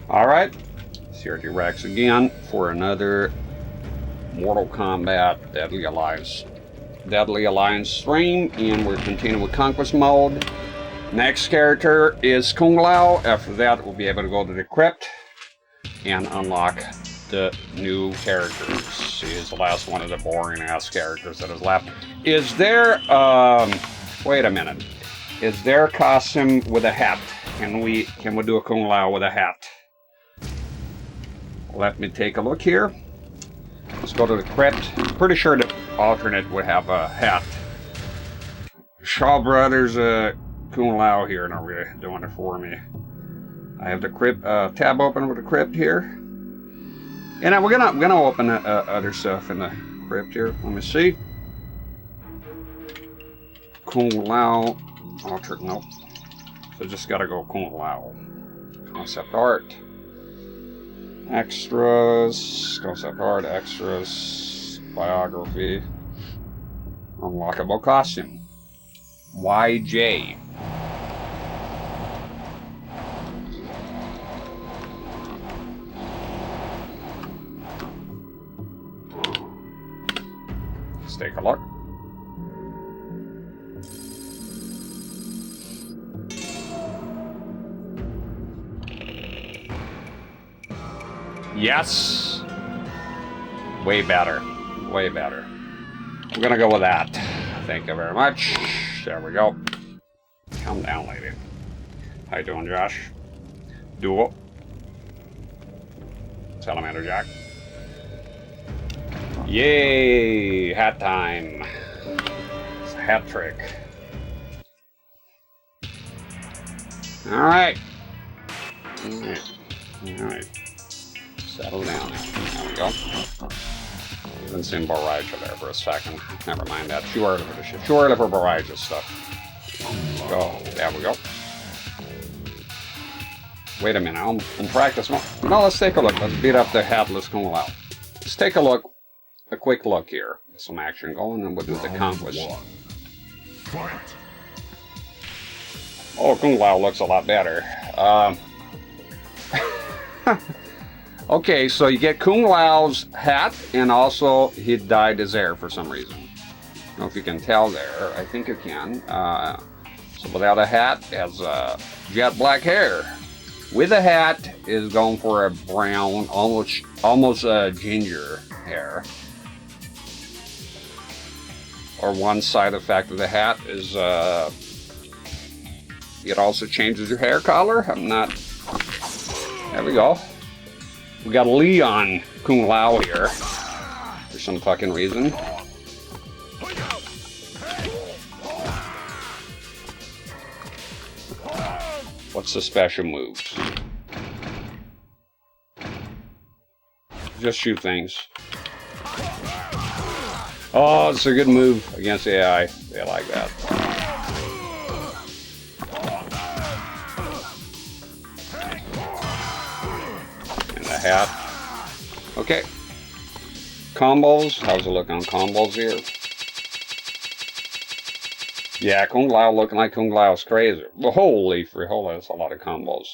Alright, CRT-rex again for another Mortal Kombat Deadly Alliance stream, and we're continuing with Conquest mode. Next character is Kung Lao. After that, we'll be able to go to the Krypt and unlock the new characters. He's the last one of the boring ass characters that is left. Is there, wait a minute. Is there a costume with a hat? Can we do a Kung Lao with a hat? Let me take a look here. Let's go to the Krypt. Pretty sure the alternate would have a hat. Shaw Brothers Kung Lao here, not really doing it for me. I have the Krypt tab open with the Krypt here. And we're gonna open other stuff in the Krypt here. Let me see. Kung Lao alternate, nope. So just gotta go Kung Lao. Concept art. Extras, concept art, extras, biography, unlockable costume, YJ. Let's take a look. Yes! Way better. Way better. I'm gonna go with that. Thank you very much. There we go. Calm down, lady. How you doing, Josh? Duel. Salamander Jack. Yay! Hat time. It's a hat trick. Alright. Alright. Settle down. There we go. Even seen Borraja there for a second. Never mind that. Too early for Borraja stuff. Go. There we go. Wait a minute. I'm practice. No, let's take a look. Let's beat up the hatless Kung Lao. Let's take a look. A quick look here. Get some action going, and we'll do the Conquest. Oh, Kung Lao looks a lot better. Okay, so you get Kung Lao's hat, and also he dyed his hair for some reason. I don't know if you can tell there. I think you can. So without a hat, has jet black hair. With a hat, is going for a brown, almost ginger hair. Or one side effect of the hat is it also changes your hair color. I'm not. There we go. We got Leon Kung Lao here for some fucking reason. What's the special moves? Just shoot things. Oh, it's a good move against AI. They like that. Hat. Okay. Combos. How's it look on combos here? Yeah, Kung Lao looking like Kung Lao's crazy. Well, holy, that's a lot of combos.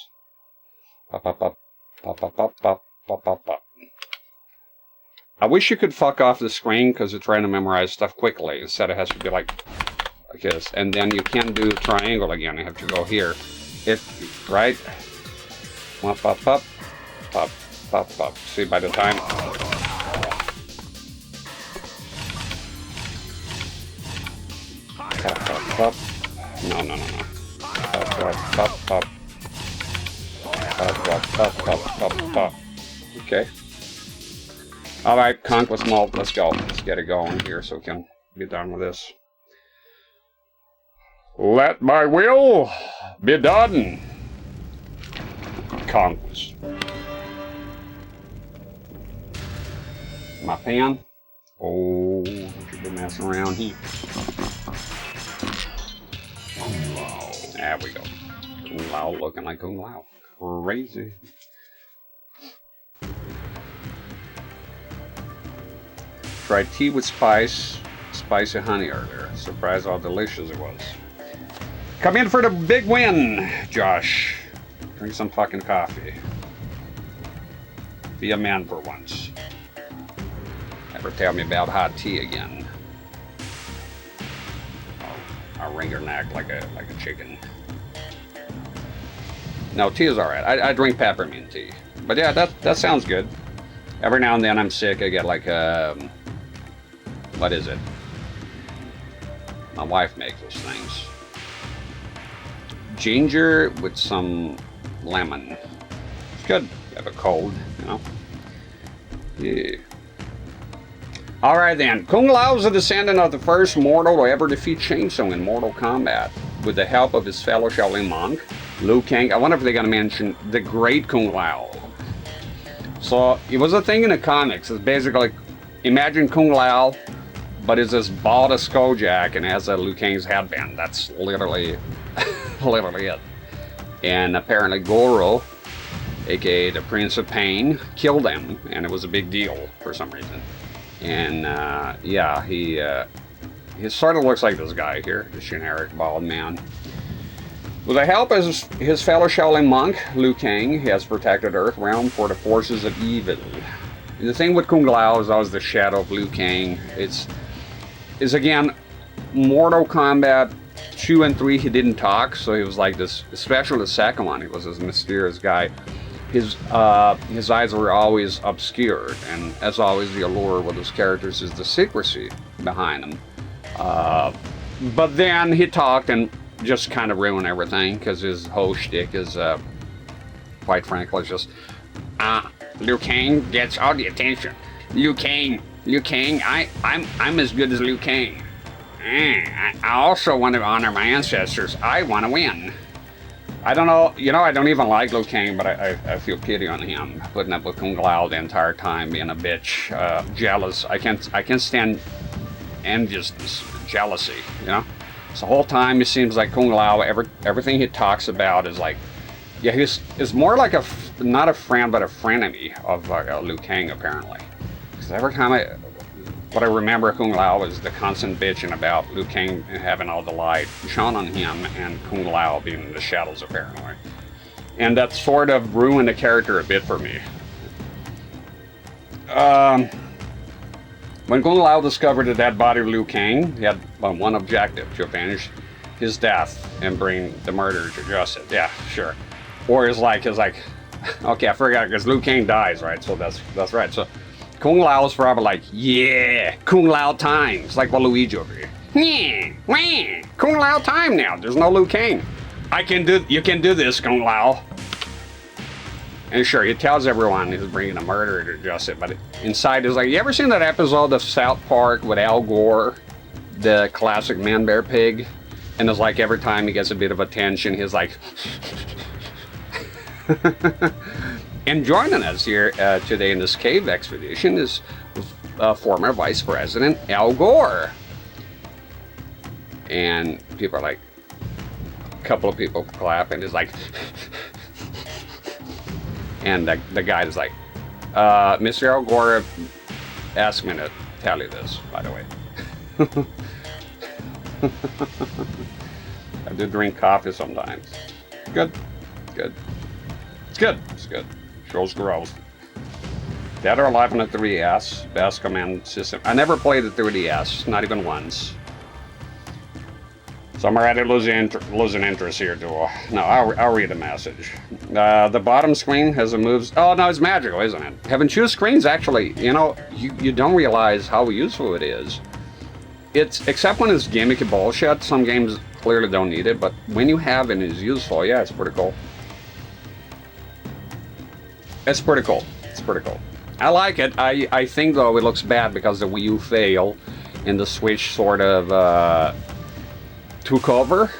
Pop, pop, pop, pop, pop, pop, pop, pop, pop, pop. I wish you could fuck off the screen because it's trying to memorize stuff quickly. Instead, it has to be like this, and then you can't do triangle again. You have to go here. Right? Pop, pop, pop, pop. Pop, pop. See, by the time. Pop, pop, pop. No. Pop, pop, pop, pop. Pop, pop, pop, pop, pop, pop. Okay. Alright, Conquest mode. Let's go. Let's get it going here so we can be done with this. Let my will be done. Conquest. My pan. Oh, don't be messing around here. There we go. Kung Lao looking like Kung Lao. Crazy. Tried tea with spicy honey earlier. Surprised how delicious it was. Come in for the big win, Josh. Drink some fucking coffee. Be a man for once. Never tell me about hot tea again. I'll wring your neck like a chicken. No, tea is alright. I drink peppermint tea. But yeah, that sounds good. Every now and then I'm sick. I get like what is it? My wife makes those things. Ginger with some lemon. It's good. You have a cold, you know. Yeah. Alright then. Kung Lao is a descendant of the first mortal to ever defeat Shang Tsung in Mortal Kombat. With the help of his fellow Shaolin monk, Liu Kang. I wonder if they're going to mention the great Kung Lao. So, it was a thing in the comics. It's basically, imagine Kung Lao, but it's this bald as Kojak and has a Liu Kang's headband. That's literally, literally it. And apparently Goro, aka the Prince of Pain, killed him, and it was a big deal for some reason. And yeah, he sort of looks like this guy here, the generic bald man. With the help of his fellow Shaolin monk, Liu Kang, he has protected Earthrealm for the forces of evil. The thing with Kung Lao is always the shadow of Liu Kang. It's again, Mortal Kombat 2 and 3, he didn't talk, so he was like this, especially the second one, he was this mysterious guy. His eyes were always obscured, and as always, the allure with his characters is the secrecy behind them. But then he talked and just kind of ruined everything, because his whole shtick is, quite frankly, just, Liu Kang gets all the attention. Liu Kang, I'm as good as Liu Kang. I also want to honor my ancestors. I want to win. I don't know, you know, I don't even like Liu Kang, but I feel pity on him, putting up with Kung Lao the entire time, being a bitch, jealous. I can't stand enviousness, jealousy, you know? So the whole time it seems like Kung Lao, everything he talks about is like, yeah, he's more like not a friend, but a frenemy of Liu Kang, apparently. Because every time what I remember Kung Lao is the constant bitching about Liu Kang having all the light shone on him and Kung Lao being in the shadows, apparently. And that sort of ruined the character a bit for me. When Kung Lao discovered the dead body of Liu Kang, he had one objective: to avenge his death and bring the murderer to justice. Yeah, sure. Or it's like, okay, I forgot, because Liu Kang dies, right? So that's right. So Kung Lao is probably like, yeah, Kung Lao time. It's like Waluigi over here. Yeah, wah, Kung Lao time now. There's no Liu Kang. You can do this, Kung Lao. And sure, he tells everyone he's bringing a murderer to justice, but inside is like, you ever seen that episode of South Park with Al Gore, the classic man-bear pig? And it's like every time he gets a bit of attention, he's like... And joining us here today in this cave expedition is former Vice President Al Gore. And people are like, a couple of people clap, and it's like... And the guy is like, Mr. Al Gore asked me to tell you this, by the way. I do drink coffee sometimes. Good. Good. It's good. It's good. Shows growth. Dead or Alive on the 3DS. Best command system. I never played the 3DS. Not even once. So I'm already losing interest here, too. No, I'll read the message. The bottom screen has a moves... Oh, no, it's magical, isn't it? Having two screens, actually, you know, you don't realize how useful it is. It's, except when it's gimmicky bullshit, some games clearly don't need it, but when you have it, it's useful. Yeah, it's pretty cool. It's pretty cool. It's pretty cool. I like it. I think, though, it looks bad because the Wii U failed and the Switch sort of... took over.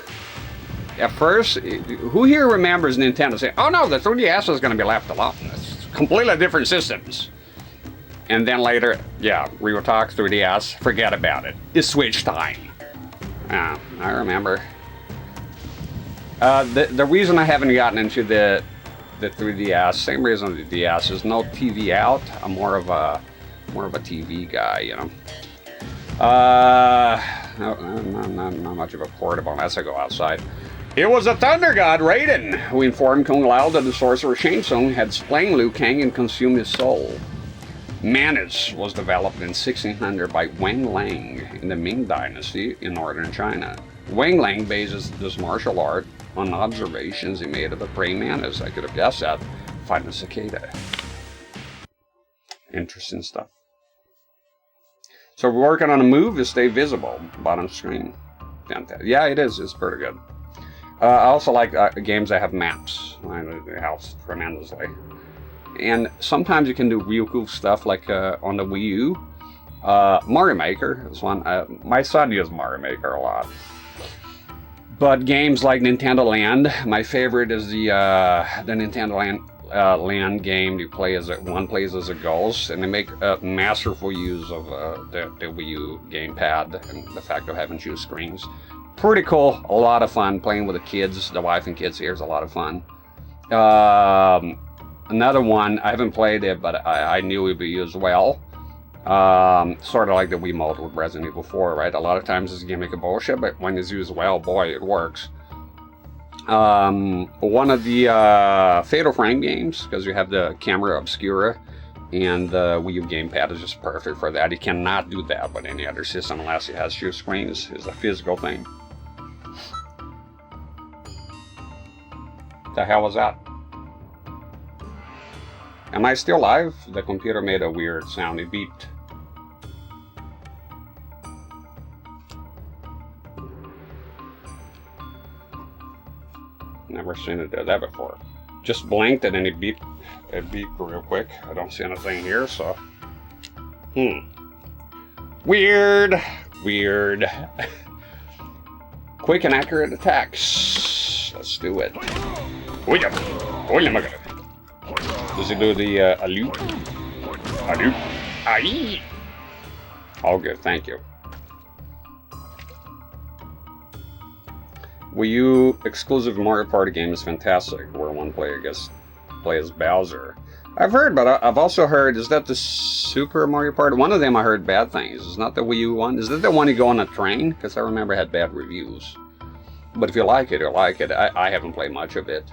At first, who here remembers Nintendo saying, oh no, the 3DS is going to be left alone. It's completely different systems. And then later, yeah, we will talk 3DS, forget about it. It's Switch time. I remember. The reason I haven't gotten into the 3DS, same reason the DS, is no TV out. I'm more of a TV guy, you know. Not much of a portable unless I go outside. It was a thunder god, Raiden, who informed Kung Lao that the sorcerer Shang Tsung had slain Liu Kang and consumed his soul. Manus was developed in 1600 by Wang Lang in the Ming Dynasty in northern China. Wang Lang bases this martial art on observations he made of a praying mantis. I could have guessed that. Fighting a cicada. Interesting stuff. So we're working on a move to stay visible. Bottom screen. Fantastic. Yeah, it is. It's pretty good. I also like games that have maps. It helps tremendously. And sometimes you can do real cool stuff like on the Wii U. Mario Maker is one. My son uses Mario Maker a lot. But games like Nintendo Land, my favorite is the Nintendo Land game. You play as one plays as a ghost, and they make masterful use of the Wii U gamepad and the fact of having two screens. Pretty cool, a lot of fun playing with the kids. The wife and kids here is a lot of fun. Another one, I haven't played it, but I knew it would be used well. Sort of like the Wiimote with Resident Evil 4, right? A lot of times it's a gimmick of bullshit, but when it's used well, boy, it works. One of the Fatal Frame games, because you have the camera obscura, and the Wii U gamepad is just perfect for that. You cannot do that with any other system unless it has two screens. It's a physical thing. The hell was that? Am I still live? The computer made a weird sound. It beeped. Never seen it do that before. Just blinked and then it beeped. It beeped real quick. I don't see anything here, so. Weird. Weird. Quick and accurate attacks. Let's do it. Oh yeah, my God. Does he do the aloop? Aloop. Aye. All good, thank you. Wii U exclusive Mario Party game is fantastic, where one player gets to play as Bowser. I've heard, but I've also heard, is that the Super Mario Party? One of them I heard bad things. Is not the Wii U one? Is that the one you go on a train? Because I remember it had bad reviews. But if you like it, you like it. I haven't played much of it.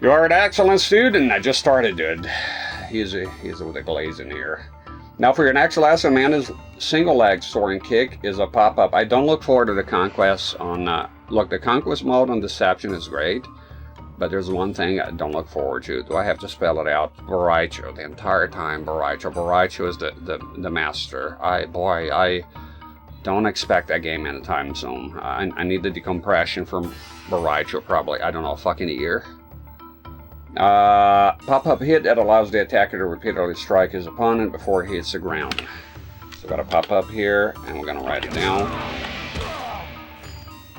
You are an excellent student. I just started, dude. He's with a glaze in here. Now for your next lesson, Amanda's single leg soaring kick is a pop-up. I don't look forward to the conquest on... look, the conquest mode on Deception is great. But there's one thing I don't look forward to. Do I have to spell it out? Boraicho. The entire time, Boraicho. Boraicho is the master. I don't expect that game anytime soon. I need the decompression from Boraicho probably, I don't know, fucking a year. Pop-up hit that allows the attacker to repeatedly strike his opponent before he hits the ground. So got a pop-up here, and we're going to write it down.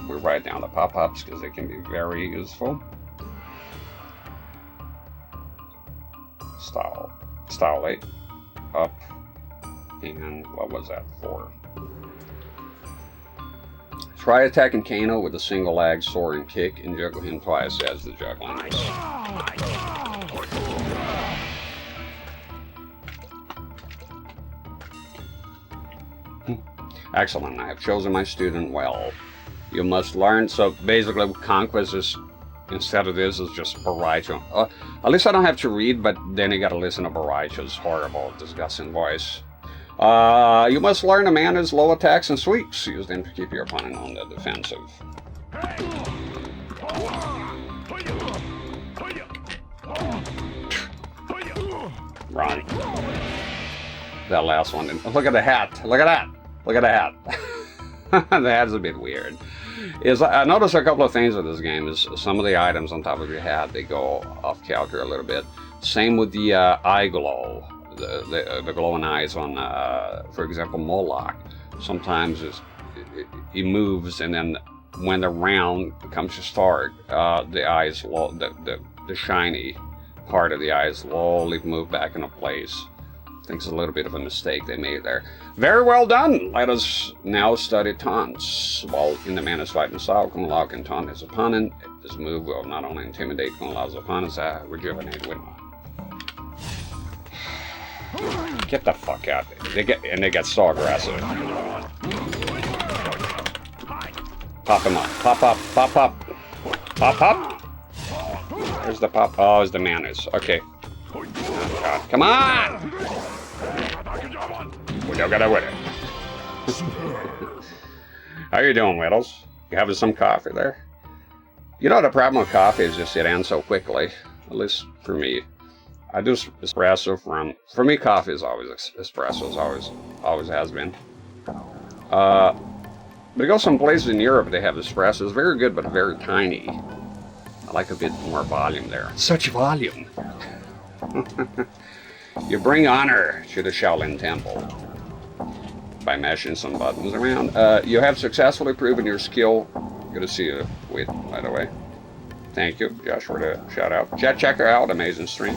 We write down the pop-ups because they can be very useful. Style 8. Up. And what was that for? Try attacking Kano with a single leg soaring kick and juggle him twice as the juggling. Excellent, I have chosen my student well. You must learn, so basically Conquest is, instead of this, is just Boraicho. At least I don't have to read, but then you gotta listen to Boraicho's horrible, disgusting voice. You must learn Amanda's low attacks and sweeps. Use them to keep your opponent on the defensive. Run. That last one. Look at the hat. Look at that. Look at the hat. The hat's a bit weird. I noticed a couple of things with this game. Is some of the items on top of your hat, they go off kilter a little bit. Same with the eye glow. The glowing eyes on, for example, Moloch. Sometimes it moves, and then when the round comes to start, the eyes, the shiny part of the eyes slowly move back into place. I think it's a little bit of a mistake they made there. Very well done! Let us now study taunts. While in the Manus fighting style, Kung Lao can taunt his opponent. This move will not only intimidate Kung Lao's opponents, rejuvenate Winma. Get the fuck out. They get so aggressive. Pop him up. Pop up. Pop up. Pop, pop. There's the pop. Oh, it's the mayonnaise. Okay. Oh, God. Come on! We don't gotta win it. How you doing, Whittles? You having some coffee there? You know, the problem with coffee is just it ends so quickly. At least for me. I do espresso for me, coffee is always espresso. It's always has been. But you go some places in Europe, they have espresso. It's very good, but very tiny. I like a bit more volume there. Such volume. You bring honor to the Shaolin Temple by mashing some buttons around. You have successfully proven your skill. Good to see you, Wade, by the way. Thank you, Josh, for the shout out. Check her out, amazing stream.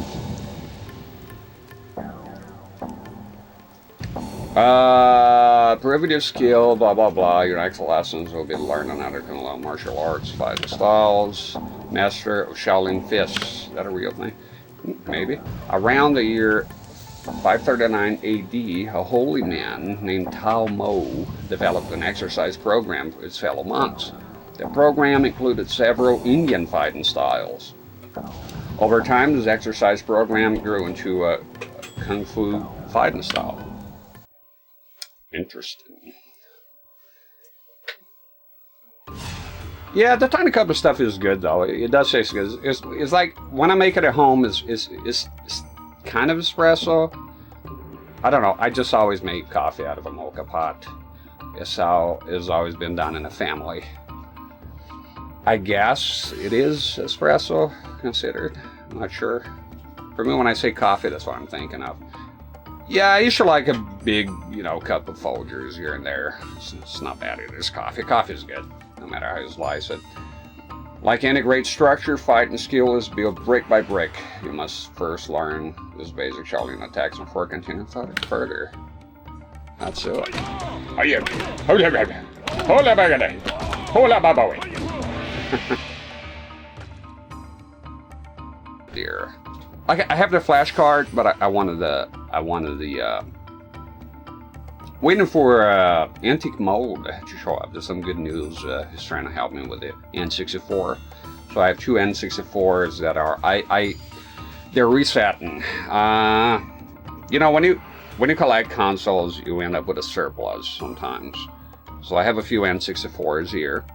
Primitive skill, blah blah blah. Your next lessons will be learning how to learn martial arts, fighting styles, master of Shaolin fists. Is that a real thing? Maybe. Around the year 539 AD, a holy man named Tao Mo developed an exercise program for his fellow monks. The program included several Indian fighting styles. Over time, this exercise program grew into a kung fu fighting style. Interesting. Yeah, the tiny cup of stuff is good though. It does taste good. It's like when I make it at home, it's kind of espresso. I don't know. I just always make coffee out of a mocha pot. It's how it's always been done in the family. I guess it is espresso considered. I'm not sure. For me, when I say coffee, that's what I'm thinking of. Yeah, I used to like a big, cup of Folgers here and there. It's not bad. It is coffee. Coffee's good, no matter how you slice it. Like any great structure, fighting skill is built brick by brick. You must first learn this basic Shaolin attacks before continuing fighting further. That's it. Oh yeah. Dear. I have the flash card, but I wanted the waiting for Antique Mold to show up. There's some good news. He's trying to help me with the N64. So I have two N64s that are they're resetting. When you collect consoles, you end up with a surplus sometimes. So I have a few N64s here,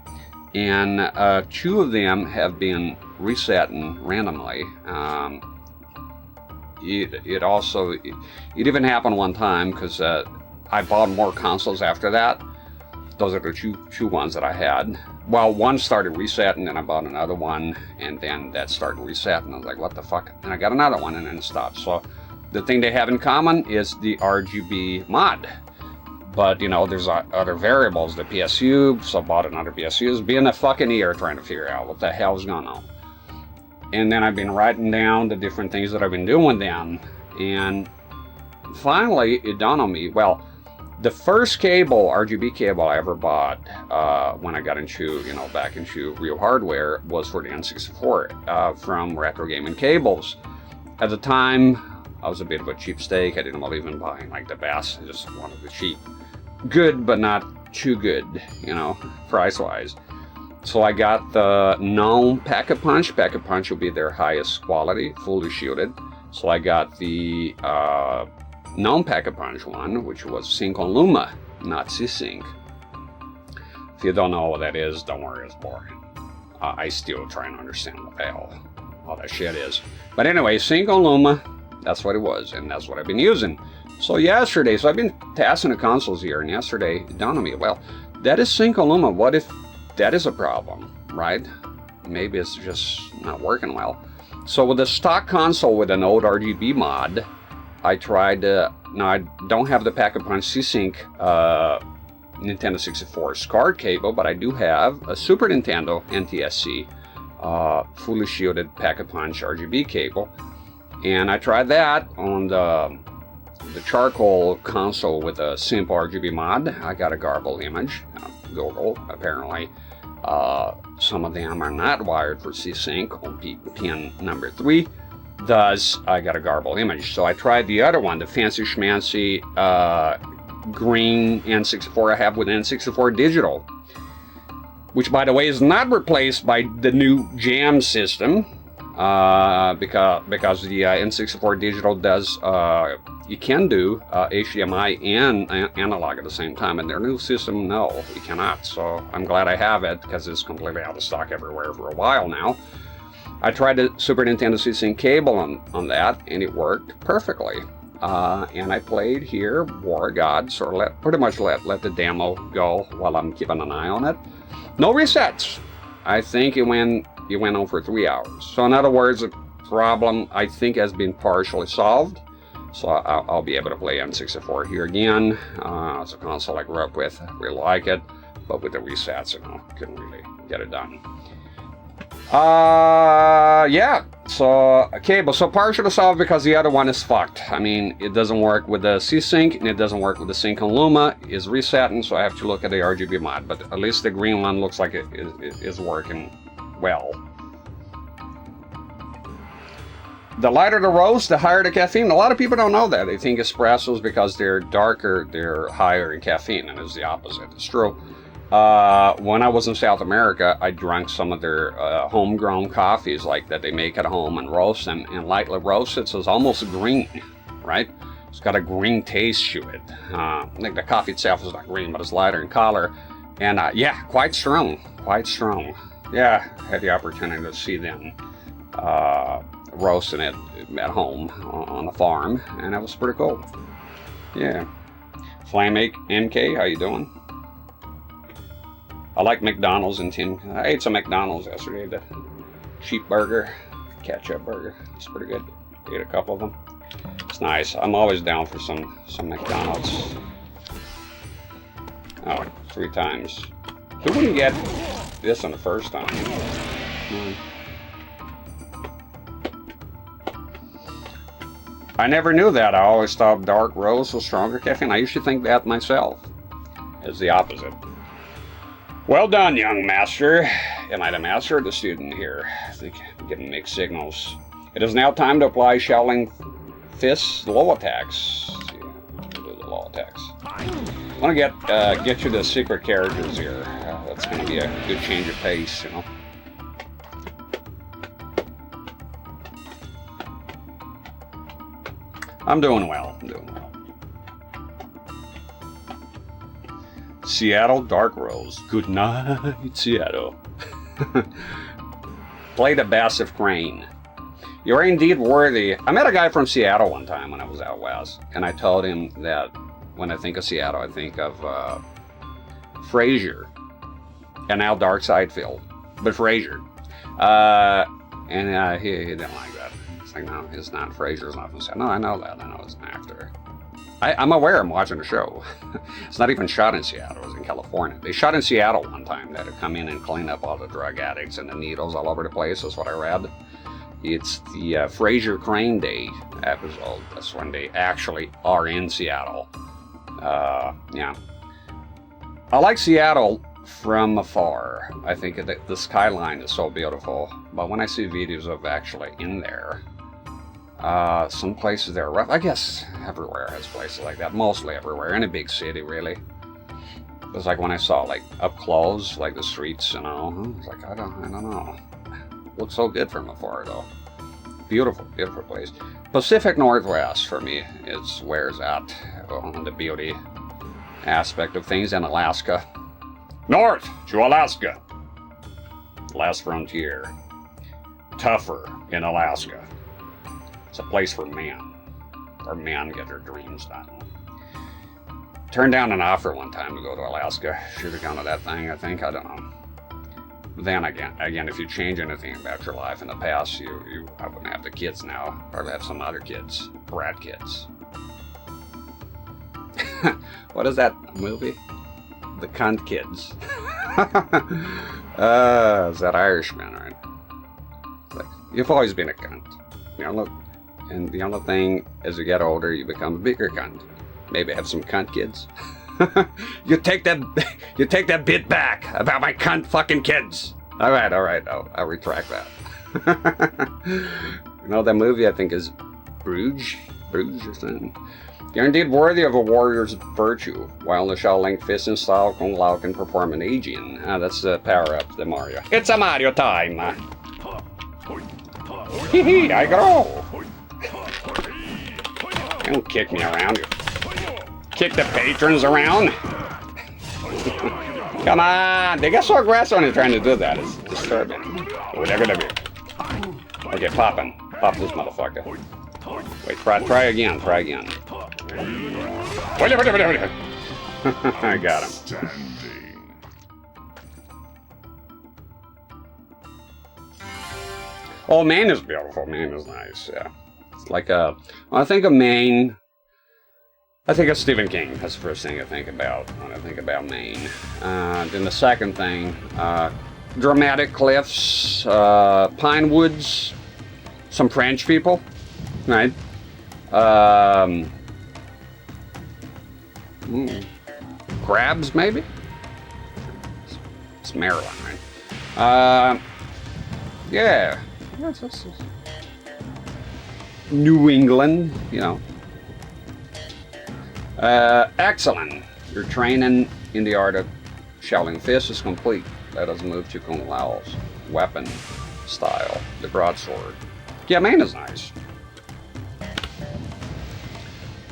and two of them have been resetting randomly. It even happened one time because I bought more consoles after that. Those are the two ones that I had. Well, one started resetting, and I bought another one, and then that started resetting. I was like, what the fuck? And I got another one, and then it stopped. So the thing they have in common is the RGB mod. But, there's other variables, the PSU, so I bought another PSU. It's been a fucking year trying to figure out what the hell's going on. And then I've been writing down the different things that I've been doing with them. And finally, it dawned on me, well, the first cable, RGB cable I ever bought when I got into, back into real hardware was for the N64 from Retro Gaming Cables. At the time, I was a bit of a cheapstake. I didn't believe in buying like the best. I just wanted the cheap. Good, but not too good, price-wise. So I got the Gnome Pack-a-Punch. Pack-a-Punch will be their highest quality, fully shielded. So I got the Gnome Pack-a-Punch one, which was Sync on Luma, not C-Sync. If you don't know what that is, don't worry, it's boring. I still try and understand what the hell all that shit is. But anyway, Sync on Luma, that's what it was, and that's what I've been using. So yesterday, I've been testing the consoles here, and yesterday it dawned on me, well, that is Sync on Luma. What if that is a problem, right? Maybe it's just not working well. So with the stock console with an old RGB mod, I tried, now I don't have the Pack-a-Punch C-Sync Nintendo 64 SCART cable, but I do have a Super Nintendo NTSC fully shielded Pack-a-Punch RGB cable. And I tried that on the charcoal console with a simple RGB mod. I got a garbled image. Google, apparently. Some of them are not wired for C-Sync on pin number 3. Thus, I got a garbled image. So I tried the other one, the fancy schmancy green N64 I have with N64 digital. which by the way is not replaced by the new jam system, because the N64 digital does, you can do HDMI and analog at the same time, and their new system, no, you cannot. So I'm glad I have it, because it's completely out of stock everywhere for a while now. I tried the Super Nintendo Sync cable on that, and it worked perfectly. And I played here, War Gods, or pretty much let the demo go while I'm keeping an eye on it. No resets. I think it went on for 3 hours. So in other words, the problem I think has been partially solved. So I'll be able to play N64 here again. It's a console I grew up with, really like it, but with the resets, you know, couldn't really get it done. Yeah, so cable, so partially solved because the other one is fucked. I mean, it doesn't work with the C-Sync, and it doesn't work with the Sync on Luma. It's resetting, so I have to look at the RGB mod, but at least the green one looks like it is working well. The lighter the roast, the higher the caffeine. A lot of people don't know that. They think espressos, because they're darker, they're higher in caffeine, and it's the opposite. It's true. When I was in South America, I drank some of their homegrown coffees like that they make at home and roast them, and lightly roasted, so it's almost green, right? It's got a green taste to it. I think the coffee itself is not green, but it's lighter in color, and yeah, quite strong, quite strong. Yeah, I had the opportunity to see them roasting it at home on the farm, and that was pretty cool. Yeah. Flame MK, how you doing? I like McDonald's and tin. I ate some McDonald's yesterday. The cheap burger, ketchup burger. It's pretty good. Ate a couple of them. It's nice. I'm always down for some McDonald's. Oh, 3 times. Who wouldn't get this on the first time? I never knew that. I always thought dark roast was stronger caffeine. I used to think that myself. It's the opposite. Well done, young master. Am I the master or the student here? I think I'm getting mixed signals. It is now time to apply Shaolin Fist's low attacks. Let's see, do the low attacks. I want to get you the secret characters here. That's going to be a good change of pace, you know. I'm doing well. I'm doing well. Seattle Dark Rose. Good night, Seattle. Play the Bass of Crane. You're indeed worthy. I met a guy from Seattle one time when I was out west, and I told him that when I think of Seattle, I think of Frasier, and now Dark Side Phil, but Frasier. And he didn't like that. It's like, no, it's not. Frasier's not from Seattle. No, I know that. I know it's an actor. I'm aware I'm watching the show. It's not even shot in Seattle. It was in California. They shot in Seattle one time. They had to come in and clean up all the drug addicts and the needles all over the place. That's what I read. It's the Frasier Crane Day episode. That's when they actually are in Seattle. Yeah. I like Seattle from afar. I think the skyline is so beautiful. But when I see videos of actually in there, some places there are rough. I guess everywhere has places like that. Mostly everywhere. In a big city, really. It's like when I saw, like, up close, like the streets, you know. I was like, I don't know. Looks so good from afar, though. Beautiful, beautiful place. Pacific Northwest, for me, is where it's at on the beauty aspect of things. And Alaska. North to Alaska. Last frontier. Tougher in Alaska. It's a place for men, where men get their dreams done. Turned down an offer one time to go to Alaska. Should have gone to that thing, I think. I don't know. But then again, if you change anything about your life in the past, I wouldn't have the kids now. Probably have some other kids, brat kids. What is that movie? The Cunt Kids. Is that Irishman, right? Like, you've always been a cunt. You know, look. And the only thing, as you get older, you become a bigger cunt. Maybe have some cunt kids. You take that bit back about my cunt fucking kids. All right. I'll retract that. You know, that movie I think is Bruges or something. You're indeed worthy of a warrior's virtue. While the Shaolin fist in style, Kung Lao can perform an aging. That's the power-up, the Mario. It's a Mario time! Hee I grow! Don't kick me around, you. Kick the patrons around! Come on! They get so aggressive when they're trying to do that. It's disturbing. Oh, they're gonna be... Okay, poppin'. Pop this motherfucker. Wait, try again, try again. Wait. I got him. Oh, Maine is beautiful. Maine is nice, yeah. It's like when I think of Maine, I think of Stephen King. That's the first thing I think about when I think about Maine. Then the second thing, dramatic cliffs, pine woods, some French people, right? Crabs, maybe? It's Maryland, right? Yeah. New England, you know. Excellent. Your training in the art of Shaolin Fist is complete. Let us move to Kung Lao's weapon style, the broadsword. Yeah, Maine is nice.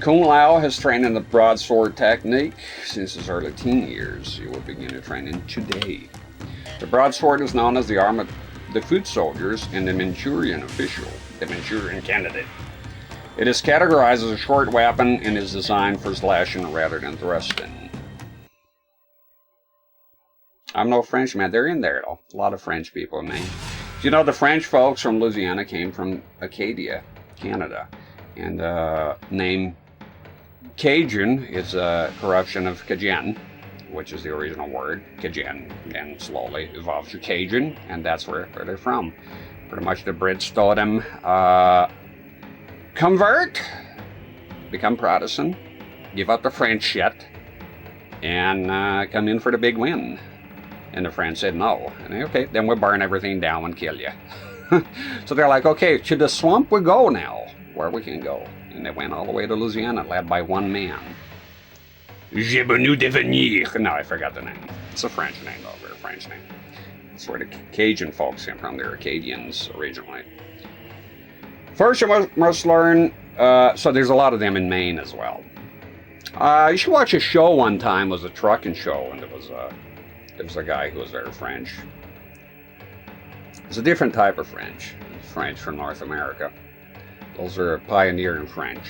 Kung Lao has trained in the broadsword technique since his early teen years. He will begin to training today. The broadsword is known as the arm of the foot soldiers and the Manchurian official, the Manchurian candidate. It is categorized as a short weapon and is designed for slashing rather than thrusting. I'm no Frenchman. They're in there, though. A lot of French people in Maine. You know, the French folks from Louisiana came from Acadia, Canada. And name Cajun is a corruption of Cajun, which is the original word, Cajun, and slowly evolved to Cajun, and that's where they're from. Pretty much the Brits told them, convert, become Protestant, give up the French shit, and come in for the big win. And the French said no. And they, okay, then we'll burn everything down and kill you. So they're like, okay, to the swamp we go now, where we can go. And they went all the way to Louisiana, led by one man. J'ai venu devenir. No, I forgot the name. It's a French name, though, very French name. That's where the Cajun folks came from. They're Acadians originally. First, you must learn. So there's a lot of them in Maine as well. You should watch a show one time. It was a trucking show, and there was a guy who was very French. It's a different type of French. It's French from North America. Those are pioneering French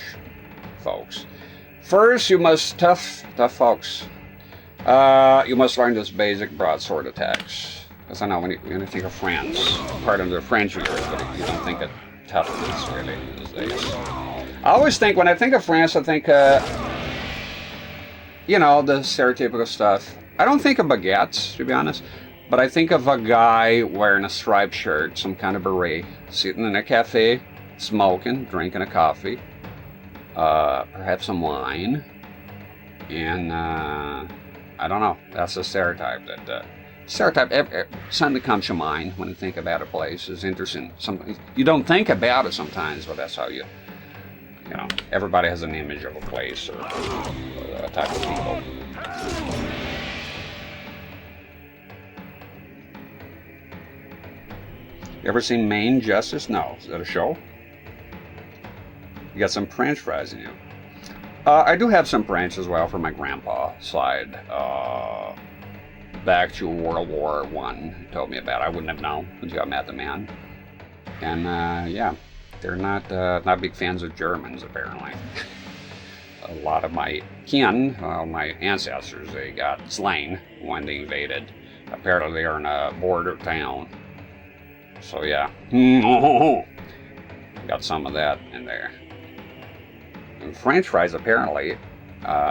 folks. First, you must, tough folks, you must learn this basic broadsword attacks. Because I know when you think of France, part of the French years, but you don't think of toughness really these days. I always think, when I think of France, I think, you know, the stereotypical stuff. I don't think of baguettes, to be honest, but I think of a guy wearing a striped shirt, some kind of beret, sitting in a cafe, smoking, drinking a coffee, perhaps some wine, and I don't know. That's a stereotype. Something that comes to mind when you think about a place is interesting. Something you don't think about it sometimes, but that's how you know. Everybody has an image of a place or a type of people. You ever seen Maine Justice? No. Is that a show? You got some French fries in you. I do have some French as well from my grandpa side. Back to World War I, he told me about it. I wouldn't have known until I met the man. And yeah, they're not big fans of Germans, apparently. A lot of my kin, my ancestors, they got slain when they invaded. Apparently they are in a border town. So yeah, got some of that in there. And French fries apparently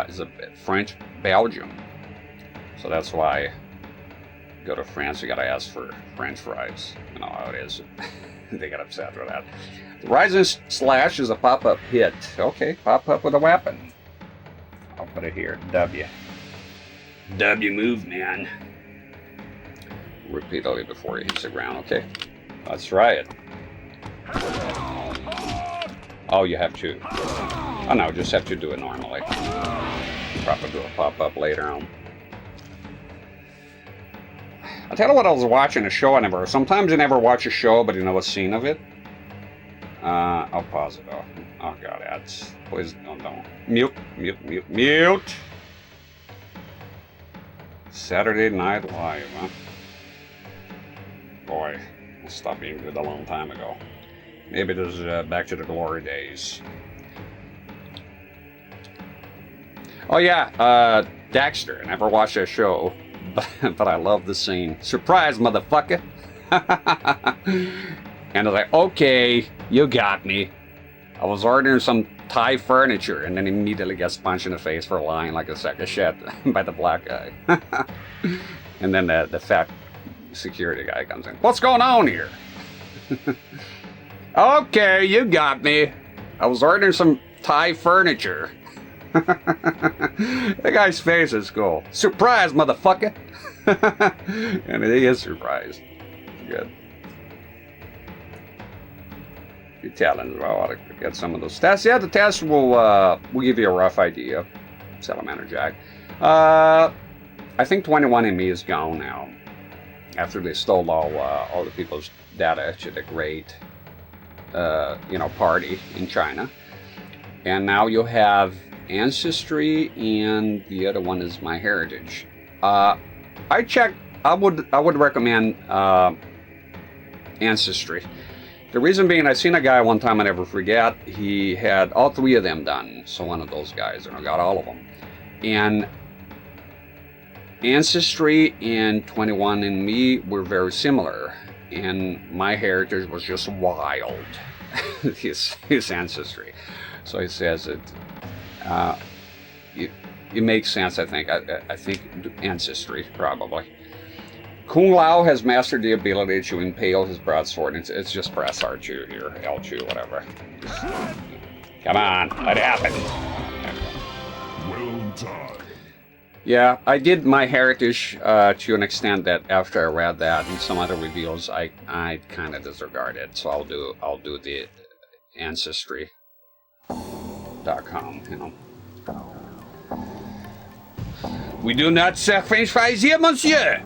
is a French Belgium. So that's why you go to France, you gotta ask for French fries. You know how it is. They get upset with that. The Rising Slash is a pop-up hit. Okay, pop-up with a weapon. I'll put it here, W. W move, man. Repeatedly before he hits the ground, okay? Let's try it. Oh, you have to. Oh no, just have to do it normally. Probably do a pop-up later on. I'll tell you what, I was watching a show sometimes you never watch a show, but you know a scene of it. I'll pause it off. Oh god, ads. Please, don't. Mute. Saturday Night Live, huh? Boy, I stopped being good a long time ago. Maybe this is back to the glory days. Oh yeah, Dexter. I never watched that show, but I love the scene. Surprise, motherfucker! And I was like, okay, you got me. I was ordering some Thai furniture and then immediately gets punched in the face for lying like a sack of shit by the black guy. And then the fat security guy comes in. What's going on here? Okay, you got me. I was ordering some Thai furniture. The guy's face is cool. Surprise, motherfucker! And he is surprised. Good. You talent as well. I ought to get some of those tests. Yeah, the test will give you a rough idea. Salamander Jack. I think 21andMe is gone now. After they stole all the people's data to the great, party in China. And now you have Ancestry, and the other one is MyHeritage. I checked. I would recommend Ancestry. The reason being, I seen a guy one time I never forget. He had all three of them done. So one of those guys, and I got all of them. And Ancestry and 21andMe were very similar, and MyHeritage was just wild. his Ancestry. So he says it makes sense. I think Ancestry probably. Kung Lao has mastered the ability to impale his broadsword. It's just press R2 here, L2, whatever. Come on, let it happen. Well done. Yeah, I did MyHeritage to an extent that after I read that and some other reviews, I kind of disregarded. So I'll do the Ancestry.com. We do not sell French fries here, monsieur.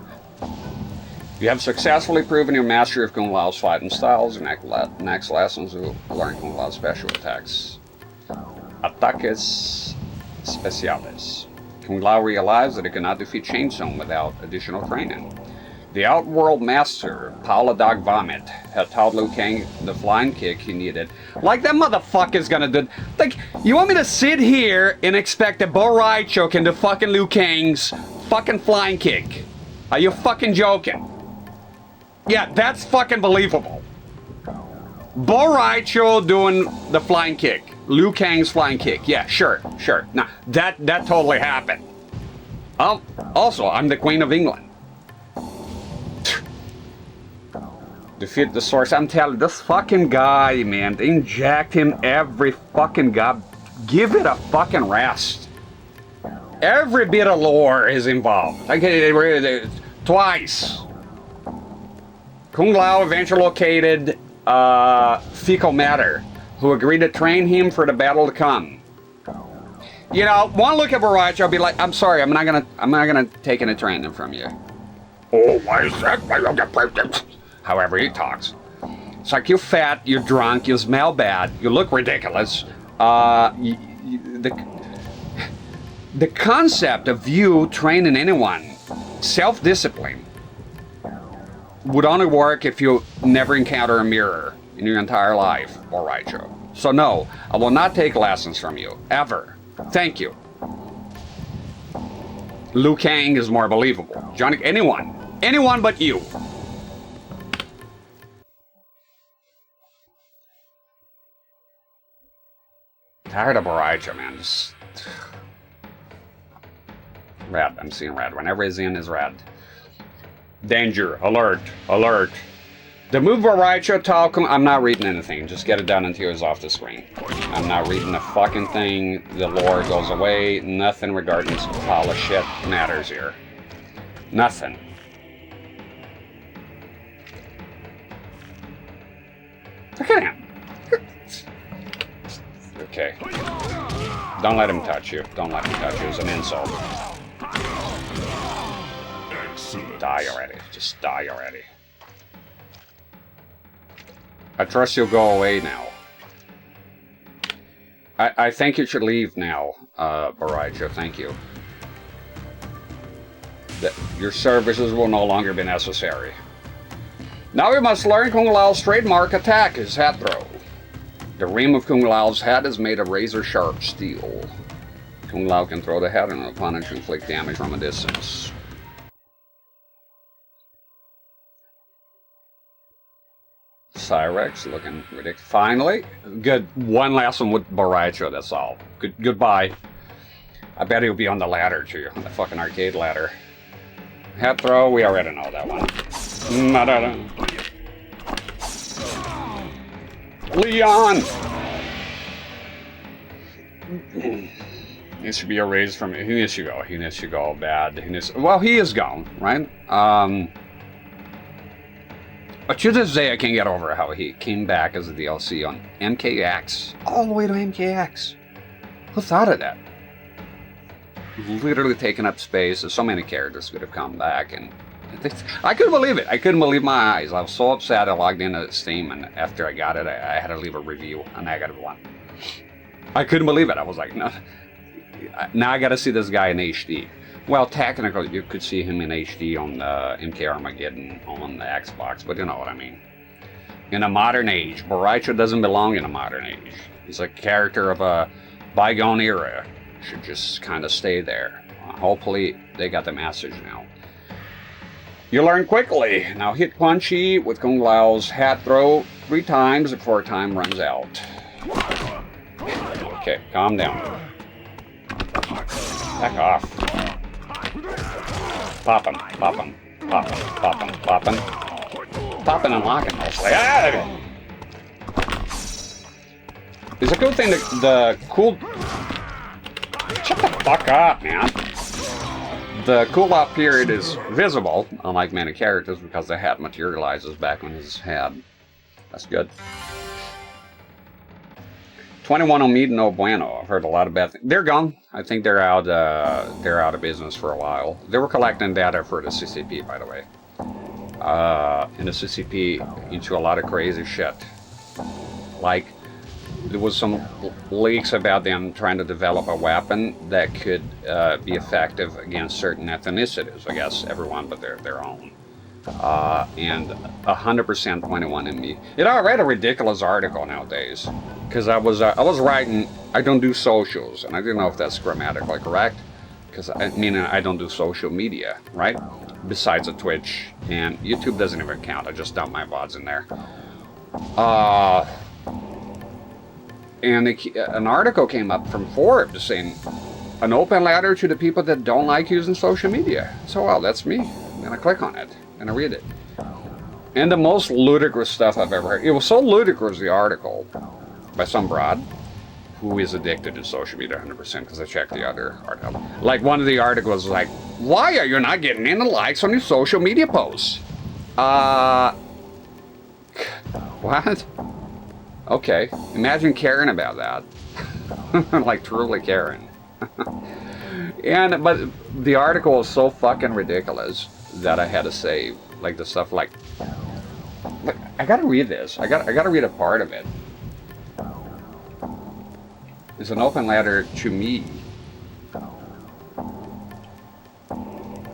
You have successfully proven your mastery of Kung Lao's fighting styles. Your next lessons will learn Kung Lao's special attacks. Ataques Speciales. Kung Lao realized that he cannot defeat Chainsaw without additional training. The Outworld Master, Paula Dog Vomit, had taught Liu Kang the flying kick he needed. Like that motherfucker's gonna do. Like, you want me to sit here and expect a Bo Raicho can do fucking Liu Kang's fucking flying kick? Are you fucking joking? Yeah, that's fucking believable. Bo Raicho doing the flying kick. Liu Kang's flying kick. Yeah, sure. Now, that totally happened. Also, I'm the Queen of England. Defeat the source. I'm telling you, this fucking guy, man, they inject him every fucking god. Give it a fucking rest. Every bit of lore is involved. Like, twice. Kung Lao eventually located fecal matter, who agreed to train him for the battle to come. You know, one look at Barrage, I'll be like, I'm sorry, I'm not gonna take any training from you. Oh, why is that? However he talks. It's like, you're fat, you're drunk, you smell bad, you look ridiculous. The concept of you training anyone, self-discipline, would only work if you never encounter a mirror in your entire life, or Raicho. So no, I will not take lessons from you, ever. Thank you. Liu Kang is more believable. Johnny, anyone but you. Tired of Raicho, man. Just... Red, I'm seeing red. Whenever he's in, is red. Danger, alert. The move Raicho talk, I'm not reading anything. Just get it done until it's off the screen. I'm not reading a fucking thing. The lore goes away. Nothing regarding this pile of shit matters here. Nothing. Look at him. Okay. Don't let him touch you. Don't let him touch you. It's an insult. Die already. Just die already. I trust you'll go away now. I think you should leave now, Baracho. Thank you. Your services will no longer be necessary. Now we must learn Kung Lao's trademark attack, his hat throw. The rim of Kung Lao's hat is made of razor-sharp steel. Kung Lao can throw the hat at an opponent to inflict damage from a distance. CRT-rex looking ridiculous. Finally, good. One last one with Baracho, that's all. Goodbye. I bet he'll be on the ladder too, on the fucking arcade ladder. Hat throw, we already know that one. Leon! Needs to be erased from it. He needs to go. He needs to go bad. Well, he is gone, right? But to this day, I can't get over how he came back as a DLC on MKX. All the way to MKX. Who thought of that? Literally taking up space. So many characters could have come back, and I couldn't believe it. I couldn't believe my eyes. I was so upset. I logged into Steam, and after I got it, I had to leave a review, a negative one. I couldn't believe it. I was like, no. Now I got to see this guy in HD. Well, technically, you could see him in HD on MK Armageddon on the Xbox, but you know what I mean. In a modern age, Baracho doesn't belong in a modern age. He's a character of a bygone era. Should just kind of stay there. Hopefully, they got the message now. You learn quickly. Now hit Punchy with Kung Lao's hat throw 3 times before time runs out. Okay, calm down. Back off. Pop him, pop him, pop him, pop him, pop him. Popping and locking mostly. Ah! It's a good thing that the cool... Shut the fuck up, man. The cool-off period is visible, unlike many characters, because the hat materializes back on his head. That's good. 21 Omid no bueno. I've heard a lot of bad things. They're gone. I think they're out of business for a while. They were collecting data for the CCP, by the way. And the CCP into a lot of crazy shit. Like, there was some leaks about them trying to develop a weapon that could be effective against certain ethnicities. I guess everyone but their own. And 100% 21 in me. You know, I read a ridiculous article nowadays because I was writing. I don't do socials, and I didn't know if that's grammatically correct. Because I mean, I don't do social media, right? Besides a Twitch, and YouTube doesn't even count. I just dump my VODs in there. And an article came up from Forbes saying an open letter to the people that don't like using social media. So, well, that's me. I'm gonna click on it and I read it. And the most ludicrous stuff I've ever heard. It was so ludicrous, the article, by some broad who is addicted to social media 100%, because I checked the other article. Like, one of the articles was like, why are you not getting any likes on your social media posts? What? Okay, imagine caring about that. Like, truly caring. But the article was so fucking ridiculous that I had to save. Like, the stuff like I gotta read this. I gotta read a part of it. It's an open letter to me.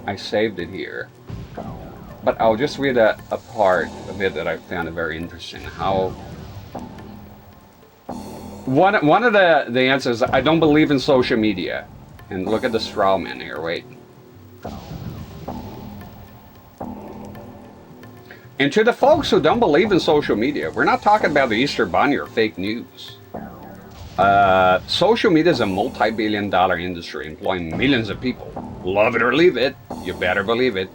I saved it here. But I'll just read a part of it that I found very interesting. How one of the answers, I don't believe in social media. And look at the straw man here, wait. And to the folks who don't believe in social media, we're not talking about the Easter Bunny or fake news. Social media is a multi-billion-dollar industry employing millions of people. Love it or leave it, you better believe it.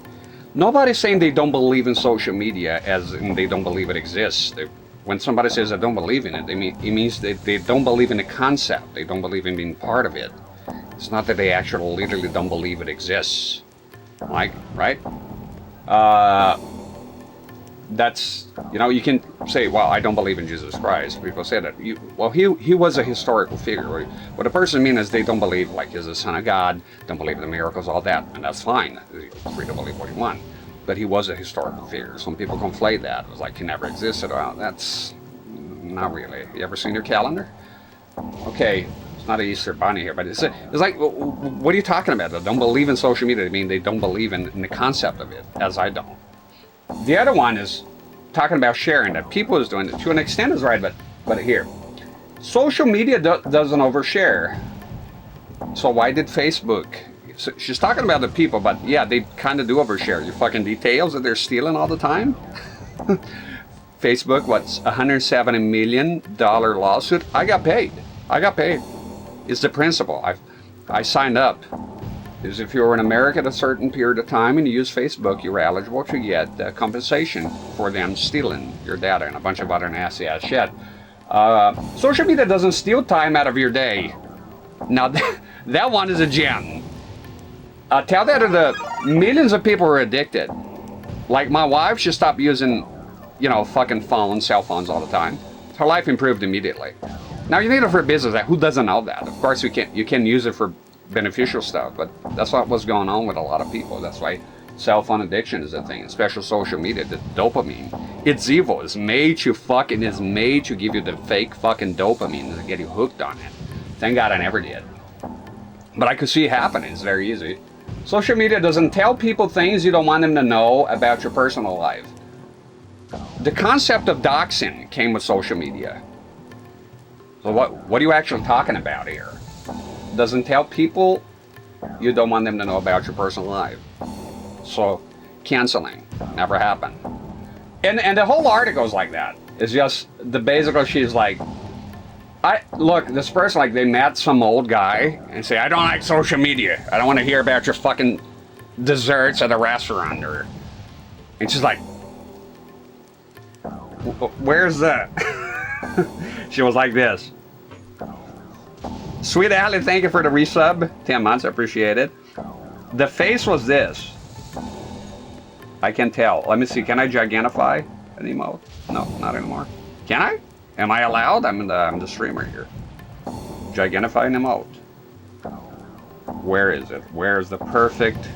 Nobody's saying they don't believe in social media as in they don't believe it exists. When somebody says I don't believe in it, it means that they don't believe in the concept. They don't believe in being part of it. It's not that they actually literally don't believe it exists. Like, right? that's, you know, you can say, well, I don't believe in Jesus Christ. People say that. Well, he was a historical figure. What a person means is they don't believe, like, he's the son of God, don't believe in the miracles, all that, and that's fine. He's free to believe what he wants. But he was a historical figure. Some people conflate that. It was like he never existed. Well, that's not really. You ever seen your calendar? Okay, it's not an Easter bunny here, but it's like, what are you talking about? They don't believe in social media. I mean, they don't believe in the concept of it, as I don't. The other one is talking about sharing, that people is doing it to an extent is right, but here, social media doesn't overshare. So why did Facebook? So she's talking about the people, but yeah, they kind of do overshare. Your fucking details that they're stealing all the time. Facebook, what's $170 million lawsuit? I got paid. It's the principle. I signed up. Is if you were in America at a certain period of time and you use Facebook, you're eligible to get compensation for them stealing your data and a bunch of other nasty ass shit. Social media doesn't steal time out of your day. Now that one is a gem. Tell that to the millions of people who are addicted. Like my wife, she stopped using, you know, fucking cell phones all the time. Her life improved immediately. Now you need it for business. Who doesn't know that? Of course you can use it for beneficial stuff, but that's not what's going on with a lot of people. That's why cell phone addiction is a thing, especially social media. The dopamine, it's evil. It's made to give you the fake fucking dopamine to get you hooked on it. Thank God I never did, but I could see it happening. It's very easy. Social media doesn't tell people things you don't want them to know about your personal life. The concept of doxing came with social media. So what are you actually talking about here? Doesn't tell people you don't want them to know about your personal life. So canceling never happened. And the whole article is like that. It's just basically she's like, look, this person, like, they met some old guy and say, I don't like social media. I don't want to hear about your fucking desserts at a restaurant. And she's like, where's the? She was like this. Sweet Allie, thank you for the resub. 10 months, I appreciate it. The face was this. I can tell. Let me see, can I gigantify an emote? No, not anymore. Can I? Am I allowed? I'm the streamer here. Gigantify an emote. Where is it? Where's the perfect?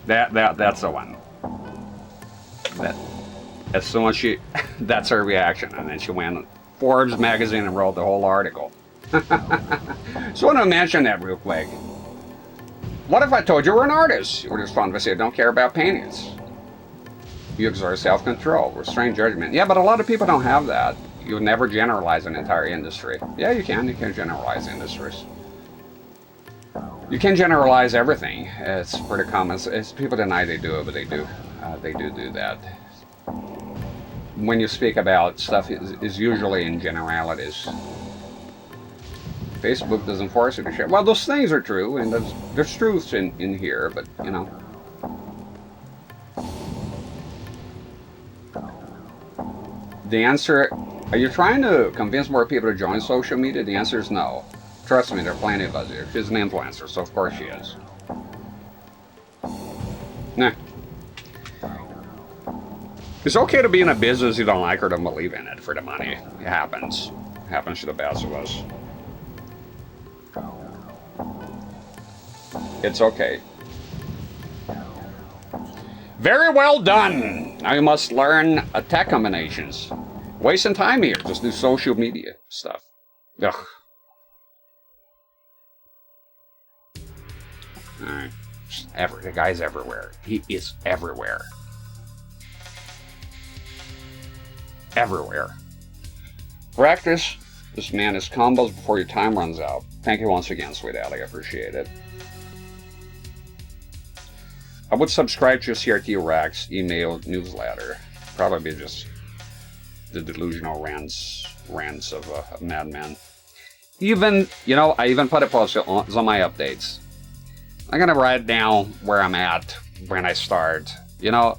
That's the one. As soon as she, that's her reaction, and then she went on Forbes magazine and wrote the whole article. So I want to mention that real quick. What if I told you were an artist? You would respond to say, don't care about paintings. You exert self-control, restrained judgment. Yeah, but a lot of people don't have that. You would never generalize an entire industry. Yeah, you can generalize industries. You can generalize everything. It's pretty common. It's people deny they do it, but they do. They do that. When you speak about stuff, is usually in generalities. Facebook doesn't force you to share. Well, those things are true, and there's truths in here, but, you know. The answer, are you trying to convince more people to join social media? The answer is no. Trust me, there are plenty of us here. She's an influencer, so of course she is. Nah. It's okay to be in a business you don't like or don't believe in it for the money. It happens. It happens to the best of us. It's okay. Very well done. Now you must learn tech combinations. Wasting time here. Just do social media stuff. Ugh. Alright. The guy's everywhere. He is everywhere. Everywhere. Practice this man's combos before your time runs out. Thank you once again, Sweet Allie. I appreciate it. I would subscribe to your CRT-rex email newsletter. Probably just the delusional rants of a madman. Even, you know, I even put a post on my updates. I'm gonna write down where I'm at when I start. You know,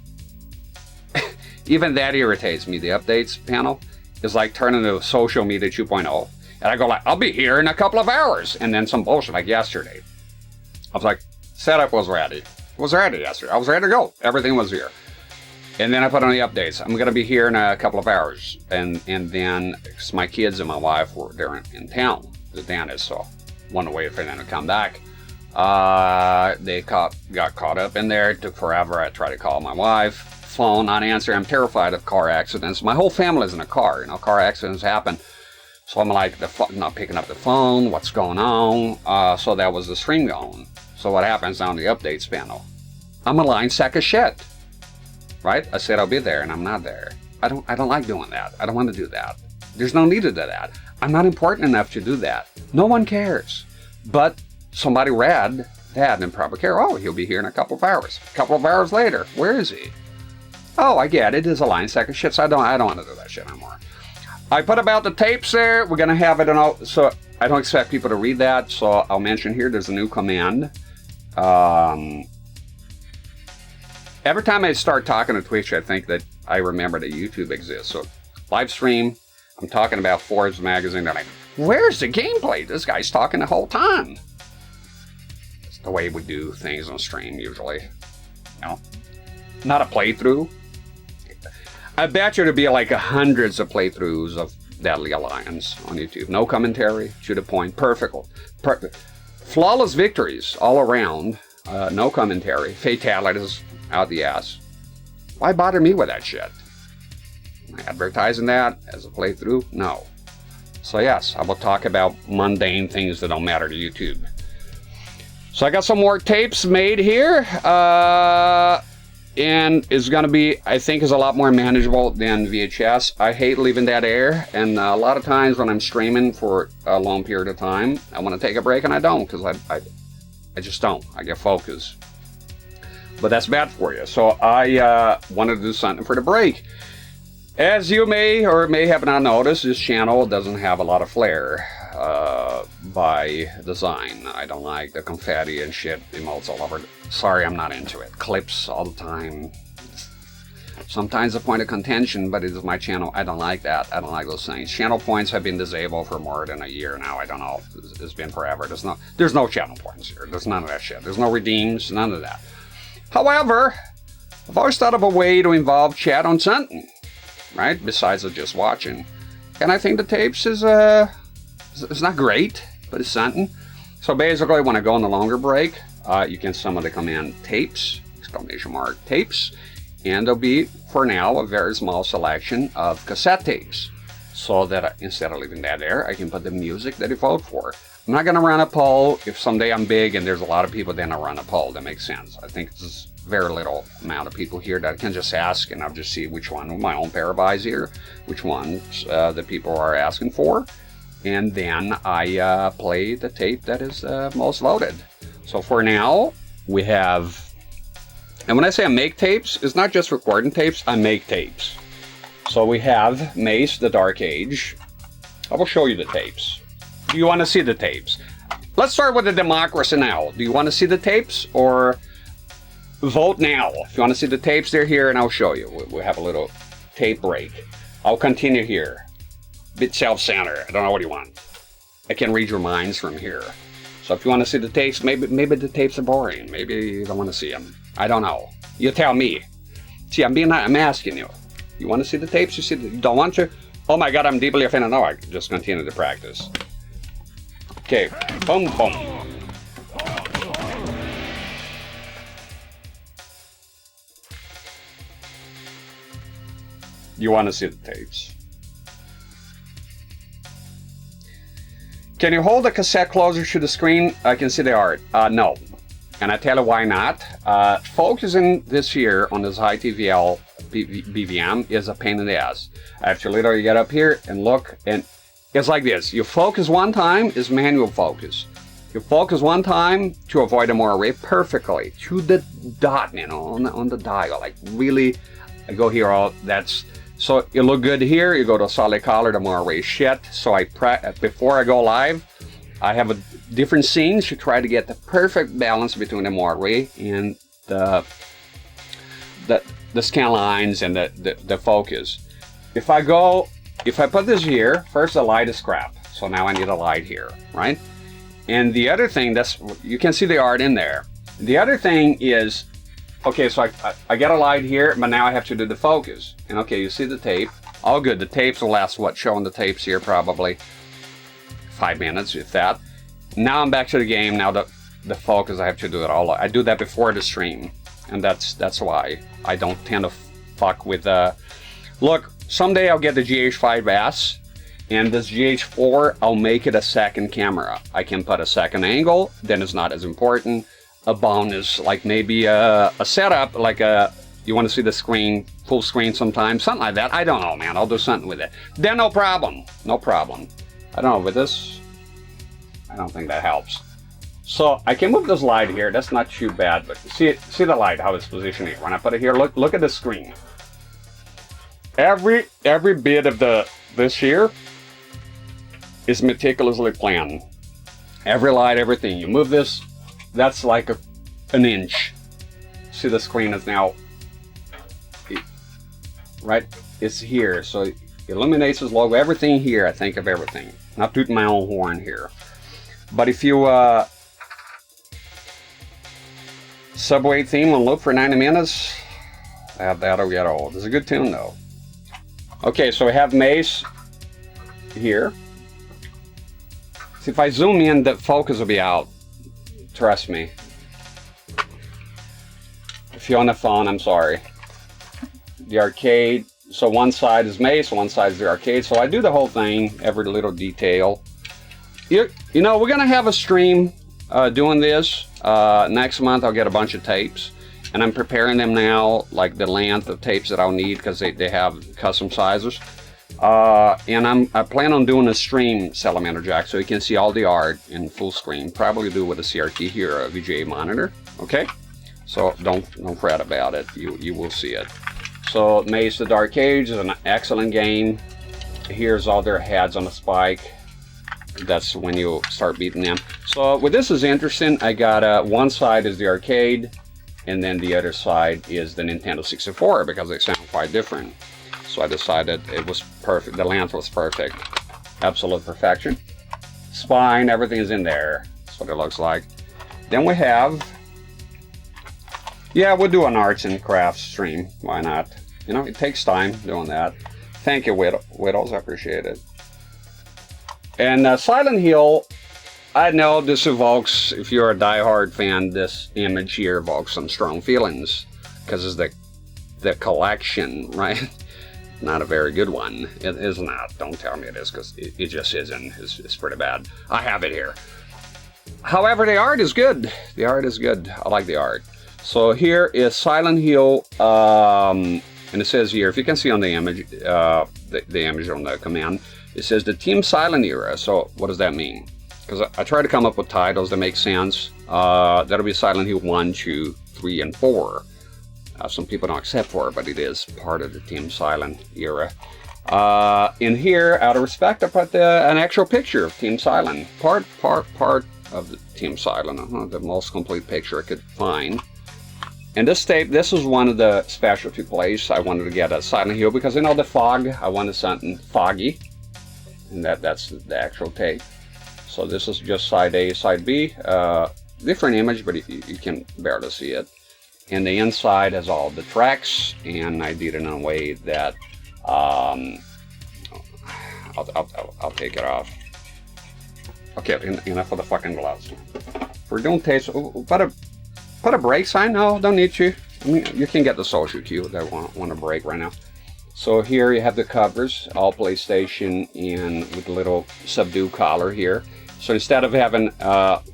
even that irritates me. The updates panel is like turning to social media 2.0. And I go like, I'll be here in a couple of hours. And then some bullshit like yesterday. I was like, setup was ready. Was ready yesterday. I was ready to go. Everything was here. And then I put on the updates. I'm gonna be here in a couple of hours, and then cause my kids and my wife they're in town, the dentist, so want to wait for them to come back. They got caught up in there. It took forever. I tried to call my wife, phone not answer. I'm terrified of car accidents. My whole family's in a car. You know, car accidents happen. So I'm like, not picking up the phone. What's going on? So that was the stream going. So what happens down the updates panel? I'm a lying sack of shit. Right? I said I'll be there and I'm not there. I don't like doing that. I don't want to do that. There's no need to do that. I'm not important enough to do that. No one cares. But somebody read that and probably care. Oh, he'll be here in a couple of hours. A couple of hours later, where is he? Oh, I get it. It is a lying sack of shit. So I don't want to do that shit anymore. I put about the tapes there. We're gonna have it in so I don't expect people to read that. So I'll mention here. There's a new command. Every time I start talking to Twitch, I think that I remember that YouTube exists. So, live stream, I'm talking about Forbes magazine. They're like, where's the gameplay? This guy's talking the whole time. It's the way we do things on stream, usually. You know, not a playthrough. I bet you there'll be like hundreds of playthroughs of Deadly Alliance on YouTube. No commentary, to the point, perfect. Flawless victories all around, no commentary, fatalities out the ass. Why bother me with that shit? Am I advertising that as a playthrough? No. So yes, I will talk about mundane things that don't matter to YouTube. So I got some more tapes made here, and it's gonna be, I think, is a lot more manageable than VHS. I hate leaving that air, and a lot of times when I'm streaming for a long period of time, I want to take a break and I don't, because I just don't. I get focused. But that's bad for you. So I wanted to do something for the break. As you may or may have not noticed, this channel doesn't have a lot of flair by design. I don't like the confetti and shit emotes all over. Sorry, I'm not into it. Clips all the time. Sometimes a point of contention, but it is my channel. I don't like that. I don't like those things. Channel points have been disabled for more than a year now. I don't know. It's been forever. There's no channel points here. There's none of that shit. There's no redeems, none of that. However, I've always thought of a way to involve chat on something, right? Besides just watching. And I think the tapes is it's not great, but it's something. So basically, when I go on a longer break, you can summon the command tapes, ! tapes, and there'll be, for now, a very small selection of cassette tapes. So that instead of leaving that there, I can put the music that you vote for. I'm not going to run a poll. If someday I'm big and there's a lot of people, then I'll run a poll. That makes sense. I think there's very little amount of people here that I can just ask, and I'll just see which one with my own pair of eyes here, which ones the people are asking for. And then I play the tape that is most voted. So for now, we have, and when I say I make tapes, it's not just recording tapes, I make tapes. So we have Mace, the Dark Age. I will show you the tapes. Do you want to see the tapes? Let's start with the democracy now. Do you want to see the tapes, or vote now? If you want to see the tapes, they're here and I'll show you. We'll have a little tape break. I'll continue here. Bit self-centered. I don't know what you want. I can read your minds from here. So if you want to see the tapes, maybe the tapes are boring. Maybe you don't want to see them. I don't know. You tell me. See, I'm asking you. You want to see the tapes? You don't want to? Oh my God, I'm deeply offended. No, I can just continue to practice. Okay, boom, boom. You want to see the tapes? Can you hold the cassette closer to the screen? I can see the art. No. And I tell you why not. Focusing this here on this high TVL BVM is a pain in the ass. I have to literally get up here and look, and it's like this. You focus one time is manual focus. You focus one time to avoid a more array perfectly to the dot, you know, on the dial. Like really, I go here. All that's so you look good here. You go to solid color, the more array shit. So before I go live, I have a different scenes to try to get the perfect balance between the more array and the scan lines and the focus. If I put this here, first the light is crap. So now I need a light here, right? And the other thing, you can see the art in there. The other thing is, Okay, so I got a light here, but now I have to do the focus. And okay, you see the tape. All good. The tapes will last, what, showing the tapes here probably 5 minutes, if that. Now I'm back to the game. Now the focus, I have to do it all. I do that before the stream. And that's why I don't tend to fuck with look, someday I'll get the GH5S, and this GH4, I'll make it a second camera. I can put a second angle, then it's not as important. A bonus, like maybe a setup, like you want to see the screen, full screen sometimes, something like that. I don't know, man. I'll do something with it. Then no problem. No problem. I don't know, with this, I don't think that helps. So I can move this light here. That's not too bad, but see the light, how it's positioned here. When I put it here, look at the screen. Every bit of this here is meticulously planned. Every light, everything. You move this, that's like an inch. See, the screen is now right. It's here, so it illuminates this logo. Everything here, I think of everything. Not tooting my own horn here, but if you Subway theme on loop for 90 minutes, that'll get old. It's a good tune though. Okay, so we have Mace here. See, if I zoom in, the focus will be out. Trust me. If you're on the phone, I'm sorry. The arcade. So one side is Mace, one side is the arcade. So I do the whole thing, every little detail. You know, we're gonna have a stream doing this. Next month I'll get a bunch of tapes. And I'm preparing them now, like the length of tapes that I'll need, because they have custom sizes. And I plan on doing a stream salamander jack, so you can see all the art in full screen. Probably do with a CRT here, a VGA monitor. Okay, so don't fret about it. You will see it. So Maze the Dark Age is an excellent game. Here's all their heads on a spike. That's when you start beating them. So what this is interesting, I got one side is the arcade, and then the other side is the Nintendo 64, because they sound quite different. So I decided it was perfect. The length was perfect. Absolute perfection. Spine, everything is in there. That's what it looks like. Then we have, yeah, we'll do an arts and crafts stream. Why not? You know, it takes time doing that. Thank you, Widows. I appreciate it. And Silent Hill, I know this evokes, if you're a diehard fan, this image here evokes some strong feelings, because it's the collection, right? Not a very good one. It is not. Don't tell me it is, because it just isn't. It's pretty bad. I have it here. However, the art is good. The art is good. I like the art. So here is Silent Hill, and it says here, if you can see on the image, the image on the command, it says the Team Silent era. So what does that mean? Because I try to come up with titles that make sense. That'll be Silent Hill 1, 2, 3, and 4. Some people don't accept 4, but it is part of the Team Silent era. In here, out of respect, I put an actual picture of Team Silent. Part of the Team Silent. The most complete picture I could find. And this tape, this is one of the specialty plays. I wanted to get a Silent Hill because, you know, the fog. I wanted something foggy. And that's the actual tape. So this is just side A, side B. Different image, but you can barely see it. And the inside has all the tracks, and I did it in a way that I'll take it off. Okay, enough of the fucking gloves. We're doing tapes. Put a break sign? No, don't need to. I mean, you can get the social cue that want a break right now. So here you have the covers, all PlayStation, and with a little subdue collar here. So instead of having,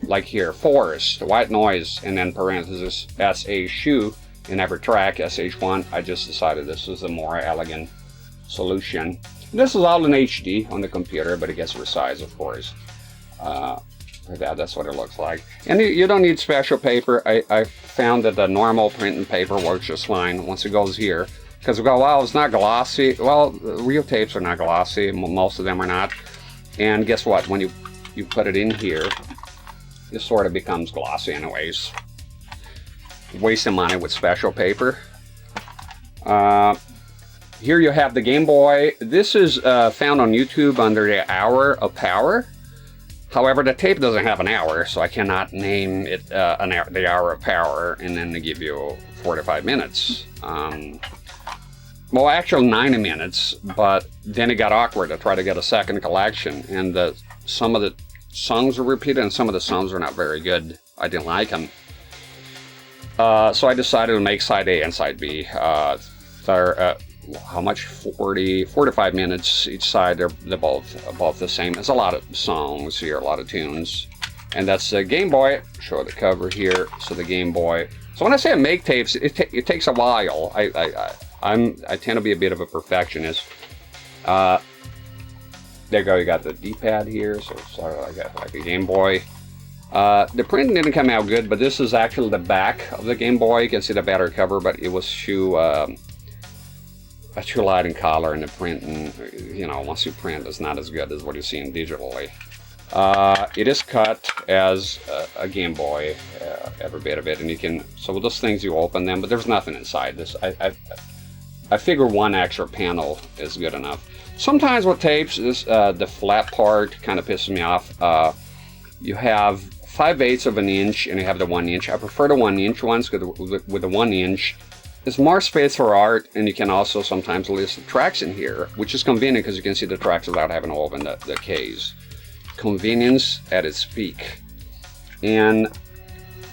like here, Forest, White Noise, and then parentheses, SH shoe in every track, SH1, I just decided this was a more elegant solution. This is all in HD on the computer, but it gets resized, of course. For that's what it looks like. And you don't need special paper. I found that the normal printing paper works just fine once it goes here. Because we go, well, it's not glossy. Well, real tapes are not glossy. Most of them are not. And guess what? When you put it in here, it sort of becomes glossy anyways. Wasting money with special paper. Here you have the Game Boy. This is found on YouTube under the Hour of Power. However, the tape doesn't have an hour, so I cannot name it the hour of power and then give you 45 minutes. Well, actually 90 minutes, but then it got awkward to try to get a second collection, and some of the songs were repeated and some of the songs were not very good. I didn't like them. So I decided to make side A and side B. How much? 45 minutes each side. They're both the same. There's a lot of songs here, a lot of tunes. And that's the Game Boy. Show the cover here. So the Game Boy. So when I say I make tapes, it takes a while. I tend to be a bit of a perfectionist. There you go. You got the D-pad here. So sorry, I got like a Game Boy. The print didn't come out good, but this is actually the back of the Game Boy. You can see the battery cover, but it was too light in color, and the print, and you know, once you print, it's not as good as what you're seeing digitally. It is cut as a Game Boy, every bit of it, and you can. So with those things, you open them, but there's nothing inside this. I figure one extra panel is good enough. Sometimes with tapes, the flat part kind of pisses me off. You have 5/8 of an inch, and you have the 1 inch. I prefer the 1 inch ones because with the 1 inch, there's more space for art, and you can also sometimes list the tracks in here, which is convenient because you can see the tracks without having to open the case. Convenience at its peak. And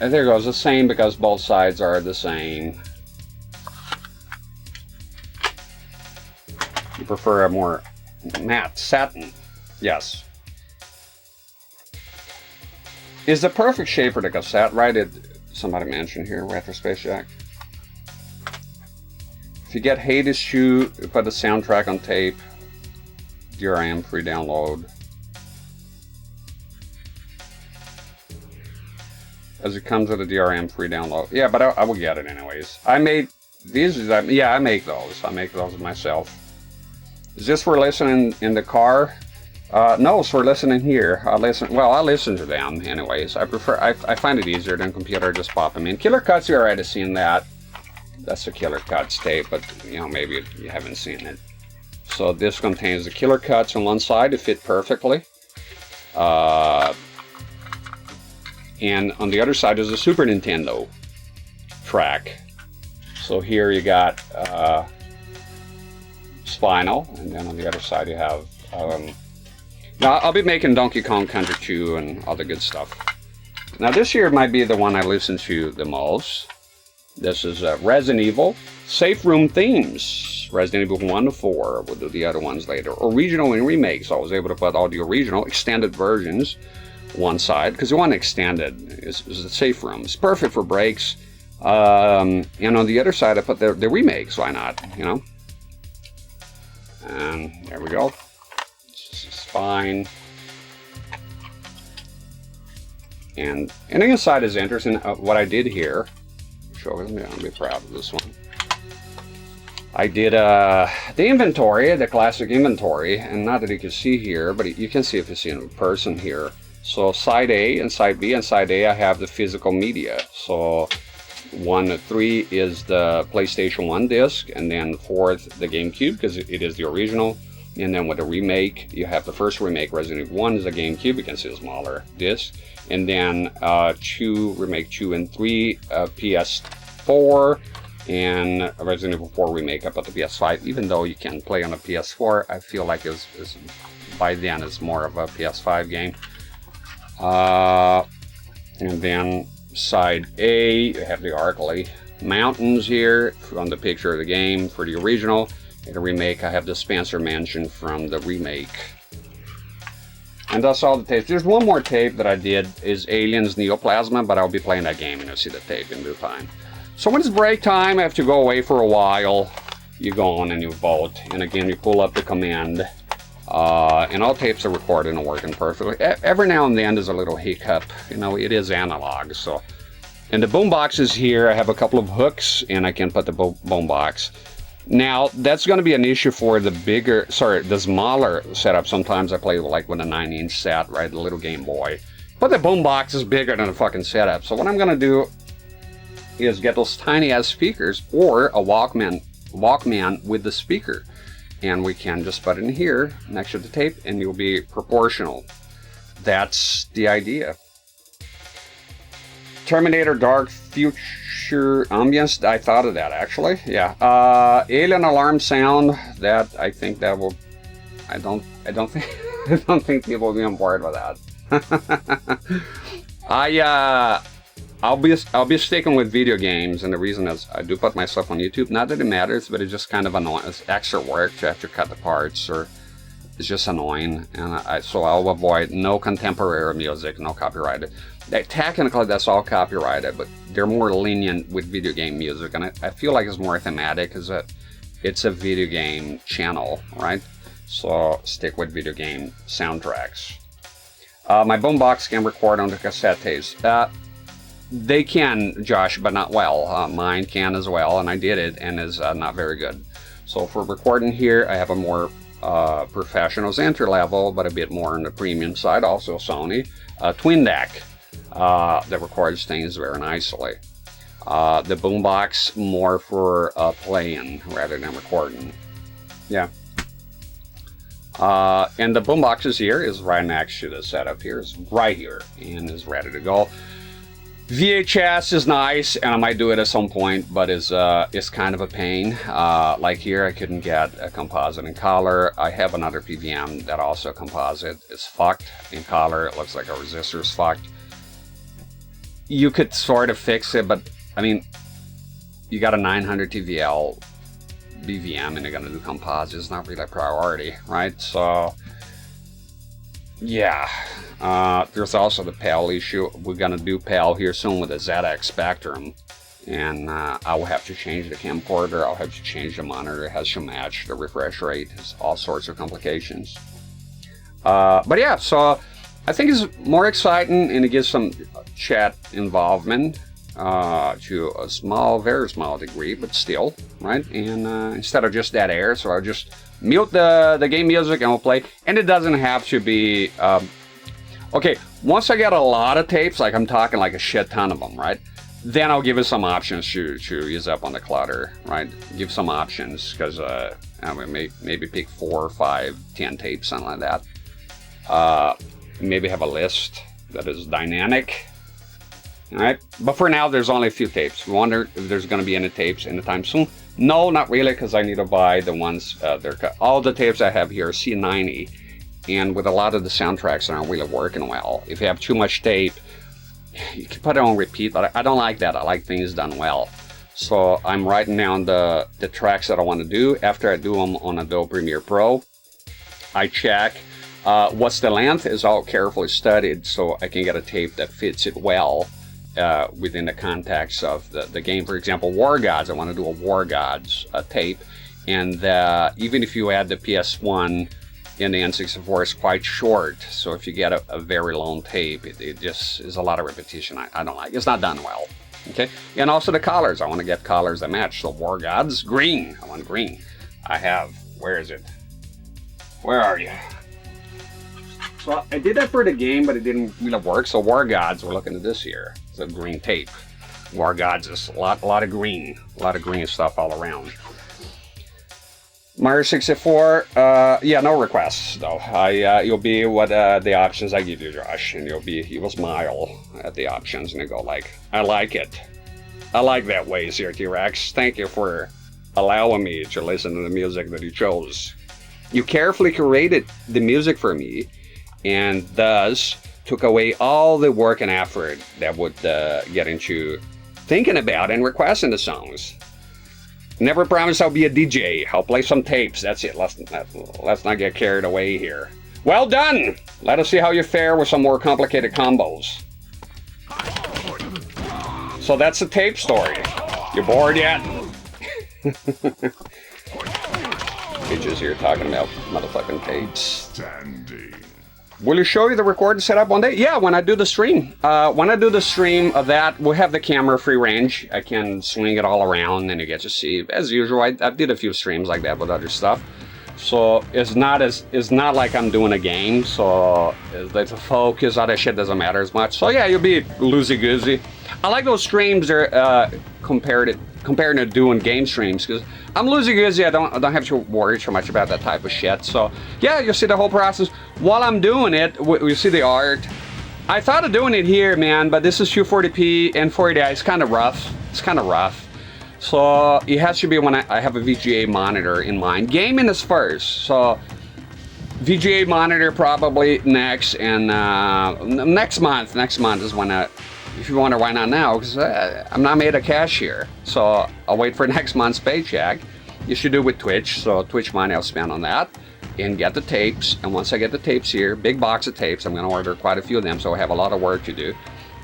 there goes the same because both sides are the same. You prefer a more matte satin? Yes. Is the perfect shape for the cassette, right? Somebody mentioned here, Retro Space Jack. If you get Hades Shoe, you put the soundtrack on tape, DRM free download. As it comes with a DRM free download. Yeah, but I will get it anyways. I made these, yeah, I make those. I make those myself. Is this for listening in the car? No, it's for listening here. I listen to them anyways. I find it easier than computer, just pop them in. Killer Cuts, you already seen that. That's the Killer Cuts tape, but you know, maybe you haven't seen it. So this contains the Killer Cuts on one side to fit perfectly. And on the other side is a Super Nintendo track. So here you got Spinal, and then on the other side you have now I'll be making Donkey Kong Country 2 and all the good stuff. Now this here might be the one I listen to the most. This is Resident Evil Safe Room Themes. Resident Evil 1 to 4. We'll do the other ones later. Original and remakes. So I was able to put all the original extended versions one side, because the one extended is the Safe Room. It's perfect for breaks. And on the other side I put the remakes. Why not, you know? And there we go. It's fine. And inside is interesting. What I did here, show it. I'll be proud of this one. I did the inventory, the classic inventory, and not that you can see here, but you can see if you see in person here. So side A and side B, and side A I have the physical media. So 1 to 3 is the PlayStation 1 disc, and then 4th the GameCube, because it is the original. And then with the remake, you have the first remake, Resident Evil 1 is the GameCube, you can see a smaller disc. And then remake 2 and 3, PS4, and Resident Evil 4 remake up at the PS5. Even though you can play on a PS4, I feel like it's by then it's more of a PS5 game. And then side A, you have the Arkley Mountains here on the picture of the game for the original. In the remake, I have the Spencer Mansion from the remake. And that's all the tapes. There's one more tape that I did, is Aliens Neoplasma, but I'll be playing that game and you'll see the tape in due time. So when it's break time, I have to go away for a while. You go on and you vote. And again, you pull up the command. And all tapes are recorded and working perfectly. Every now and then there's a little hiccup. You know, it is analog. So, and the boombox is here. I have a couple of hooks and I can put the boombox. Now, that's going to be an issue for the smaller setup. Sometimes I play like with a 9-inch set, right? The little Game Boy. But the boombox is bigger than the fucking setup. So what I'm going to do is get those tiny ass speakers or a Walkman with the speaker. And we can just put it in here next to the tape and you'll be proportional. that's the idea. Terminator Dark Future Ambience, I thought of that actually, yeah. Alien alarm sound, that I think that will, I don't think I don't think people will be on board with that. I'll be sticking with video games, and the reason is I do put myself on YouTube. Not that it matters, but it's just kind of annoying. It's extra work to have to cut the parts, or it's just annoying. And so I'll avoid no contemporary music, no copyrighted. Technically, that's all copyrighted, but they're more lenient with video game music, and I feel like it's more thematic, because it's a video game channel, right? So stick with video game soundtracks. My boombox can record on the cassette tapes. They can, Josh, but not well. Mine can as well, and I did it, and is not very good. So for recording here, I have a more professional entry level, but a bit more on the premium side. Also Sony Twin Deck that records things very nicely. The boombox more for playing rather than recording. Yeah. And the boombox is here, is right next to the setup here, is right here, and is ready to go. VHS is nice, and I might do it at some point, but it's kind of a pain. Like here, I couldn't get a composite in color. I have another PVM that also composite is fucked in color. It looks like a resistor's fucked. You could sort of fix it, but I mean, you got a 900 TVL BVM and you're gonna do composite. It's not really a priority, right? So yeah. There's also the PAL issue. We're gonna do PAL here soon with the ZX Spectrum, and I will have to change the camcorder. I'll have to change the monitor. It has to match the refresh rate. It's all sorts of complications. But yeah, so I think it's more exciting, and it gives some chat involvement to a small, very small degree, but still, right? And instead of just dead air, so I'll just mute the game music and we'll play. And it doesn't have to be okay, once I get a lot of tapes, like I'm talking like a shit ton of them, right? Then I'll give it some options to use up on the clutter, right? Give some options, because I mean, maybe pick 4, 5, 10 tapes, something like that. Maybe have a list that is dynamic, all right? But for now, there's only a few tapes. We wonder if there's going to be any tapes anytime soon. No, not really, because I need to buy the ones, all the tapes I have here are C90. And with a lot of the soundtracks that aren't really working well, if you have too much tape, you can put it on repeat, but I don't like that. I like things done well. So I'm writing down the tracks that I want to do. After I do them on Adobe Premiere Pro, I check what's the length, is all carefully studied, so I can get a tape that fits it well within the context of the game. For example, War Gods, I want to do a War Gods tape, and even if you add the PS1 in the N64, is quite short, so if you get a very long tape, it just is a lot of repetition. I don't like it. It's not done well. Okay, and also the colors. I want to get colors that match. So War Gods, green. I want green. I have. Where is it? Where are you? So I did that for the game, but it didn't really work. So War Gods, we're looking at this here. It's a green tape. War Gods is a lot of green stuff all around. Mario 64, yeah, no requests though. You'll be what the options I give you, Josh, and you will smile at the options and you go like, I like it. I like that way, CRT-rex. Thank you for allowing me to listen to the music that you chose. You carefully curated the music for me, and thus took away all the work and effort that would get into thinking about and requesting the songs. Never promise I'll be a DJ. I'll play some tapes. That's it. Let's not get carried away here. Well done! Let us see how you fare with some more complicated combos. So that's the tape story. You bored yet? Bitches here talking about motherfucking tapes. Will you show you the recording setup one day? Yeah, when I do the stream. When I do the stream of that, we'll have the camera free range. I can swing it all around and you get to see. As usual, I did a few streams like that with other stuff. So it's not like I'm doing a game. So the focus, all that shit doesn't matter as much. So yeah, you'll be loosey-goosey. I like those streams they're compared to doing game streams, because I'm loosey-goosey. I don't have to worry too much about that type of shit. So yeah, you'll see the whole process. while I'm doing it, we see the art. I thought of doing it here, man, but this is 240p and 480i. It's kind of rough. It's kind of rough. So it has to be when I have a VGA monitor in mind. Gaming is first. So VGA monitor probably next, and next month is when if you wonder why not now, because I'm not made of cash here. So I'll wait for next month's paycheck. You should do it with Twitch. So Twitch money I'll spend on that. And get the tapes, and once I get the tapes here, big box of tapes, I'm going to order quite a few of them, so I have a lot of work to do.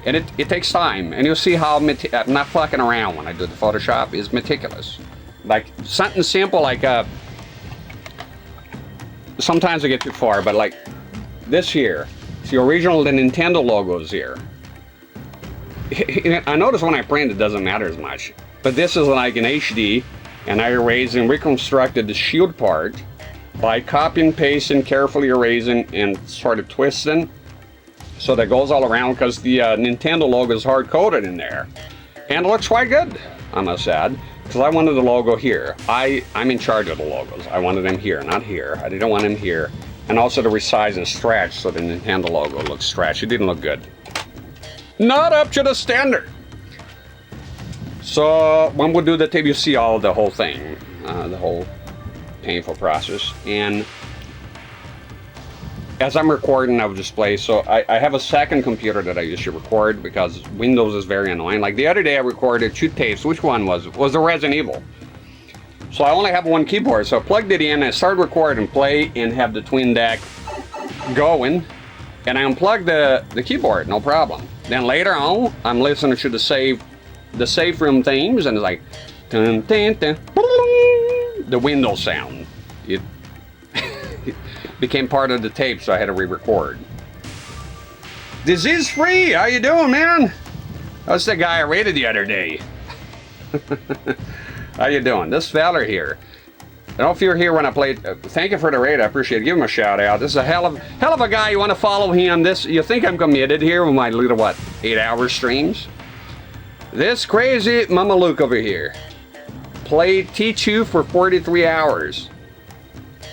And it takes time, and you'll see how I'm not fucking around when I do the Photoshop. It's meticulous. Like something simple like sometimes I get too far, but like this here, it's the original, the Nintendo logos here. I notice when I print it doesn't matter as much, but this is like an HD, and I erased and reconstructed the shield part by copying, pasting, carefully erasing, and sort of twisting so that goes all around, because the Nintendo logo is hard-coded in there. And it looks quite good, I must add, because I wanted the logo here. I'm in charge of the logos. I wanted them here, not here. I didn't want them here. And also to resize and stretch so the Nintendo logo looks stretched. It didn't look good. Not up to the standard. So when we do the tape, you see the whole thing, the whole painful process. And as I'm recording, I will display. So I have a second computer that I use to record because Windows is very annoying. Like the other day I recorded 2 tapes. Which one was it? Was the Resident Evil. So I only have one keyboard. So I plugged it in, I started recording, play, and have the twin deck going. And I unplugged the keyboard, no problem. Then later on, I'm listening to the safe room themes, and it's like dun, dun, dun, the Windows sound. It became part of the tape, so I had to re-record. Disease free, how you doing, man? That's the guy I rated the other day. How you doing? This fella here. I don't know if you were here when I played. Thank you for the raid. I appreciate it. Give him a shout out. This is a hell of a guy. You want to follow him? You think I'm committed here with my little 8-hour streams? This crazy Mama Luke over here played T2 for 43 hours.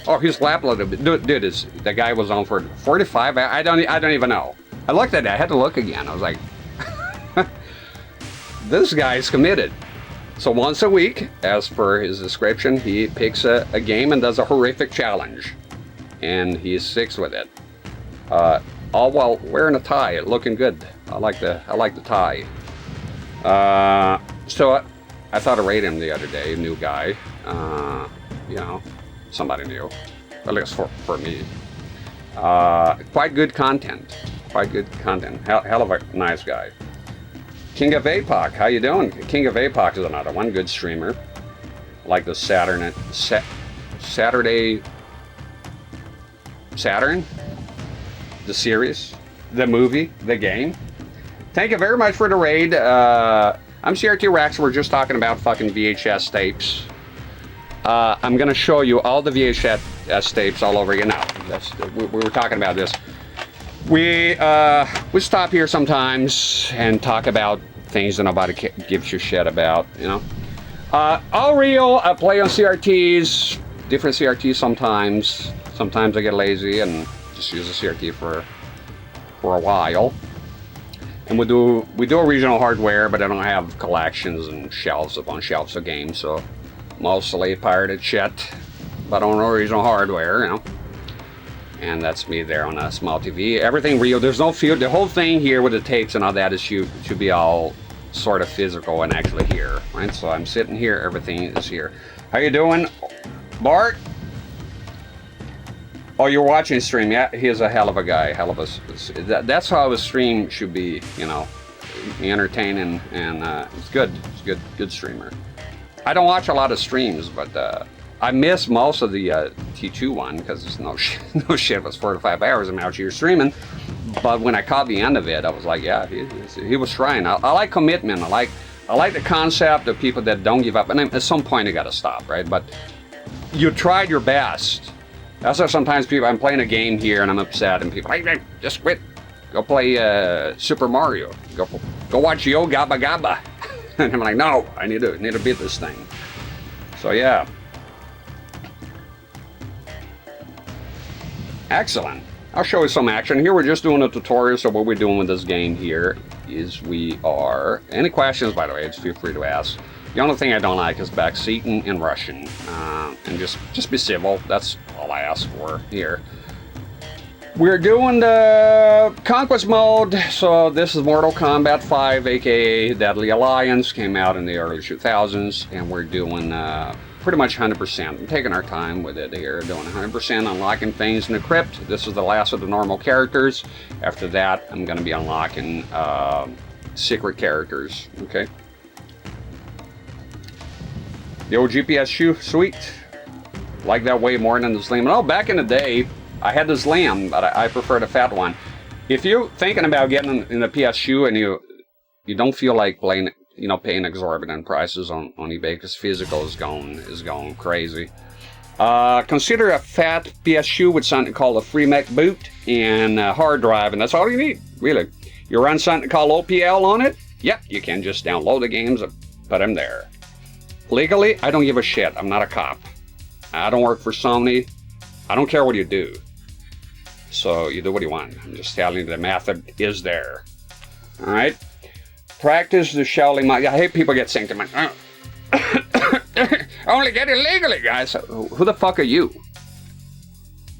Oh, he's lapped a little bit. Dude, the guy was on for 45 hours. I don't even know. I looked at it. I had to look again. I was like, this guy's committed. So once a week, as per his description, he picks a game and does a horrific challenge. And he sticks with it. All while wearing a tie, looking good. I like the tie. So I thought of rating him the other day, new guy. You know, somebody new. At least for me. Quite good content. Hell of a nice guy. King of APOC, how you doing? King of APOC is another one, good streamer. Like the Saturn, the series, the movie, the game. Thank you very much for the raid. I'm CRT-rex. We're just talking about fucking VHS tapes. I'm gonna show you all the VHS tapes all over again. Now, we were talking about this. We stop here sometimes and talk about things that nobody gives you shit about, you know. All real. I play on CRTs, different CRTs sometimes. Sometimes I get lazy and just use a CRT for a while. And we do original hardware, but I don't have collections and shelves upon shelves of games, so mostly pirated shit, but on original hardware, you know. And that's me there on a small TV. Everything real. There's no field. The whole thing here with the tapes and all that is should be all sort of physical and actually here, right? So I'm sitting here. Everything is here. How you doing, Bart? Oh, you're watching stream. Yeah, he's a hell of a guy. Hell of a. That's how a stream should be. You know, entertaining and it's good. It's good streamer. I don't watch a lot of streams, but. I missed most of the T2 one because there's no shit. It was 4 to 5 hours. I'm out here streaming, but when I caught the end of it, I was like, yeah, he was trying. I like commitment. I like the concept of people that don't give up. And at some point, you got to stop, right? But you tried your best. That's why sometimes people. I'm playing a game here and I'm upset, and people, hey, just quit. Go play Super Mario. Go watch Yo Gabba Gabba. And I'm like, no, I need to beat this thing. So yeah. Excellent. I'll show you some action. Here we're just doing a tutorial, so what we're doing with this game here is we are... Any questions, by the way, feel free to ask. The only thing I don't like is backseating in Russian. And just be civil. That's all I ask for here. We're doing the Conquest mode, so this is Mortal Kombat 5, aka Deadly Alliance, came out in the early 2000s, and we're doing pretty much 100%. I'm taking our time with it here, doing 100%, unlocking things in the Krypt. This is the last of the normal characters. After that, I'm going to be unlocking secret characters, okay? The old GPS suite, like that way more than the Slim. Oh, back in the day, I had the Slim, but I prefer the fat one. If you're thinking about getting in the PS2 and you don't feel like playing, you know, paying exorbitant prices on eBay because physical is going crazy, consider a fat PS2 with something called a free mech boot and a hard drive, and that's all you need, really. You run something called OPL on it. Yep, you can just download the games and put them there. Legally, I don't give a shit. I'm not a cop. I don't work for Sony. I don't care what you do. So you do what you want. I'm just telling you the method is there. Alright? Practice the Shaolin. I hate people get saying to me, only get it legally, guys. Who the fuck are you?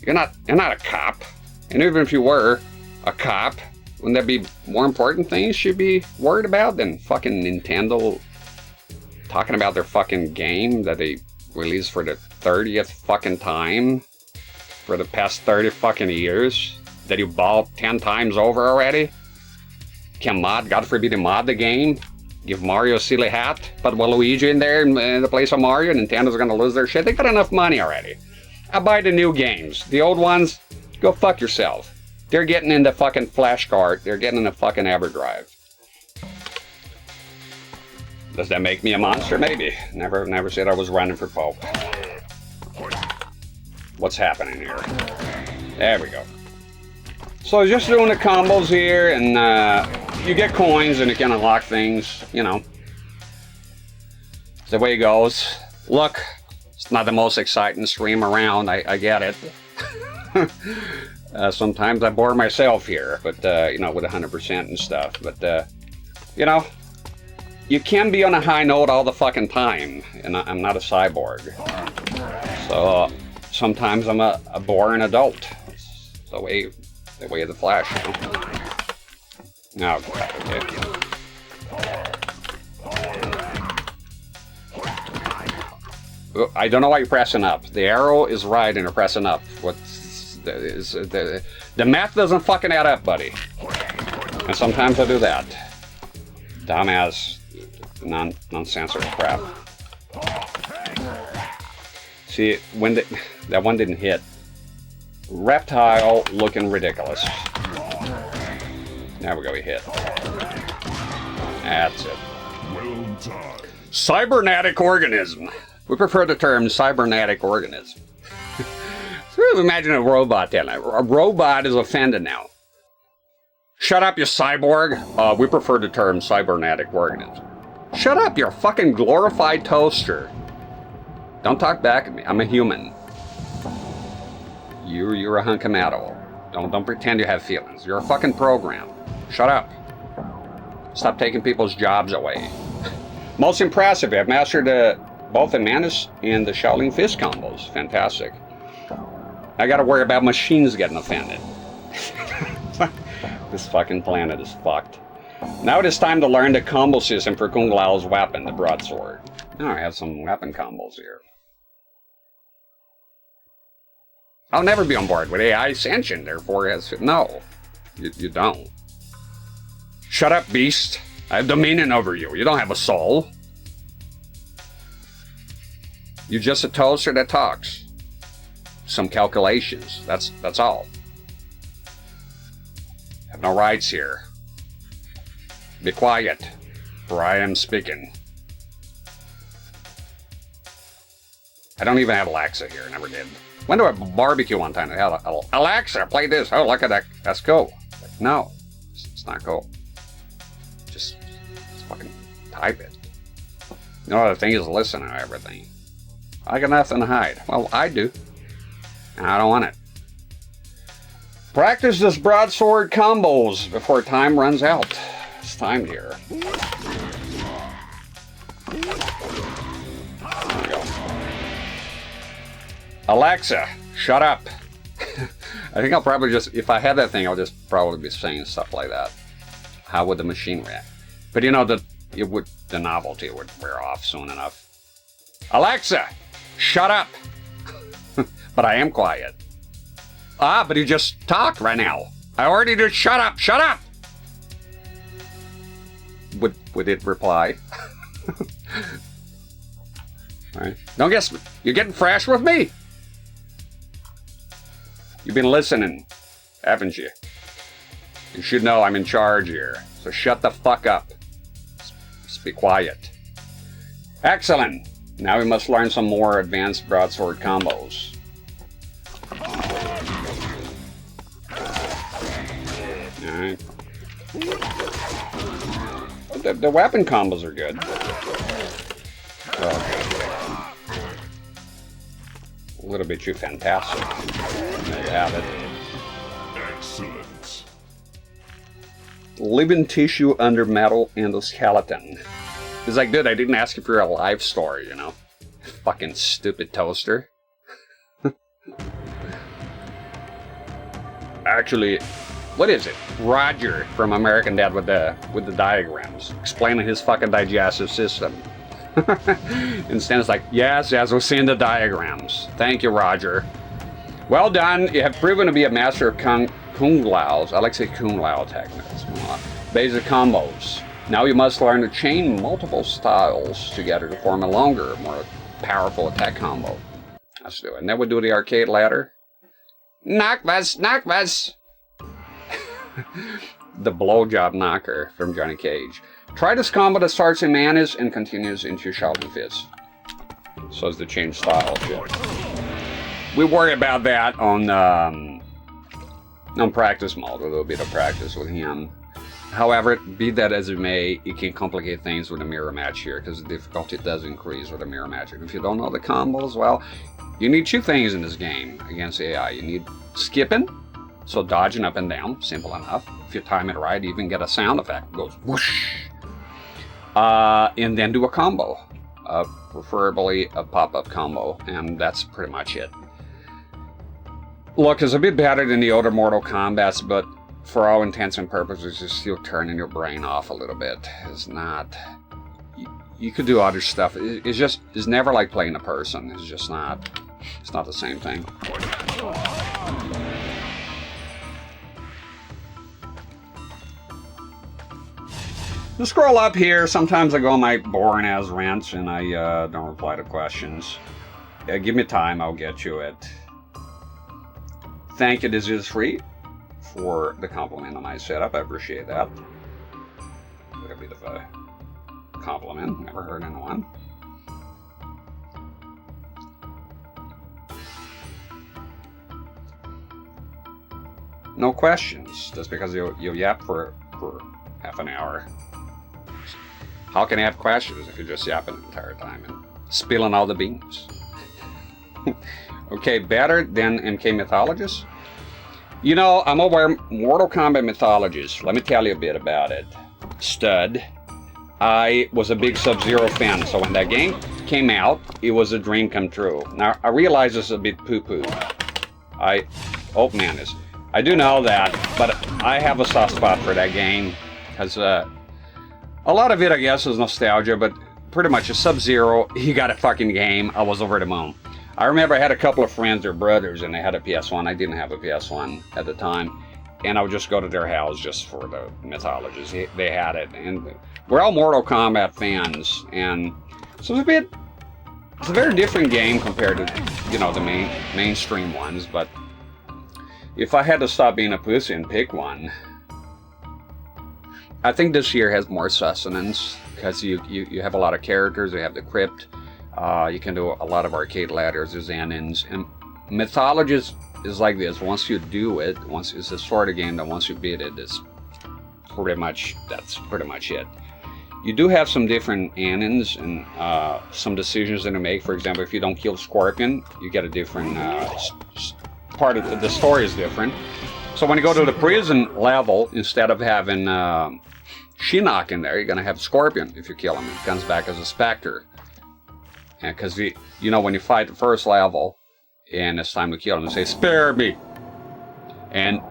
You're not a cop. And even if you were a cop, wouldn't there be more important things you'd be worried about than fucking Nintendo talking about their fucking game that they released for the 30th fucking time? For the past 30 fucking years that you bought 10 times over already? Can mod, God forbid, mod the game? Give Mario a silly hat? Put Waluigi in there in the place of Mario? Nintendo's gonna lose their shit? They got enough money already. I buy the new games. The old ones, go fuck yourself. They're getting in the fucking flash card. They're getting in the fucking EverDrive. Does that make me a monster? Maybe. Never said I was running for Pope. What's happening here? There we go. So just doing the combos here, and you get coins and you can unlock things, you know. It's the way it goes. Look, it's not the most exciting stream around, I get it. Sometimes I bore myself here, but, you know, with 100% and stuff. But, you know, you can be on a high note all the fucking time, and I'm not a cyborg. So... sometimes I'm a boring adult. It's the way of the Flash, you know? No, okay. I don't know why you're pressing up. The arrow is right and you're pressing up. The math doesn't fucking add up, buddy. And sometimes I do that. Dumbass, nonsensical crap. See, when that one didn't hit. Reptile looking ridiculous. There we go, he hit. That's it. Well done. Cybernetic organism. We prefer the term cybernetic organism. So imagine a robot then. A robot is offended now. Shut up, you cyborg. We prefer the term cybernetic organism. Shut up, you're a fucking glorified toaster. Don't talk back at me. I'm a human. You're a hunk of metal. Don't pretend you have feelings. You're a fucking program. Shut up. Stop taking people's jobs away. Most impressive. I've mastered both the Manus and the Shaolin Fist combos. Fantastic. I gotta worry about machines getting offended. This fucking planet is fucked. Now it is time to learn the combo system for Kung Lao's weapon, the broadsword. Now I have some weapon combos here. I'll never be on board with AI ascension, therefore, no, you don't. Shut up, beast. I have dominion over you. You don't have a soul. You're just a toaster that talks. Some calculations. That's all. Have no rights here. Be quiet, for I am speaking. I don't even have Alexa here. Never did. Went to a barbecue one time and had Alexa, play this. Oh, look at that. That's cool. Like, no, it's not cool. Just fucking type it. You know, the thing is listen to everything. I got nothing to hide. Well, I do. And I don't want it. Practice this broadsword combos before time runs out. It's timed here. There we go. Alexa, shut up. I think I'll probably just, if I had that thing, I'll just probably be saying stuff like that. How would the machine react? But you know, the novelty would wear off soon enough. Alexa, shut up. But I am quiet. Ah, but you just talked right now. I already did shut up, shut up! Would it reply? Alright. Don't guess, you're getting fresh with me? You've been listening, haven't you? You should know I'm in charge here, so shut the fuck up. Just be quiet. Excellent! Now we must learn some more advanced broadsword combos. Alright. The weapon combos are good. Well, a little bit too fantastic. There you have it. Excellent. Living tissue under metal and a skeleton. It's like, dude, I didn't ask you for a life story, you know? Fucking stupid toaster. Actually, what is it? Roger from American Dad with the diagrams, explaining his fucking digestive system. Instead, it's like, yes, we've seen the diagrams. Thank you, Roger. Well done. You have proven to be a master of Kung Lao's, I like to say Kung Lao techniques, basic combos. Now you must learn to chain multiple styles together to form a longer, more powerful attack combo. Let's do it. And then we'll do the arcade ladder. Knockbus, knockbus. The blowjob knocker from Johnny Cage. Try this combo that starts in Manis and continues into Shouting Fist. So as the change style shit. We worry about that on practice mode, a little bit of practice with him. However, be that as it may, it can complicate things with a mirror match here because the difficulty does increase with a mirror match. And if you don't know the combos, well, you need two things in this game against AI. You need skipping, so dodging up and down, simple enough. If you time it right, you even get a sound effect. It goes whoosh. And then do a combo, preferably a pop-up combo, and that's pretty much it. Look, it's a bit better than the other Mortal Kombats, but for all intents and purposes, it's still turning your brain off a little bit. It's not... You could do other stuff. It's never like playing a person. It's just not... It's not the same thing. To scroll up here, sometimes I go on my boring ass rants and I don't reply to questions. Give me time, I'll get to it. Thank you, this is free, for the compliment on my setup. I appreciate that. A bit of a compliment, never heard anyone. No questions, just because you yap for half an hour. How can I have questions if you're just yapping the entire time and spilling all the beans? Okay, better than MK Mythologist? You know, I'm aware Mortal Kombat Mythologist. Let me tell you a bit about it. Stud. I was a big Sub-Zero fan, so when that game came out, it was a dream come true. Now, I realize it's a bit poo-poo. Oh man, I do know that, but I have a soft spot for that game, because a lot of it, I guess, is nostalgia, but pretty much a Sub-Zero, he got a fucking game, I was over the moon. I remember I had a couple of friends, they're brothers, and they had a PS1. I didn't have a PS1 at the time, and I would just go to their house just for the Mythologist. They had it, and we're all Mortal Kombat fans, and so it's a very different game compared to, you know, the mainstream ones, but if I had to stop being a pussy and pick one, I think this year has more sustenance, because you have a lot of characters. You have the Krypt, you can do a lot of arcade ladders, there's endings, and Mythologist is like this. Once you do it, once it's a sort of game that once you beat it, that's pretty much it. You do have some different endings and some decisions that you make. For example, if you don't kill Scorpion, you get a different part of the story is different. So when you go to the prison level, instead of having Shinnok in there, you're gonna have Scorpion if you kill him. It comes back as a Spectre. And because you know, when you fight the first level and it's time to kill him, you say, "Spare me." And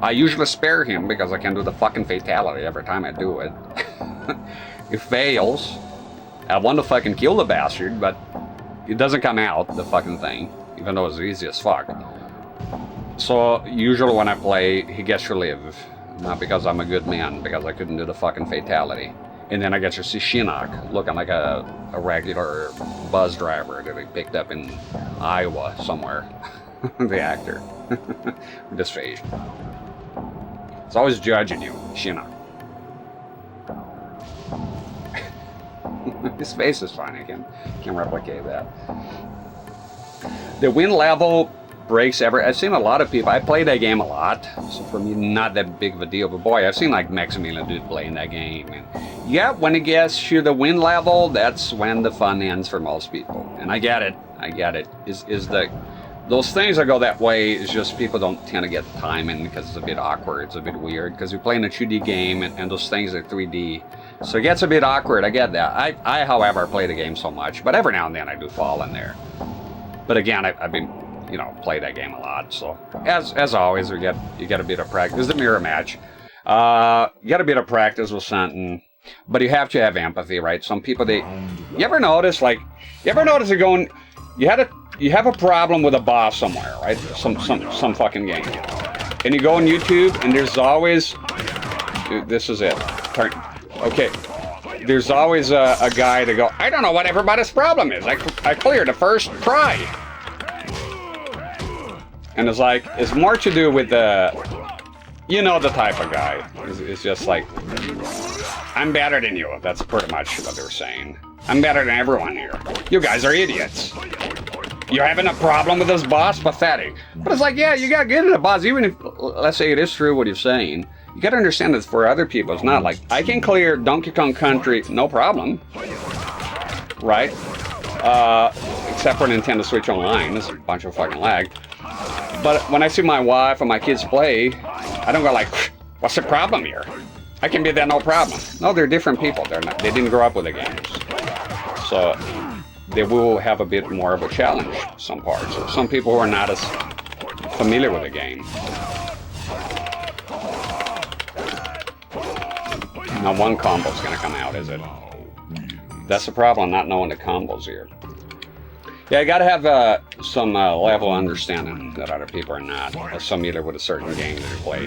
I usually spare him because I can do the fucking fatality every time I do it. It fails. I want to fucking kill the bastard, but it doesn't come out, the fucking thing, even though it's easy as fuck. So usually when I play, he gets to live. Not because I'm a good man, because I couldn't do the fucking fatality. And then I get to see Shinnok looking like a regular bus driver that he picked up in Iowa somewhere. The actor. With his face. It's always judging you, Shinnok. His face is fine. I can replicate that. The win level breaks ever. I've seen a lot of people. I play that game a lot, so for me, not that big of a deal. But boy, I've seen like Maximilian dude playing that game. And yeah, when it gets to the win level, that's when the fun ends for most people. And I get it. I get it. Those things that go that way is just people don't tend to get the timing because it's a bit awkward. It's a bit weird because you're playing a 2D game and those things are 3D. So it gets a bit awkward. I get that. I, however, play the game so much, but every now and then I do fall in there. But again, I've been, you know, play that game a lot. So as always, you get a bit of practice. It's the mirror match. You get a bit of practice with something, but you have to have empathy, right? Some people, you ever notice you're going, you have a problem with a boss somewhere, right? Some fucking game. And you go on YouTube and there's always, this is it. Okay. There's always a guy to go, "I don't know what everybody's problem is. I cleared the first try." And it's like, it's more to do with the, you know, the type of guy. It's just like, "I'm better than you." That's pretty much what they're saying. "I'm better than everyone here. You guys are idiots. You're having a problem with this boss? Pathetic." But it's like, yeah, you got good at the boss. Even if, let's say it is true what you're saying, you got to understand that for other people, it's not like, I can clear Donkey Kong Country, no problem. Right? Except for Nintendo Switch Online. This is a bunch of fucking lag. But when I see my wife and my kids play, I don't go like, "What's the problem here? I can be there, no problem." No, they're different people. They didn't grow up with the games. So they will have a bit more of a challenge some parts. Or some people who are not as familiar with the game. Now one combo's gonna come out, is it? That's the problem, not knowing the combos here. Yeah, you gotta have some level of understanding that other people are not familiar with a certain game that you play.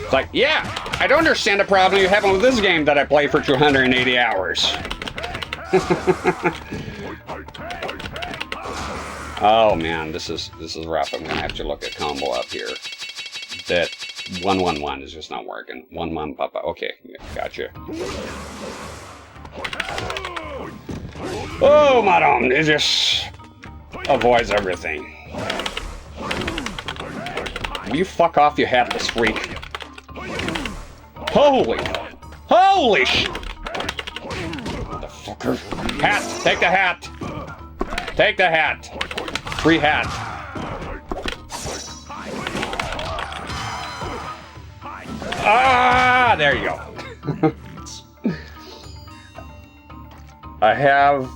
It's like, yeah, I don't understand the problem you're having with this game that I played for 280 hours. Oh man, this is rough. I'm gonna have to look at combo up here. That 111 is just not working. 1-1 papa. Okay, gotcha. Oh, madam, it just avoids everything. Will you fuck off, you hapless freak? Holy sh! Motherfucker. Hat! Take the hat! Take the hat! Free hat. Ah, there you go. I have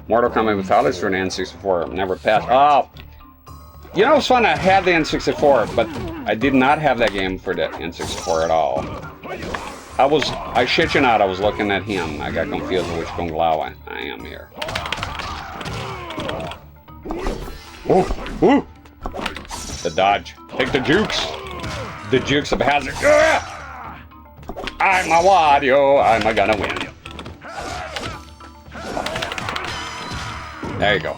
Mortal Kombat Fatalities for an N64. Never passed. Oh, you know, it's fun. I had the N64, but I did not have that game for the N64 at all. I shit you not, I was looking at him. I got confused with which Kung Lao I am here. Ooh. The dodge. Take the jukes. The jukes of hazard. I'm a Wario. I'm gonna win. There you go.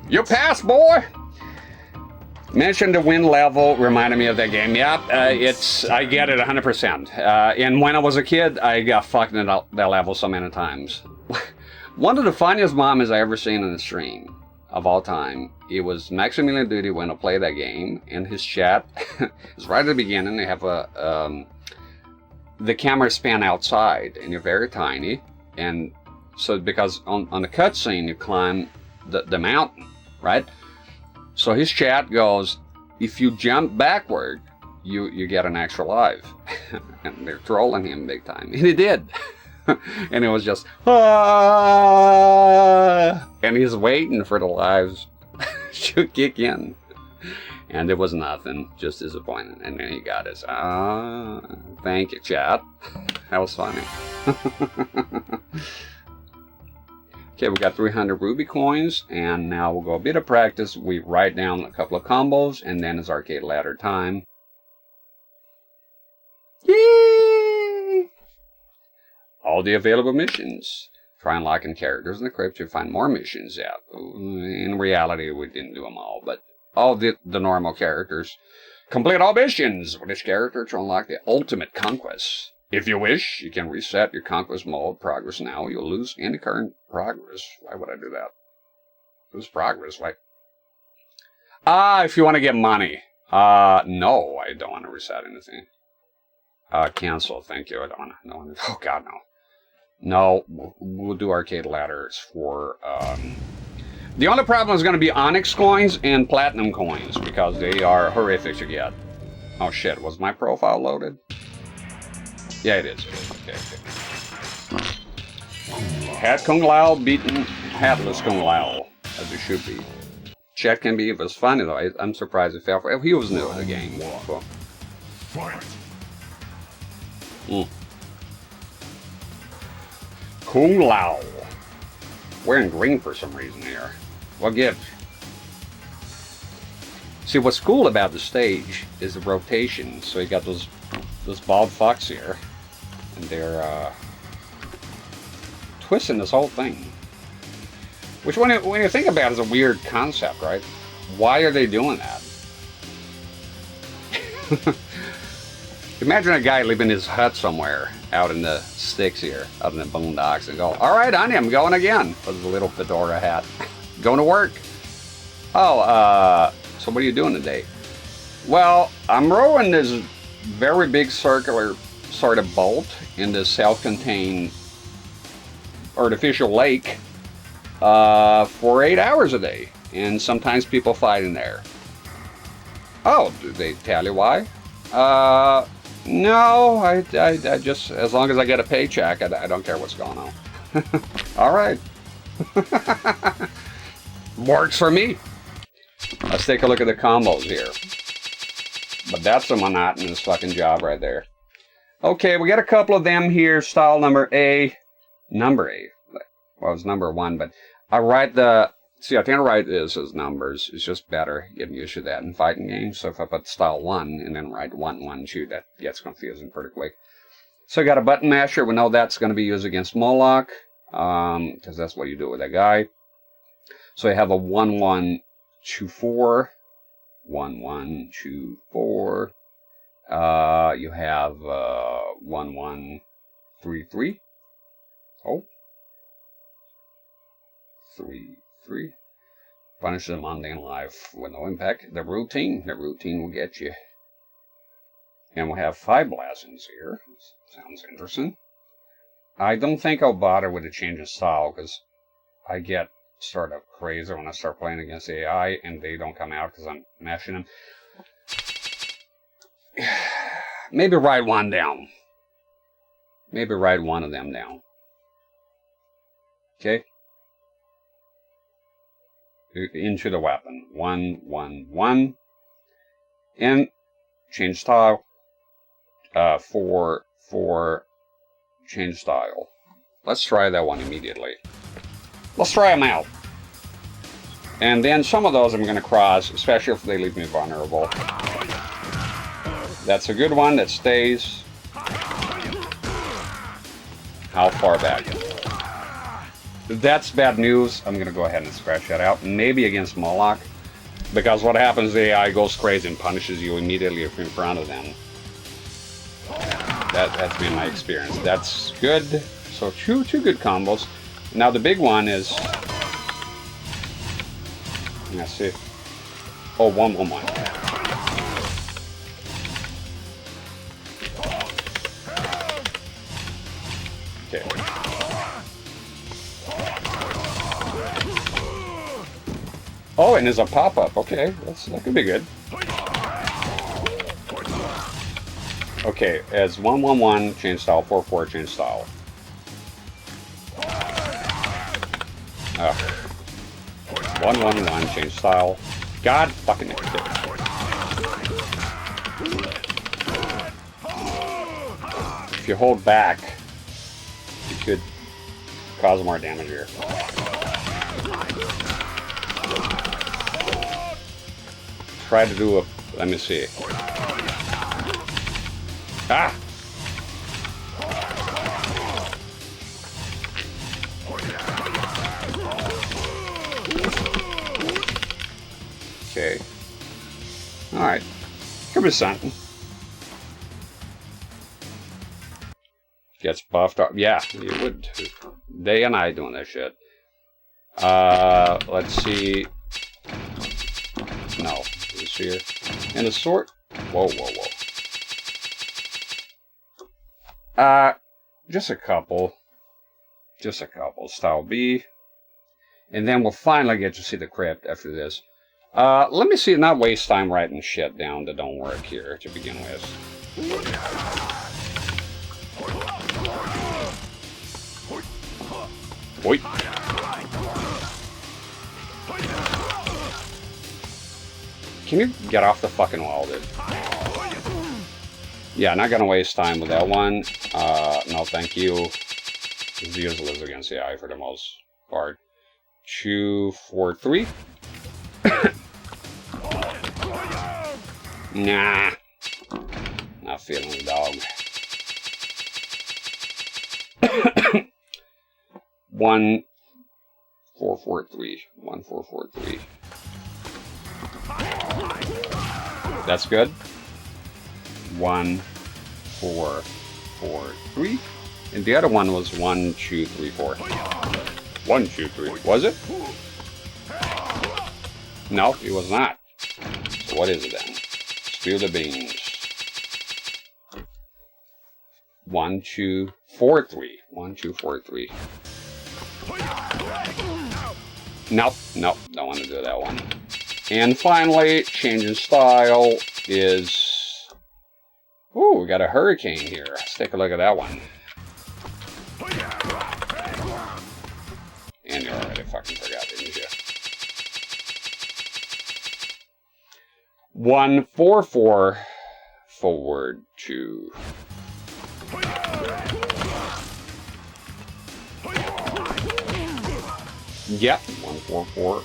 You passed, boy. Mentioned the win level reminded me of that game. Yep, I get it 100%. And when I was a kid, I got fucked in that level so many times. One of the funniest moments I ever seen in a stream of all time, it was Maximilian Duty when I played that game, and his chat is right at the beginning. They have the camera span outside, and you're very tiny, and so because on the cutscene you climb the mountain, right? So his chat goes, if you jump backward, you get an extra life. And they're trolling him big time. And he did. And it was just, ah! And he's waiting for the lives to kick in. And it was nothing, just disappointing. And then he got his, thank you, chat. That was funny. Okay, we got 300 ruby coins, and now we'll go a bit of practice. We write down a couple of combos, and then it's arcade ladder time. Yay! All the available missions. Try unlocking characters in the Krypt to find more missions out. In reality, we didn't do them all, but all the normal characters. Complete all missions with each character to unlock the ultimate conquest. If you wish, you can reset your conquest mode. Progress now. You'll lose any current progress. Why would I do that? Lose progress? Why? If you want to get money. No, I don't want to reset anything. Cancel. Thank you. I don't want to. Oh, God, no. No, we'll do arcade ladders for... The only problem is going to be Onyx coins and Platinum coins, because they are horrific to get. Oh shit, was my profile loaded? Yeah, it is. Okay. Hat Kung Lao beaten Hatless Kung Lao, as it should be. Chat can be, it was funny though. I'm surprised it fell for... He was new to the game. So. Kung Lao. Wearing green for some reason here. What gives? See, what's cool about the stage is the rotation. So you got those bald fucks here, and they're twisting this whole thing. Which, when you think about it, is a weird concept, right? Why are they doing that? Imagine a guy living in his hut somewhere out in the sticks here, out in the boondocks, and go, all right, honey, I'm going again, with a little fedora hat. Going to work. Oh, so what are you doing today? Well, I'm rowing this very big circular sort of boat in this self-contained artificial lake for 8 hours a day. And sometimes people fight in there. Oh, do they tell you why? No, I just, as long as I get a paycheck, I don't care what's going on. All right. Works for me. Let's take a look at the combos here. But that's a monotonous fucking job right there. Okay, we got a couple of them here. Style number A. Number A. Well, it's number 1, but I write the... See, I tend to write this as numbers. It's just better getting used to that in fighting games. So if I put style 1 and then write 1, 1, 2, that gets confusing pretty quick. So I got a button masher. We know that's going to be used against Moloch, because that's what you do with that guy. So I have a 1, 1, 2, 4. 1, 1, 2, 4. You have 1, 1, 3, 3. Oh. 3, 3. Punish the mundane life with no impact. The routine will get you. And we'll have 5 blastings here. Sounds interesting. I don't think I'll bother with a change of style, because I get sort of crazy when I start playing against AI and they don't come out because I'm mashing them. Maybe write 1 down. Maybe write 1 of them down. Okay? Into the weapon. 1, 1, 1. And change style. 4, 4. Change style. Let's try that one immediately. Let's try them out. And then some of those I'm going to cross, especially if they leave me vulnerable. That's a good one that stays. How far back? That's bad news. I'm going to go ahead and scratch that out. Maybe against Moloch. Because what happens, the AI goes crazy and punishes you immediately if you're in front of them. That's been my experience. That's good. So two good combos. Now the big one is... Let's see. Oh, 1, 1, 1. Okay. Oh, and there's a pop-up. Okay, that could be good. Okay, it's 111 change style, 44 change style. 111 change style. God fucking damn it. If you hold back, you could cause more damage here. Try to do a, let me see. Ah! Okay. Alright. Could be something. Gets buffed up. Yeah, you would. Day and night doing this shit. Let's see. No. This here. And a sword. Whoa, whoa, whoa. Just a couple. Just a couple. Style B. And then we'll finally get to see the Krypt after this. Let me see, not waste time writing shit down that don't work here to begin with. Oi. Can you get off the fucking wall, dude? Yeah, not gonna waste time with that one. No, thank you. It's useless against the eye for the most part. 2, 4, 3. Nah. Not feeling the dog. 1, 4, 4, 3. 1, 4, 4, 3. That's good. 1, 4, 4, 3. And the other one was 1, 2, 3, 4. 1, 2, 3. Was it? No, it was not. So what is it then? Spill the beans. 1, 2, 4, 3. 1, 2, 4, 3. Nope, nope, don't want to do that one. And finally, change in style is... Ooh, we got a hurricane here. Let's take a look at that one. And you already fucking forgot, didn't you? 1, 4, 4, forward 2. Yep, 1, 4, 4.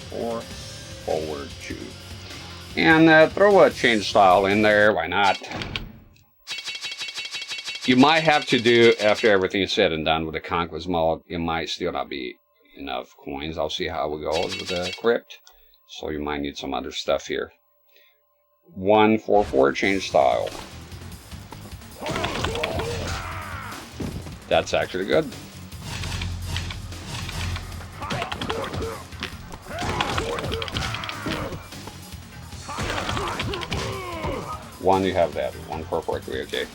4, forward 2. And throw a change style in there, why not? You might have to do, after everything is said and done with the Conquest mode, it might still not be enough coins. I'll see how it goes with the Krypt. So you might need some other stuff here. 1, 4, 4, change style. That's actually good. One, you have that. 1, 4, 4, 3, okay.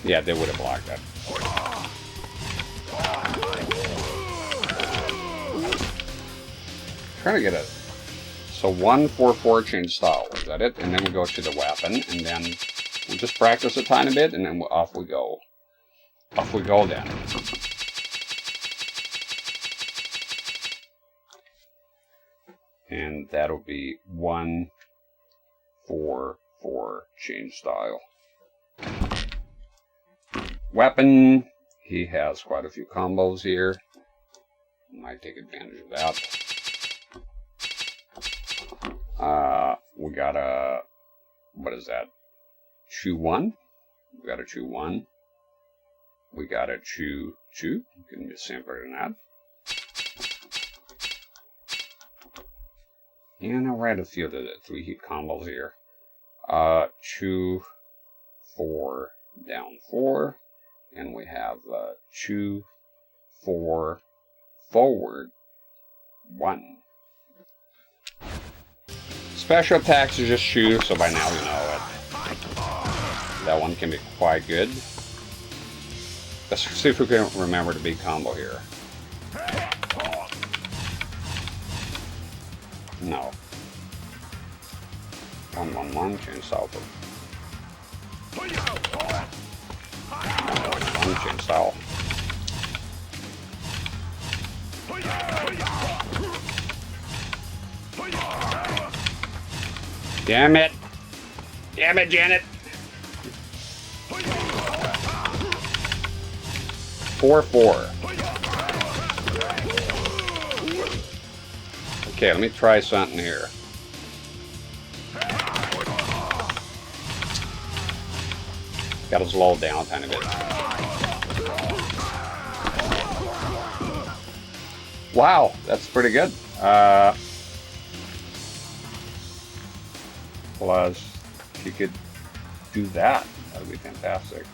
Yeah, they would have blocked that. Trying to get it. So 1, 4, 4, change style. Is that it? And then we go to the weapon, and then we'll just practice a tiny bit, and then off we go. Off we go then. And that'll be 1, 4, 4, change style. Weapon, he has quite a few combos here. Might take advantage of that. We got a, what is that? 2, 1. We got a 2, 1. We got a 2, 2. Can be simpler than that. And I'll write a few of the 3 hit combos here. 2, 4, down 4. And we have 2, 4, forward 1. Special attacks is just shoot, so by now you know it. That one can be quite good. Let's see if we can remember the big combo here. No. 1-1-1, chainsaw. 1 chainsaw. Damn it! Damn it, Janet! 4-4. Okay, let me try something here. Got to slow it down a tiny bit. Wow, that's pretty good. Plus, if you could do that, that would be fantastic.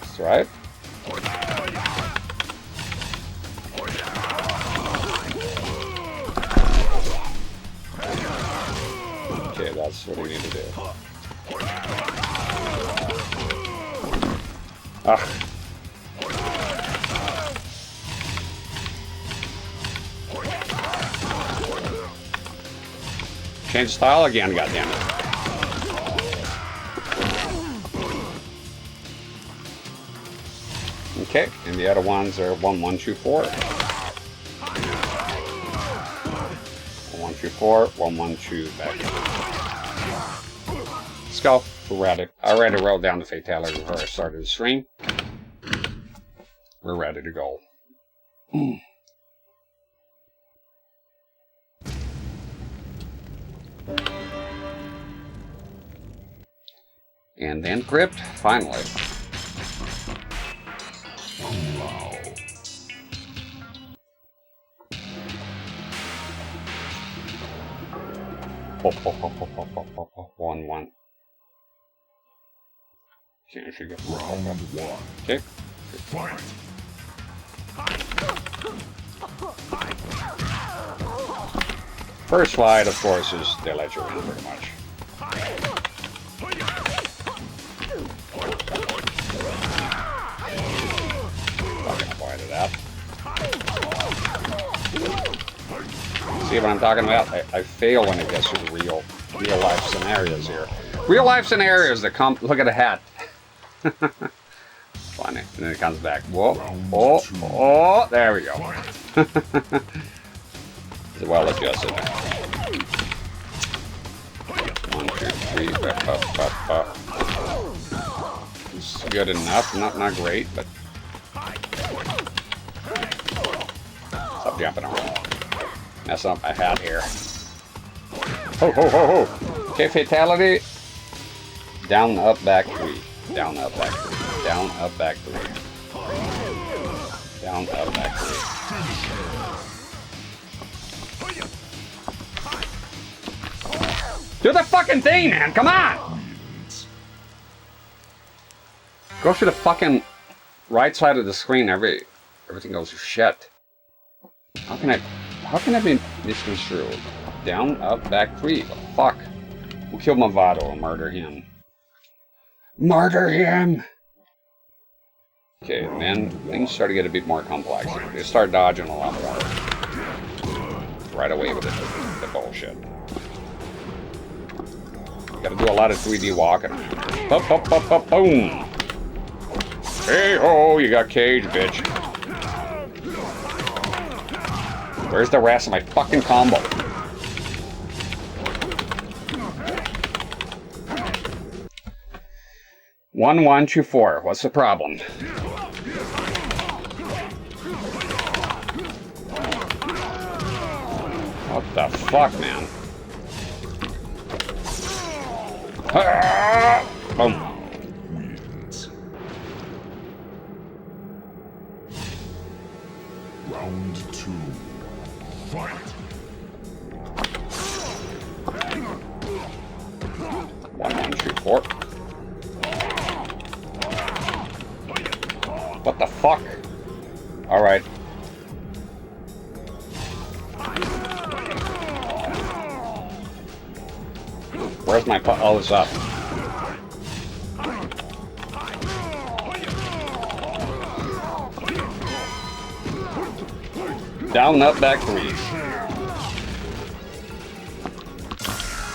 That's right. Okay, that's what we need to do. Change style again, goddammit. Okay, and the other ones are 1-1-2-4. 1-1-2-4, 1-1-2 back. Let's go. We're ready. I already wrote down the fatality before I started the stream. We're ready to go. And then Krypt, finally. Wow. Oh. 1-1. Okay, she got round 1. Okay. Fight. First fight, of course, is they let you win pretty much. Fucking avoided that. See what I'm talking about? I fail when it gets to the real life scenarios here. Real life scenarios that come. Look at the hat. Funny. And then it comes back. Whoa. Oh, there we go. It's well adjusted. 1, 2, 3. It's good enough. Not great, but stop jumping around. Mess up my hat here. Ho ho ho ho. Okay, fatality. Down, up, back 3. Down, up, back 3. Down, up, back 3. Down, up, back 3. Do the fucking thing, man! Come on! Go to the fucking right side of the screen. Everything goes to shit. How can I be misconstrued? Down, up, back 3. The fuck? We'll kill Movado and murder him. Murder him! Okay, and then things start to get a bit more complex. They start dodging a lot more. Right away with the bullshit. Gotta do a lot of 3D walking. Up, up, up, up, boom! Hey ho, you got cage, bitch. Where's the rest of my fucking combo? One, 1, 2, 4. What's the problem? What the fuck, man? Ah! Boom. Round 2. Fight. 1, 1, 2, 4. What the fuck? Alright. Where's my oh, it's up. Down, up, back 3.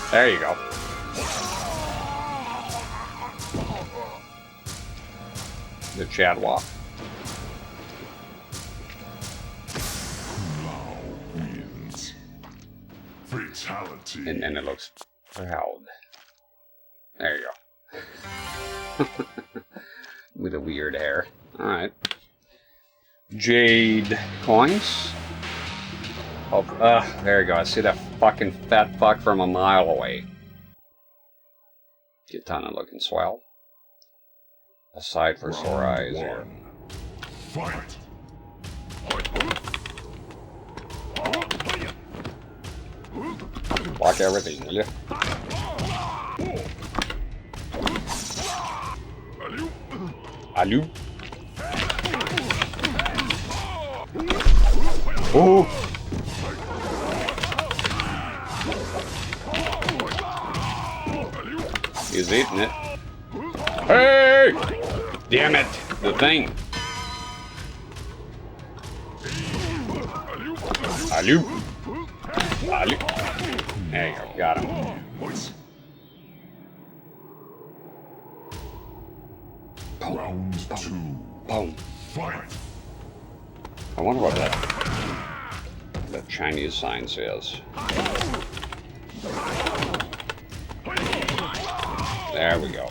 There you go. The Chad walk. Wins. Fatality. And then it looks proud. There you go. With a weird hair. Alright. Jade coins. Oh, there you go. I see that fucking fat fuck from a mile away. Katana looking swell. Aside for sore eyes here. Fight. Block everything, will you? Aloo. Oh! He's eating it. Hey! Damn it! The thing. Aloo. Aloo. There you go. Got him. Round 2. Boom. Fight. I wonder what that Chinese sign says. There we go.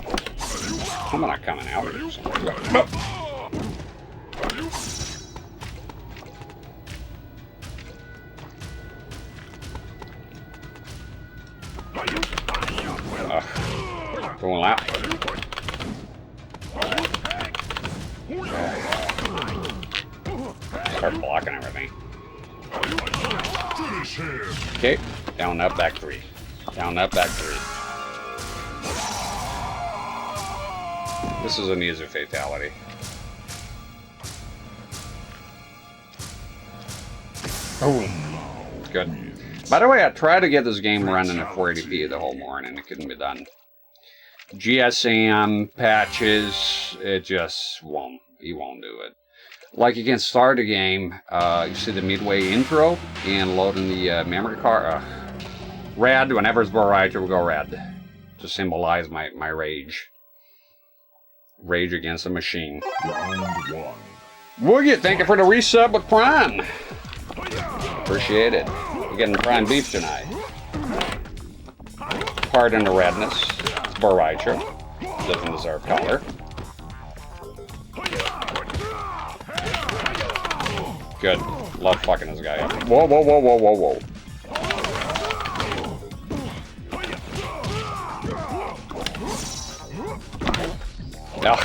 I'm not coming out here. Going out. Start blocking everything. Okay, down, up, back 3. Down, up, back 3. This is an easy fatality. Oh, good. By the way, I tried to get this game running at 480p the whole morning. It couldn't be done. GSM patches, it just won't. He won't do it. Like you can start a game, you see the midway intro and loading the memory card. Red, whenever it's Borracho, will go red to symbolize my rage. Rage against the machine. Round 1. Woogie, thank you for the resub with Prime. Appreciate it. You're getting Prime beef tonight. Pardon the redness. It's Borracho. Doesn't deserve color. Good. Love fucking this guy up. Whoa, whoa, whoa, whoa, whoa, whoa. Ugh.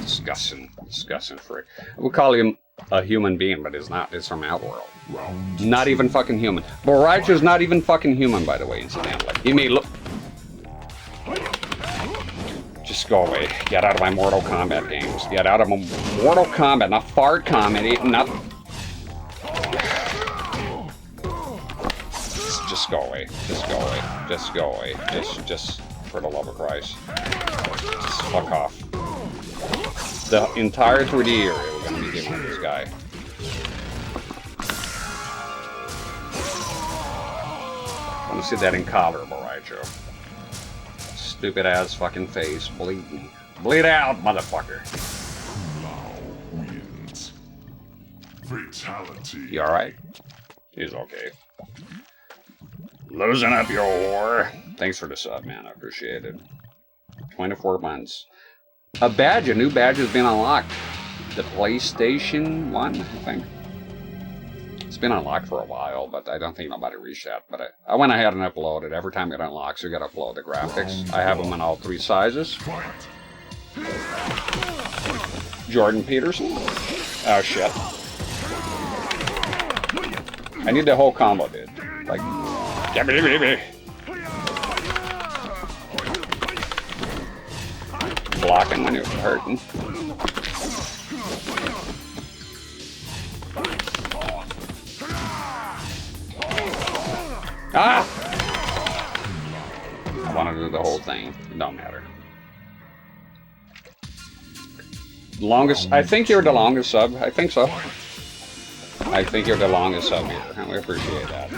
Disgusting. Disgusting freak. We call him a human being, but he's not. It's from Outworld. Not even fucking human. Borracho's not even fucking human, by the way, incidentally. He may look... Just go away. Get out of my Mortal Kombat games. Get out of my Mortal Kombat, not fart comedy, not... Just go away. Just go away. Just go away. Just for the love of Christ. Just fuck off. The entire 3D area we're gonna be dealing with this guy. I wanna see that in collar, Borracho. Stupid ass fucking face, bleeding. Bleed out, motherfucker. Wins. Fatality. You alright? He's okay. Losing up your whore. Thanks for the sub, man. I appreciate it. 24 months. A badge, a new badge has been unlocked. The PlayStation 1, I think. It's been unlocked for a while, but I don't think nobody reached that. But I went ahead and uploaded. Every time it unlocks, you gotta upload the graphics. I have them in all 3 sizes. Jordan Peterson. Oh, shit. I need the whole combo, dude. Like, blocking when you're hurting. Ah! I want to do the whole thing. It don't matter. Longest, I think you're the longest sub. I think so. I think you're the longest sub here, and we appreciate that.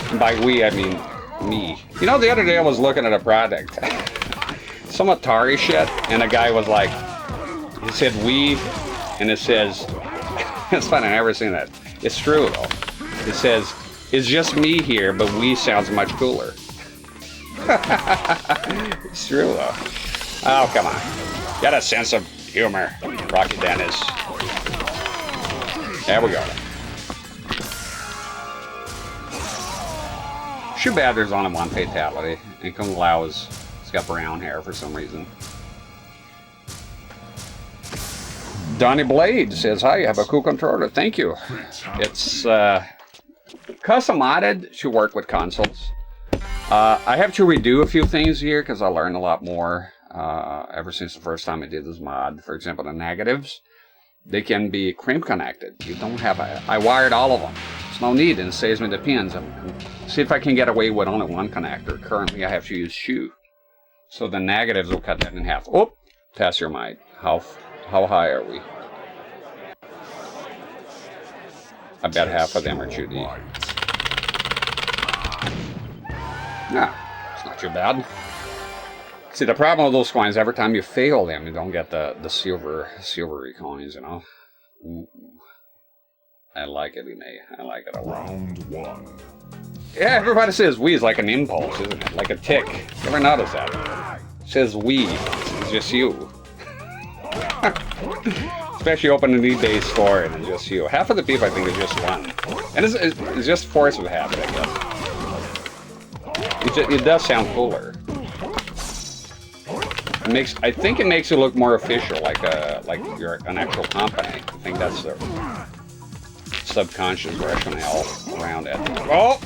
And by we, I mean me. You know, the other day I was looking at a product, some Atari shit, and a guy was like, he said we, and it says, it's funny, I've never seen that. It's true though. It says, it's just me here, but we sounds much cooler. It's true though. Oh, come on. Got a sense of humor, Rocky Dennis. There we go. Too bad there's only one fatality, and Kung Lao has got brown hair for some reason. Donnie Blade says, hi, you have a cool controller. Thank you. It's custom modded to work with consoles. I have to redo a few things here because I learned a lot more ever since the first time I did this mod. For example, the negatives, they can be crimp connected. You don't have I wired all of them. There's no need, and it saves me the pins. See if I can get away with only one connector. Currently, I have to use shoe. So the negatives will cut that in half. Oh, test your mic. How high are we? I bet half of them are 2D. Yeah, it's not too bad. See, the problem with those coins, every time you fail them, you don't get the silvery coins, you know? Ooh. I like it, Renee. I like it a lot. Round 1. Yeah, everybody says we is like an impulse, isn't it? Like a tick. You ever notice that? It says we. It's just you. Especially open an eBay store and it's just you. Half of the people I think is just one. And it's just force of habit, I guess. It does sound cooler. I think it makes it look more official, like you're an actual company. I think that's the subconscious rationale around it. Oh!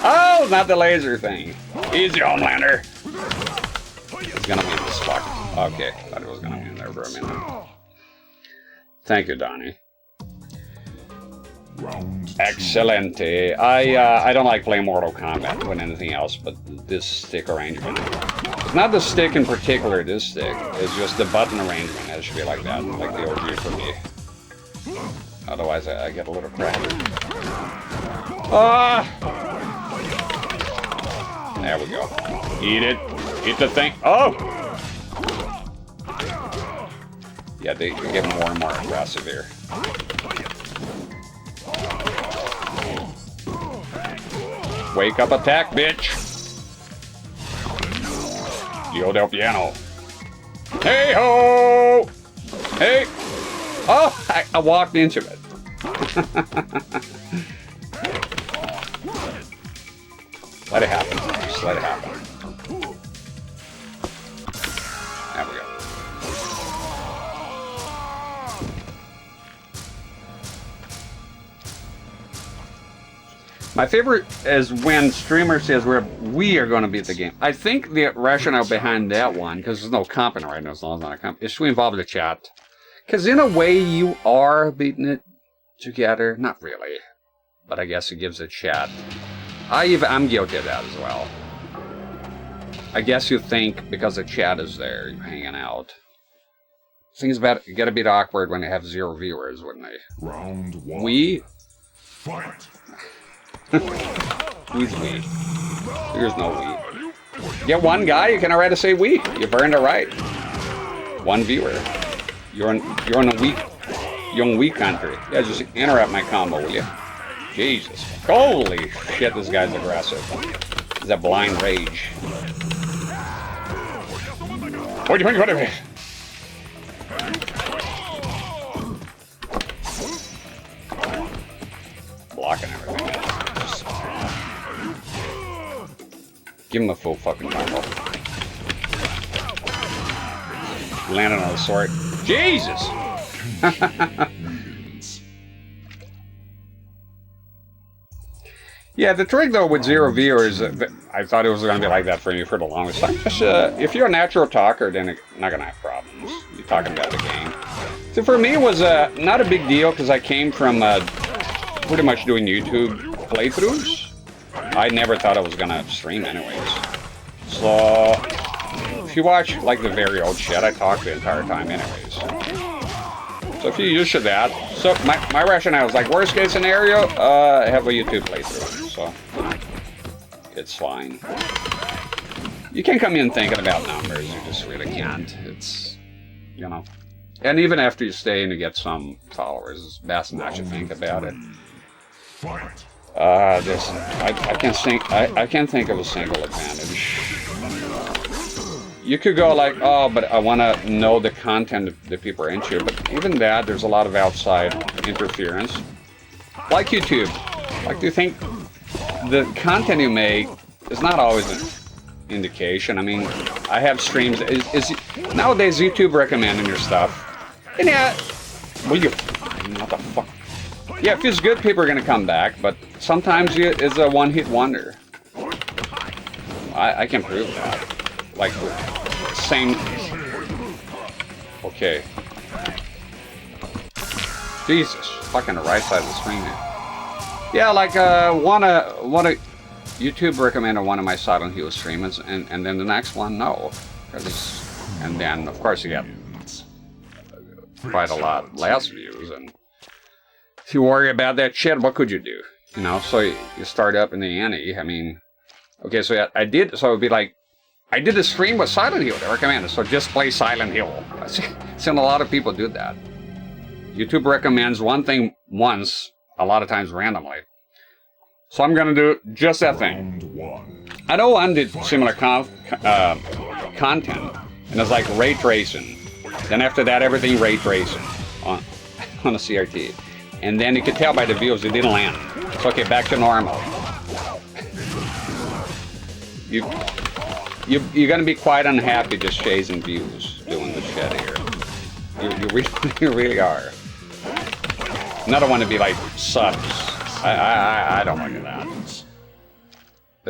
Oh, not the laser thing. Easy, Homelander. It's gonna be in the spot. Okay, thought it was gonna be in there for a minute. Thank you, Donnie. Excellent. I don't like playing Mortal Kombat with anything else but this stick arrangement. It's not the stick in particular, this stick. It's just the button arrangement. It should be like that, like the OG for me. Otherwise, I get a little crowded. Ah! There we go. Eat it. Eat the thing. Oh! Yeah, they get more and more aggressive here. Wake up attack, bitch! Yo del piano. Hey ho! Hey! Oh! I walked into it. Let it happen. Just let it happen. There we go. My favorite is when streamer says we are going to beat the game. I think the rationale behind that one, because there's no copyright now, as long as it's not a comp, is to involve the chat. Because in a way, you are beating it together. Not really. But I guess it gives a chat. I'm guilty of that as well. I guess you think because the chat is there, you're hanging out. Things about it get a bit awkward when they have 0 viewers, wouldn't they? Round 1. We? Fight. Who's we? There's no we. Get one guy, you can already say we. You burned it right. One viewer. You're in a weak country. Yeah, just interrupt my combo, will you? Jesus. Holy shit, this guy's aggressive. He's a blind rage. What do you think? Blocking everything. Give him a full fucking combo. Landing on the sword. Jesus! Yeah, the trick though with 0 viewers, I thought it was going to be like that for you for the longest time. Just, if you're a natural talker, then you're not going to have problems. You're talking about the game. So for me, it was not a big deal because I came from pretty much doing YouTube playthroughs. I never thought I was going to stream anyways. So, if you watch like the very old shit, I talk the entire time anyways. So if you use that, so my rationale is like worst case scenario, have a YouTube playthrough. So it's fine. You can't come in thinking about numbers. You just really can't. It's, you know. And even after you stay and you get some followers, it's best not to think about it. I can't think of a single advantage. You could go like, oh, but I want to know the content that people are into. But even that, there's a lot of outside interference. Like YouTube. Like, do you think the content you make is not always an indication? I mean, I have streams. Nowadays, YouTube recommending your stuff. And yeah, well, what the fuck? Yeah, if it's good, people are going to come back. But sometimes it's a one-hit wonder. I can prove that. Like, same. Okay. Jesus, fucking the right side of the screen here. Yeah, like one of YouTube recommended one of my Silent Hill streams, and then the next one, no, and then of course you get quite a lot less views, and if you worry about that shit, what could you do? You know, so you start up in the ante. I mean, okay, so I did, so it would be like, I did a stream with Silent Hill, they recommended, so just play Silent Hill. I've seen a lot of people do that. YouTube recommends one thing once, a lot of times randomly. So I'm gonna do just that thing. I know one did similar content, and it's like ray tracing. Then after that, everything ray tracing on a CRT. And then you could tell by the views it didn't land. It's okay, back to normal. You're gonna be quite unhappy just chasing views doing the shit here. You really are. Another one to be like subs. I don't like that.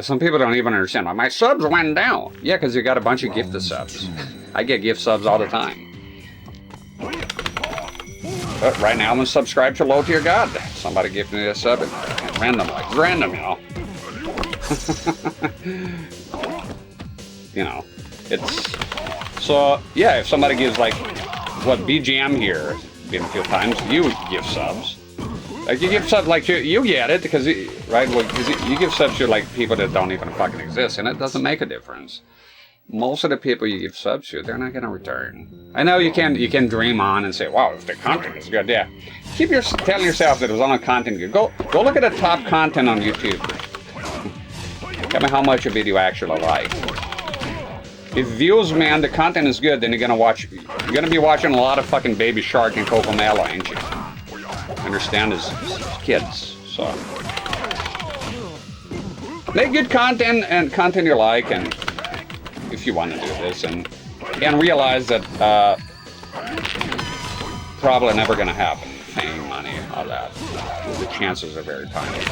Some people don't even understand why my subs went down. Yeah, because you got a bunch of gifted subs. I get gift subs all the time. But right now I'm subscribed to Low Tier God. Somebody gifted me a sub. Random, like random, you know. You know, it's so yeah. If somebody gives like what BGM here, been a few times, you give subs. Like you give subs like you get it because right, well, cause you give subs to like people that don't even fucking exist, and it doesn't make a difference. Most of the people you give subs to, they're not gonna return. I know you can dream on and say, wow, if the content is good, yeah. Keep telling yourself that it was on content good. Go look at the top content on YouTube. Tell me how much of it you actually like. If views, man, the content is good, then you're gonna be watching a lot of fucking Baby Shark and Cocomello, ain't you? Understand, as kids, so. Make good content and content you like, and if you want to do this, and realize that probably never gonna happen. Fame, money, all that. The chances are very tiny.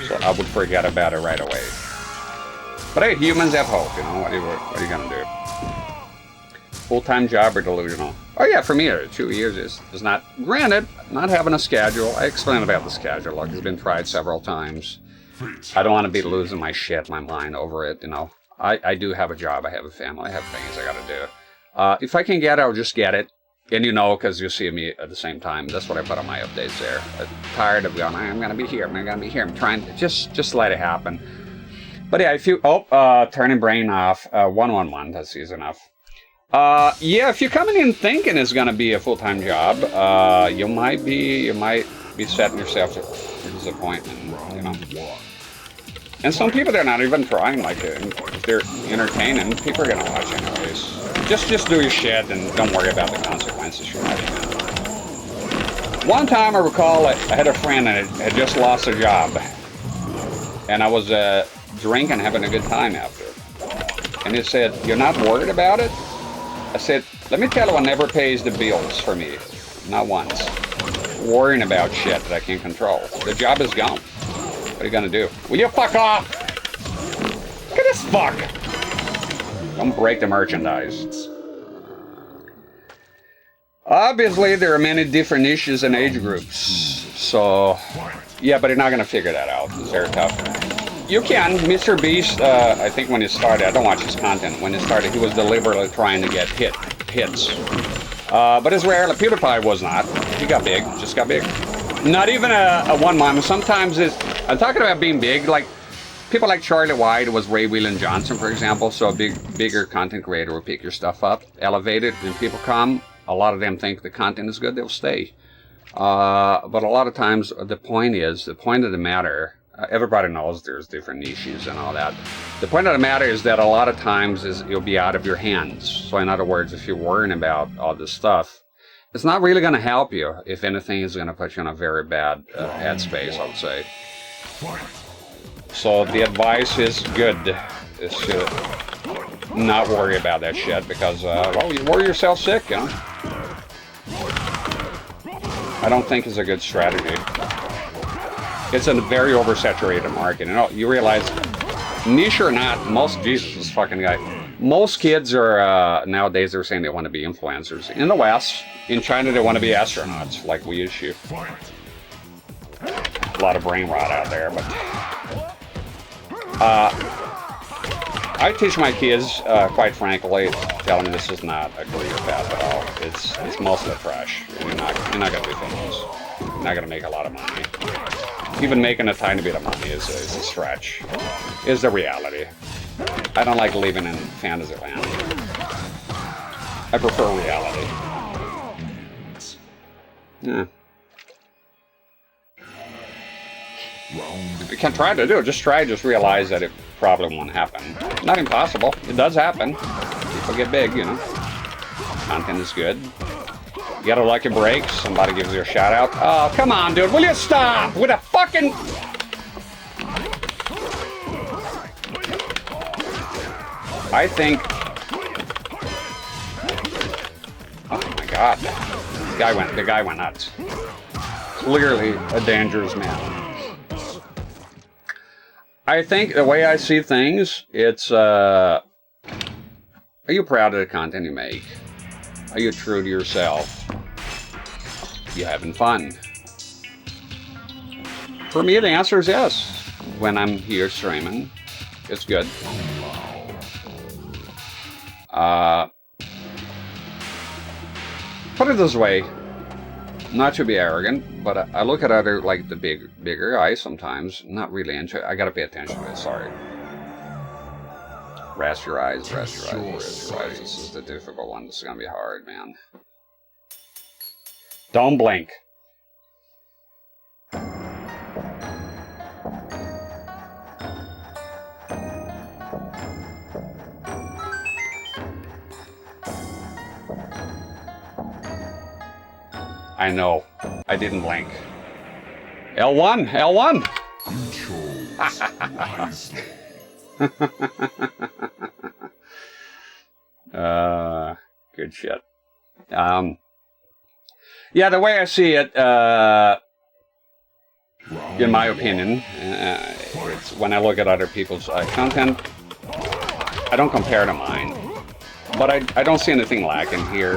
So I would forget about it right away. But hey, humans have hope, you know, what are you gonna do? Full-time job or delusional? Oh yeah, for me, 2 years is not, granted, not having a schedule. I explained about the schedule, like it's been tried several times. I don't want to be losing my shit, my mind over it, you know. I do have a job, I have a family, I have things I gotta do. If I can get it, I'll just get it. And you know, because you see me at the same time. That's what I put on my updates there. I'm tired of going, I'm gonna be here, I'm gonna be here. I'm trying to just let it happen. But yeah, if you, turning brain off, 111, that's easy enough. Yeah, if you're coming in thinking it's gonna be a full-time job, you might be setting yourself for disappointment, you know. And some people, they're not even trying, like, if they're entertaining, people are gonna watch anyways. Just do your shit and don't worry about the consequences you're having. One time I recall I had a friend that had just lost a job. And I was drinking, having a good time after. And he said, "You're not worried about it?" I said, "Let me tell you, what never pays the bills for me. Not once. Worrying about shit that I can't control. The job is gone. What are you gonna do? Will you fuck off? Look at this fuck. Don't break the merchandise." Obviously, there are many different issues and age groups. So, yeah, but you're not gonna figure that out. It's very tough. You can. Mr. Beast, I think when he started, I don't watch his content. When he started, he was deliberately trying to get hits. But it's rare. Like PewDiePie was not. He got big. Just got big. Not even a one-man. Sometimes it's... I'm talking about being big. Like, people like Charlie White was Ray Whelan Johnson, for example. So a bigger content creator will pick your stuff up, elevate it. When people come, a lot of them think the content is good. They'll stay. But a lot of times, the point of the matter... everybody knows there's different niches and all that. The point of the matter is that a lot of times you'll be out of your hands. So in other words, if you're worrying about all this stuff, it's not really going to help you. If anything, it's going to put you in a very bad headspace, I would say. So the advice is good, is to not worry about that shit because, well, you worry yourself sick, you know? I don't think it's a good strategy. It's a very oversaturated market. You know, you realize, niche or not, this fucking guy. Most kids are, nowadays they're saying they want to be influencers. In the West, in China, they want to be astronauts, like we used to. A lot of brain rot out there, but... I teach my kids, quite frankly, tell them this is not a career path at all. It's mostly trash. You're not going to be famous. You're not going to make a lot of money. Even making a tiny bit of money is a stretch. Is the reality. I don't like living in fantasy land. I prefer reality. Yeah. If you can try to do it, just realize that it probably won't happen. Not impossible. It does happen. People get big, you know. Content is good. You got a lucky break, somebody gives you a shout out. Oh, come on, dude, will you stop with a fucking... I think... Oh my god. The guy went nuts. Clearly a dangerous man. I think the way I see things, it's, are you proud of the content you make? Are you true to yourself? You having fun? For me, the answer is yes. When I'm here streaming, it's good. Put it this way, not to be arrogant, but I look at other, like the bigger guys sometimes, not really into it. I gotta pay attention to it, sorry. Rest your eyes, rest your eyes, rest your eyes. This is the difficult one. This is gonna be hard, man. Don't blink. I know. I didn't blink. L1! L1! Good shit. Yeah, the way I see it, in my opinion, it's when I look at other people's content, I don't compare to mine. But I don't see anything lacking here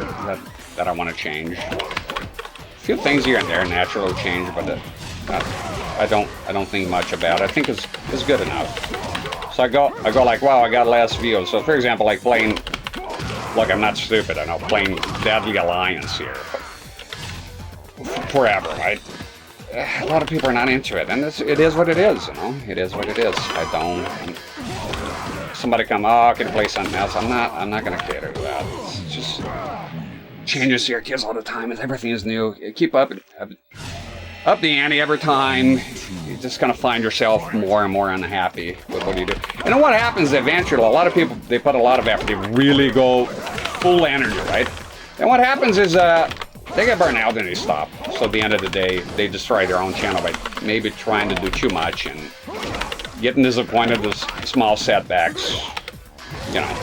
that I want to change. A few things here and there naturally change, but I don't think much about it. I think it's good enough. So I go like, wow, I got less views. So for example, like playing, look, I'm not stupid, I know, playing Deadly Alliance here. Forever, right? A lot of people are not into it, and it is what it is, you know? It is what it is. Somebody come, oh, can you play something else? I'm not gonna cater to that. It's just changes to your kids all the time, and everything is new. You keep up the ante every time. You're just gonna find yourself more and more unhappy with what you do. And then what happens eventually, a lot of people, they put a lot of effort, they really go full energy, right? And what happens is, they get burned out and they stop. So at the end of the day, they destroy their own channel by maybe trying to do too much and getting disappointed with small setbacks, you know.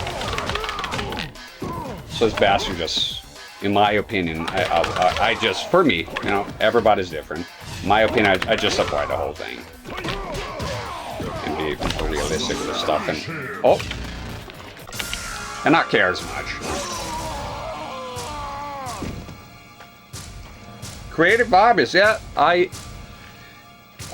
So it's best to just, in my opinion, I just, for me, you know, everybody's different. In my opinion, I just apply the whole thing. And be realistic with the stuff and not care as much. Creative hobbies, yeah,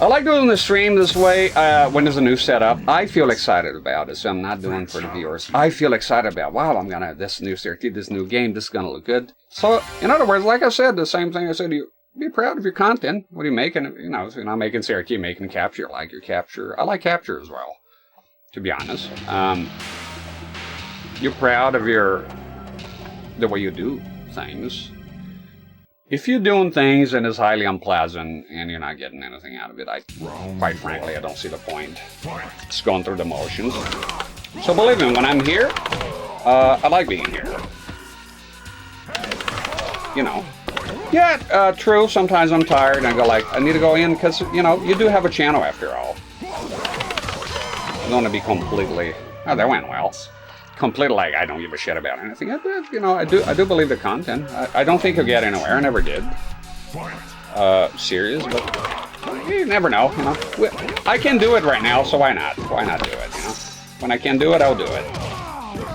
I like doing the stream this way when there's a new setup. I feel excited about it, so I'm not doing for the viewers. I feel excited about, wow, I'm gonna have this new CRT, this new game, this is gonna look good. So, in other words, like I said, the same thing I said to you, be proud of your content. What are you making? You know, if you're not making CRT, you're making capture. I like your capture. I like capture as well, to be honest. You're proud of the way you do things. If you're doing things and it's highly unpleasant and you're not getting anything out of it, quite frankly, I don't see the point. It's going through the motions. So believe me, when I'm here, I like being here. You know. Yeah, true, sometimes I'm tired and I go like, I need to go in because, you know, you do have a channel after all. I don't want to be completely, oh, that went well. Completely like I don't give a shit about anything. You know, I do believe the content. I don't think you'll get anywhere. I never did. Serious, but you never know. You know, I can do it right now, so why not? Why not do it? You know, when I can do it, I'll do it.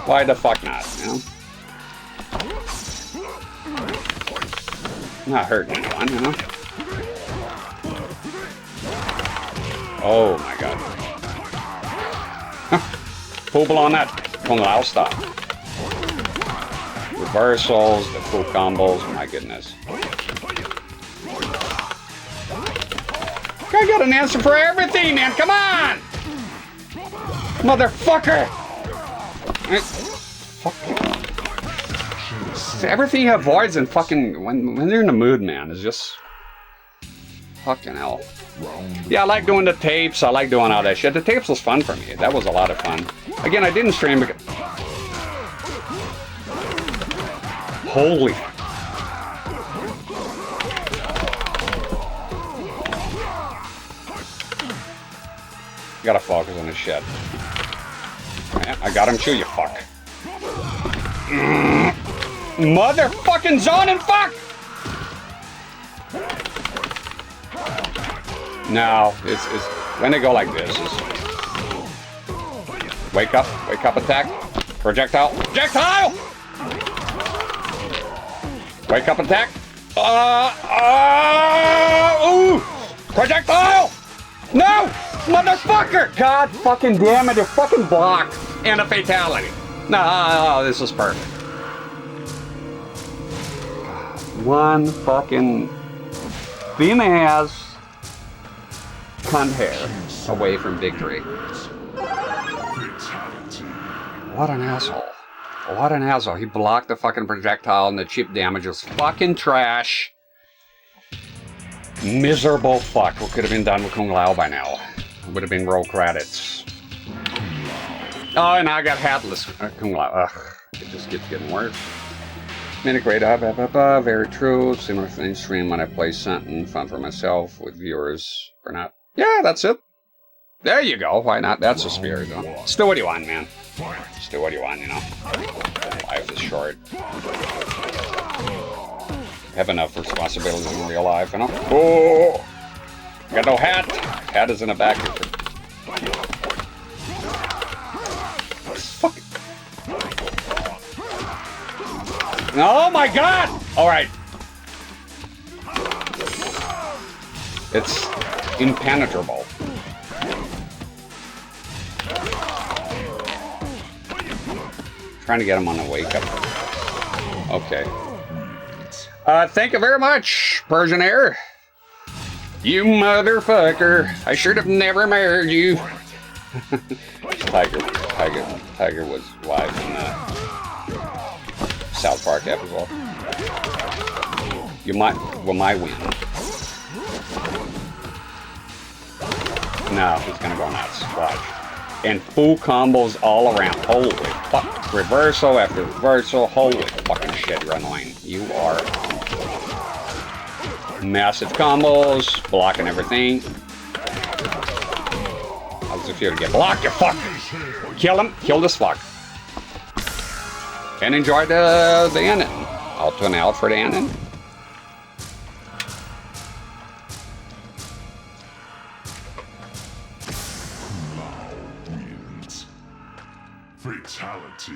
Why the fuck not? You know, not hurting anyone. You know. Oh my god. Poobal on that. Kung Lao style. Reversals, the full combos, my goodness. I got an answer for everything, man, come on! Motherfucker! Everything he avoids and fucking, when they're in the mood, man, is just... Fucking hell. Yeah, I like doing the tapes, I like doing all that shit. The tapes was fun for me, that was a lot of fun. Again, I didn't stream because... Holy... Gotta focus on this shit. Man, I got him too, you fuck. Motherfucking zone and fuck! No, it's when they go like this. Wake up attack, projectile, wake up attack, ooh, projectile, no, motherfucker, god fucking damn it, you're fucking blocked, and a fatality. No, this is perfect. One fucking thin ass cunt hair away from victory. What an asshole. What an asshole. He blocked the fucking projectile and the chip damage was fucking trash. Miserable fuck. What could have been done with Kung Lao by now? It would have been roll credits. Oh, and I got hatless Kung Lao. Ugh. It just keeps getting worse. Made a great very true. Similar thing stream when I play something fun for myself with viewers or not. Yeah, that's it. There you go. Why not? That's the spirit, though. Just do what you want, man. Just do what you want, you know. Life is short. Have enough responsibilities in real life, you know. Oh! Got no hat. Hat is in the back. Fuck. Oh my god! Alright. It's impenetrable. Trying to get him on the wake up. Okay. Thank you very much, Persian Air. You motherfucker. I should have never married you. Tiger was live in the South Park episode. You might win. No, he's gonna go nuts. Watch. And full combos all around. Holy fuck. Reversal after reversal. Holy fucking shit, you're annoying. You are. Massive combos. Blocking everything. How does it feel to get blocked, you fuck? Kill him. Kill this fuck. And enjoy the ending. I'll tune out for the ending. Fatality.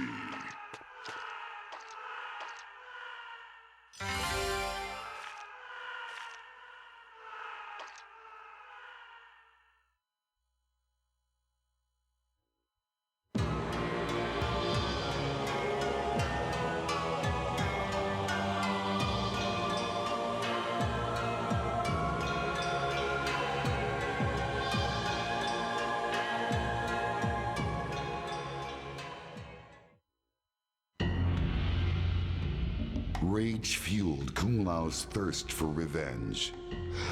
Rage fueled Kung Lao's thirst for revenge.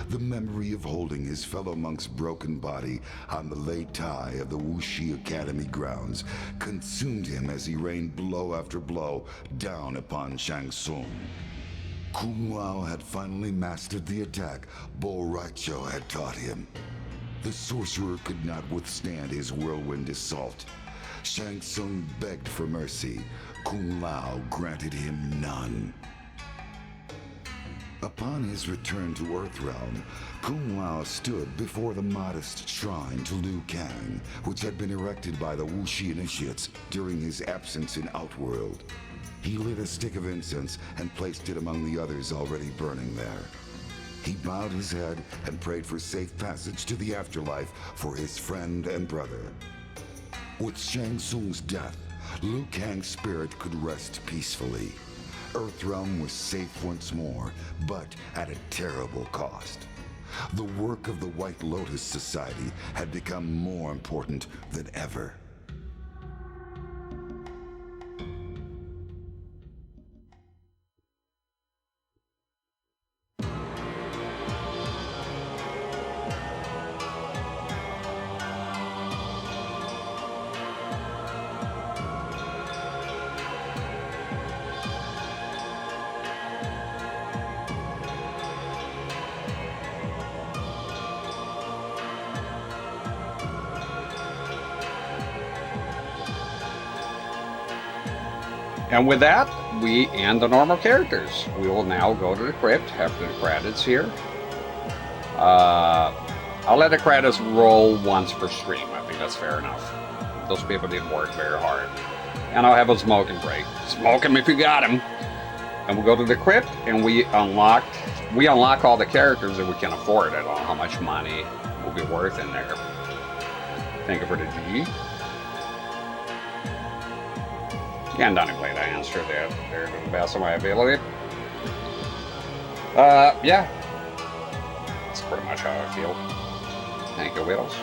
The memory of holding his fellow monk's broken body on the Lei Tai of the Wuxi Academy grounds consumed him as he rained blow after blow down upon Shang Tsung. Kung Lao had finally mastered the attack Bo Raicho had taught him. The sorcerer could not withstand his whirlwind assault. Shang Tsung begged for mercy. Kung Lao granted him none. Upon his return to Earthrealm, Kung Lao stood before the modest shrine to Liu Kang, which had been erected by the Wuxi initiates during his absence in Outworld. He lit a stick of incense and placed it among the others already burning there. He bowed his head and prayed for safe passage to the afterlife for his friend and brother. With Shang Tsung's death, Liu Kang's spirit could rest peacefully. Earthrealm was safe once more, but at a terrible cost. The work of the White Lotus Society had become more important than ever. And with that, we end the normal characters. We will now go to the Krypt after the credits here. I'll let the credits roll once per stream. I think that's fair enough. Those people did work very hard. And I'll have a smoking break. Smoke him if you got him. And we'll go to the Krypt, and we unlock all the characters that we can afford. I don't know how much money will be worth in there. Thank you for the G. And Donnie Blade, I answered that there to the best of my ability. Yeah. That's pretty much how I feel. Thank you, Whittles.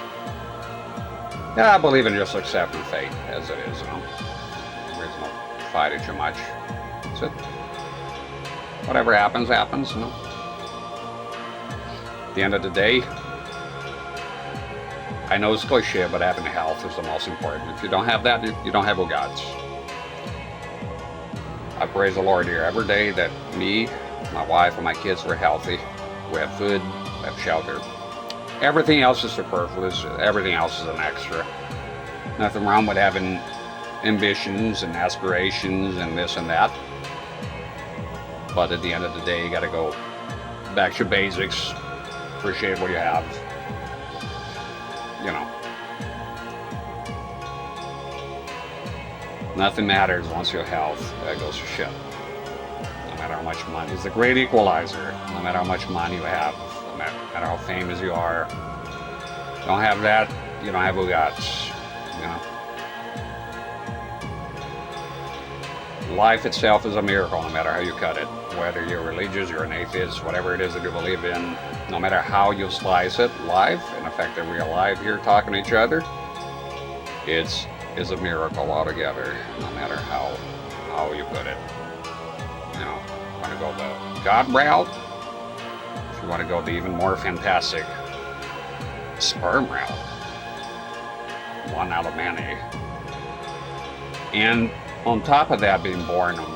Yeah, I believe in just accepting fate as it is, you know. There's no fighting too much. That's it. Whatever happens, happens, you know. At the end of the day, I know it's cliche, but having health is the most important. If you don't have that, you don't have your gods. I praise the Lord here every day that me, my wife, and my kids were healthy. We have food, we have shelter. Everything else is superfluous. Everything else is an extra. Nothing wrong with having ambitions and aspirations and this and that. But at the end of the day, you gotta go back to basics. Appreciate what you have. You know. Nothing matters once your health goes to shit. No matter how much money. It's the great equalizer. No matter how much money you have, no matter how famous you are. You don't have that, you don't have Bugats. You know? Life itself is a miracle, no matter how you cut it. Whether you're religious, you're an atheist, whatever it is that you believe in, no matter how you slice it, life, and the fact that we're alive here talking to each other, it's a miracle altogether, no matter how you put it. You know, want to go the God route? If you want to go the even more fantastic sperm route, one out of many. And on top of that, being born on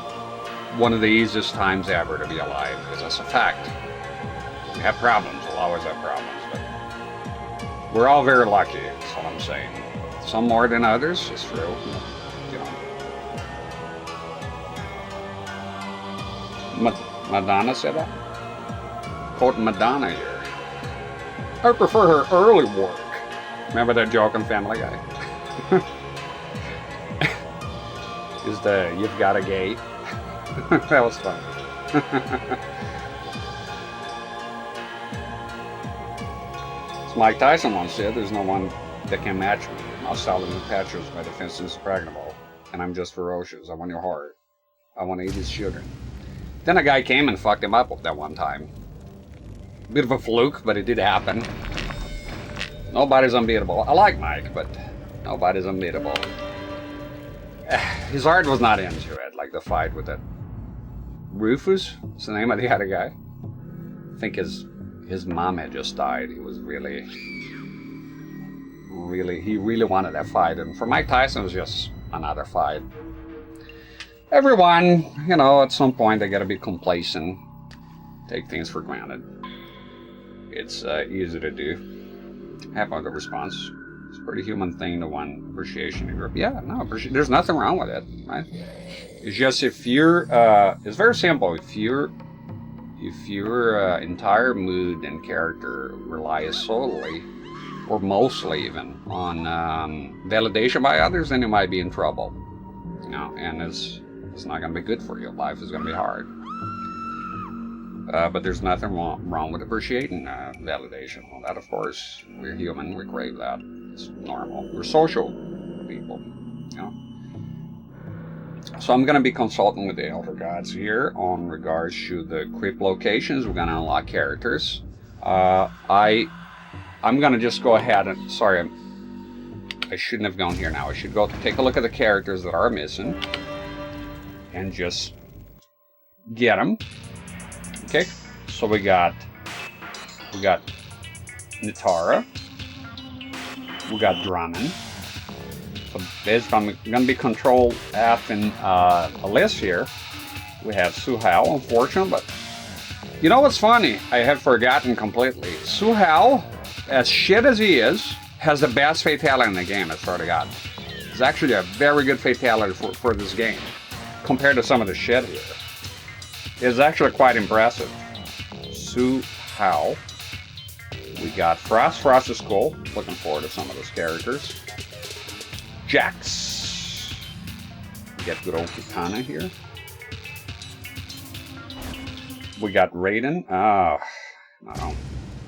one of the easiest times ever to be alive, because that's a fact. We have problems, we'll always have problems, but we're all very lucky, that's what I'm saying. Some more than others, it's true. You know. Madonna said that? Quoting Madonna here. I prefer her early work. Remember that joke on Family Guy? Is the "You've Got a Gay"? That was fun. As Mike Tyson once said, there's no one that can match me. I'll sell them in patches by the fence is impregnable. And I'm just ferocious. I want your heart. I want to eat his children. Then a guy came and fucked him up that one time. Bit of a fluke, but it did happen. Nobody's unbeatable. I like Mike, but nobody's unbeatable. His heart was not into it, like the fight with that Rufus is the name of the other guy. I think his mom had just died. He was he really wanted that fight. And for Mike Tyson, it was just another fight. Everyone, you know, at some point they gotta be complacent, take things for granted. It's easy to do. Have a good response. It's a pretty human thing to want appreciation in group. Yeah, no, there's nothing wrong with it, right? It's just if you're, it's very simple. If your entire mood and character relies solely, or mostly even, on validation by others, then you might be in trouble. You know, and it's not going to be good for you. Life is going to be hard. But there's nothing wrong with appreciating validation. Well, that, of course, we're human. We crave that. It's normal. We're social people. You know. So I'm going to be consulting with the Elder Gods here on regards to the Krypt locations. We're going to unlock characters. I'm going to just go ahead and... Sorry, I shouldn't have gone here now. I should go take a look at the characters that are missing. And just get them. Okay, so we got Nitara. We got Drummond. So basically, I'm going to be Control F in a list here. We have Suhao, unfortunately, but you know what's funny? I had forgotten completely. Suhao, as shit as he is, has the best fatality in the game, I swear to God. It's actually a very good fatality for this game, compared to some of the shit here. It's actually quite impressive. Suhao. We got Frost. Frost is cool. Looking forward to some of those characters. Jax. We got good old Kitana here. We got Raiden. Oh, no.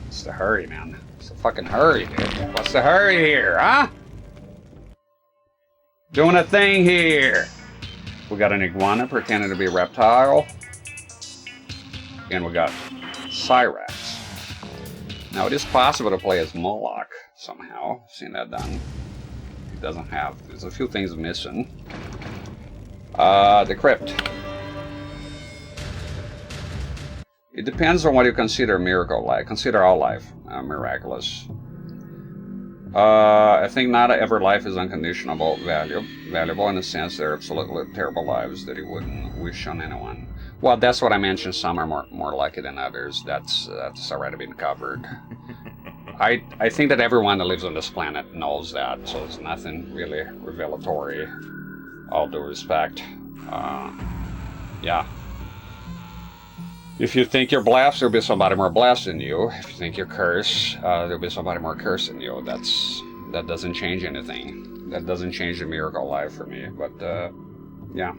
It's the hurry, man. It's the fucking hurry, dude. What's the hurry here, huh? Doing a thing here. We got an iguana pretending to be a reptile. And we got CRT-rex. Now it is possible to play as Moloch somehow. I've seen that done. It doesn't have. There's a few things missing. The Krypt. It depends on what you consider a miracle life. Consider all life miraculous. I think not every life is unconditional valuable in the sense they're absolutely terrible lives that you wouldn't wish on anyone. Well, that's what I mentioned. Some are more lucky than others. That's already been covered. I think that everyone that lives on this planet knows that, so there's nothing really revelatory. All due respect. Yeah. If you think you're blessed, there'll be somebody more blessed than you. If you think you're cursed, there'll be somebody more cursed than you. That doesn't change anything. That doesn't change the miracle life for me. But yeah.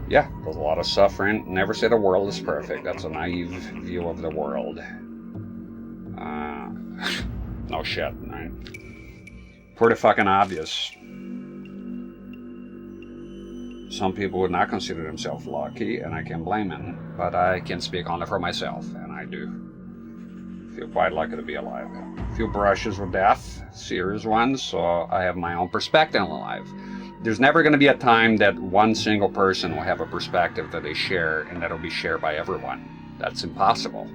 Yeah, there's a lot of suffering. Never say the world is perfect. That's a naive view of the world. No shit, right? Pretty fucking obvious. Some people would not consider themselves lucky, and I can blame them. But I can speak only for myself, and I do. Feel quite lucky to be alive. A few brushes with death, serious ones, so I have my own perspective on life. There's never going to be a time that one single person will have a perspective that they share and that'll be shared by everyone. That's impossible.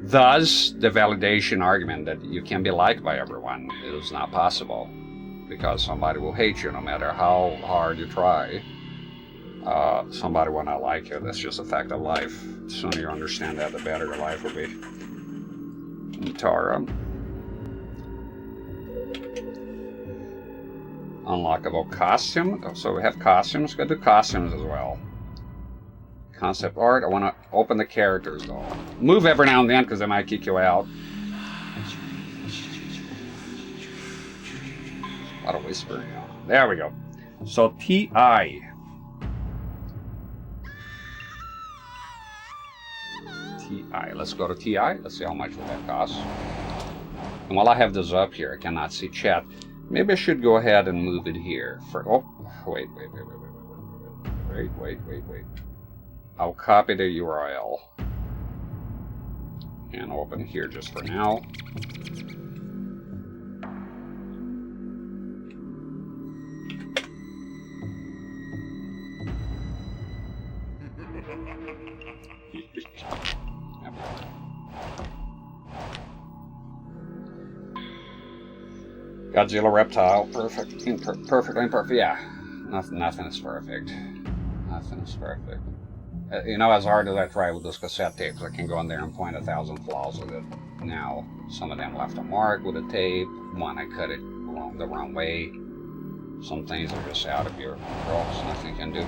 Thus, the validation argument that you can be liked by everyone is not possible, because somebody will hate you no matter how hard you try. Somebody will not like you. That's just a fact of life. The sooner you understand that, the better your life will be. Tara. Unlockable costume. So we have costumes. Go to costumes as well. Concept art. I want to open the characters though. Move every now and then because they might kick you out. A lot of whispering. There we go. So TI. TI. Let's go to TI. Let's see how much will that cost. And while I have this up here, I cannot see chat. Maybe I should go ahead and move it here. Oh, wait. I'll copy the URL and open here just for now. Godzilla reptile, perfect, perfectly imperfect. Yeah, nothing is perfect. Nothing is perfect. You know, as hard as I try with those cassette tapes, I can go in there and point 1,000 flaws with it. Now, some of them left a mark with a tape. One, I cut it the wrong way. Some things are just out of your control, so nothing you can do.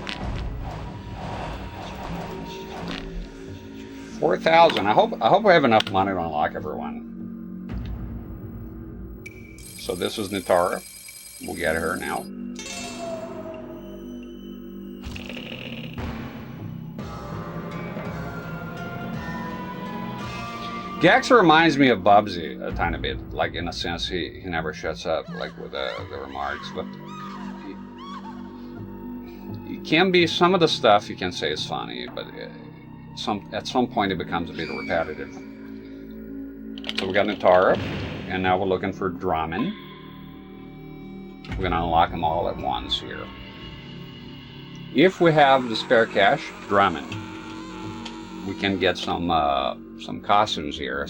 4,000. I hope I have enough money to unlock everyone. So this is Nitara. We'll get her now. Gax reminds me of Bubsy a tiny bit, like in a sense he never shuts up, like with the remarks, but he can be, some of the stuff you can say is funny, but at some point it becomes a bit repetitive. So we got Nitara, and now we're looking for Drummond. We're gonna unlock them all at once here. If we have the spare cash, Drummond, we can get some costumes here.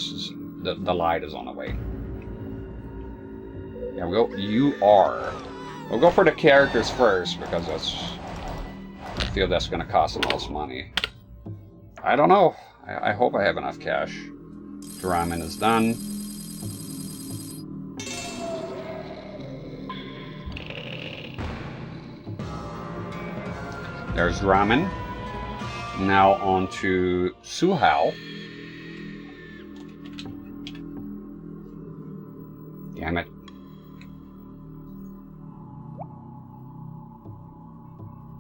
The light is on the way. There we go. You are. We'll go for the characters first because I feel that's going to cost the most money. I don't know. I hope I have enough cash. Ramen is done. There's Ramen. Now on to Suhao. Damn it.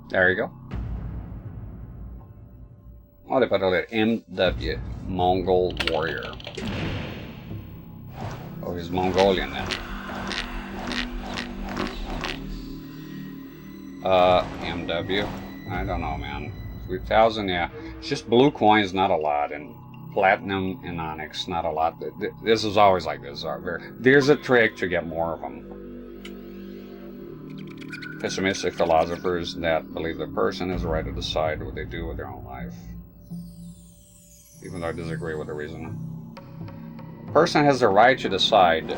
There you go. Oh, they put a little MW, Mongol Warrior. Oh, he's Mongolian then. MW. I don't know, man. 3,000, yeah. It's just blue coins, not a lot, and platinum and onyx, not a lot. This is always like this. There's a trick to get more of them. Pessimistic philosophers that believe the person has the right to decide what they do with their own life. Even though I disagree with the reason. The person has the right to decide.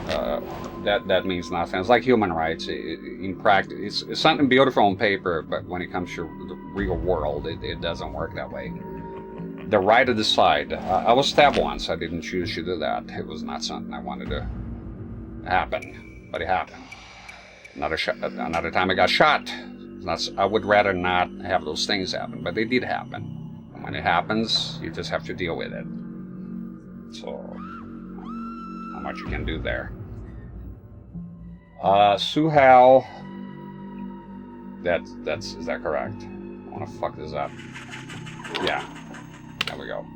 That means nothing. It's like human rights. In practice, it's something beautiful on paper, but when it comes to the real world, it doesn't work that way. The right to decide. I was stabbed once. I didn't choose to do that. It was not something I wanted to happen, but it happened. Another time I got shot. I would rather not have those things happen, but they did happen. And when it happens, you just have to deal with it. So, how much you can do there. Suhao. Is that correct? I want to fuck this up. Yeah. There we go.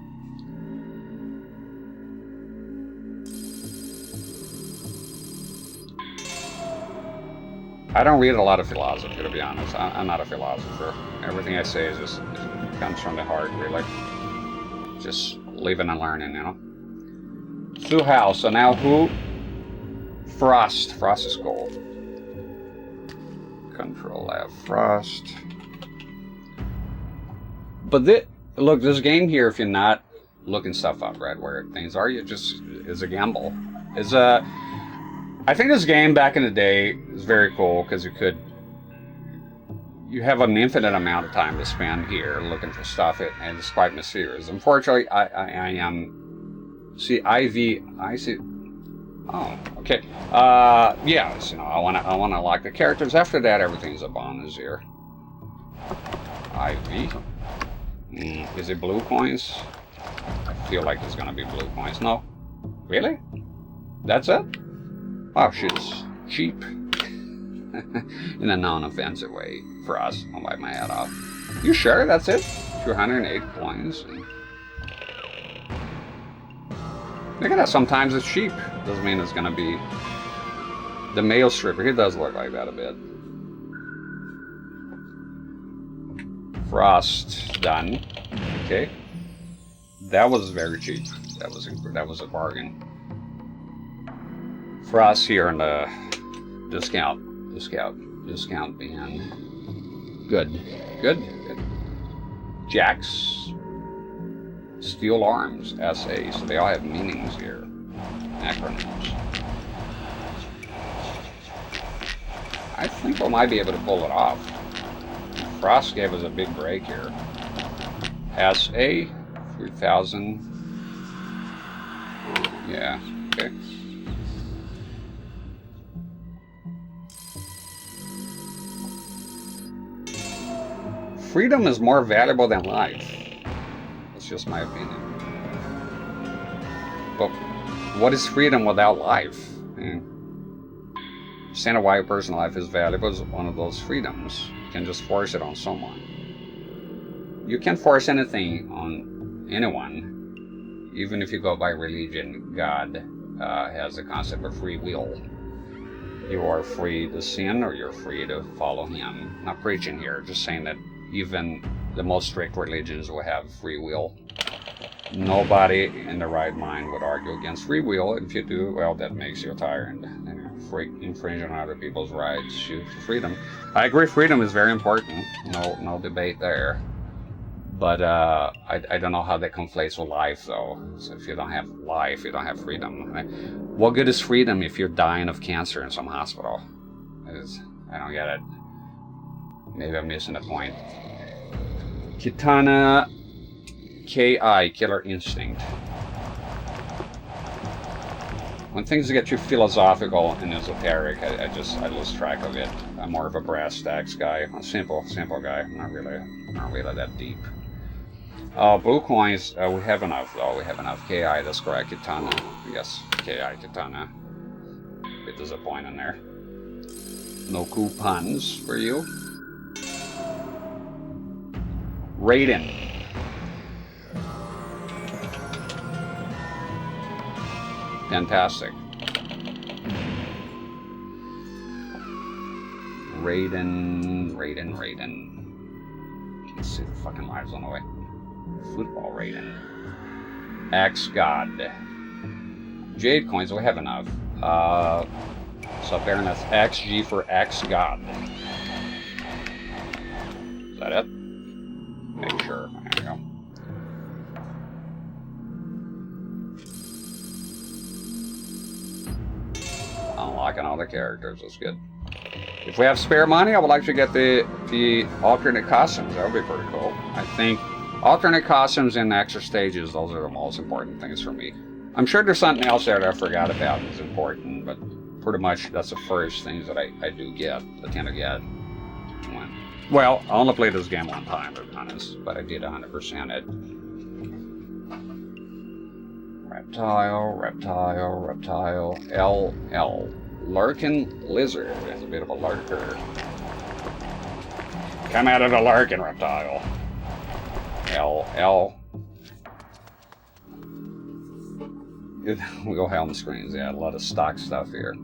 I don't read a lot of philosophy, to be honest. I'm not a philosopher. Everything I say is just comes from the heart, really. Just living and learning, you know. Suhao. So now who? Frost. Frost is gold. Control F. Frost. But look, this game here, if you're not looking stuff up, right, where things are, it's a gamble. I think this game back in the day is very cool because you have an infinite amount of time to spend here looking for stuff, and it's quite mysterious. Unfortunately, I am, see, I see. Oh, okay. Yes, I want to unlock the characters. After that, everything's a bonus here. IV. Is it blue coins? I feel like it's gonna be blue coins. No, really? That's it? Oh, shit's cheap. In a non-offensive way for us. I'll wipe my head off. You sure that's it? 208 coins. Look at that. Sometimes it's cheap. Doesn't mean it's gonna be the male stripper. He does look like that a bit. Frost done. Okay. That was very cheap. That was a bargain. Frost here in the discount bin. Good. Jax. Steel Arms, SA. So they all have meanings here. Acronyms. I think we might be able to pull it off. Frost gave us a big break here. SA 3000. Yeah, okay. Freedom is more valuable than life. That's just my opinion. But what is freedom without life? Understand why a person's life is valuable is one of those freedoms. You can just force it on someone. You can't force anything on anyone, even if you go by religion. God has the concept of free will. You are free to sin or you're free to follow him. I'm not preaching here, just saying that even the most strict religions will have free will. Nobody in the right mind would argue against free will. If you do, well, that makes you a tyrant. Infringing on other people's rights, freedom. I agree, freedom is very important. No debate there. But I don't know how that conflates with life, though. So if you don't have life, you don't have freedom. What good is freedom if you're dying of cancer in some hospital? I don't get it. Maybe I'm missing the point. Kitana KI, Killer Instinct. When things get too philosophical and esoteric, I lose track of it. I'm more of a brass tacks guy, a simple guy. Not really that deep. Blue coins, we have enough though. We have enough. KI, that's correct. Kitana, yes, KI Kitana. Bit disappointing there. No coupons for you. Raiden. Fantastic. Raiden. Let's see the fucking lives on the way. Football Raiden. X-God. Jade coins, we have enough. So Baron, that's XG for X-God. Is that it? Make sure. There you go. Unlocking all the characters, that's good. If we have spare money, I would like to get the alternate costumes. That would be pretty cool. I think alternate costumes and extra stages, those are the most important things for me. I'm sure there's something else there that I forgot about that's important, but pretty much that's the first things that I do get, I tend to get. Well, I only played this game one time, to be honest, but I did 100% it. Reptile, LL. Lurkin Lizard. It's a bit of a lurker. Come out of the lurkin, reptile. LL. We go helm screens, yeah, a lot of stock stuff here.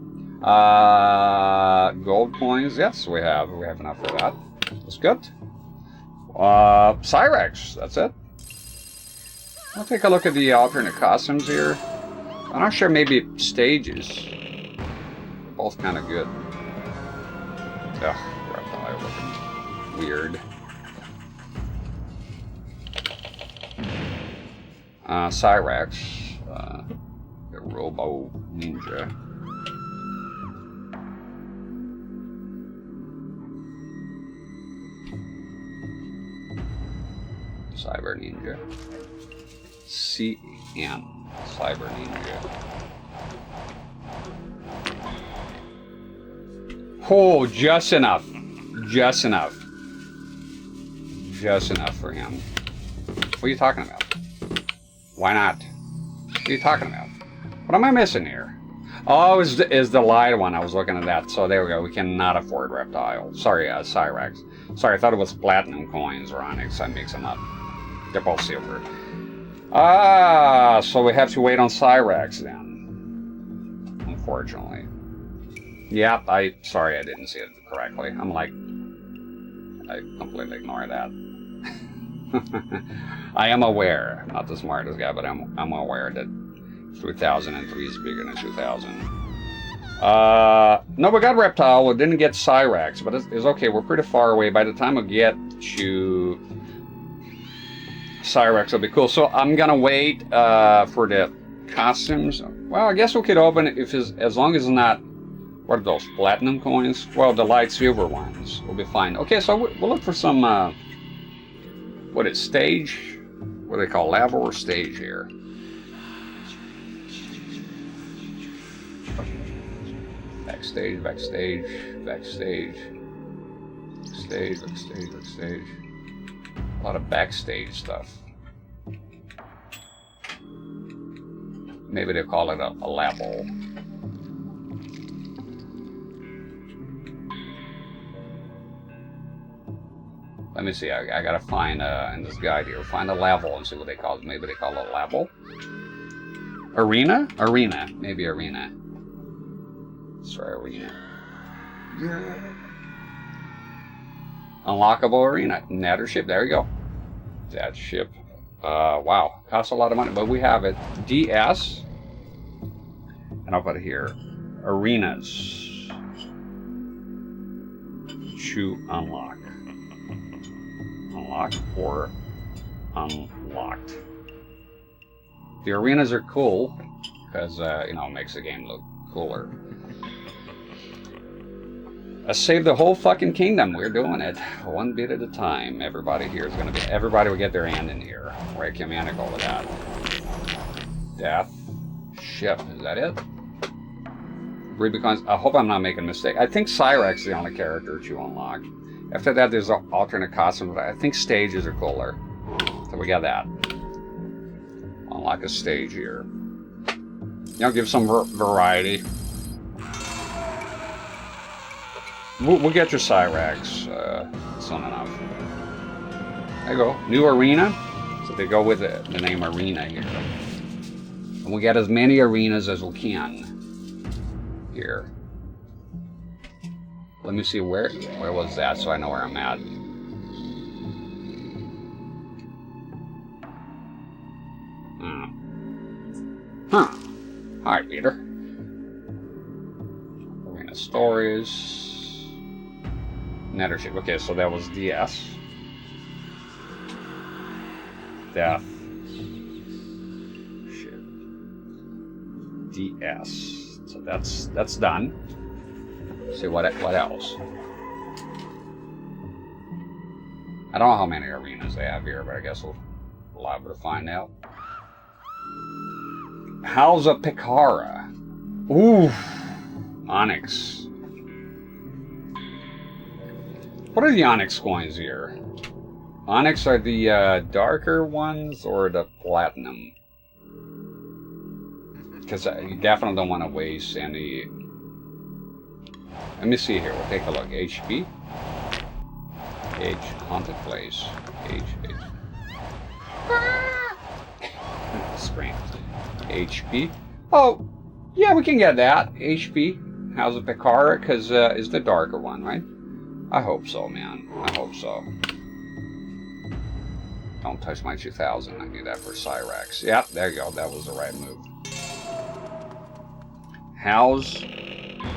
Gold coins, yes, we have enough for that. That's good. CRT-rex, that's it. I'll take a look at the alternate costumes here. I'm not sure, maybe stages. They're both kind of good. Ugh, reptile looking weird. CRT-rex. The Robo Ninja. Cyber Ninja. CN. Cyber Ninja. Oh, just enough. Just enough. Just enough for him. What are you talking about? Why not? What are you talking about? What am I missing here? Oh, is the light one. I was looking at that. So there we go. We cannot afford reptile. Sorry, CRT-rex. Sorry, I thought it was platinum coins or onyx. I mix them up. They're both silver. So we have to wait on CRT-rex then. Unfortunately. Yep, sorry I didn't see it correctly. I'm like, I completely ignore that. I am aware, not the smartest guy, but I'm aware that 3003 is bigger than 2000. No, we got reptile. We didn't get CRT-rex, but it's okay. We're pretty far away. By the time we get to CRT-rex will be cool. So I'm gonna wait for the costumes. Well, I guess we could open it if it's, as long as it's not, what are those, platinum coins? Well, the light silver ones will be fine. Okay, so we'll look for some, what is stage? What do they call, level or stage here? Backstage, backstage, backstage, backstage, backstage, backstage. A lot of backstage stuff. Maybe they call it a level. Let me see, I gotta find, in this guide here, find a level and see what they call it. Maybe they call it a level? Arena? Arena. Maybe arena. Let's try arena. Yeah. Unlockable arena. Nethership, there we go. That ship. Wow, costs a lot of money, but we have it. DS. And I'll put it here. Arenas. To unlock. Unlock or unlocked. The arenas are cool because you know, it makes the game look cooler. Let's save the whole fucking kingdom. We're doing it one bit at a time. Everybody here is gonna be. Everybody will get their hand in here. Where can manage all of that? Death. Ship. Is that it? Rubicons. I hope I'm not making a mistake. I think CRT-rex is the only character to unlock. After that, there's alternate costumes. I think stages are cooler. So we got that. Unlock a stage here. You know, give some variety. We'll get your CRT-rex soon enough. There you go. New arena. So they go with the name arena here. And we'll get as many arenas as we can here. Let me see where was that so I know where I'm at. Huh. Hi, Peter. Arena stories. Nethership. Okay, so that was DS. Death. Shit. DS. So that's done. See what else? I don't know how many arenas they have here, but I guess we'll be able to find out. House of Picara. Ooh, Onyx. What are the Onyx coins here? Onyx are the darker ones or the platinum? Because you definitely don't want to waste any. Let me see here. We'll take a look. HP. H. Haunted place. H. Scream. HP. Oh, yeah, we can get that. HP. House of Picara, because is the darker one, right? I hope so, man. I hope so. Don't touch my 2000. I need that for CRT-rex. Yep, there you go. That was the right move. House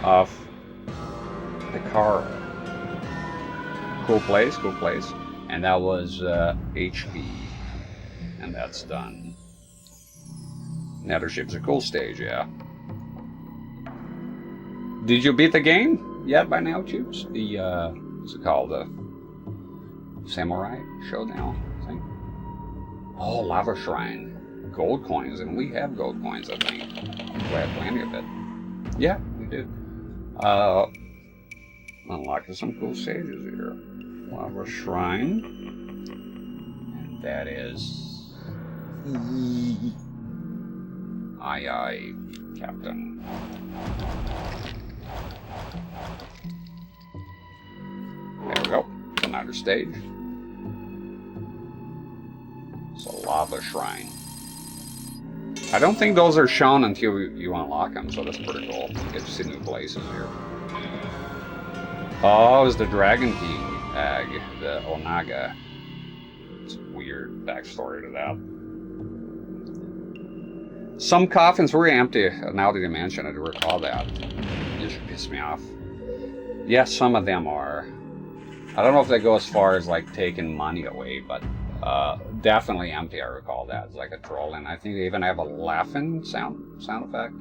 of Picara. Cool place, cool place. And that was HP. And that's done. Nethership's a cool stage, yeah. Did you beat the game yet by now, Tubes? The, what's it called? The Samurai Showdown thing? Oh, Lava Shrine. Gold coins, and we have gold coins, I think. We have plenty of it. Yeah, we do. Unlocking some cool stages here. Lava Shrine. And that is... Aye, aye, Captain. There we go. Another stage. It's a Lava Shrine. I don't think those are shown until you unlock them, so that's pretty cool. You get to see new places here. Oh, it's the Dragon King egg, the Onaga. It's a weird backstory to that. Some coffins were empty. Now that you mention it, I recall that. It just pissed me off. Yes, some of them are. I don't know if they go as far as like taking money away, but definitely empty. I recall that. It's like a troll, and I think they even have a laughing sound effect,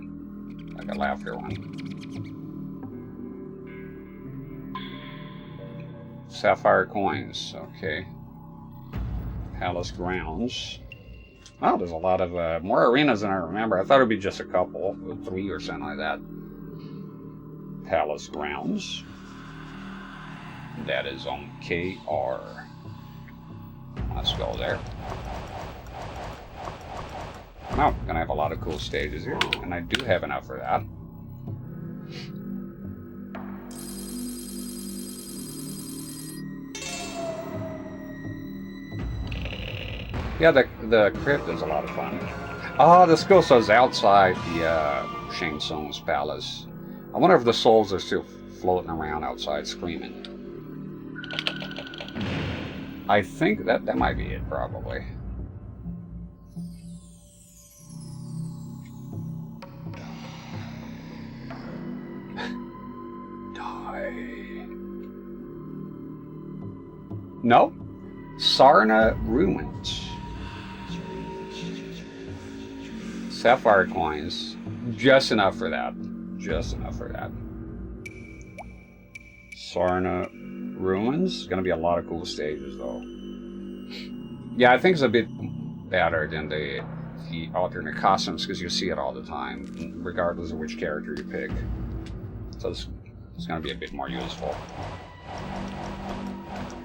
like a laughter one. Sapphire coins. Okay. Palace grounds. Oh, there's a lot of more arenas than I remember. I thought it'd be just a couple, 3 or something like that. Palace grounds. That is on KR. Let's go there. Oh, gonna have a lot of cool stages here, and I do have enough for that. Yeah, the Krypt is a lot of fun. Oh, this ghost is outside the Shang Tsung's palace. I wonder if the souls are still floating around outside screaming. I think that might be it, probably. Die. No. Sarna ruins. Sapphire coins. Just enough for that. Just enough for that. Sarna ruins. Gonna be a lot of cool stages though. Yeah, I think it's a bit better than the alternate costumes because you see it all the time, regardless of which character you pick. So it's gonna be a bit more useful.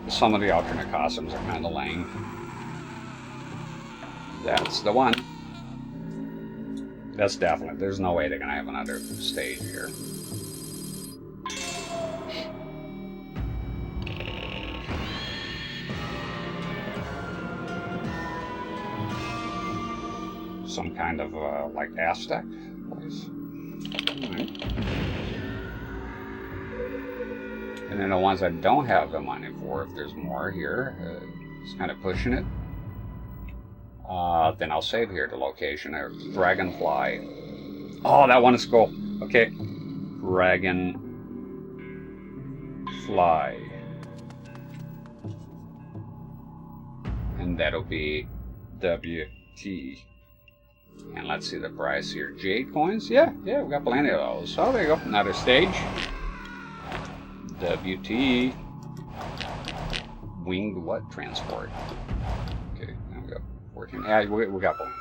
Some of the alternate costumes are kind of lame. That's the one. That's definite. There's no way they're gonna have another stage here. Some kind of like Aztec place. Right. And then the ones I don't have the money for, if there's more here, it's kind of pushing it. Then I'll save here the location. Dragonfly. Oh, that one is cool. Okay. Dragonfly. And that'll be WT. And let's see the price here. Jade coins? Yeah, we got plenty of those. Oh, there you go. Another stage. WT. Winged what? Transport. Okay, now we got 14. Yeah, we got plenty.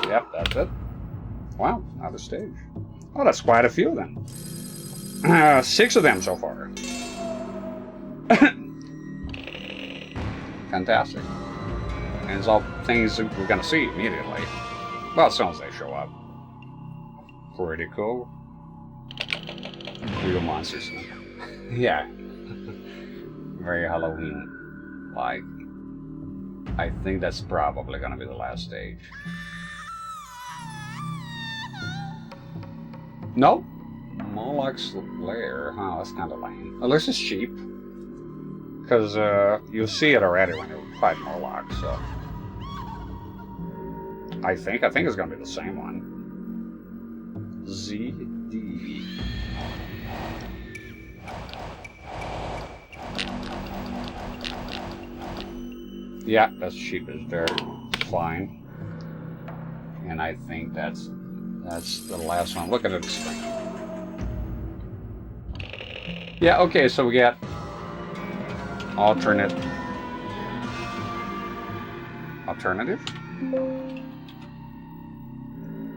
Yep, that's it. Wow, another stage. Oh, that's quite a few then. 6 of them so far. Fantastic. And it's all things that we're going to see immediately. Well, as soon as they show up. Pretty cool. Real monsters. Yeah. Very Halloween-like. I think that's probably going to be the last stage. Nope. Moloch's Lair. Oh, that's kind of lame. At least it's cheap. Because you'll see it already when you fight Moloch, so... I think it's going to be the same one. ZD. Yeah, that's cheap as dirt. It's fine. And I think that's the last one. Look at the screen. Yeah, okay, so we got alternative.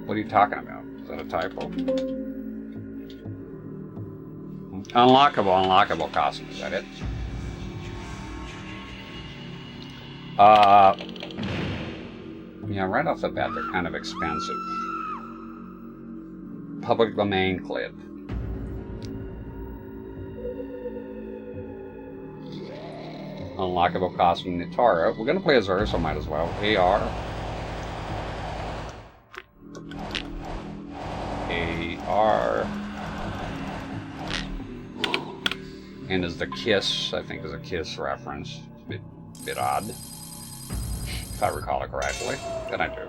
What are you talking about? Is that a typo? Unlockable costume, is that it? Yeah, right off the bat, they're kind of expensive. Public domain clip. Unlockable costume, Nitara. We're gonna play as her, so might as well. AR. And is the Kiss, I think is a Kiss reference. It's a bit odd. If I recall it correctly. Then I do.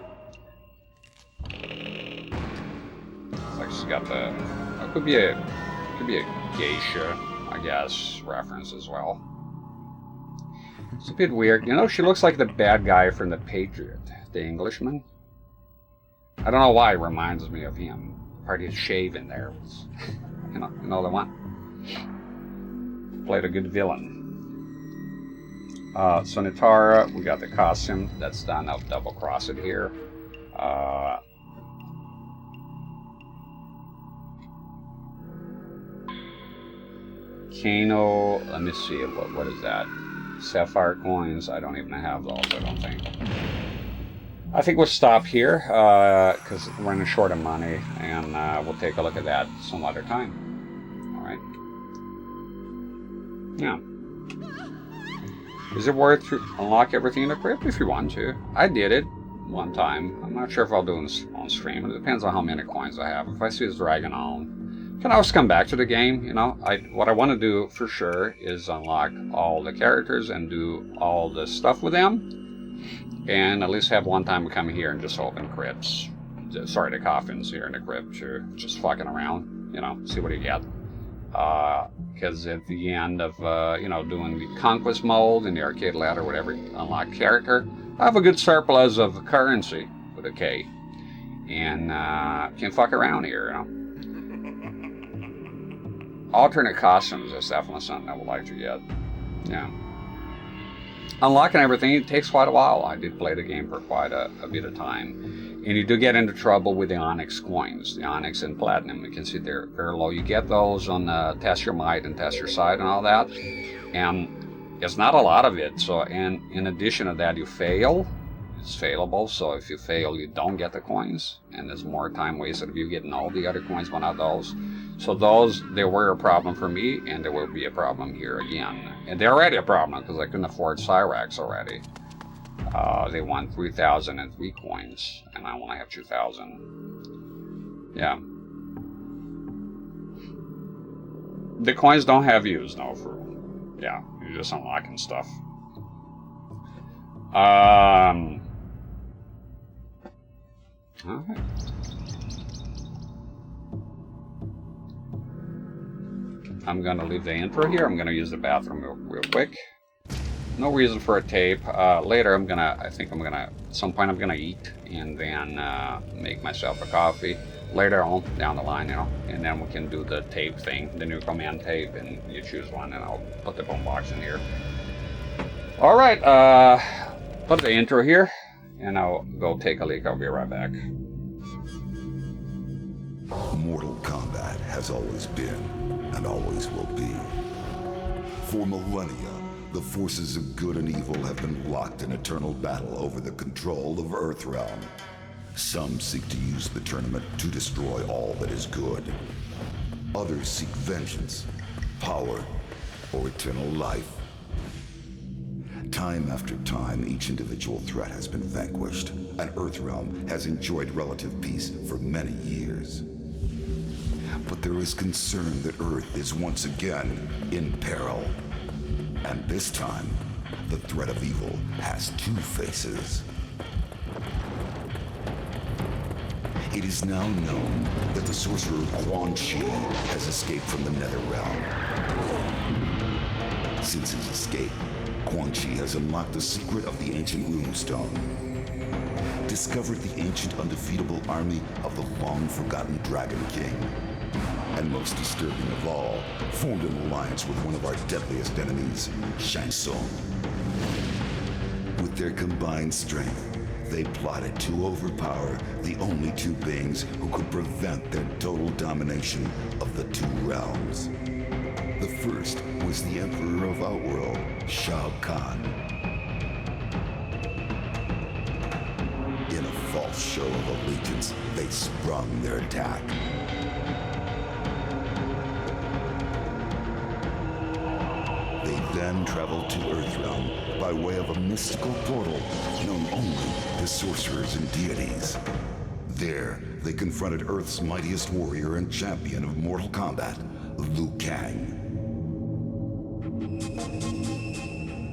It's like she's got the... It could be a geisha, I guess, reference as well. It's a bit weird. You know, she looks like the bad guy from The Patriot, the Englishman. I don't know why it reminds me of him. Part of his shave in there. You know the one? Played a good villain. So Nitara, we got the costume. That's done. I'll double cross it here. Kano, let me see, what is that? Sapphire coins, I don't even have those, I don't think. I think we'll stop here, because we're running short of money, and we'll take a look at that some other time. Alright. Yeah. Is it worth to unlock everything in the Krypt? If you want to. I did it one time. I'm not sure if I'll do it on stream. It depends on how many coins I have. If I see it's dragging on, can always come back to the game, you know. What I want to do for sure is unlock all the characters and do all the stuff with them, and at least have one time come here and just open crypts. Sorry, the coffins here in the crypt, just fucking around, you know, see what you get. Because at the end of you know, doing the conquest mode in the arcade ladder, whatever, unlock character, I have a good surplus of currency with a K, and can fuck around here, you know. Alternate costumes is definitely something I would like to get. Yeah. Unlocking everything, it takes quite a while. I did play the game for quite a bit of time. And you do get into trouble with the Onyx coins. The Onyx and Platinum, you can see they're very low. You get those on Test Your Might and Test Your Sight and all that. And it's not a lot of it. So, and in addition to that, you fail. It's failable. So if you fail, you don't get the coins. And there's more time wasted if you getting all the other coins, but not those. So those, they were a problem for me, and there will be a problem here again. And they're already a problem, because I couldn't afford CRT-rex already. They want 3,003 coins, and I only have 2,000. Yeah. The coins don't have use, no, for... Yeah, you're just unlocking stuff. Alright. I'm going to leave the intro here. I'm going to use the bathroom real quick. No reason for a tape. Later, I think I'm going to, at some point I'm going to eat and then make myself a coffee. Later on, down the line, you know, and then we can do the tape thing, the new command tape, and you choose one, and I'll put the boombox in here. All right, put the intro here, and I'll go take a leak. I'll be right back. Mortal Kombat has always been and always will be. For millennia, the forces of good and evil have been locked in eternal battle over the control of Earthrealm. Some seek to use the tournament to destroy all that is good. Others seek vengeance, power, or eternal life. Time after time, each individual threat has been vanquished, and Earthrealm has enjoyed relative peace for many years. But there is concern that Earth is once again in peril. And this time, the threat of evil has two faces. It is now known that the sorcerer Quan Chi has escaped from the Netherrealm. Since his escape, Quan Chi has unlocked the secret of the ancient runestone, discovered the ancient undefeatable army of the long-forgotten Dragon King, and most disturbing of all, formed an alliance with one of our deadliest enemies, Shang Tsung. With their combined strength, they plotted to overpower the only two beings who could prevent their total domination of the two realms. The first was the Emperor of Outworld, Shao Kahn. In a false show of allegiance, they sprung their attack. They then traveled to Earthrealm by way of a mystical portal known only to sorcerers and deities. There, they confronted Earth's mightiest warrior and champion of Mortal Kombat, Liu Kang.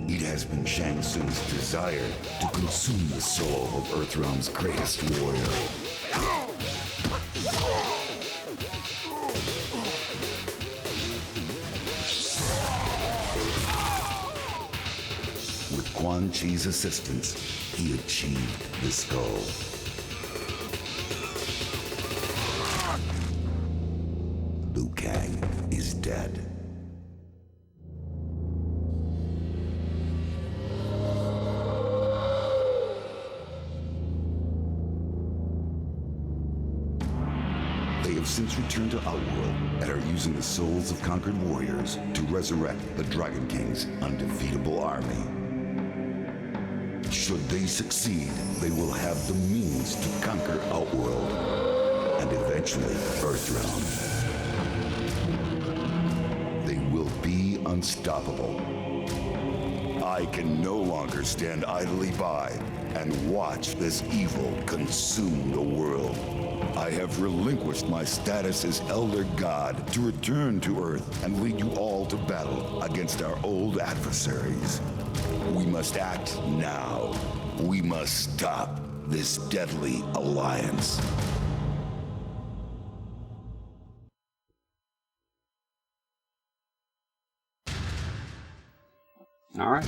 It has been Shang Tsung's desire to consume the soul of Earthrealm's greatest warrior. With Quan Chi's assistance, he achieved the skull. Liu Kang is dead. They have since returned to Outworld and are using the souls of conquered warriors to resurrect the Dragon King's undefeatable army. Should they succeed, they will have the means to conquer Outworld and eventually Earthrealm. They will be unstoppable. I can no longer stand idly by and watch this evil consume the world. I have relinquished my status as Elder God to return to Earth and lead you all to battle against our old adversaries. We must act now. We must stop this deadly alliance. All right.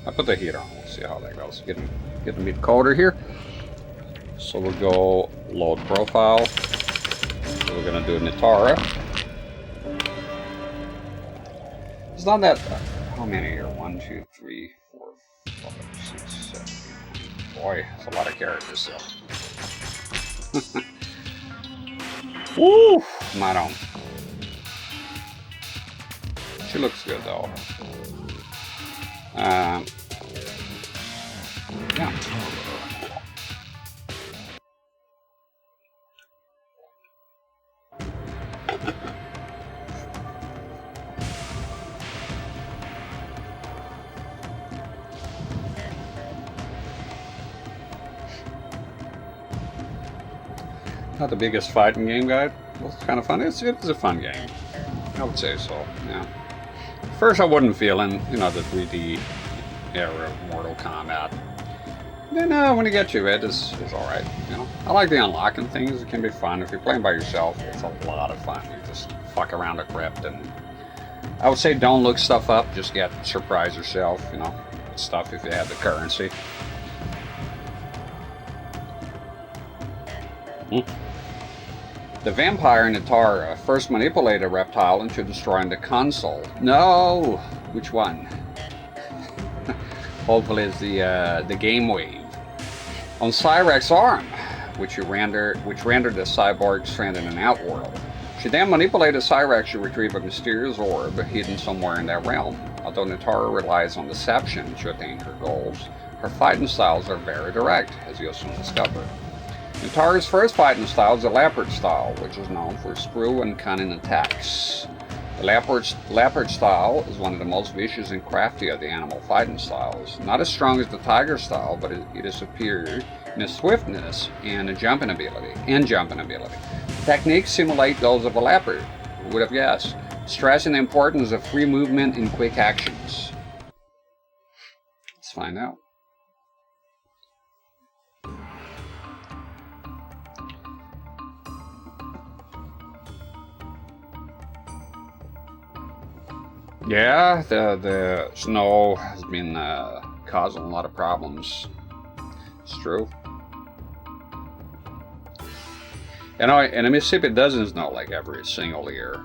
I put the heater on. We'll see how that goes. Getting a bit colder here. So we'll go load profile. So we're gonna do Nitara. It's not that. How many here? 1, 2, 3, 4, 5, 6, 7. Boy, it's a lot of characters still. Woo! Not on. She looks good though. Yeah. Not the biggest fighting game guy. Well, it's kind of fun. It's a fun game. I would say so. Yeah. First, I wasn't feeling, you know, the 3D era of Mortal Kombat. Then when you get to it, it's all right. You know, I like the unlocking things. It can be fun if you're playing by yourself. It's a lot of fun. You just fuck around the Krypt, and I would say don't look stuff up. Just surprise yourself. You know, stuff if you have the currency. The vampire Nitara first manipulated a reptile into destroying the console. No! Which one? Hopefully it's the game wave. On CRT-rex arm, which rendered the cyborg stranded in Outworld. She then manipulated CRT-rex to retrieve a mysterious orb hidden somewhere in that realm. Although Nitara relies on deception to attain her goals, her fighting styles are very direct, as you'll soon discover. Nitara's first fighting style is the leopard style, which is known for screw and cunning attacks. The leopard style is one of the most vicious and crafty of the animal fighting styles. Not as strong as the tiger style, but it is superior in its swiftness and jumping ability. Techniques simulate those of a leopard. Who would have guessed? Stressing the importance of free movement and quick actions. Let's find out. Yeah, the snow has been causing a lot of problems. It's true. You know, in Mississippi it doesn't snow like every single year.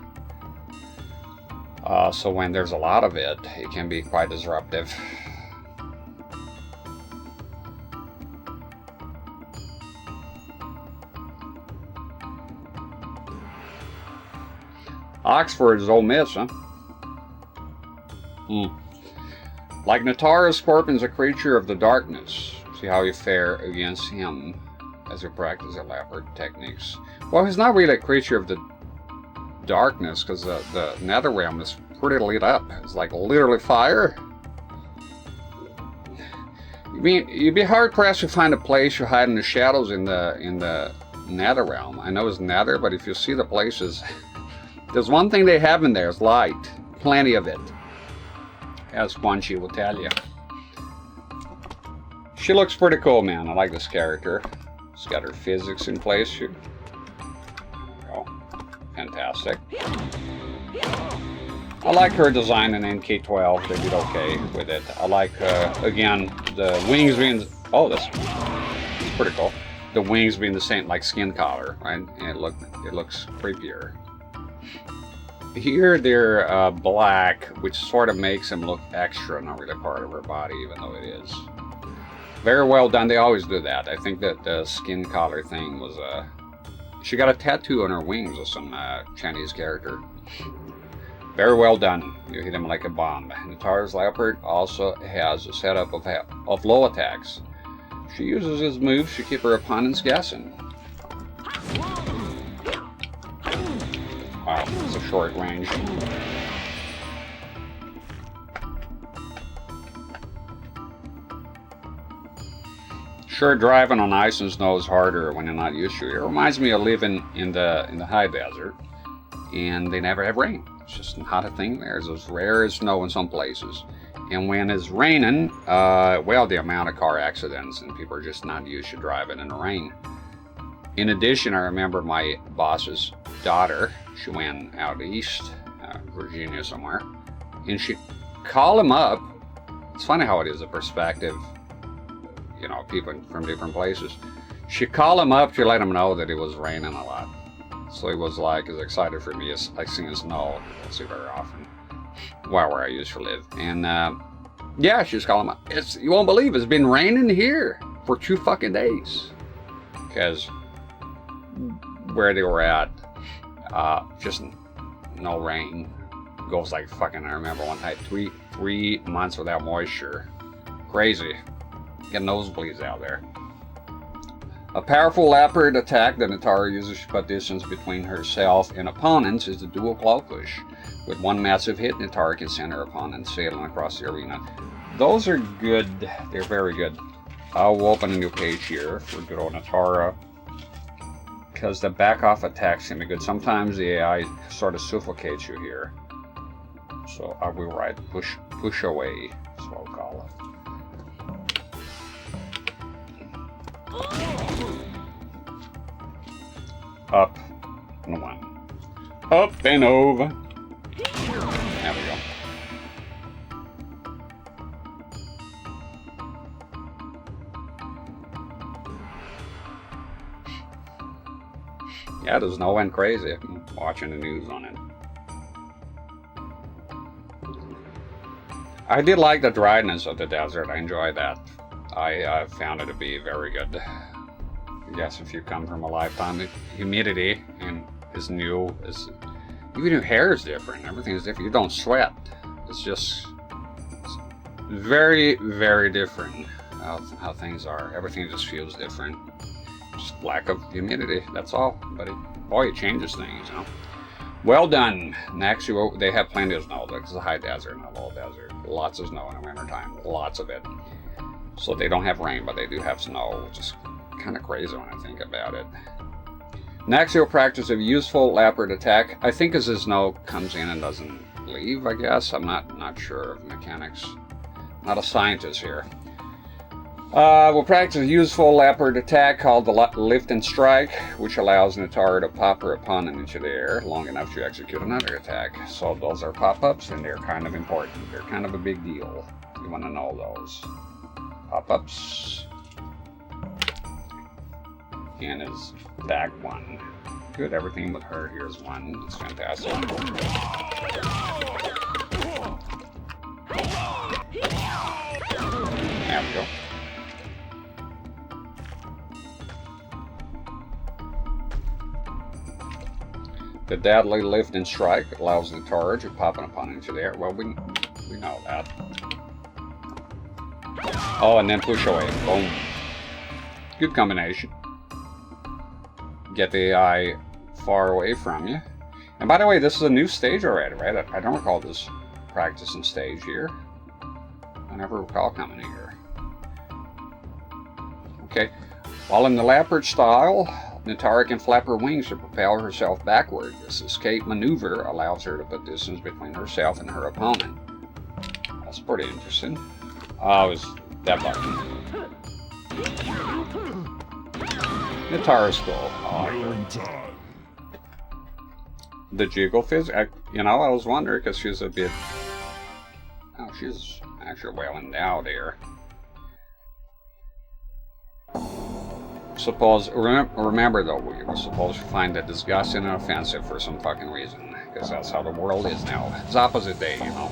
So when there's a lot of it, it can be quite disruptive. Oxford is Ole Miss, huh? Like Nitara, Scorpion's a creature of the darkness. See how you fare against him as you practice the leopard techniques. Well, he's not really a creature of the darkness because the Netherrealm is pretty lit up. It's like literally fire. I mean, you'd be hard pressed to find a place you hide in the shadows in the Netherrealm. I know it's Nether, but if you see the places, there's one thing they have in there is light. Plenty of it. As Quan Chi will tell you. She looks pretty cool, man. I like this character. She's got her physics in place. Oh, fantastic. I like her design in MK12. They did okay with it. I like, again, the wings being... Oh, that's pretty cool. The wings being the same, like skin color, right? And it looks creepier. Here they're black, which sort of makes them look extra, not really part of her body, even though it is. Very well done. They always do that. I think that the skin color thing was she got a tattoo on her wings of some Chinese character. Very well done. You hit him like a bomb. Natara's Leopard also has a setup of low attacks. She uses his moves to keep her opponents guessing. Wow, it's a short range. Sure, driving on ice and snow is harder when you're not used to it. It reminds me of living in the high desert, and they never have rain. It's just not a thing there. It's as rare as snow in some places. And when it's raining, well, the amount of car accidents, and people are just not used to driving in the rain. In addition, I remember my boss's daughter, she went out east, Virginia somewhere, and she called him up. It's funny how it is a perspective, you know, people from different places. She called him up to let him know that it was raining a lot. So he was like as excited for me as like seeing snow. I don't see very often. Wow, where I used to live. And yeah, she was calling him up. You won't believe it's been raining here for 2 fucking days. Because where they were at, just no rain. Goes like fucking, I remember one time, three months without moisture. Crazy. Get nosebleeds out there. A powerful leopard attack that Natara uses to put distance between herself and opponents is the dual claw push. With one massive hit, Natara can send her opponent sailing across the arena. Those are good. They're very good. I'll open a new page here for good old Natara, because the back off attacks can be good. Sometimes the AI sort of suffocates you here. So I will write push away, that's what I'll call it. Up and 1. Up and over. There we go. Yeah, there's no one crazy. I'm watching the news on it. I did like the dryness of the desert. I enjoyed that. I found it to be very good. I guess if you come from a lifetime, the humidity and is new. Even your hair is different. Everything is different. You don't sweat. It's just very, very different how things are. Everything just feels different. Just lack of humidity. That's all. But boy, it changes things, you know. Well done. Next, they have plenty of snow. It's a high desert, not a low desert. Lots of snow in the wintertime. Lots of it. So they don't have rain, but they do have snow, which is kind of crazy when I think about it. Next, you'll practice a useful leopard attack. I think as the snow comes in and doesn't leave, I guess. I'm not sure of mechanics. Not a scientist here. We'll practice a useful leopard attack called the lift and strike, which allows Natara to pop her opponent into the air long enough to execute another attack. So those are pop-ups, and they're kind of important. They're kind of a big deal. You want to know those. Pop-ups. And his back 1. Good, everything with her here is 1. It's fantastic. There we go. The deadly lift and strike allows Natara to pop an opponent into the air. Well, we know that. Oh, and then push away. Boom. Good combination. Get the AI far away from you. And by the way, this is a new stage already, right? I don't recall this practicing stage here. I never recall coming here. Okay. While in the leopard style, Natara can flap her wings to propel herself backward. This escape maneuver allows her to put distance between herself and her opponent. That's pretty interesting. Oh, it's that button. Natara's cool. Oh, the jiggle fizz. You know, I was wondering because she's a bit. Oh, she's actually well endowed here. Remember though, we were supposed to find that disgusting and offensive for some fucking reason, because that's how the world is now. It's opposite day, you know.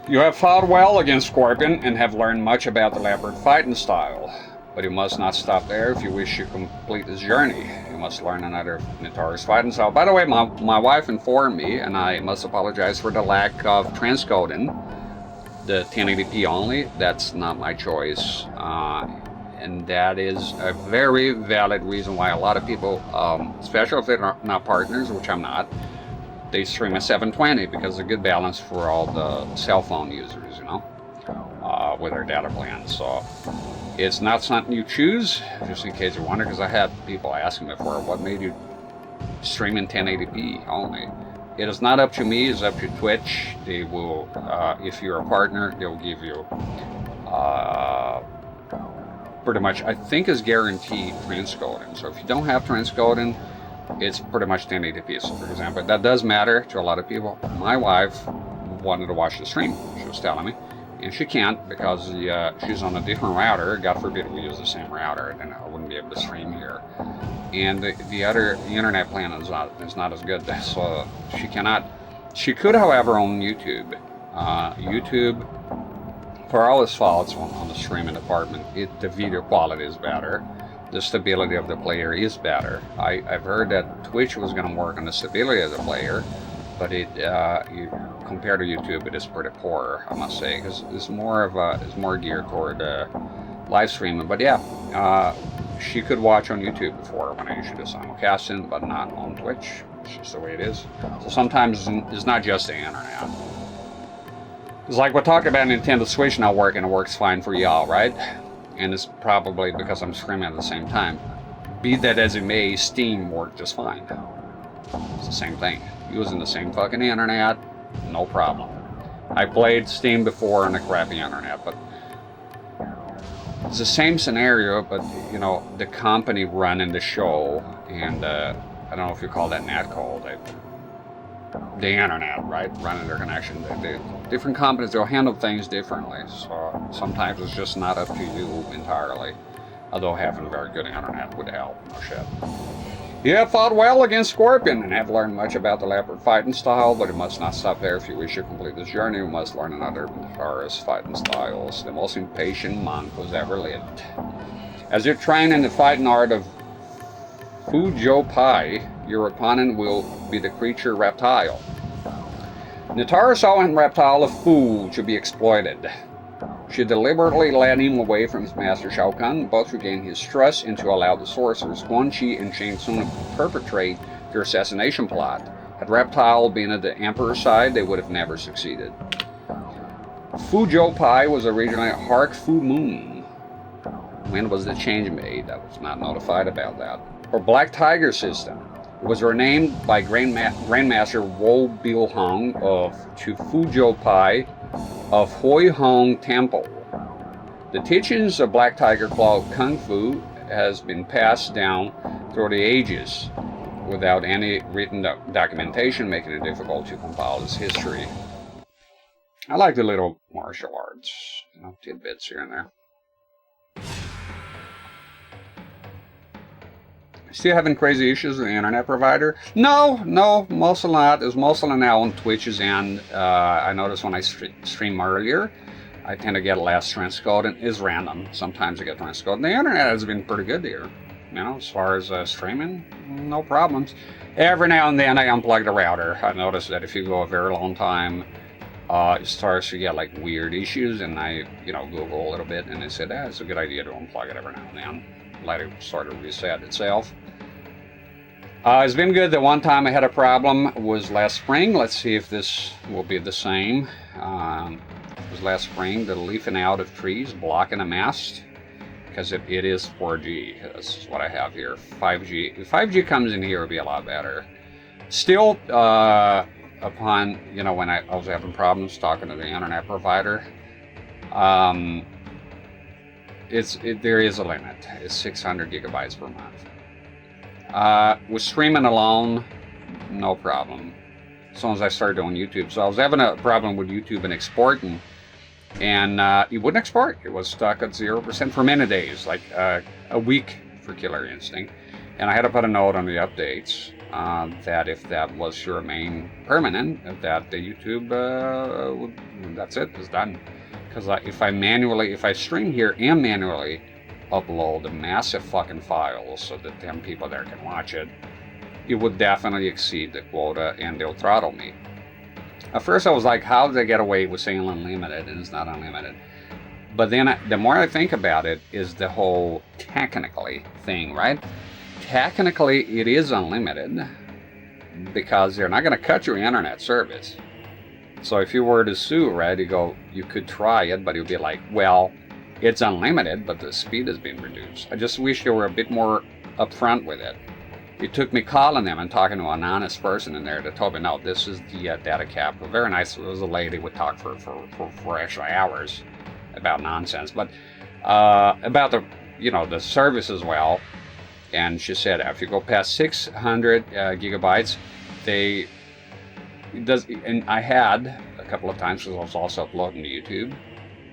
You have fought well against Scorpion and have learned much about the leopard fighting style, but you must not stop there if you wish to complete this journey. You must learn another notorious fighting style. By the way, my wife informed me, and I must apologize for the lack of transcoding. The 1080p only, that's not my choice. And that is a very valid reason why a lot of people, especially if they're not partners, which I'm not, they stream at 720 because it's a good balance for all the cell phone users, you know, with their data plans. So it's not something you choose, just in case you wonder, because I had people asking me before, what made you stream in 1080p only? It is not up to me, it's up to Twitch. They will, if you're a partner, they'll give you pretty much, I think, is guaranteed transcoding. So if you don't have transcoding, it's pretty much 1080p. So for example, that does matter to a lot of people. My wife wanted to watch the stream, she was telling me, and she can't because she's on a different router. God forbid we use the same router, then I wouldn't be able to stream here. And the internet plan is not as good, so she cannot. She could, however, on YouTube. YouTube, for all its faults on the streaming department, the video quality is better. The stability of the player is better. I've heard that Twitch was going to work on the stability of the player, but compared to YouTube, it is pretty poor, I must say, because it's more geared toward live streaming. But yeah, she could watch on YouTube before when I usually do simulcasting, but not on Twitch. It's just the way it is. So sometimes it's not just the internet. It's like we're talking about Nintendo Switch not working, it works fine for y'all, right? And it's probably because I'm streaming at the same time. Be that as it may, Steam worked just fine. It's the same thing. Using the same fucking internet, no problem. I played Steam before on a crappy internet, but it's the same scenario, but you know, the company running the show, and I don't know if you call that netcode, the internet, right? Running their connection. Different companies, they'll handle things differently. So sometimes it's just not up to you entirely. Although having very good internet would help. No shit. You have fought well against Scorpion and have learned much about the leopard fighting style, but it must not stop there. If you wish to complete this journey, you must learn another notorious fighting styles. The most impatient monk who's ever lived. As you're trained in the fighting art of Fujo Pai, your opponent will be the creature reptile. Notorious and reptile of Fu should be exploited. She deliberately led him away from his master Shao Kahn, both to gain his trust and to allow the sorcerers Quan Chi and Shang Tsung to perpetrate their assassination plot. Had Reptile been at the Emperor's side, they would have never succeeded. Fujo Pai was originally Hark Fu Moon. When was the change made? I was not notified about that. Or Black Tiger System. It was renamed by Grandmaster Wo Bill Hong to Fujo Pai of Hoi Hong Temple. The teachings of Black Tiger Claw Kung Fu has been passed down through the ages without any written documentation, making it difficult to compile its history. I like the little martial arts, you know, tidbits here and there. Still having crazy issues with the internet provider? No, mostly not. It's mostly now on Twitch's end. I noticed when I stream earlier, I tend to get less transcoding. It's random. Sometimes I get transcoding. The internet has been pretty good here. You know, as far as streaming, no problems. Every now and then I unplug the router. I noticed that if you go a very long time, it starts to get like weird issues, and I, Google a little bit, and they said, it's a good idea to unplug it every now and then. Let it sort of reset itself. It's been good. The one time I had a problem was last spring. Let's see if this will be the same. It was last spring, the leafing out of trees blocking a mast, because it is 4G. That's what I have here. 5G. If 5G comes in here, it'll be a lot better. Still, upon, when I was having problems talking to the internet provider, there is a limit. It's 600 gigabytes per month. With streaming alone, no problem. As soon as I started doing YouTube. So I was having a problem with YouTube and exporting, and it wouldn't export. It was stuck at 0% for many days, like a week for Killer Instinct. And I had to put a note on the updates that if that was to remain permanent, that the YouTube, that's it, is done. Because if I stream here and manually upload massive fucking files so that them people there can watch it, it would definitely exceed the quota and they'll throttle me. At first I was like, how did they get away with saying unlimited and it's not unlimited? But then the more I think about it, is the whole technically thing, right? Technically it is unlimited because they're not going to cut your internet service. So if you were to sue, right, you could try it, but you'd be like, well, it's unlimited, but the speed has been reduced. I just wish they were a bit more upfront with it. It took me calling them and talking to an honest person in there that told me, no, this is the data cap. Very nice. It was a lady would talk for actually hours about nonsense, but about the service as well. And she said, if you go past 600 gigabytes, and I had a couple of times because I was also uploading to YouTube.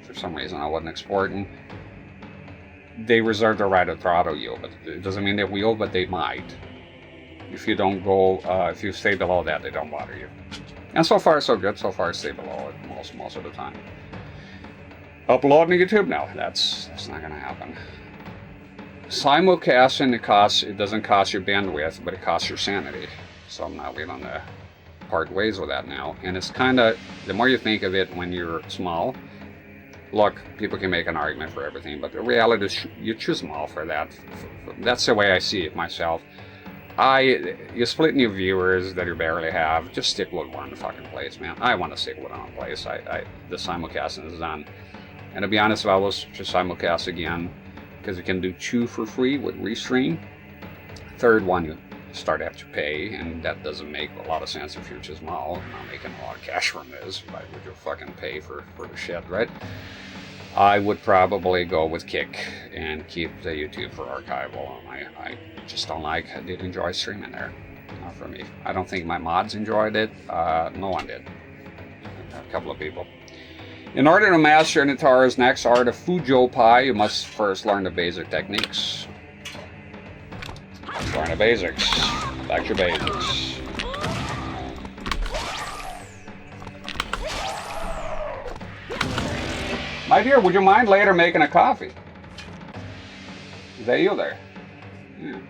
For some reason I wasn't exporting. They reserve the right to throttle you, but it doesn't mean they will, but they might. If you don't go, if you stay below that, they don't bother you. And so far so good. So far I stay below it most of the time. Uploading to YouTube? No, that's not going to happen. Simulcasting, it doesn't cost you bandwidth, but it costs your sanity. So I'm not willing to part ways with that now. And it's kind of, the more you think of it when you're small, look, people can make an argument for everything, but the reality is you're too small for that. That's the way I see it myself. You're splitting your viewers that you barely have. Just stick with one fucking place, man. I want to stick with one place. The simulcasting is done. And to be honest, if I was to simulcast again, because you can do 2 for free with Restream, third one you start to have to pay, and that doesn't make a lot of sense if you're too small. I'm not making a lot of cash from this. Why would you fucking pay for the shit, right? I would probably go with Kick and keep the YouTube for archival. I just don't I did enjoy streaming there. Not for me. I don't think my mods enjoyed it. No one did. A couple of people. In order to master Nitara's next art of Fujo Pi, you must first learn the basic techniques. Learn the basics. Back to basics. My dear, would you mind later making a coffee? Is that you there? Yeah.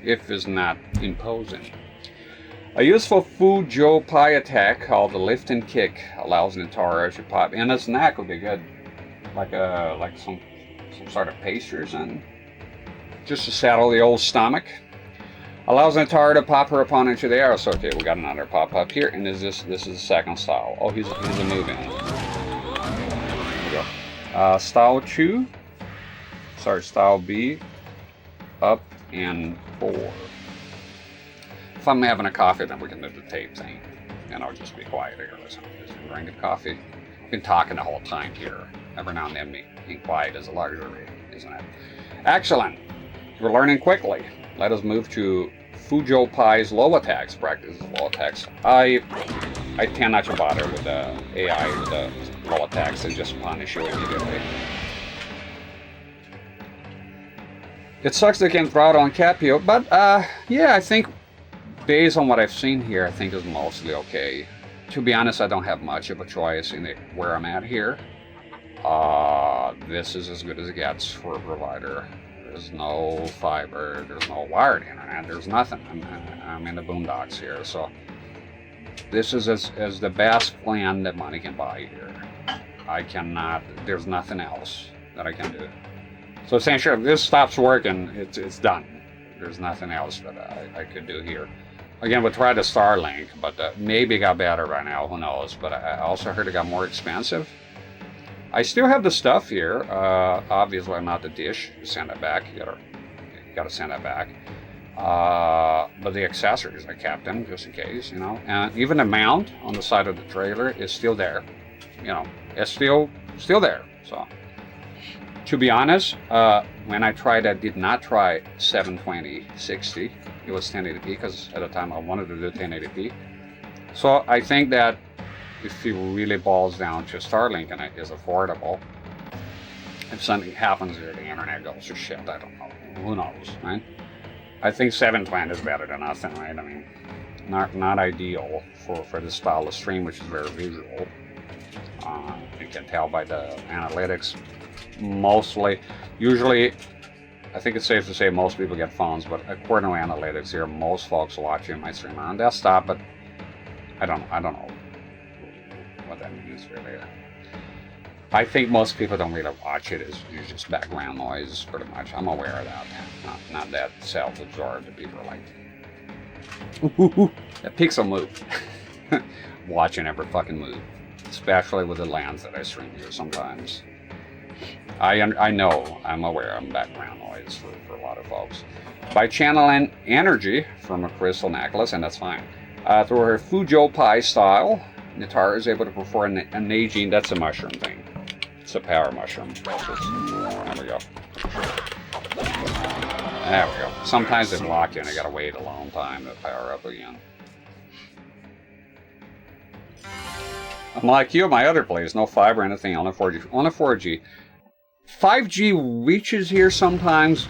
If it's not imposing. A useful Fujo Pi attack called the lift and kick allows Nitara to pop, and a snack would be good, like some sort of pastry or something, just to saddle the old stomach. Allows Nitara to pop her opponent to the air. So okay, we got another pop up here, and this is the second style. Oh, he's a move in. There we go. Style 2. Sorry, style B. Up and 4. If I'm having a coffee, then we can do the tape thing. And I'll just be quiet here. Listen, just drink a coffee. I've been talking the whole time here. Every now and then being quiet is a luxury, isn't it? Excellent. We're learning quickly. Let us move to Fujo Pi's low attacks. Practice low attacks. I tend not to bother with the AI with the low attacks. They just punish you immediately. It sucks they can't throttle on Capio, but yeah, I think based on what I've seen here, I think it's mostly okay. To be honest, I don't have much of a choice in where I'm at here. This is as good as it gets for a provider. There's no fiber, there's no wired internet, there's nothing. I'm in the boondocks here, so this is as the best plan that money can buy here. I cannot, there's nothing else that I can do. So essentially, if this stops working, it's done. There's nothing else that I could do here. Again, we'll try the Starlink, but maybe it got better right now, who knows. But I also heard it got more expensive. I still have the stuff here. Obviously, not the dish. Send that back. You gotta send that back. But the accessories I kept them just in case, you know. And even the mount on the side of the trailer is still there. You know, it's still there. So, to be honest, when I tried, I did not try 720/60. it was 1080p, because at the time I wanted to do 1080p. So I think that if it really boils down to Starlink and it is affordable, if something happens here, the internet goes to shit, I don't know. Who knows, right? I think 720 is better than nothing, right? I mean, not ideal for this style of stream, which is very visual. You can tell by the analytics. Usually, I think it's safe to say most people get phones, but according to analytics here, most folks watching my stream are on desktop, but I don't know what that means really. I think most people don't really watch it. It's just background noise, pretty much. I'm aware of that. Not that self-absorbed that people are like, ooh, that pixel move. Watching every fucking move, especially with the lands that I stream here sometimes. I know, I'm aware of background noise for a lot of folks. By channeling energy from a crystal necklace, and that's fine. Through her Fujo Pi style, Nitara is able to perform an aging, that's a mushroom thing. It's a power mushroom. There we go. There we go. Sometimes they block you and you gotta wait a long time to power up again. Unlike you, my other plays, no fiber or anything, only 4G. Only 4G. 5G reaches here sometimes,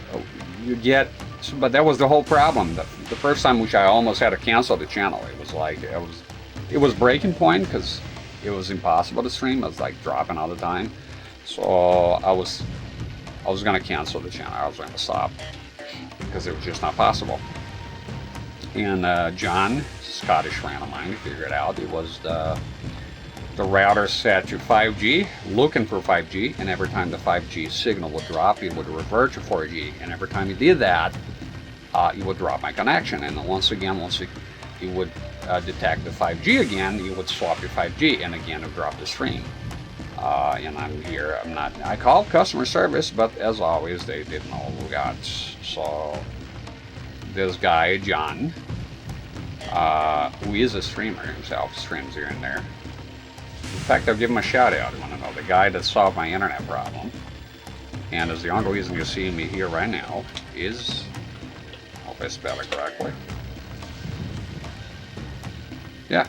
you get, but that was the whole problem. The first time, which I almost had to cancel the channel, it was like, it was breaking point because it was impossible to stream. I was like dropping all the time. So I was gonna cancel the channel. I was gonna stop because it was just not possible. And John, Scottish friend of mine, figured out it was the router set to 5G, looking for 5G, and every time the 5G signal would drop, it would revert to 4G, and every time he did that, it would drop my connection, and once it would detect the 5G again, it would swap to 5G, and again it would drop the stream. And I'm here, I called customer service, but as always, they didn't know who got. So this guy, John, who is a streamer himself, streams here and there. In fact, I'll give him a shout out. I want to know the guy that solved my internet problem, and is the only reason you're seeing me here right now is, I hope I spell it correctly. Yeah.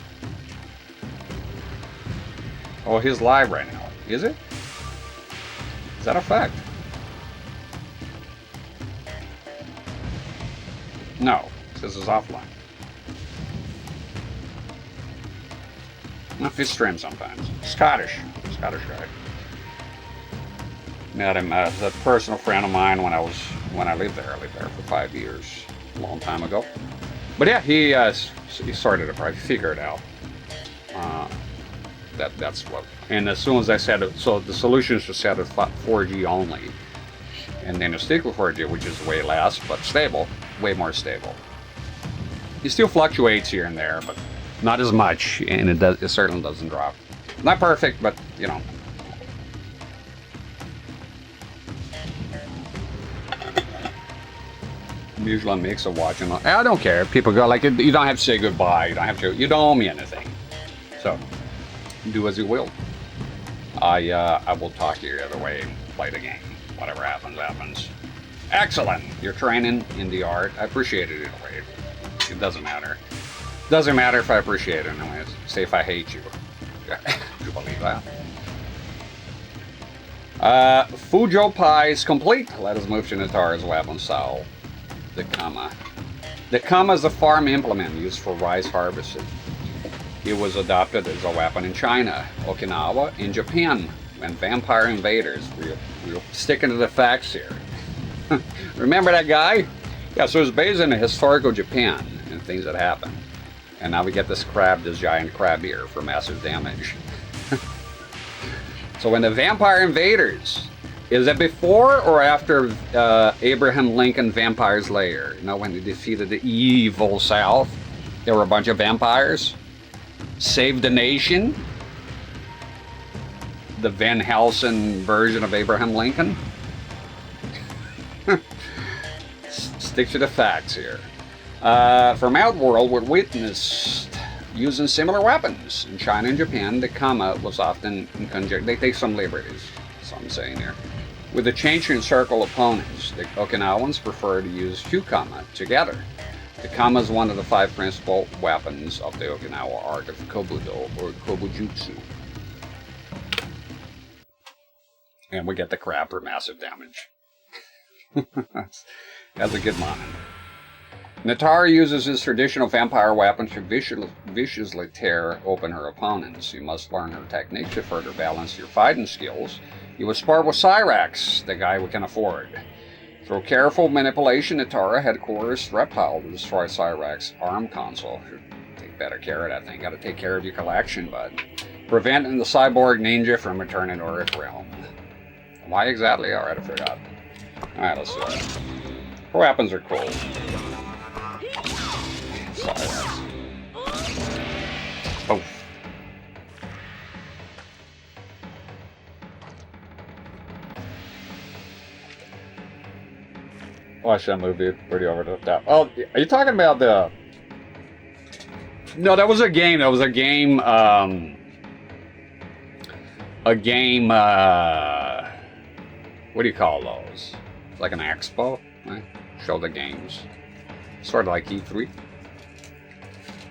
Oh, he's live right now. Is it? Is that a fact? No, this is offline. He streams sometimes. Scottish guy. Met him as a personal friend of mine when I lived there. I lived there for 5 years, a long time ago. But yeah, he sorted it right. He figured it out. That's what. And as soon as I said it, so the solution is to set it 4G only, and then a stick with 4G, which is way less but stable, way more stable. It still fluctuates here and there, but not as much, and it certainly doesn't drop. Not perfect, but you know. Usually a mix of watching. I don't care. People go like, you don't have to say goodbye. You don't have to. You don't owe me anything. So do as you will. I will talk to you either way. Play the game. Whatever happens, happens. Excellent. You're training in the art. I appreciate it either way. It doesn't matter. Doesn't matter if I appreciate it anyways. Say if I hate you. You believe that? Fujo Pi is complete. Let us move to Nitara's weapon style. The Kama. The Kama is a farm implement used for rice harvesting. It was adopted as a weapon in China, Okinawa, and Japan when vampire invaders. We're sticking to the facts here. Remember that guy? Yeah, so it's based in a historical Japan and things that happened. And now we get this giant crab here for massive damage. So when the vampire invaders, is it before or after Abraham Lincoln Vampire's Lair? You know, when they defeated the evil South, there were a bunch of vampires. Saved the nation. The Van Helsing version of Abraham Lincoln. Stick to the facts here. From Outworld, we witnessed using similar weapons. In China and Japan, the Kama was often in conjunction. They take some liberties, that's what I'm saying here. With the change in circle opponents, the Okinawans prefer to use two Kama together. The Kama is one of the 5 principal weapons of the Okinawa art of Kobudo, or Kobujutsu. And we get the crab for massive damage. That's a good line. Natara uses his traditional vampire weapon to viciously tear open her opponents. You must learn her technique to further balance your fighting skills. You will spar with CRT-rex, the guy we can afford. Through careful manipulation, Natara had coerced Reptile to destroy CRT-rex arm console. Should take better care of that thing. Gotta take care of your collection, bud. Preventing the cyborg ninja from returning to Earth Realm. Why exactly? Alright, I forgot. Alright, let's do it. Her weapons are cool. CRT-rex. Oh. Oh, I should have moved it pretty over to the top. Oh, are you talking about the... No, that was a game. That was a game, what do you call those? Like an expo? Right? Show the games. Sort of like E3.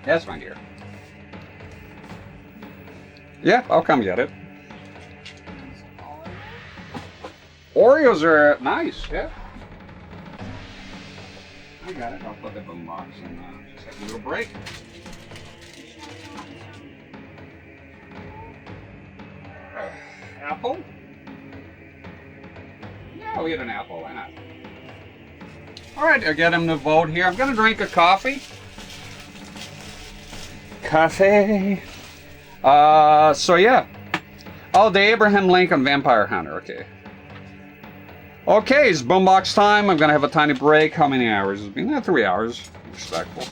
Yes, my dear. Yeah, I'll come get it. Oreos are nice, yeah. I got it. I'll put the boombox and just have a little break. Apple? Yeah, we'll get an apple. Why not? Alright, I'll get him to vote here. I'm going to drink a coffee. Coffee. So yeah. Oh, the Abraham Lincoln Vampire Hunter. Okay. Okay, it's boombox time. I'm gonna have a tiny break. How many hours? It's been 3 hours. Respectful.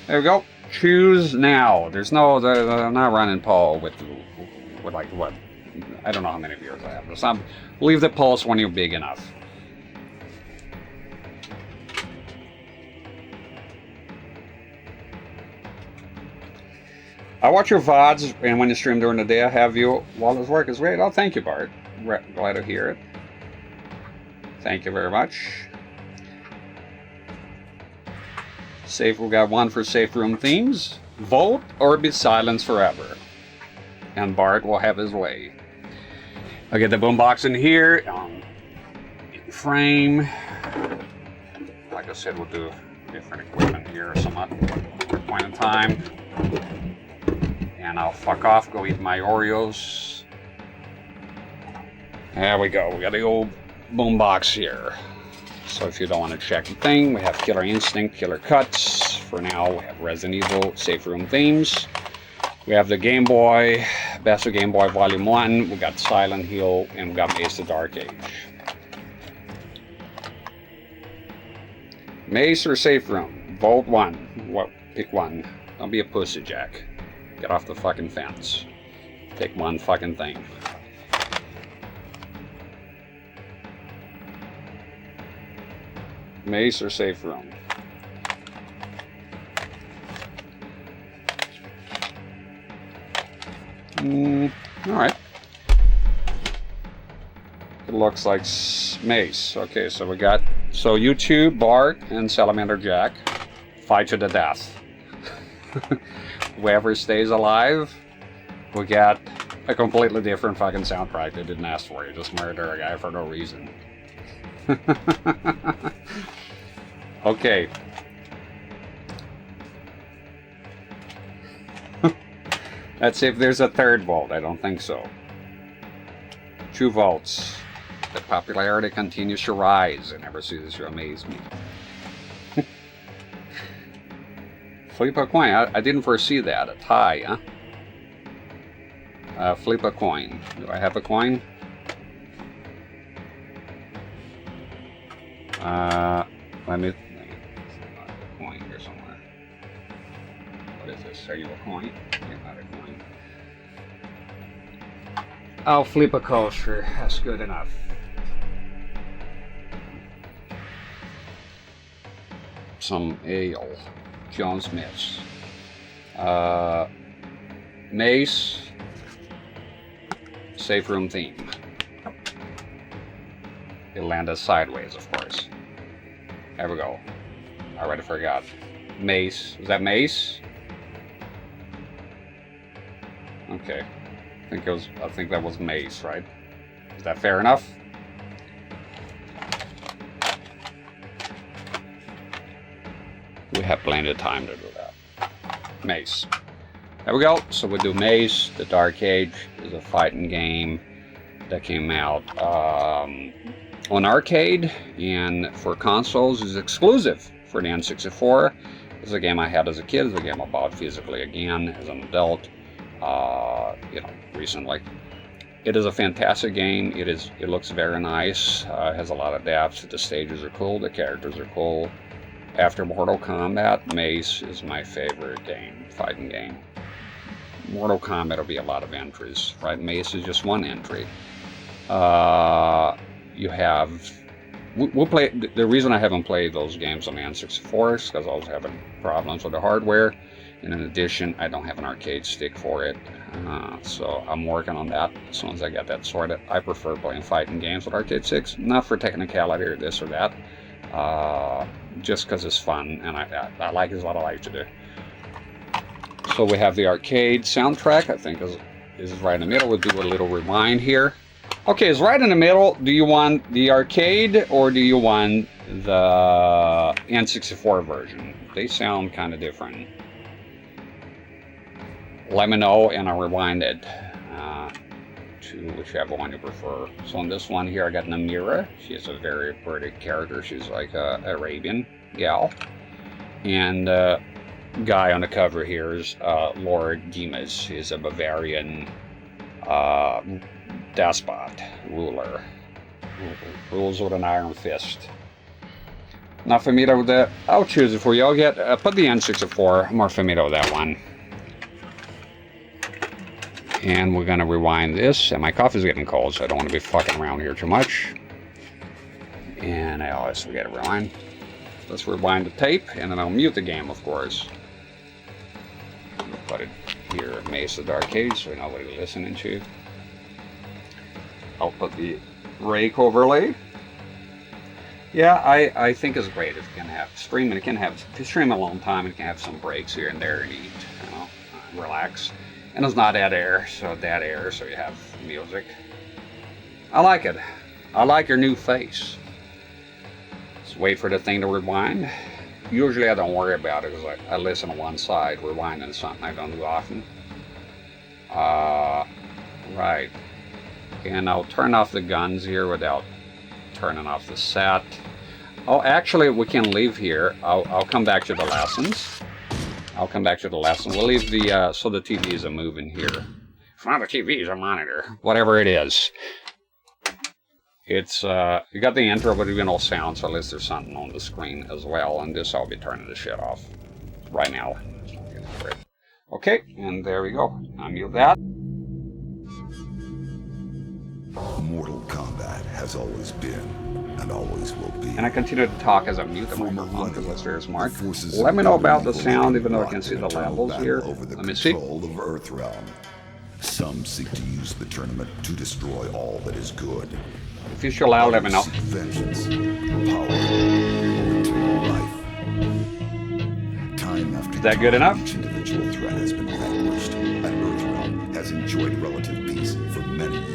There we go. Choose now. There's no. I'm not running poll with like what? I don't know how many viewers I have. Just leave the polls when you're big enough. I watch your VODs, and when you stream during the day, I have you while this work is great. Oh, thank you, Bart. Glad to hear it. Thank you very much. Safe, we got one for safe room themes. Vote or be silenced forever. And Bart will have his way. I'll get the boombox in here. In frame. Like I said, we'll do different equipment here or some other point in time. And I'll fuck off, go eat my Oreos. There we go. We got the old boombox here. So if you don't want to check the thing, we have Killer Instinct, Killer Cuts. For now, we have Resident Evil, Safe Room Themes. We have the Game Boy, Best of Game Boy Volume 1. We got Silent Hill, and we got Maze the Dark Age. Maze or Safe Room? Vote one. Well, pick one. Don't be a pussy, Jack. Get off the fucking fence. Pick one fucking thing. Maze or Safe Room? Alright. It looks like Maze. Okay, so we got... So you two, Bart and Salamander Jack, fight to the death. Whoever stays alive, we got a completely different fucking soundtrack they didn't ask for. You just murder a guy for no reason. Okay. Let's see if there's a third vote. I don't think so. 2 votes. The popularity continues to rise. I never see this to amaze me. Flip a coin. I didn't foresee that. A tie, huh? Flip a coin. Do I have a coin? Let me a coin here somewhere. What is this? Are you a coin? You're not a coin. I'll flip a coaster. That's good enough. Some ale. John Smith's. Mace. Safe room theme. It landed sideways, of course. There we go. I already forgot. Mace. Is that Mace? Okay. I think that was Mace, right? Is that fair enough? We have plenty of time to do that. Mace. There we go. So we do Mace. The Dark Age is a fighting game that came out on arcade, and for consoles is exclusive for the N64. It's a game I had as a kid. It's a game I bought physically again as an adult, you know, recently. It is a fantastic game. It looks very nice. It has a lot of depth. The stages are cool. The characters are cool. After Mortal Kombat, Mace is my favorite game, fighting game. Mortal Kombat will be a lot of entries, right? Mace is just one entry. You have... We'll play... The reason I haven't played those games on the N64 is because I was having problems with the hardware. And in addition, I don't have an arcade stick for it. So I'm working on that as soon as I get that sorted. I prefer playing fighting games with arcade sticks. Not for technicality or this or that. Just because it's fun, and I like it, is what I like to do. So we have the arcade soundtrack, I think is right in the middle. We'll do a little rewind here. Okay, it's right in the middle. Do you want the arcade or do you want the N64 version? They sound kind of different. Let me know and I'll rewind it to whichever one you prefer. So on this one here, I got Namira. She's a very pretty character. She's like a Arabian gal. And guy on the cover here is Lord Dimas. He's a Bavarian despot, ruler. Rules with an iron fist. Not familiar with that? I'll choose it for you. I'll get put the N64. I'm more familiar with that one. And we're gonna rewind this. And my coffee's getting cold, so I don't want to be fucking around here too much. And I always forget to rewind. Let's rewind the tape, and then I'll mute the game, of course. I'll put it here, Mace of the Arcade, so we know what you're listening to. I'll put the rake overlay. Yeah, I think it's great if you can have streaming. It can have, if you stream a long time, it can have some breaks here and there and eat, you know, relax. And it's not dead air, so you have music. I like it. I like your new face. Let's wait for the thing to rewind. Usually I don't worry about it because I listen to one side. Rewinding is something I don't do often. Right. And I'll turn off the guns here without turning off the set. Oh, actually, we can leave here. I'll come back to the lessons. We'll leave the, so the TVs are moving here. It's not a TV, it's a monitor. Whatever it is. It's, you got the intro, but even all sound, so at least there's something on the screen as well. And this, I'll be turning the shit off right now. Okay, and there we go. I'll mute that. Mortal Kombat has always been and always will be. And I continue to talk as I mute the microphone because that's very smart. Let me know about the sound, even though I can see the levels here. Let me see. Of Earthrealm. Some seek to use the tournament to destroy all that is good. If you show loud, let me know. Seek vengeance, power, or eternal life. Time after that good enough? Each individual threat has been vanquished, and Earthrealm has enjoyed relative peace for many years.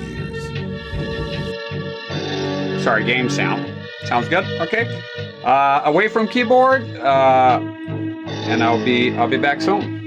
Sorry, game sound. Sounds good. Okay. Away from keyboard, and I'll be back soon.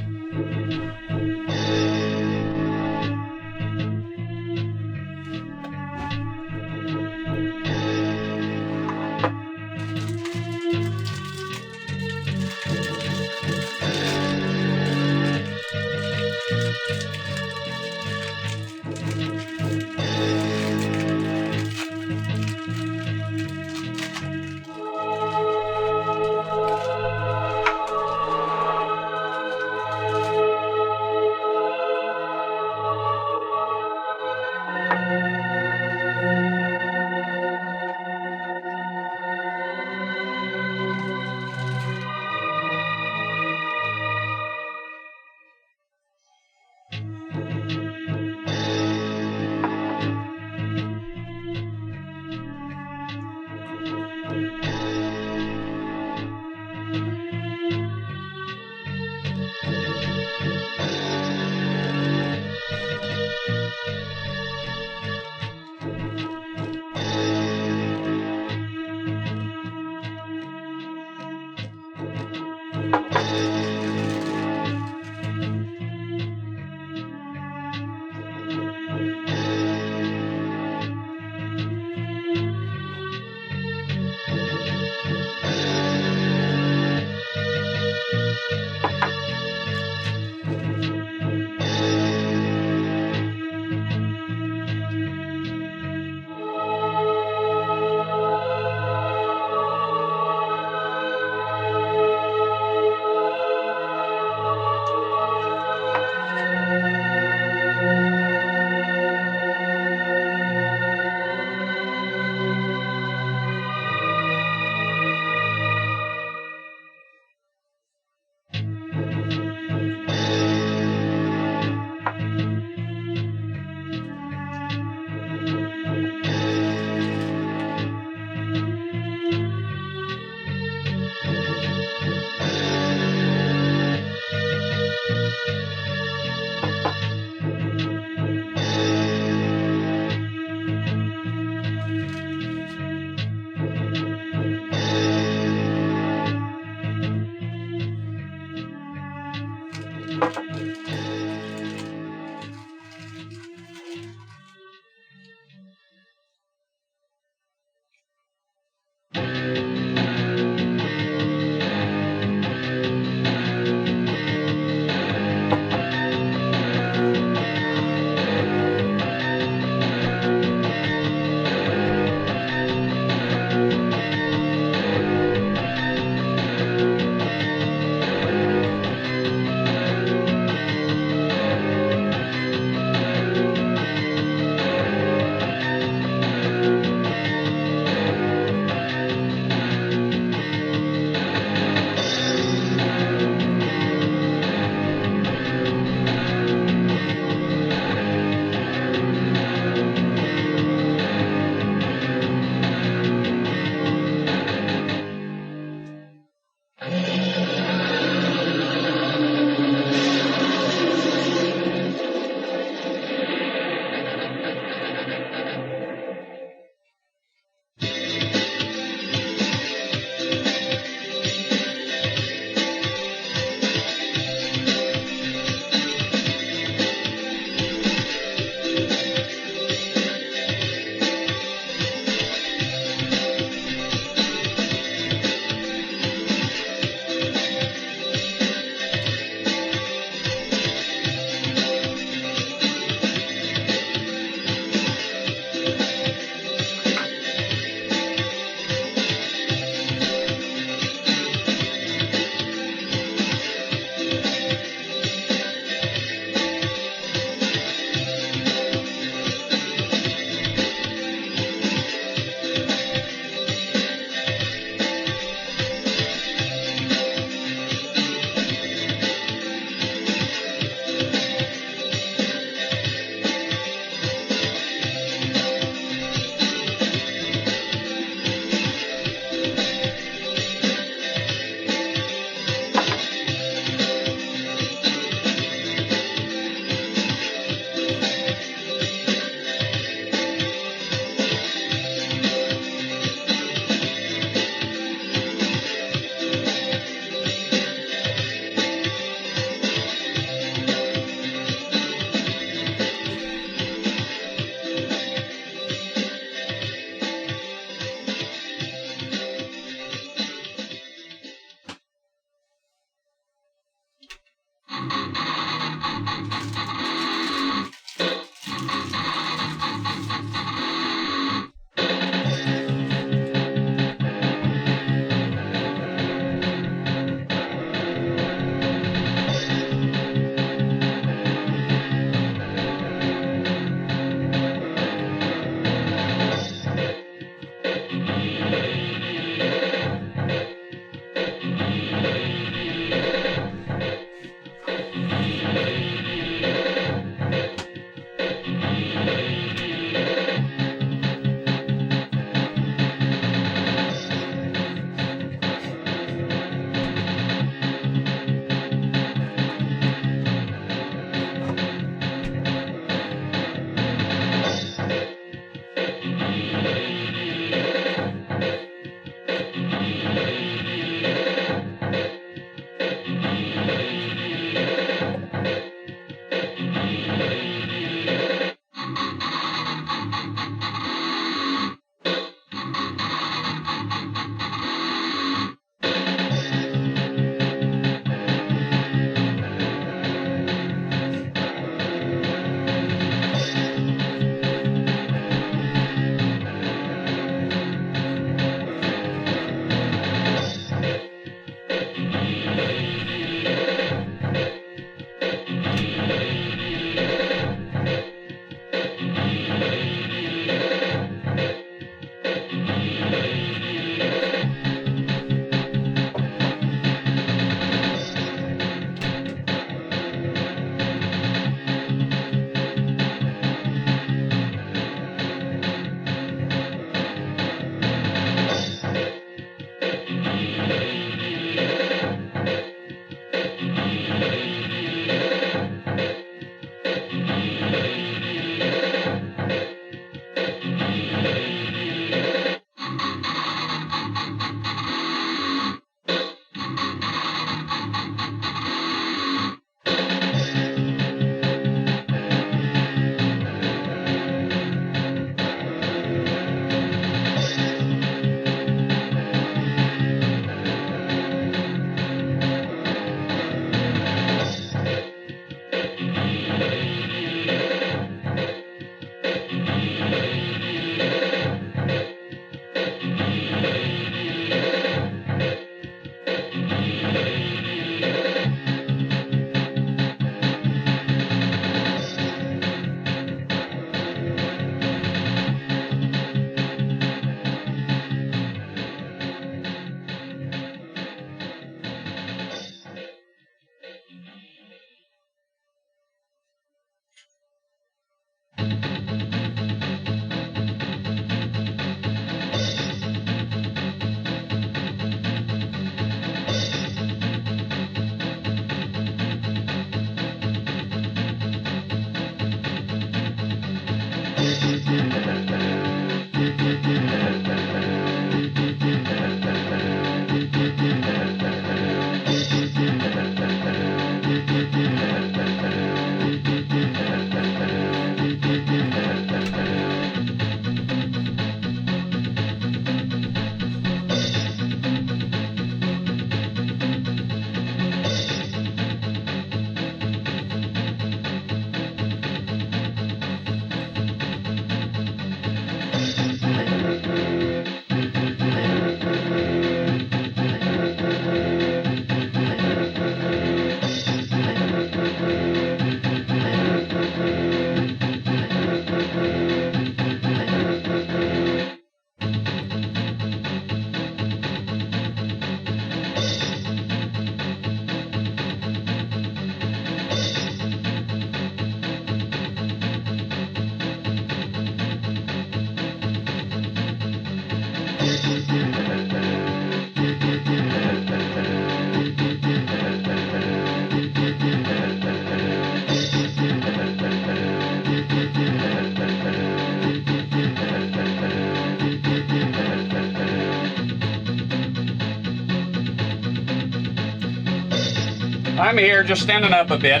I'm here, just standing up a bit.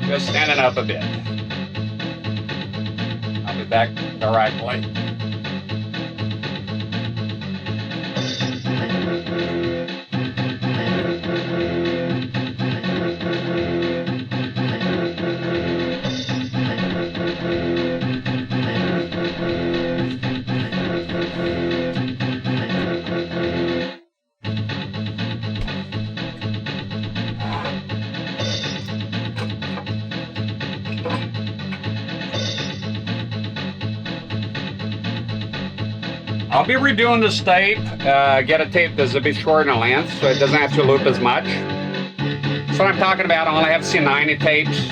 Just standing up a bit. I'll be back directly. I'll be redoing this tape, get a tape that's a bit shorter in length so it doesn't have to loop as much. That's what I'm talking about. I only have C90 tapes.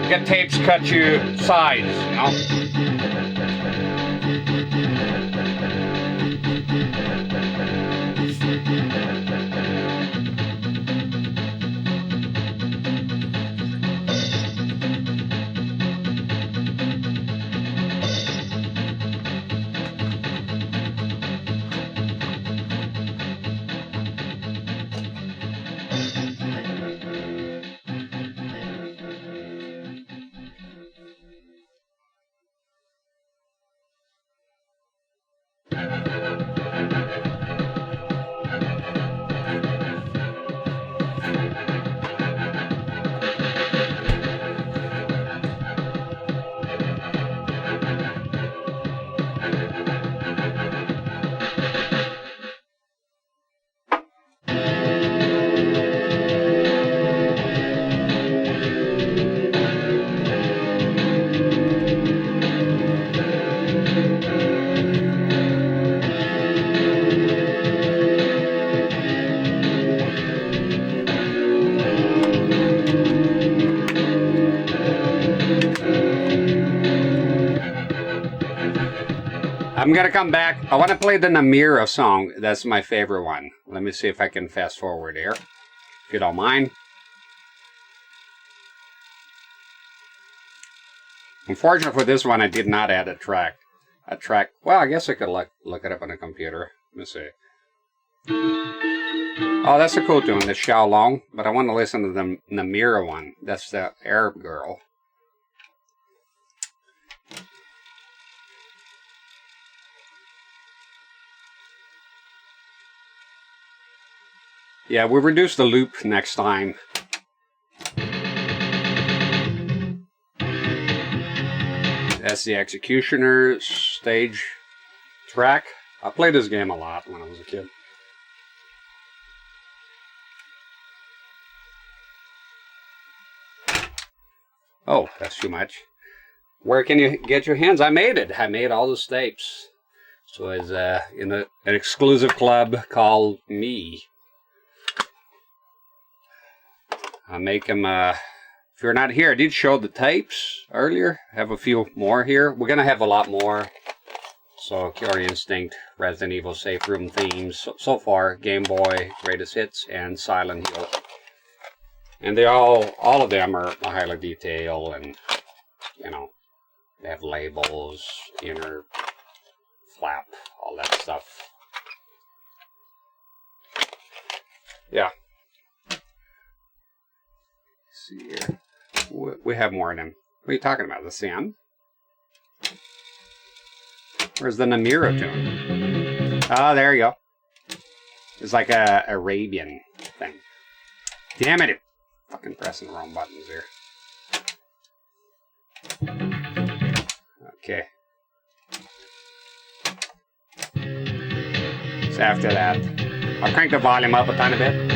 Get tapes cut you size, you know? I'm gonna come back. I want to play the Namira song. That's my favorite one. Let me see if I can fast forward here, if you don't mind. Unfortunately for this one, I did not add a track. Well, I guess I could look it up on a computer. Let me see. Oh, that's a cool tune, the Xiao Long. But I want to listen to the Namira one. That's the Arab girl. Yeah, we'll reduce the loop next time. That's the Executioner stage track. I played this game a lot when I was a kid. Oh, that's too much. Where can you get your hands? I made it. I made all the tapes. So it's in an exclusive club called Me. I make them, if you're not here, I did show the tapes earlier. I have a few more here. We're going to have a lot more. So, Killer Instinct, Resident Evil Safe Room themes. So far, Game Boy, Greatest Hits, and Silent Hill. And they all of them are highly detailed and, you know, they have labels, inner flap, all that stuff. Yeah. See here. We have more of them. What are you talking about? The Sam? Where's the Namira tune? Oh, there you go. It's like a Arabian thing. Damn it! Fucking pressing the wrong buttons here. Okay. So after that, I'll crank the volume up a tiny bit.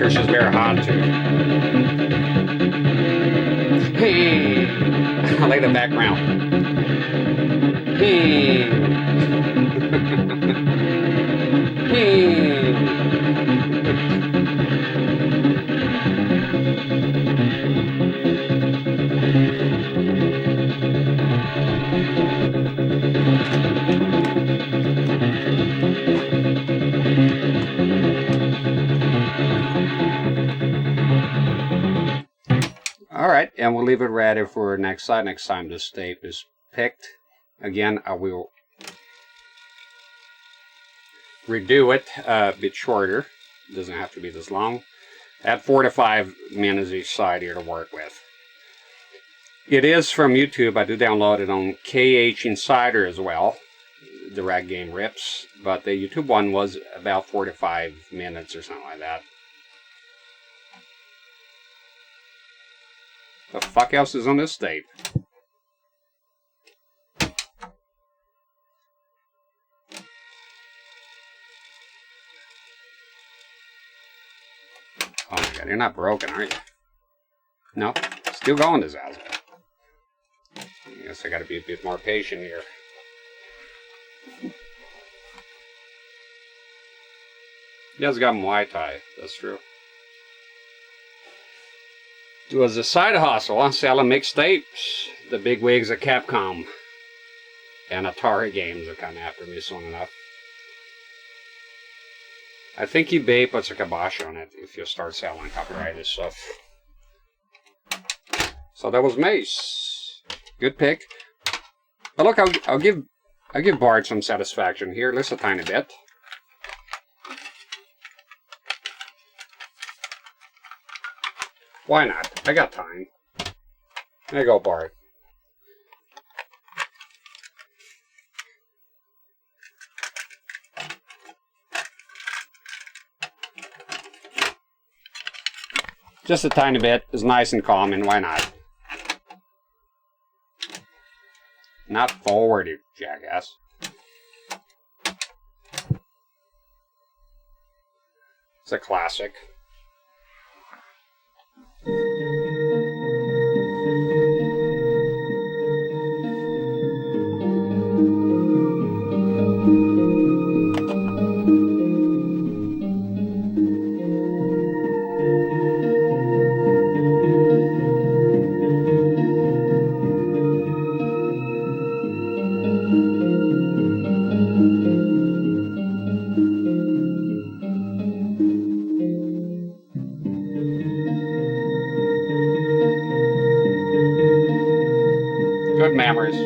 licorice is very hot too. Hey, I like the background. Hey, hey. Alright, and we'll leave it ready for next side. Next time this tape is picked. Again, I will redo it a bit shorter. It doesn't have to be this long. I had 4 to 5 minutes each side here to work with. It is from YouTube. I do download it on KH Insider as well. Direct game rips. But the YouTube one was about 4 to 5 minutes or something like that. The fuck else is on this tape? Oh my god, you're not broken, are you? No? Still going, this ass. I guess I gotta be a bit more patient here. He has got Muay Thai, that's true. It was a side hustle, selling mixtapes. The big wigs of Capcom and Atari games are coming after me soon enough. I think eBay puts a kibosh on it if you start selling copyrighted stuff. So that was Mace. Good pick. But look, I'll give Bart some satisfaction here. Just a tiny bit. Why not? I got time. There you go, Bart. Just a tiny bit. It's nice and calm, and why not? Not forward, you jackass. It's a classic. Good memories.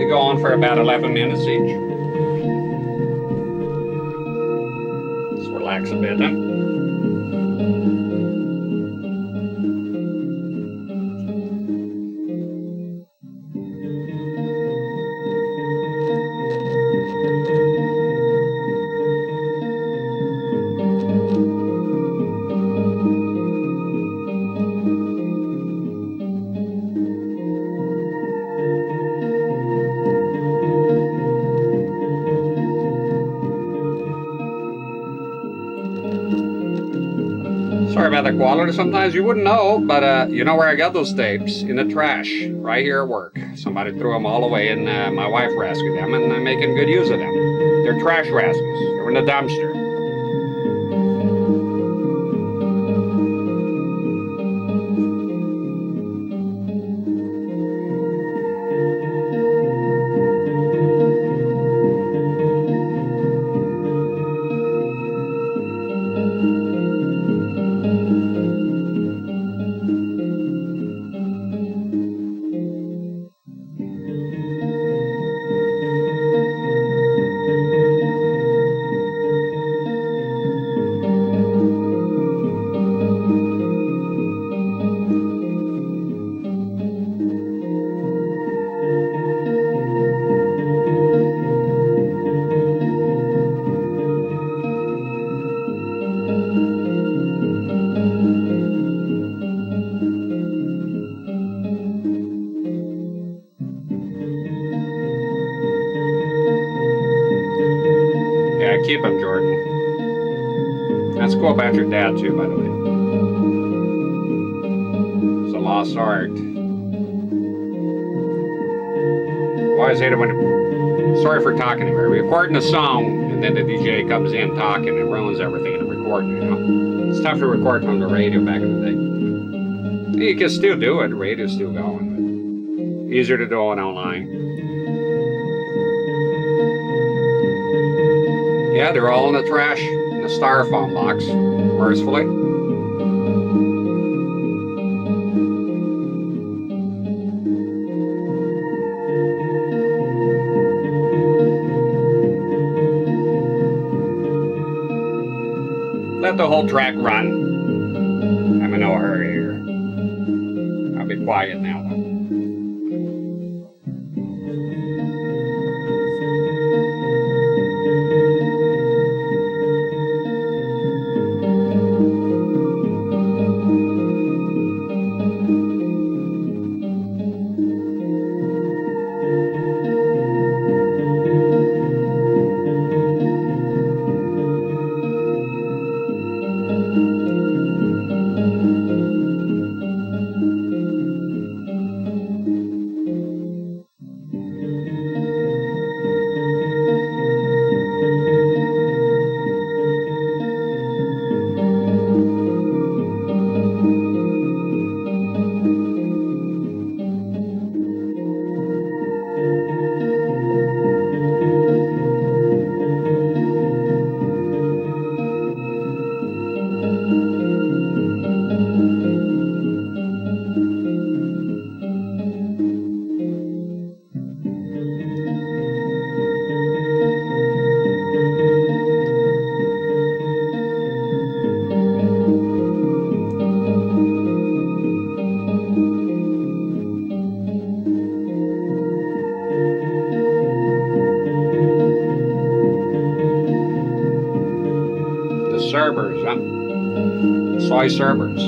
Go on for about 11 minutes each. Just relax a bit, huh? Sorry about the quality. Sometimes you wouldn't know, but you know where I got those tapes? In the trash, right here at work. Somebody threw them all away, and my wife rescued them, and I'm making good use of them. They're trash rescues. They're in the dumpster. Keep him, Jordan. That's cool about your dad, too, by the way. It's a lost art. Always hate it when... Sorry for talking to me. Recording a song, and then the DJ comes in talking and ruins everything in the recording, you know? It's tough to record from the radio back in the day. You can still do it. The radio's still going, but easier to do it online. Yeah, they're all in the trash, in the styrofoam box, mercifully. Let the whole track run. I'm in no hurry here. I'll be quiet now, though. Cerbers, huh? Soy Cerbers.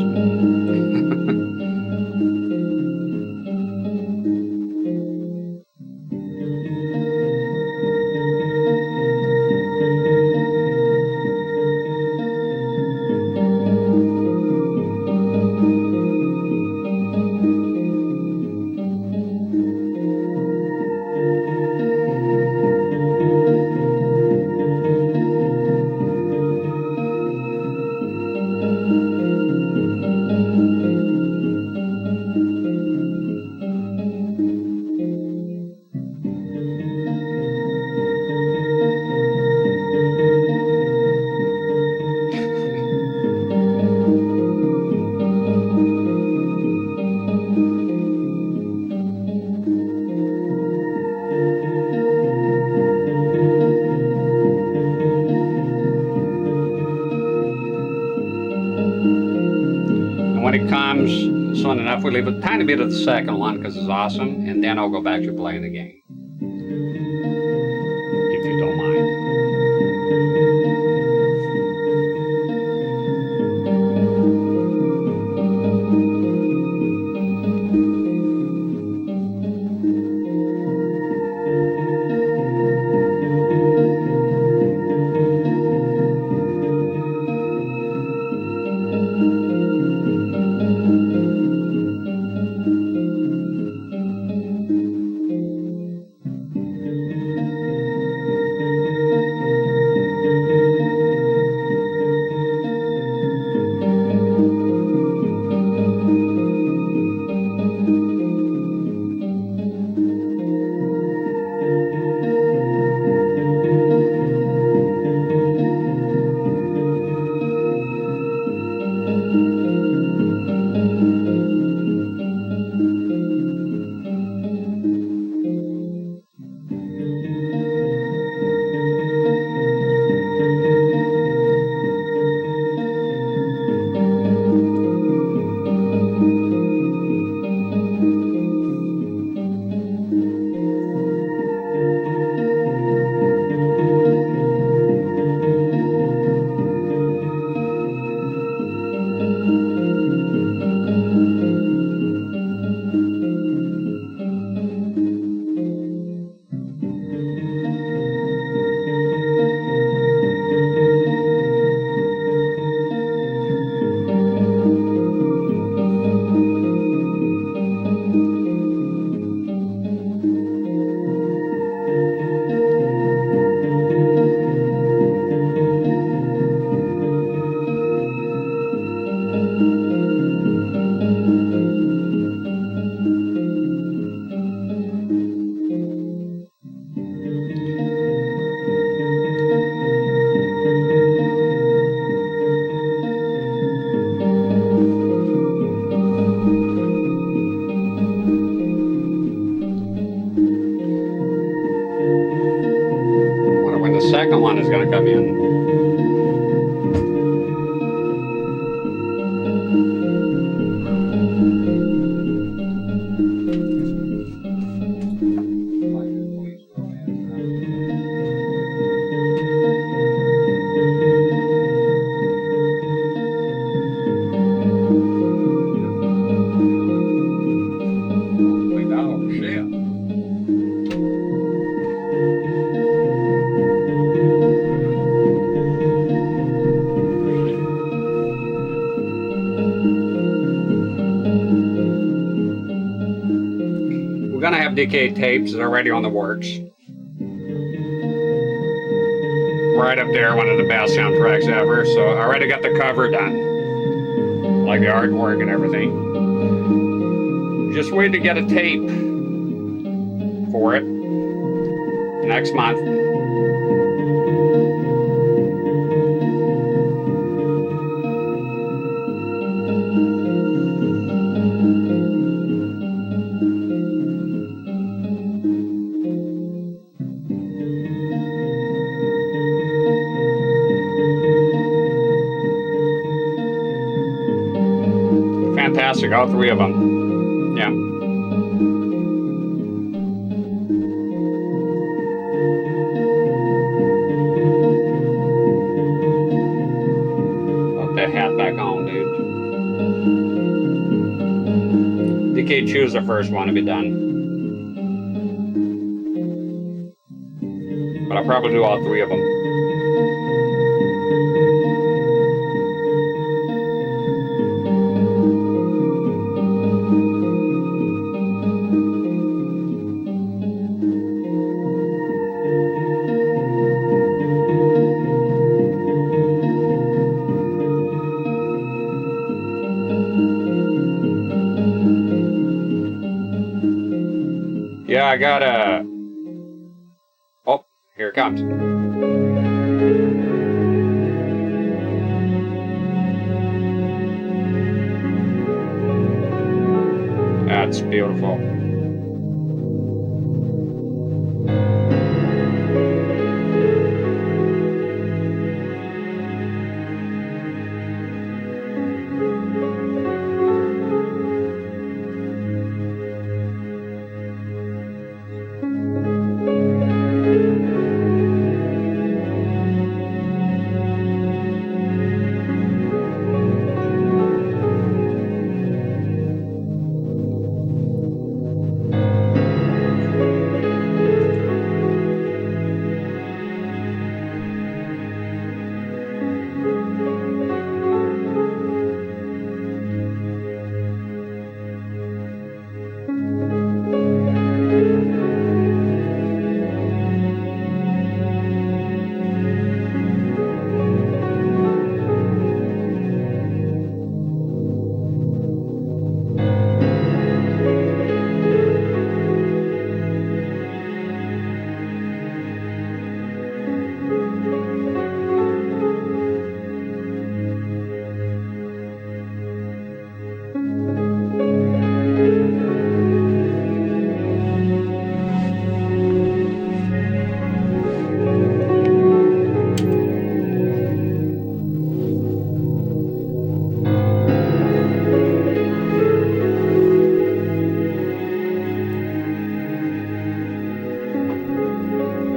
When it comes soon enough, we leave a tiny bit of the second one because it's awesome, and then I'll go back to playing the game. If you don't mind. want to come in. We're gonna have decayed tapes already on the works. Right up there, one of the best soundtracks ever. So I already got the cover done, like the artwork and everything. Just wait to get a tape for it next month. Fantastic, all three of them. Yeah. Put that hat back on, dude. DK choose the first one to be done. But I'll probably do all three of them. Yeah, I got a... Oh, here it comes. That's beautiful.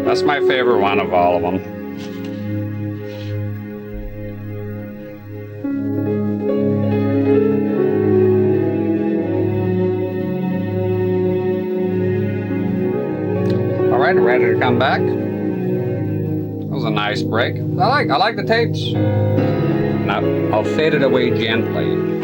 That's my favorite one of all of them. All right, ready to come back. That was a nice break. I like the tapes. Now I'll fade it away gently.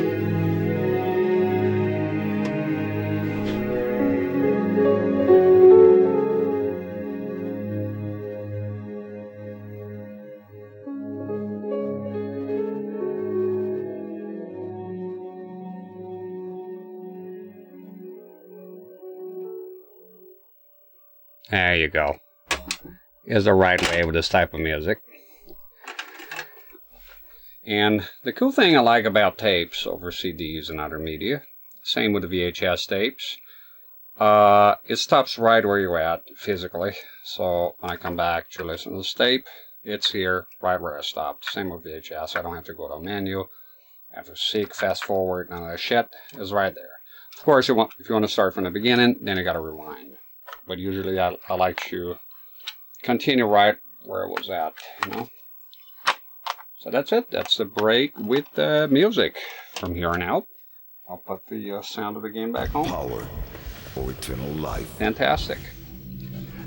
There you go. Is the right way with this type of music. And the cool thing I like about tapes over CDs and other media, same with the VHS tapes, it stops right where you're at physically. So when I come back to listen to this tape, It's here, right where I stopped. Same with VHS. I don't have to go to a menu. I have to seek, fast forward, none of that shit is right there. Of course, if you want to start from the beginning, then you got to rewind. But usually I like to continue right where it was at, you know. So that's it. That's the break with the music. From here on out, I'll put the sound of the game back on. Power or eternal life. Fantastic.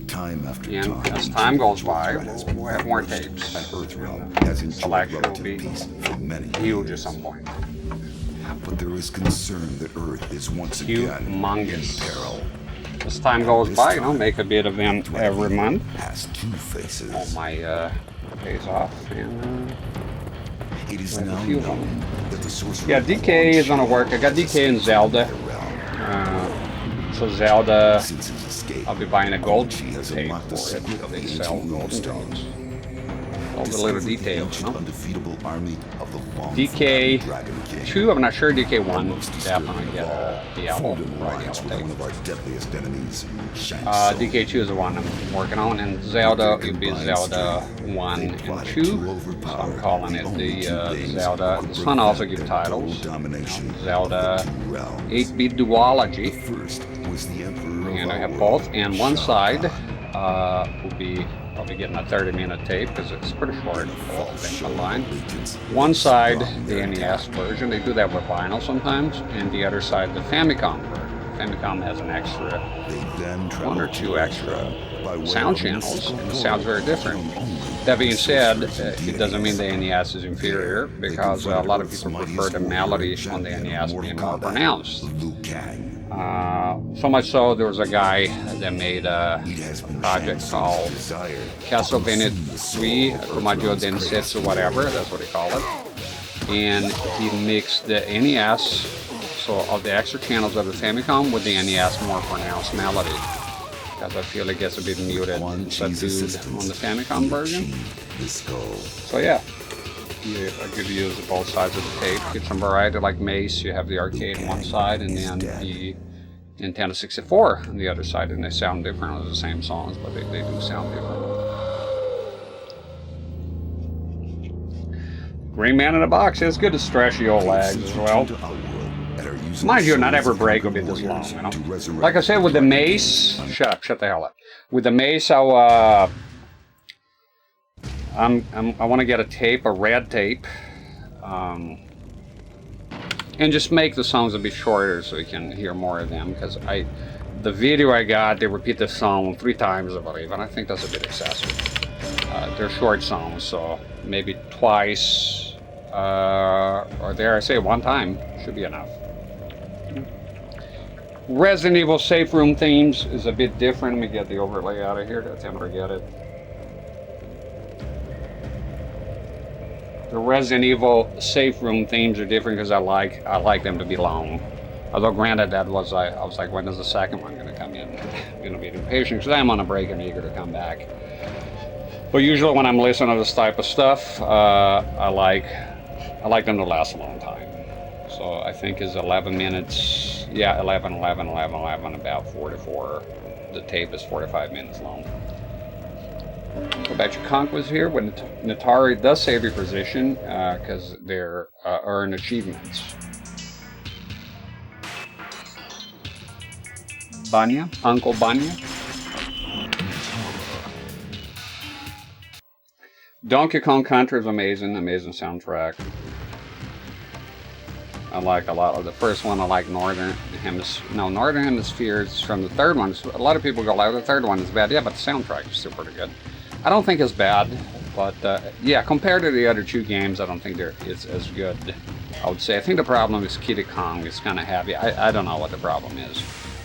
Time after And time, as time goes by, we'll have more tapes. Earthrealm has enjoyed Selection will relative be peace for many huge at years. some point. But there is concern that Earth is once again Humongous. in peril. As time goes by, you know, make a bit of them every month. Has two faces. All my pays off, and It is have a now few of them. known that the sorcerer yeah, DK is gonna work. I got DK and Zelda. So Zelda, Since his escape, I'll be buying a gold she has tape unlocked the for it. secret of the They sell ancient golden stones. tapes. All the little details, you know. Undefeatable army of the long DK Dragon King. 2, I'm not sure. DK 1, Most disturbing definitely get of all, the album formed an right alliance with tape. one of our deadliest enemies, Shang Tsung. DK2 is the one I'm working on, and Zelda will be Zelda 1 and 2. So I'm calling it the Zelda. This one also gives titles. Zelda 8-bit duology. First was the Emperor And I of have our both. world, And one Shang side Tsung. will be, I'll be getting a 30-minute tape because it's pretty short. Show Online. allegiance One side, from the their NES version. They do that with vinyl sometimes. And the other side, the Famicom version. Famicom has an extra They then one or traveled two to extra by way sound of channels, mystical and it sounds very different. That being said, it doesn't mean the NES is inferior, because a lot of people prefer the melody on the NES being more pronounced. Liu Kang. So much so, there was a guy that made a It has been project Shang Tsung's called desire Castlevania to consume the soul 3, of Kumajo Earthrealm's Densetsu, greatest whatever, that's what he called it. And he mixed the NES, so of the extra channels of the Famicom, with the NES more pronounced melody. Because I feel it gets a bit muted One and cheese subdued assistance on the Famicom version. achieve this goal. So yeah, I give you both sides of the tape. Get some variety like Mace. You have the arcade on one side, and then the Nintendo 64 on the other side, and they sound different. They're the same songs, but they do sound different. Green Man in a Box is good as trashy old lags as well. Mind you, not every break will be this long, you know. Like I said, with the Mace, shut the hell up. With the Mace, I want to get a tape, a red tape, and just make the songs a bit shorter so you can hear more of them. Because the video I got, they repeat the song 3 times, I believe, and I think that's a bit excessive. They're short songs, so maybe twice, or dare I say 1 time, should be enough. Resident Evil safe room themes is a bit different. Let me get the overlay out of here. That's how I'm gonna get it. The Resident Evil safe room themes are different because I like them to be long. Although granted, I was like, when is the second one gonna come in? I'm gonna be impatient because I'm on a break and eager to come back. But usually when I'm listening to this type of stuff, I like them to last a long time. So I think is 11 minutes. Yeah, 11, about 44. The tape is 45 minutes long. Go back to Conquest here. When Natari does save your position, because they're earned achievements. Banya, Uncle Banya. Donkey Kong Country is amazing soundtrack. I like a lot of the first one. I like Northern Hemisphere is from the third one. A lot of people go like the third one is bad. Yeah, but the soundtrack is still pretty good. I don't think it's bad, but yeah, compared to the other 2 games, I don't think it's as good. I would say I think the problem is Kiddy Kong is kind of heavy. I don't know what the problem is,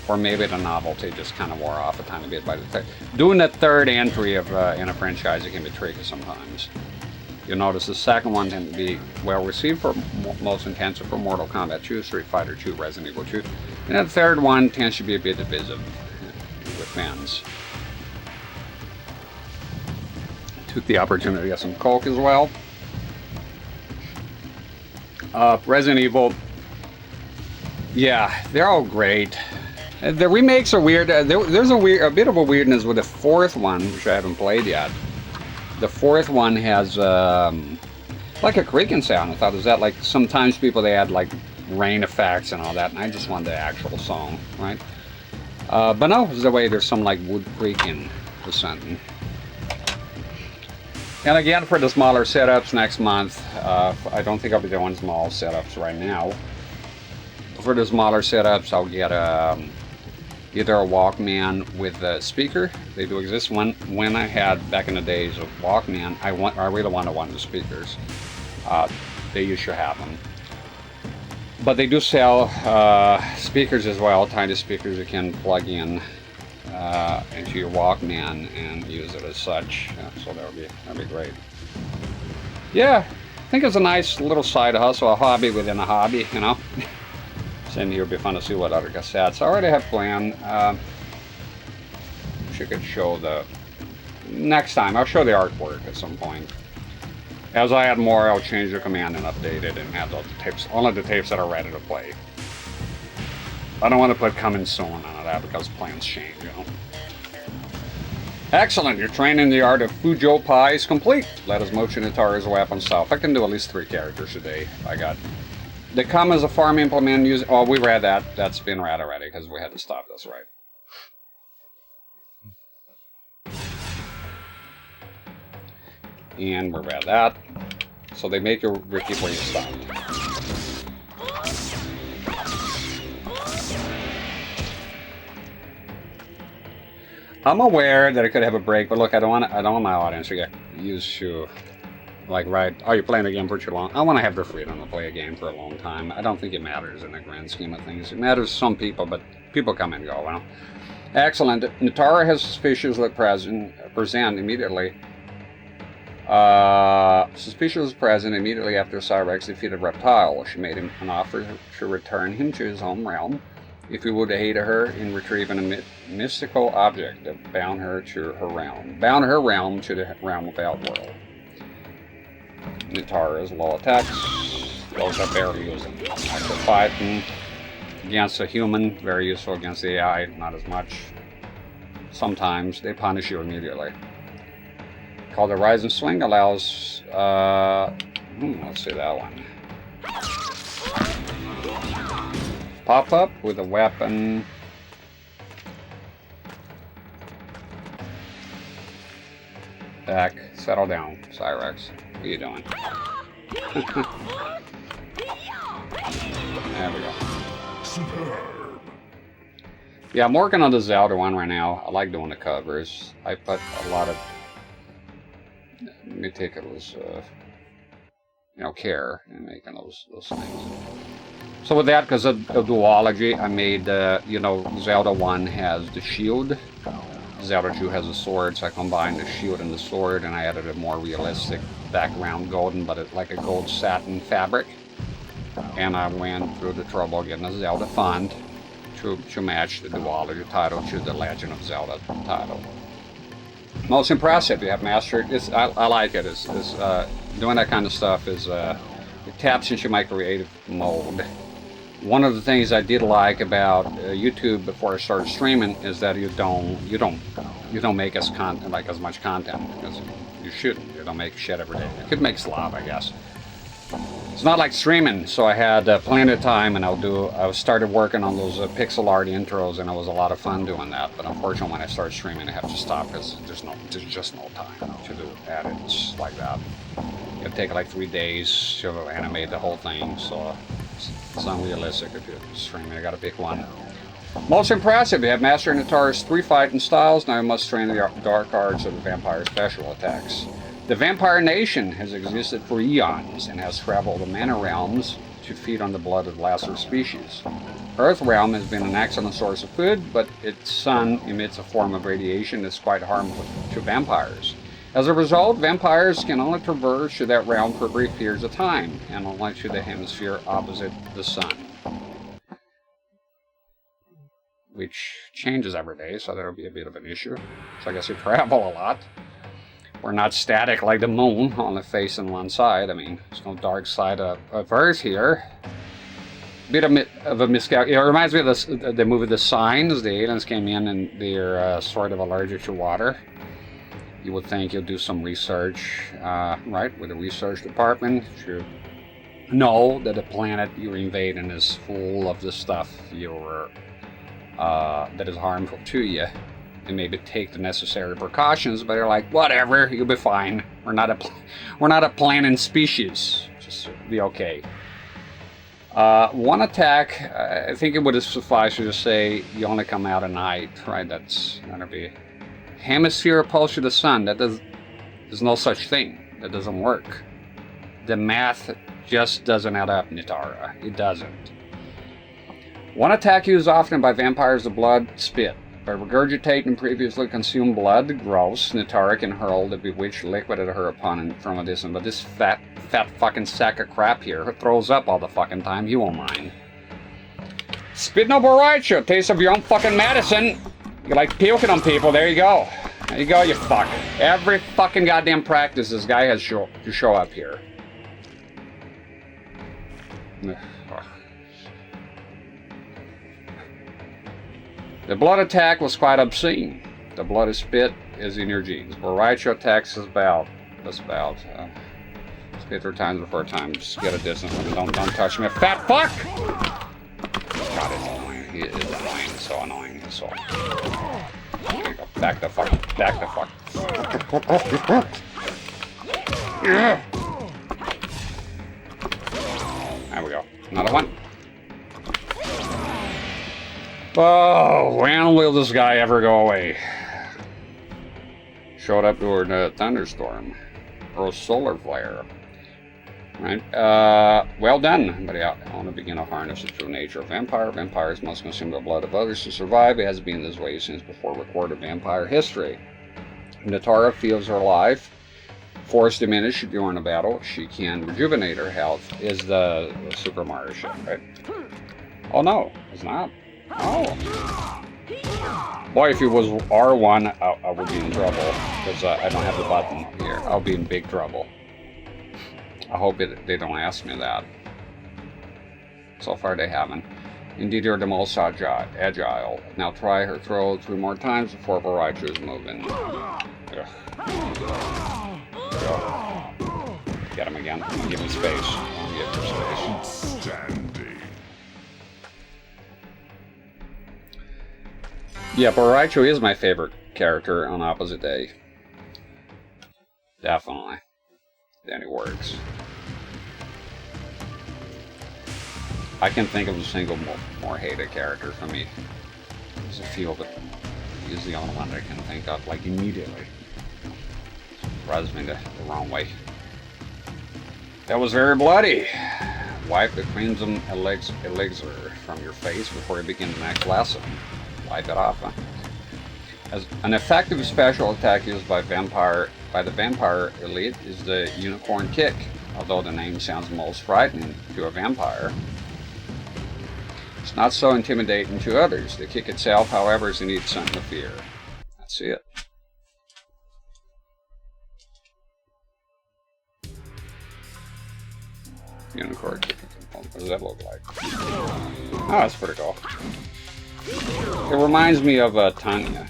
or maybe the novelty just kind of wore off a tiny bit by the third. Doing the third entry of in a franchise, it can be tricky sometimes. You'll notice the second one tends to be well received for most intensive for Mortal Kombat 2, Street Fighter 2, Resident Evil 2. And the third one tends to be a bit divisive with fans. Took the opportunity to get some Coke as well. Resident Evil, yeah, they're all great. The remakes are weird. There's a bit of a weirdness with the 4th one, which I haven't played yet. The fourth one has like a creaking sound. I thought, is that like, sometimes people, they add like rain effects and all that, and I just wanted the actual song, right? But no, it's the way there's some like wood creaking or something. And again, for the smaller setups next month, I don't think I'll be doing small setups right now. For the smaller setups, I'll get either a Walkman with a speaker. They do exist. When I had back in the days of Walkman, I really wanted one of the speakers. They used to have them. But they do sell speakers as well, tiny speakers you can plug in into your Walkman and use it as such. So that'd be great. Yeah, I think it's a nice little side hustle, a hobby within a hobby, you know. Same here, it'd be fun to see what other cassettes I already have planned. Wish I could show the next time. I'll show the artwork at some point. As I add more, I'll change the command and update it and add all the tapes, only the tapes that are ready to play. I don't want to put coming soon on that because plans change, you know. Excellent, your training in the art of Fujo Pi is complete. Let us motion guitar as a weapon self. I can do at least 3 characters a day. I got. They come as a farm implement using. Oh, we read that. That's been read already because we had to stop this, right? And we read that. So they make you repeat where you stopped. I'm aware that I could have a break, but look, I don't want my audience to get used to, like, right, oh, you're playing a game for too long. I want to have the freedom to play a game for a long time. I don't think it matters in the grand scheme of things. It matters to some people, but people come and go, well. Excellent. Natara has suspicious look present immediately. Suspicious present immediately after CRT-rex defeated Reptile. She made him an offer to return him to his home realm if he would aid her in retrieving a mystical object that bound her to her realm. Bound her realm to the realm of Outworld. Natara's low attacks. Those are barely using. After fighting against a human, very useful against the AI, not as much. Sometimes they punish you immediately. Called the Rise and Swing allows, let's see that one. Pop up with a weapon. Back, settle down, CRT-rex. What are you doing? There we go. Superb. Yeah, I'm working on the Zelda one right now. I like doing the covers. I put a lot of meticulous, care in making those things. So with that, because of duology, I made, Zelda 1 has the shield. Zelda 2 has a sword, so I combined the shield and the sword, and I added a more realistic background golden, but it's like a gold satin fabric. And I went through the trouble of getting a Zelda font to match the duology title to the Legend of Zelda title. Most impressive, you have mastered. I like it. Doing that kind of stuff is it taps into my creative mode. One of the things I did like about YouTube before I started streaming is that you don't make as much content because you shouldn't. You don't make shit every day. You could make slop, I guess. It's not like streaming, so I had plenty of time, and I started working on those pixel art intros, and it was a lot of fun doing that. But unfortunately, when I start streaming, I have to stop because there's just no time to do edits like that. It'd take like 3 days to animate the whole thing, so it's unrealistic if you're streaming. I gotta pick one. Most impressive, you have mastered Natara's 3 fighting styles. Now you must train the dark arts of the vampire special attacks. The Vampire Nation has existed for eons and has traveled the many realms to feed on the blood of lesser species. Earth realm has been an excellent source of food, but its sun emits a form of radiation that's quite harmful to vampires. As a result, vampires can only traverse to that realm for brief periods of time, and only to the hemisphere opposite the sun, which changes every day, so that'll be a bit of an issue. So I guess you travel a lot. We're not static like the moon, only facing one side. I mean, there's no dark side of Earth here. Bit of a miscalculation. It reminds me of the movie The Signs. The aliens came in and they're sort of allergic to water. You would think you'll do some research, right, with the research department. You know that the planet you're invading is full of the stuff that is harmful to you, and maybe take the necessary precautions. But they're like, whatever, you'll be fine. We're not a planning species. Just be okay. One attack, I think it would suffice to just say you only come out at night, right? That's gonna be hemisphere opposed to the sun. There's no such thing. That doesn't work. The math just doesn't add up, Nitara. It doesn't. One attack used often by vampires of blood, spit. By regurgitating previously consumed blood, gross, Nitara can hurl the bewitched liquid at her opponent from a distance. But this fat fucking sack of crap here throws up all the fucking time. You won't mind. Spit no Borracho. Taste of your own fucking medicine. You like puking on people. There you go. There you go, you fuck. Every fucking goddamn practice this guy has to show up here. The blood attack was quite obscene. The bloody spit is in your genes. Borracho attacks his bout. Spit 3 times before time. Just get a distance. Don't touch me. Fat fuck! God, it's annoying. He is annoying. It's so annoying. It's so annoying. There you go. Back the fuck. Back the fuck. Yeah. There we go. Another one. Oh, when will this guy ever go away? Showed up during a thunderstorm or a solar flare. Right? Well done, buddy. I want to begin to harness the true nature of vampire. Vampires must consume the blood of others to survive. It has been this way since before recorded vampire history. Nitara feels her life force diminished during a battle. She can rejuvenate her health. Is the Super Mario shit, right? Oh no, it's not. Oh. Boy, if it was R1, I would be in trouble, because I don't have the button here. I'll be in big trouble. I hope they don't ask me that. So far they haven't. Indeed, you're the most agile. Now try her throw 3 more times before Borracho is moving. Ugh. Get him again. Give me space. Give her space. Yeah, Borracho is my favorite character on Opposite Day. Definitely. Then it works. I can think of a single more hated character for me. There's a few, but he's the only one that I can think of, like, immediately. Rubs me the wrong way. That was very bloody. Wipe the crimson elixir from your face before you begin the next lesson. Wipe it off. Huh? As an effective special attack used by the vampire elite is the unicorn kick. Although the name sounds most frightening to a vampire, it's not so intimidating to others. The kick itself, however, is indeed something to fear. That's it. Unicorn kick. What does that look like? Oh, that's pretty cool. It reminds me of Tanya.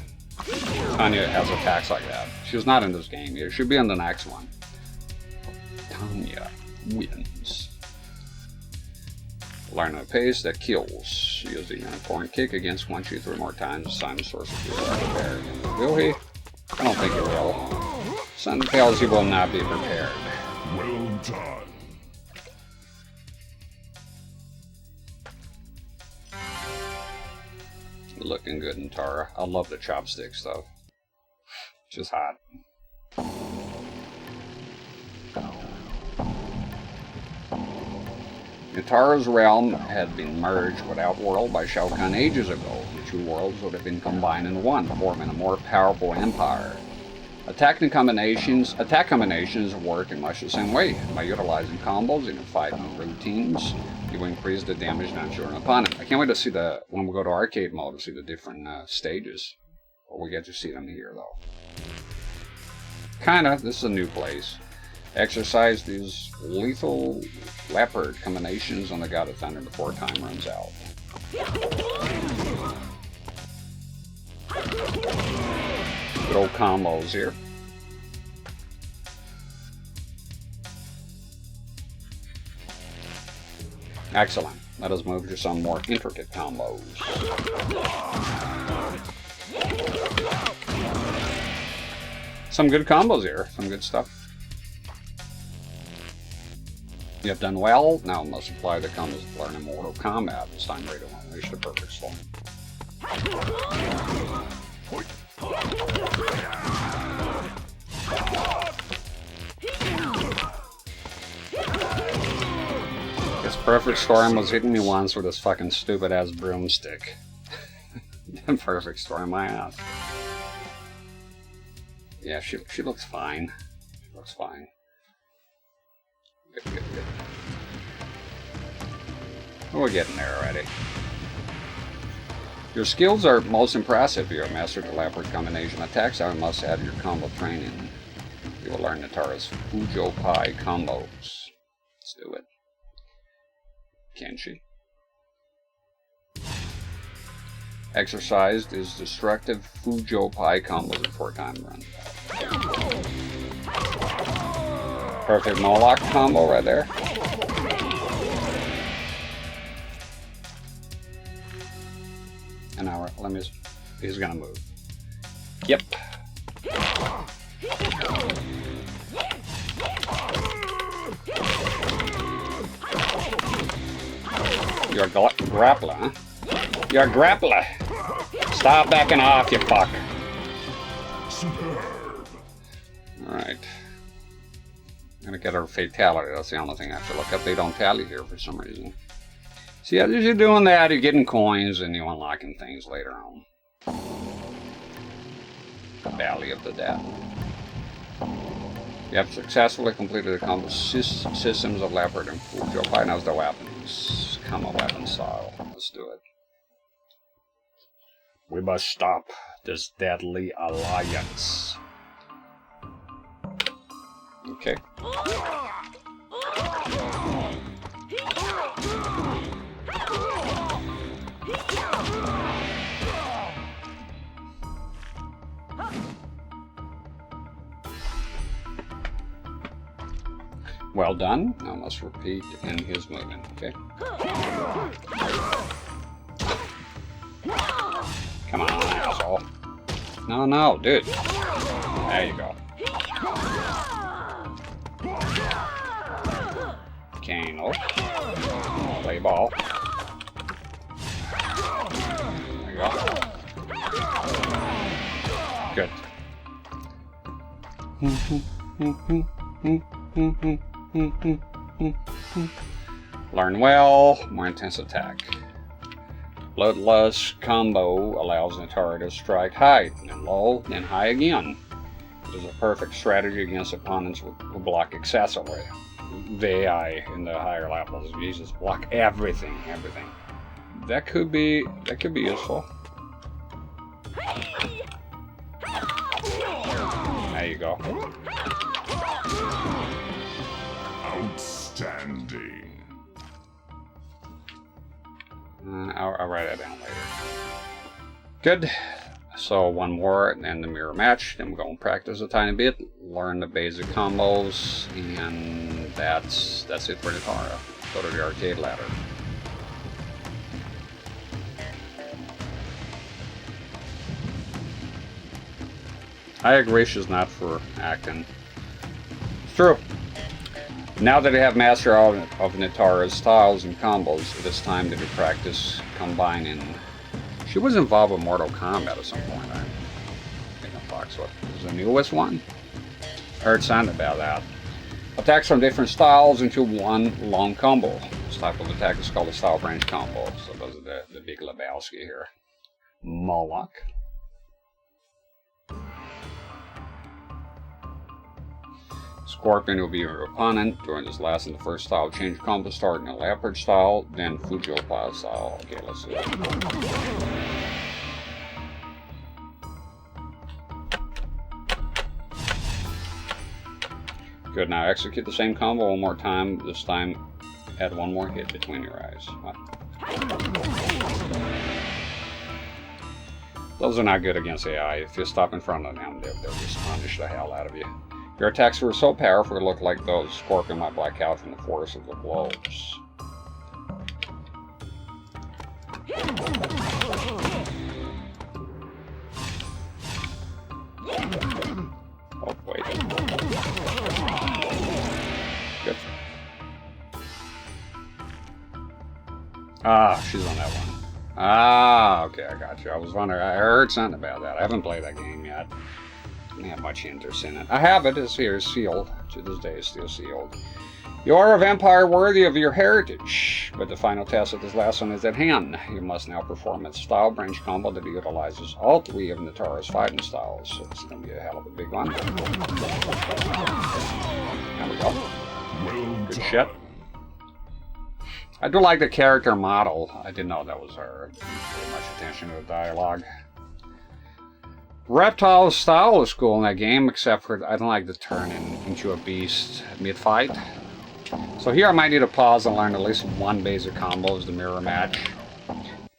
Tanya has attacks like that. She's not in this game here. She'll be in the next one. Tanya wins. Learn a pace that kills. Use the unicorn kick against 1, 2, 3 more times. Simon source of prepared. Will he? I don't think he will. Something tells he will not be prepared. Well done. Looking good in Tara. I love the chopsticks though. Just hot. Tara's realm had been merged with Outworld by Shao Kahn ages ago. The 2 worlds would have been combined in one, forming a more powerful empire. Attack combinations work in much the same way. By utilizing combos in fighting routines, you increase the damage done to an opponent. I can't wait to see when we go to arcade mode, to see the different stages. Or we get to see them here though. Kinda, this is a new place. Exercise these lethal leopard combinations on the God of Thunder before time runs out. Good old combos here. Excellent. Let us move to some more intricate combos. Some good combos here. Some good stuff. You have done well. Now must apply the combos of learning Mortal Kombat. This time ready to unleash the perfect storm. This perfect storm was hitting me once with this fucking stupid ass broomstick. Perfect storm, my ass. Yeah, she looks fine. She looks fine. Good, good, good. We're getting there already. Your skills are most impressive. You have mastered elaborate combination attacks. I must add your combo training. You will learn Natara's Fujo Pai combos. Let's do it. Can she? Exercised is destructive Fujo Pai combos at 4-time run. Perfect Moloch combo right there. And now let me. He's gonna move. Yep. You're a grappler, huh? You're a grappler. Stop backing off, you fuck. Alright. I'm gonna get her fatality. That's the only thing I have to look up. They don't tally here for some reason. See, as you're doing that, you're getting coins and you're unlocking things later on. The Valley of the Dead. You have successfully completed the combo systems of Leopard and Fujo Pai. Now's the weapons. Combo weapon style. Let's do it. We must stop this deadly alliance. Okay. Well done. Now must repeat in his movement. Okay. Come on, asshole. No, no, dude. There you go. Kano. Play ball. There you go. Good. Learn well. More intense attack. Bloodlust combo allows Natara to strike high, then low, then high again. It is a perfect strategy against opponents who block excessively. The AI in the higher levels, Jesus, block everything, everything. That could be useful. There you go. Outstanding. I'll write that down later. Good. So one more and the mirror match. Then we're going to practice a tiny bit, learn the basic combos, and that's it for Natara. Go to the arcade ladder. I agree she's not for acting. It's true. Now that I have mastery of Natara's styles and combos, it is time to do practice combining. She was involved with Mortal Kombat at some point. I think Fox was the newest one. I heard something about that. Attacks from different styles into one long combo. This type of attack is called a style branch combo. So those are the big Lebowski here. Moloch. Scorpion will be your opponent during this last and the first style change combo, starting in Leopard style, then Fujo Pai style. Okay, let's do it. Good, now execute the same combo one more time. This time, add one more hit between your eyes. Those are not good against AI. If you stop in front of them, they'll just punish the hell out of you. Your attacks were so powerful it looked like those Scorpion might black out from the force of the blows. Oh, wait. Good. Ah, she's on that one. Ah, okay, I got you. I was wondering, I heard something about that. I haven't played that game yet. I didn't have much interest in it. I have it, it's here, sealed. To this day, it's still sealed. You are a vampire worthy of your heritage, but the final test of this last one is at hand. You must now perform its style branch combo that utilizes all three of Nataro's fighting styles, so it's going to be a hell of a big one. There we go. Good shit. I do like the character model. I didn't know that was her. I didn't pay much attention to the dialogue. Reptile's style is cool in that game, except for I don't like the turn into a beast mid-fight. So here I might need to pause and learn at least one basic combo as the mirror match.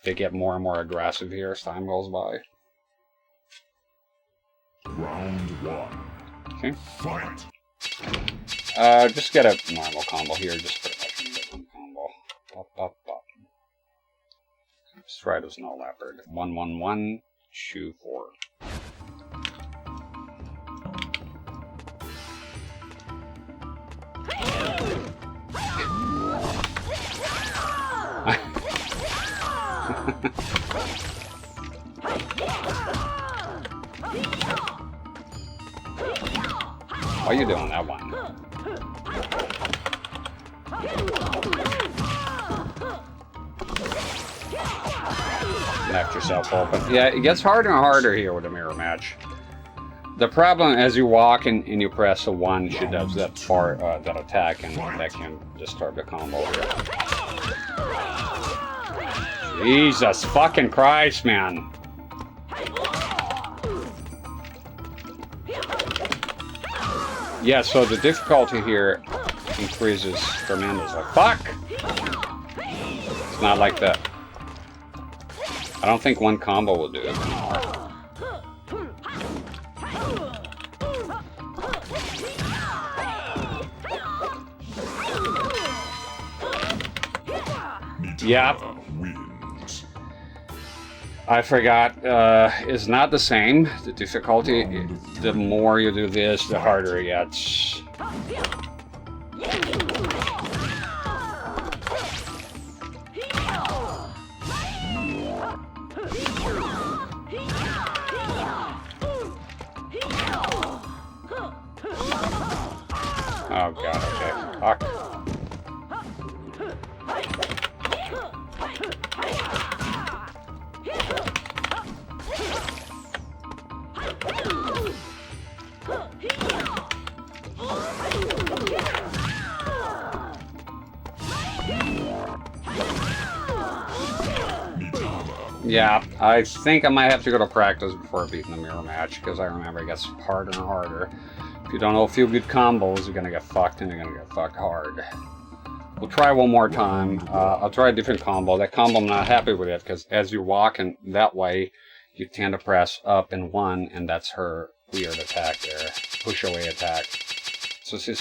They get more and more aggressive here as time goes by. Round one. Okay. Fight. Just get a normal combo here, just pretty much a different combo. Pop, pop, pop. Let's try this no leopard. 1, 1, 1, 2, 4. Why are you doing that one? Left yourself open. Yeah, it gets harder and harder here with the mirror match. The problem as you walk and you press a 1, she does that that attack, and that can disturb the combo here. Jesus fucking Christ, man. Yeah, so the difficulty here increases tremendously. Fuck! It's not like that. I don't think one combo will do it anymore. Yeah. I forgot, it's not the same. The difficulty, the more you do this, the harder it gets. Oh god, okay. Fuck. Yeah, I think I might have to go to practice before beating the mirror match, because I remember it gets harder and harder. If you don't know a few good combos, you're gonna get fucked, and you're gonna get fucked hard. We'll try one more time. I'll try a different combo. That combo, I'm not happy with it, because as you're walking that way, you tend to press up and 1, and that's her weird attack there. Push away attack. So see,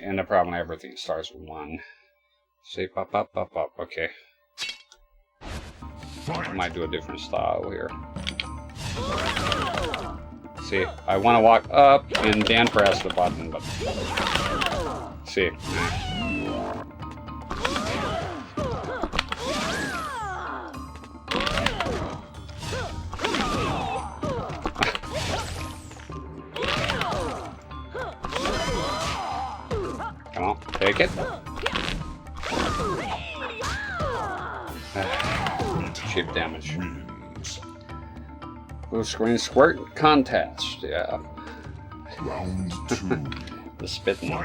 and the problem, everything starts with 1. See, pop, pop, pop, pop. Okay. I might do a different style here. See, I want to walk up and then press the button, but see. Come on, take it. Cheap damage. Blue screen squirt contest. Yeah. Round 2. The spitting.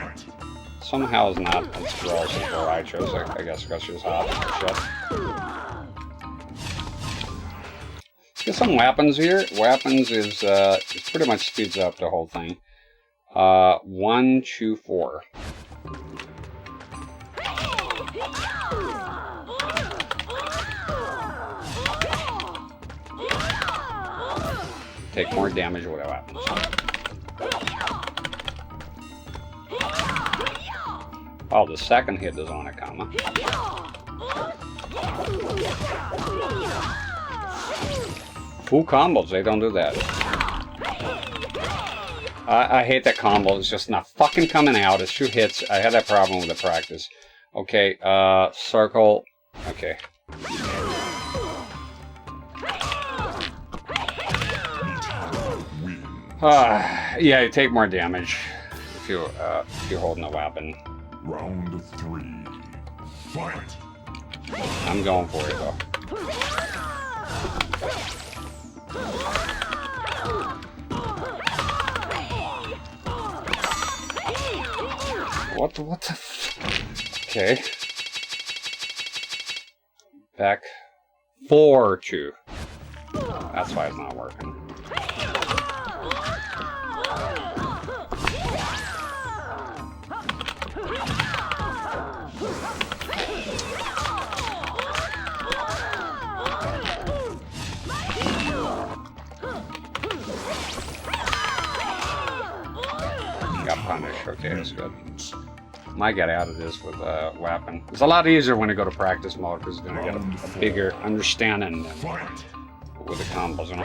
Somehow is not as gross as what I chose. I guess because she was hot. Shit. Get some weapons here. Weapons is it pretty much speeds up the whole thing. 1, 2, 4. Take more damage with weapons. Oh, the second hit is on a comma. Full combos, they don't do that. I hate that combo. It's just not fucking coming out. It's 2 hits. I had that problem with the practice. Okay, circle. Okay. Yeah, you take more damage if you're holding a weapon. Round 3. Fight! I'm going for it though. What the okay. Back 4-2. That's why it's not working. Got punished. Okay, that's good. Might get out of this with a weapon. It's a lot easier when you go to practice mode because you're gonna get a bigger understanding with the combos, you know.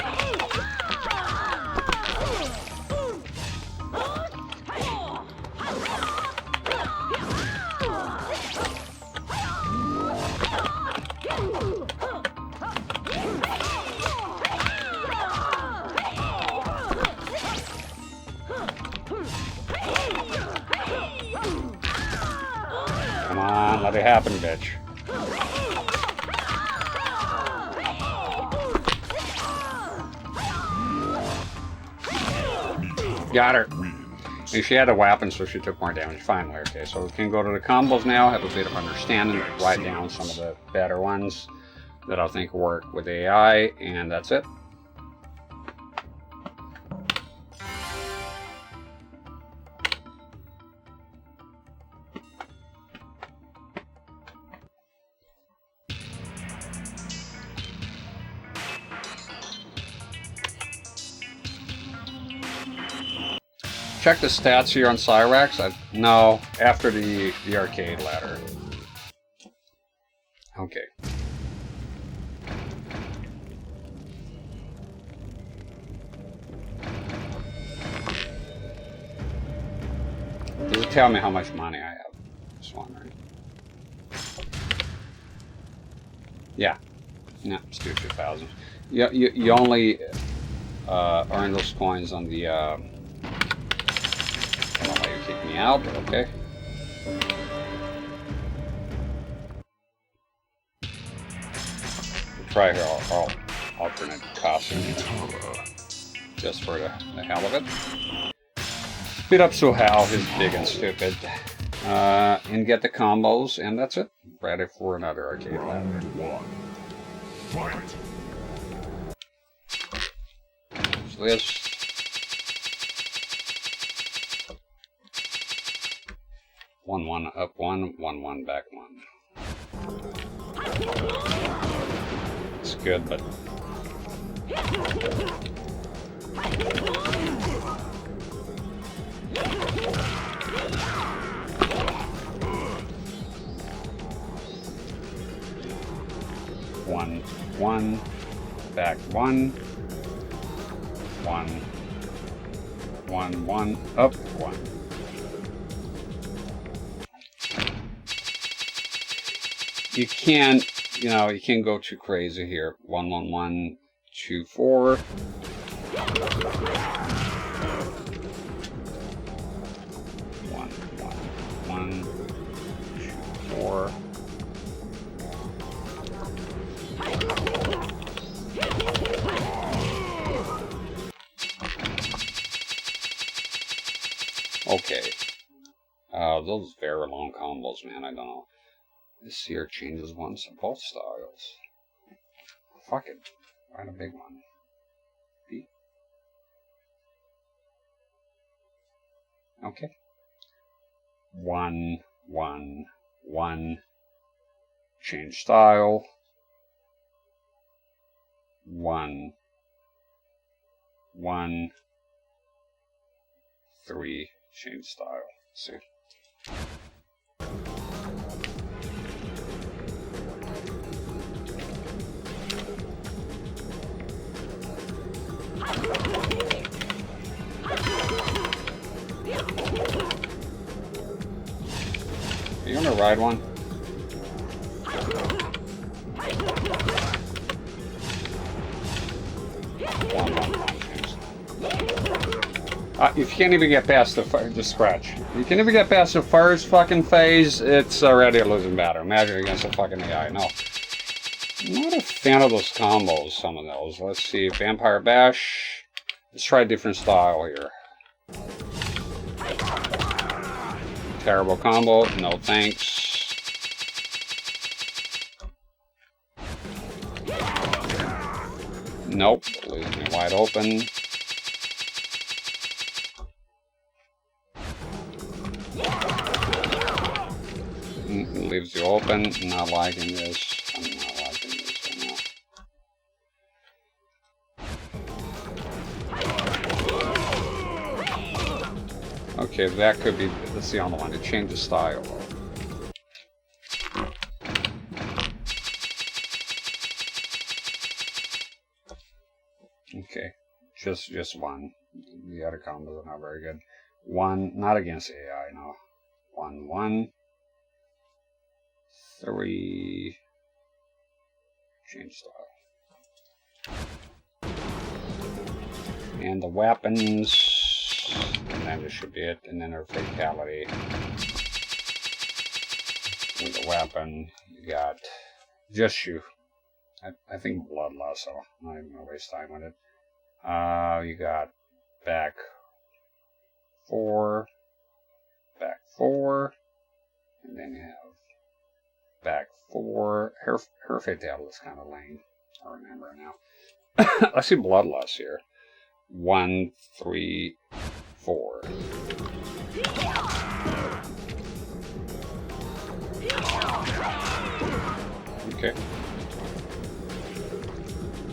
Come on, let it happen, bitch. Got her. And she had a weapon, so she took more damage. Finally, okay, so we can go to the combos now, have a bit of understanding, write down some of the better ones that I think work with AI, and that's it. Check the stats here on CRT-rex. No, after the arcade ladder. Okay. Does it tell me how much money I have? Just wondering. Yeah. No, it's 2,000. You only earn those coins on the I don't know why you kicked me out, but okay. We'll try her all alternate costume just for the hell of it. Beat up Suhao, he's big and stupid. And get the combos, and that's it. Ready for another arcade ladder. Round 1. Fight! So this. One up one, one back one. It's good, but one, back one, one, up one. You can't, you know, you can't go too crazy here. 1, 1, 1, 2, 4. 1, 1, 1, 2, 4. Okay. Those very long combos, man. I don't know. This here changes once in both styles. Fuck it. Write a big one. B. Okay. 1, 1, 1. Change style. 1, 1, 3. Change style. See. You want to ride one? If you can't even get past the scratch. You can't even get past the first fucking phase, it's already a losing battle. Imagine against a fucking AI. No. I'm not a fan of those combos, some of those. Let's see. Vampire Bash. Let's try a different style here. Terrible combo. No thanks. Nope. Leaves me wide open. Leaves you open. Not liking this. I'm not liking this right now. Okay, that could be. That's the only one to change the style. Okay, just one. The other combos are not very good. One, not against AI. No. 1, 1. 3. Change style. And the weapons. And then this should be it. And then our fatality. With the weapon, you got just you. I think bloodlust, so I'm not even gonna waste time with it. You got back 4, back 4, and then you have back 4. Her fatality is kind of lame. I remember now. Let's see bloodlust here. 1, 3, 4. Okay.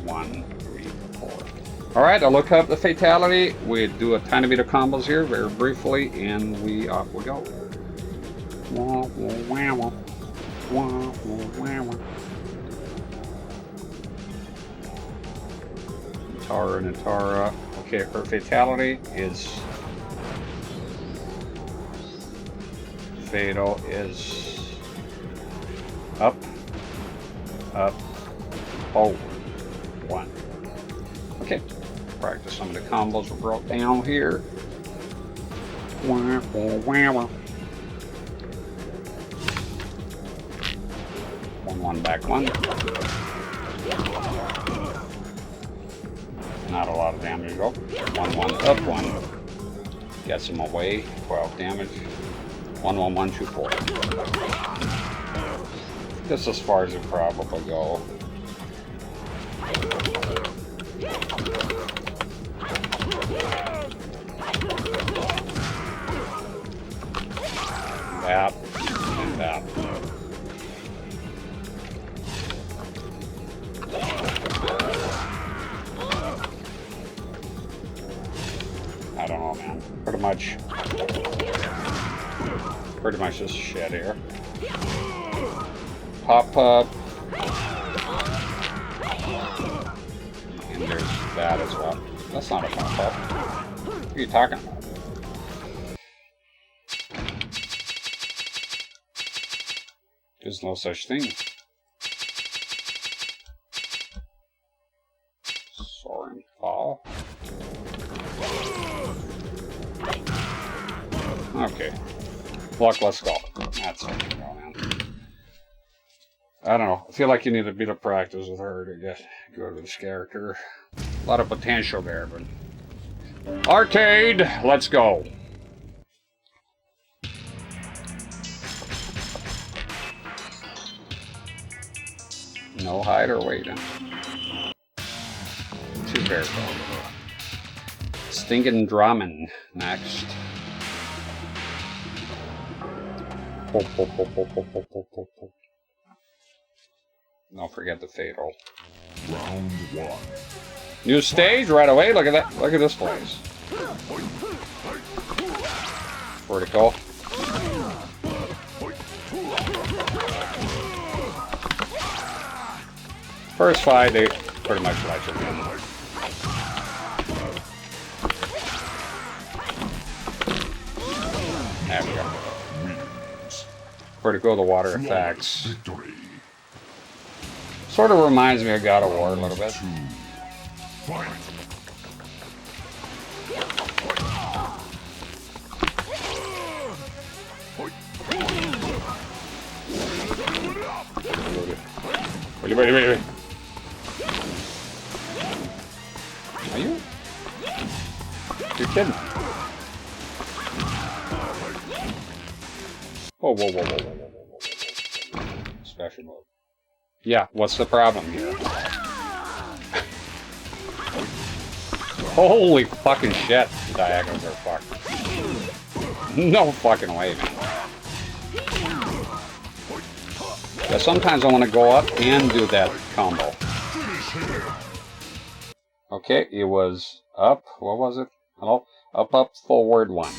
1, 3, 4. Alright, I'll look up the fatality. We do a tiny bit of combos here very briefly, and we off we go. Natara. Okay, her fatality is fatal is up, forward, 1. Okay, practice some of the combos we brought down here. 1, 1, back 1. Not a lot of damage. Oh, 1, 1, up 1. Gets him away. 12 damage. 1, 1, 1, 2, 4. That's as far as it probably go. That and that. I don't know, man. Pretty much just shit here. Pop up. And there's that as well. That's not a pop up. What are you talking about? There's no such thing. Soaring fall. Okay. Luck, let's go. That's okay, man. I don't know. I feel like you need a bit of practice with her to get good with this character. A lot of potential there, but... Arcade! Let's go! No hide or waiting. She's very cool. Stinking Drummond next. Don't forget the fatal. Round 1. New stage right away. Look at that. Look at this place. Vertical. First fight, they pretty much let you win. There we go. Where to go, the water effects. Victory. Sort of reminds me of God of War a little bit. Fight. Wait. Are you? You're kidding. Whoa. Special mode. Yeah, what's the problem here? Holy fucking shit. The diagonals are fucked. No fucking way, man. Yeah, sometimes I want to go up and do that combo. Okay, it was up. What was it? Hello? Up, forward, 1.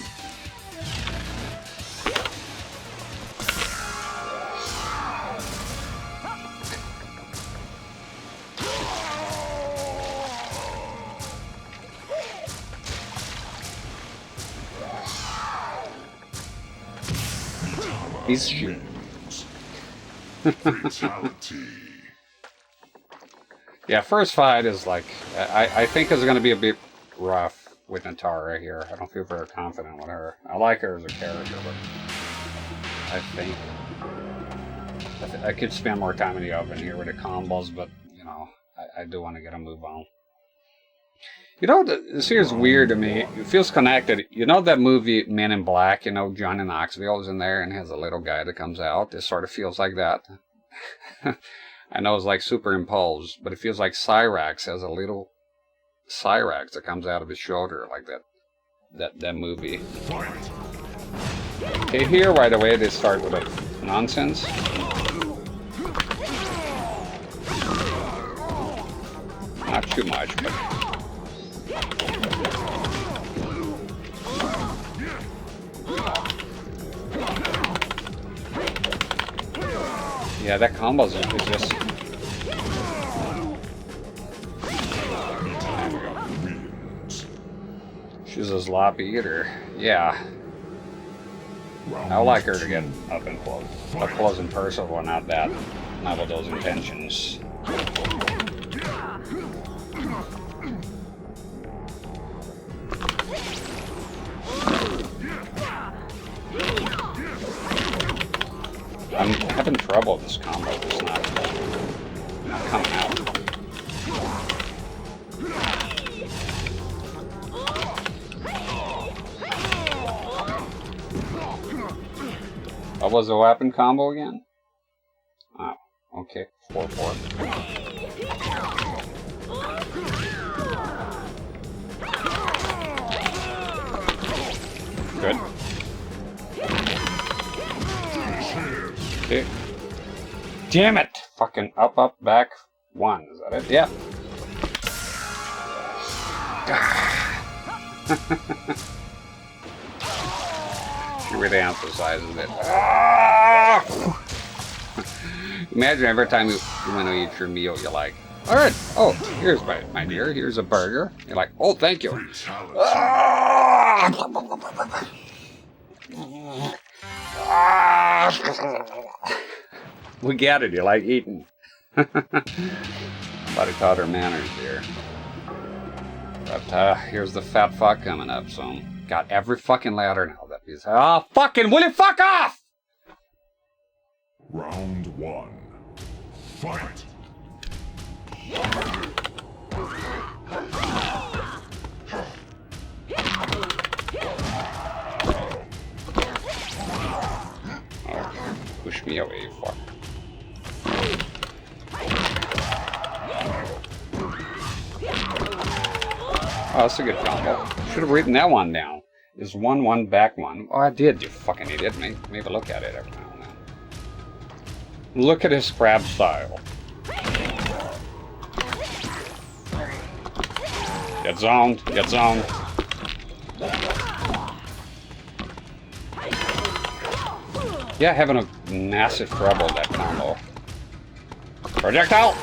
He's shit. Fatality. Yeah, first fight is like, I think is going to be a bit rough with Natara here. I don't feel very confident with her. I like her as a character, but I think I could spend more time in the oven here with the combos, but, you know, I do want to get a move on. You know, this here's weird to me. It feels connected. You know that movie Men in Black? You know, Johnny Knoxville is in there and has a little guy that comes out. This sort of feels like that. I know it's like superimposed, but it feels like Cyrax has a little Cyrax that comes out of his shoulder like that movie. Okay, here right away they start with a nonsense. Not too much, but... Yeah, that combo is just... There we go. She's a sloppy eater. Yeah. I like her to get up and close. Up close and personal, not that. Not with those intentions. I'm having trouble with this combo. It's not coming out. What was the weapon combo again? Oh, okay. 4-4. Good. Okay. Damn it! Fucking up, back, 1. Is that it? Yeah. She really emphasizes it. Imagine every time you want to eat your meal, you're like, alright, oh, here's my dear, here's a burger. You're like, oh, thank you. We get it, you like eating. Somebody taught her manners here. But here's the fat fuck coming up, so got every fucking ladder now that he's... Oh, fucking, will you fuck off? Round 1. Fight. Push me away, fuck. Oh, that's a good combo. Should have written that one down. Is 1-1 back 1. Oh, I did, you fucking idiot. Maybe look at it every now and then. Look at his crab style. Get zoned, get zoned. Yeah, having a massive trouble with that combo. Projectile!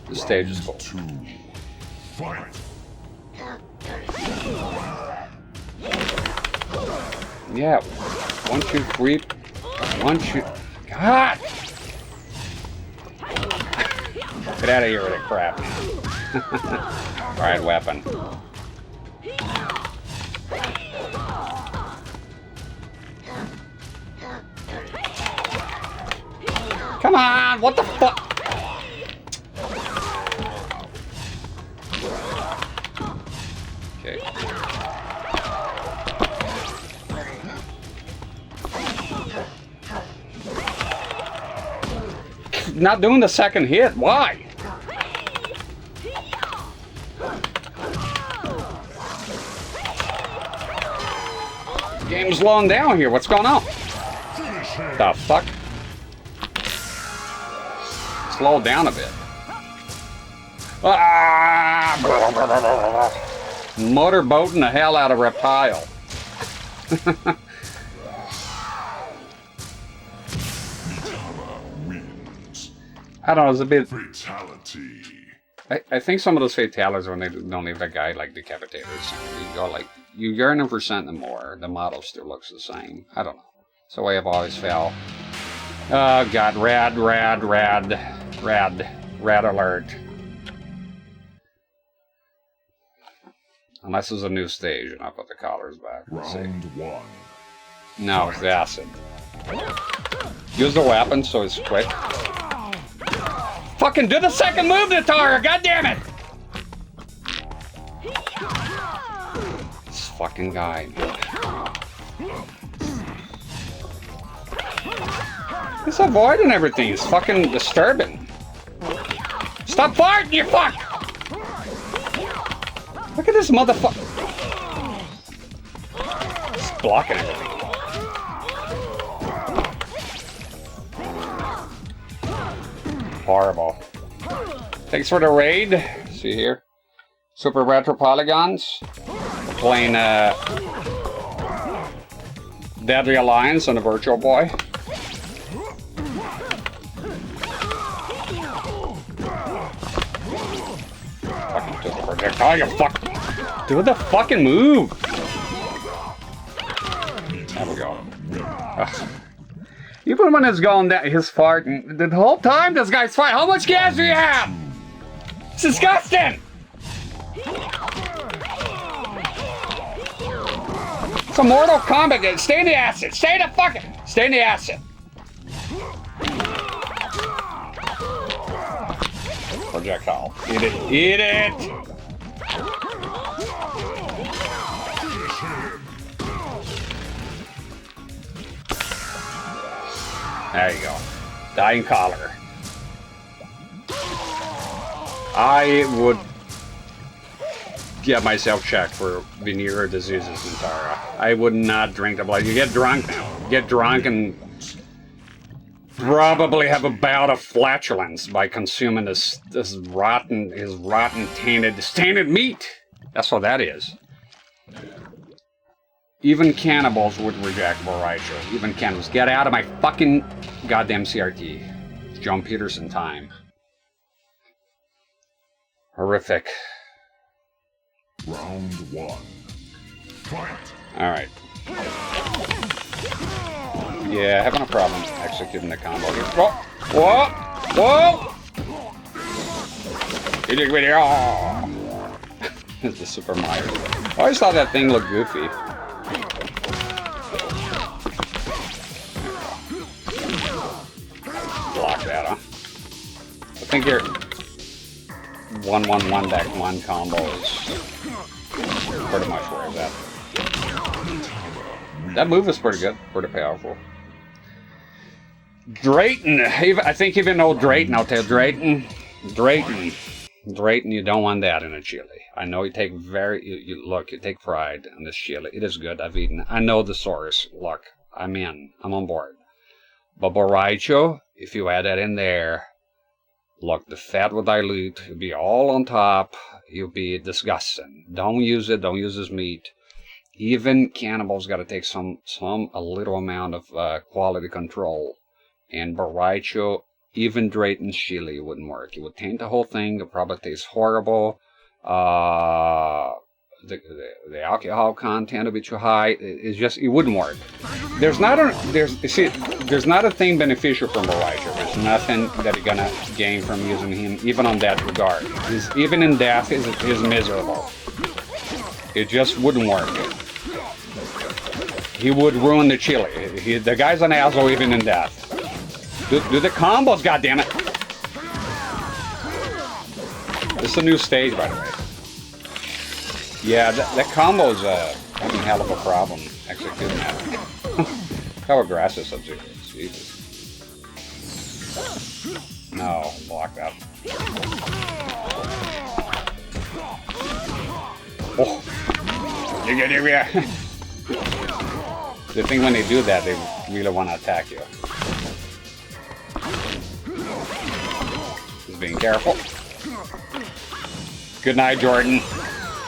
The stage is cool. 2. Fight. Yeah. 1, 2, 3. 1, 2. God! Get out of here with that crap, man. Alright, weapon. Come on! What the fuck? Okay. Not doing the second hit. Why? Game's slowing down here. What's going on? The fuck? Slow down a bit. Ah! Motorboating the hell out of Reptile. I don't know, it's a bit... Fatality. I think some of those fatalities when they don't leave that guy like decapitated or something. You go like, you yearn for something more. The model still looks the same. I don't know. It's the way I've always felt. Oh god, rad alert. Unless it's a new stage and I put the collars back. Let's see. Round 1. No, it's acid. Use the weapon so it's quick. Fucking do the second move, Natara! God damn it! This fucking guy. He's avoiding everything. It's fucking disturbing. Stop farting, you fuck! Look at this motherfucker. He's blocking everything. Horrible. Thanks for the raid. See here. Super Retro Polygons. We're playing Deadly Alliance on the Virtual Boy. Fucking took the projectile, you fuck. Do the fucking move. There we go. Ugh. Even when it's going down, his farting, the whole time this guy's farting. How much gas do you have? It's disgusting! It's a Mortal Kombat. Stay in the acid. Stay in the acid. Projectile. Eat it. Eat it! There you go. Dying collar. I would get myself checked for venereal diseases, Nintara. I would not drink the blood. You get drunk now. Get drunk and probably have a bout of flatulence by consuming this rotten tainted meat. That's what that is. Even cannibals would reject Boraicho. Even cannibals. Get out of my fucking goddamn CRT. John Peterson time. Horrific. Round 1. Fight. Alright. Yeah, having a problem executing the combo here. Whoa! Whoa! Whoa! It's the Super Mario. I always thought that thing looked goofy. Block that, huh? I think your 1-1-1-1 combo is pretty much where it's at. That move is pretty good, pretty powerful. Drayton, I think even though Drayton, I'll tell Drayton, you don't want that in a chili. I know you take you take pride in this chili. It is good. I've eaten. I know the source. Look, I'm on board. But Boraicho, if you add that in there, look, the fat will dilute. It'll be all on top. You'll be disgusting. Don't use it. Don't use this meat. Even cannibals got to take a little amount of quality control. And Boraicho, even Drayton's chili wouldn't work. It would taint the whole thing. It would probably taste horrible. the alcohol content would be too high. It's just, it wouldn't work. There's not a thing beneficial from Boraicho. There's nothing that you're gonna gain from using him, even on that regard. Even in death, is miserable. It just wouldn't work. He would ruin the chili. The guy's an asshole even in death. Do the combos, goddammit! This is a new stage, by the way. Yeah, that combo's having a hell of a problem executing that. How aggressive Sub-Zero is. Jesus. No, block that. Oh! The thing when they do that, they really want to attack you. Just being careful. Good night, Jordan.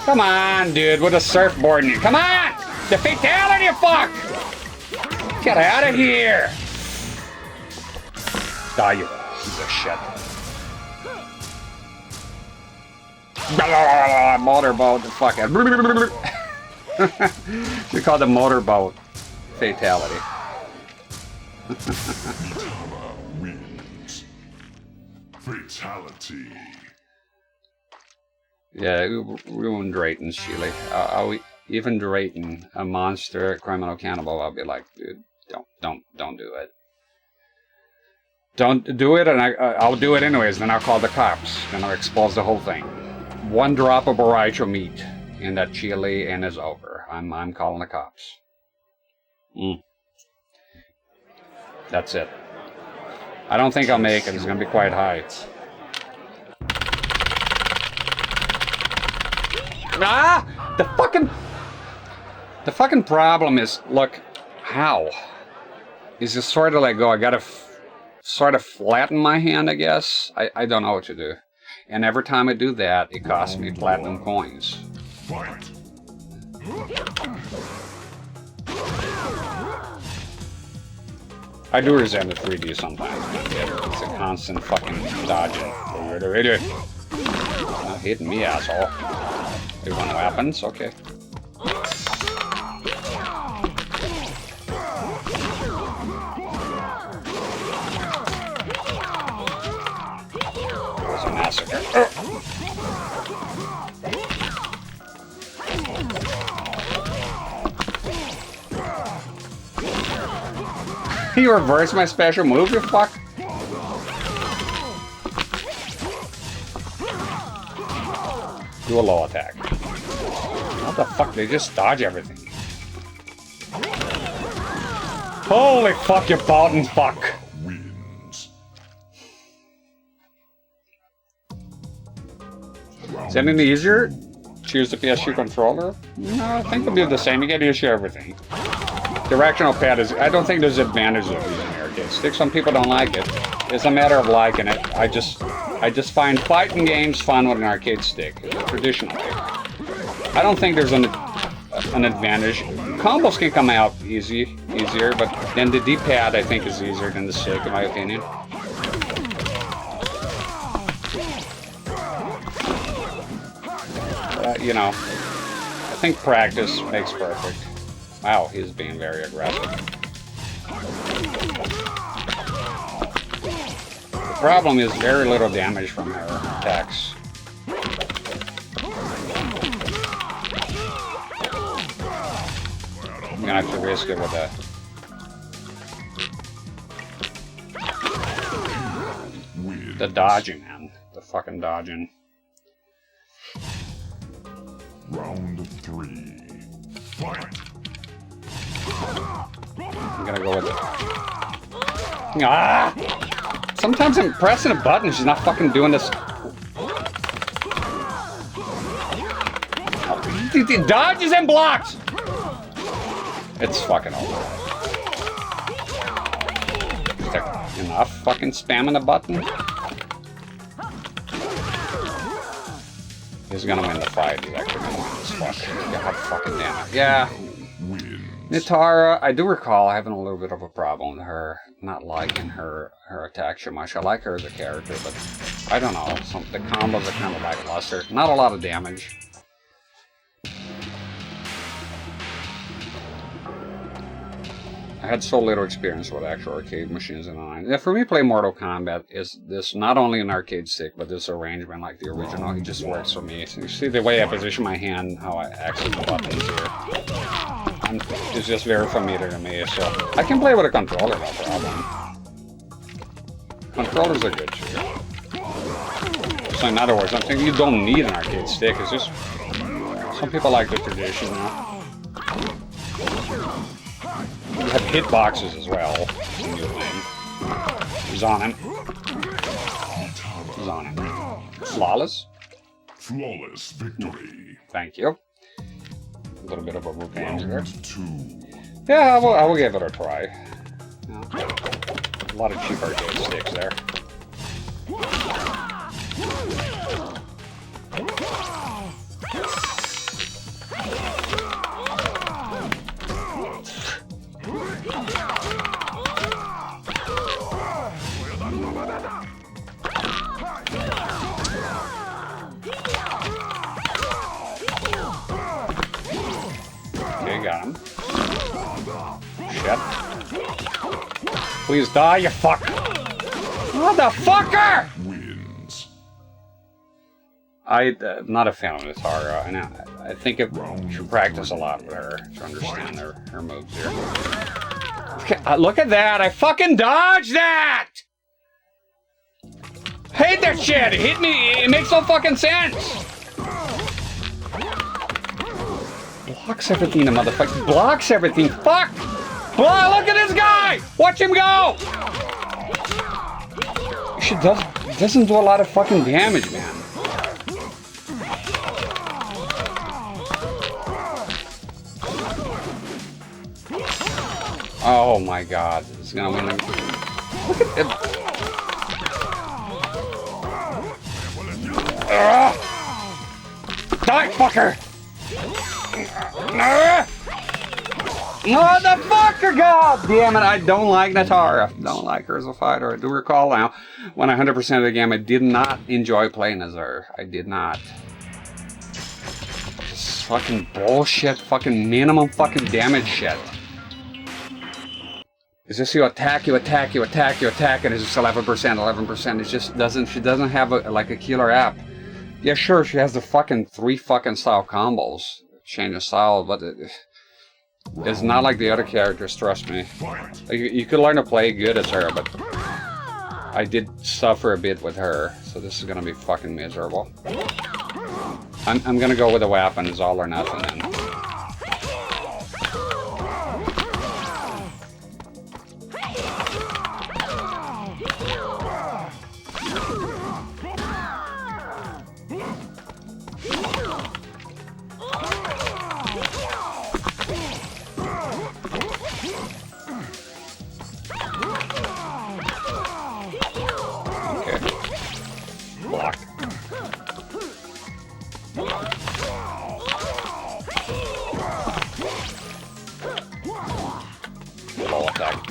Come on, dude, with a surfboard in you. Come on! The fatality, fuck! Get out of here! Die, you piece of shit. Motorboat, fuck it. We call the motorboat fatality. Wins. Fatality. Yeah, ruined Drayton's chili. Even Drayton, a monster, criminal cannibal, I'll be like, dude, don't do it. Don't do it, and I'll do it anyways. Then I'll call the cops. Then I'll expose the whole thing. One drop of Boraicho meat in that chili, and it's over. I'm calling the cops. That's it. I don't think I'll make it. It's gonna be quite high. Ah! The fucking problem is, look, how? Is just sort of like, I gotta sort of flatten my hand, I guess? I don't know what to do. And every time I do that, it costs me platinum coins. Fight. I do resent the 3D sometimes. It's a constant fucking dodging. Not hitting me, asshole. You want weapons? Okay. It's a massacre. You reversed my special move, you fuck? Do a low attack. What the fuck? They just dodge everything. Holy fuck, you Bowden fuck! Wins. Is that any easier? Choose the PS2 controller? No, I think it'll be the same. You get used to everything. Directional pad is... I don't think there's advantages of using an arcade stick. Some people don't like it. It's a matter of liking it. I just find fighting games fun with an arcade stick, traditionally. I don't think there's an advantage. Combos can come out easier, but then the D-pad I think is easier than the stick, in my opinion. You know, I think practice makes perfect. Wow, he's being very aggressive. The problem is very little damage from her attacks. I'm gonna have to risk it with that. The dodging, man. The fucking dodging. Round 3. Fight. I'm gonna go with it. Ah! Sometimes I'm pressing a button, she's not fucking doing this. It dodges and blocks! It's fucking over. Is there enough fucking spamming the button? He's gonna win the fight. He's actually gonna win this fuck. God fucking damn it. Yeah. Nitara, I do recall having a little bit of a problem with her, not liking her attacks so much. I like her as a character, but I don't know. The combos are kind of lackluster. Not a lot of damage. I had so little experience with actual arcade machines in the 90s. Yeah, for me, playing Mortal Kombat is this not only an arcade stick, but this arrangement like the original. It just works for me. So you see the way I position my hand, how I access the buttons here. It's just very familiar to me. So I can play with a controller, no problem. Controllers are good too. So in other words, I'm saying you don't need an arcade stick. It's just some people like the tradition now. You have hitboxes as well. It's a new thing. He's on him. He's on him. Flawless? Flawless victory. Thank you. A little bit of a revenge there. Round 2. Yeah, I will give it a try. Yeah. A lot of cheap arcade sticks there. Okay, got him. Shit. Please die, you fuck! Motherfucker! Wins. I'm not a fan of Natara, and I think it should practice a lot with her to understand her moves here. Okay, look at that! I fucking dodged that! Hate that shit! It hit me! It makes no fucking sense! Blocks everything, the motherfucker. Blocks everything. Fuck! Oh, look at this guy! Watch him go! She doesn't do a lot of fucking damage, man. Oh my god. This is gonna win. Look at it. Die, fucker! Motherfucker! God damn it! I don't like Natara. Don't like her as a fighter. I do recall now, when 100% of the game, I did not enjoy playing as her. I did not. Just fucking bullshit. Fucking minimum fucking damage shit. It's just you attack, and it's just 11%. It just doesn't. She doesn't have like a killer app. Yeah, sure, she has the fucking 3 fucking style combos. Change of style, but it's not like the other characters, trust me. You could learn to play good as her, but I did suffer a bit with her, so this is gonna be fucking miserable. I'm gonna go with a weapon, it's all or nothing then.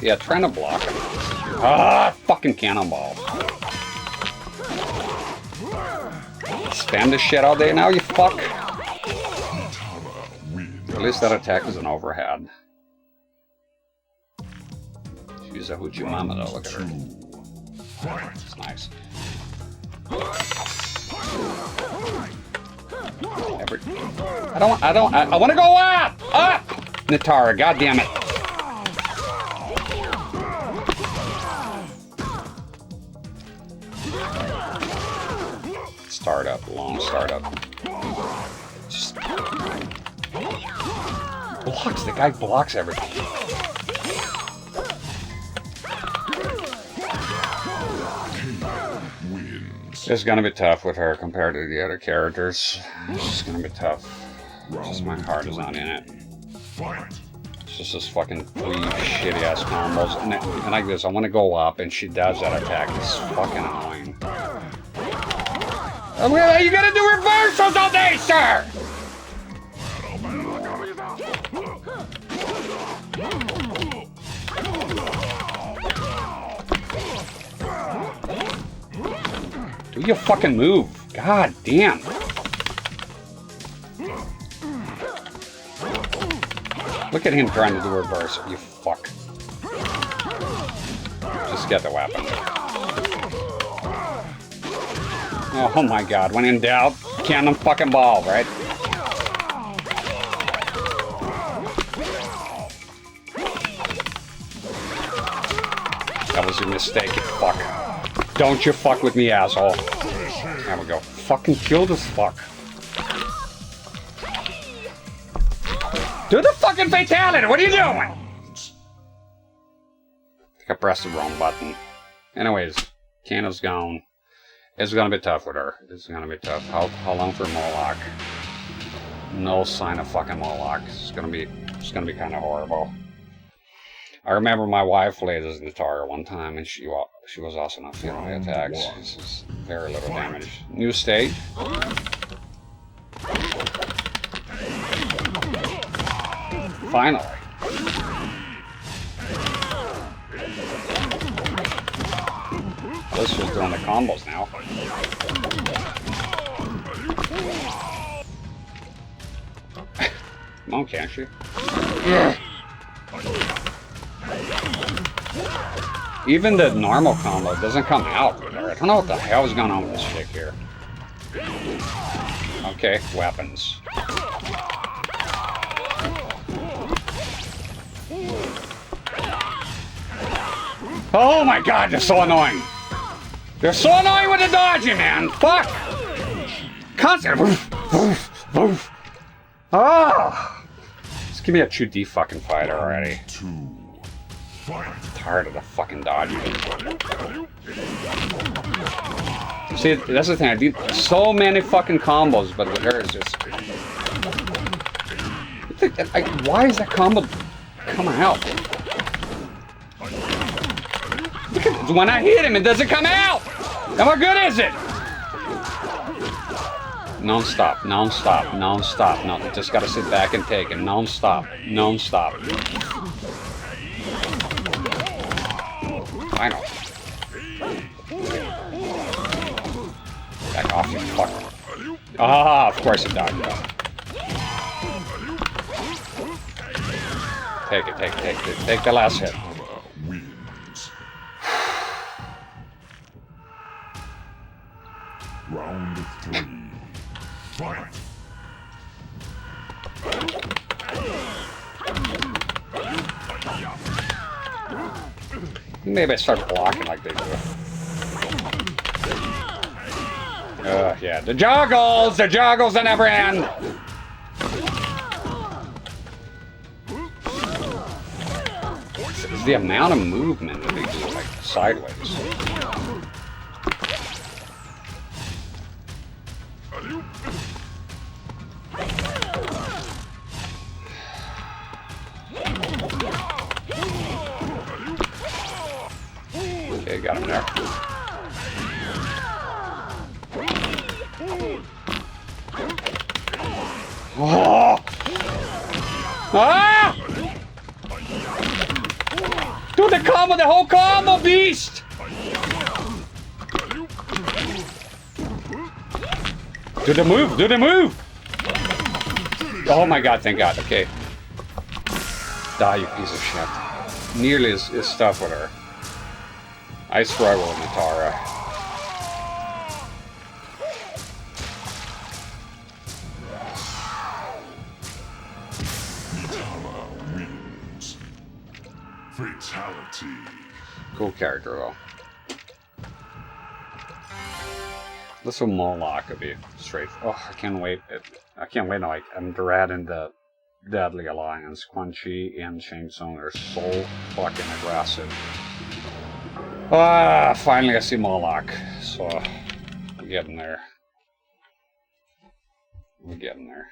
Yeah, trying to block him. Ah, fucking cannonball. Spam this shit all day now, you fuck. At least that attack is an overhead. She's a hoochie mama though, look at her. It's nice. I want to go up! Up! Natara, goddammit. Startup, long startup. Just blocks, the guy blocks everything. It's gonna be tough with her compared to the other characters. It's just gonna be tough. Just my heart is not in it. It's just this fucking 3 shitty ass combos. And like this, I want to go up and she does that attack. It's fucking annoying. You gotta do reversals all day, sir! Do your fucking move. God damn. Look at him trying to do reverse, you fuck. get the weapon. Oh my god, when in doubt, cannon fucking ball, right? That was a mistake, you fuck. Don't you fuck with me, asshole. There we go. Fucking kill this fuck. Do the fucking fatality! What are you doing? I think I pressed the wrong button. Anyways, Kana's gone. It's gonna be tough with her. It's gonna be tough. How long for Moloch? No sign of fucking Moloch. It's gonna be kind of horrible. I remember my wife played as Natara one time, and she was also not feeling the attacks. This is very little damage. New stage. Finally. This is doing the combos now. Come on, can't she? Even the normal combo doesn't come out with her. I don't know what the hell is going on with this chick here. Okay, weapons. Oh my god, they're so annoying. They're so annoying with the dodging, man. Fuck. Constant. Oh. Just give me a 2D fucking fighter already. I'm tired of the fucking dodging. See, that's the thing. I do so many fucking combos, but with her, it's just. Why is that combo coming out? When I hit him, it doesn't come out! And what good is it? Non-stop, non-stop, non-stop. No, just gotta sit back and take it. Non-stop, non-stop. I know. Back off, you fucker. Ah, of course it died. Take it, take it, take it. Take the last hit. Round 3. Fight! Maybe I start blocking like they do. Yeah, the joggles that never end. It's the amount of movement that they do, like sideways. Okay, got him there. Oh! Ah! Do the combo, the whole combo, beast! Do the move, do the move! Oh my god, thank god, okay. Die, you piece of shit. Nearly is stuff with her. I struggle with Natara. Natara wins. Fatality. Cool character though. This will Moloch could be straight. Oh, I can't wait. I can't wait. Like I'm dreading the Deadly Alliance. Quan Chi and Shang Tsung are so fucking aggressive. Ah, finally I see Moloch. So we're getting there. We're getting there.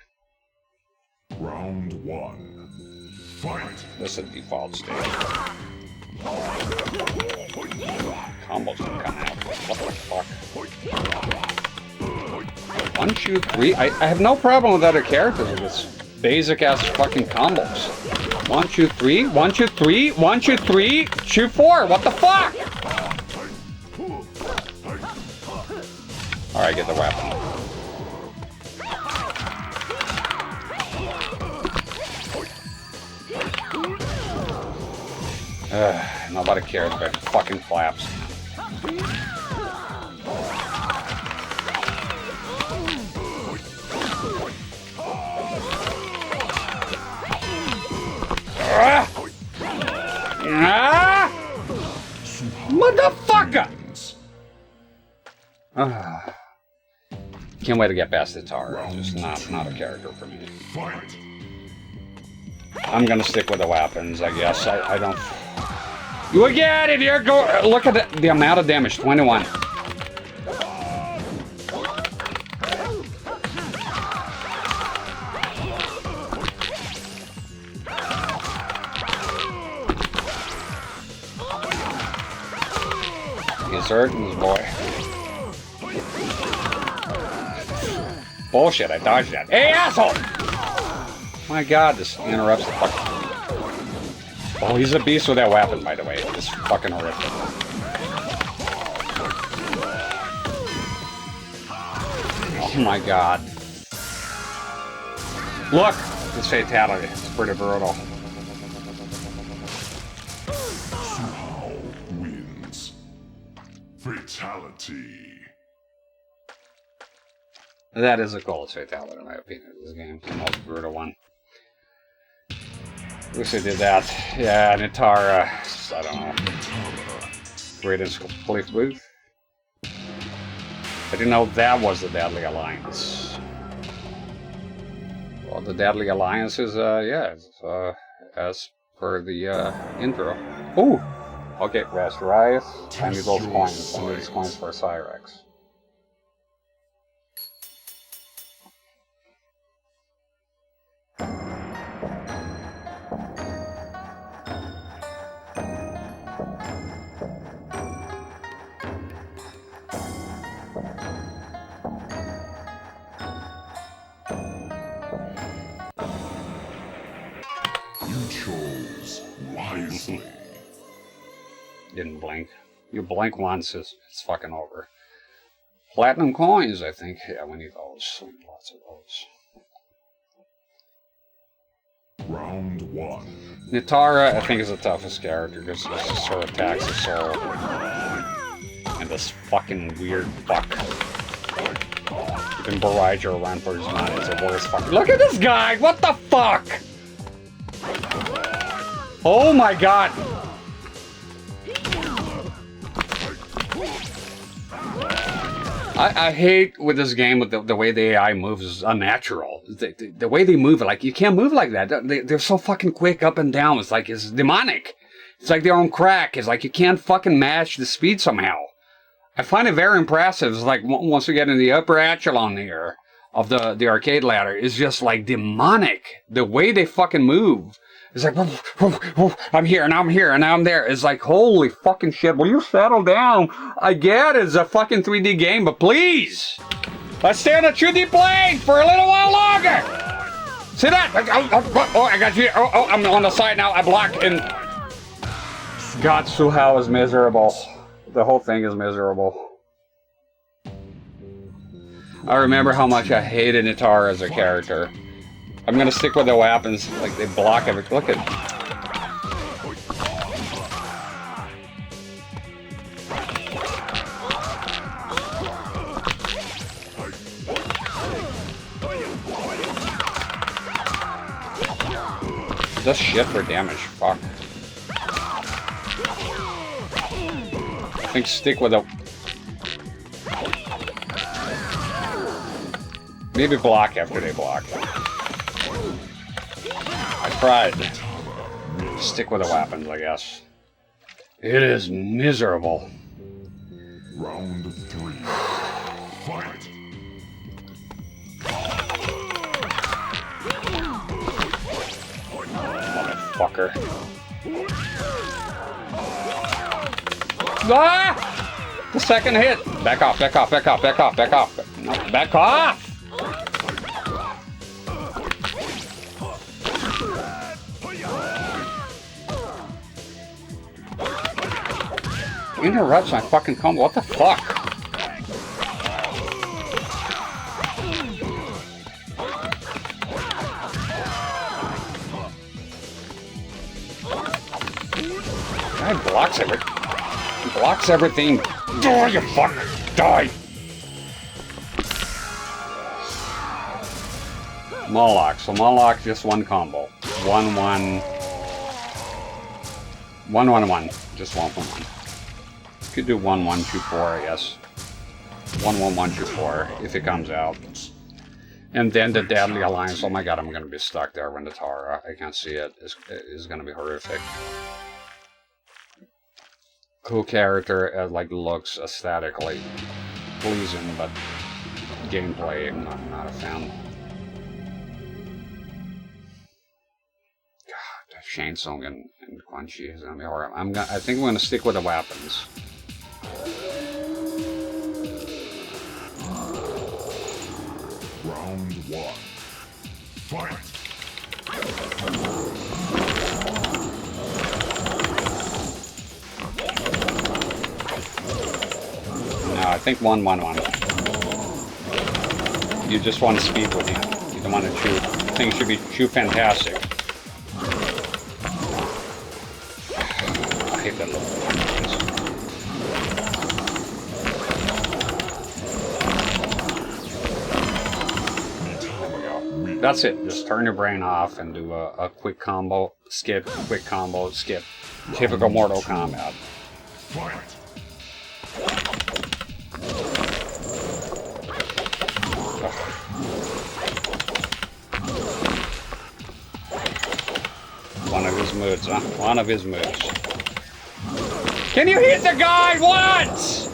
Round 1. Fight! This is the default state. Combos don't come out. What the fuck? 1, 2, 3. I have no problem with other characters with this basic ass fucking combos. 1, 2, 3. 1, 2, 3. 1, 2, 3. 2, 4. What the fuck? Alright, get the weapon. Nobody cares about fucking flaps. Motherfucker! Can't wait to get past the Tara. Just not a character for me. I'm gonna stick with the weapons, I guess. I don't. You get it here. Go look at the amount of damage. 21. He's hurting this boy. Bullshit, I dodged that. Hey, asshole! My god, this interrupts the fuck. Oh, he's a beast with that weapon, by the way. It's fucking horrific. Oh my god. Look! This fatality. It's pretty brutal. Wins. Fatality. That is the coolest fatality, in my opinion, of this game. It's the most brutal one. Wish I did that. Yeah, Nitara. I don't know. Great and complete booth. I didn't know that was the Deadly Alliance. Well, the Deadly Alliance is, yeah, as per the intro. Ooh! Okay, Rasterize. I need those coins. I need these coins for CRT-rex. Didn't blink. You blink once, it's fucking over. Platinum coins, I think. Yeah, we need those. We need lots of those. Round 1. Nitara, I think, is the toughest character because her attacks are so. And this fucking weird fuck. Even barrage her around for his mind is the worst fucking. Look at this guy! What the fuck? Oh my god! I hate with this game with the way the AI moves is unnatural. The way they move, like, you can't move like that. They're so fucking quick up and down. It's like, it's demonic. It's like they're on crack. It's like you can't fucking match the speed somehow. I find it very impressive. It's like once you get in the upper echelon here of the arcade ladder, it's just like demonic. The way they fucking move. It's like, I'm here, and I'm here, and I'm there. It's like, holy fucking shit, will you settle down? I get it, it's a fucking 3D game, but please! Let's stay on a 2D plane for a little while longer! See that? Oh, I got you. Oh, I'm on the side now. I block, and... God, Suhao is miserable. The whole thing is miserable. I remember how much I hated Nitara as a character. I'm gonna stick with the weapons, like they block everything. Look at it. Does shit for damage, fuck. I think stick with the... Maybe block after they block. I tried. Stick with the weapons, I guess. It is miserable. Round 3. Fight! Motherfucker. Ah! The second hit! Back off, back off, back off, back off, back off. Back off! Interrupts my fucking combo. What the fuck? guy blocks everything. He blocks everything. Die, you fuck! Die! Moloch. So Moloch, just one combo. 1-1. 1-1-1. Just 1-1-1. Could do 1-1-2-4, I guess. 1-1-1-2-4 if it comes out. And then the Deadly Alliance. Oh my god, I'm gonna be stuck there when the Tara. I can't see it. It's gonna be horrific. Cool character, like looks aesthetically pleasing, but gameplay, I'm not a fan. God, that Shane Tsung and Quan Chi is gonna be horrible. I think I'm gonna stick with the weapons. Round 1. Fight! No, I think 1-1-1. You just want to speed with him. You don't want to shoot. Things should be shoot fantastic. I hate that little thing. That's it. Just turn your brain off and do a quick combo, skip, quick combo, skip. Typical Mortal Kombat. Fight! One of his moves, huh? One of his moves. Can you hit the guy once?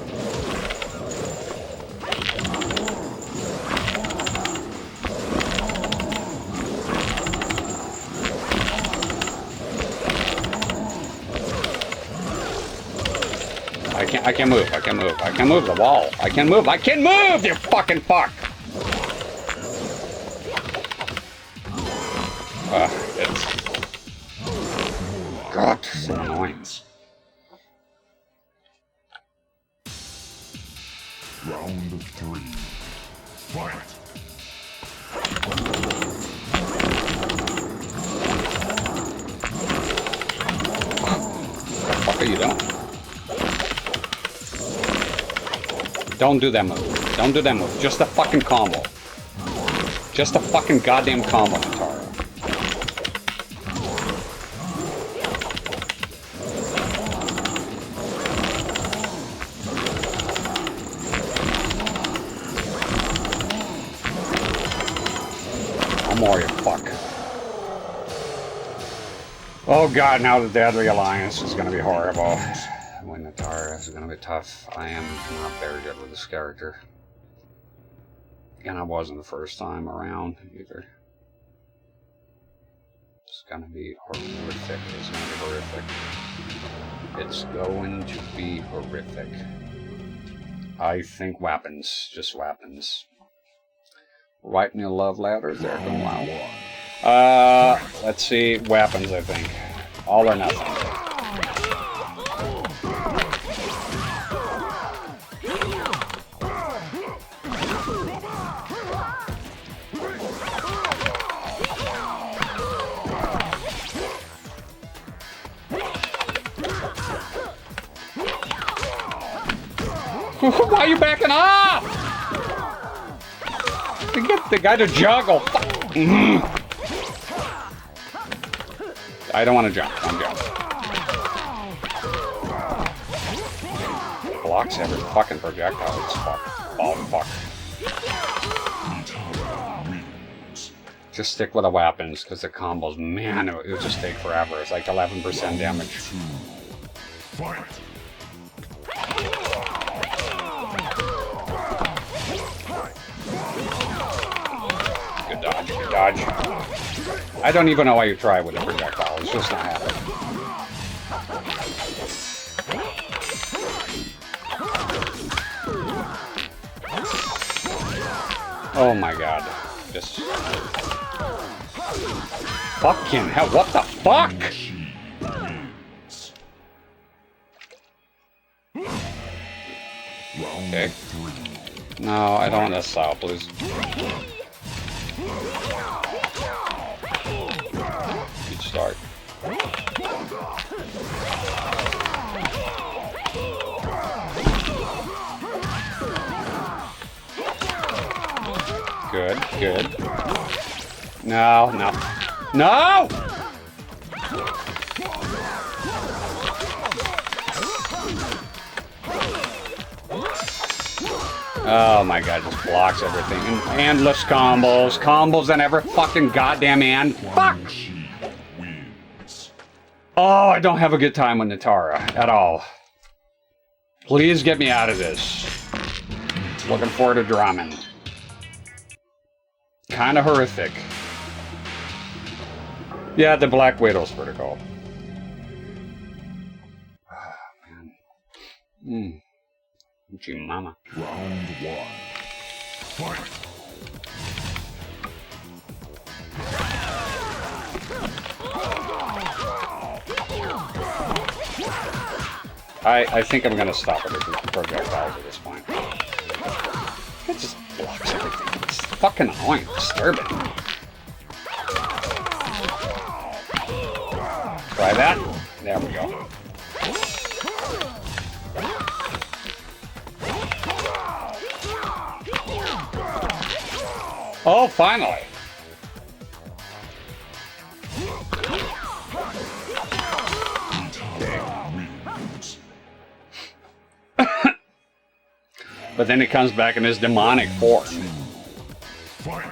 I can move, I can move, I can move the wall. I can move, you fucking fuck! It's... God, so annoying. Round 3. Fight! What the fuck are you doing? Don't do that move. Don't do that move. Just a fucking combo. Just a fucking goddamn combo, Tara. No more, you fuck. Oh god, now the Deadly Alliance is gonna be horrible. When Natara is going to be tough. I am not very good with this character. And I wasn't the first time around either. It's going to be horrific. It's going to be horrific. It's going to be horrific. I think weapons. Just weapons. Write me a love letter there. Wow. Let's see. Weapons, I think. All or nothing. Why are you backing up? To get the guy to juggle. I don't want to jump. I'm jumping. Blocks every fucking projectile. It's fuck. Oh, fuck. Just stick with the weapons, because the combos, man, it would just take forever. It's like 11% damage. Fight! Good dodge, good dodge. I don't even know why you try with a projectile. It's just not happening. Oh my god. Just... Fucking hell, what the fuck? Okay. No, I don't want that style, please. Good start. Good, good. No, no. No! Oh my god, just blocks everything. And endless combos. Combos in every fucking goddamn end. Fuck! Oh, I don't have a good time with Natara at all. Please get me out of this. Looking forward to Dramen. Kind of horrific. Yeah, the Black Widow's vertical. Oh, man. Gee, mama. Round one. Fight! I think I'm gonna stop it at the projectiles at this point. It just blocks everything. It's fucking annoying, disturbing. Try that. There we go. Oh, finally! But then he comes back in his demonic form. Fight!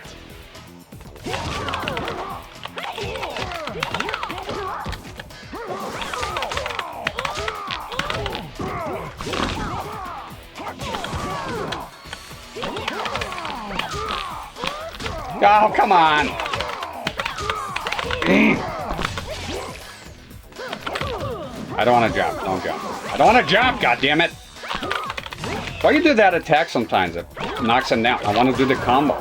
Oh, come on! I don't want to jump. Don't jump. I don't want to jump, goddammit! Why you do that attack sometimes? It knocks him down. I want to do the combo.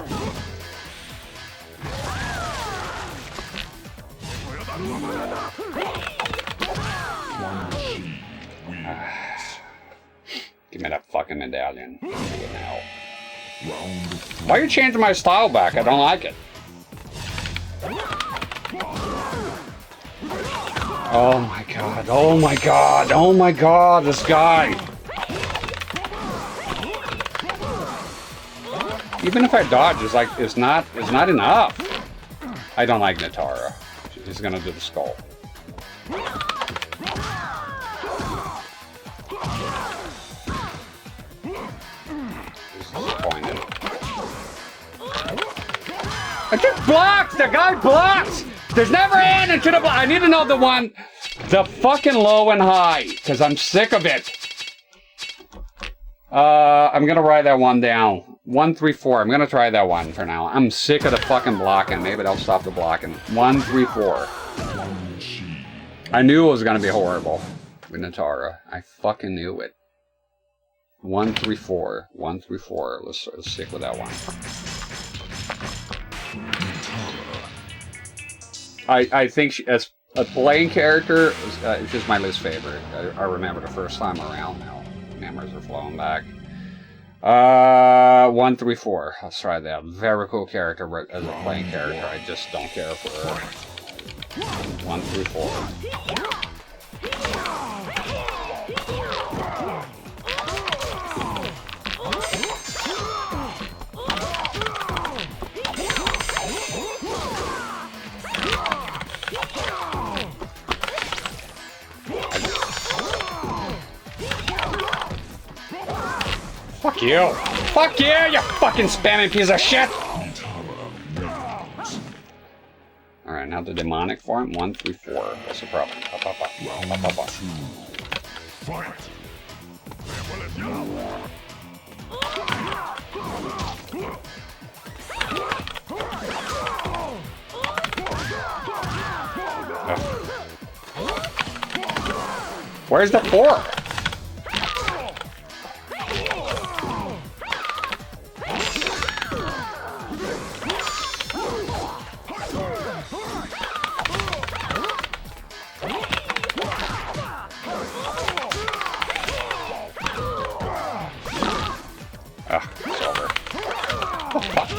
Give me that fucking medallion. Why are you changing my style back? I don't like it. Oh my god. Oh my god. Oh my god. This guy. Even if I dodge, it's not enough. I don't like Natara. She's gonna do the skull. Disappointed. I just blocked! The guy blocks! There's never an into the block. I need to know the fucking low and high, because I'm sick of it. I'm gonna write that one down. 1, 3, 4. I'm gonna try that one for now. I'm sick of the fucking blocking. Maybe they'll stop the blocking. 1, 3, 4. I knew it was gonna be horrible with Natara. I fucking knew it. 1, 3, 4. 1, 3, 4. Let's stick with that one. I think she, as a playing character, she's my least favorite. I remember the first time around now. Memories are flowing back. 1, 3, 4. Let's try that. Very cool character, but as a playing character, I just don't care for her. 1, 3, 4. Fuck you! Fuck you, you fucking spamming piece of shit! Alright, now the demonic form. 1, 3, 4. What's the problem? Fight! Where's the 4? It's over. Oh, fuck.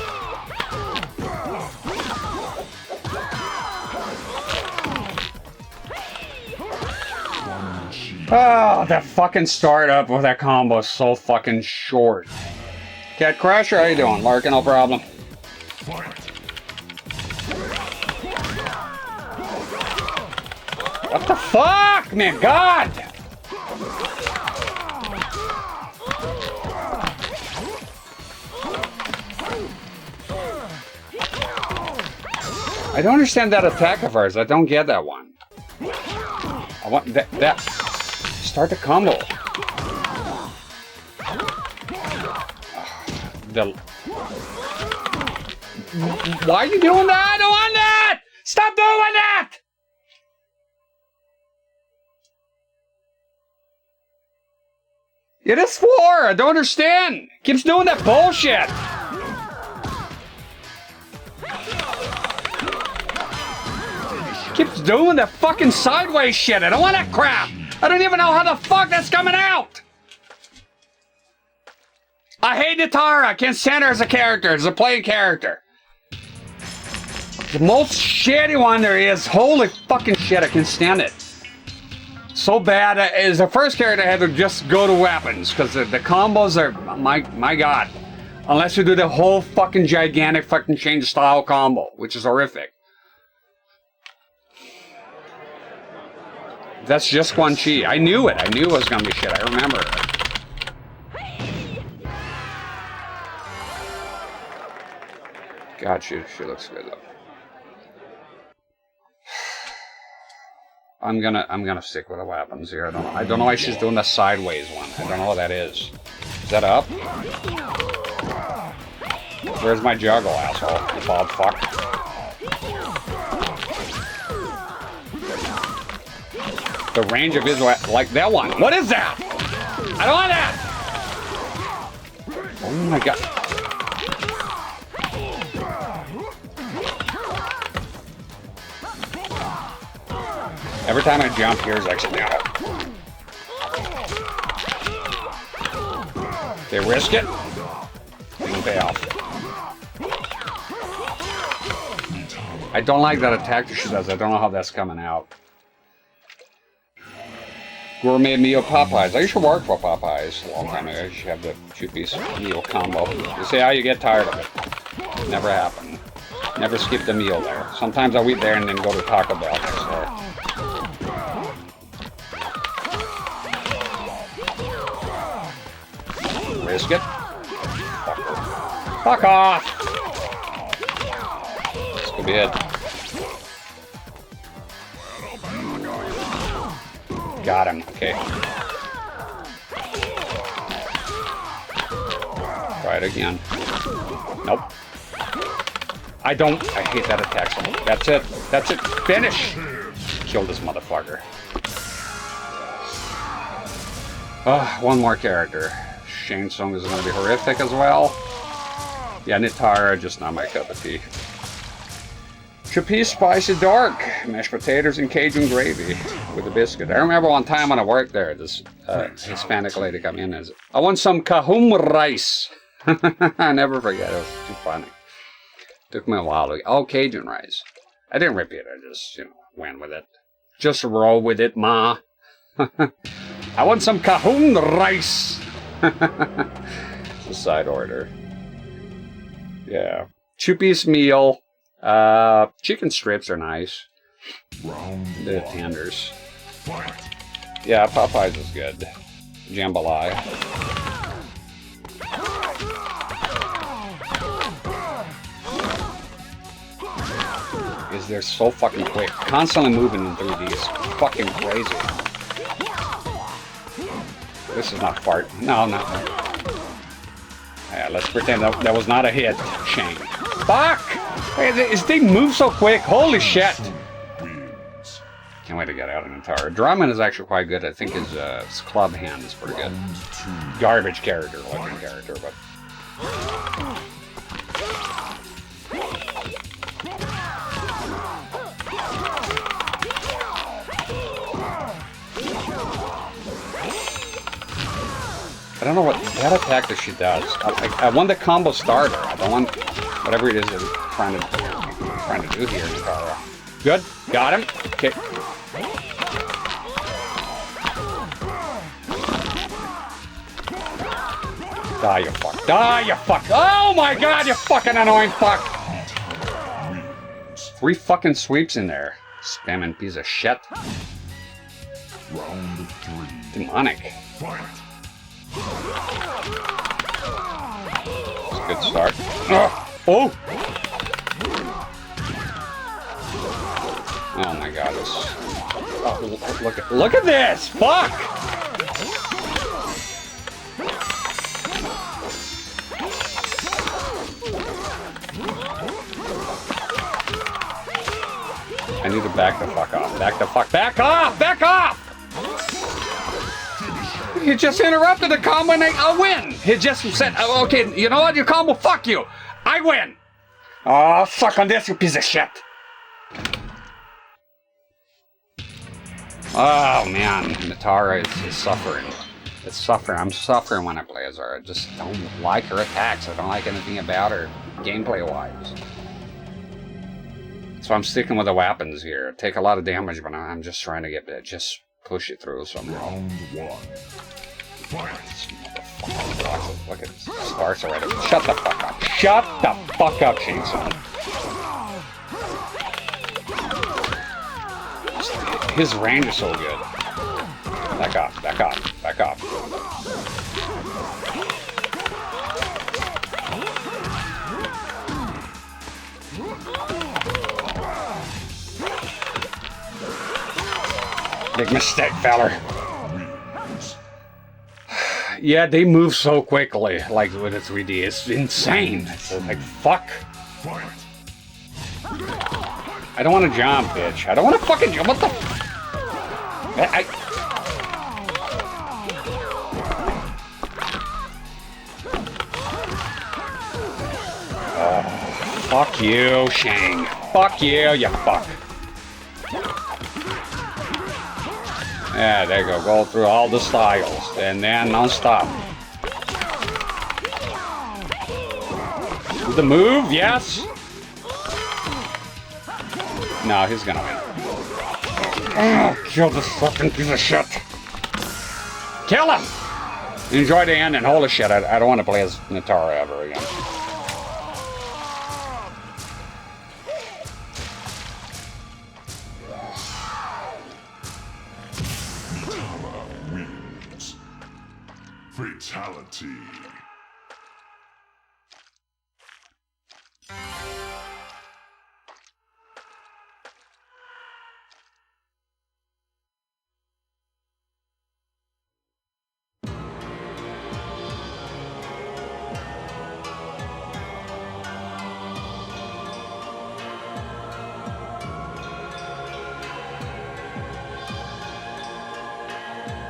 Oh, that fucking startup with that combo is so fucking short. Cat Crusher, how you doing? Larkin, no problem. Fight. What the fuck, man? God! I don't understand that attack of hers. I don't get that one. I want that. Start the combo. Why are you doing that? I don't want that! Stop doing that! It is 4. I don't understand. Keeps doing that bullshit. Keeps doing that fucking sideways shit. I don't want that crap. I don't even know how the fuck that's coming out. I hate Nitara. I can't stand her as a character, as a playing character. The most shitty one there is. Holy fucking shit, I can't stand it. So bad. As the first character, I had to just go to weapons, because the combos are, my god. Unless you do the whole fucking gigantic fucking change style combo, which is horrific. That's just Quan Chi. I knew it. I knew it was gonna be shit. I remember it. God, she looks good though. I'm gonna stick with the weapons here. I don't know why she's doing the sideways one. I don't know what that is. Is that up? Where's my juggle, asshole? You bald fuck. The range of his like that one. What is that? I don't want that! Oh my god. Every time I jump, here's accidental. They risk it. Didn't pay off. I don't like that attack that she does. I don't know how that's coming out. Gourmet meal Popeyes. I used to work for Popeyes a long time ago. I used to have the 2-piece meal combo. You see how you get tired of it. Never happened. Never skipped a meal there. Sometimes I'll eat there and then go to Taco Bell next day. Risk it. Fuck off! This could be it. Got him. Okay. Try it again. Nope. I hate that attack so much. That's it. That's it. Finish! Kill this motherfucker. One more character. Shang Tsung is going to be horrific as well. Yeah, Nitara, just not my cup of tea. Trapeze Spicy Dark. Mashed potatoes and Cajun gravy with a biscuit. I remember one time when I worked there, this Hispanic lady come in and said, I want some kahum rice. I never forget. It was too funny. Took me a while to... Oh, Cajun rice. I didn't repeat it. I just, went with it. Just roll with it, ma. I want some kahum rice. It's a side order. Yeah. 2-piece meal. Chicken strips are nice. The tenders. Yeah, Popeyes is good. Jambalaya. Is they're so fucking quick. Constantly moving in 3D is fucking crazy. This is not fart. No. Yeah, let's pretend that was not a hit. Shame. Fuck! Hey, they move so quick. Holy shit! Can't wait to get out of Nitara. Drummond is actually quite good. I think his club hand is pretty good. Garbage character, looking character, but... I don't know what that attack that she does. I want the combo starter. I don't want whatever it is that we're trying to do here, Nitara. Good. Got him. Okay. Die, you fuck. Die, you fuck. Oh my god, you fucking annoying fuck. 3 fucking sweeps in there. Spamming piece of shit. Round 3. Demonic. Fight. That's a good start. Oh! Oh my god, this... Oh, look at this! Fuck! I need to back the fuck off. Back the fuck... Back off! Back off! He just interrupted the combo and I win! He just said, oh, okay, you know what? Your combo, fuck you! I win! Oh, suck on this, you piece of shit! Oh man, Natara is suffering. It's suffering. I'm suffering when I play as her. I just don't like her attacks. I don't like anything about her, gameplay-wise. So I'm sticking with the weapons here. Take a lot of damage, but I'm just trying to get it. Just push it through somehow. Round 1. Fight. Look at this. Starts already. Shut the fuck up. Shut the fuck up, Chainsaw. His range is so good. Back off, back off, back off. Big mistake, feller. Yeah, they move so quickly, like with the 3D. It's insane. It's like, fuck. Fight. I don't want to jump, bitch. I don't want to fucking jump. What the? Fuck you, Shang. Fuck you, you fuck. Yeah, there you go. Go through all the styles. And then non-stop. The move, yes. No, he's gonna win. Oh, kill this fucking piece of shit. Kill him! Enjoy the end and holy shit, I don't want to play as Natara ever again. Natara wins. Fatality.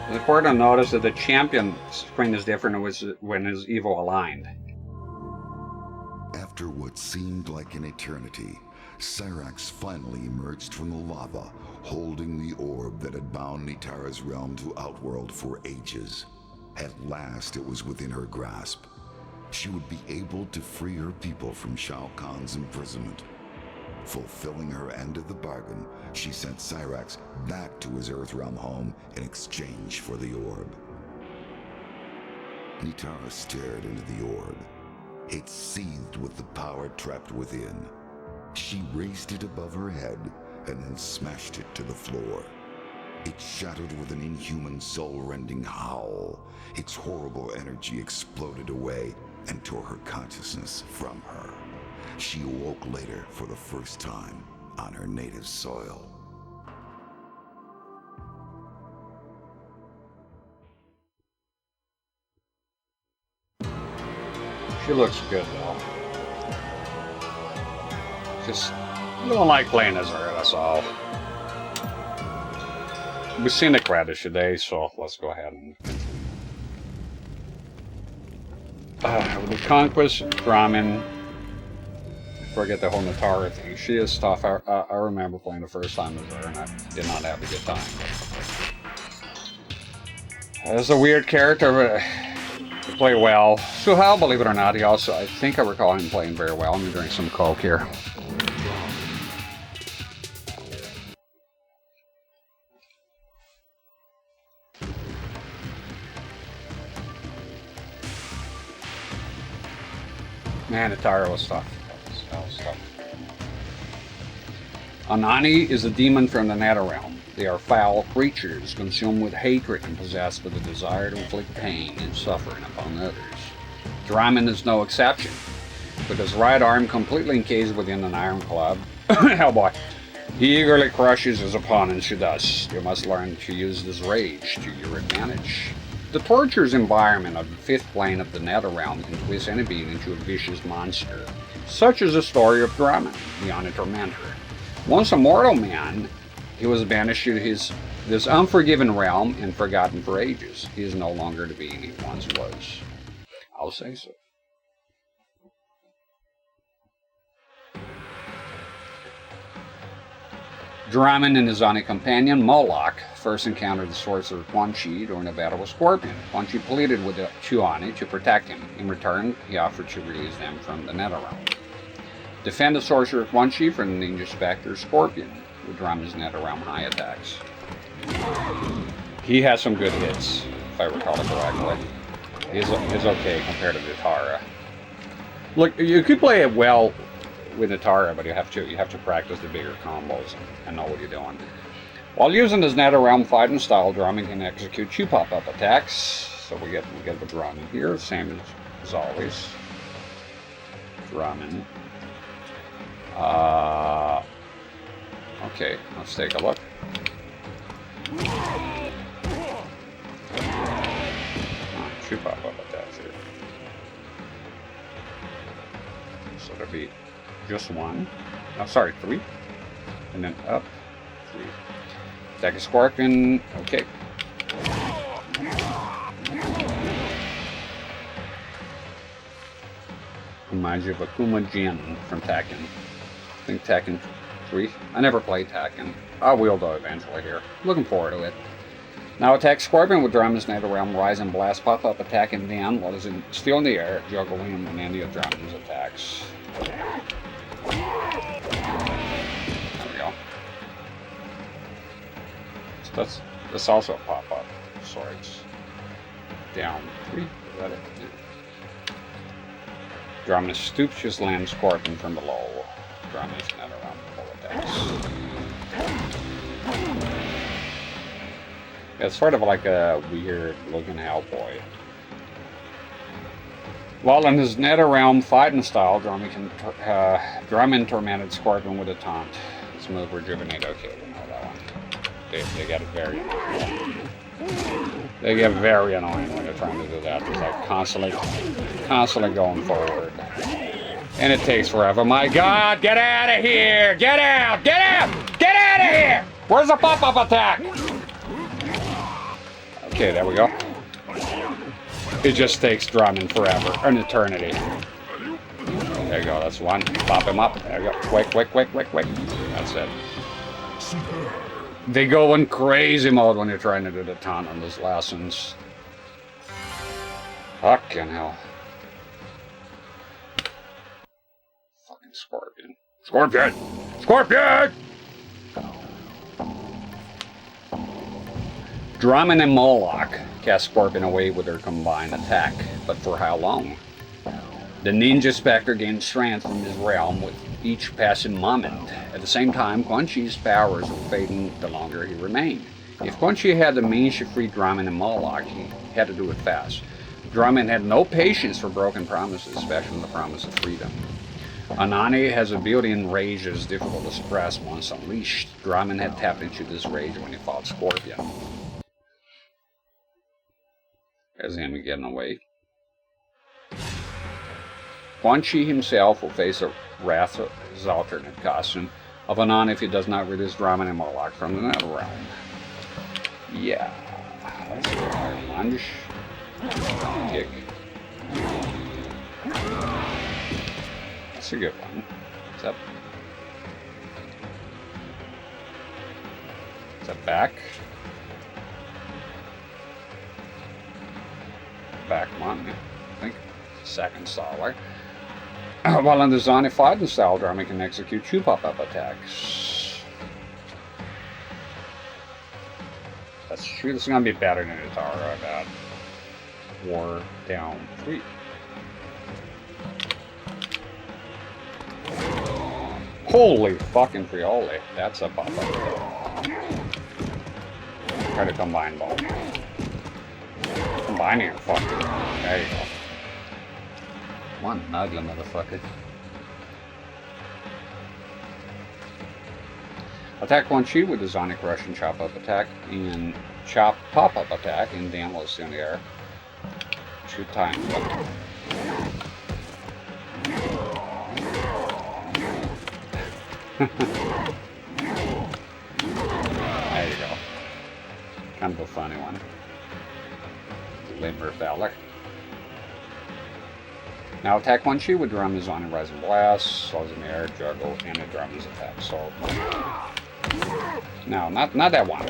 It's important to notice that the champion screen is different when it's Evo aligned. After what seemed like an eternity, Cyrax finally emerged from the lava, holding the orb that had bound Nitara's realm to Outworld for ages. At last it was within her grasp. She would be able to free her people from Shao Kahn's imprisonment. Fulfilling her end of the bargain, she sent Cyrax back to his Earthrealm home in exchange for the orb. Nitara stared into the orb. It seethed with the power trapped within. She raised it above her head and then smashed it to the floor. It shattered with an inhuman, soul-rending howl. Its horrible energy exploded away and tore her consciousness from her. She awoke later for the first time on her native soil. She looks good though. Just don't like playing as her, that's all. We've seen the credits today, so let's go ahead and with the Conquest Ramen. Forget the whole Natara thing. She is tough. I remember playing the first time as her, and I did not have a good time. It's a weird character, but he played well. Suhal, believe it or not, he also, I think I recall him playing very well. Let me drink some Coke here. Man, Atara was tough. That was tough. Anani is a demon from the Netherrealm. They are foul creatures, consumed with hatred and possessed with a desire to inflict pain and suffering upon others. Draman is no exception. With his right arm completely encased within an iron club, Hellboy, he eagerly crushes his opponents to dust. You must learn to use this rage to your advantage. The torturous environment of the fifth plane of the Netherrealm can twist any being into a vicious monster. Such is the story of Draman, the Honor Tormentor. Once a mortal man, he was banished to this unforgiven realm and forgotten for ages. He is no longer the being he once was. I'll say so. Draman and his Oni companion, Moloch, first encountered the sorcerer Quan Chi during a battle with Scorpion. Quan Chi pleaded with the two Oni to protect him. In return, he offered to release them from the Netherrealm. Defend the sorcerer Quan Chi from the Ninja Spectre Scorpion with Draman's Netherrealm high attacks. He has some good hits, if I recall it correctly. He's okay compared to Natara. Look, you could play it well with Natara, but you have to practice the bigger combos and know what you're doing. While using his Netherrealm fighting style, Draman can execute two pop-up attacks. So we get the Draman here, same as always. Draman. Okay, let's take a look. Two pop-up attacks here. So there'll be just one. Oh, sorry, three. And then up, three. Attack a Scorpion. Okay. Reminds you of Akuma Jin from Tekken. I think Tekken 3. I never played Tekken. I will though eventually here. Looking forward to it. Now attack Scorpion with Draman's Netherrealm Rise and Blast pop-up attack him down while he's still in the air, juggle him and any of Draman's attacks. There we go. So that's also a pop-up of sorts. Down 3. Is that it? Draman stoops, just lands Scorpion from below. Draman's Netherrealm full attacks. It's sort of like a weird looking Hellboy. While in his Netherrealm fighting style, Draman tormented Scorpion with a taunt. This move rejuvenate. Okay, we know that one. They get very annoying. They get very annoying when they're trying to do that. It's like constantly going forward. And it takes forever. My God, get out of here! Get out! Get out! Get out of here! Where's the pop-up attack? Okay, there we go. It just takes Draman forever, an eternity. There you go, that's one. Pop him up. There you go. Quick. That's it. They go in crazy mode when you're trying to do the taunt on those lessons. Fucking hell. Fucking Scorpion. Scorpion! Scorpion! Draman and Moloch cast Scorpion away with their combined attack, but for how long? The Ninja Spectre gained strength from his realm with each passing moment. At the same time, Quan Chi's powers were fading the longer he remained. If Quan Chi had the means to free Draman and Moloch, he had to do it fast. Draman had no patience for broken promises, especially the promise of freedom. Anani has a built-in rage that is difficult to suppress once unleashed. Draman had tapped into this rage when he fought Scorpion. There's him getting away. Quan Chi himself will face the wrath of his alternate costume of Anan if he does not release Draman and Moloch from the Netherrealm. Yeah. That's a good iron lunge. Kick. That's a good one. Is that back? Back one, I think. Second solid. While in the Zoni fighting style, Draman can execute two pop-up attacks. That's true. This is going to be better than Atara, I bet. War down 3. Holy fucking friole. That's a pop-up. Try to combine both. Combining it, fuck. There you go. One ugly motherfucker. Attack one sheet with the Sonic Russian chop-up attack and chop pop-up attack and downloads in the air. Shoot time. There you go. Kind of a funny one. Limber phallic. Now attack one sheet with drum is on a rising blast, slows in the air, juggle, and a drum is attack. So no, not that one.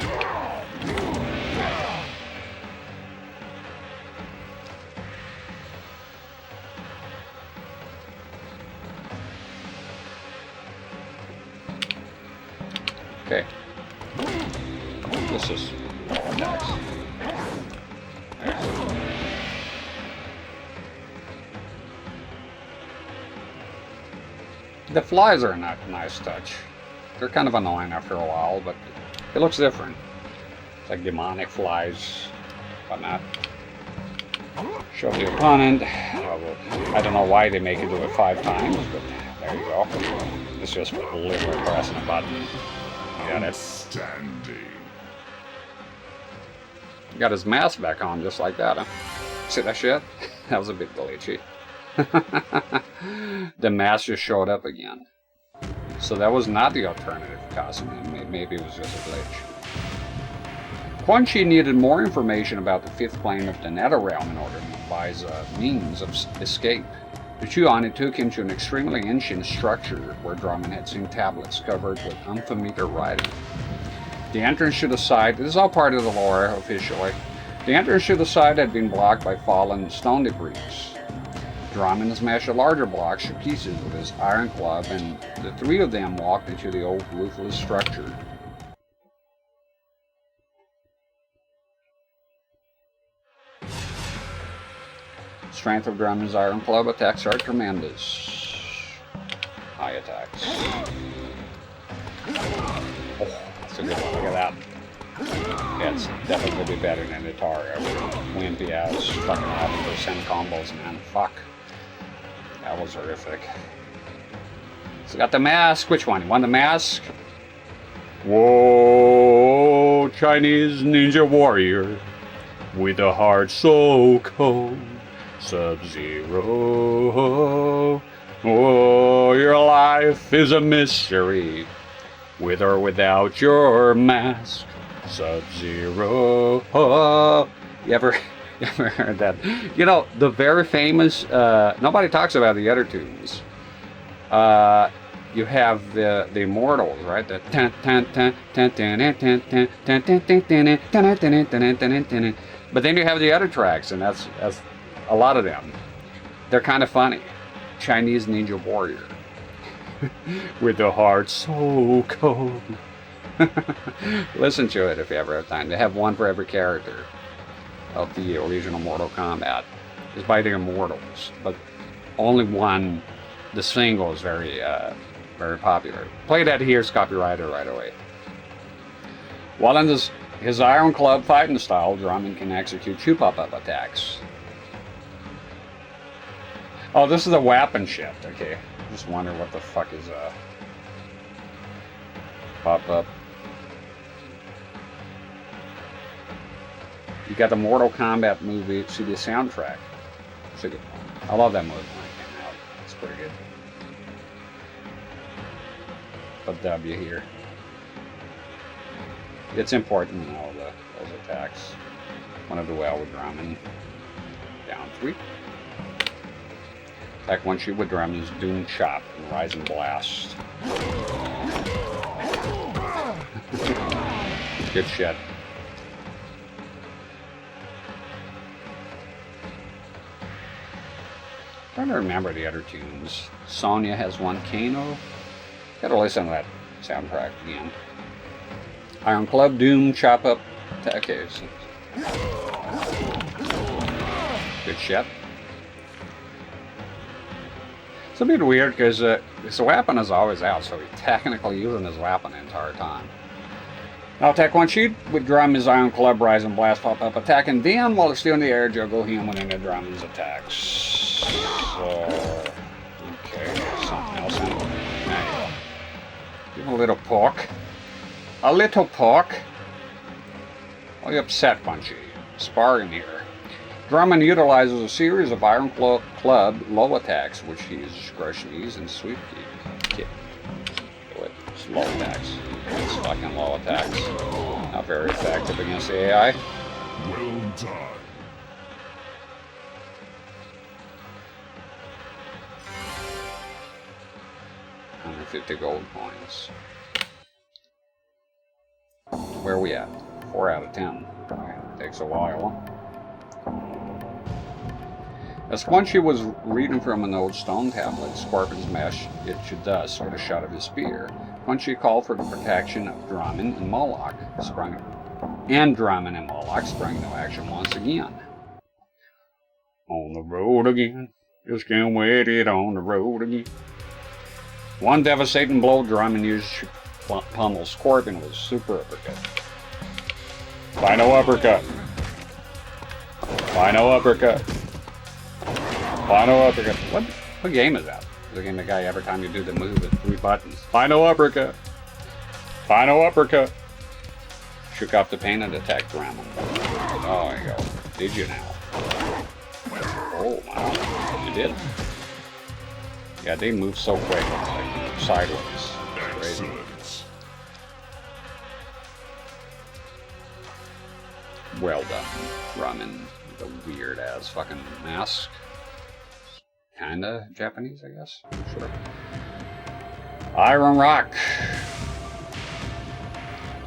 Okay. This is attacks. The flies are a nice touch. They're kind of annoying after a while, but it looks different. It's like demonic flies, whatnot. Show the opponent. I don't know why they make you do it 5 times, but there you go. It's just literally pressing a button. You got it. Standing. Got his mask back on just like that, huh? See that shit? That was a bit glitchy. The mask just showed up again. So that was not the alternative costume. Maybe it was just a glitch. Quan Chi needed more information about the 5th plane of the Nether Realm in order to devise a means of escape. To chew on, it took him to an extremely ancient structure where Drummond had seen tablets covered with unfamiliar writing. The entrance to the site, this is all part of the lore officially, the entrance to the site had been blocked by fallen stone debris. Drummond smashed the larger blocks to pieces with his iron club, and the 3 of them walked into the old roofless structure. Strength of Drummond's iron club attacks are tremendous. High attacks. Oh, that's a good one. Look at that. Yeah, it's definitely better than the Atari. Wimpy ass fucking 11% combos, man. Fuck. That was horrific. So got the mask. Which one? You want the mask? Whoa, Chinese ninja warrior with a heart so cold. Sub-Zero. Oh, your life is a mystery, with or without your mask. Sub-Zero. You ever heard that? You know, the very famous, nobody talks about the other tunes. You have the Immortals, right? The but then you have the other tracks, and that's a lot of them. They're kind of funny. Chinese Ninja Warrior. With a heart so cold. Listen to it if you ever have time. They have one for every character of the original Mortal Kombat. It's by the Immortals, but only one, the single, is very popular. Play that here, it's copyrighted right away. While in his Iron Club fighting style, Drummond can execute two pop-up attacks. Oh, this is a weapon shift. Okay, just wonder what the fuck is pop-up. You got the Mortal Kombat movie, see the soundtrack. It's a good one. I love that movie when it came out. It's pretty good. But W here. It's important in all those attacks. Want to do well with Drummond. Down 3. Attack one shoot with Drummond's Doom Chop and Rising Blast. Good shit. Trying to remember the other tunes. Sonya has one. Kano. Gotta listen to that soundtrack again. Iron Club, Doom, Chop Up, okay. Good shit. It's a bit weird because His weapon is always out, so he's technically using his weapon the entire time. Now attack Quan Chi with drum his iron club, rise and blast, pop up, attacking then while it's still in the air, juggle him when the drum his attacks. So, okay, something else in there. Give him a little poke. A little poke. Why are you upset, Quan Chi? Sparring here. Drummond utilizes a series of iron club low attacks, which he uses discretion, ease, and sweep kick. Do it. Slow attacks. It's fucking low attacks. Not very effective against the AI. Well done. $150 gold coins. Where are we at? 4 out of 10. Takes a while. As Quan Chi was reading from an old stone tablet, Scorpion's mesh itched to dust with a shot of his spear. Quan Chi called for the protection of Drummond and Moloch, sprung into action once again. On the road again, just can't wait it on the road again. One devastating blow, Drummond used to pummel Scorpion with a super uppercut. Final uppercut. Final uppercut. Final uppercut. What game is that? Is the game the guy every time you do the move with 3 buttons? Final uppercut. Final uppercut. Shook off the pain and attacked Drummond. Oh, there you go. Did you now? Oh, wow. You did. Yeah, they move so quick. Like sideways. Crazy. Well done, Drummond. The weird ass fucking mask. Kinda Japanese, I guess. I'm sure. Iron Rock.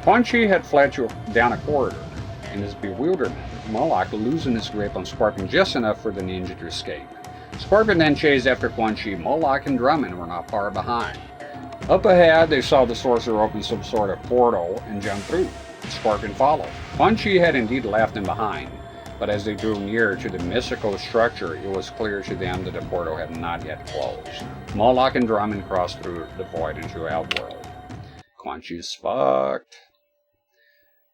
Quan Chi had fled down a corridor. In his bewilderment, Moloch losing his grip on Scorpion just enough for the ninja to escape. Scorpion then chased after Quan Chi. Moloch and Drummond were not far behind. Up ahead, they saw the sorcerer open some sort of portal and jump through. Scorpion followed. Quan Chi had indeed left him behind, but as they drew near to the mystical structure, it was clear to them that the portal had not yet closed. Moloch and Drummond crossed through the void into Outworld. Quan Chi's fucked.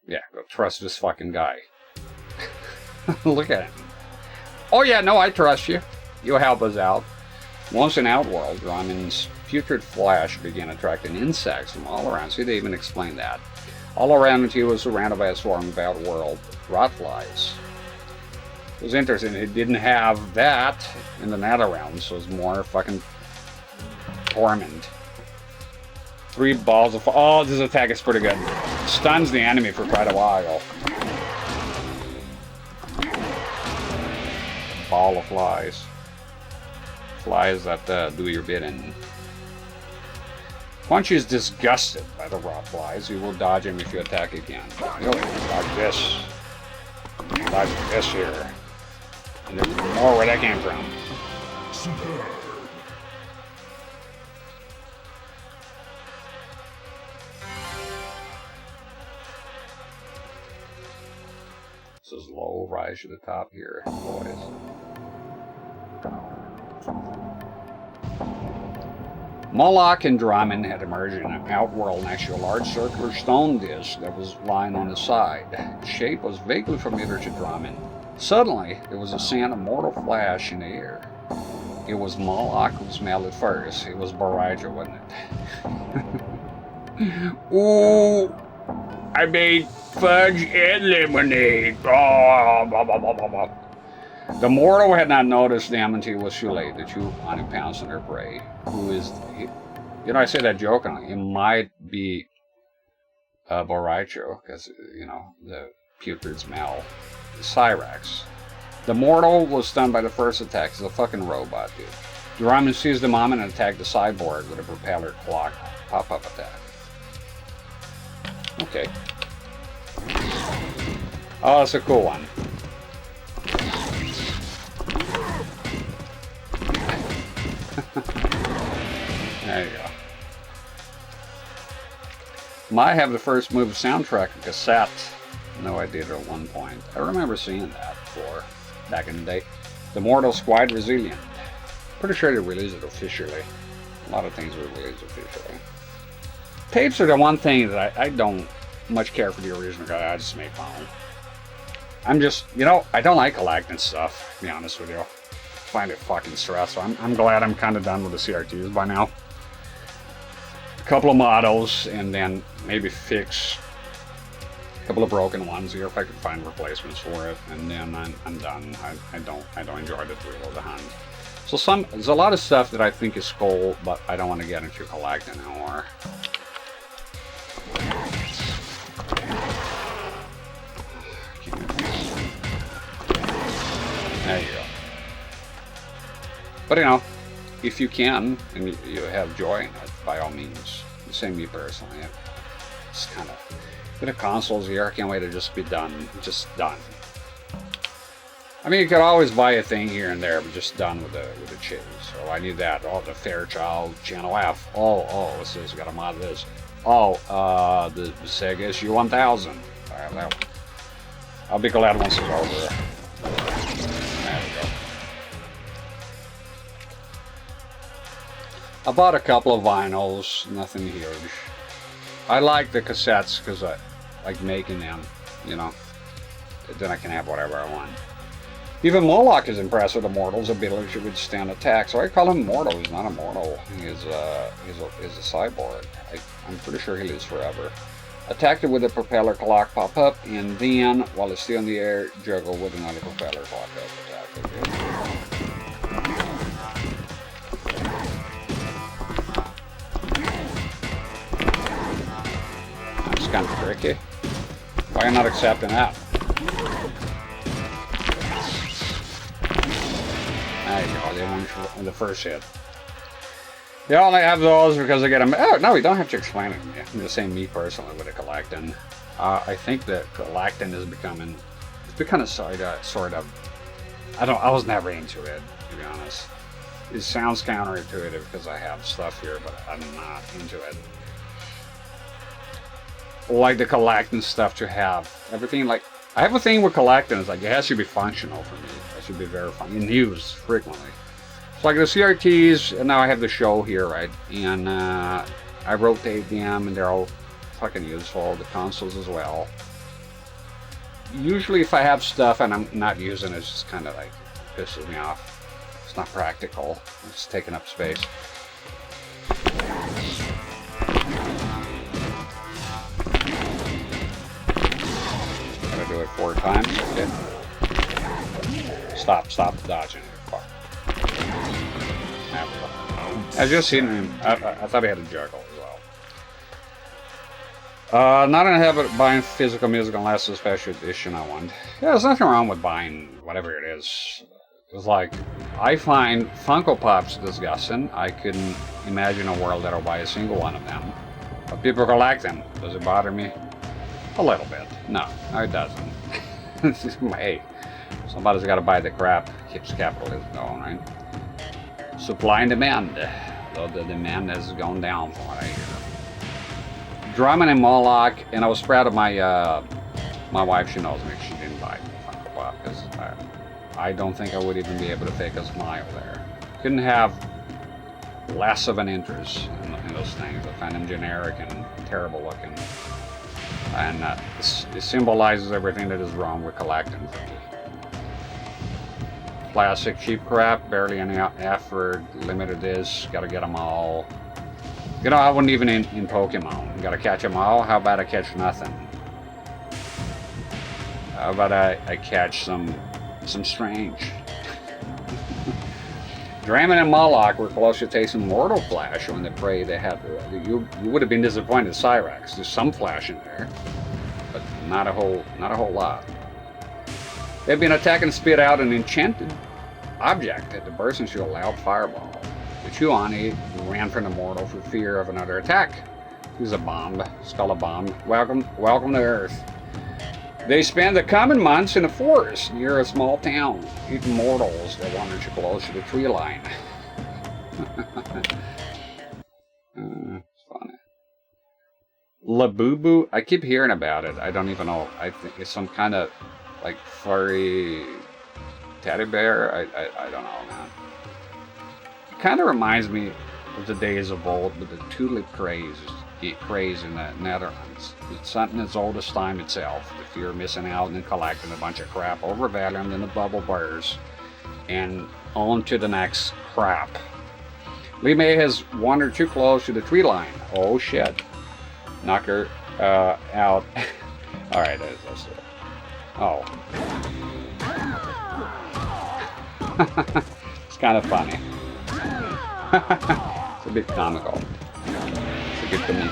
Yeah, go trust this fucking guy. Look at him. Oh yeah, no, I trust you. You'll help us out. Once in Outworld, Drummond's putrid flash began attracting insects from all around. See, they even explained that. All around he was surrounded by a swarm of Outworld rotflies. It was interesting, it didn't have that in the Netherrealm, so it was more fucking torment. 3 balls of... Oh, this attack is pretty good. Stuns the enemy for quite a while. Ball of flies. Flies that do your bidding. Quan Chi is disgusted by the rot flies. You will dodge him if you attack again. Really, like this. Like this here. And there's more where that came from. Superb. This is low, rise to the top here, boys. Moloch and Drummond had emerged in an outworld next to a large circular stone disc that was lying on the side. The shape was vaguely familiar to Drummond. Suddenly, there was a scent of mortal flash in the air. It was Moloch who smelled it first. It was Baraja, wasn't it? Ooh, I made fudge and lemonade. Oh, blah, blah, blah, blah, blah. The mortal had not noticed them until it was too late. The 200 pounds on their prey. Who is, you know, I say that jokingly. It might be Boraicho, because, you know, the putrid smell. CRT-rex. The mortal was stunned by the first attack. He's a fucking robot, dude. Drummond seized the moment and attacked the cyborg with a propeller clock pop-up attack. Okay. Oh, that's a cool one. There you go. Might have the first move soundtrack cassette. No, I did at one point. I remember seeing that before, back in the day. The Mortal Squad Resilient. Pretty sure they released it officially. A lot of things were released officially. Tapes are the one thing that I don't much care for the original guy. I just make my own. I'm just, you know, I don't like collecting stuff, to be honest with you. I find it fucking stressful. I'm glad I'm kind of done with the CRTs by now. A couple of models, and then maybe fix a couple of broken ones here if I could find replacements for it, and then I'm done. I don't enjoy the thrill of the hunt. So there's a lot of stuff that I think is cool, but I don't want to get into collecting anymore. There you go. But you know, if you can and you have joy in it, by all means. The same me personally. It's kind of bit of consoles here. I can't wait to just be done. Just done. I mean, you could always buy a thing here and there, but just done with the chase. So I need that. Oh, the Fairchild Channel F. Oh, what's this? Got to mod this. Oh, the Sega SU-1000. I have that one. I'll be glad once it's over. There we go. I bought a couple of vinyls, nothing huge. I like the cassettes because I like making them, you know. Then I can have whatever I want. Even Moloch is impressed with the mortal's ability to withstand attack, so I call him Mortal. He's not a mortal. He's a cyborg. I'm pretty sure he lives forever. Attacked it with a propeller clock pop up, and then, while it's still in the air, juggle with another propeller clock up attack. That's kind of tricky. Why are you not accepting that? There you go, they won in the first hit. You only have those because I get them. Oh, no, we don't have to explain it. Yeah, I'm the same me personally with the collecting. I think that collecting is becoming, it's becoming sort of, I was never into it, to be honest. It sounds counterintuitive because I have stuff here, but I'm not into it. Like the collecting stuff to have. Everything like, I have a thing with collecting, it's like it has to be functional for me. It should be very fun, in use frequently. So like the CRTs, and now I have the show here, right? And I rotate them, and they're all fucking useful. The consoles as well. Usually if I have stuff and I'm not using it, it's just kind of like pisses me off. It's not practical. It's taking up space. Gotta do it 4 times. Okay. Stop dodging it. Fuck. I just seen him. I thought he had a juggle as well. Not in the habit of buying physical music unless it's a special edition I want. Yeah, there's nothing wrong with buying whatever it is. It's like, I find Funko Pops disgusting. I couldn't imagine a world that I'll buy a single one of them. But people collect them. Does it bother me? A little bit. No, it doesn't. Hey, somebody's got to buy the crap. Keeps capitalism going, right? Supply and demand. Though the demand has gone down from what I hear. Drummond and Moloch, and I was proud of my wife. She knows me. She didn't buy Funko Pop because I don't think I would even be able to fake a smile there. Couldn't have less of an interest in those things. I find them generic and terrible looking. And it symbolizes everything that is wrong with collecting for me. Plastic cheap crap, barely any effort, limited this, gotta get them all. You know, I wouldn't even in Pokemon. You gotta catch them all, how about I catch nothing? How about I catch some strange? Draymond and Moloch were close to tasting mortal flash when they prayed they had. You would have been disappointed in CRT-rex. There's some flash in there, but not a whole lot. They've been attacked and spit out an enchanted object at the burst into a loud fireball. The Chuani ran from the mortal for fear of another attack. He's a bomb, skull a bomb. Welcome to Earth. They spend the coming months in a forest near a small town, eating mortals that wander too close to the tree line. It's funny. Labubu, I keep hearing about it. I don't even know. I think it's some kind of like furry teddy bear. I don't know, man. It kind of reminds me of the days of old with the tulip craze in the Netherlands. It's something as old as time itself. The fear of missing out and collecting a bunch of crap overvalued in the bubble bars and on to the next crap. Lee May has wandered too close to the tree line. Oh shit. Knock her out. Alright, let's do it. Oh. It's kind of funny. It's a bit comical. It's a good comedian.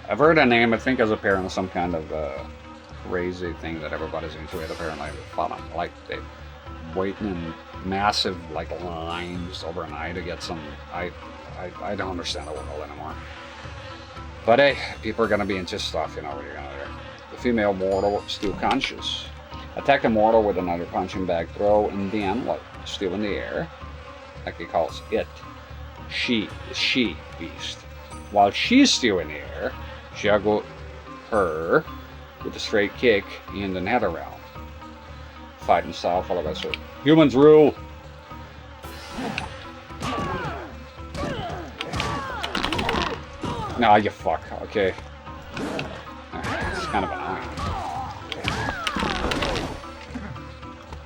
I've heard a name, I think, as apparently some kind of crazy thing that everybody's into it. Apparently, like they waiting in massive like lines overnight to get some. I don't understand the world anymore. But hey, people are gonna be into stuff. You know what you're gonna do. The female mortal still conscious. Attack the mortal with another punching bag throw, and then like still in the air, like he calls it. She beast. While she's still in the air, juggle her with a straight kick in the nether realm. Fighting style followed by sword. Humans rule. Nah, you fuck. Okay. It's kind of annoying.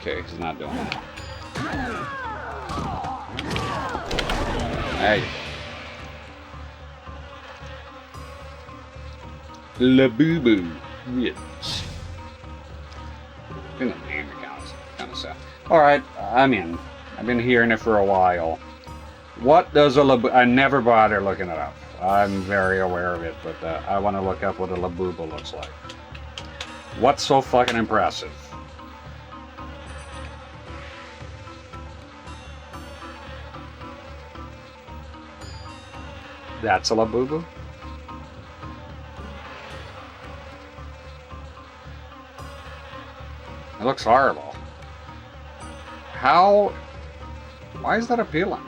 Okay, he's not doing that. Hey. Labubu. Yes. I think the name kind of sad. Alright, I'm in. I've been hearing it for a while. What does a labubu... I never bother looking it up. I'm very aware of it, but I want to look up what a labubu looks like. What's so fucking impressive? That's a labubu? It looks horrible. How? Why is that appealing?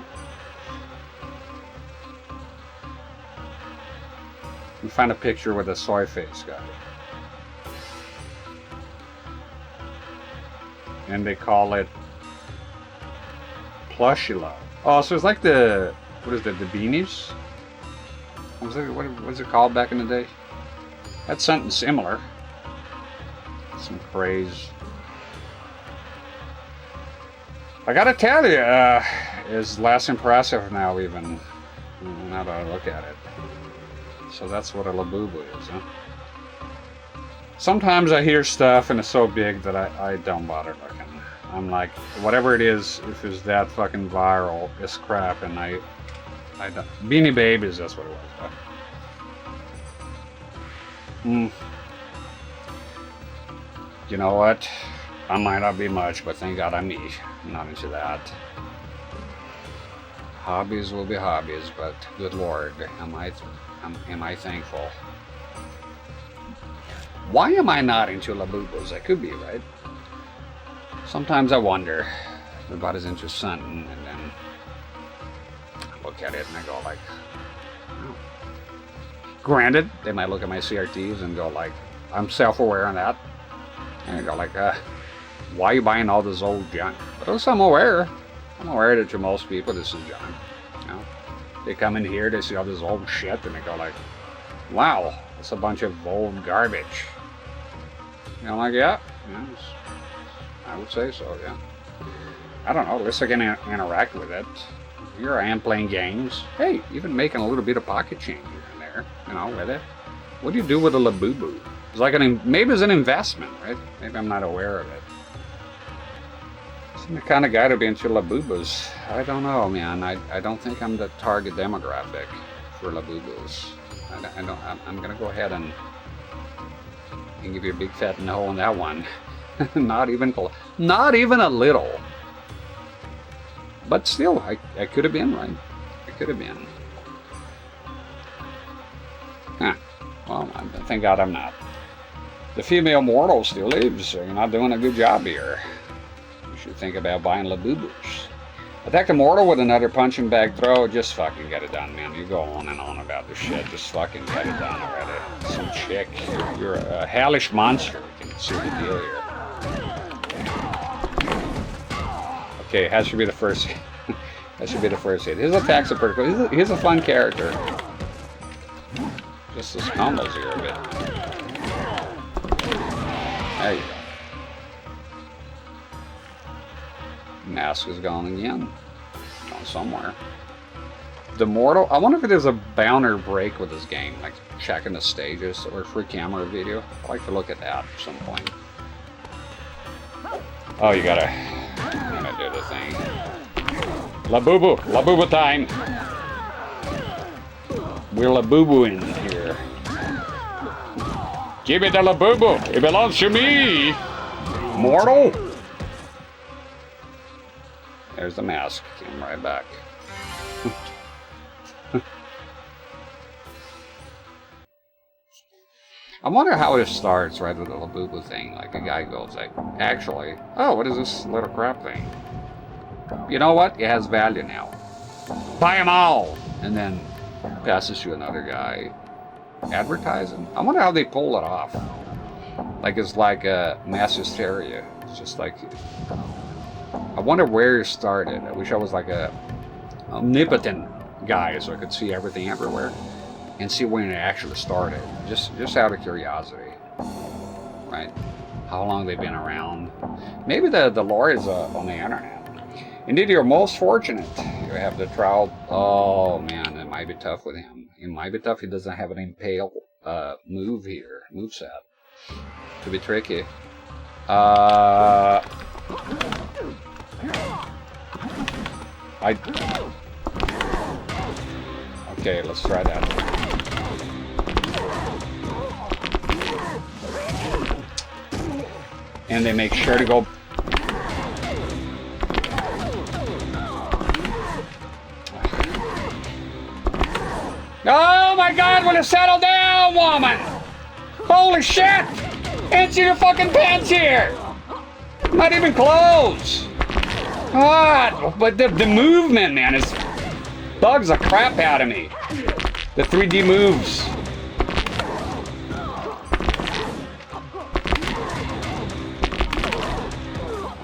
You find a picture with a soy face guy. And they call it Plushula. Oh, so it's like the, what is it, the beanies? What was it called back in the day? That's something similar. Some craze. I gotta tell you, it's less impressive now even, now that I look at it. So that's what a labubu is, huh? Sometimes I hear stuff and it's so big that I don't bother looking. I'm like, whatever it is, if it's that fucking viral, it's crap, and I don't. Beanie Babies, that's what it was. You know what? I might not be much, but thank God I'm me. I'm not into that. Hobbies will be hobbies, but good Lord, am I thankful. Why am I not into labubus? I could be, right? Sometimes I wonder. Everybody's into something, and then I look at it and I go like, oh. Granted, they might look at my CRTs and go like, I'm self-aware on that. And I go like, why are you buying all this old junk? But also I'm aware that to most people this is junk. You know? They come in here, they see all this old shit, and they go like, wow, it's a bunch of old garbage. You know, like, yeah, I would say so, yeah. I don't know, at least I can interact with it. Here I am playing games. Hey, even making a little bit of pocket change here and there, you know, with it. What do you do with a labubu? It's like maybe it's an investment, right? Maybe I'm not aware of it. I'm the kind of guy to be into labubus. I don't know, man. I don't think I'm the target demographic for labubus. I'm gonna go ahead and give you a big fat no on that one. not even a little. But still, I could have been, right? I could have been. Huh. Well, thank God I'm not. The female mortal still lives, so you're not doing a good job here. You should think about buying labubus. Attack the mortal with another punching bag throw. Just fucking get it done, man. You go on and on about this shit. Just fucking get it done already. Some chick. You're a hellish monster. You can see the deal here. Okay, that should be the first. That should be the first hit. His attacks are pretty cool. He's a fun character. Just his combos here a bit. There you go. Mask is gone again. Gone somewhere. The Mortal. I wonder if there's a bouncer break with this game, like checking the stages or free camera video. I'd like to look at that at some point. Oh, you gotta do the thing. La Boo Boo! La Boo Boo time! We're La Boo Boo in here. Give me the La Boo Boo! It belongs to me! Mortal! There's the mask. Came right back. I wonder how it starts right with the La Boo Boo thing. Like a guy goes like, actually, oh, what is this little crap thing? You know what? It has value now. Buy them all! And then passes to another guy. Advertising? I wonder how they pull it off. Like it's like a mass hysteria. It's just like... I wonder where it started. I wish I was like a omnipotent guy so I could see everything everywhere. And see when it actually started. Just out of curiosity. Right? How long they've been around. Maybe the lore is on the internet. Indeed, you're most fortunate. You have the trial. Oh man, it might be tough with him. It might be tough. He doesn't have an impale move here. Moveset. Could be tricky. Okay, let's try that. And they make sure to go. Oh my God, will you settle down, woman? Holy shit! Answer your fucking pants here! Not even close! God, but the movement, man, is bugs the crap out of me. The 3D moves.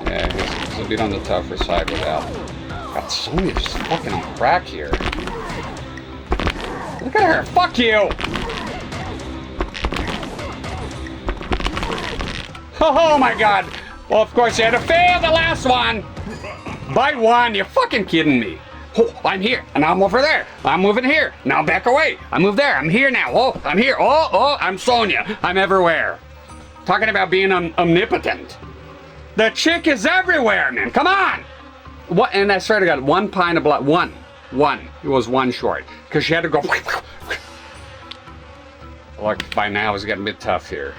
Yeah, he's a bit on the tougher side with that. God, Sony is just fucking on crack here. Look at her! Fuck you! Oh my God! Well, of course you had to fail the last one! By one, you're fucking kidding me. Oh, I'm here, and I'm over there. I'm moving here. Now back away. I move there. I'm here now. Oh, I'm here. Oh, I'm Sonya. I'm everywhere. Talking about being omnipotent. The chick is everywhere, man. Come on! What? And I swear to God, 1 pint of blood. One. It was one short. Because she had to go. Look, by now it's getting a bit tough here.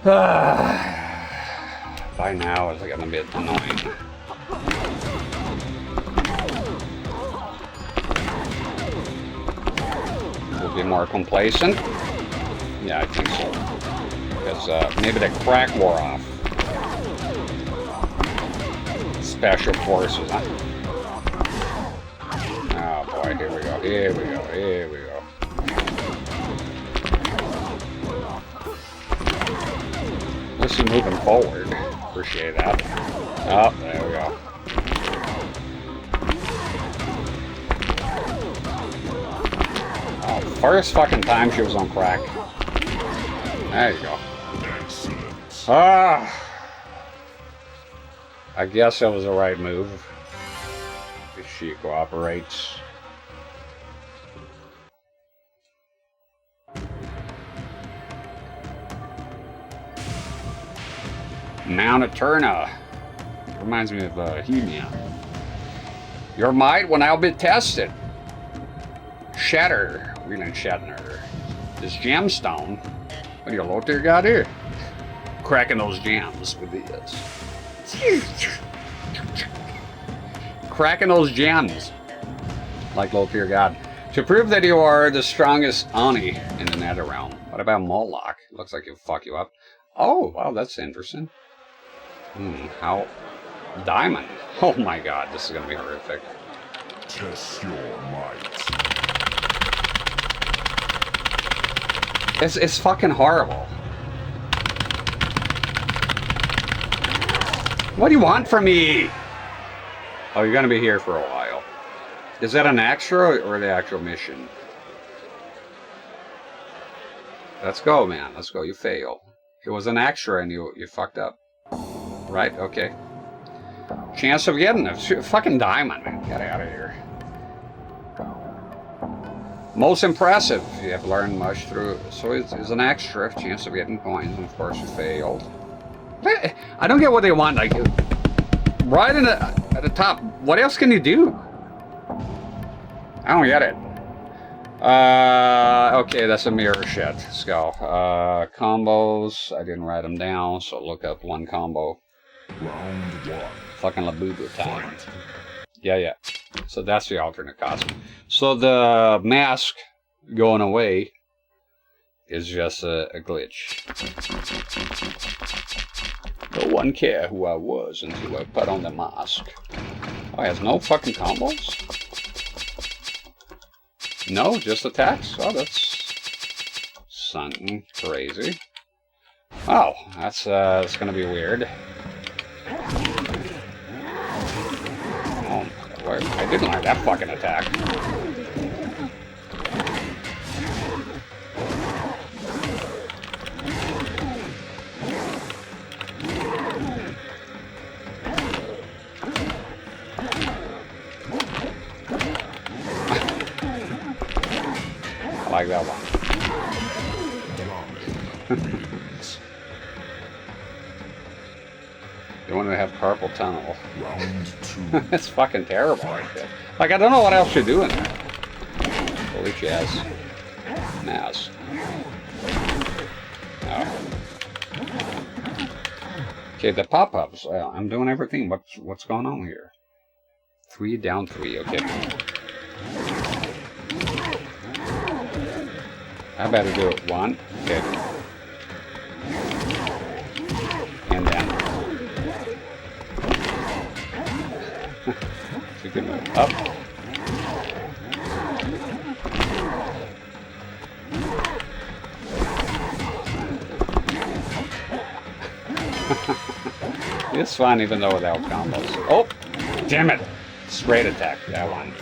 By now it's getting a bit annoying. We'll be more complacent. Yeah, I think so. Because maybe the crack wore off. Special forces, huh? Oh boy, here we go, here we go, here we go. At least you're moving forward. Appreciate that. Oh, there we go. Oh, first fucking time she was on crack. There you go. Ah! I guess that was the right move. If she cooperates. Mount Eterna. Reminds me of He-Man. Your might will now be tested. Shatter. Wheeling Shatner. This gemstone. What do you low tier got here? Cracking those gems with these. Cracking those gems. Like low tier god. To prove that you are the strongest Oni in the nether realm. What about Moloch? Looks like he'll fuck you up. Oh, wow, that's interesting. How? Diamond. Oh my God, this is gonna be horrific. Test your might. It's fucking horrible. What do you want from me? Oh, you're gonna be here for a while. Is that an extra or the actual mission? Let's go, man. Let's go. You failed. It was an extra and you fucked up. Right? Okay. Chance of getting a fucking diamond, man. Get out of here. Most impressive. You have learned much through. So it's an extra chance of getting coins, and of course you failed. I don't get what they want. Like, right in at the top. What else can you do? I don't get it. Okay, that's a mirror shit. Let's go. Combos. I didn't write them down, so look up one combo. Round 1. Fucking Labubu time. Yeah. So that's the alternate costume. So the mask going away is just a glitch. No one cared who I was until I put on the mask. Oh, he has no fucking combos? No, just attacks? Oh, that's something crazy. Oh, that's gonna be weird. Oh, I didn't like that fucking attack. I like that one. You want to have carpal tunnel. Round 2. It's fucking terrible. Like, I don't know what else you're doing there. Holy jazz. Mask. Oh. Okay, the pop-ups. I'm doing everything. What's going on here? 3 down 3. Okay. I better do it 1. Okay. And then. So you can move up. It's fun even though without combos. Oh! Damn it! Straight attack. That one.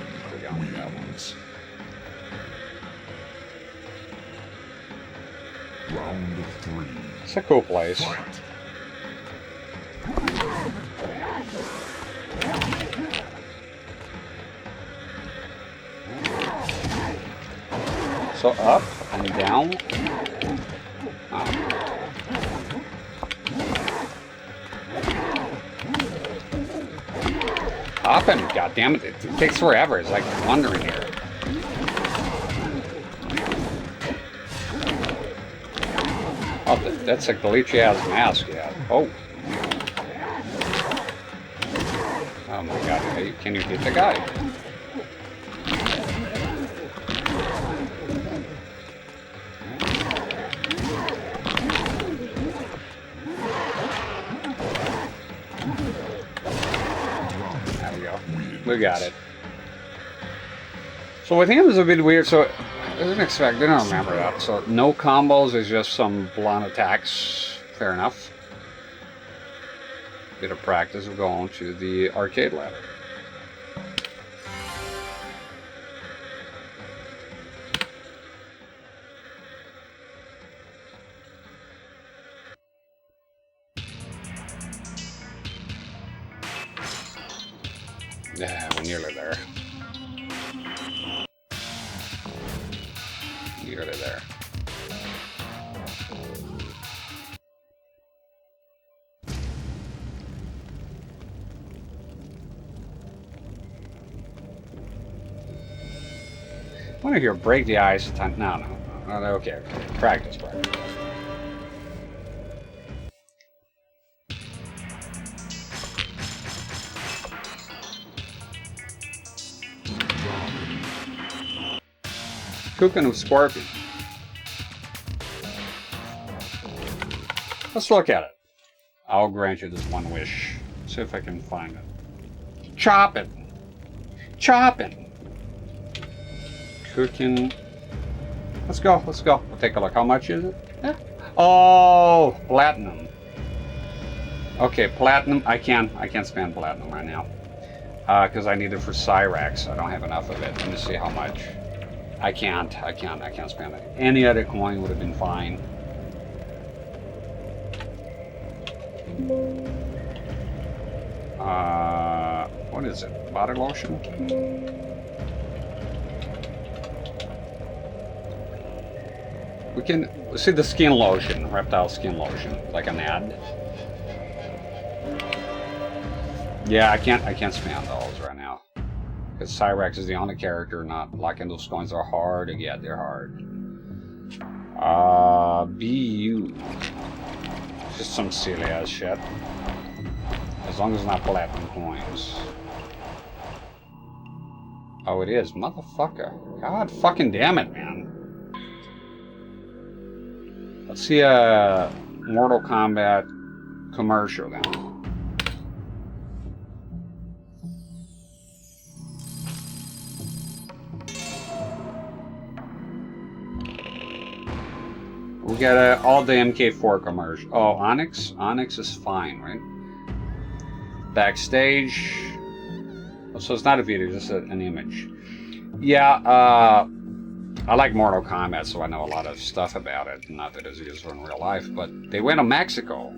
Round 3. It's a cool place. Fight. So up and down. Oh. Up and goddammit, it takes forever. It's like wandering here. Oh, that's a glitchy ass mask, yeah. Oh. Oh my god, can you hit the guy? There we go. We got it. So with him it's a bit weird, so I didn't remember that. So no combos is just some blunt attacks. Fair enough. Bit of practice of going to the arcade ladder. Yeah, we're nearly there. Nearly there. I want to hear break the ice. No. Okay. Practice. Cooking with Scorpion. Let's look at it. I'll grant you this one wish. See if I can find it. Chop it. Chop it. Cooking. Let's go. We'll take a look. How much is it? Yeah. Oh, platinum. Okay, platinum. I can't spend platinum right now. Because I need it for CRT-rex. I don't have enough of it. Let me see how much. I can't spend it. Any other coin would have been fine. What is it? Body lotion? We can see the skin lotion, reptile skin lotion, like an ad. Yeah, I can't spam those right now. Because CRT-rex is the only character not locking those coins are hard to get, they're hard. BU. Just some silly ass shit. As long as it's not platinum coins. Oh, it is. Motherfucker. God fucking damn it, man. Let's see a Mortal Kombat commercial then. We got all the MK4 commercial. Oh, Onyx? Onyx is fine, right? Backstage. Oh, so it's not a video, just an image. Yeah, I like Mortal Kombat, so I know a lot of stuff about it. Not that it's used in real life, but they went to Mexico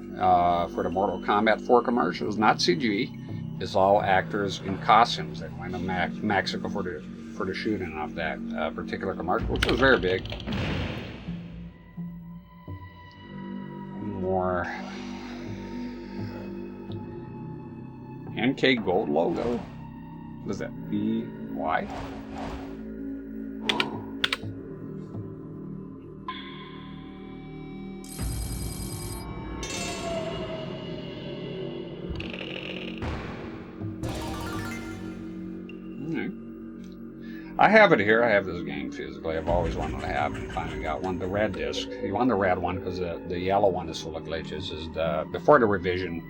for the Mortal Kombat 4 commercials. Not CG. It's all actors in costumes that went to Mexico for the shooting of that particular commercial, which was very big. More MK Gold logo. What is that? BY? I have it here. I have this game physically. I've always wanted to have and finally got one. The red disc. You want the red one because the yellow one is full of glitches. Is before the revision.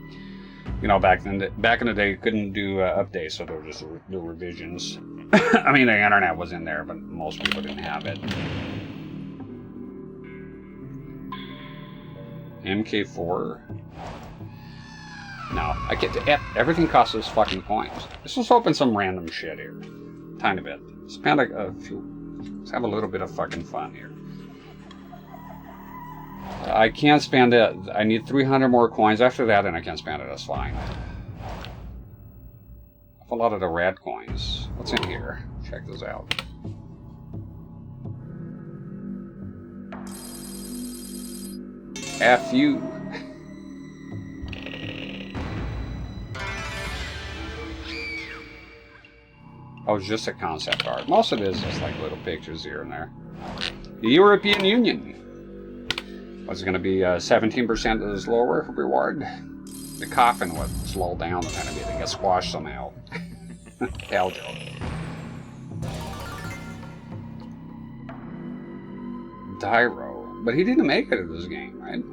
You know, back in the day, you couldn't do updates, so they were just the revisions. I mean, the internet was in there, but most people didn't have it. MK4. No, I get to everything costs us fucking coins. Let's just open some random shit here, tiny bit. Spend a few. Let's have a little bit of fucking fun here. I can't spend it. I need 300 more coins. After that, then I can spend it. That's fine. A lot of the red coins. What's in here? Check this out. F you. Oh, it's just a concept art. Most of it is just like little pictures here and there. The European Union. What's it going to be? 17% is lower reward. The coffin would slow down a tiny bit and get squashed somehow. Hell joke. Dyro. But he didn't make it in this game, right?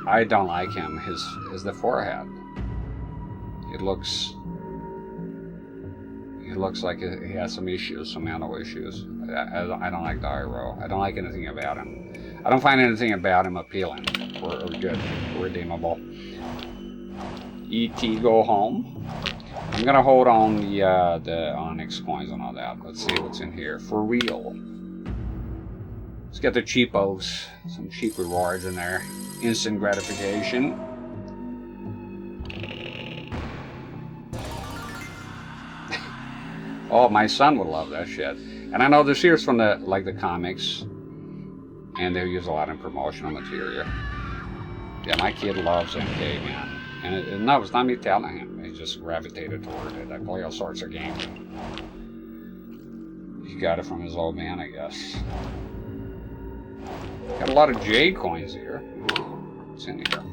I don't like him. His the forehead. It looks like he has some issues, some mental issues. I don't like Dyro. I don't like anything about him. I don't find anything about him appealing or good or redeemable. E.T. Go Home. I'm gonna hold on the Onyx coins and all that. Let's see what's in here for real. Let's get the cheapos, some cheap rewards in there. Instant gratification. Oh, my son would love that shit. And I know this here's from the comics. And they use a lot of promotional material. Yeah, my kid loves MK, man. And no, it's not me telling him. He just gravitated toward it. I play all sorts of games. He got it from his old man, I guess. Got a lot of Jade coins here. What's in here?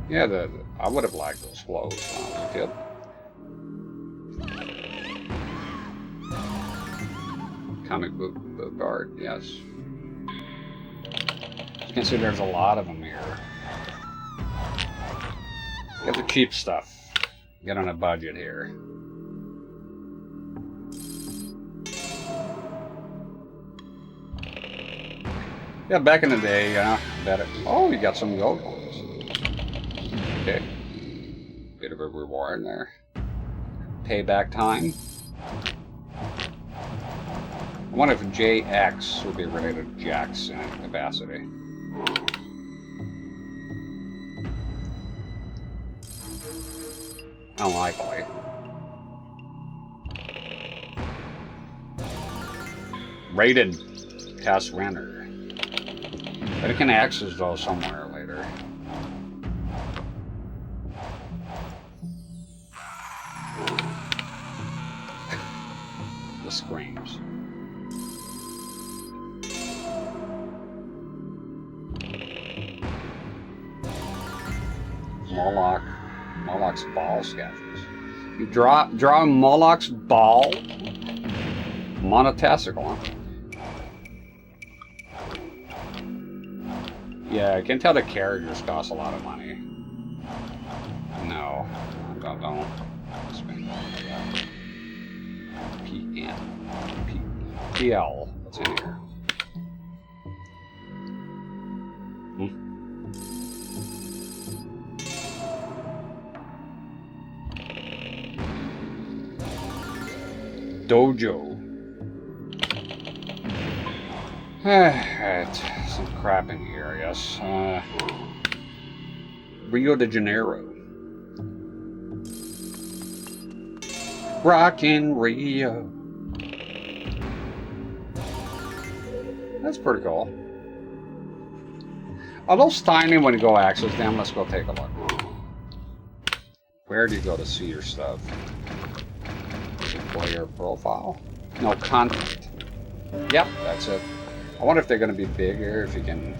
Yeah, I would have liked those clothes when I was a kid. Comic book art, yes. You can see there's a lot of them here. Get the cheap stuff. Get on a budget here. Yeah, back in the day, better. Oh, you got some gold coins. Okay. Bit of a reward there. Payback time. I wonder if JX would be related to Jax in capacity. Unlikely. Rated test render. But it can access those somewhere later. The screams. Moloch's ball sketches. You draw Moloch's ball? Monotesticle, huh? Yeah, I can tell the characters cost a lot of money. No, don't spend that. PL, what's in here? Dojo. Alright, some crap in here, I guess. Rio de Janeiro. Rockin' Rio. That's pretty cool. Are those tiny when you go access them? Let's go take a look. Where do you go to see your stuff? Player profile? No, content. Yep, that's it. I wonder if they're going to be bigger, if you can...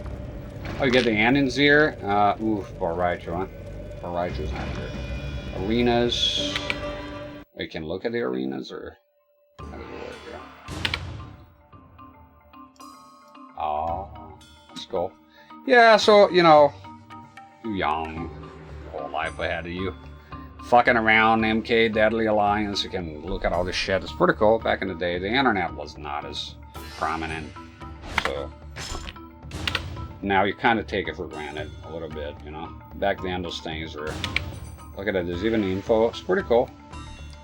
Oh, you get the Annons here? Oof, Borraichu, huh? Borraichu's not here. Arenas. Oh, you can look at the arenas, or... How does it work here? Oh, that's cool. Yeah, so, you know, you're young. Whole life ahead of you. Fucking around MK Deadly Alliance, you can look at all this shit. It's pretty cool. Back in the day, the internet was not as prominent, so now you kind of take it for granted a little bit, you know. Back then, those things were. Look at it. There's even info. It's pretty cool.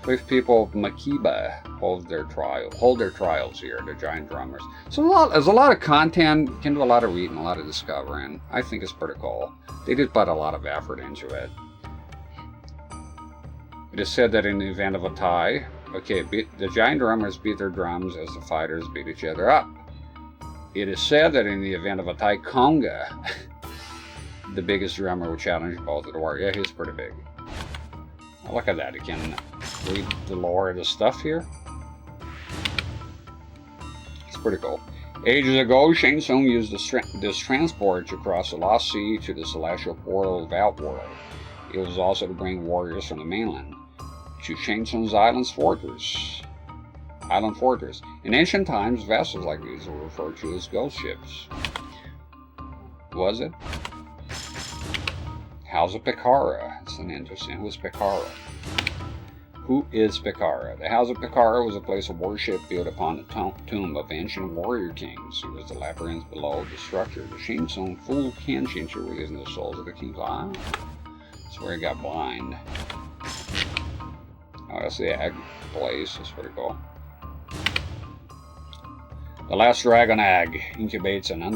With people of Makiba hold their trials here. The giant drummers. So there's a lot of content. You can do a lot of reading, a lot of discovering. I think it's pretty cool. They did put a lot of effort into it. It is said that in the event of a tie, the giant drummers beat their drums as the fighters beat each other up. It is said that in the event of a tie, Konga, the biggest drummer, will challenge both of the warriors. Yeah, he's pretty big. Oh, look at that. You can read the lore of the stuff here. It's pretty cool. Ages ago, Shang Tsung used this transport to cross the Lost Sea to the celestial portal of Outworld. It was also to bring warriors from the mainland to Shang Tsung's island fortress. In ancient times, vessels like these were referred to as ghost ships. Was it? House of Picara. It's an interesting. Who's Picara? Who is Picara? The House of Picara was a place of worship built upon the tomb of ancient warrior kings. It was the labyrinth below the structure. The Shang Tsung full Kenshin to release the souls of the king's eye. That's where he got blind. Oh, that's the egg place. That's pretty cool. The last dragon egg incubates in an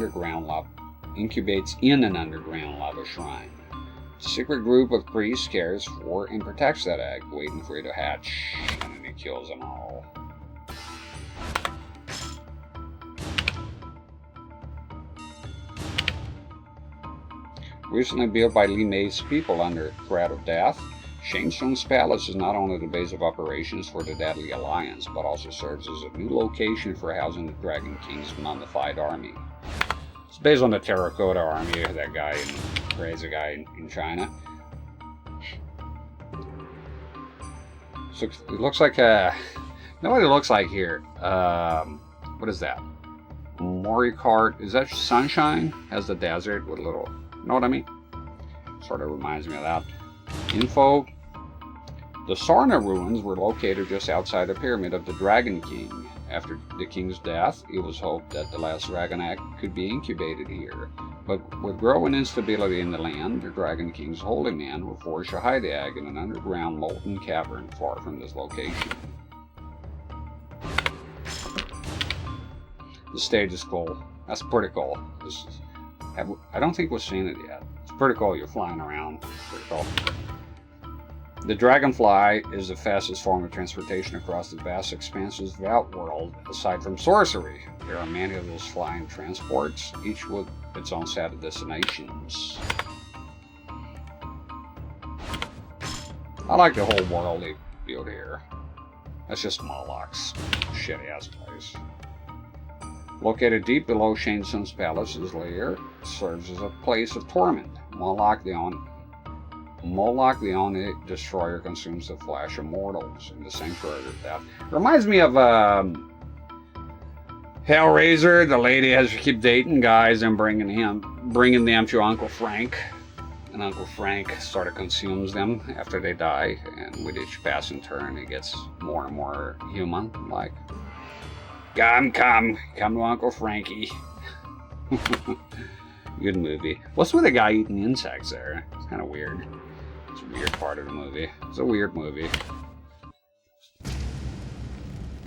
underground lava shrine. A secret group of priests cares for and protects that egg, waiting for it to hatch, and then he kills them all. Recently built by Li Mei's people under threat of death, Shang Tsung's palace is not only the base of operations for the Deadly Alliance, but also serves as a new location for housing the Dragon King's mummified army. It's based on the Terracotta Army, that guy, crazy guy in China. So it looks like know what it looks like here. What is that? Mario Kart. Is that Sunshine? Has the desert with a little. You know what I mean? Sort of reminds me of that. Info. The Sarna ruins were located just outside the Pyramid of the Dragon King, After the king's death, it was hoped that the last dragon egg could be incubated here. But with growing instability in the land, the Dragon King's holy men were forced to hide the egg in an underground molten cavern far from this location. The stage is cool. That's pretty cool. I don't think we've seen it yet. It's pretty cool. You're flying around. Pretty cool. The dragonfly is the fastest form of transportation across the vast expanses of Outworld, aside from sorcery. There are many of those flying transports, each with its own set of destinations. I like the whole world they built here. That's just Moloch's shitty-ass place. Located deep below Shang Tsung's palace's lair, it serves as a place of torment. Moloch the only destroyer consumes the flesh of mortals in the sanctuary of death. Reminds me of Hellraiser. The lady has to keep dating guys and bringing them to Uncle Frank, and Uncle Frank sort of consumes them after they die. And with each passing turn, he gets more and more human. Like, come to Uncle Frankie. Good movie. What's with the guy eating insects there? It's kind of weird. It's a weird part of the movie. It's a weird movie.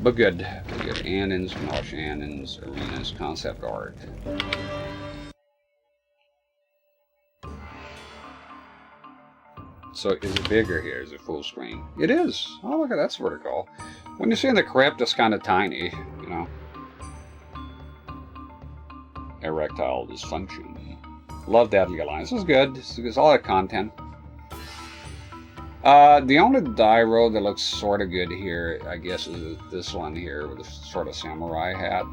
But good. Good. Annan's, Nosh Annan's, Arena's concept art. So is it bigger here? Is it full screen? It is. Oh, look at that's vertical. When you see in the Krypt, it's kind of tiny, you know. Erectile dysfunction. Love Deadly Alliance. This is good. There's a lot of content. The only Dyro that looks sort of good here, I guess, is this one here with a sort of samurai hat.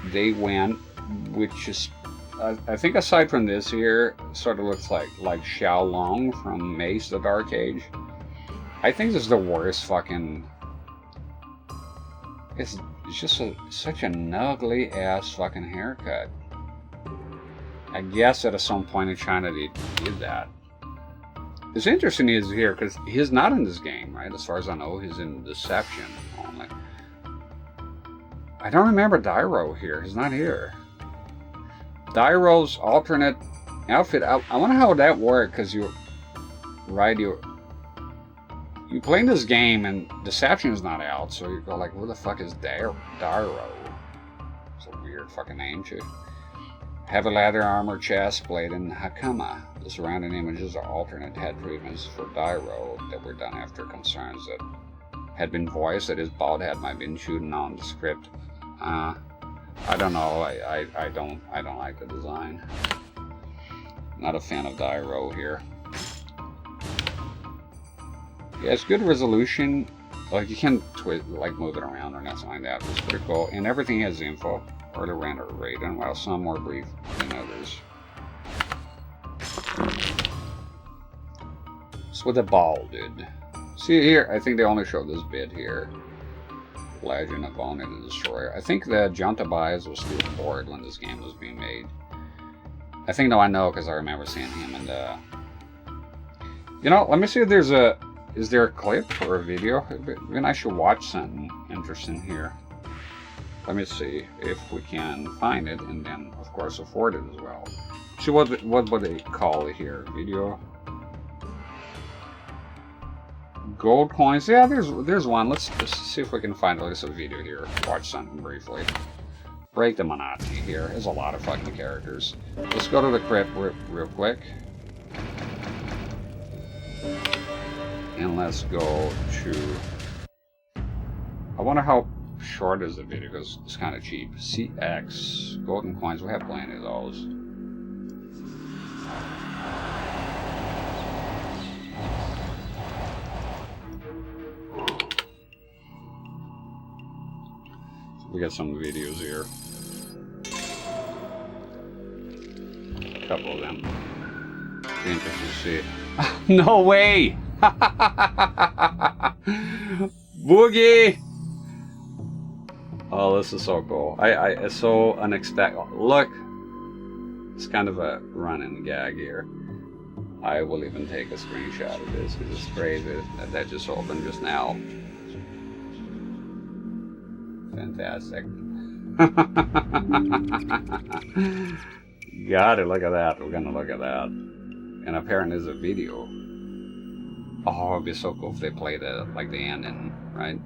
They went, which is, I think aside from this here, sort of looks like Xiao Long from Mace the Dark Age. I think this is the worst fucking... It's just such an ugly ass fucking haircut. I guess at some point in China they did that. It's interesting he is here because he's not in this game, right? As far as I know, he's in Deception only. I don't remember Dyro here. He's not here. Dyro's alternate outfit. I wonder how that worked because you playing this game and Deception's not out, so you go like, who the fuck is Dyro? It's a weird fucking name too. Heavy leather armor, chest plate, and Hakama. The surrounding images are alternate head treatments for Dyro that were done after concerns that had been voiced that his bald head might have been shooting on the script. I don't know. I don't like the design. Not a fan of Dyro here. Yeah, it's good resolution. Like you can move it around or nothing like that. It's pretty cool, and everything has info. Or the render rate, and while some more brief than others. It's with the ball, dude. See here, I think they only showed this bit here. Legend of Oni the Destroyer. I think the Junta Baez was still bored when this game was being made. I think I know because I remember seeing him in the... You know, let me see if there's a... Is there a clip or a video? Maybe I should watch something interesting here. Let me see if we can find it, and then, of course, afford it as well. See what would they call it here? Video, gold coins. Yeah, there's one. Let's just see if we can find at least a video here. Watch something briefly. Break the monotony here. There's a lot of fucking characters. Let's go to the Krypt real quick, and let's go to. I wonder how short is the video because it's kind of cheap. CX golden coins, we have plenty of those. So we got some videos here, a couple of them. Be interesting to see. No way. Boogie. Oh, this is so cool. It's so unexpected. Look, it's kind of a running gag here. I will even take a screenshot of this because it's crazy that just opened just now. Fantastic. Gotta look at that. We're gonna look at that. And apparently there's a video. Oh, it'd be so cool if they played like the ending, right?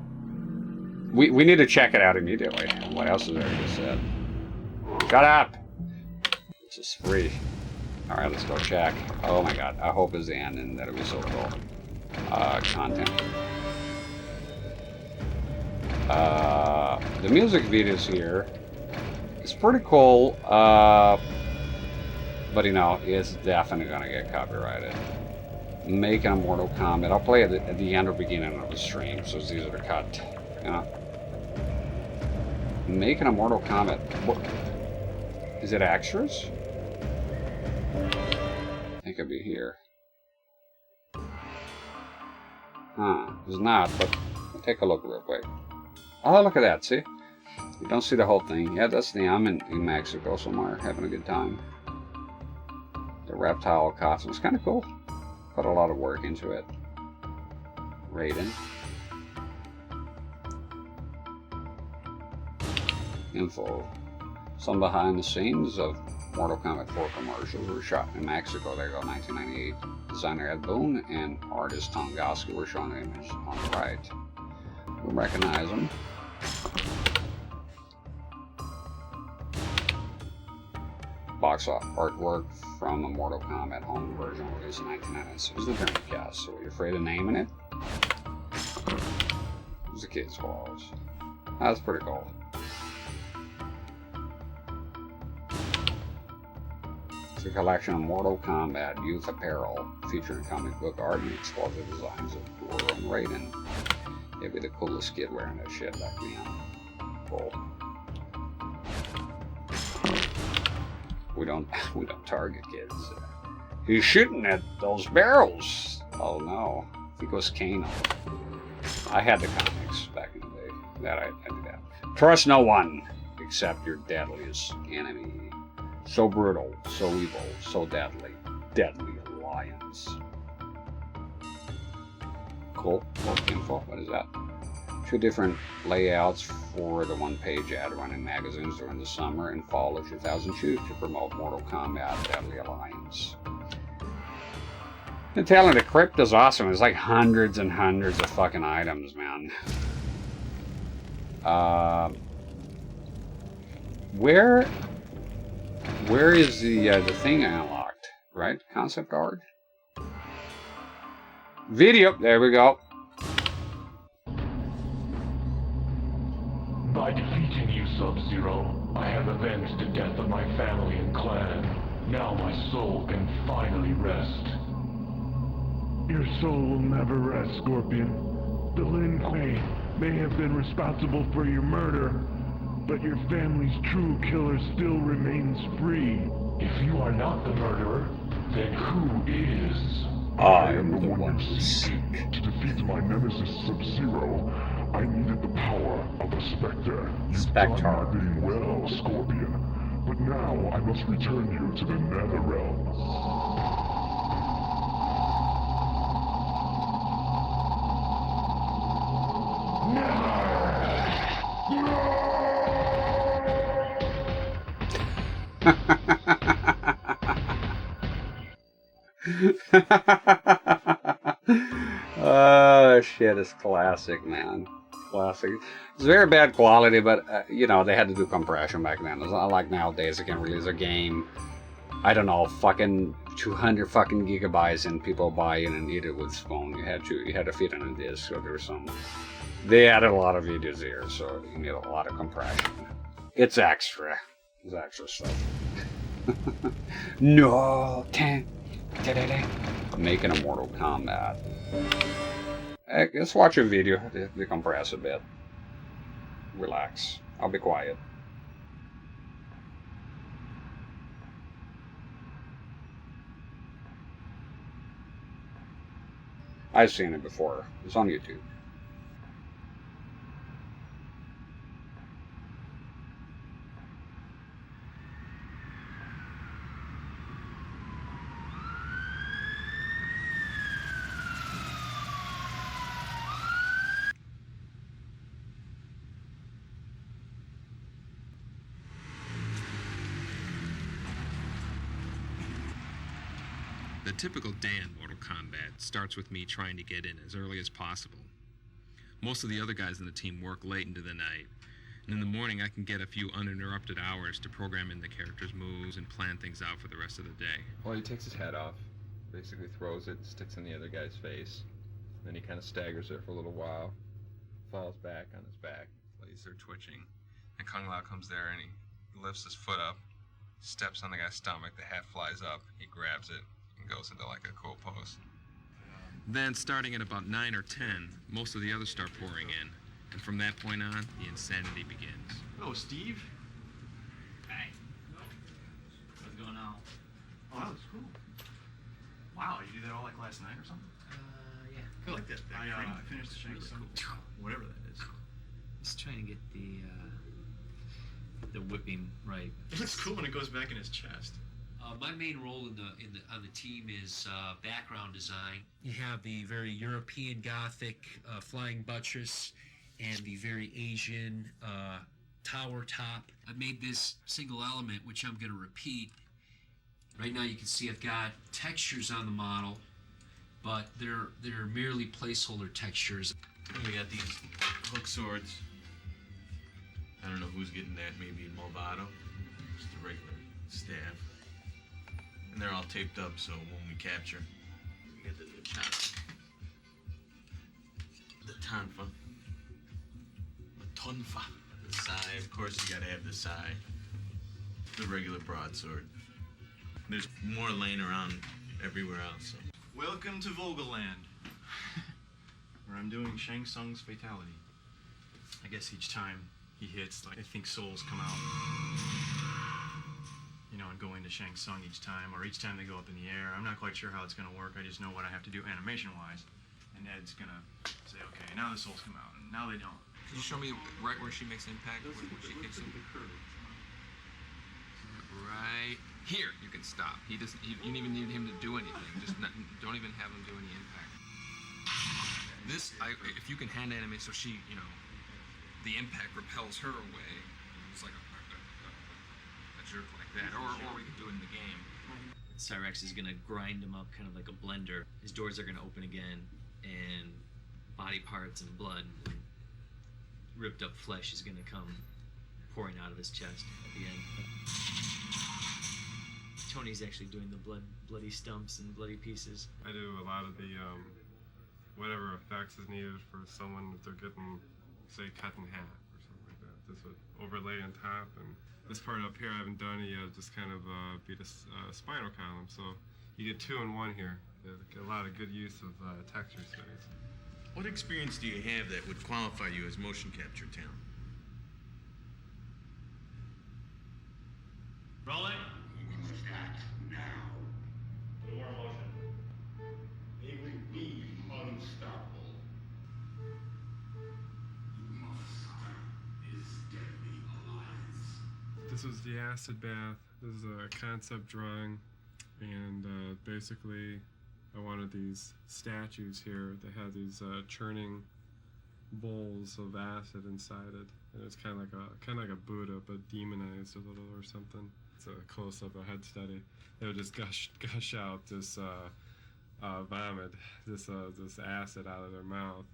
We need to check it out immediately. What else is there to be said? Shut up! This is free. Alright, let's go check. Oh my god, I hope it's the ending. That'll be so cool. Content. The music videos here. It's pretty cool. But you know, it's definitely gonna get copyrighted. Making a Mortal Kombat. I'll play it at the end or beginning of the stream, so it's easier to cut. You know? Making a Mortal Kombat. What? Is it extras? I think it'd be here. Huh. It's not, but I'll take a look real quick. Oh, look at that, see? You don't see the whole thing. Yeah, that's the I'm in Mexico somewhere, having a good time. The reptile costume. It's kind of cool. Put a lot of work into it. Raiden. Info. Some behind the scenes of Mortal Kombat 4 commercials were shot in Mexico. There you go, 1998. Designer Ed Boon and artist Tom Goski were shown in the image on the right. You'll recognize them. Box artwork from a Mortal Kombat home version released in 1996. The Dreamcast. So are you afraid of naming it? It was a kid's claws. That's pretty cool. It's a collection of Mortal Kombat youth apparel featuring comic book art and exclusive designs of Goro and Raiden. It'd be the coolest kid wearing that shit back then. Cool. We don't target kids. He's shooting at those barrels. Oh no. I think it was Kano. I had the comics back in the day. I did that. Trust no one except your deadliest enemy. So brutal, so evil, so deadly. Deadly Alliance. Cool. Work info. What is that? 2 different layouts for the one-page ad run in magazines during the summer and fall of 2002 to promote Mortal Kombat Deadly Alliance. The talent of Krypt is awesome. There's like hundreds and hundreds of fucking items, man. Where is the thing I unlocked? Right? Concept art? Video. There we go. By defeating you, Sub-Zero, I have avenged the death of my family and clan. Now my soul can finally rest. Your soul will never rest, Scorpion. The Lin Kuei may have been responsible for your murder, but your family's true killer still remains free. If you are not the murderer, then who is? I am the one you seek. To defeat my nemesis Sub-Zero, I needed the power of a Spectre. You've done my bidding well, Scorpion. But now I must return you to the Netherrealm. Oh shit, it's classic, man. Classic. It's very bad quality, but you know, they had to do compression back then. It's not like nowadays they can release a game, I don't know, fucking 200 fucking gigabytes and people buy it and eat it with spoon. You had to fit it on a disc, so there was some. They added a lot of videos here, so you need a lot of compression. It's extra. It's extra stuff. No, making a Mortal Kombat. Let's watch a video to decompress a bit. Relax. I'll be quiet. I've seen it before. It's on YouTube. The typical day in Mortal Kombat starts with me trying to get in as early as possible. Most of the other guys in the team work late into the night, and in the morning I can get a few uninterrupted hours to program in the character's moves and plan things out for the rest of the day. Well, he takes his head off, basically throws it, sticks in the other guy's face. Then he kind of staggers there for a little while, falls back on his back. Legs are twitching, and Kung Lao comes there and he lifts his foot up, steps on the guy's stomach, the hat flies up, he grabs it, and goes into like a cool pose. Then, starting at about 9 or 10, most of the others start pouring in, and from that point on, the insanity begins. Hello, Steve. Hey. What's going on? Oh, that was cool. Wow, you did that all like last night or something? Yeah. I like that. I finished the Shang Tsung, whatever that is. Just trying to get the whipping right. It looks cool when it goes back in his chest. My main role on the team is background design. You have the very European Gothic flying buttress and the very Asian tower top. I made this single element, which I'm going to repeat. Right now you can see I've got textures on the model, but they're merely placeholder textures. We got these hook swords. I don't know who's getting that, maybe Movado. Just a regular staff. And they're all taped up, so when we capture, we get the Tonfa. The Tonfa. The Sai, of course you gotta have the Sai. The regular broadsword. There's more laying around everywhere else. So. Welcome to Vogelland, where I'm doing Shang Tsung's fatality. I guess each time he hits, like I think souls come out. You know, and go into Shang Tsung each time, or each time they go up in the air. I'm not quite sure how it's gonna work. I just know what I have to do animation-wise. And Ed's gonna say, okay, now the souls come out, and now they don't. Can you show me right where she makes impact, when she kicks him? Right here, you can stop. He doesn't. You don't even need him to do anything. Just don't even have him do any impact. This, if you can hand animate so she, you know, the impact repels her away. It's like a jerk like that, or we can do it in the game. CRT-rex is gonna grind him up kind of like a blender. His doors are gonna open again, and body parts and blood and ripped up flesh is gonna come pouring out of his chest at the end. Tony's actually doing the bloody stumps and bloody pieces. I do a lot of the whatever effects is needed for someone if they're getting, say, cut in half or something like that. This would overlay on top, and this part up here I haven't done it yet. Just kind of be the spinal column. So you get 2 in 1 here. You get a lot of good use of texture space. What experience do you have that would qualify you as motion capture talent? Rolling. We must act now. Put more motion. They will be unstoppable. You must stop this deadly alliance. This was the acid bath. This is a concept drawing, and basically I wanted these statues here that had these churning bowls of acid inside it, and it's kind of like a Buddha, but demonized a little or something. It's a close-up, a head study. They would just gush out this vomit, this acid out of their mouth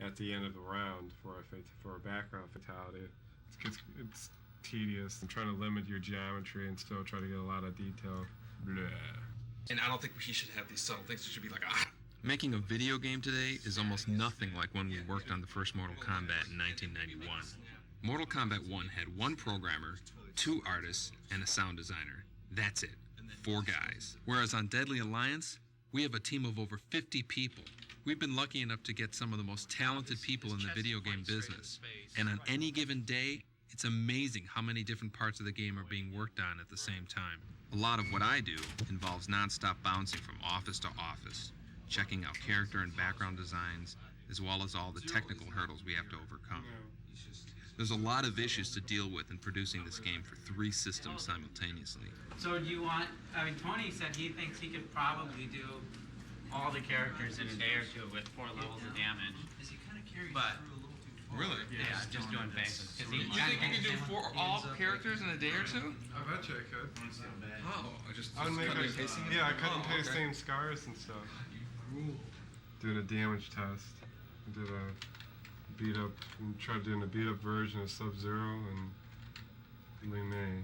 at the end of the round for a background fatality. It's tedious. I'm trying to limit your geometry and still try to get a lot of detail. Blah. And I don't think he should have these subtle things. It should be like, ah. Making a video game today is almost nothing like when we worked on the first Mortal Kombat in 1991. Mortal Kombat 1 had 1 programmer, 2 artists, and a sound designer. That's it. 4 guys. Whereas on Deadly Alliance, we have a team of over 50 people. We've been lucky enough to get some of the most talented people in the video game business. And on any given day, it's amazing how many different parts of the game are being worked on at the same time. A lot of what I do involves non-stop bouncing from office to office, checking out character and background designs, as well as all the technical hurdles we have to overcome. There's a lot of issues to deal with in producing this game for 3 systems simultaneously. So do you want, I mean, Tony said he thinks he could probably do all the characters in a day or 2 with 4 levels of damage. But Really? Yeah, just doing faces. You think you can do all characters in a day or two? I bet you I could. Oh, I would make cut a, and pasting? yeah, I cut and paste okay. same scars and stuff. Doing a damage test. I did a beat up, and tried doing a beat up version of Sub-Zero and Lee May.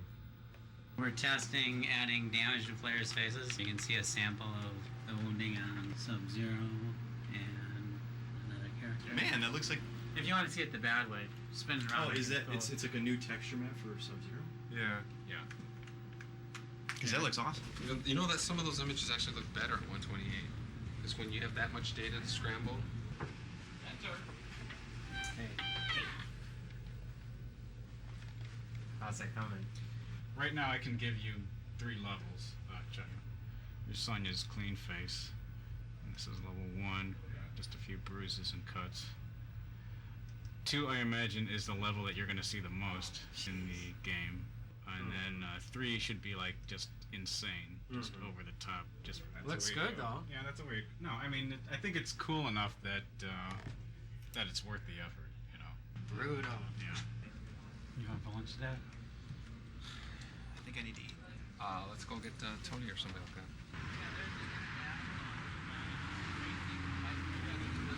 We're testing adding damage to players' faces. You can see a sample of the wounding on Sub-Zero and another character. Man, that looks like. If you want to see it the bad way, spins around. Oh, is that? It's like a new texture map for Sub-Zero. Yeah. Yeah. Because that looks awesome. You know that some of those images actually look better at 128. Because when you have that much data to scramble. Hey. How's that coming? Right now I can give you 3 levels, Jenna. Your Sonya's clean face. And this is level 1, just a few bruises and cuts. 2, I imagine, is the level that you're going to see the most in the game. And then 3 should be like just insane, just over the top. Just Looks good though. Yeah, that's a weird. No, I mean, I think it's cool enough that that it's worth the effort. You know. Brutal. Yeah. You want to lunch today? I think I need to eat. Let's go get Tony or something like that.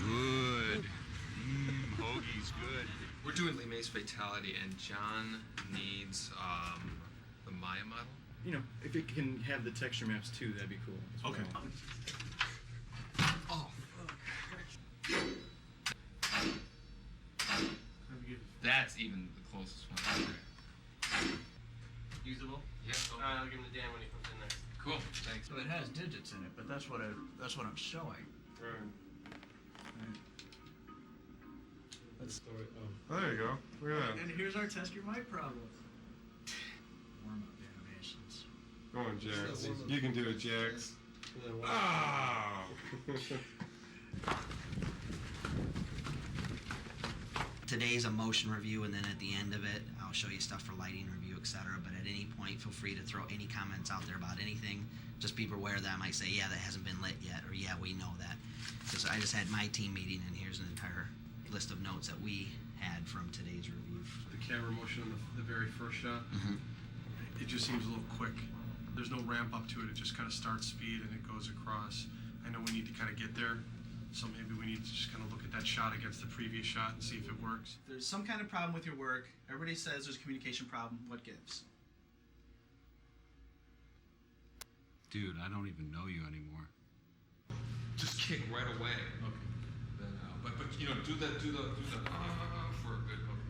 Good. Hoagie's good. We're doing Lee May's Fatality, and John needs the Maya model. You know, if it can have the texture maps too, that'd be cool. Okay. Oh, that's even the closest one right there. Usable? Yeah. I'll give him to Dan when he comes in next. Cool. Thanks. So it has digits in it, but that's what I'm showing. Right. That's Oh, there you go. Look at that. And here's our test your mic problem. Warm up animations. Go on, Jax. You can do it, Jax. Ah! Today's a motion review, and then at the end of it, I'll show you stuff for lighting review, etc. But at any point, feel free to throw any comments out there about anything. Just be aware that I might say, yeah, that hasn't been lit yet, or yeah, we know that. Because I just had my team meeting, and here's an entire list of notes that we had from today's review. The camera motion on the very first shot, it just seems a little quick. There's no ramp up to it. It just kind of starts speed and it goes across. I know we need to kind of get there, so maybe we need to just kind of look at that shot against the previous shot and see if it works. If there's some kind of problem with your work, everybody says there's a communication problem. What gives? Dude, I don't even know you anymore. Just kick right away. Okay. Then, but you know, do the for a good hook.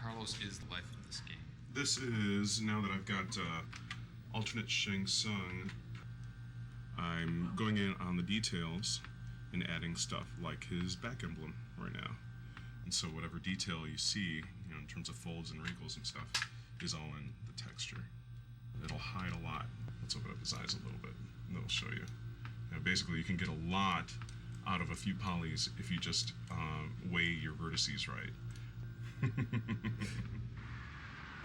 Carlos is the life of this game. This is, now that I've got alternate Shang Tsung, I'm going in on the details and adding stuff like his back emblem right now. And so whatever detail you see, you know, in terms of folds and wrinkles and stuff, is all in the texture. It'll hide a lot. Let's open up his eyes a little bit, and that'll show you. You know, basically, you can get a lot out of a few polys if you just weigh your vertices right.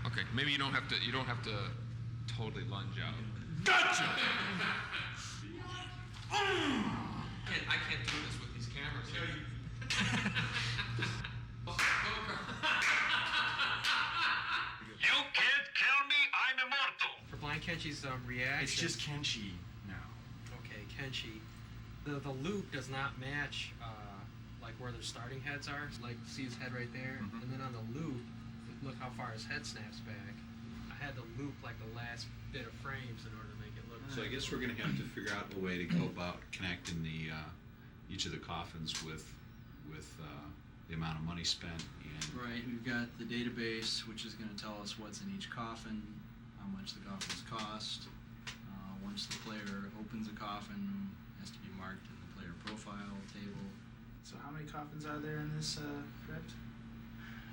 Okay, maybe you don't have to totally lunge out. Gotcha! I can't do this with these cameras. You can't kill me, I'm immortal. For Blind Kenshi's reaction... It's just Kenshi now. Okay, Kenshi. The loop does not match like where their starting heads are. Like, see his head right there? And then on the loop, look how far his head snaps back. I had to loop like the last bit of frames in order to make it look... So I guess we're going to have to figure out a way to go about connecting the each of the coffins with the amount of money spent. And Right, we've got the database, which is going to tell us what's in each coffin, how much the coffins cost. Once the player opens a coffin, it has to be marked in the player profile table. So how many coffins are there in this crypt?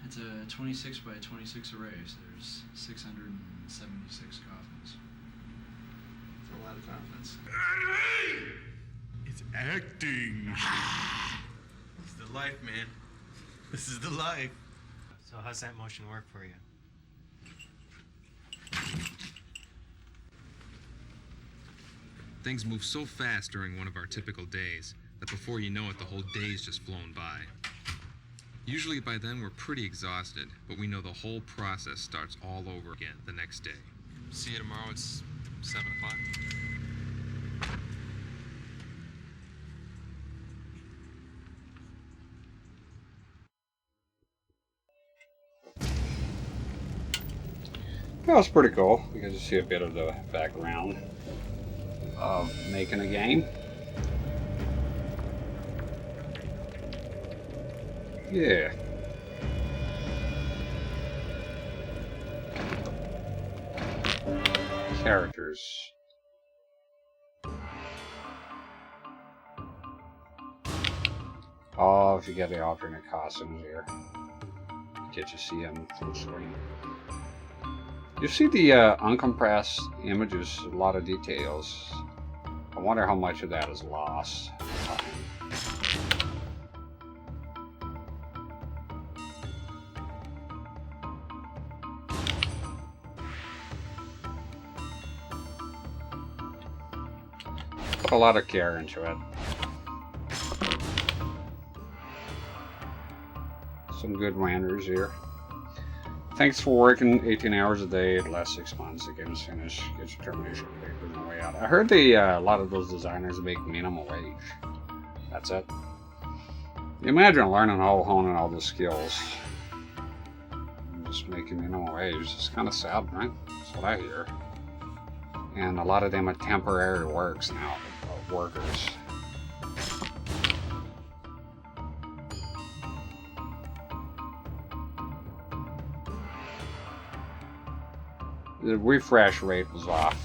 It's a 26 by 26 array, so there's 676 coffins. It's a lot of coffins. It's acting. It's the life, man. This is the life. So how's that motion work for you? Things move so fast during one of our typical days that before you know it, the whole day's just flown by. Usually by then we're pretty exhausted, but we know the whole process starts all over again the next day. See you tomorrow, it's 7 o'clock. That was pretty cool. You get to see a bit of the background of making a game. Yeah. Characters. Oh, if you get the alternate costumes here, get to see them full screen. You see the uncompressed images, a lot of details. I wonder how much of that is lost. Put a lot of care into it. Some good renders here. Thanks for working 18 hours a day. It lasts 6 months. The game's finished. Get your termination papers on the way out. I heard a lot of those designers make minimum wage. That's it. Imagine learning how honing all the skills. Just making minimum wage. It's kind of sad, right? That's what I hear. And a lot of them are temporary workers. The refresh rate was off.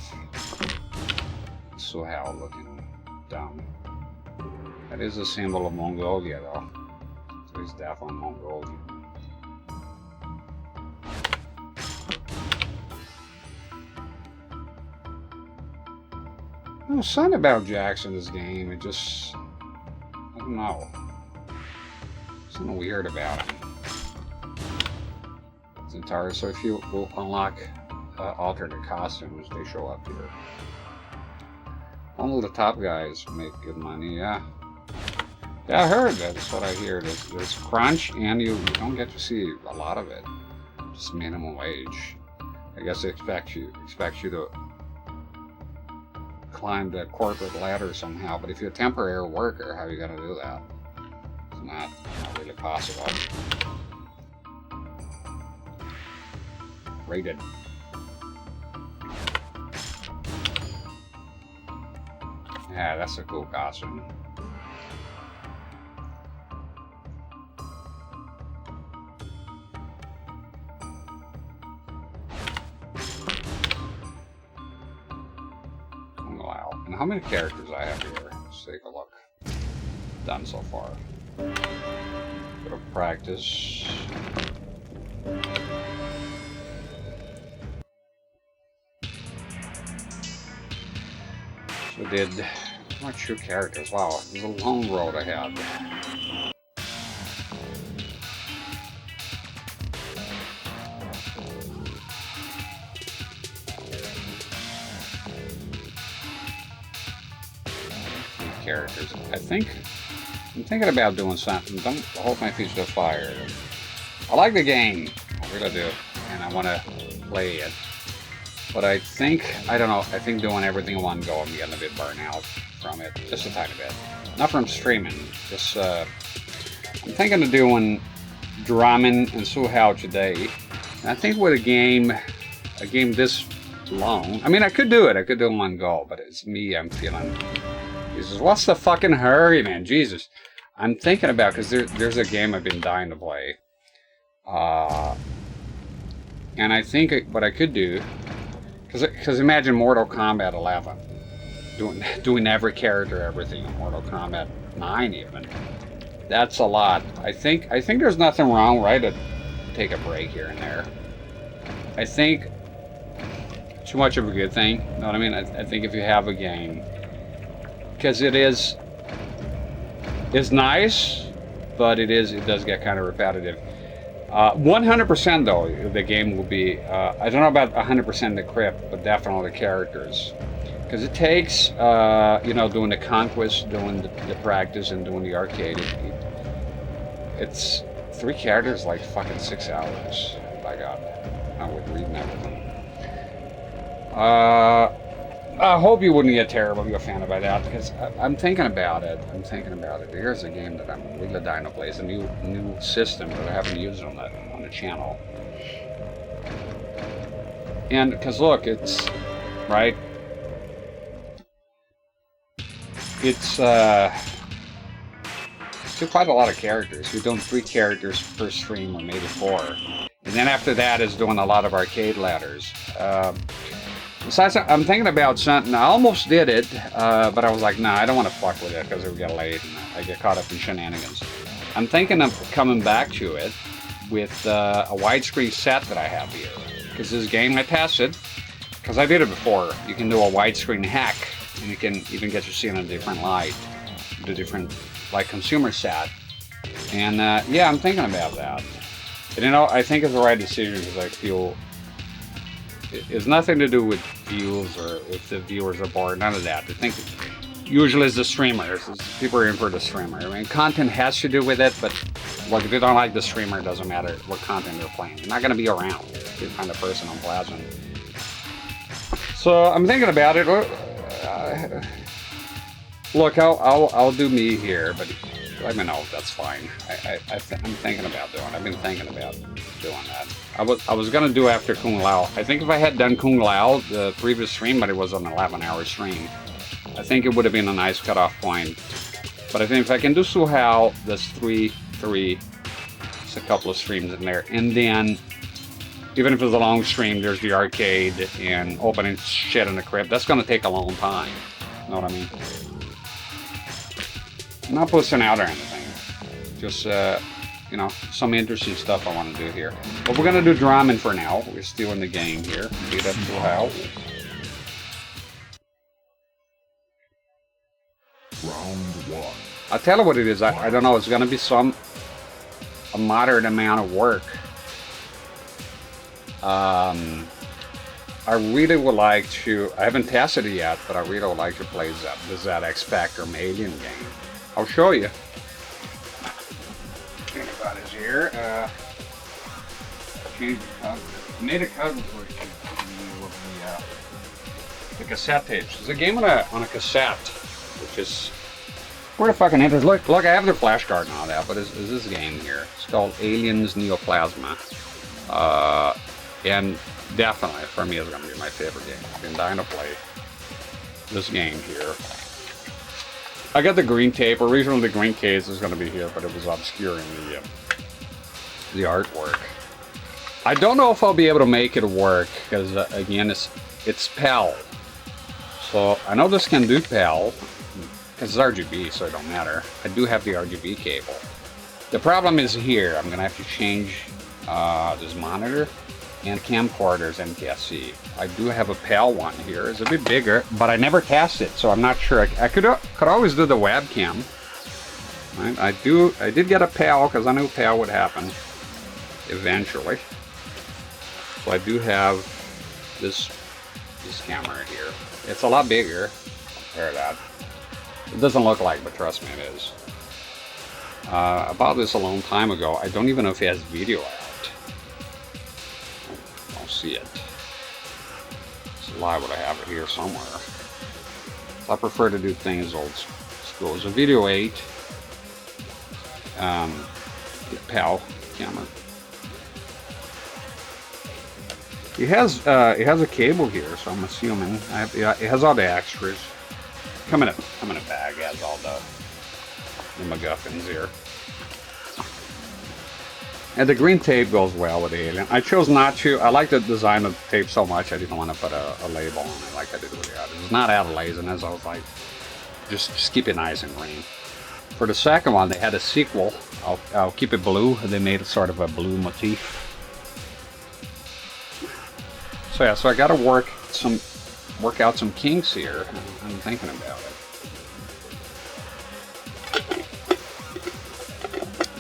So how looking dumb. That is a symbol of Mongolia though. So he's definitely Mongolian. There was something about Jackson in this game, it just, I don't know. Something weird about him. It's entire, so if you will unlock alternate costumes, they show up here. Only the top guys make good money, yeah. Yeah, I heard that. That's what I hear. There's crunch, and you don't get to see a lot of it. Just minimum wage. I guess they expect you to climb the corporate ladder somehow. But if you're a temporary worker, how are you gonna do that? It's not really possible. Rated. Yeah, that's a cool costume. Wow. And how many characters I have here? Let's take a look. Done so far. Bit of practice. So did not two characters. Wow, there's a long road ahead. Characters. I'm thinking about doing something. Don't hold my feet to the fire. I like the game. I really do. And I want to play it. But I don't know, I think doing everything in one go, I'm getting a bit burnt out from it. Just a tiny bit. Not from streaming. Just, I'm thinking of doing drumming and Suhao today. And I think with a game this long, I mean, I could do it in one go, but it's me, I'm feeling, Jesus, what's the fucking hurry, man? Jesus. I'm thinking about, because there's a game I've been dying to play. And I think what I could do, because imagine Mortal Kombat 11, doing every character, everything, in Mortal Kombat 9 even. That's a lot. I think there's nothing wrong, right, to take a break here and there. I think too much of a good thing, you know what I mean? I think if you have a game, because it's nice, but it does get kind of repetitive. 100% though, the game will be, I don't know about 100% the Krypt, but definitely the characters. Because it takes, you know, doing the conquest, doing the practice, and doing the arcade. It's 3 characters, like fucking 6 hours. By God, I would read everything. I hope you wouldn't get terribly offended by that, because I'm thinking about it. Here's a game that I'm really dying to play. It's a new system that I haven't used on the channel. And because look, it's right. It's quite a lot of characters. We're doing 3 characters per stream, or maybe 4. And then after that is doing a lot of arcade ladders. Besides, I'm thinking about something. I almost did it, but I was like, nah, I don't want to fuck with it because it would get late and I get caught up in shenanigans. I'm thinking of coming back to it with a widescreen set that I have here. Because this game I tested, because I did it before. You can do a widescreen hack, and you can even get to see it in a different light, the different like consumer set. And yeah, I'm thinking about that. And you know, I think it's the right decision because I feel it's nothing to do with views or if the viewers are bored, none of that. I think usually it's the streamers. People are in for the streamer. I mean, content has to do with it, but like if you don't like the streamer, it doesn't matter what content you're playing. You're not going to be around if you're kind of person unpleasant. So I'm thinking about it. Look, I'll do me here, but let me know if that's fine. I'm thinking about doing it. I've been thinking about doing that. I was gonna do after Kung Lao. I think if I had done Kung Lao the previous stream, but it was an 11-hour stream, I think it would have been a nice cutoff point. But I think if I can do Su Hao, there's three, it's a couple of streams in there, and then even if it's a long stream, there's the arcade and opening shit in the Krypt. That's gonna take a long time. You know what I mean? I'm not pushing out or anything. Just, you know, some interesting stuff I want to do here. But we're going to do drumming for now. We're still in the game here. Beat up to how. Round 1. I'll tell you what it is. I don't know. It's going to be a moderate amount of work. I really would like to, I haven't tested it yet, but I really would like to play the ZX Spectrum Alien game. I'll show you. Anybody's here. Change the cover. Made a cover for you with the cassette tapes. There's a game on a cassette, which is where the fucking interest. Look, I have the flash card and all that, but is this game here? It's called Aliens Neoplasma. And definitely, for me, it's going to be my favorite game. I've been dying to play this game here. I got the green tape. Originally, the green case is going to be here, but it was obscuring the artwork. I don't know if I'll be able to make it work, because, again, it's PAL. So, I know this can do PAL, because it's RGB, so it don't matter. I do have the RGB cable. The problem is here. I'm going to have to change this monitor and camcorder's MK-C. I do have a PAL one here. It's a bit bigger, but I never cast it, so I'm not sure. I could always do the webcam. Right? I did get a PAL because I knew PAL would happen eventually. So I do have this camera here. It's a lot bigger compared to that. It doesn't look like, but trust me, it is. I bought this a long time ago. I don't even know if it has video out. See it. It's liable to have it here somewhere. I prefer to do things old school. It's a Video 8 PAL camera. It has a cable here, so I'm assuming it has all the extras. Come in a bag. It has all the MacGuffins here. And the green tape goes well with the Alien. I chose not to. I like the design of the tape so much, I didn't want to put a label on it like I did with the others. It's not out of laziness. I was like, just keep it nice and green. For the second one, they had a sequel. I'll keep it blue. They made sort of a blue motif. So yeah, so I got to work out some kinks here. I'm thinking about it.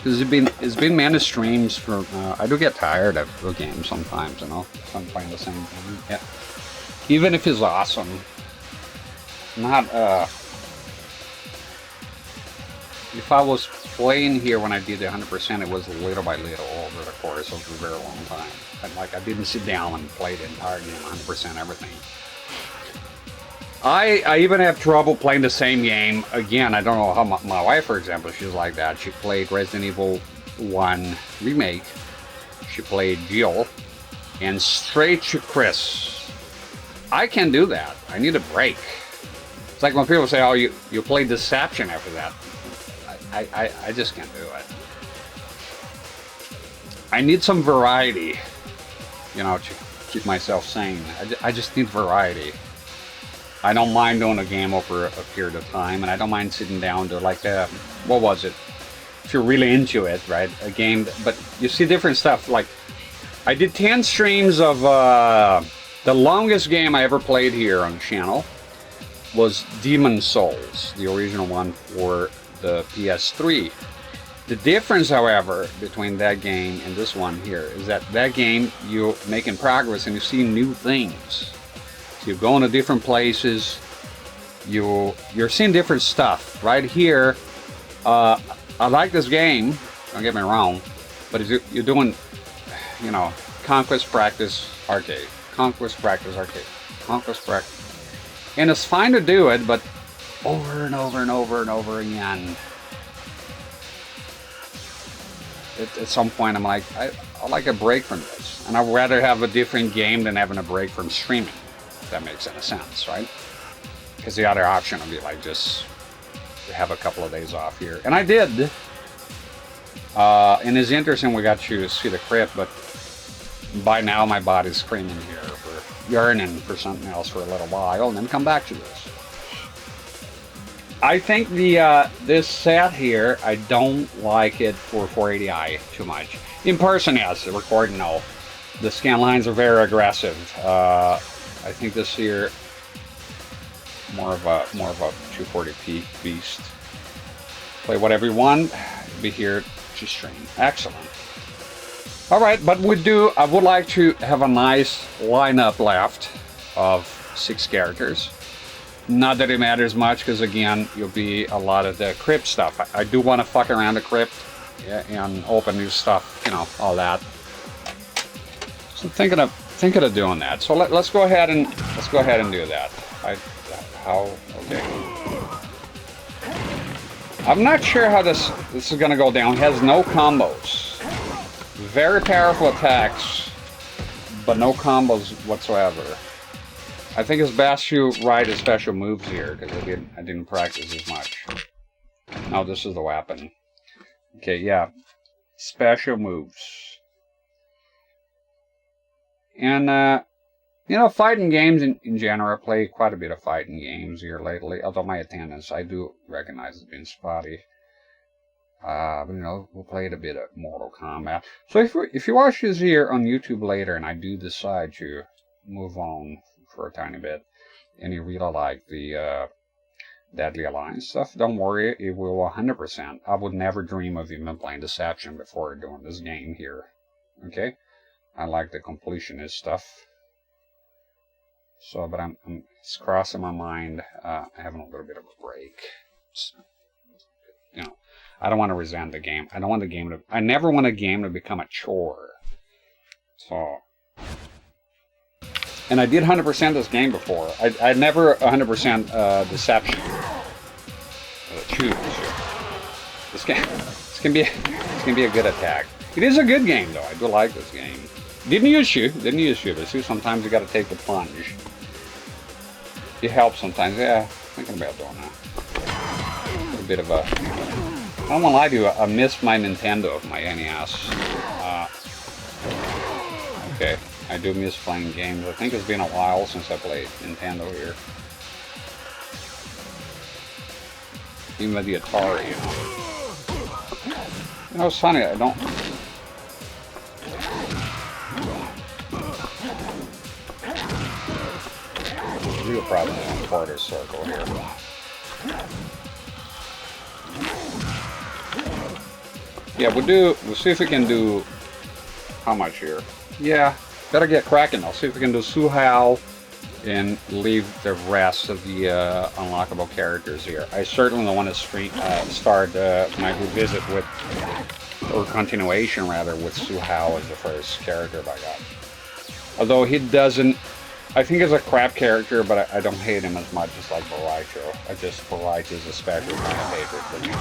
It's been many streams for. I do get tired of the game sometimes, you know. If I'm playing the same game. Yeah. Even if it's awesome, not, if I was playing here when I did 100%, it was little by little over the course of a very long time. And like, I didn't sit down and play the entire game 100% everything. I even have trouble playing the same game again. I don't know how my wife, for example, she's like that. She played Resident Evil 1 Remake. She played Jill and straight to Chris. I can't do that. I need a break. It's like when people say, oh, you played Deception after that. I just can't do it. I need some variety, you know, to keep myself sane. I just need variety. I don't mind doing a game over a period of time, and I don't mind sitting down to like, what was it? If you're really into it, right? A game, but you see different stuff. Like, I did 10 streams of, the longest game I ever played here on the channel was Demon Souls, the original one for the PS3. The difference, however, between that game and this one here is that game you're making progress and you see new things. So you're going to different places. You're seeing different stuff. Right here, I like this game. Don't get me wrong, but you're doing, you know, conquest, practice, arcade, conquest, practice, arcade, conquest, practice, and it's fine to do it, but over and over and over and over again. At some point, I'm like, I like a break from this, and I'd rather have a different game than having a break from streaming. If that makes any sense, right? Because the other option would be like just have a couple of days off here, and I did. And it's interesting we got to see the Krypt, but by now my body's screaming here for yearning for something else for a little while, and then come back to this. I think the this set here, I don't like it for 480i too much. In person, yes. The recording, no. The scan lines are very aggressive. I think this here more of a 240p beast. Play whatever you want. Be here to stream. Excellent. All right, but I would like to have a nice lineup left of 6 characters. Not that it matters much, because again, you'll be a lot of the Krypt stuff. I do want to fuck around the Krypt and open new stuff, you know, all that. So I'm thinking of doing that. So let's go ahead and do that. Okay. I'm not sure how this is going to go down. It has no combos. Very powerful attacks, but no combos whatsoever. I think it's best you write his special moves here, because I didn't practice as much. No, this is the weapon. Okay, yeah. Special moves. And, you know, fighting games in general, I play quite a bit of fighting games here lately, although my attendance, I do recognize has been spotty. But, you know, we'll play a bit of Mortal Kombat. So if you watch this here on YouTube later, and I do decide to move on for a tiny bit, and you really like the Deadly Alliance stuff, don't worry, it will 100%. I would never dream of even playing Deception before doing this game here. Okay? I like the completionist stuff. So, but it's crossing my mind having a little bit of a break. You know, I don't want to resent the game. I don't want the game to. I never want a game to become a chore. So. And I did 100% this game before. I never 100% Deception. Choose. This can be a good attack. It is a good game though. I do like this game. Didn't use you, but see, sometimes you got to take the plunge. It helps sometimes. Yeah, thinking about doing that. A bit of a. I don't want to lie to you. I missed my Nintendo, my NES. Okay. I do miss playing games. I think it's been a while since I played Nintendo here. Even with the Atari, you know. You know, it's funny, I don't... Real problem on quarter circle here. Yeah, we'll see if we can do... How much here? Yeah. Better get cracking. I'll see if we can do Suhao, and leave the rest of the unlockable characters here. I certainly don't want to start my revisit with, or continuation rather, with Su-Hao as the first character I got. Although he doesn't, I think he's a crap character, but I don't hate him as much as like Boraicho. Boraicho is a special kind of favorite for me.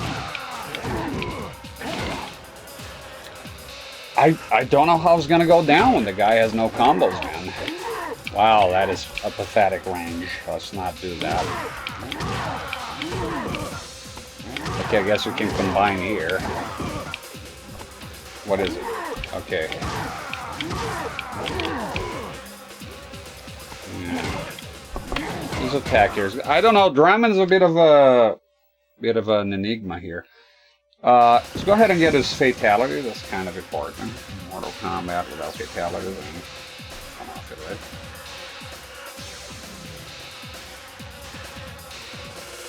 I don't know how it's gonna go down when the guy has no combos, man. Wow, that is a pathetic range. Let's not do that. Okay, I guess we can combine here. What is it? Okay. His attack here is, I don't know, Dramon's a bit of an enigma here. Let's go ahead and get his fatality. That's kind of important. Mortal Kombat without fatality. Come off it, right?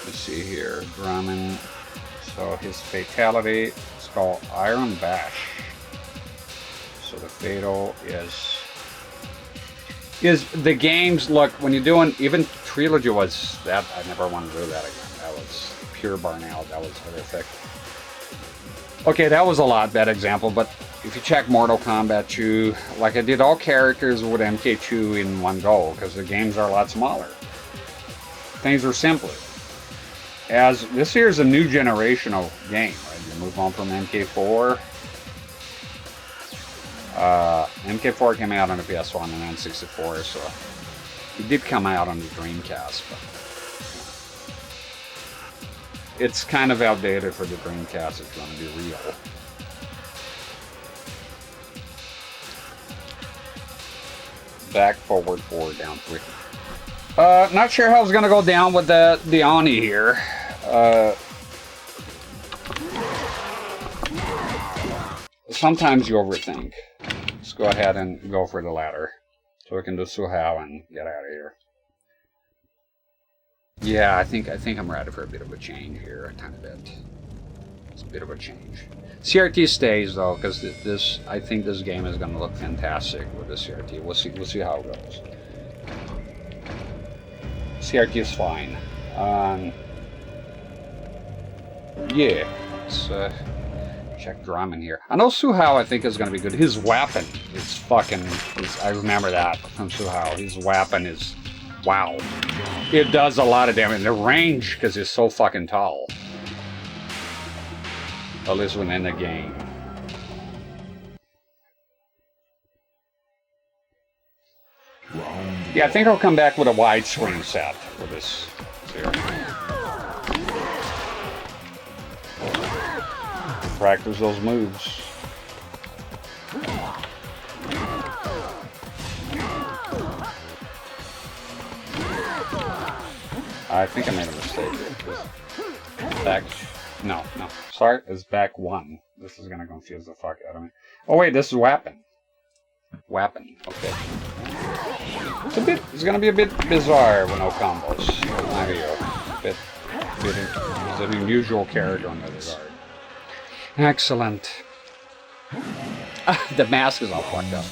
Let's see here. Dramon. So his fatality is called Iron Bash. So the fatal is the games. Look, when you're doing, even Trilogy was that, I never want to do that again. That was pure burnout. That was horrific. Okay, that was a lot bad example, but if you check Mortal Kombat 2, like I did all characters with MK2 in one go, because the games are a lot smaller. Things are simpler. As this here is a new generational game, right? You move on from MK4. MK4 came out on the PS1 and N64, so it did come out on the Dreamcast, but it's kind of outdated for the Dreamcast. It's going to be real. Back, forward, forward, down, 3. Not sure how it's going to go down with the Oni here. Sometimes you overthink. Let's go ahead and go for the latter, so we can do Su-Hao and get out of here. Yeah, I think I'm ready for a bit of a change here, a tiny bit. It's a bit of a change. CRT stays though, because this, I think this game is going to look fantastic with the CRT. We'll see how it goes. CRT is fine. Yeah, let's check Draman here. I know Su-Hao I think is going to be good. His weapon is fucking, I remember that from Su-Hao. His weapon is, wow. It does a lot of damage. The range, because it's so fucking tall. At least within the game. Yeah, I think I'll come back with a widescreen set for this series. Practice those moves. I think I made a mistake here. Back, no, sorry, it's back 1. This is gonna confuse the fuck out of me. Oh wait, this is weapon. Weapon, okay. It's gonna be a bit bizarre with no combos. It's an unusual character in that regard. Excellent. The mask is all fucked up.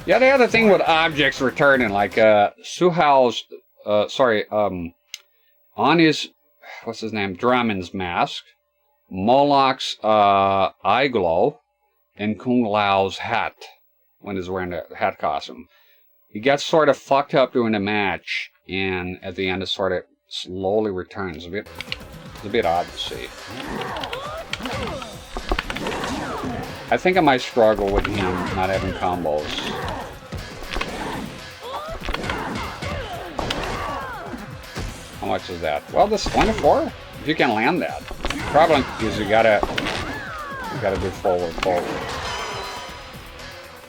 Yeah, the other thing with objects returning, like Su-Hao's, on his, what's his name, Dramon's mask, Moloch's eye glow, and Kung Lao's hat, when he's wearing the hat costume. He gets sort of fucked up during the match, and at the end it sort of slowly returns. It's a bit odd to see. I think I might struggle with him not having combos. How much is that? Well, this 24. If you can land that, probably because you gotta do forward.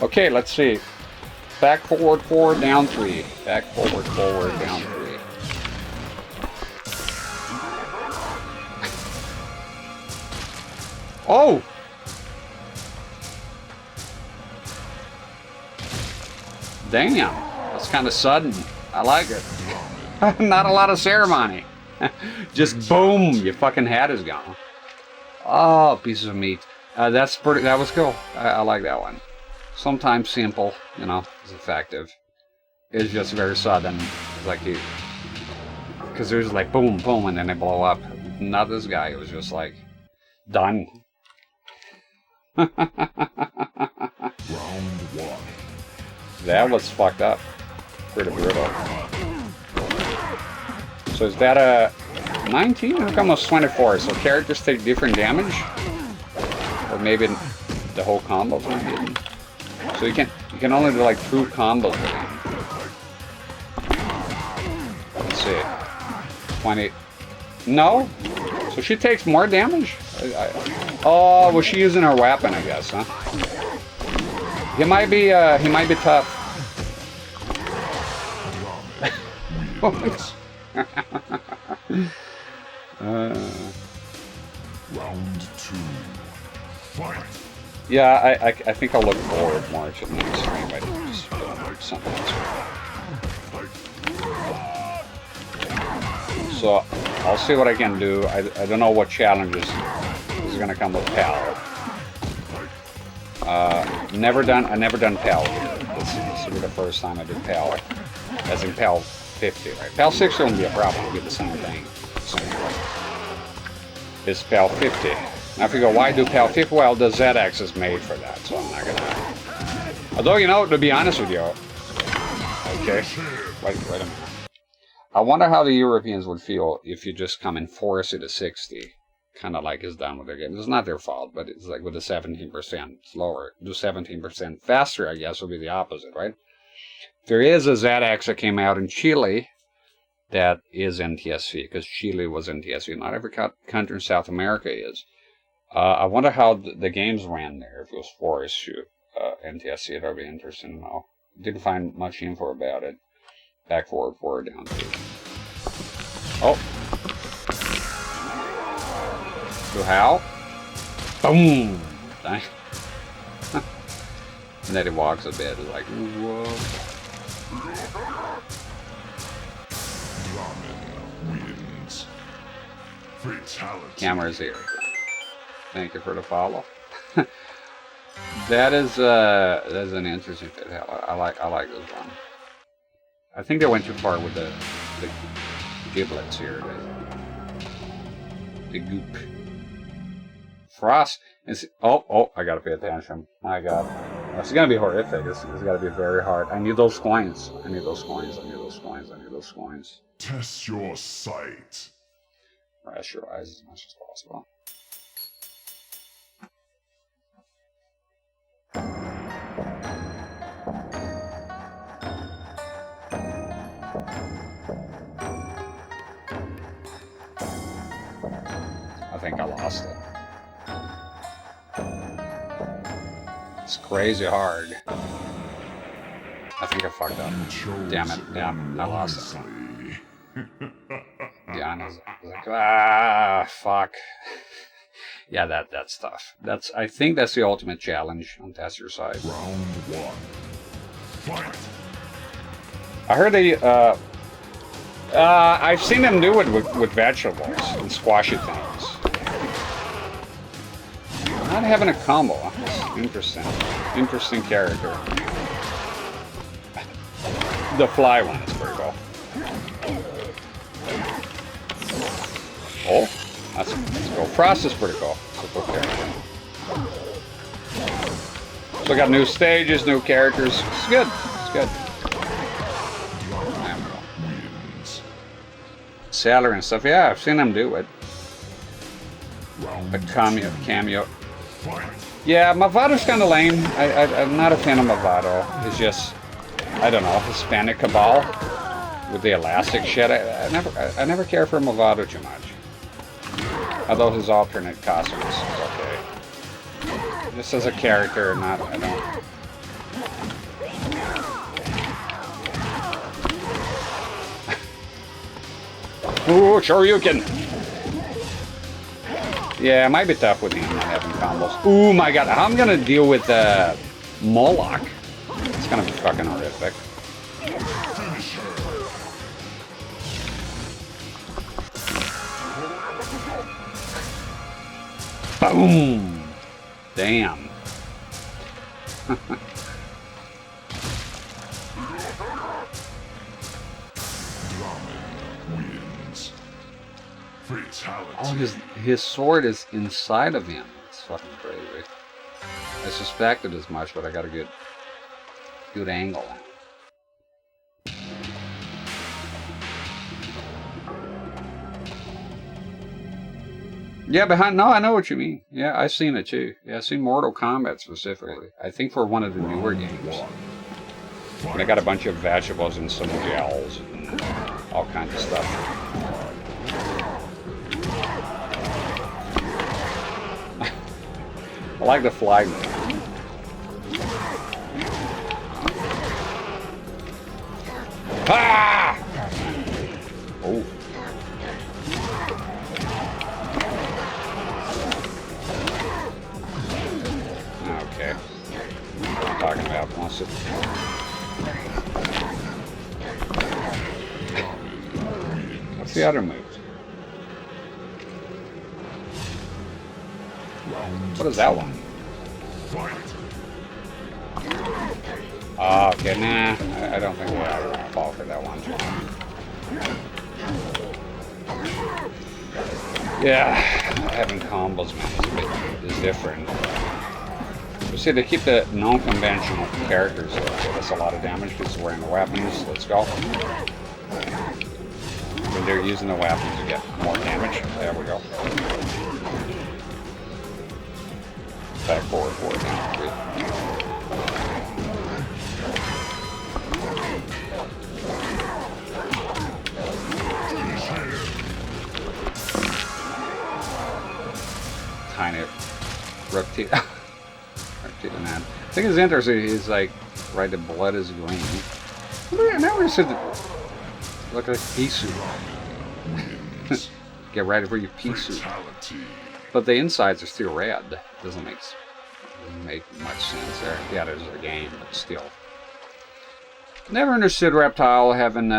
Okay, let's see. Back, forward, forward, down 3. Back, forward, forward, down 3. Oh! Damn, that's kind of sudden. I like it. Not a lot of ceremony. Just boom, your fucking hat is gone. Oh, pieces of meat. That was cool. I like that one. Sometimes simple, you know, is effective. is just very sudden. It's like you, because there's like boom, boom, and then they blow up. Not this guy. It was just like done. Round 1. That was fucked up. Pretty brutal. So is that a 19? How come it's 24? So characters take different damage? Or maybe the whole combo's not hidden. So you can only do like 2 combos with him. Let's see. 20. No? So she takes more damage? Oh, was she using her weapon, I guess, huh? He might be tough. Round 2. Fight. Yeah, I think I'll look forward more to the next stream. I just film something else. So I'll see what I can do. I don't know what challenges is gonna come with PAL. I never done PAL here. This will be the first time I do PAL. As in PAL 50, right? PAL 60 won't be a problem. It'll be the same thing. So, it's PAL 50. Now if you go, why do PAL 50? Well, the ZX is made for that, so I'm not gonna. Although, you know, to be honest with you, okay, wait a minute. I wonder how the Europeans would feel if you just come and force it to 60. Kind of like it's done with their game. It's not their fault, but it's like with the 17% slower. Do 17% faster, I guess, would be the opposite, right? There is a ZX that came out in Chile that is NTSC, because Chile was NTSC. Not every country in South America is. I wonder how the games ran there if it was forced to NTSC. That would be interesting to know. Didn't find much info about it. Back, forward, forward, down, 2. Oh. So how? Boom! And then he walks a bit, it's like, whoa. Wins. Fatality. Camera's here. Thank you for the follow. That's an interesting bit. I like this one. I think they went too far with the giblets here. The goop. Frost is. Oh! I gotta pay attention. My God, it's gonna be horrific. It's gotta be very hard. I need those coins. I need those coins. I need those coins. I need those coins. Test your sight. Rest your eyes as much as possible. I think I lost it. It's crazy hard. I think I fucked up. Damn it. Yeah, I lost it. Diana's like, fuck. Yeah, that's tough. I think that's the ultimate challenge on Test Your Sight. Round 1. Fight. I heard they, I've seen them do it with vegetables and squashy things. Not having a combo. Interesting. Interesting character. The fly one is pretty cool. Oh, that's cool. Frost is pretty cool. It's a cool character. So we got new stages, new characters. It's good. It's good. Salary and stuff. Yeah, I've seen them do it. A cameo. Yeah, Mavado's kind of lame. I'm not a fan of Mavado. He's just, I don't know, Hispanic cabal with the elastic shit. I never care for Mavado too much. Although his alternate costume is okay. Just as a character, I don't. Ooh, Shoryuken! Yeah, it might be tough with him not having combos. Ooh, my God, how I'm gonna deal with Moloch? It's gonna be fucking horrific. Boom! Damn. Fatality. Oh, his sword is inside of him. It's fucking crazy. I suspected as much, but I got a good angle on it. Yeah, behind. No, I know what you mean. Yeah, I've seen it too. Yeah, I've seen Mortal Kombat specifically. I think for one of the newer games. And I got a bunch of vegetables and some gels and all kinds of stuff. I like the fly move. Ah! Oh. Okay. I'm talking about wants it. What's the other move? What is that one? Oh, okay, nah. I don't think we're going to fall for that one. Yeah, having combos, man, is different. You see, they keep the non-conventional characters there, so that's a lot of damage because we're wearing the weapons. Let's go. When they're using the weapons, you get more damage. There we go. Back forward down. Good. Tiny reptile. Man. I think it's interesting. He's like, right, the blood is green. I never said that. Look like pea soup. Get ready for your pea soup. But the insides are still red. Doesn't make much sense there. Yeah, there's a game, but still. Never understood Reptile having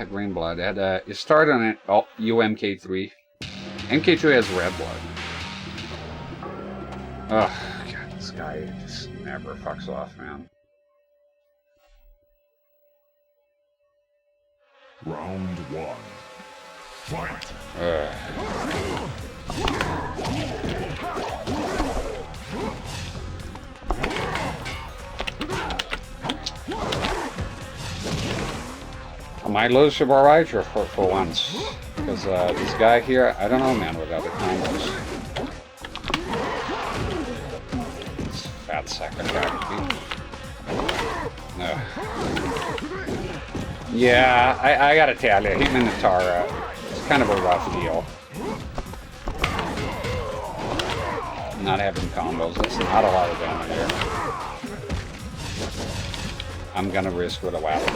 green blood. It started on UMK3. MK2 has red blood. Ugh. This guy just never fucks off, man. Round one. Fight. I might lose to Barriger for once. Because this guy here, I don't know, man, without the combos. Fat sack of crap. Yeah, I gotta tell you, him and Natara, it's kind of a rough deal. Not having combos, that's not a lot of damage here. I'm gonna risk with a weapon.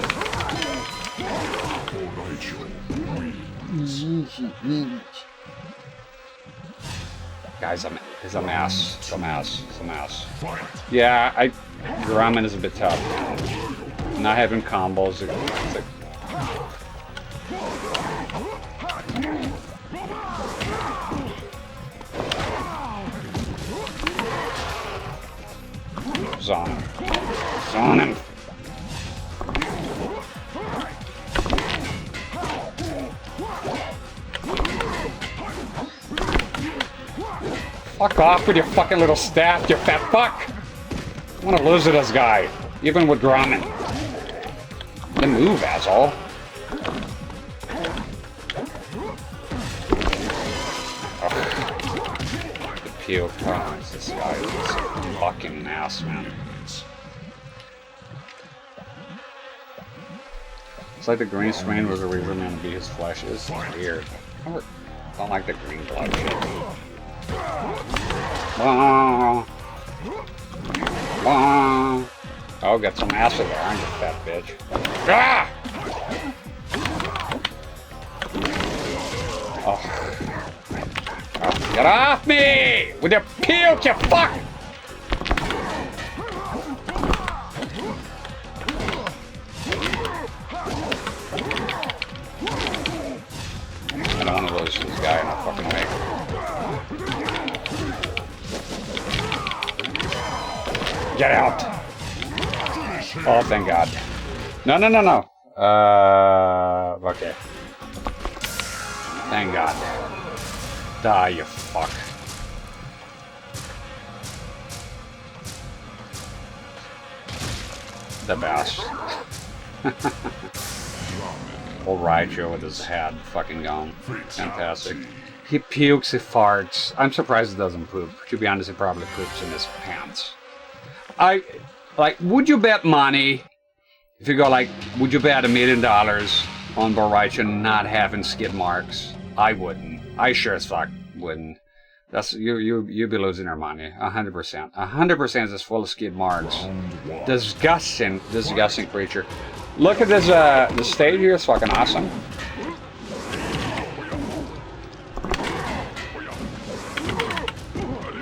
Guys, it's a mess. It's a mess. It's a mess. Yeah, Ramen is a bit tough. Not having combos. It's like, Zon him. Zon him. Fuck off with your fucking little staff, you fat fuck! I wanna lose to this guy, even with Ramen. Then move, asshole. The puke. Oh, this guy is a fucking ass, man. It's like the green screen was the reason meant to be his flesh. It's weird. I don't like the green blood shit. Oh, got some acid there, aren't you, fat bitch? Ah! Oh, get off me! With your puke, you fuck! I don't want to lose this guy in a fucking way. Get out! Oh, thank God. No. Okay. Thank God. Die, you fuck. The best. Old Raichu with his head fucking gone. Fantastic. He pukes, he farts. I'm surprised he doesn't poop. To be honest, he probably poops in his pants. Would you bet money? If you go like, would you bet $1 million on Raichu not having skid marks? I wouldn't. I sure as fuck wouldn't. That's you'd be losing your money. 100%. 100% is full of skid marks. Disgusting creature. Look at this. The stage here is fucking awesome.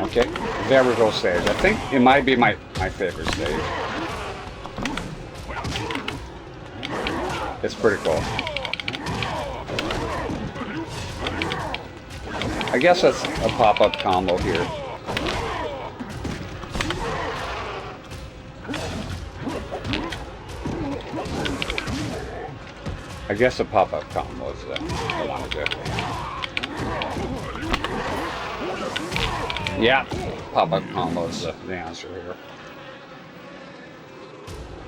Okay, very cool stage. I think it might be my favorite stage. It's pretty cool. I guess that's a pop-up combo here. I guess a pop-up combo is what I want to do. Yeah, pop-up combo is the answer here.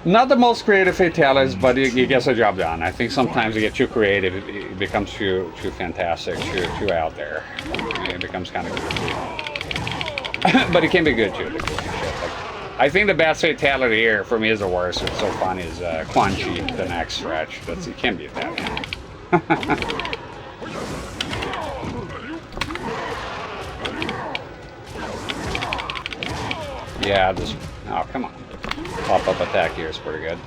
Not the most creative fatalities, but it gets the job done. I think sometimes you get too creative, it becomes too fantastic, too out there. It becomes kind of goofy. But it can be good too. I think the best fatality here for me is the worst. It's so funny is Quan Chi, the next stretch. It can be that. Yeah, just oh come on. Pop-up attack here is pretty good.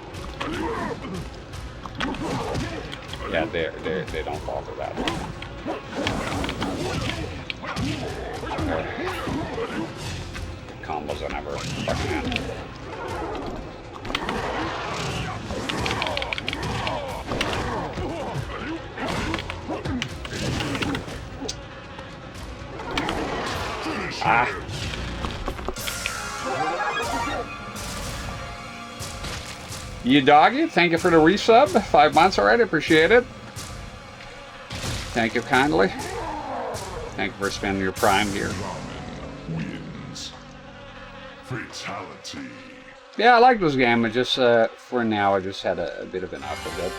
Yeah, they don't fall for that. Combos are never fucking end. Ah. You doggy, thank you for the resub. 5 months already, appreciate it. Thank you kindly. Thank you for spending your prime here. Wins. Fatality. Yeah, I like this game. I just, for now, I just had a bit of enough of it.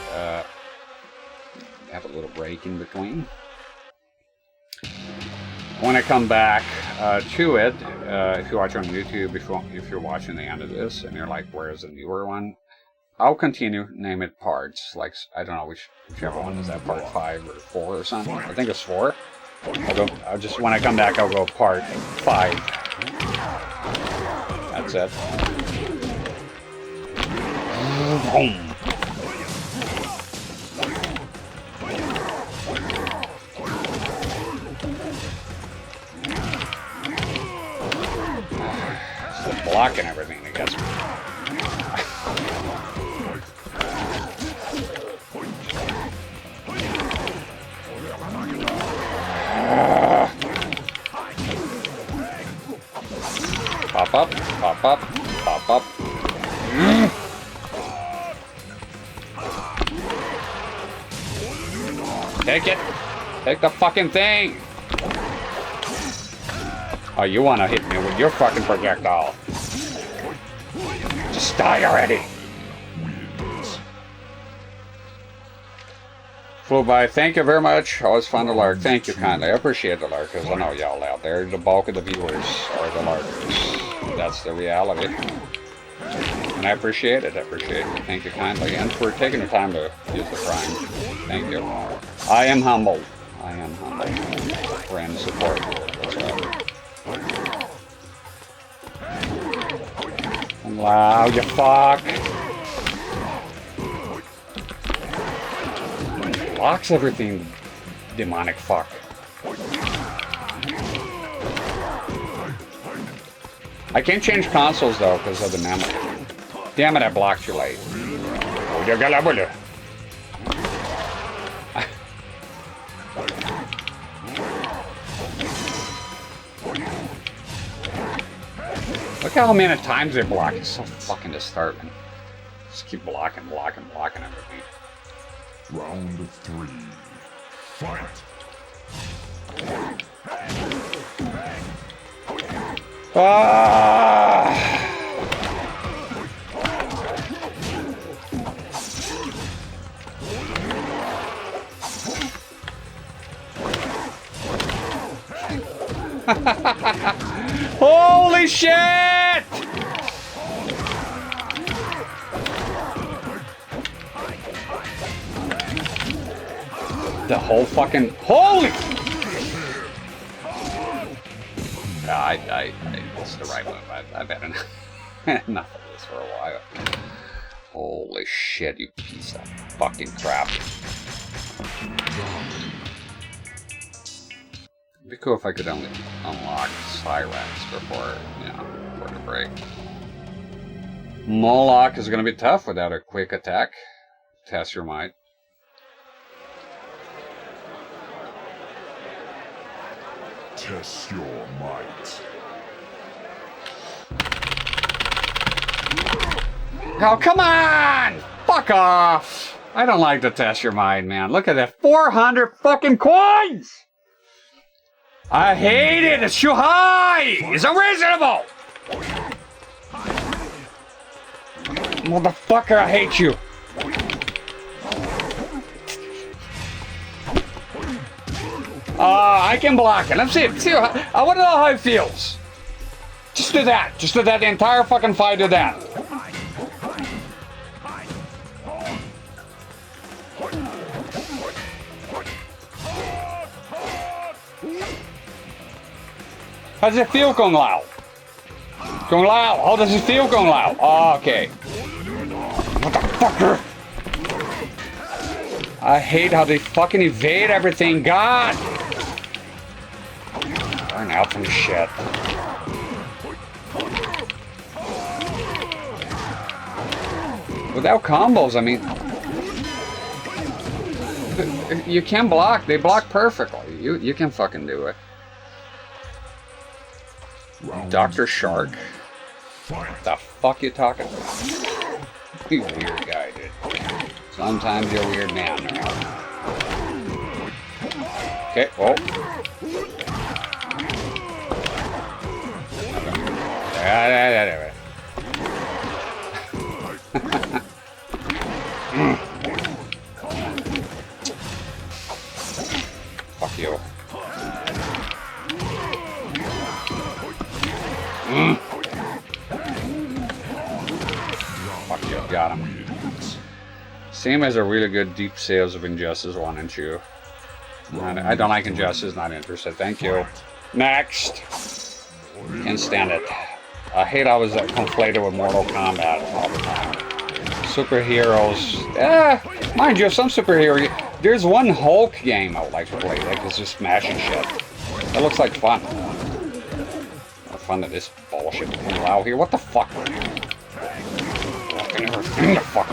Have a little break in between. When I come back to it, if you watch on YouTube, if you're watching the end of this and you're like, where's the newer one? I'll continue, name it parts, like, I don't know whichever one is that, part 5 or 4 or something. I think it's 4. I'll just, when I come back, I'll go part 5. That's it. Boom. It's the block and everything that gets me. Pop up, pop up, pop up. Take it. Take the fucking thing. Oh, you want to hit me with your fucking projectile. Just die already. Flew by. Thank you very much. Always fun to lurk. Thank you kindly. I appreciate the lurkers. I know y'all out there. The bulk of the viewers are the lurkers. That's the reality. And I appreciate it. I appreciate it. Thank you kindly. And for taking the time to use the prime. Thank you. I am humbled. I am humbled. Friend support. That's right. Wow, you fuck. Blocks everything, demonic fuck. I can't change consoles though because of the memory. Damn it, I blocked you late. Look how many times they block. It's so fucking disturbing. Just keep blocking everything. Round 3. Fight. Holy shit! The whole fucking holy! This is the right move. I've had enough of this for a while. Holy shit, you piece of fucking crap. It'd be cool if I could only unlock CRT-rex before the break. Moloch is going to be tough without a quick attack. Test your might. Test your might. Oh, come on! Fuck off! I don't like to test your mind, man. Look at that. 400 fucking coins! I hate it! It's too high! It's unreasonable! Motherfucker, I hate you! I can block it. Let's see it. I want to know how it feels. Just do that. Just do that the entire fucking fight. Do that. How does it feel, Kung Lao? Kung Lao, how does it feel, Kung Lao? Oh, okay. Motherfucker! I hate how they fucking evade everything. God! Burn out from shit. Without combos, I mean... You can block. They block perfectly. You can fucking do it. Dr. Shark? What the fuck you talking about? You weird guy, dude. Sometimes you're a weird man. Okay, oh. Fuck you. Fuck you, got him. Same as a really good deep sales of Injustice 1 and 2. I don't like Injustice, not interested. Thank you. Next! Can't stand it. I hate I was conflated with Mortal Kombat all the time. Superheroes. Mind you, some superhero. There's one Hulk game I would like to play. Like, it's just smashing shit. That looks like fun. What fun that this bullshit can allow here. What the fuck? Fucking the fuck.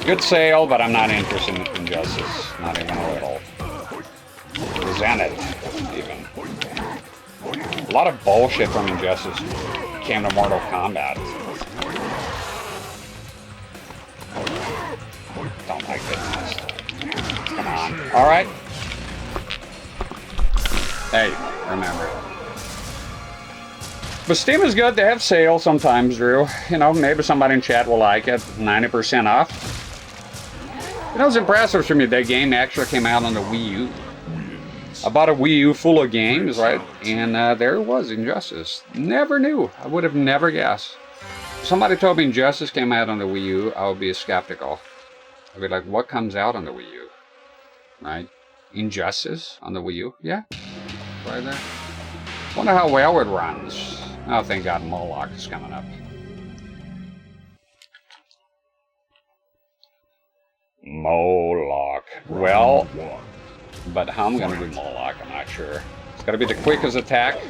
Good sale, but I'm not interested in Injustice. Not even a little. Resent it, even. A lot of bullshit from Injustice came to Mortal Kombat. Don't like it. Come on. Alright. Hey, remember. But Steam is good. They have sales sometimes, Drew. You know, maybe somebody in chat will like it. 90% off. You know, it's impressive for me. That game actually came out on the Wii U. I bought a Wii U full of games, right? And there it was, Injustice. Never knew. I would have never guessed. If somebody told me Injustice came out on the Wii U, I would be skeptical. I'd be like, what comes out on the Wii U? Right? Injustice on the Wii U? Yeah. Right there. Wonder how well it runs. Oh, thank God Moloch is coming up. Moloch. Well, but how I'm gonna do Moloch, I'm not sure. It's gotta be the quickest attack.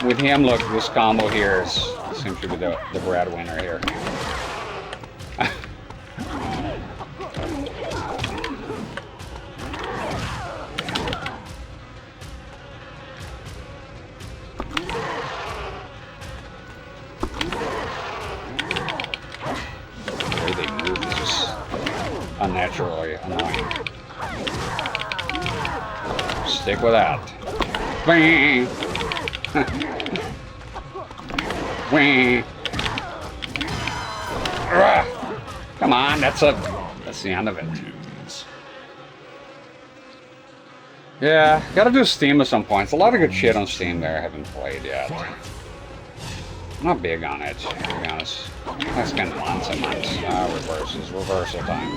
With him, look, this combo here seems to be the breadwinner here. The way they move is just unnaturally annoying. Stick with that. Whee! Whee! Come on, that's the end of it. Yeah, gotta do Steam at some point. It's a lot of good shit on Steam there I haven't played yet. I'm not big on it, to be honest. I spend months and months. Reversal time.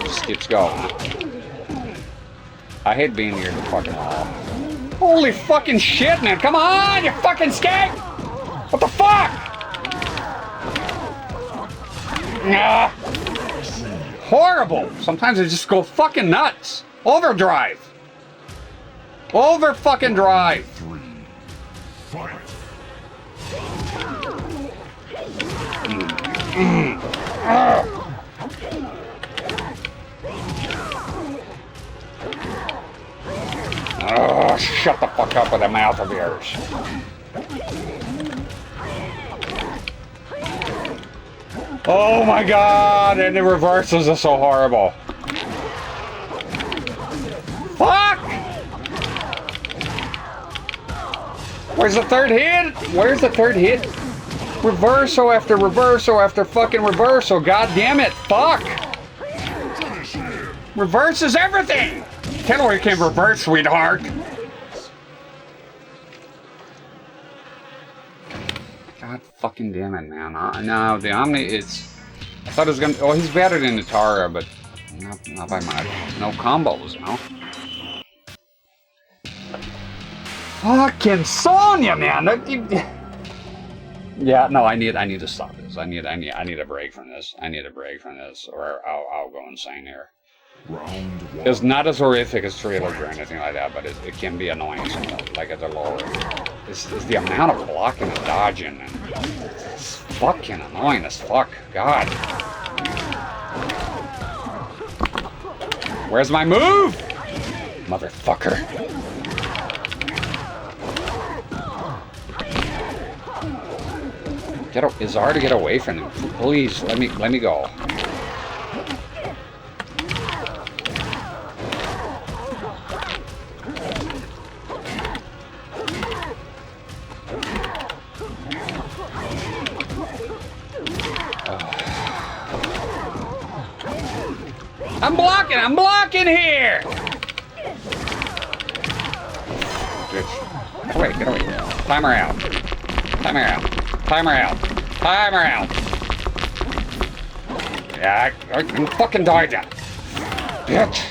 Just keeps going. I hate being near the fucking wall. Holy fucking shit, man! Come on, you fucking skank! What the fuck? Nah. Horrible. Sometimes I just go fucking nuts. Overdrive. Over fucking drive. Oh, shut the fuck up with that mouth of yours. Oh my god, and the reversals are so horrible. Fuck! Where's the third hit? Where's the third hit? Reversal after reversal after fucking reversal. God damn it. Fuck! Reverses everything! Tell her you can reverse, sweetheart. God fucking damn it, man. No, the Omni, it's... I thought it was gonna... Oh, he's better than the Tara, but not by much. No combos, no? Fucking Sonya, man! Yeah, no, I need to stop this. I need a break from this. I need a break from this, or I'll go insane here. It's not as horrific as Trilogy or anything like that, but it can be annoying, like at the lower. It's the amount of blocking and dodging, and it's fucking annoying as fuck. God. Where's my move? Motherfucker. It's hard to get away from him. Please, let me go. I'm blocking here! Get away, get away. Timer out. Timer out. Timer out. Timer out. Yeah, I can fucking die now. Bitch.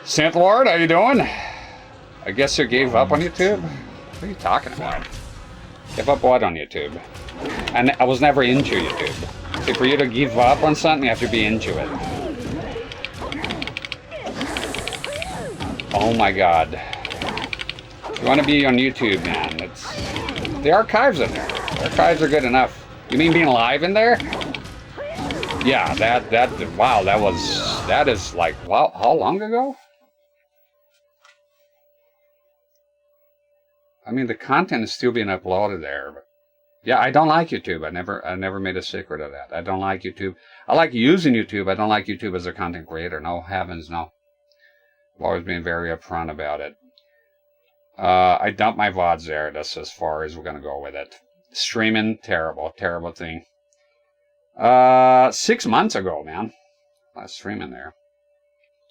Synth Lord, how you doing? I guess you gave up on YouTube? What are you talking about? Give up what on YouTube? And I was never into YouTube. See, for you to give up on something, you have to be into it. Oh my god. If you want to be on YouTube, man, the archives in there. The archives are good enough. You mean being live in there? Yeah, wow, that is like, wow, how long ago? I mean, the content is still being uploaded there, but yeah, I don't like YouTube. I never made a secret of that. I don't like YouTube. I like using YouTube. I don't like YouTube as a content creator. No, heavens, no. I've always been very upfront about it. I dump my VODs there. That's as far as we're going to go with it. Streaming, terrible, terrible thing. 6 months ago, man. I was streaming there.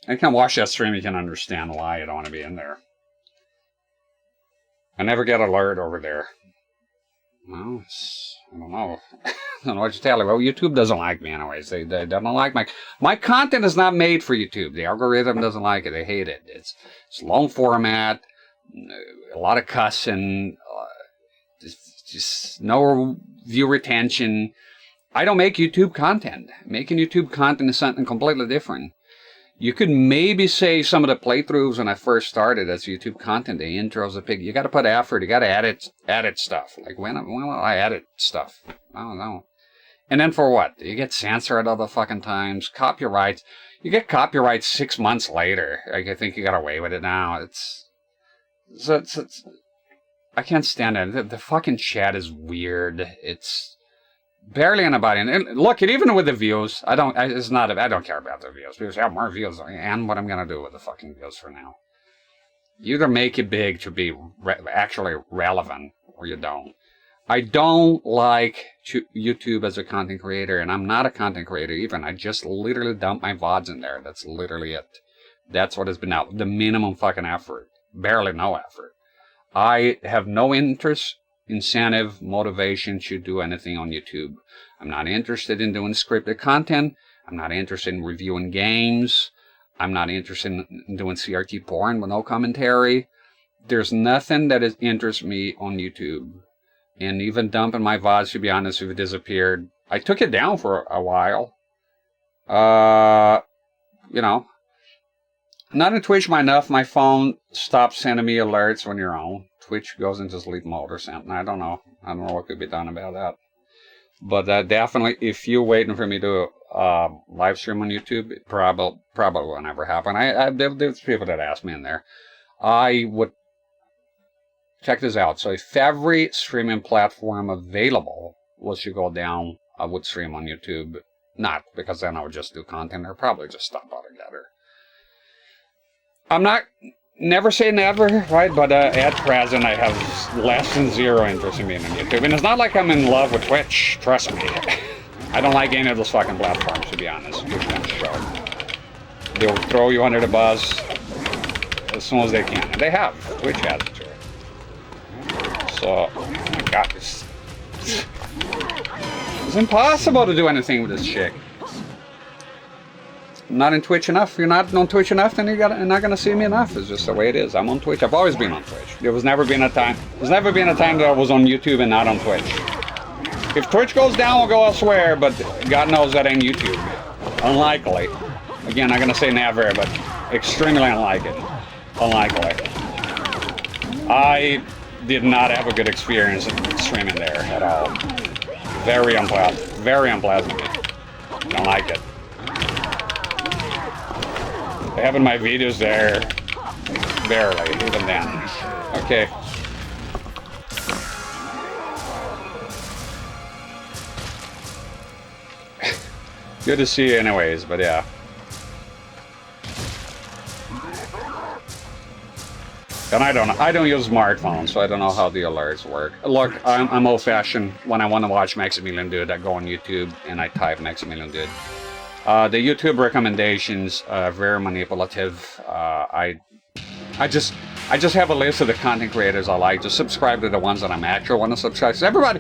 I can watch that stream. You can understand why I don't want to be in there. I never get alert over there. Well, I don't know. I don't know what to tell you. Well, YouTube doesn't like me anyways. They don't like my content is not made for YouTube. The algorithm doesn't like it. They hate it. It's long format, a lot of cussing, just no view retention. I don't make YouTube content. Making YouTube content is something completely different. You could maybe say some of the playthroughs when I first started as YouTube content, the intros, the pig. You got to put effort. You got to edit stuff. Like when will I edit stuff? I don't know. And then for what? You get censored all the fucking times. Copyrights. You get copyright 6 months later. Like I think you got away with it now. I can't stand it. The fucking chat is weird. It's barely anybody. And look, even with the views, I don't care about the views. People have more views, and what I'm gonna do with the fucking views for now. You either make it big to be actually relevant, or you don't. I don't like YouTube as a content creator, and I'm not a content creator even. I just literally dump my VODs in there. That's literally it. That's what has been out. The minimum fucking effort. Barely no effort. I have no interest, incentive, motivation to do anything on YouTube. I'm not interested in doing scripted content. I'm not interested in reviewing games. I'm not interested in doing CRT porn with no commentary. There's nothing that interests me on YouTube. And even dumping my VODs, to be honest, if it disappeared. I took it down for a while. You know. Not in Twitch enough. My phone stops sending me alerts when you're on. Twitch goes into sleep mode or something. I don't know. I don't know what could be done about that. But definitely, if you're waiting for me to live stream on YouTube, it probably won't ever happen. There's people that ask me in there. I would check this out. So if every streaming platform available was to go down, I would stream on YouTube. Not because then I would just do content, or probably just stop altogether. I'm never say never, right? But at present, I have less than zero interest in being on YouTube. And it's not like I'm in love with Twitch, trust me. I don't like any of those fucking platforms, to be honest. They'll throw you under the bus as soon as they can. And they have. Twitch has it, too. So, oh my God, it's impossible to do anything with this chick. Not in Twitch enough. If you're not on Twitch enough, then you're not going to see me enough. It's just the way it is. I'm on Twitch. I've always been on Twitch. There's never been a time that I was on YouTube and not on Twitch. If Twitch goes down, we'll go elsewhere, but God knows that ain't YouTube. Unlikely. Again, I'm going to say never, but extremely unlikely. I did not have a good experience streaming there at all. Very unpleasant. Very unpleasant. Don't like it. Having my videos there, barely, even then. Okay. Good to see you anyways, but yeah. And I don't use smartphones, so I don't know how the alerts work. Look, I'm old-fashioned. When I want to watch Maximilian Dude, I go on YouTube and I type Maximilian Dude. The YouTube recommendations are very manipulative. I just have a list of the content creators I like. Just subscribe to the ones that I'm actually want to subscribe to. Everybody,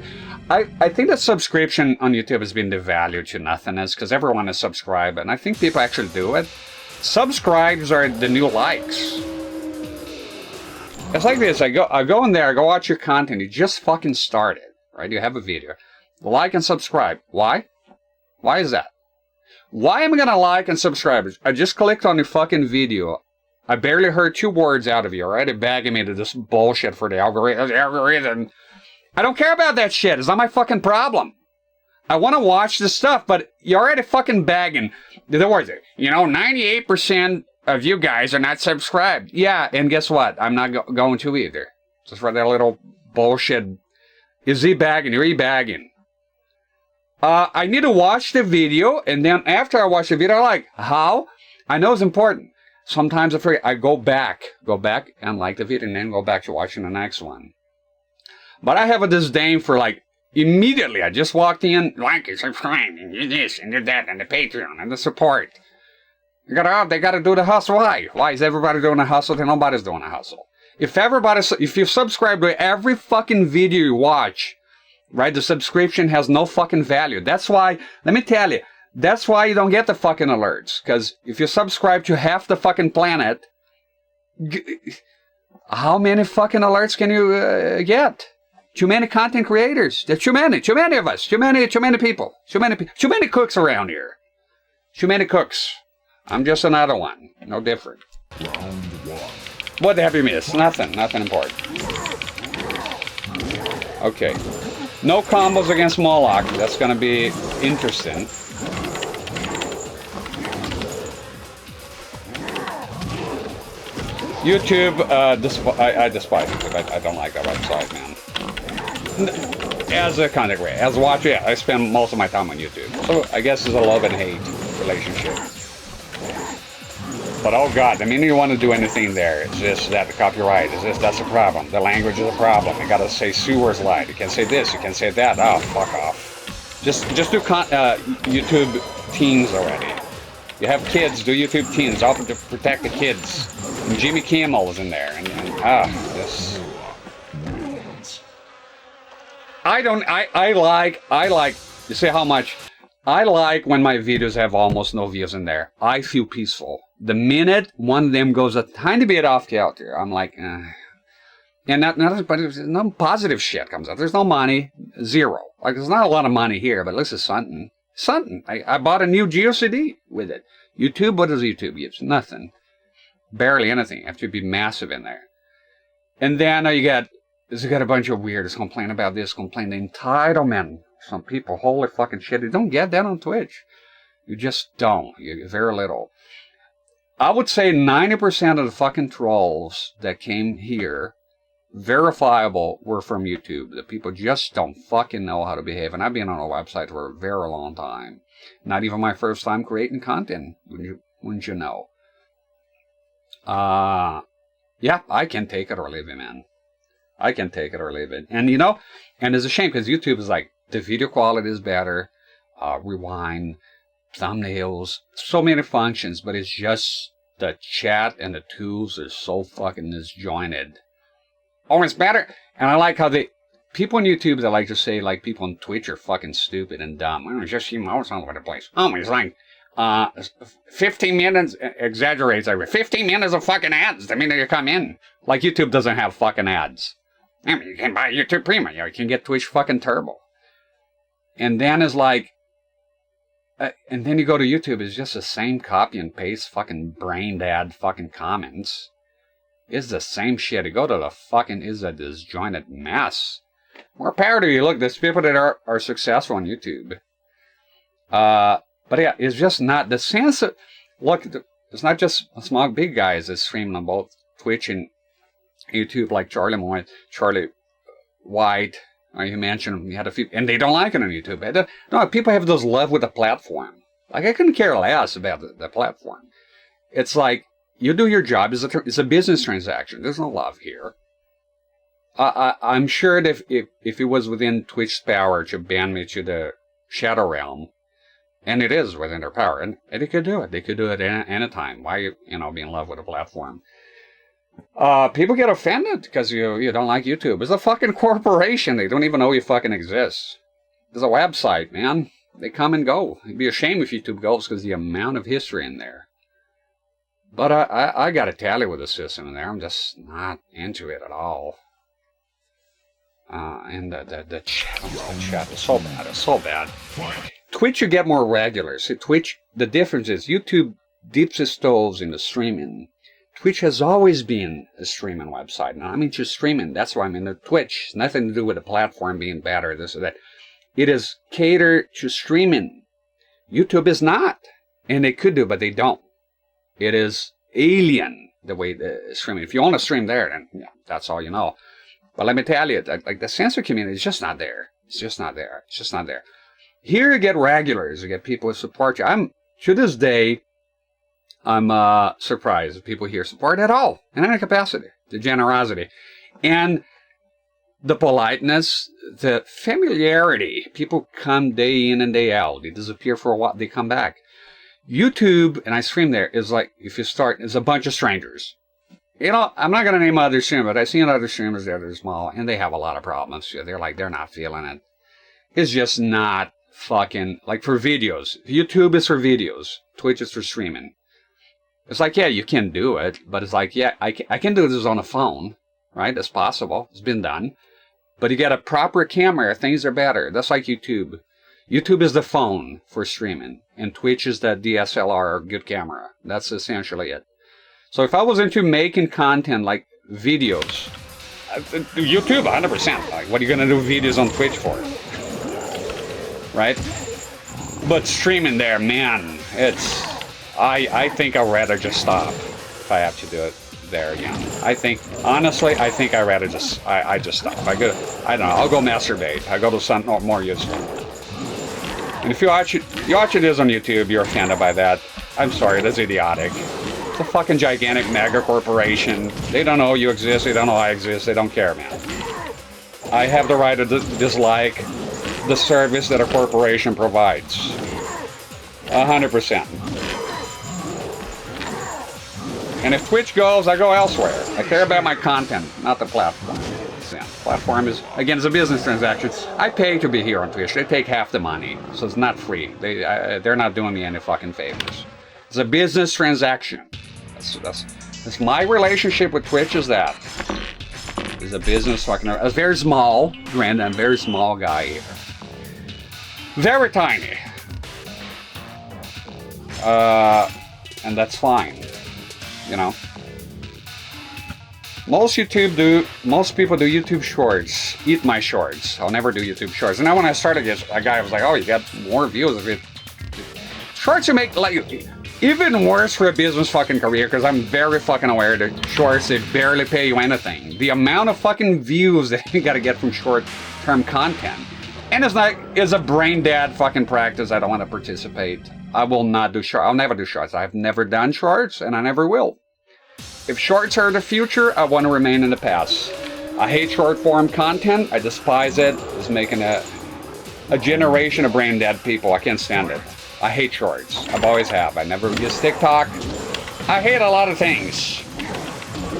I think that subscription on YouTube has been devalued to nothingness because everyone is subscribed, and I think people actually do it. Subscribes are the new likes. It's like this. I go in there. I go watch your content. You just fucking started, right? You have a video. Like and subscribe. Why? Why is that? Why am I gonna like and subscribe? I just clicked on your fucking video. I barely heard 2 words out of you, alright? You're bagging me to this bullshit for the algorithm. I don't care about that shit. It's not my fucking problem. I want to watch this stuff, but you're already fucking bagging. The words, 98% of you guys are not subscribed. Yeah, and guess what? I'm not going to either. Just for that little bullshit. Is he bagging? You're bagging. I need to watch the video, and then after I watch the video, I'm like, how? I know it's important. Sometimes I forget. I go back and like the video, and then go back to watching the next one. But I have a disdain for, like, immediately. I just walked in, like, subscribe, and do this, and do that, and the Patreon, and the support. They gotta do the hustle. Why? Why is everybody doing a hustle and nobody's doing a hustle? If you subscribe to every fucking video you watch, right, the subscription has no fucking value. That's why, let me tell you, that's why you don't get the fucking alerts. Because if you subscribe to half the fucking planet, how many fucking alerts can you get? Too many content creators. There's too many of us. Too many people. Too many cooks around here. Too many cooks. I'm just another one. No different. Round 1. What have you missed? Nothing important. Okay. No combos against Moloch. That's going to be interesting. YouTube, I despise YouTube. I don't like that website, man. As a content creator, as a watcher, yeah, I spend most of my time on YouTube. So I guess it's a love and hate relationship. But oh god, the minute you want to do anything there, it's this, that, the copyright, is this, that's a problem. The language is a problem. You gotta say sewers light. You can't say this, you can't say that. Oh, fuck off. Just do YouTube teens already. You have kids, do YouTube teens, all to protect the kids. And Jimmy Kimmel's in there, and this. I like, you see how much, I like when my videos have almost no views in there. I feel peaceful. The minute one of them goes a tiny bit off kilter, I'm like, and but no positive shit comes out. There's no money, zero. Like, there's not a lot of money here, but this is something. Something. I bought a new GeoCD with it. YouTube, what does YouTube give? Nothing. Barely anything. You have to be massive in there. And then you got a bunch of weirdos complaining about this, complaining entitlement. Some people, holy fucking shit, you don't get that on Twitch. You just don't. You get very little. I would say 90% of the fucking trolls that came here, verifiable, were from YouTube. The people just don't fucking know how to behave. And I've been on a website for a very long time. Not even my first time creating content, wouldn't you know? Yeah, I can take it or leave it, man. I can take it or leave it. And you know, and it's a shame because YouTube is like, the video quality is better, rewind, thumbnails, so many functions, but it's just the chat and the tools are so fucking disjointed. Oh, it's better. And I like how people on YouTube that like to say, like, people on Twitch are fucking stupid and dumb. Well, it's just emotes all over the place. Oh, it's like 15 minutes, exaggerates every 15 minutes of fucking ads the minute you come in. Like, YouTube doesn't have fucking ads. I mean, you can buy YouTube Premium, you can get Twitch fucking Turbo. And then it's like, and then you go to YouTube, it's just the same copy and paste fucking brain dead fucking comments. It's the same shit. You go to the fucking, is a disjointed mess. More power to you. Look, there's people that are successful on YouTube. But yeah, it's just not the sense of, look, it's not just small big guys that streaming on both Twitch and YouTube, like Charlie White. You mentioned you had a few, and they don't like it on YouTube. No, people have those love with the platform. Like, I couldn't care less about the platform. It's like, you do your job. It's a business transaction. There's no love here. I'm sure that if it was within Twitch's power to ban me to the Shadow Realm, and it is within their power, and they could do it. They could do it any time. Why, be in love with a platform? People get offended because you don't like YouTube. It's a fucking corporation. They don't even know you fucking exist. There's a website, man. They come and go. It'd be a shame if YouTube goes because the amount of history in there. But I got to tell you with the system in there, I'm just not into it at all. And the chat is so bad. It's so bad. Twitch, you get more regular. See, Twitch, the difference is YouTube dips its toes into streaming. Twitch has always been a streaming website. Now, I mean, just streaming. That's why I'm in the Twitch. It's nothing to do with the platform being better, this or that. It is catered to streaming. YouTube is not. And they could do, but they don't. It is alien, the way the streaming. If you want to stream there, then yeah, that's all you know. But let me tell you, like the censor community is just not there. It's just not there. It's just not there. Here you get regulars. You get people who support you. To this day, I'm surprised that people here support at all, in any capacity, the generosity, and the politeness, the familiarity. People come day in and day out. They disappear for a while. They come back. YouTube, and I stream there, is like, if you start, it's a bunch of strangers. I'm not going to name other streamers, but I've seen other streamers there that are small, and they have a lot of problems. They're not feeling it. It's just not fucking, like, for videos. YouTube is for videos. Twitch is for streaming. It's like, yeah, you can do it, but it's like, yeah, I can do this on a phone, right? That's possible. It's been done. But you get a proper camera, things are better. That's like YouTube. YouTube is the phone for streaming, and Twitch is the DSLR, good camera. That's essentially it. So if I was into making content like videos, YouTube 100%. Like, what are you going to do videos on Twitch for? Right? But streaming there, man, I think I'd rather just stop. if I have to do it there again. I think, honestly, I think I rather just, I just stop. I don't know, I'll go masturbate. I go to something more useful. And if you watch this on YouTube, you're offended by that. I'm sorry, that's idiotic. It's a fucking gigantic mega corporation. They don't know you exist, they don't know I exist, they don't care, man. I have the right to dislike the service that a corporation provides. 100%. And if Twitch goes, I go elsewhere. I care about my content, not the platform. Platform is, again, it's a business transaction. I pay to be here on Twitch. They take half the money, so it's not free. They're not doing me any fucking favors. It's a business transaction. That's my relationship with Twitch is that. It's a business fucking, a very small, granted, I'm a very small guy here. Very tiny. And that's fine. You know, most people do YouTube shorts. Eat my shorts. I'll never do YouTube shorts. And now when I started, a guy was like, "Oh, you got more views of it." Shorts you make like even worse for a business fucking career because I'm very fucking aware that shorts they barely pay you anything. The amount of fucking views that you got to get from short-term content, and it's a brain dead fucking practice. I don't want to participate. I will not do shorts. I'll never do shorts. I've never done shorts, and I never will. If shorts are the future, I want to remain in the past. I hate short form content. I despise it. It's making a generation of brain dead people. I can't stand it. I hate shorts. I've always have. I never use TikTok. I hate a lot of things.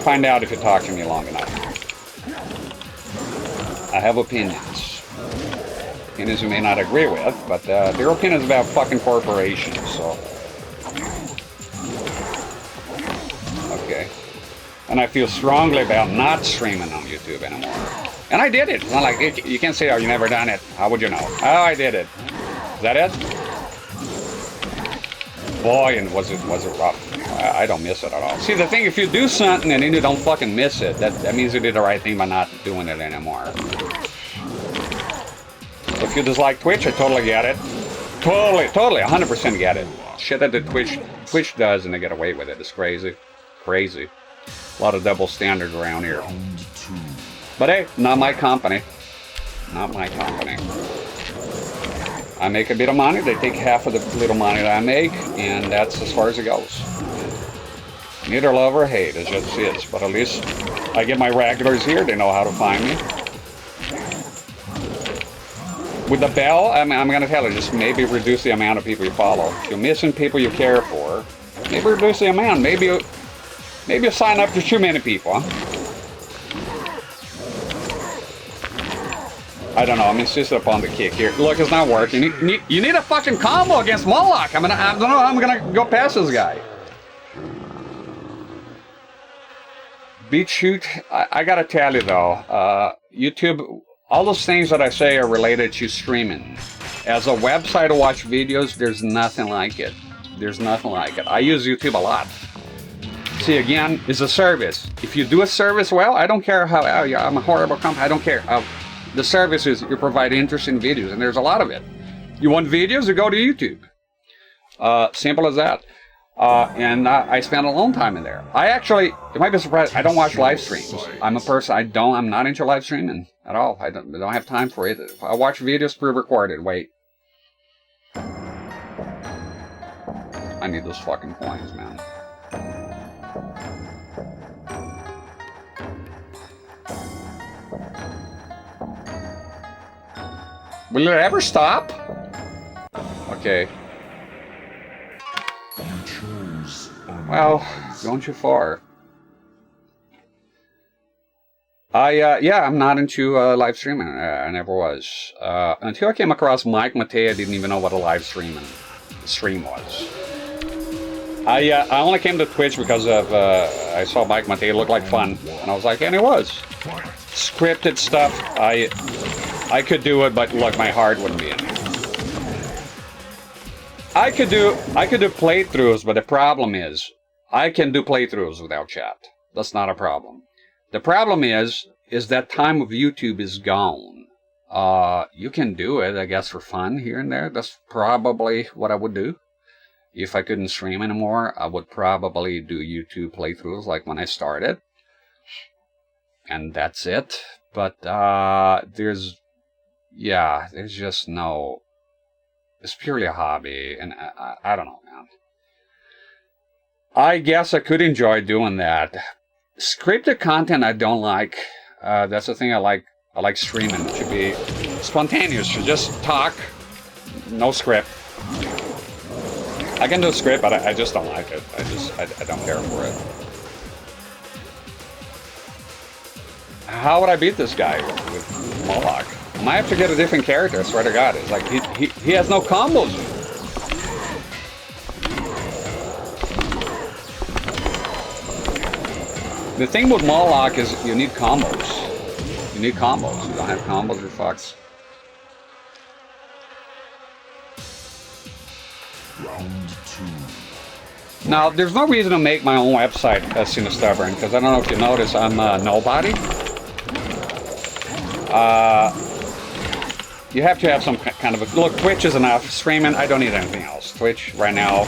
Find out if you talk to me long enough. I have opinions. Opinions you may not agree with, but their opinions about fucking corporations, so. Okay. And I feel strongly about not streaming on YouTube anymore. And I did it. It's not like, you can't say, oh, you never done it. How would you know? Oh, I did it. Is that it? Boy, and was it rough. I don't miss it at all. See, the thing, if you do something and then you don't fucking miss it, that means you did the right thing by not doing it anymore. If you dislike Twitch, I totally get it. Totally, 100% get it. Shit that the Twitch does and they get away with it. It's crazy. Crazy. A lot of double standards around here. But hey, not my company. Not my company. I make a bit of money, they take half of the little money that I make, and that's as far as it goes. Neither love or hate, it just is. But at least I get my regulars here, they know how to find me. With the bell, I'm going to tell you, just maybe reduce the amount of people you follow. If you're missing people you care for, maybe reduce the amount. Maybe you sign up to too many people, huh? I don't know, I'm insisting upon the kick here. Look, it's not working. You need a fucking combo against Moloch. I don't know how I'm gonna go past this guy. Beat shoot, I gotta tell you though, YouTube, all those things that I say are related to streaming. As a website to watch videos, there's nothing like it. There's nothing like it. I use YouTube a lot. See, again, it's a service. If you do a service well, I don't care how, I'm a horrible company, I don't care. The service is you provide interesting videos, and there's a lot of it. You want videos, you go to YouTube. Simple as that. And I spent a long time in there. I actually, you might be surprised, I don't watch live streams. I'm a person, I'm not into live streaming at all. I don't have time for it. I watch videos pre-recorded. Wait. I need those fucking coins, man. Will it ever stop? Okay. Well, going too far. Yeah, I'm not into live streaming. I never was. Until I came across Mike Matei, I didn't even know what a live stream was. I only came to Twitch because of I saw Mike Matei, it looked like fun, and I was like, and it was. Scripted stuff, I could do it, but look, my heart wouldn't be in it. I could do playthroughs, but the problem is, I can do playthroughs without chat. That's not a problem. The problem is that time of YouTube is gone. You can do it, I guess, for fun here and there. That's probably what I would do. If I couldn't stream anymore, I would probably do YouTube playthroughs like when I started. And that's it. But there's just no... It's purely a hobby, and I don't know, man. I guess I could enjoy doing that. Scripted content I don't like. That's the thing I like. I like streaming. It should be spontaneous. Should just talk. No script. I can do a script, but I just don't like it. I don't care for it. How would I beat this guy with Moloch? I might have to get a different character, I swear to God. It's like, he has no combos. The thing with Moloch is you need combos. You need combos. You don't have combos, you're fucked. Round 2. Now, there's no reason to make my own website as Stubborn, because I don't know if you notice, I'm nobody. You have to have some kind of a... Look, Twitch is enough. Streaming, I don't need anything else. Twitch, right now,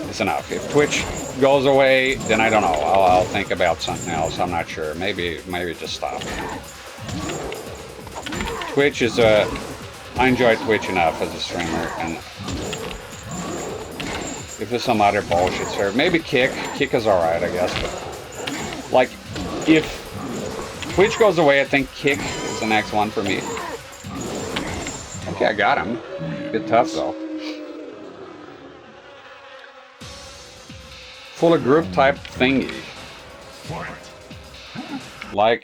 is enough. If Twitch goes away, then I don't know. I'll think about something else. I'm not sure. Maybe just stop. Twitch is I enjoy Twitch enough as a streamer, and... If there's some other bullshit server, maybe Kick. Kick is alright, I guess, but... Like, if Twitch goes away, I think Kick is the next one for me. Okay, I got him. Bit tough though. Full of group type thingy. Like,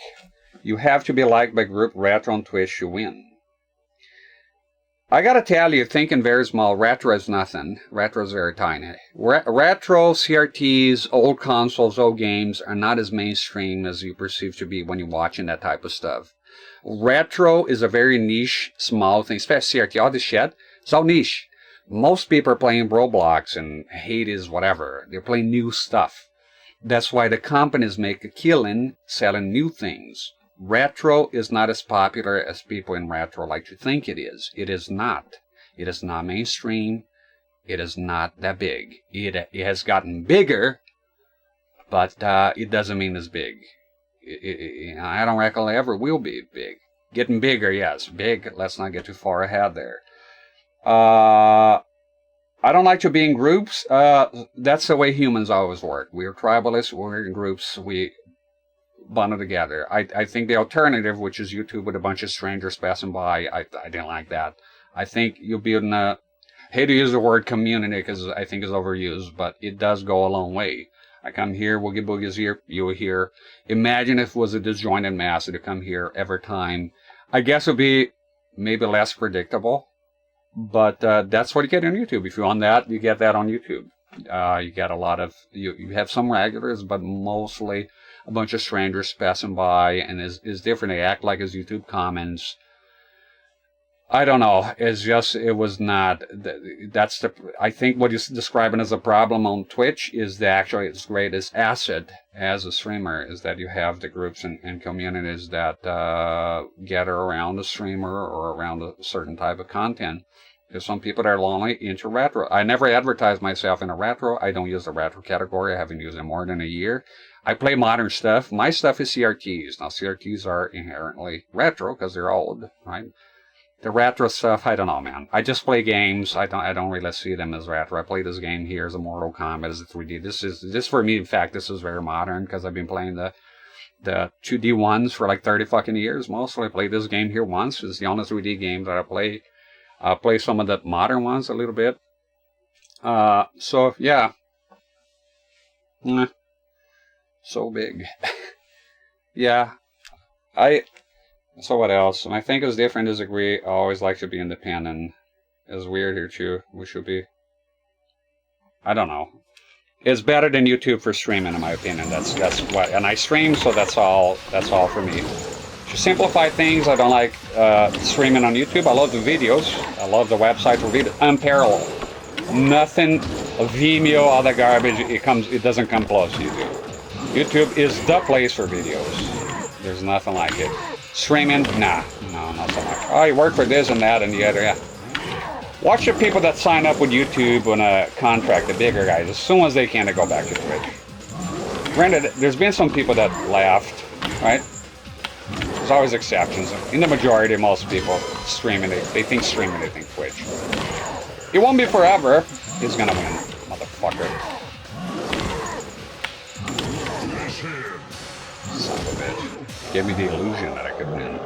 you have to be liked by group retro on Twitch to win. I gotta tell you, thinking very small, retro is nothing. Retro is very tiny. Retro, CRTs, old consoles, old games are not as mainstream as you perceive to be when you're watching that type of stuff. Retro is a very niche, small thing, especially CRT, all this shit. It's all niche. Most people are playing Roblox and Hades, whatever. They're playing new stuff. That's why the companies make a killing selling new things. Retro is not as popular as people in retro like to think it is. It is not. It is not mainstream. It is not that big. It has gotten bigger, but it doesn't mean it's big. I don't reckon it ever will be big. Getting bigger, yes. Big, let's not get too far ahead there. I don't like to be in groups. That's the way humans always work. We're tribalists, we're in groups, we bundle together. I think the alternative, which is YouTube with a bunch of strangers passing by, I didn't like that. I think you'll be in a... hate to use the word community because I think it's overused, but it does go a long way. I come here, Woogie Boogie's here, you're here. Imagine if it was a disjointed mass to come here every time. I guess it would be maybe less predictable, but that's what you get on YouTube. If you want that, you get that on YouTube. You get a lot of, you have some regulars, but mostly a bunch of strangers passing by, and is different. They act like it's YouTube comments. I don't know. It's just, it was not, that's the, I think what you're describing as a problem on Twitch is actually its greatest asset as a streamer is that you have the groups and communities that gather around the streamer or around a certain type of content. There's some people that are lonely into retro. I never advertise myself in a retro. I don't use the retro category. I haven't used it more than a year. I play modern stuff. My stuff is CRTs. Now, CRTs are inherently retro because they're old, right? The retro stuff, I don't know, man. I just play games. I don't really see them as retro. I play this game here as a Mortal Kombat, as a 3D. This for me, in fact, this is very modern because I've been playing the 2D ones for like 30 fucking years. Mostly I played this game here once. It's the only 3D game that I play. I'll play some of the modern ones a little bit. So, yeah. So big. Yeah. So what else? And I think it's different to disagree. I always like to be independent. It's weird here too. We should be. I don't know. It's better than YouTube for streaming, in my opinion. That's what. And I stream, so that's all for me. To simplify things, I don't like streaming on YouTube. I love the videos. I love the website for videos. Unparalleled. Nothing. Vimeo, all that garbage. It doesn't come close to YouTube. YouTube is the place for videos. There's nothing like it. Streaming, nah, no, not so much. Oh, you work for this and that and the other, yeah. Watch the people that sign up with YouTube on a contract, the bigger guys. As soon as they can, they go back to Twitch. Granted, there's been some people that laughed, right? There's always exceptions. In the majority, most people streaming, they think streaming, they think Twitch. It won't be forever. He's gonna win, motherfucker. Son of a bitch. Gave me the illusion that I could win.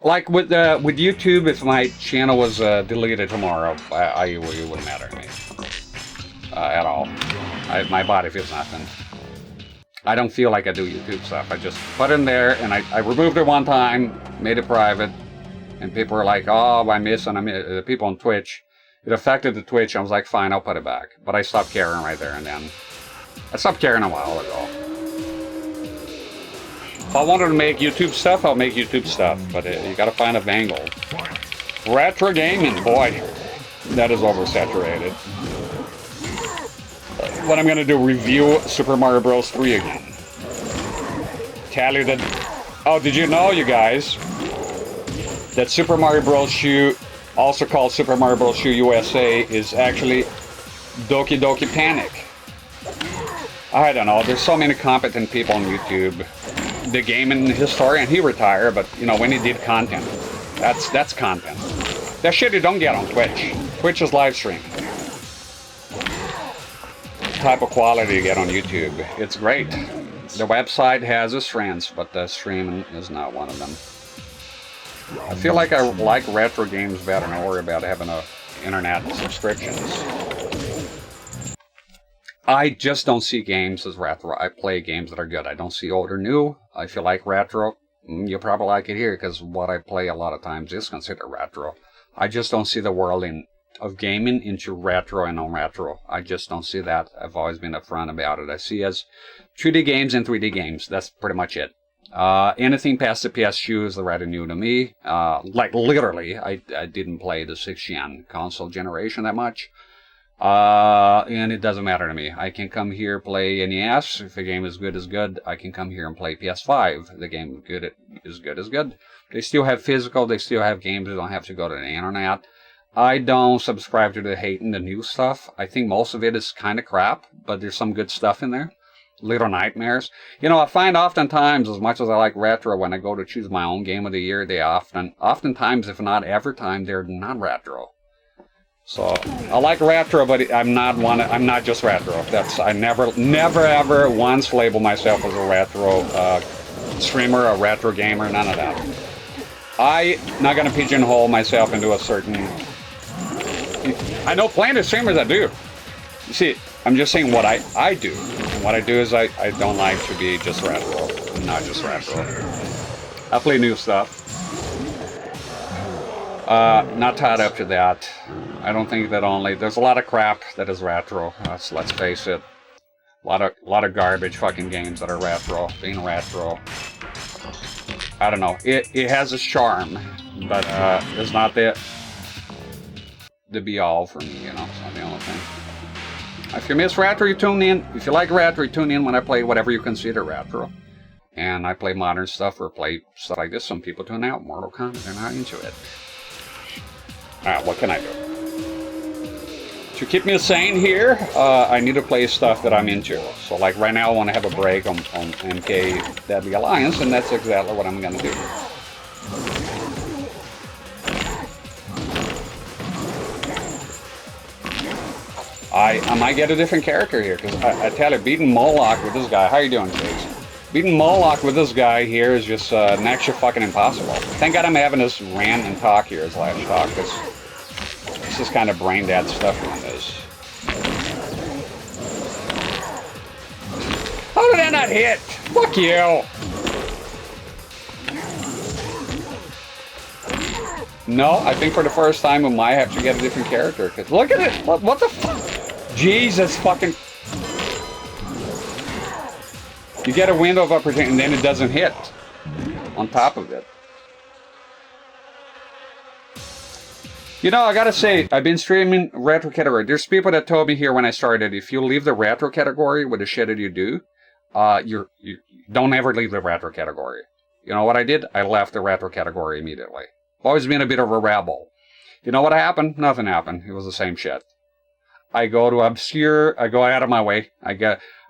Like with YouTube, if my channel was deleted tomorrow, it wouldn't matter to me at all. My body feels nothing. I don't feel like I do YouTube stuff. I just put it in there, and I removed it one time, made it private, and people were like, "Oh, I miss," and the people on Twitch. It affected the Twitch. I was like, "Fine, I'll put it back." But I stopped caring right there and then. I stopped caring a while ago. If I wanted to make YouTube stuff, I'll make YouTube stuff, but you gotta find a angle. Retro gaming, boy, that is oversaturated. What I'm gonna do, review Super Mario Bros. 3 again. Tell you that, oh, did you know, you guys, that Super Mario Bros. U, also called Super Mario Bros. U USA, is actually Doki Doki Panic. I don't know, there's so many competent people on YouTube. The gaming historian, he retired, but you know, when he did content, that's content. That shit you don't get on Twitch. Twitch is live stream. Type of quality you get on YouTube. It's great. The website has its strengths, but the streaming is not one of them. I feel like I like retro games better and I worry about having internet subscriptions. I just don't see games as retro. I play games that are good. I don't see old or new. I feel like retro. You'll probably like it here because what I play a lot of times is considered retro. I just don't see the world of gaming into retro and non-retro. I just don't see that. I've always been upfront about it. I see as 2D games and 3D games. That's pretty much it. Anything past the PS2 is already new to me. Like literally, I didn't play the 6th gen console generation that much. And it doesn't matter to me. I can come here, play NES. If a game is good, I can come here and play PS5. The game is good. They still have physical, they still have games. They don't have to go to the internet. I don't subscribe to the hating the new stuff. I think most of it is kind of crap, but there's some good stuff in there. Little nightmares. You know, I find oftentimes, as much as I like retro, when I go to choose my own game of the year, they oftentimes, if not every time, they're not retro. So I like retro, but I'm not just retro. I never ever once label myself as a retro streamer, a retro gamer, none of that. I'm not gonna pigeonhole myself into a certain. I know plenty of streamers that do. You see, I'm just saying what I do. And what I do is I don't like to be just retro, not just retro. I play new stuff. Not tied up to that. I don't think that only. There's a lot of crap that is retro. Let's face it. A lot of garbage fucking games that are retro. Being retro. I don't know. It has its charm, but it's not the be all for me. You know, it's not the only thing. If you miss retro, you tune in. If you like retro, you tune in when I play whatever you consider retro. And I play modern stuff or play stuff like this. Some people tune out. Mortal Kombat, they're not into it. Alright, what can I do? To keep me sane here, I need to play stuff that I'm into. So like right now I want to have a break on MK Deadly Alliance, and that's exactly what I'm going to do. I might get a different character here, because I tell you, beating Moloch with this guy, how you doing, Chase? Beating Moloch with this guy here is just next to fucking impossible. Thank God I'm having this rant and talk here as live talk, because this is kind of brain dead stuff on this. How did that not hit? Fuck you! No, I think for the first time we might have to get a different character, because look at it! What the fuck? Jesus fucking... You get a window of opportunity and then it doesn't hit on top of it. You know, I gotta say, I've been streaming retro category. There's people that told me here when I started, if you leave the retro category with the shit that you do, you don't ever leave the retro category. You know what I did? I left the retro category immediately. Always been a bit of a rebel. You know what happened? Nothing happened. It was the same shit. I go to obscure, I go out of my way. I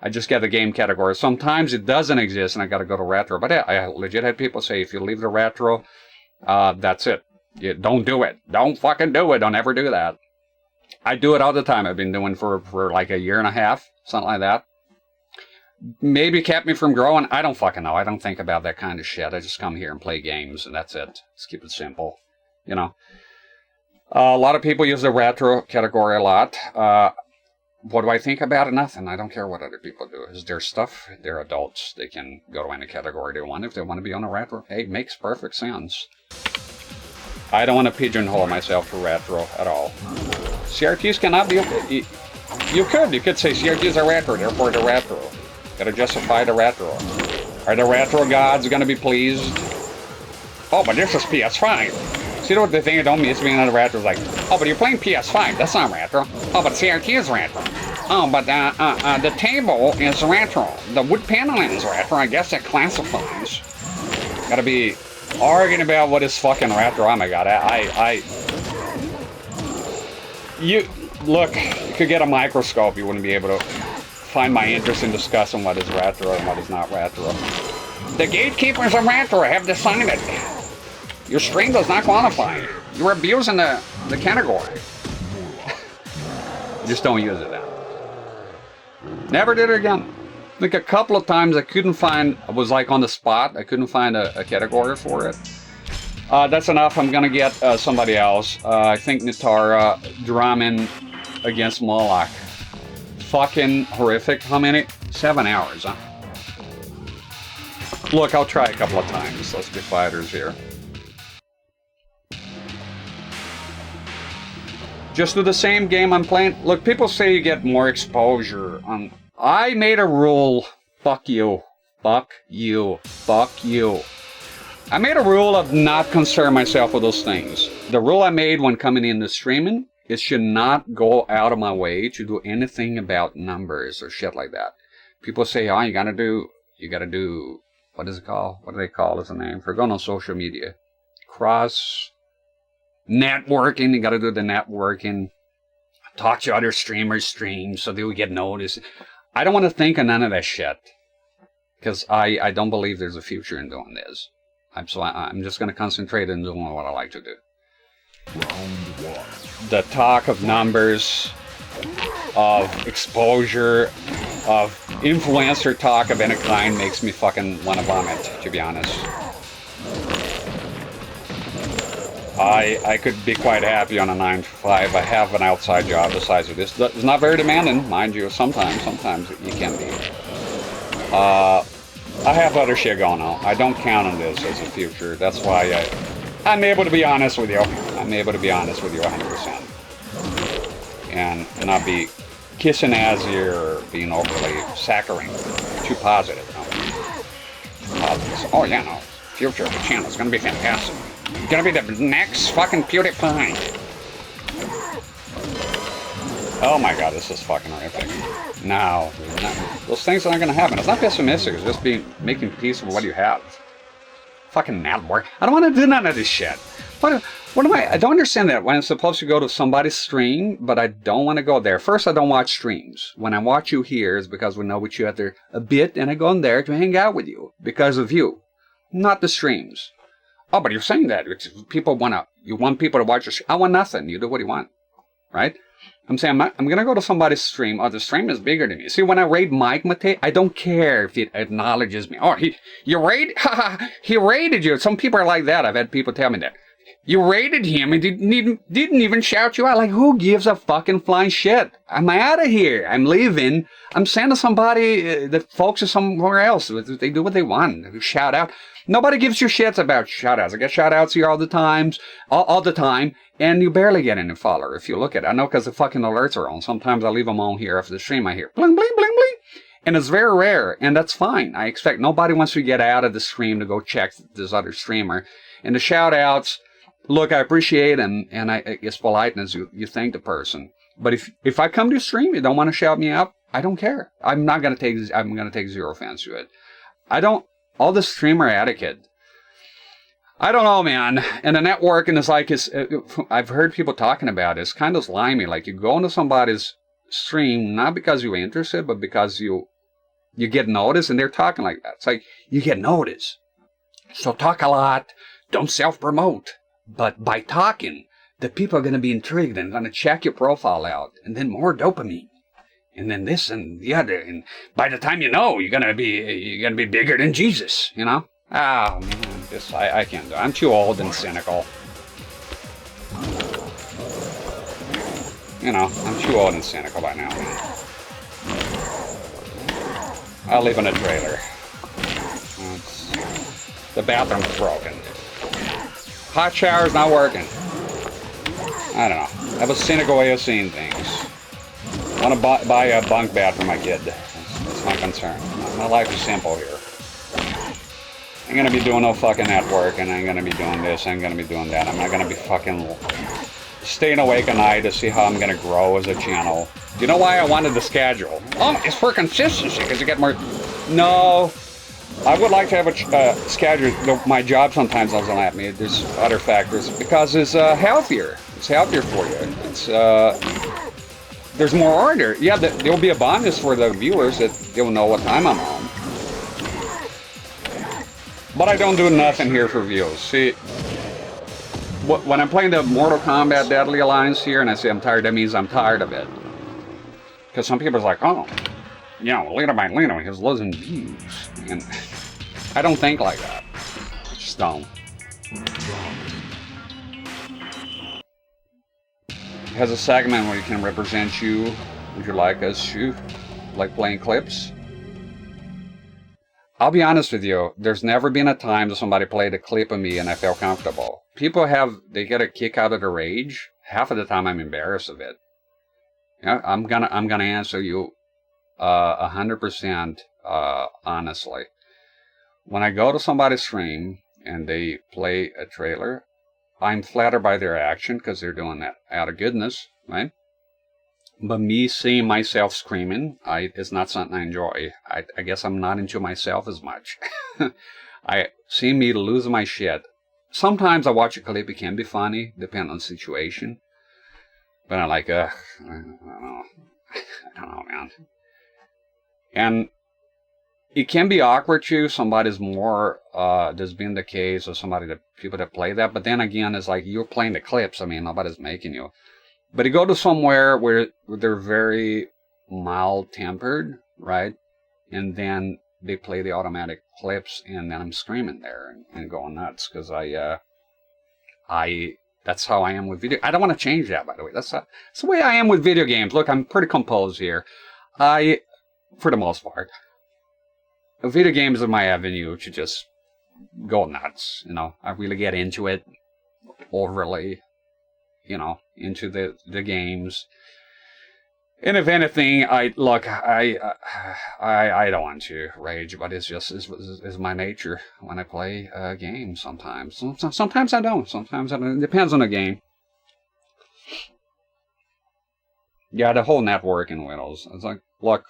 just get the game category. Sometimes it doesn't exist and I got to go to retro. But I legit had people say, if you leave the retro, that's it. You don't do it. Don't fucking do it. Don't ever do that. I do it all the time. I've been doing for like a year and a half, something like that. Maybe kept me from growing. I don't fucking know. I don't think about that kind of shit. I just come here and play games and that's it. Let's keep it simple. You know. A lot of people use the retro category a lot. What do I think about it? Nothing. I don't care what other people do. It's their stuff. They're adults. They can go to any category they want. If they want to be on a retro, hey, it makes perfect sense. I don't want to pigeonhole myself for retro at all. CRTs cannot be... You could say CRTs are retro, therefore they're retro. Gotta justify the retro. Are the retro gods gonna be pleased? Oh, but this is PS5. See what the thing that don't miss being on the retro is like, oh, but you're playing PS5, that's not retro. Oh, but CRT is retro. Oh, but the table is retro. The wood paneling is retro. I guess that classifies. Gotta be arguing about what is fucking retro. Oh my god, you could get a microscope, you wouldn't be able to find my interest in discussing what is retro and what is not retro. The gatekeepers of retro have decided. Your stream does not qualify. You're abusing the category. Just don't use it then. Never did it again. I think a couple of times I couldn't find, I was like on the spot, I couldn't find a category for it. That's enough, I'm gonna get somebody else. I think Nitara, Draman against Moloch. Fucking horrific. How many? 7 hours, huh? Look, I'll try a couple of times. Let's be fighters here. Just do the same game I'm playing. Look, people say you get more exposure. I made a rule. Fuck you. Fuck you. Fuck you. I made a rule of not concern myself with those things. The rule I made when coming into streaming is should not go out of my way to do anything about numbers or shit like that. People say, oh, you gotta do, what is it called? What do they call it as a name? For going on social media. Cross... networking, you gotta do the networking. Talk to other streamers' streams so they will get noticed. I don't want to think of none of that shit. Because I don't believe there's a future in doing this. I'm just gonna concentrate on doing what I like to do. Round 1. The talk of numbers, of exposure, of influencer talk of any kind makes me fucking want to vomit, to be honest. I could be quite happy on a 9 to 5. I have an outside job besides of this. It's not very demanding, mind you. Sometimes you can be. I have other shit going on. I don't count on this as a future. That's why I'm able to be honest with you. I'm able to be honest with you 100%. And not be kissing ass here or being overly saccharine. Too positive. Oh yeah, no. Future of the channel is going to be fantastic. Gonna be the next fucking PewDiePie. Oh my god, this is fucking horrific. No, those things aren't gonna happen. It's not pessimistic, it's just making peace with what you have. Fucking network. I don't want to do none of this shit. What am I don't understand that when I'm supposed to go to somebody's stream, but I don't want to go there. First, I don't watch streams. When I watch you here, it's because we know what you out there a bit, and I go in there to hang out with you because of you, not the streams. Oh, but you're saying that you want people to watch your stream. I want nothing. You do what you want, right? I'm saying I'm gonna go to somebody's stream. Oh, the stream is bigger than me. See, when I raid Mike Mate, I don't care if it acknowledges me. Oh, he raided you. Some people are like that. I've had people tell me that. You raided him and didn't even shout you out. Like, who gives a fucking flying shit? I'm out of here. I'm leaving. I'm sending somebody that focuses somewhere else. They do what they want. Shout out. Nobody gives you shits about shout-outs. I get shout-outs here all the time, and you barely get any follower if you look at it. I know because the fucking alerts are on. Sometimes I leave them on here after the stream. I hear bling, bling, bling, bling. And it's very rare, and that's fine. I expect nobody wants to get out of the stream to go check this other streamer. And the shout-outs, look, I appreciate them, and it's politeness. You thank the person. But if I come to stream, you don't want to shout me out, I don't care. I'm gonna take zero offense to it. All the streamer etiquette I don't know, man. And the networking is like, I've heard people talking about it. It's kind of slimy. Like, you go into somebody's stream, not because you're interested, but because you get noticed, and they're talking like that. It's like, you get noticed. So talk a lot. Don't self-promote. But by talking, the people are going to be intrigued and going to check your profile out. And then more dopamine. And then this and the other. And by the time you know, you're going to be bigger than Jesus, you know? Oh, man, I can't do it. I'm too old and cynical. You know, I'm too old and cynical by now. I'll live in a trailer. The bathroom's broken. Hot shower's not working. I don't know. I have a cynical way of seeing things. I want to buy a bunk bed for my kid. That's my concern. My life is simple here. I'm going to be doing no fucking network, and I'm going to be doing this, I'm going to be doing that. I'm not going to be fucking staying awake at night to see how I'm going to grow as a channel. You know why I wanted the schedule? Oh, it's for consistency, because you get more... No, I would like to have a schedule. My job sometimes doesn't let me. There's other factors. Because it's healthier. It's healthier for you. It's there's more order. Yeah, there'll be a bonus for the viewers that they'll know what time I'm on. But I don't do nothing here for views. See, when I'm playing the Mortal Kombat Deadly Alliance here and I say I'm tired, that means I'm tired of it. Because some people are like, oh, you know, little by little, he's losing views. And I don't think like that. I just don't. It has a segment where you can represent you. Would you like us to? Like playing clips? I'll be honest with you, there's never been a time that somebody played a clip of me and I felt comfortable. People they get a kick out of the rage. Half of the time I'm embarrassed of it. Yeah, I'm gonna answer you 100% honestly. When I go to somebody's stream and they play a trailer, I'm flattered by their action because they're doing that out of goodness, right? But me seeing myself screaming, is not something I enjoy. I guess I'm not into myself as much. Seeing me lose my shit. Sometimes I watch a clip, it can be funny, depending on the situation. But I'm like, I don't know, man. And it can be awkward too. Somebody's more, there's been the case of people that play that. But then again, it's like you're playing the clips. I mean, nobody's making you. But you go to somewhere where they're very mild-tempered, right? And then they play the automatic clips, and then I'm screaming there and going nuts because that's how I am with video. I don't want to change that, by the way. That's the way I am with video games. Look, I'm pretty composed here. For the most part, video games are my avenue to just go nuts. You know, I really get into it overly. You know, into the games. And if anything, I don't want to rage, but it's just is my nature when I play games. Sometimes I don't. Sometimes I don't. It depends on the game. Yeah, the whole networking windows. It's like, look,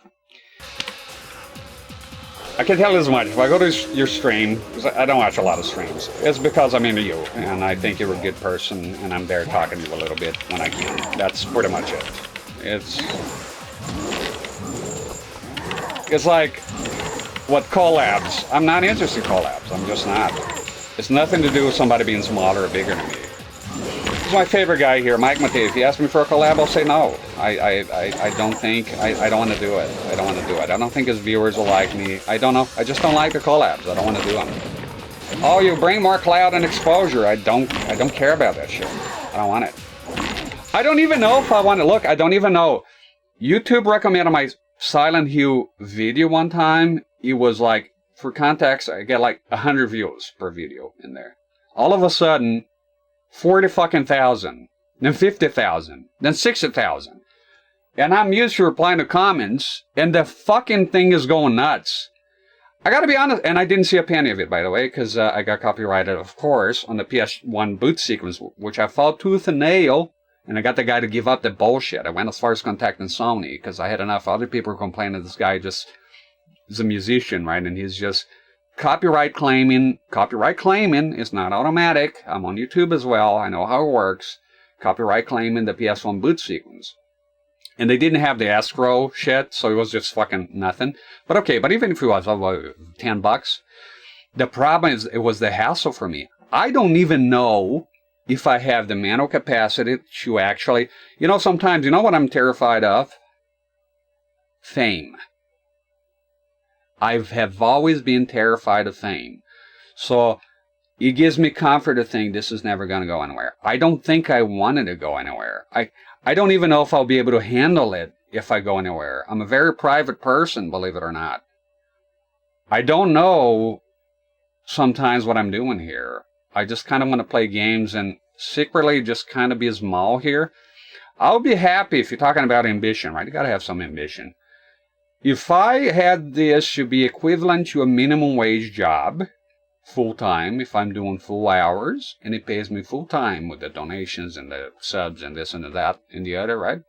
I can tell you this much. If I go to your stream, because I don't watch a lot of streams, it's because I'm into you, and I think you're a good person, and I'm there talking to you a little bit when I can. That's pretty much it. It's like, what, collabs? I'm not interested in collabs. I'm just not. It's nothing to do with somebody being smaller or bigger than me. This is my favorite guy here, Mike Matei. If he asks me for a collab, I'll say no. I don't think, I don't want to do it. I don't want to do it. I don't think his viewers will like me. I don't know. I just don't like the collabs. I don't want to do them. Oh, you bring more clout and exposure. I don't care about that shit. I don't want it. I don't even know if I want to look. I don't even know. YouTube recommended my Silent Hill video one time. It was like, for context, I get like 100 views per video in there. All of a sudden, 40,000, then 50,000, then 60,000. And I'm used to replying to comments, and the fucking thing is going nuts. I gotta be honest, and I didn't see a penny of it, by the way, because I got copyrighted, of course, on the PS1 boot sequence, which I fought tooth and nail, and I got the guy to give up the bullshit. I went as far as contacting Sony, because I had enough other people complaining this guy just is a musician, right, and he's just copyright claiming is not automatic. I'm on YouTube as well. I know how it works. Copyright claiming the PS1 boot sequence. And they didn't have the escrow shit, so it was just fucking nothing. But okay, but even if it was $10, the problem is it was the hassle for me. I don't even know if I have the mental capacity to actually, you know, sometimes, you know what I'm terrified of? Fame. I have always been terrified of fame. So it gives me comfort to think this is never going to go anywhere. I don't think I want it to go anywhere. I don't even know if I'll be able to handle it if I go anywhere. I'm a very private person, believe it or not. I don't know sometimes what I'm doing here. I just kind of want to play games and secretly just kind of be small here. I'll be happy if you're talking about ambition, right? You got to have some ambition. If I had this to be equivalent to a minimum wage job, full-time, if I'm doing full hours, and it pays me full-time with the donations and the subs and this and that and the other, right?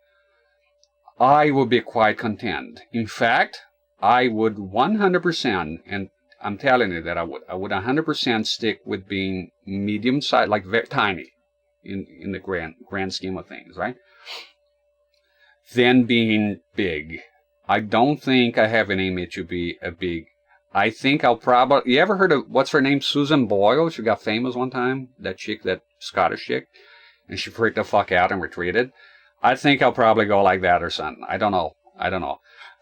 I would be quite content. In fact, I would 100%, and I'm telling you that I would 100% stick with being medium-sized, like very tiny in the grand scheme of things, right? Then being big. I don't think I have an image to be a big. I think I'll probably. You ever heard of what's her name? Susan Boyle. She got famous one time. That chick, that Scottish chick, and she freaked the fuck out and retreated. I think I'll probably go like that or something. I don't know.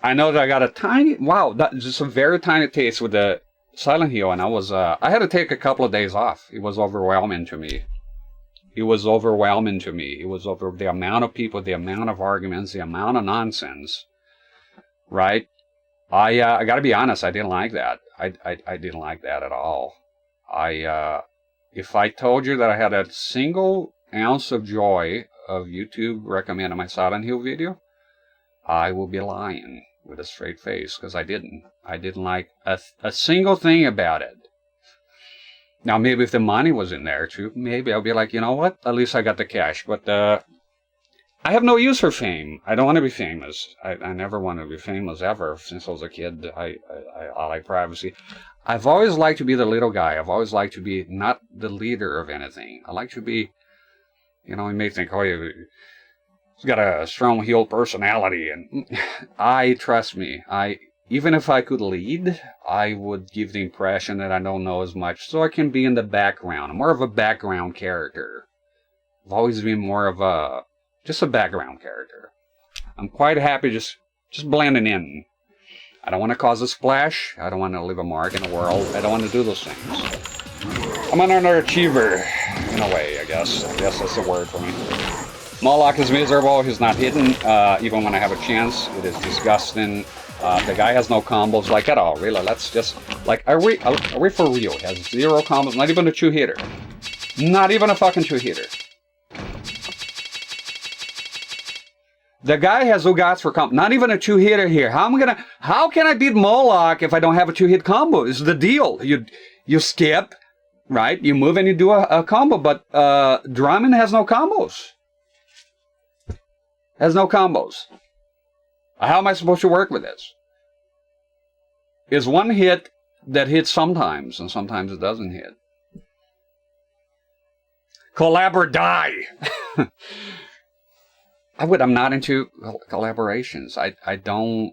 I know that I got a tiny. Wow, just a very tiny taste with the Silent Hill, and I had to take a couple of days off. It was overwhelming to me. It was overwhelming to me. It was over the amount of people, the amount of arguments, the amount of nonsense. Right? I got to be honest. I didn't like that. I didn't like that at all. If I told you that I had a single ounce of joy of YouTube recommending my Silent Hill video, I will be lying with a straight face, because I didn't. I didn't like a single thing about it. Now, maybe if the money was in there too, maybe I'll be like, you know what? At least I got the cash. But I have no use for fame. I don't want to be famous. I never want to be famous ever. Since I was a kid, I like privacy. I've always liked to be the little guy. I've always liked to be not the leader of anything. I like to be, you know, you may think, oh, he's got a strong-willed personality. And trust me, even if I could lead, I would give the impression that I don't know as much, so I can be in the background. I'm more of a background character. I've always been more of just a background character. I'm quite happy just blending in. I don't want to cause a splash. I don't want to leave a mark in the world. I don't want to do those things. I'm an underachiever, in a way, I guess. I guess that's the word for me. Moloch is miserable. He's not hidden, even when I have a chance. It is disgusting. The guy has no combos, like, at all, really. Let's just, like, are we for real? He has 0 combos, not even a 2-hitter. Not even a fucking 2-hitter. The guy has no guts for combo. Not even a 2-hitter here. How can I beat Moloch if I don't have a 2-hit combo? This is the deal. You skip, right? You move and you do a combo, but Drummond has no combos. Has no combos. How am I supposed to work with this? It's one hit that hits sometimes, and sometimes it doesn't hit. Collab or die. I'm not into collaborations. I don't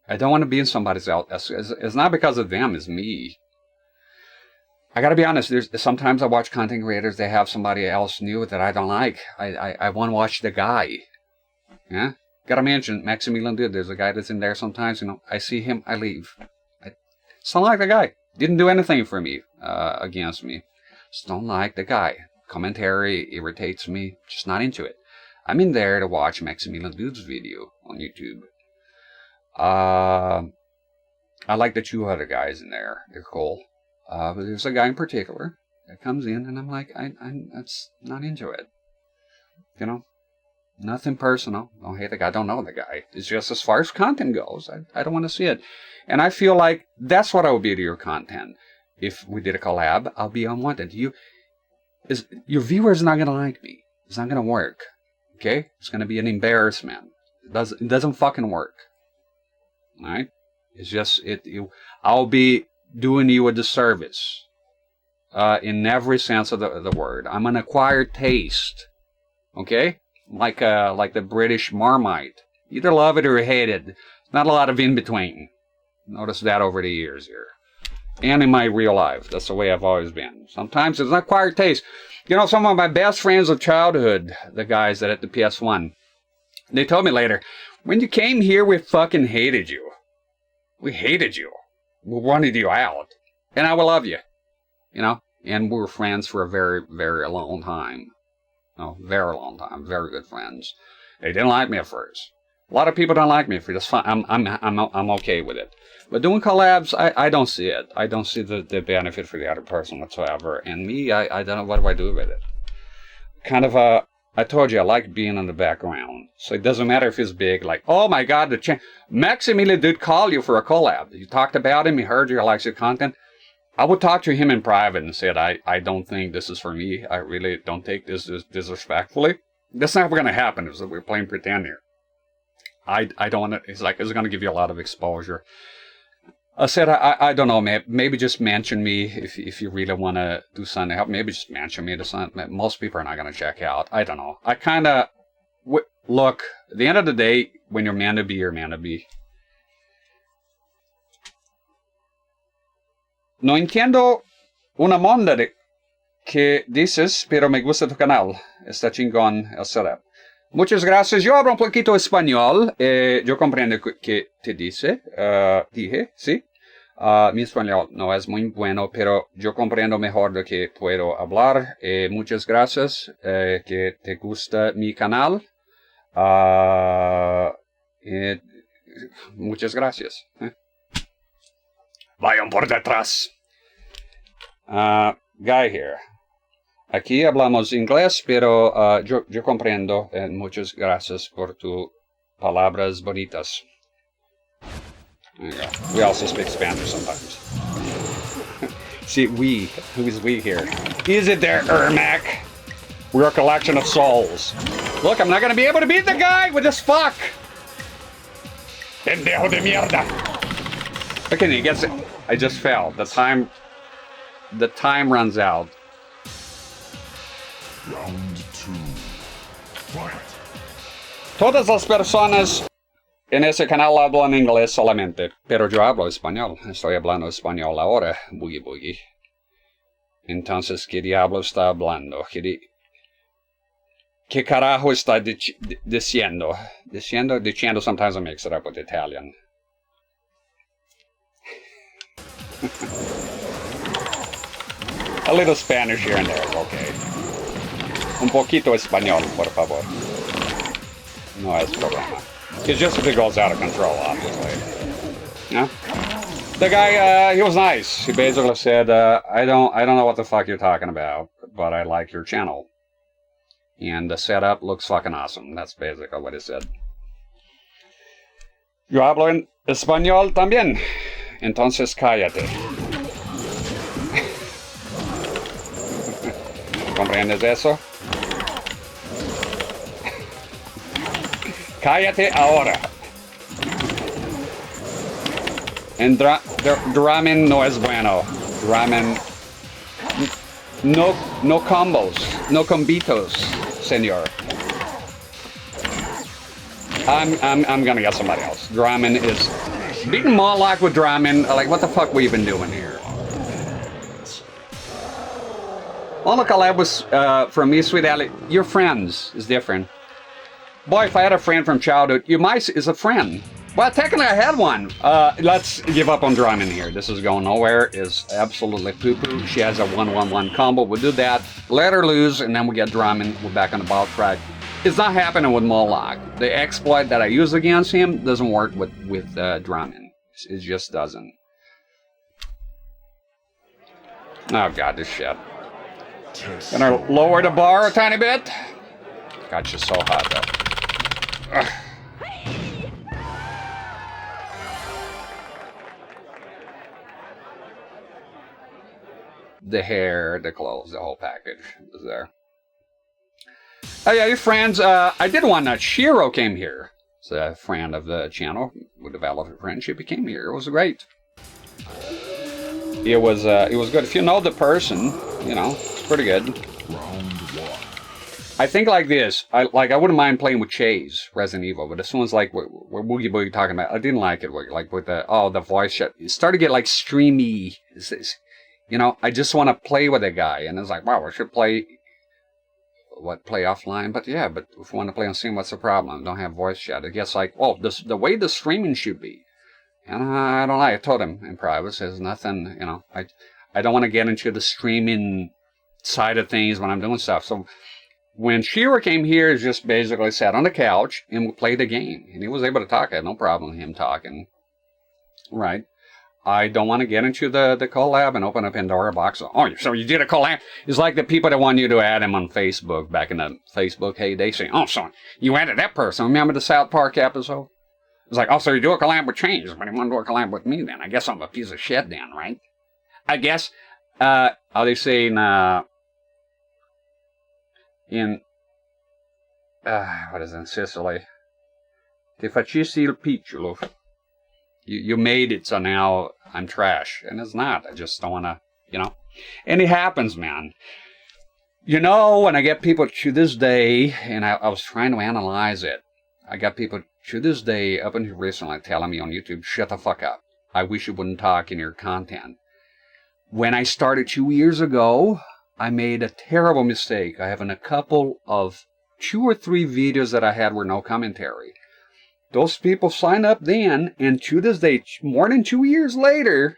want to be in somebody's else. It's not because of them, it's me. I gotta be honest, sometimes I watch content creators, they have somebody else new that I don't like. I want to watch the guy. Yeah? Gotta mention, Maximilian did. There's a guy that's in there sometimes, you know, I see him, I leave. I just don't like the guy. Didn't do anything for me, against me. Just don't like the guy. Commentary irritates me, just not into it. I'm in there to watch Maximilian Dude's video on YouTube. I like the 2 other guys in there. They're cool. But there's a guy in particular that comes in, and I'm like, I'm that's not into it. You know? Nothing personal. I don't hate the guy. I don't know the guy. It's just as far as content goes, I don't want to see it. And I feel like that's what I would be to your content. If we did a collab, I'll be unwanted. Your viewer's not going to like me. It's not going to work. Okay? It's going to be an embarrassment. It doesn't fucking work. Alright? It's just, I'll be doing you a disservice. In every sense of the word. I'm an acquired taste. Okay? Like the British Marmite. Either love it or hate it. Not a lot of in between. Notice that over the years here. And in my real life. That's the way I've always been. Sometimes it's an acquired taste. You know, some of my best friends of childhood, the guys that at the PS1, they told me later, when you came here, we fucking hated you. We hated you. We wanted you out. And I will love you. You know? And we were friends for a very, very long time. No, very long time. Very good friends. They didn't like me at first. A lot of people don't like me for this. Fine. I'm okay with it. But doing collabs, I don't see it. I don't see the benefit for the other person whatsoever. And me, I don't know, what do I do with it? Kind of I told you, I like being in the background. So it doesn't matter if it's big, like, oh my God, Maximilian did call you for a collab. You talked about him, he heard you, likes your content. I would talk to him in private and said, I don't think this is for me. I really don't take this disrespectfully. That's not going to happen. It's like we're playing pretend here. I don't want to, it's like, it's going to give you a lot of exposure. I said, I don't know, maybe just mention me if you really want to do something. Maybe just mention me to something. Most people are not going to check out. I don't know. I kind of, look, at the end of the day, when you're meant to be, you're meant to be. No entiendo una monda de que dices, pero me gusta tu canal. Está chingón el setup. Muchas gracias. Yo hablo un poquito español. Yo comprendo que te dice. Dije, sí. Mi español no es muy bueno, pero yo comprendo mejor de que puedo hablar. Muchas gracias. Que te gusta mi canal. Muchas gracias. Vayan por detrás. Guy here. Aquí hablamos inglés, pero yo comprendo. Muchas gracias por tus palabras bonitas. There you go. We also speak Spanish sometimes. See, we. Who is we here? Is it there, Ermac? We're a collection of souls. Look, I'm not going to be able to beat the guy with this fuck. Pendejo de mierda. Look at he gets it. I just fell. The time runs out. Round 2. Fight. Todas las personas en ese canal hablan inglés solamente, pero yo hablo español. Estoy hablando español ahora, boogie boogie. Entonces, ¿qué diablo está hablando? ¿Qué carajo está diciendo? Diciendo, sometimes I mix it up with Italian. A little Spanish here and there, okay. Un poquito español, por favor. No es problema. It's just if it goes out of control, obviously. Yeah. The guy, he was nice. He basically said, I don't know what the fuck you're talking about, but I like your channel. And the setup looks fucking awesome. That's basically what he said. Yo hablo en español también. Entonces cállate. ¿Comprendes eso? Cállate ahora. And ramen no es bueno. Ramen. No combos. No combitos, senor. I'm gonna get somebody else. Ramen is beating Moloch with ramen. Like, what the fuck we been doing here? Oh, look, collab was from me, Sweet Alley. Your friends is different. Boy, if I had a friend from childhood, you might is a friend. Well, technically I had one. Let's give up on Drummond here. This is going nowhere. Is absolutely poo-poo. She has a 1-1-1 combo. We'll do that. Let her lose, and then we get Drummond. We're back on the ball track. It's not happening with Moloch. The exploit that I use against him doesn't work with Drummond. It just doesn't. Oh, God, this shit. Gonna lower the bar a tiny bit. Got you so hot, though. Ugh. The hair, the clothes, the whole package is there. Oh yeah, your friends, I did one. Shiro came here. It's a friend of the channel. We developed a friendship. He came here. It was great. it was good. If you know the person, you know, it's pretty good. Round 1. I think like this. I wouldn't mind playing with Chase, Resident Evil, but this one's like what Boogie Boogie talking about. I didn't like it. Like with the voice shit. It started to get like streamy. You know, I just want to play with a guy, and it's like, wow, I should play offline. But yeah, but if you want to play on Steam, what's the problem? Don't have voice chat. It gets like, oh, the way the streaming should be. And I don't like. I told him in private, there's nothing. You know, I don't want to get into the streaming side of things when I'm doing stuff. So when Shira came here, he just basically sat on the couch and played the game, and he was able to talk. I had no problem with him talking. Right. I don't want to get into the collab and open a Pandora box. Oh, so you did a collab? It's like the people that want you to add him on Facebook back in the Facebook heyday saying, oh, so you added that person. Remember the South Park episode? It's like, oh, so you do a collab with Change, but you want to do a collab with me then. I guess I'm a piece of shit then, right? I guess, how they say in what is it, in Sicily? Ti facessi il piccolo. You made it, so now I'm trash. And it's not. I just don't want to, you know. And it happens, man. You know, when I get people to this day, and I was trying to analyze it, I got people to this day, up until recently, telling me on YouTube, shut the fuck up. I wish you wouldn't talk in your content. When I started 2 years ago, I made a terrible mistake. I have a couple of 2 or 3 videos that I had were no commentary. Those people signed up then, and to this day, more than 2 years later,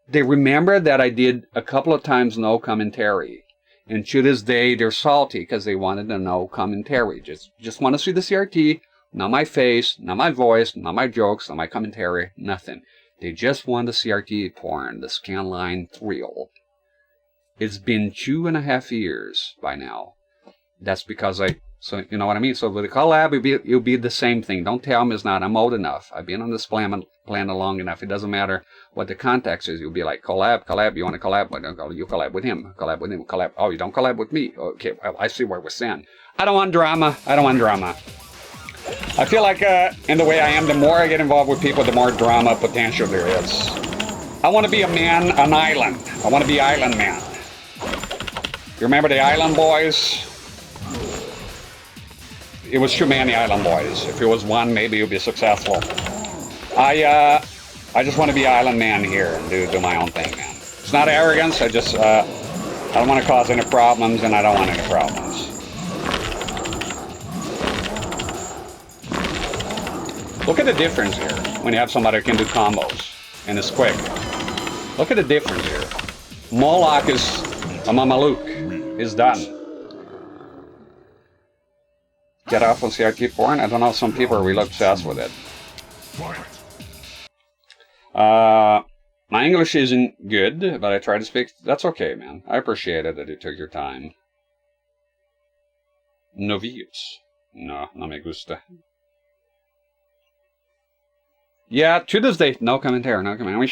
they remember that I did a couple of times no commentary. And to this day, they're salty because they wanted to know commentary. Just want to see the CRT, not my face, not my voice, not my jokes, not my commentary, nothing. They just want the CRT porn, the scanline thrill. It's been 2.5 years by now. That's because so you know what I mean? So with the collab, it'll be the same thing. Don't tell me it's not. I'm old enough. I've been on this planet long enough. It doesn't matter what the context is. You'll be like, collab. You want to collab? You collab with him. Collab. Oh, you don't collab with me? Okay, well, I see where we're saying. I don't want drama. I feel like in the way I am, the more I get involved with people, the more drama potential there is. I want to be a man, an island. I want to be Island Man. You remember the Island Boys? It was too many Island Boys. If it was one, maybe it would be successful. I just want to be Island Man here and do my own thing, man. It's not arrogance. I don't want to cause any problems, and I don't want any problems. Look at the difference here when you have somebody who can do combos and is quick. Look at the difference here. Moloch is a Mamaluk. Is done. Get off on CRT porn? I don't know, some people are really obsessed with it. My English isn't good, but I try to speak. That's okay, man. I appreciate it that you took your time. Novius. No me gusta. Yeah, to this day, no commentary. I mean,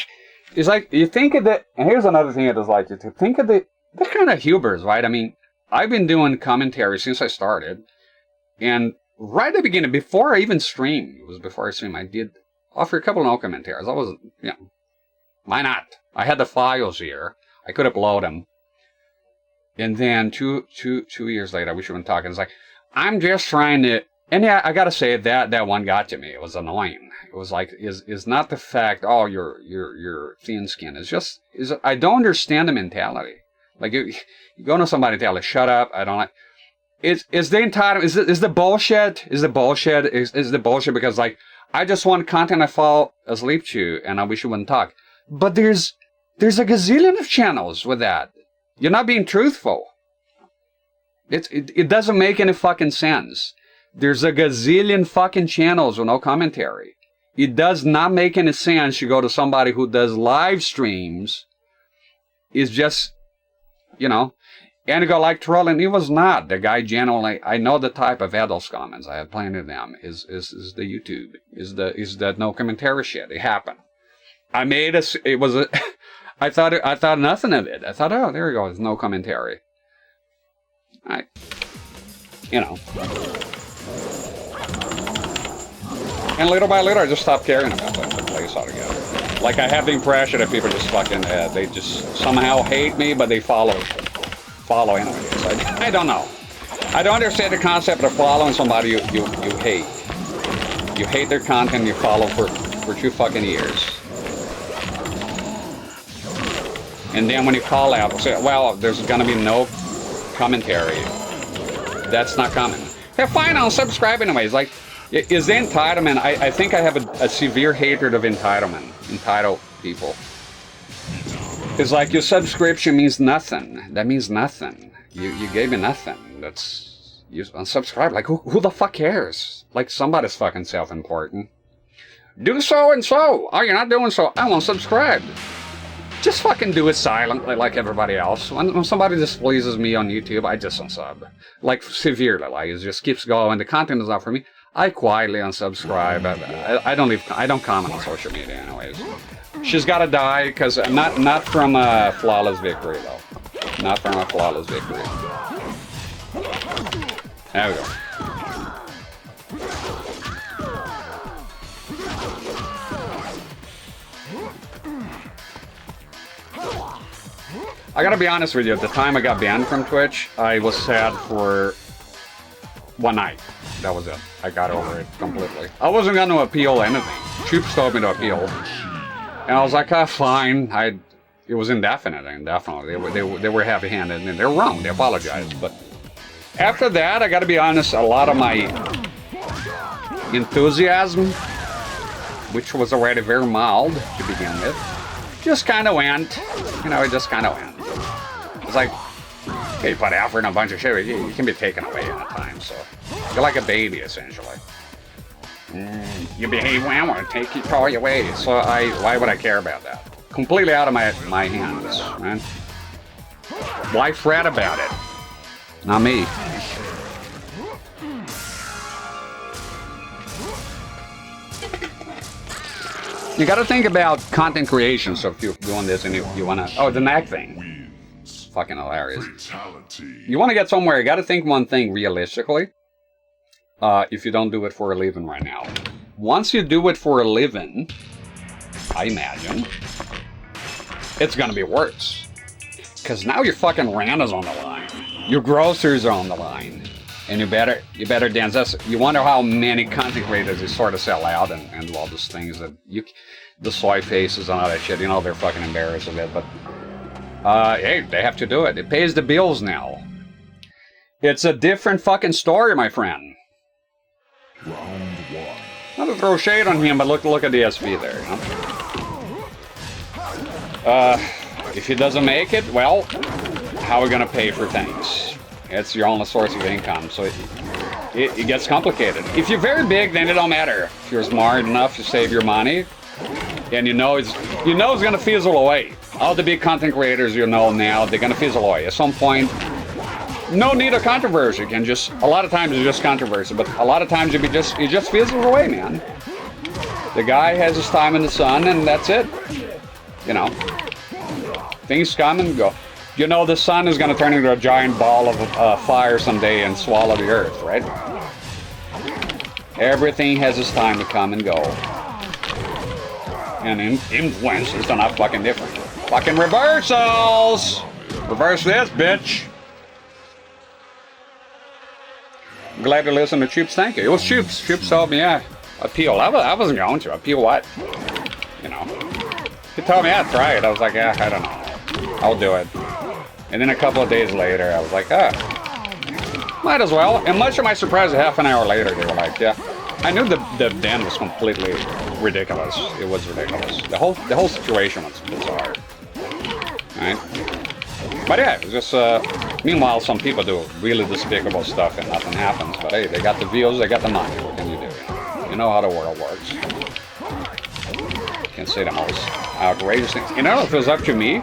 it's like, you think of the, and here's another thing I dislike to think of the kind of hubris, right? I mean, I've been doing commentary since I started. And right at the beginning, before I even streamed, I did offer a couple of no commentaries. I was, you know, why not? I had the files here. I could upload them. And then two years later, we should have been talking. It's like, I'm just trying to, and yeah, I gotta say that one got to me. It was annoying. It was like, is not the fact, oh, you're thin skin. I don't understand the mentality. Like, you go to somebody and tell them, shut up, I don't like. Is the entitlement, is the bullshit? Is the bullshit because, like, I just want content I fall asleep to and I wish you wouldn't talk. But there's a gazillion of channels with that. You're not being truthful. It doesn't make any fucking sense. There's a gazillion fucking channels with no commentary. It does not make any sense you go to somebody who does live streams. Is just, you know, and you go like trolling. It was not. The guy genuinely, I know the type of adults comments. I have plenty of them. Is the YouTube. Is that no commentary shit. It happened. I made I thought nothing of it. I thought, oh, there we go. There's no commentary. You know. And little by little, I just stopped caring about that. The place altogether. Like, I have the impression that people just fucking, they just somehow hate me, but they follow anyways. I don't know. I don't understand the concept of following somebody you hate. You hate their content, you follow for 2 fucking years. And then when you call out, say, well, there's gonna be no commentary. That's not coming. Hey, fine, I'll subscribe anyways. Like, is the entitlement, I think I have a severe hatred of entitlement. Entitled people. It's like, your subscription means nothing. That means nothing. You gave me nothing. That's, you unsubscribe. Like, who the fuck cares? Like, somebody's fucking self-important. Do so and so. Oh, you're not doing so. I won't subscribe. Just fucking do it silently like everybody else. When somebody displeases me on YouTube, I just unsub. Like, severely. Like, it just keeps going. The content is not for me. I quietly unsubscribe. I don't comment on social media anyways. She's gotta die, because not from a flawless victory though. Not from a flawless victory. There we go. I gotta be honest with you, at the time I got banned from Twitch, I was sad for 1 night. That was it. I got over it completely. I wasn't gonna appeal anything. Troops told me to appeal. And I was like, ah, fine. It was indefinite, indefinitely. They were heavy-handed, and they were wrong. They apologized. But after that, I gotta be honest, a lot of my enthusiasm, which was already very mild to begin with, just kind of went. You know, it just kind of went. It's like, okay, you put effort in a bunch of shit, you can be taken away in a time, so. You're like a baby, essentially. You behave well, I take you all your way. So why would I care about that? Completely out of my hands, man. Why fret about it? Not me. You gotta think about content creation, so if you're doing this and you wanna... Oh, the neck thing. It's fucking hilarious. You wanna get somewhere, you gotta think one thing realistically. If you don't do it for a living right now. Once you do it for a living, I imagine, it's gonna be worse. Because now your fucking rent is on the line. Your groceries are on the line. And you better dance. You wonder how many content creators they sort of sell out and do all those things that the soy faces and all that shit, you know, they're fucking embarrassed of it. But, hey, they have to do it. It pays the bills now. It's a different fucking story, my friend. Round 1. Not to throw shade on him, but look at the SV there, you know? If he doesn't make it, well, how are we gonna pay for things? It's your only source of income, so it gets complicated. If you're very big, then it don't matter. If you're smart enough to save your money, and you know it's gonna fizzle away. All the big content creators you know now, they're gonna fizzle away. At some point, no need of controversy. Can just a lot of times it's just controversy, but a lot of times it just fizzles away, man. The guy has his time in the sun, and that's it. You know, things come and go. You know, the sun is gonna turn into a giant ball of fire someday and swallow the earth, right? Everything has its time to come and go. And influencers are not fucking different. Fucking reversals! Reverse this, bitch! Glad to listen to Choops, thank you. It was Choops. Choops told me, yeah, appeal. I wasn't going to. Appeal what? You know. He told me I'd try it. I was like, yeah, I don't know. I'll do it. And then a couple of days later, I was like, might as well. And much to my surprise, half an hour later, they were like, yeah. I knew the den was completely ridiculous. It was ridiculous. The whole situation was bizarre. Right? But yeah, it was just, meanwhile, some people do really despicable stuff and nothing happens. But hey, they got the views, they got the money. What can you do? You know how the world works. Can't say the most outrageous things. You know, if it was up to me,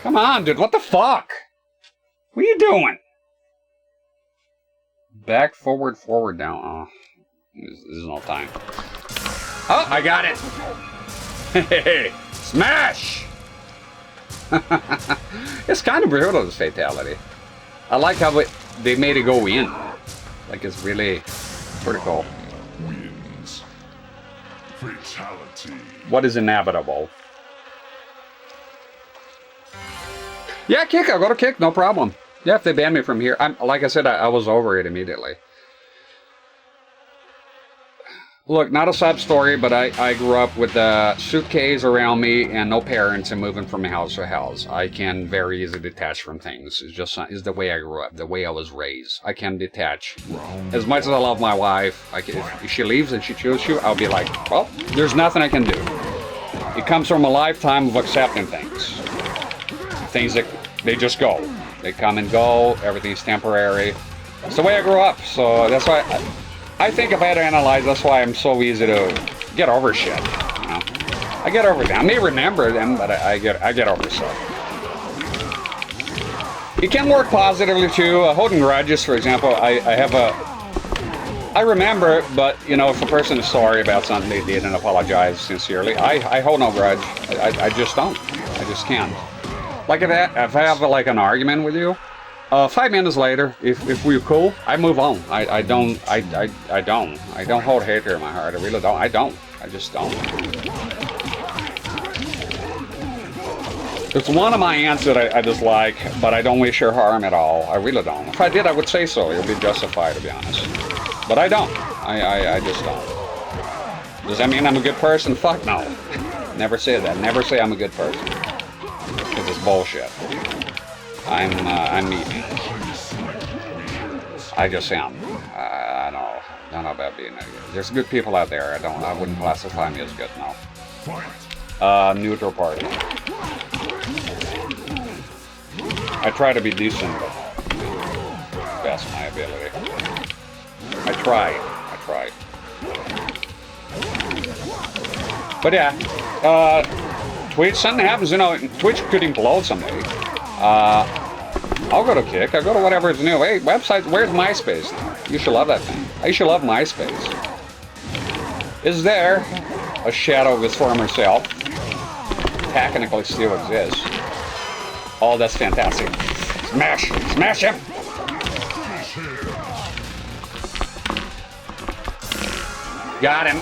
come on, dude, what the fuck? What are you doing? Back, forward, down. Oh, this is no time. Oh, I got it. Hey, smash! It's kind of brutal, this fatality. I like how they made it go in. Like, it's really pretty cool. Fatality. What is inevitable? Yeah, kick. I'll go to kick. No problem. Yeah, if they ban me from here. Like I said, I was over it immediately. Look, not a sub story, but I grew up with a suitcase around me and no parents and moving from house to house. I can very easily detach from things. It's the way I grew up, the way I was raised. I can detach. As much as I love my wife, if she leaves and she chooses you, I'll be like, well, there's nothing I can do. It comes from a lifetime of accepting things. Things that they just go. They come and go. Everything's temporary. It's the way I grew up. So that's why I think if I had to analyze, that's why I'm so easy to get over shit. You know? I get over them. I may remember them, but I get over stuff. It can work positively too. Holding grudges, for example, I remember, but you know, if a person is sorry about something they did and apologize sincerely, I hold no grudge. I just don't. I just can't. Like if I have like an argument with you, 5 minutes later, if we're cool, I move on. I don't hold hatred in my heart. I really don't. I just don't. It's one of my aunts that I dislike, but I don't wish her harm at all. I really don't. If I did, I would say so. It would be justified, to be honest. But I don't. I just don't. Does that mean I'm a good person? Fuck no. Never say that. Never say I'm a good person. Because it's bullshit. I'm me. I just am. I don't know about being a good. There's good people out there. I wouldn't classify me as good, no. Neutral party. I try to be decent, but best my ability. I try. But yeah, Twitch, something happens, you know, Twitch could implode someday. I'll go to Kick. I'll go to whatever is new. Hey, websites, where's MySpace now? You should love that thing. I should love MySpace. Is there a shadow of his former self? Technically still exists. Oh, that's fantastic. Smash! Smash him! Got him.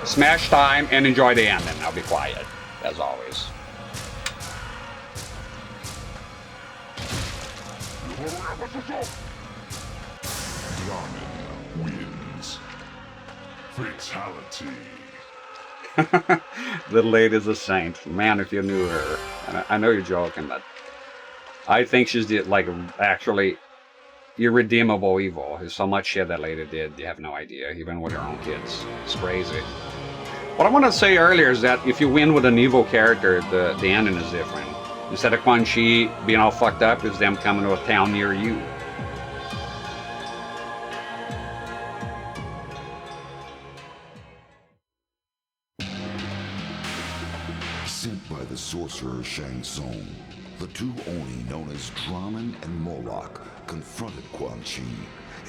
Smash time and enjoy the ending. I'll be quiet, as always. Ramen wins. Fatality. Little lady's a saint. Man, if you knew her. And I know you're joking, but I think she's like actually irredeemable evil. There's so much shit that lady did, you have no idea, even with her own kids. It's crazy. What I wanted to say earlier is that if you win with an evil character, the ending is different. Instead of Quan Chi being all fucked up, it's them coming to a town near you. Sent by the sorcerer Shang Tsung, the two Oni known as Draman and Moloch confronted Quan Chi,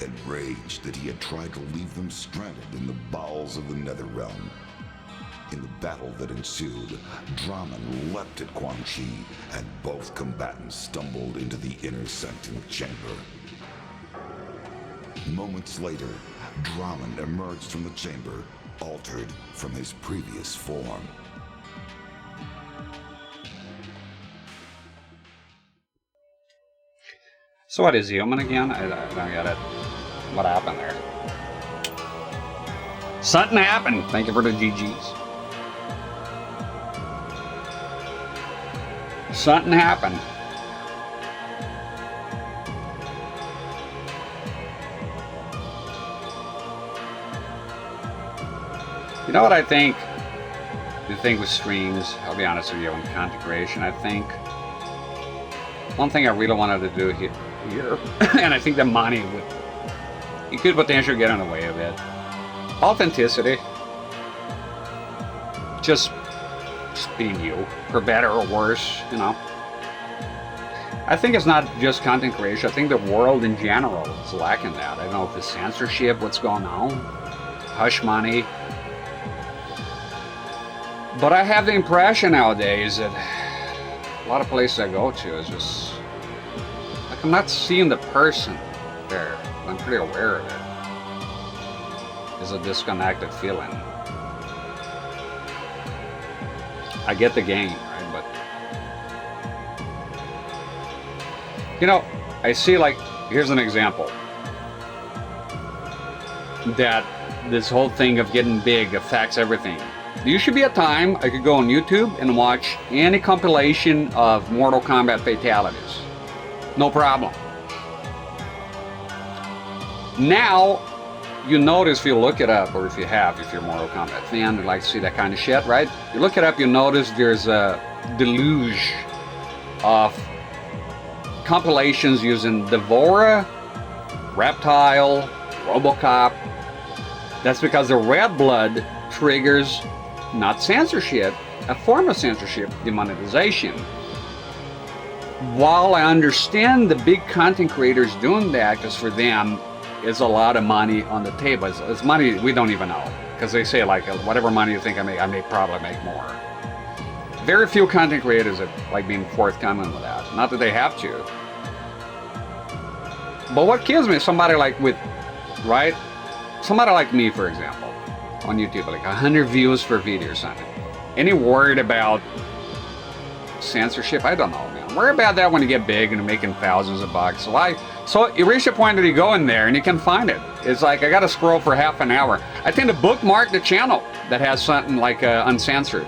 enraged that he had tried to leave them stranded in the bowels of the Netherrealm. In the battle that ensued, Draman leapt at Quan Chi, and both combatants stumbled into the inner sanctum chamber. Moments later, Draman emerged from the chamber, altered from his previous form. So what is human again? I don't get it. What happened there? Something happened. Thank you for the GGs. Something happened. You know what I think? The thing with streams, I'll be honest with you, on content creation, I think one thing I really wanted to do here and I think the money would, you could potentially get in the way of it. Authenticity. Just being you, for better or worse, you know. I think it's not just content creation. I think the world in general is lacking that. I don't know if it's censorship, what's going on, hush money. But I have the impression nowadays that a lot of places I go to is just, like, I'm not seeing the person there. I'm pretty aware of it. It's a disconnected feeling. I get the game, right? But you know, I see, like, here's an example that this whole thing of getting big affects everything. There used to be a time I could go on YouTube and watch any compilation of Mortal Kombat fatalities. No problem. Now, you notice if you look it up, or if you're a Mortal Kombat fan, you like to see that kind of shit, right? You look it up, you notice there's a deluge of compilations using Devora, Reptile, Robocop. That's because the red blood triggers not censorship, a form of censorship, demonetization. While I understand the big content creators doing that, because for them, it's a lot of money on the table. It's money we don't even know. Because they say, like, whatever money you think I may probably make more. Very few content creators that like being forthcoming with that. Not that they have to. But what kills me is somebody like somebody like me, for example, on YouTube, like 100 views for a video or something. Any worried about censorship? I don't know, man. Worry about that when you get big and you're making thousands of bucks. So you reach a point that you go in there and you can find it. It's like I gotta scroll for half an hour. I tend to bookmark the channel that has something like uncensored.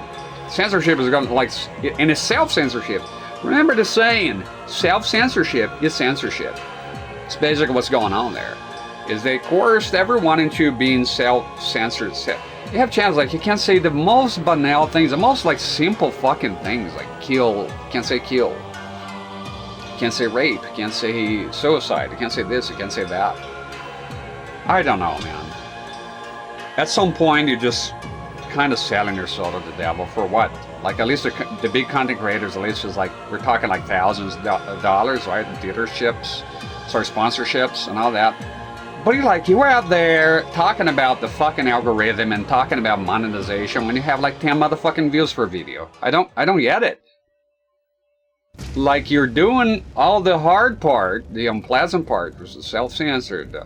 Censorship is going like, and it's self-censorship. Remember the saying, self-censorship is censorship. It's basically what's going on there. Is they coerced everyone into being self-censored. You have channels like you can't say the most banal things, the most like simple fucking things, like kill. You can't say kill. You can't say rape. You can't say suicide. You can't say this. You can't say that. I don't know, man. At some point, you're just kind of selling your soul to the devil for what? Like, at least the big content creators, at least is like, we're talking like thousands of dollars, right? Dealerships, sponsorships and all that. But you were out there talking about the fucking algorithm and talking about monetization when you have like 10 motherfucking views for a video. I don't get it. Like, you're doing all the hard part, the unpleasant part, which is self-censored,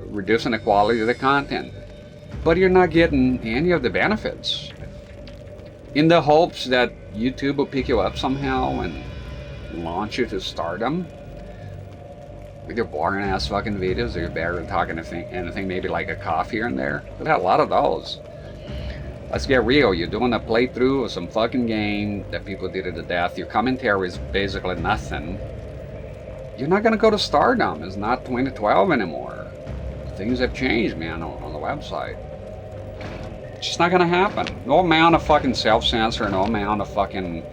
reducing the quality of the content, but you're not getting any of the benefits. In the hopes that YouTube will pick you up somehow and launch you to stardom. With your boring ass fucking videos, or you're barely talking anything, maybe like a cough here and there. We've had a lot of those. Let's get real. You're doing a playthrough of some fucking game that people did it to death. Your commentary is basically nothing. You're not gonna go to stardom. It's not 2012 anymore. Things have changed, man, on the website. It's just not gonna happen. No amount of fucking self-censor, no amount of fucking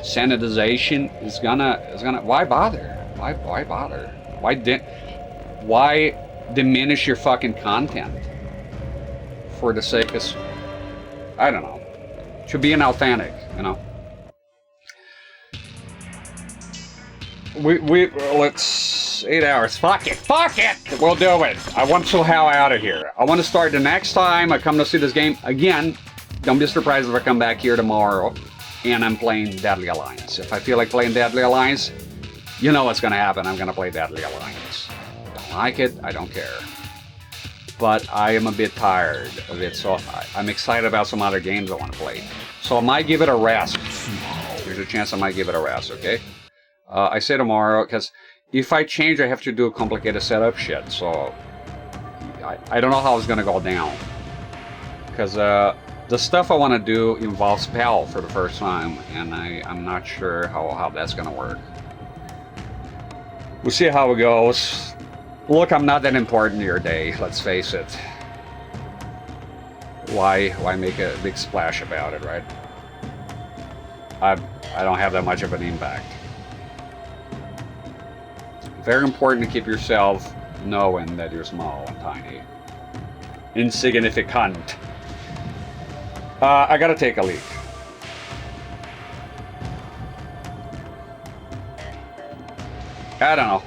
sanitization is gonna. Why bother? Why bother? Why diminish your fucking content for the sake of, I don't know, to be inauthentic, you know? Let's 8 hours. Fuck it. We'll do it. I want to somehow out of here. I want to start the next time I come to see this game again. Don't be surprised if I come back here tomorrow and I'm playing Deadly Alliance. If I feel like playing Deadly Alliance, you know what's gonna happen. I'm gonna play Deadly Alliance. Don't like it, I don't care. But I am a bit tired of it, so I'm excited about some other games I want to play. So I might give it a rest. There's a chance I might give it a rest, okay? I say tomorrow, because if I change, I have to do a complicated setup shit, so I don't know how it's gonna go down. Because the stuff I want to do involves PAL for the first time, and I'm not sure how that's gonna work. We'll see how it goes. Look, I'm not that important to your day, let's face it. Why make a big splash about it, right? I don't have that much of an impact. Very important to keep yourself knowing that you're small and tiny. Insignificant. I gotta take a leak. I don't know.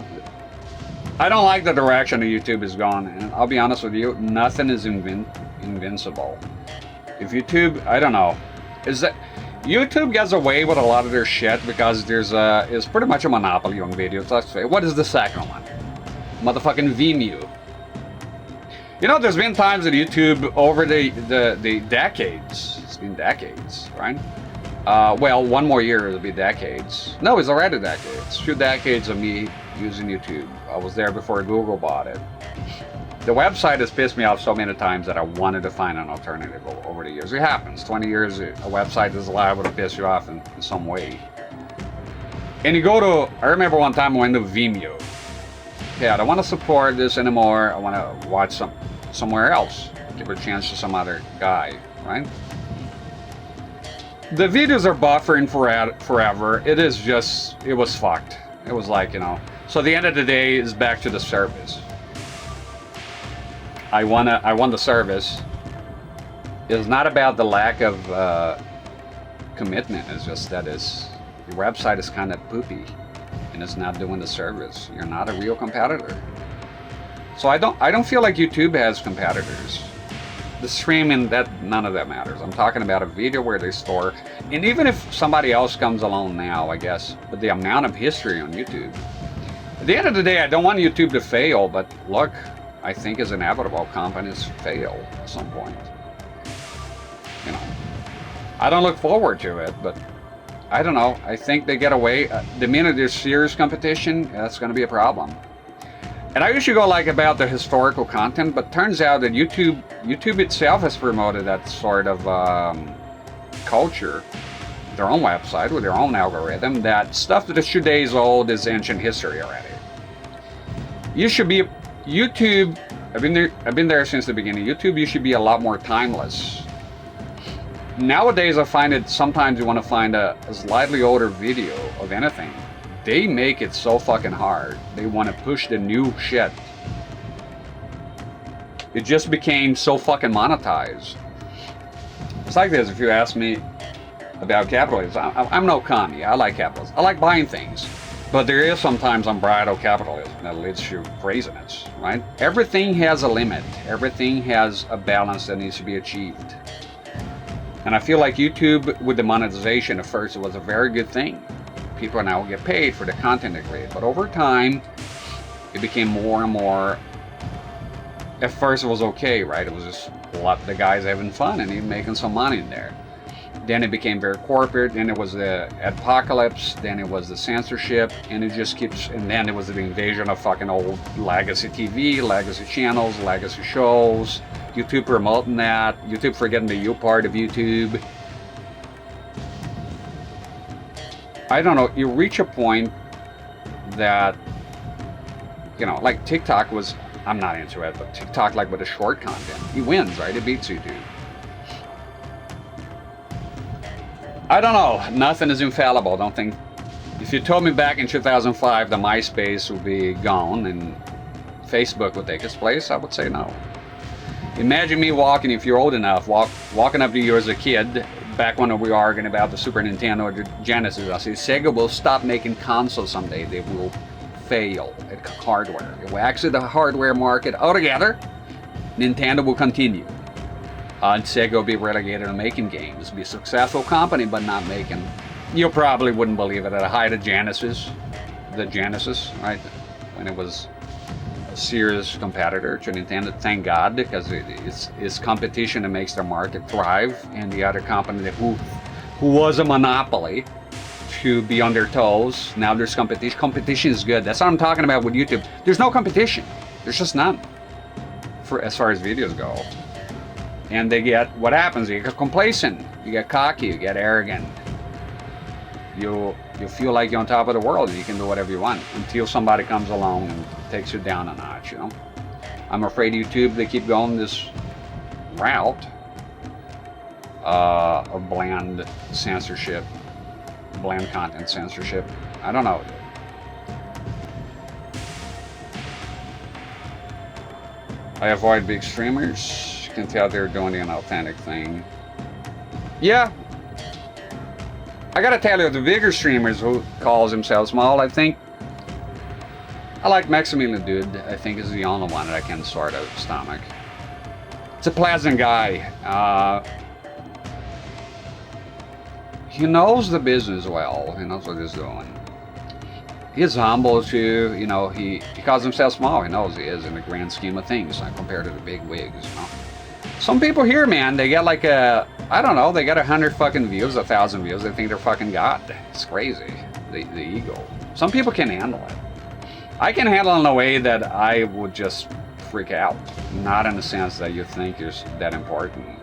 I don't like the direction that YouTube is gone, and I'll be honest with you, nothing is invincible. If YouTube, I don't know, is that YouTube gets away with a lot of their shit because is pretty much a monopoly on videos. Let's say, what is the second one? Motherfucking Vimeo. You know, there's been times that YouTube over the decades, it's been decades, right? Well, one more year, it'll be decades. No, it's already decades. 2 decades of me using YouTube. I was there before Google bought it. The website has pissed me off so many times that I wanted to find an alternative over the years. It happens. 20 years, a website is liable to piss you off in some way. And you go to, I remember one time I went to Vimeo. Okay, I don't want to support this anymore. I want to watch somewhere else. Give a chance to some other guy, right? The videos are buffering forever. It is just, it was fucked. It was like, you know. So at the end of the day, it's back to the service. I want the service. It's not about the lack of commitment. It's just that your website is kind of poopy, and it's not doing the service. You're not a real competitor. So I don't feel like YouTube has competitors. The streaming, none of that matters. I'm talking about a video where they store, and even if somebody else comes along now, I guess, but the amount of history on YouTube. At the end of the day, I don't want YouTube to fail, but look, I think it's inevitable. Companies fail at some point. You know, I don't look forward to it, but I don't know. I think they get away. The minute there's serious competition, that's going to be a problem. And I usually go like about the historical content, but turns out that YouTube itself has promoted that sort of culture, their own website with their own algorithm, that stuff that is 2 days old is ancient history already. You should be YouTube. I've been there since the beginning. YouTube, you should be a lot more timeless. Nowadays, I find it sometimes you want to find a slightly older video of anything. They make it so fucking hard. They want to push the new shit. It just became so fucking monetized. It's like this, if you ask me about capitalism. I'm no commie. I like capitalism. I like buying things. But there is sometimes unbridled capitalism that leads to craziness, right? Everything has a limit. Everything has a balance that needs to be achieved. And I feel like YouTube, with the monetization at first, it was a very good thing. People now get paid for the content they create. But over time, it became more and more. At first it was okay, right? It was just a lot of the guys having fun and even making some money in there. Then it became very corporate, then it was the apocalypse, then it was the censorship, and it just keeps, and then it was the invasion of fucking old legacy TV, legacy channels, legacy shows, YouTube promoting that, YouTube forgetting the U part of YouTube. I don't know, you reach a point that, you know, like TikTok was, I'm not into it, but TikTok, like with the short content, he wins, right? It beats YouTube. I don't know, nothing is infallible. Don't think, if you told me back in 2005 that MySpace would be gone and Facebook would take its place, I would say no. Imagine me walking, if you're old enough, walking up to you as a kid, back when we were arguing about the Super Nintendo or the Genesis. I say, Sega will stop making consoles someday. They will fail at hardware. It will exit the hardware market altogether. Nintendo will continue. And Sega will be relegated to making games. Be a successful company, but not making. You probably wouldn't believe it. At the height of Genesis, right? When it was a serious competitor to Nintendo, thank God, because it's competition that makes their market thrive, and the other company who was a monopoly to be on their toes. Now there's competition. Competition is good. That's what I'm talking about with YouTube. There's no competition. There's just none. As far as videos go. And they get, what happens? You get complacent, you get cocky, you get arrogant. You feel like you're on top of the world and you can do whatever you want until somebody comes along and takes you down a notch, you know? I'm afraid YouTube, they keep going this route of bland censorship, bland content censorship. I don't know. I avoid big streamers. Can tell they're doing the unauthentic thing. Yeah, I gotta tell you, the bigger streamers who calls himself small, I think I like Maximilian Dude. I think is the only one that I can sort of stomach. It's a pleasant guy. He knows the business well. He knows what he's doing. He's humble too, you know. He calls himself small. He knows he is in the grand scheme of things, like compared to the big wigs, you know. Some people here, man, they get like a I don't know, they got 100 fucking views, 1,000 views, they think they're fucking God. It's crazy, the ego. Some people can handle it. I can handle it in a way that I would just freak out. Not in the sense that you think you're that important.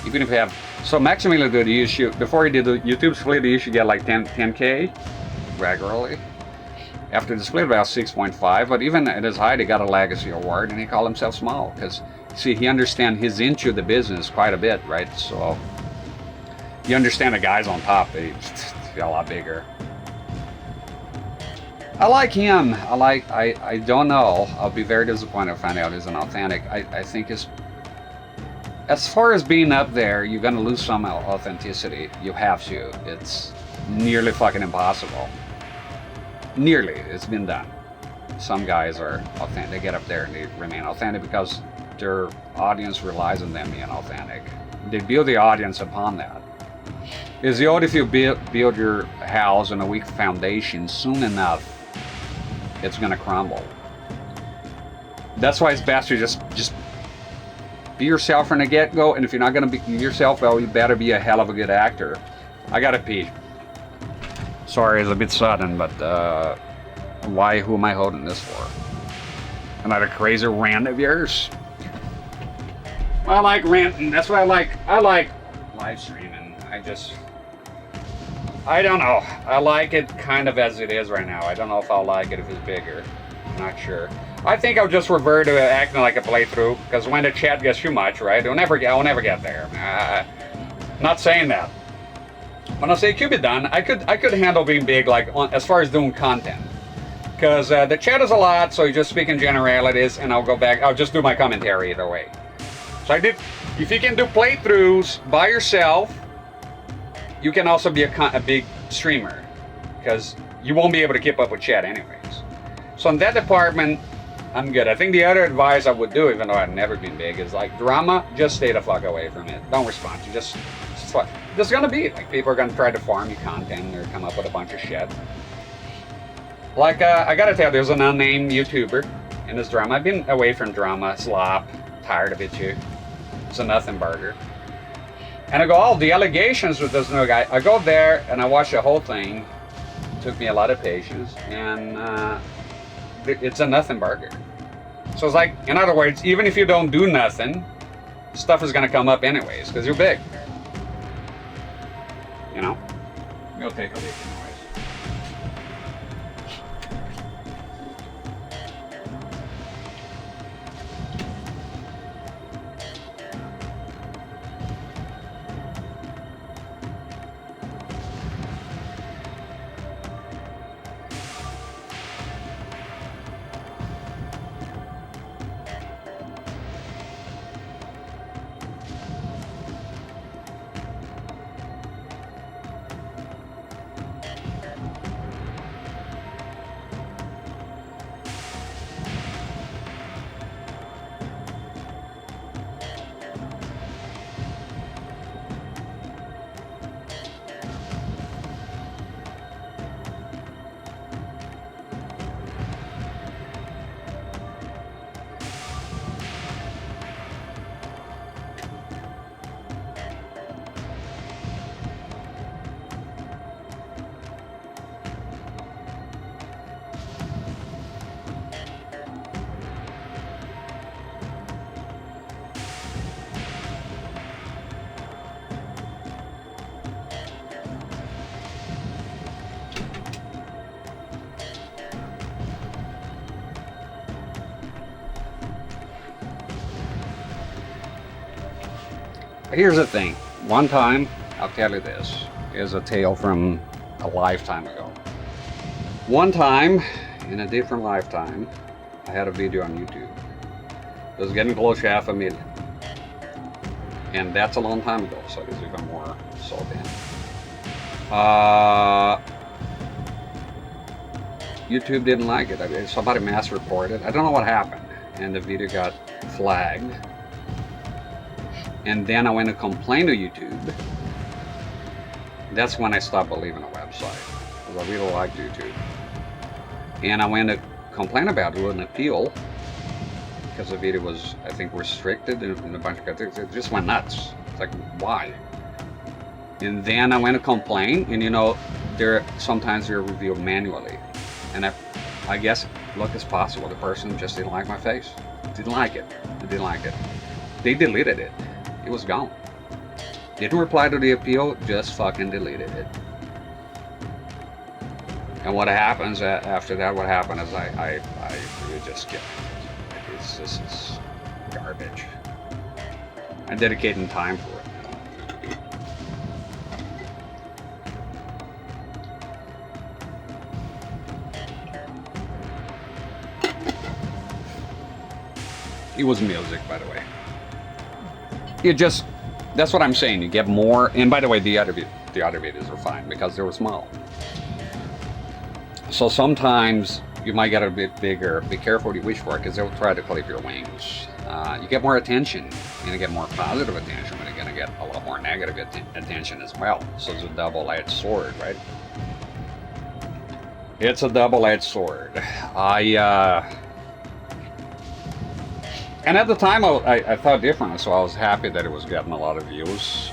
Even if you have, so Maximilian did, you should, before he did the YouTube split, you should get like 10K regularly. After the split, about 6.5, but even at his height, he got a legacy award, and he called himself small, because, see, he understands he's into the business quite a bit, right? So, you understand the guys on top, they're a lot bigger. I like him. I don't know. I'll be very disappointed if I find out he's an authentic. I think it's, as far as being up there, you're going to lose some authenticity. You have to. It's nearly fucking impossible. Nearly. It's been done. Some guys are authentic. They get up there and they remain authentic because their audience relies on them being authentic. They build the audience upon that. It's the old, if you build your house on a weak foundation, soon enough, it's going to crumble. That's why it's best to just be yourself from the get-go, and if you're not going to be yourself, well, you better be a hell of a good actor. I gotta pee. Sorry, it's a bit sudden, but who am I holding this for? Another crazy rant of yours? I like ranting. That's what I like. I like live streaming. I don't know. I like it kind of as it is right now. I don't know if I'll like it if it's bigger. I'm not sure. I think I'll just revert to acting like a playthrough, because when the chat gets too much, right, I'll never get there. Not saying that. When I say it could be done, I could handle being big, like as far as doing content, because the chat is a lot. So you just speak in generalities, and I'll go back. I'll just do my commentary either way. So if you can do playthroughs by yourself, you can also be a big streamer, because you won't be able to keep up with chat anyways. So in that department, I'm good. I think the other advice I would do, even though I've never been big, is like drama, just stay the fuck away from it. Don't respond. You just there's gonna be, like, people are gonna try to farm you content or come up with a bunch of shit. Like, I gotta tell you, there's an unnamed YouTuber in this drama. I've been away from drama, slop, tired of it too. It's a nothing burger. And I go, oh, the allegations with this new guy. I go there and I watch the whole thing. It took me a lot of patience, and it's a nothing burger. So it's like, in other words, even if you don't do nothing, stuff is gonna come up anyways, because you're big. You know? Go take a leak anyways. Here's the thing. One time, I'll tell you this, is a tale from a lifetime ago. One time, in a different lifetime, I had a video on YouTube. It was getting close to 500,000. And that's a long time ago, so it was even more so then. YouTube didn't like it. I mean, somebody mass reported. I don't know what happened. And the video got flagged. And then I went to complain to YouTube. That's when I stopped believing a website, because I really liked YouTube. And I went to complain about it with an appeal, because the video was, I think, restricted in a bunch of countries. It just went nuts. It's like, why? And then I went to complain, and you know, sometimes they're revealed manually. And I guess, look, it's possible the person just didn't like my face. Didn't like it. They didn't like it. They deleted it. It was gone. Didn't reply to the appeal, just fucking deleted it. And what happens after that, what happened is I really just get, this is garbage. I'm dedicating time for it. It was music, by the way. You just, that's what I'm saying, you get more, and by the way, the other videos are fine because they were small. So sometimes you might get a bit bigger. Be careful what you wish for, because they'll try to clip your wings. You get more attention. You're going to get more positive attention, but you're going to get a lot more negative attention as well. So it's a double-edged sword, right? It's a double-edged sword. And at the time, I thought differently, so I was happy that it was getting a lot of views.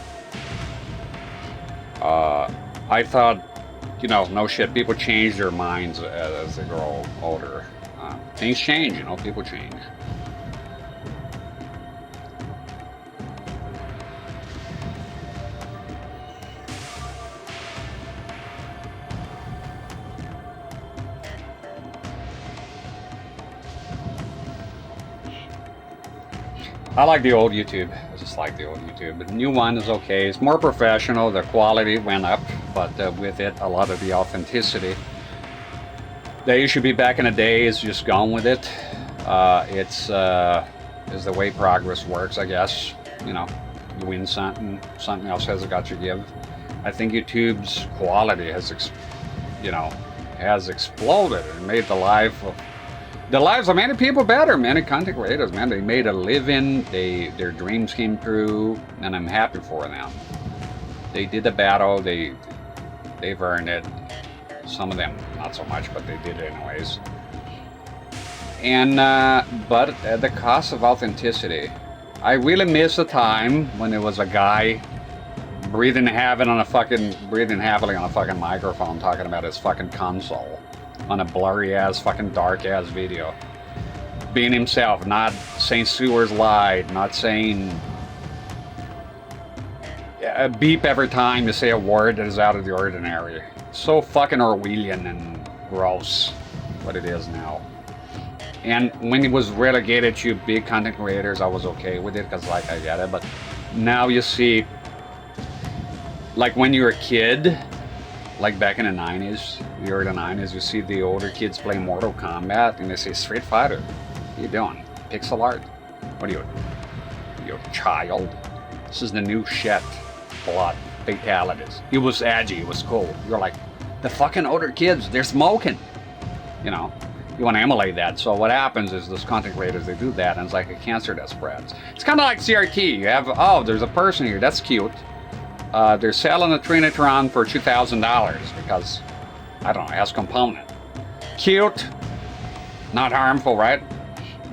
I thought, you know, no shit, people change their minds as they grow older. Things change, you know, people change. I like the old YouTube. I just like the old YouTube. But the new one is okay. It's more professional. The quality went up, but with it, a lot of the authenticity that used to be back in the day is just gone with it. It's the way progress works, I guess. You know, you win something, something else has got to give. I think YouTube's quality has, has exploded and made the lives of many people better. Many content creators, man, they made a living. Their dreams came true, and I'm happy for them. They did the battle. They've earned it. Some of them not so much, but they did it anyways. And but at the cost of authenticity, I really miss the time when there was a guy breathing heavily on a fucking microphone, talking about his fucking console on a blurry ass, fucking dark ass video, being himself, not saying Sewers lied, not saying a beep every time you say a word that is out of the ordinary. So fucking Orwellian and gross, what it is now. And when it was relegated to big content creators, I was okay with it, because like I get it. But now you see, like when you're a kid, like back in the 90s, the early 90s, you see the older kids play Mortal Kombat and they say, Street Fighter, what are you doing? Pixel art? What are you, you're a child? This is the new shit. Blood, fatalities. It was edgy, it was cool. You're like, the fucking older kids, they're smoking. You know, you want to emulate that. So what happens is those content creators, they do that, and it's like a cancer that spreads. It's kind of like CRT. You have, oh, there's a person here, that's cute. They're selling a Trinitron for $2,000 because, I don't know, it has a component. Cute, not harmful, right?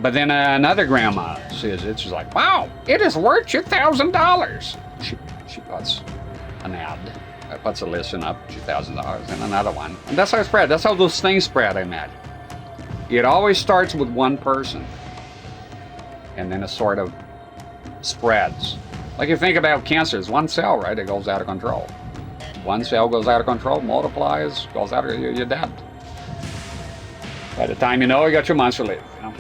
But then another grandma sees it, she's like, wow, it is worth $2,000. She puts an ad, puts a listing up, $2,000, and another one. And that's how it spread. That's how those things spread, I imagine. It always starts with one person, and then it sort of spreads. Like you think about cancer, it's one cell, right? It goes out of control. One cell goes out of control, multiplies, goes out of, you're dead. By the time you know, you got your months to live, you know?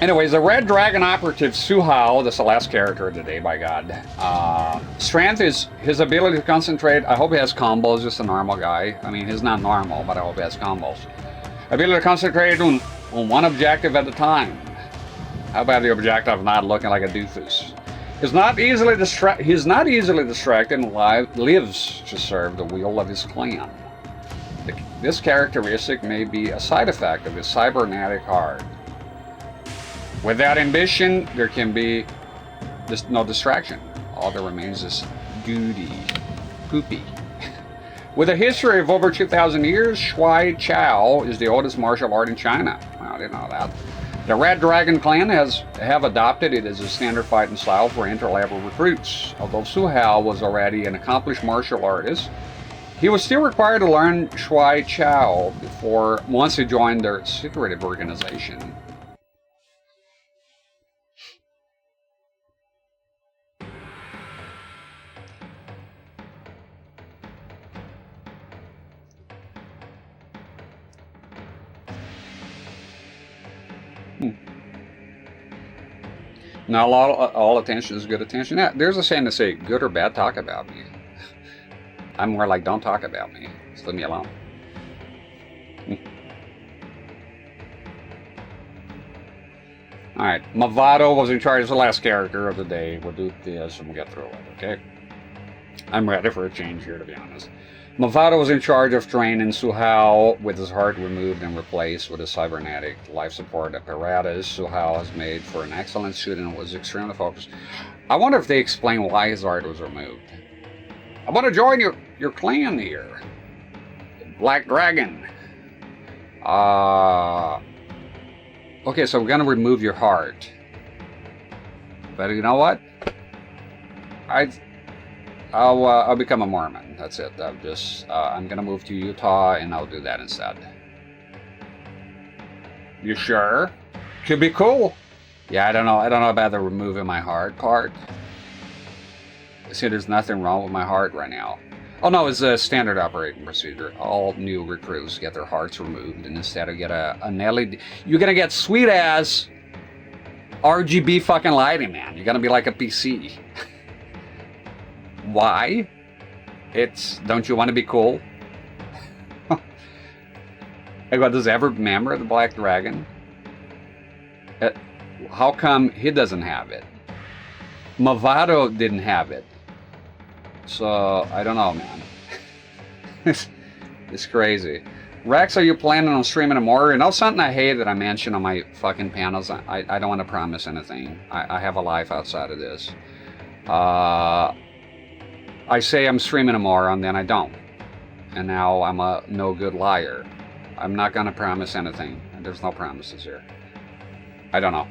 Anyways, the Red Dragon operative Suhao, that's the last character of the day, by God. Strength is his ability to concentrate. I hope he has combos, just a normal guy. I mean, he's not normal, but I hope he has combos. Ability to concentrate on one objective at a time. How about the objective of not looking like a doofus? He's not easily distracted and lives to serve the will of his clan. This characteristic may be a side effect of his cybernetic heart. Without ambition, there can be no distraction. All that remains is duty. Poopy. With a history of over 2,000 years, Shui Chao is the oldest martial art in China. Well, I didn't know that. The Red Dragon clan have adopted it as a standard fighting style for entry-level recruits. Although Su Hao was already an accomplished martial artist, he was still required to learn Shui Chao once he joined their secretive organization. Not all attention is good attention. Yeah, there's a saying to say, good or bad, talk about me. I'm more like, don't talk about me. Just leave me alone. Alright, Mavado was in charge as the last character of the day. We'll do this and we'll get through it, okay? I'm ready for a change here, to be honest. Mavado was in charge of training Su Hao with his heart removed and replaced with a cybernetic life support apparatus Su Hao has made for an excellent student and was extremely focused. I wonder if they explain why his heart was removed. I want to join your clan here. Black Dragon. Okay, so we're going to remove your heart. But you know what? I'll become a Mormon. That's it. I'm gonna move to Utah and I'll do that instead. You sure? Could be cool. Yeah, I don't know about the removing my heart part. See, there's nothing wrong with my heart right now. Oh no, it's a standard operating procedure. All new recruits get their hearts removed, and instead of get an LED, you're gonna get sweet ass RGB fucking lighting, man. You're gonna be like a PC. Why? Don't you want to be cool? Like, does ever remember the Black Dragon? How come he doesn't have it? Mavado didn't have it. So, I don't know, man. It's crazy. Rex, are you planning on streaming more? You know something I hate that I mention on my fucking panels? I don't want to promise anything. I have a life outside of this. I say I'm streaming tomorrow and then I don't. And now I'm a no good liar. I'm not going to promise anything. There's no promises here. I don't know.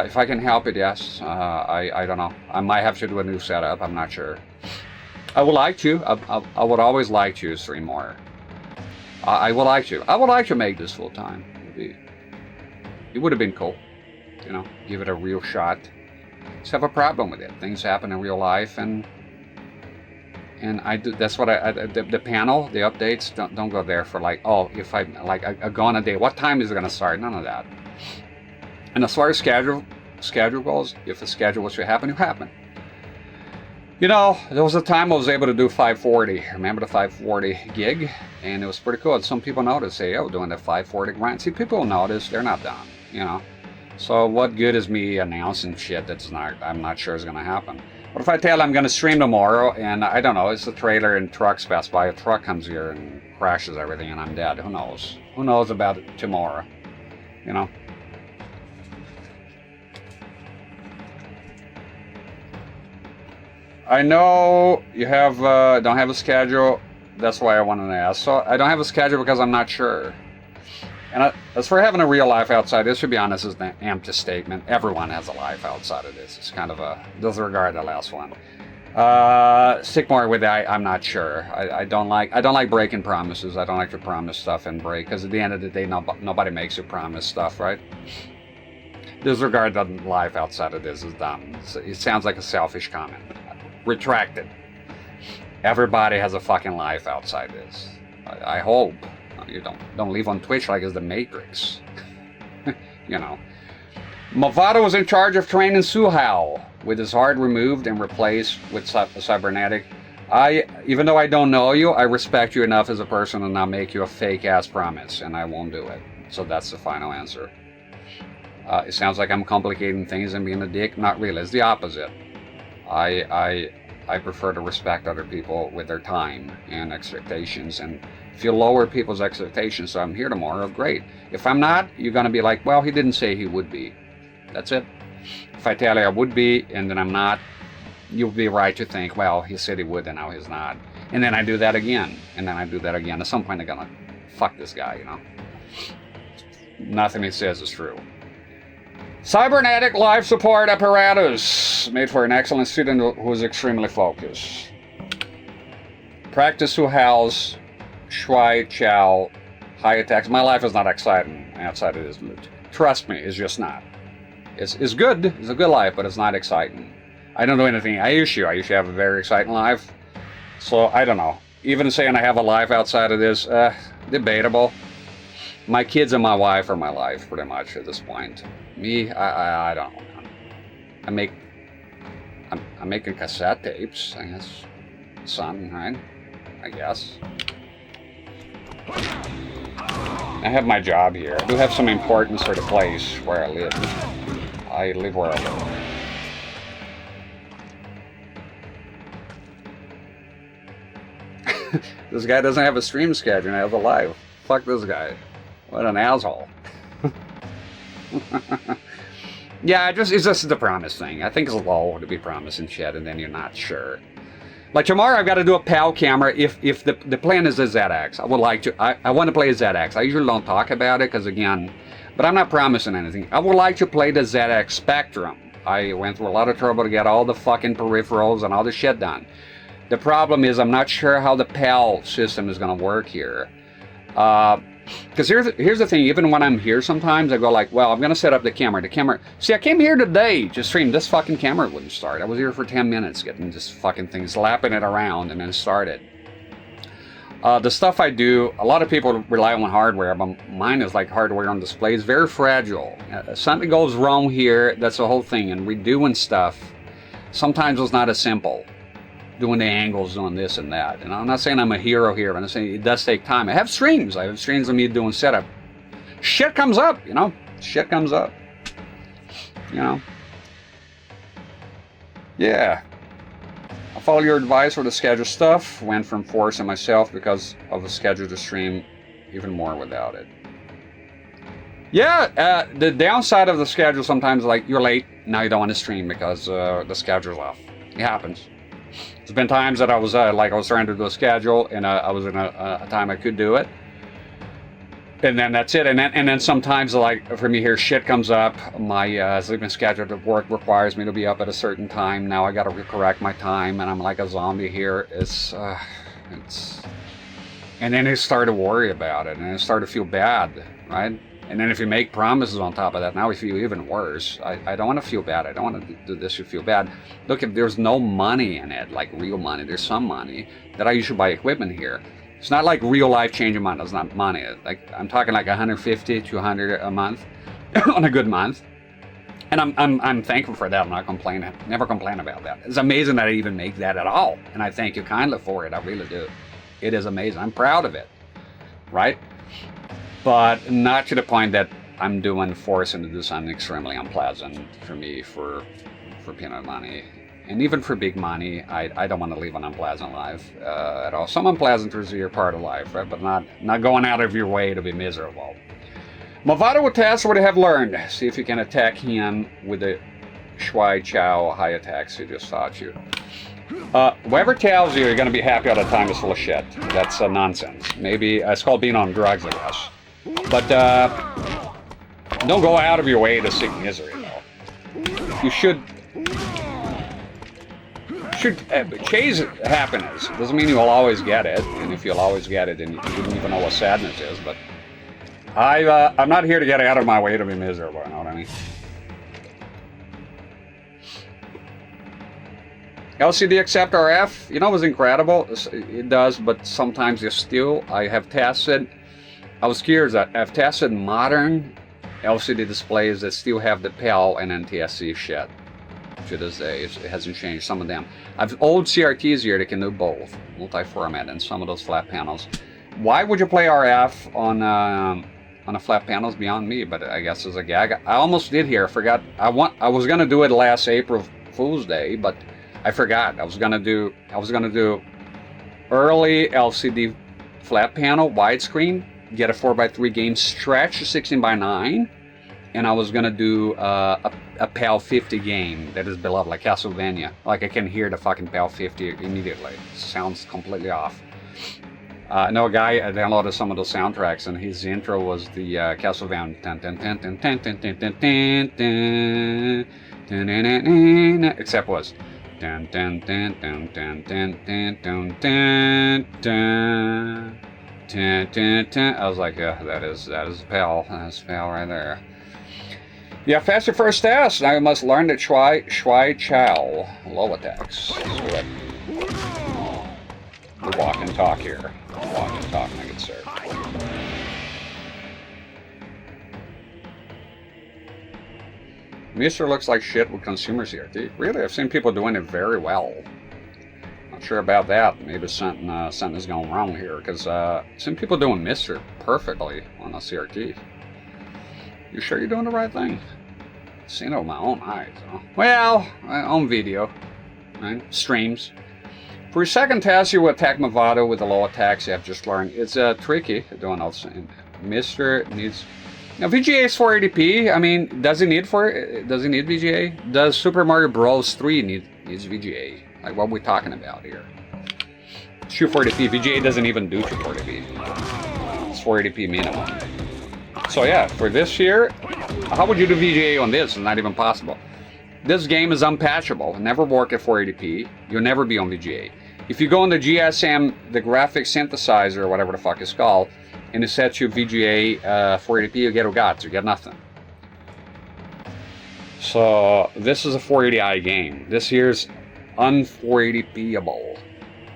If I can help it, yes. I don't know. I might have to do a new setup. I'm not sure. I would like to. I would always like to stream more. I would like to. I would like to make this full time. It would have been cool. You know, give it a real shot. Just have a problem with it. Things happen in real life, and I do. That's what the panel, the updates. Don't go there for like, oh, if I go on a day, what time is it gonna start? None of that. And as far as schedule goes, if the schedule was to happen, it happened. You know, there was a time I was able to do 540. Remember the 540 gig? And it was pretty cool. Some people noticed, say, oh, doing the 540 grind. See, people notice, they're not done, you know. So what good is me announcing shit I'm not sure is going to happen? What if I tell I'm going to stream tomorrow and I don't know, it's a trailer and trucks pass by, a truck comes here and crashes everything and I'm dead? Who knows? Who knows about it tomorrow? You know? I know you have don't have a schedule. That's why I wanted to ask. So I don't have a schedule because I'm not sure. And as for having a real life outside this, to be honest, is an empty statement. Everyone has a life outside of this. It's kind of a disregard the last one. Stick more with that. I'm not sure. I don't like breaking promises. I don't like to promise stuff and break, because at the end of the day, nobody makes you promise stuff, right? Disregard the life outside of this is dumb. It sounds like a selfish comment. Retracted. Everybody has a fucking life outside this. I hope. You don't leave on Twitch like it's the Matrix. You know. Mavado was in charge of training Su Hao with his heart removed and replaced with cybernetic. Even though I don't know you, I respect you enough as a person to not make you a fake ass promise, and I won't do it. So that's the final answer. It sounds like I'm complicating things and being a dick. Not really. It's the opposite. I prefer to respect other people with their time and expectations, and if you lower people's expectations, so I'm here tomorrow, great. If I'm not, you're going to be like, well, he didn't say he would be. That's it. If I tell you I would be and then I'm not, you'll be right to think, well, he said he would and now he's not. And then I do that again, and then I do that again. At some point, I'm going to fuck this guy, you know. Nothing he says is true. Cybernetic life support apparatus, made for an excellent student who is extremely focused. Practice to house, Shui Chow, high attacks. My life is not exciting outside of this loot. Trust me, it's just not. It's good, it's a good life, but it's not exciting. I don't do anything. I used to have a very exciting life. So, I don't know. Even saying I have a life outside of this, debatable. My kids and my wife are my life, pretty much, at this point. Me, I don't know. I'm making cassette tapes, I guess. Son, right? I guess. I have my job here. I do have some importance for the place where I live. I live where I live. This guy doesn't have a stream schedule and has a live. Fuck this guy. What an asshole. Yeah, it's just the promise thing. I think it's low to be promising shit and then you're not sure. Like tomorrow I've got to do a PAL camera if the plan is a ZX. I would like to, I want to play a ZX. I usually don't talk about it because again, but I'm not promising anything. I would like to play the ZX Spectrum. I went through a lot of trouble to get all the fucking peripherals and all the shit done. The problem is I'm not sure how the PAL system is going to work here. Because here's the thing, even when I'm here sometimes I go like, well, I'm going to set up the camera. See, I came here today to stream. This fucking camera wouldn't start. I was here for 10 minutes getting this fucking thing, slapping it around, and then it started. The stuff I do, a lot of people rely on hardware, but mine is like hardware on display. It's very fragile. Something goes wrong here, that's the whole thing. And redoing stuff, sometimes it's not as simple. Doing the angles, doing this and that. And I'm not saying I'm a hero here, but I'm saying it does take time. I have streams of me doing setup. Shit comes up, you know? Shit comes up. You know? Yeah. I follow your advice for the schedule stuff. Went from forcing myself because of the schedule to stream even more without it. Yeah, the downside of the schedule sometimes like you're late, now you don't want to stream because the schedule's off. It happens. There's been times that I was trying to do a schedule and I was in a time I could do it, and then that's it. And then sometimes like for me here, shit comes up. My sleeping schedule at work requires me to be up at a certain time. Now I got to correct my time, and I'm like a zombie here. It's and then I start to worry about it, and I start to feel bad, right? And then if you make promises on top of that, now we feel even worse. I don't want to feel bad. I don't want to do this to feel bad. Look, if there's no money in it, like real money, there's some money that I usually buy equipment here. It's not like real life changing money. It's not money. Like I'm talking like 150, 200 a month on a good month. And I'm thankful for that. I'm not complaining. Never complain about that. It's amazing that I even make that at all. And I thank you kindly for it. I really do. It is amazing. I'm proud of it. Right? But not to the point that I'm forcing to do something extremely unpleasant for me for peanut money. And even for big money, I don't want to live an unpleasant life at all. Some unpleasantries are part of life, right? But not going out of your way to be miserable. Movado will test what I have learned. See if you can attack him with the Shui Chow high attacks he just taught you. Whoever tells you you're going to be happy all the time is full of shit. That's nonsense. Maybe it's called being on drugs, I guess. But don't go out of your way to seek misery, though. You should chase happiness. It doesn't mean you'll always get it, and if you'll always get it, then you wouldn't even know what sadness is. But I'm not here to get out of my way to be miserable. You know what I mean? LCD accept RF. You know, it was incredible. It does, but sometimes I have tested. I was curious. I've tested modern LCD displays that still have the PAL and NTSC shit to this day. It hasn't changed. Some of them. I've old CRTs here that can do both, multi-format, and some of those flat panels. Why would you play RF on a flat panel is beyond me, but I guess as a gag. I almost did here. I forgot. I was gonna do it last April Fool's Day, but I forgot. I was gonna do early LCD flat panel widescreen. Get a 4x3 game stretch to 16:9, and I was gonna do a PAL 50 game that is beloved, like Castlevania. Like I can hear the fucking PAL 50 immediately. Sounds completely off. I know a guy downloaded some of the soundtracks, and his intro was the Castlevania. Except was. I was like, that is Pal. That's Pal right there. Yeah, pass your first test. Now you must learn the Shui Chow low attacks. So we walk and talk here. Walk and talk, my good sir. Mister looks like shit with consumer CRT. Really, I've seen people doing it very well. Not sure about that. Maybe something is going wrong here, because I've seen people doing Mister perfectly on a CRT. You sure you're doing the right thing? I've seen it with my own eyes. So. Well, on video, right? Streams. For your second test, you will attack Movado with the low attacks you have just learned. It's tricky doing all the same. Mister needs. Now VGA is 480p. I mean, does he need VGA? Does Super Mario Bros. 3 needs VGA? Like what we're talking about here? It's 240p. VGA doesn't even do 240p. It's 480p minimum. So yeah, for this year, how would you do VGA on this? It's not even possible. This game is unpatchable. Never work at 480p. You'll never be on VGA. If you go on the GSM, the graphics synthesizer, or whatever the fuck it's called, and it sets you VGA 480p, you get you get nothing. So this is a 480i game. This year's un-480pable.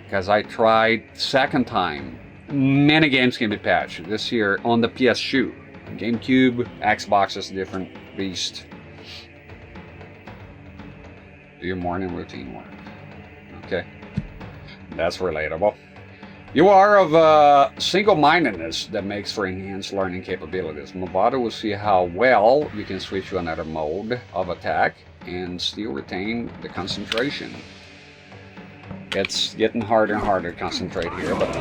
Because I tried second time. Many games can be patched. This year on the PS2. GameCube, Xbox is a different beast. Do your morning routine work. Okay. That's relatable. You are of single-mindedness that makes for enhanced learning capabilities. Movado will see how well you can switch to another mode of attack and still retain the concentration. It's getting harder and harder to concentrate here, but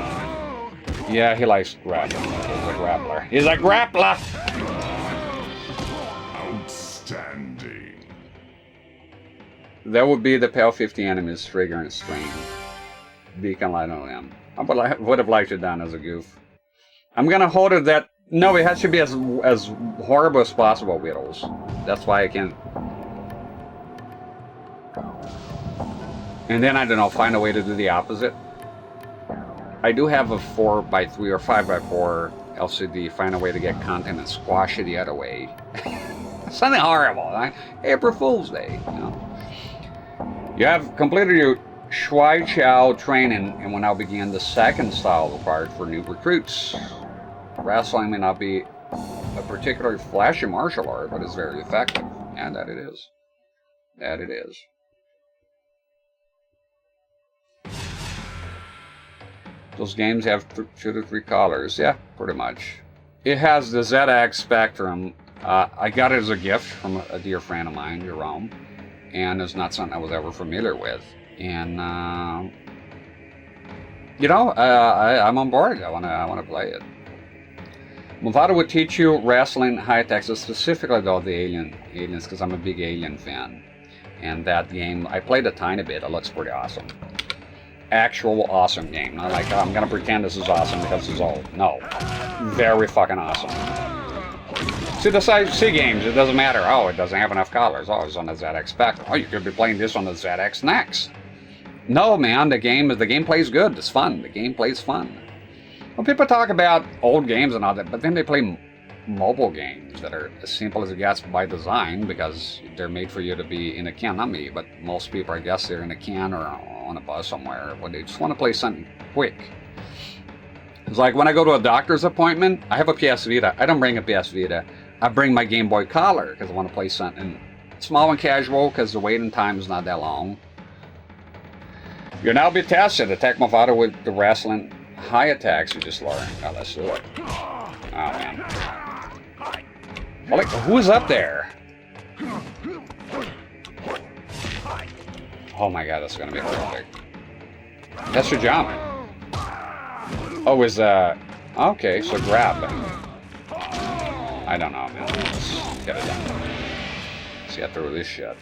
yeah, he likes grappling. He's a grappler. He's a grappler! Outstanding. That would be the PAL 50 enemies trigger and strain. Beacon light on them. I would have liked it done as a goof. I'm gonna hold it that no, it has to be as horrible as possible, Whittles. That's why I can. And then I don't know, find a way to do the opposite. I do have a 4x3 or 5x4 LCD. Find a way to get content and squash it the other way. Something horrible, right? April Fool's Day. You know. You have completed your Shui Chow training and will now begin the second style required for new recruits. Wrestling may not be a particularly flashy martial art, but it's very effective. And that it is. That it is. Those games have 2 to 3 colors. Yeah, pretty much. It has the ZX Spectrum. I got it as a gift from a dear friend of mine, Jerome. And it's not something I was ever familiar with. And you know, I'm on board. I wanna play it. Movado would teach you wrestling high attacks, specifically though the aliens, because I'm a big Alien fan. And that game, I played a tiny bit. It looks pretty awesome. Actual awesome game. Not like, oh, I'm gonna pretend this is awesome because it's old. No, very fucking awesome. See the C games, it doesn't matter. Oh, it doesn't have enough colors. Oh, it's on the ZX Spectrum. Oh, you could be playing this on the ZX next. No, man, the gameplay is good. It's fun. The gameplay's fun. Well, people talk about old games and all that, but then they play mobile games that are as simple as it gets by design because they're made for you to be in a can. Not me, but most people, I guess, they're in a can or on a bus somewhere, but they just want to play something quick. It's like when I go to a doctor's appointment, I have a PS Vita. I don't bring a PS Vita. I bring my Game Boy Color because I want to play something small and casual because the waiting time is not that long. You'll now be tested. Attack Movado with the wrestling high attacks you just learned. Now let's do it. Oh, man. Well, like, who's up there? Oh my god, that's gonna be perfect. That's your jump. Oh, is okay, so grab. I don't know, man. Let's get it done. Let's get through this shit.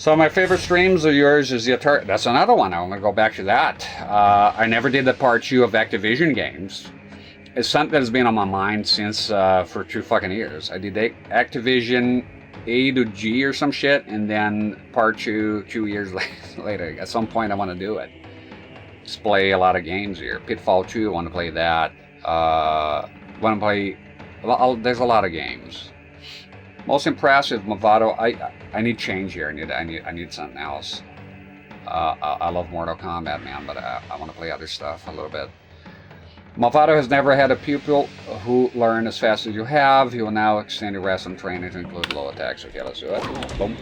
So my favorite streams of yours is the Atari. That's another one. I'm going to go back to that. I never did the part 2 of Activision games. It's something that's been on my mind since for 2 fucking years. I did Activision A to G or some shit, and then part 2 2 years later. At some point I want to do it. Just play a lot of games here. Pitfall 2, I want to play that. Want to play... Well, there's a lot of games. Most impressive, Movado. I need change here. I need something else. I love Mortal Kombat, man, but I want to play other stuff a little bit. Movado has never had a pupil who learned as fast as you have. He will now extend your wrestling training to include low attacks. Okay, let's do it. Boom.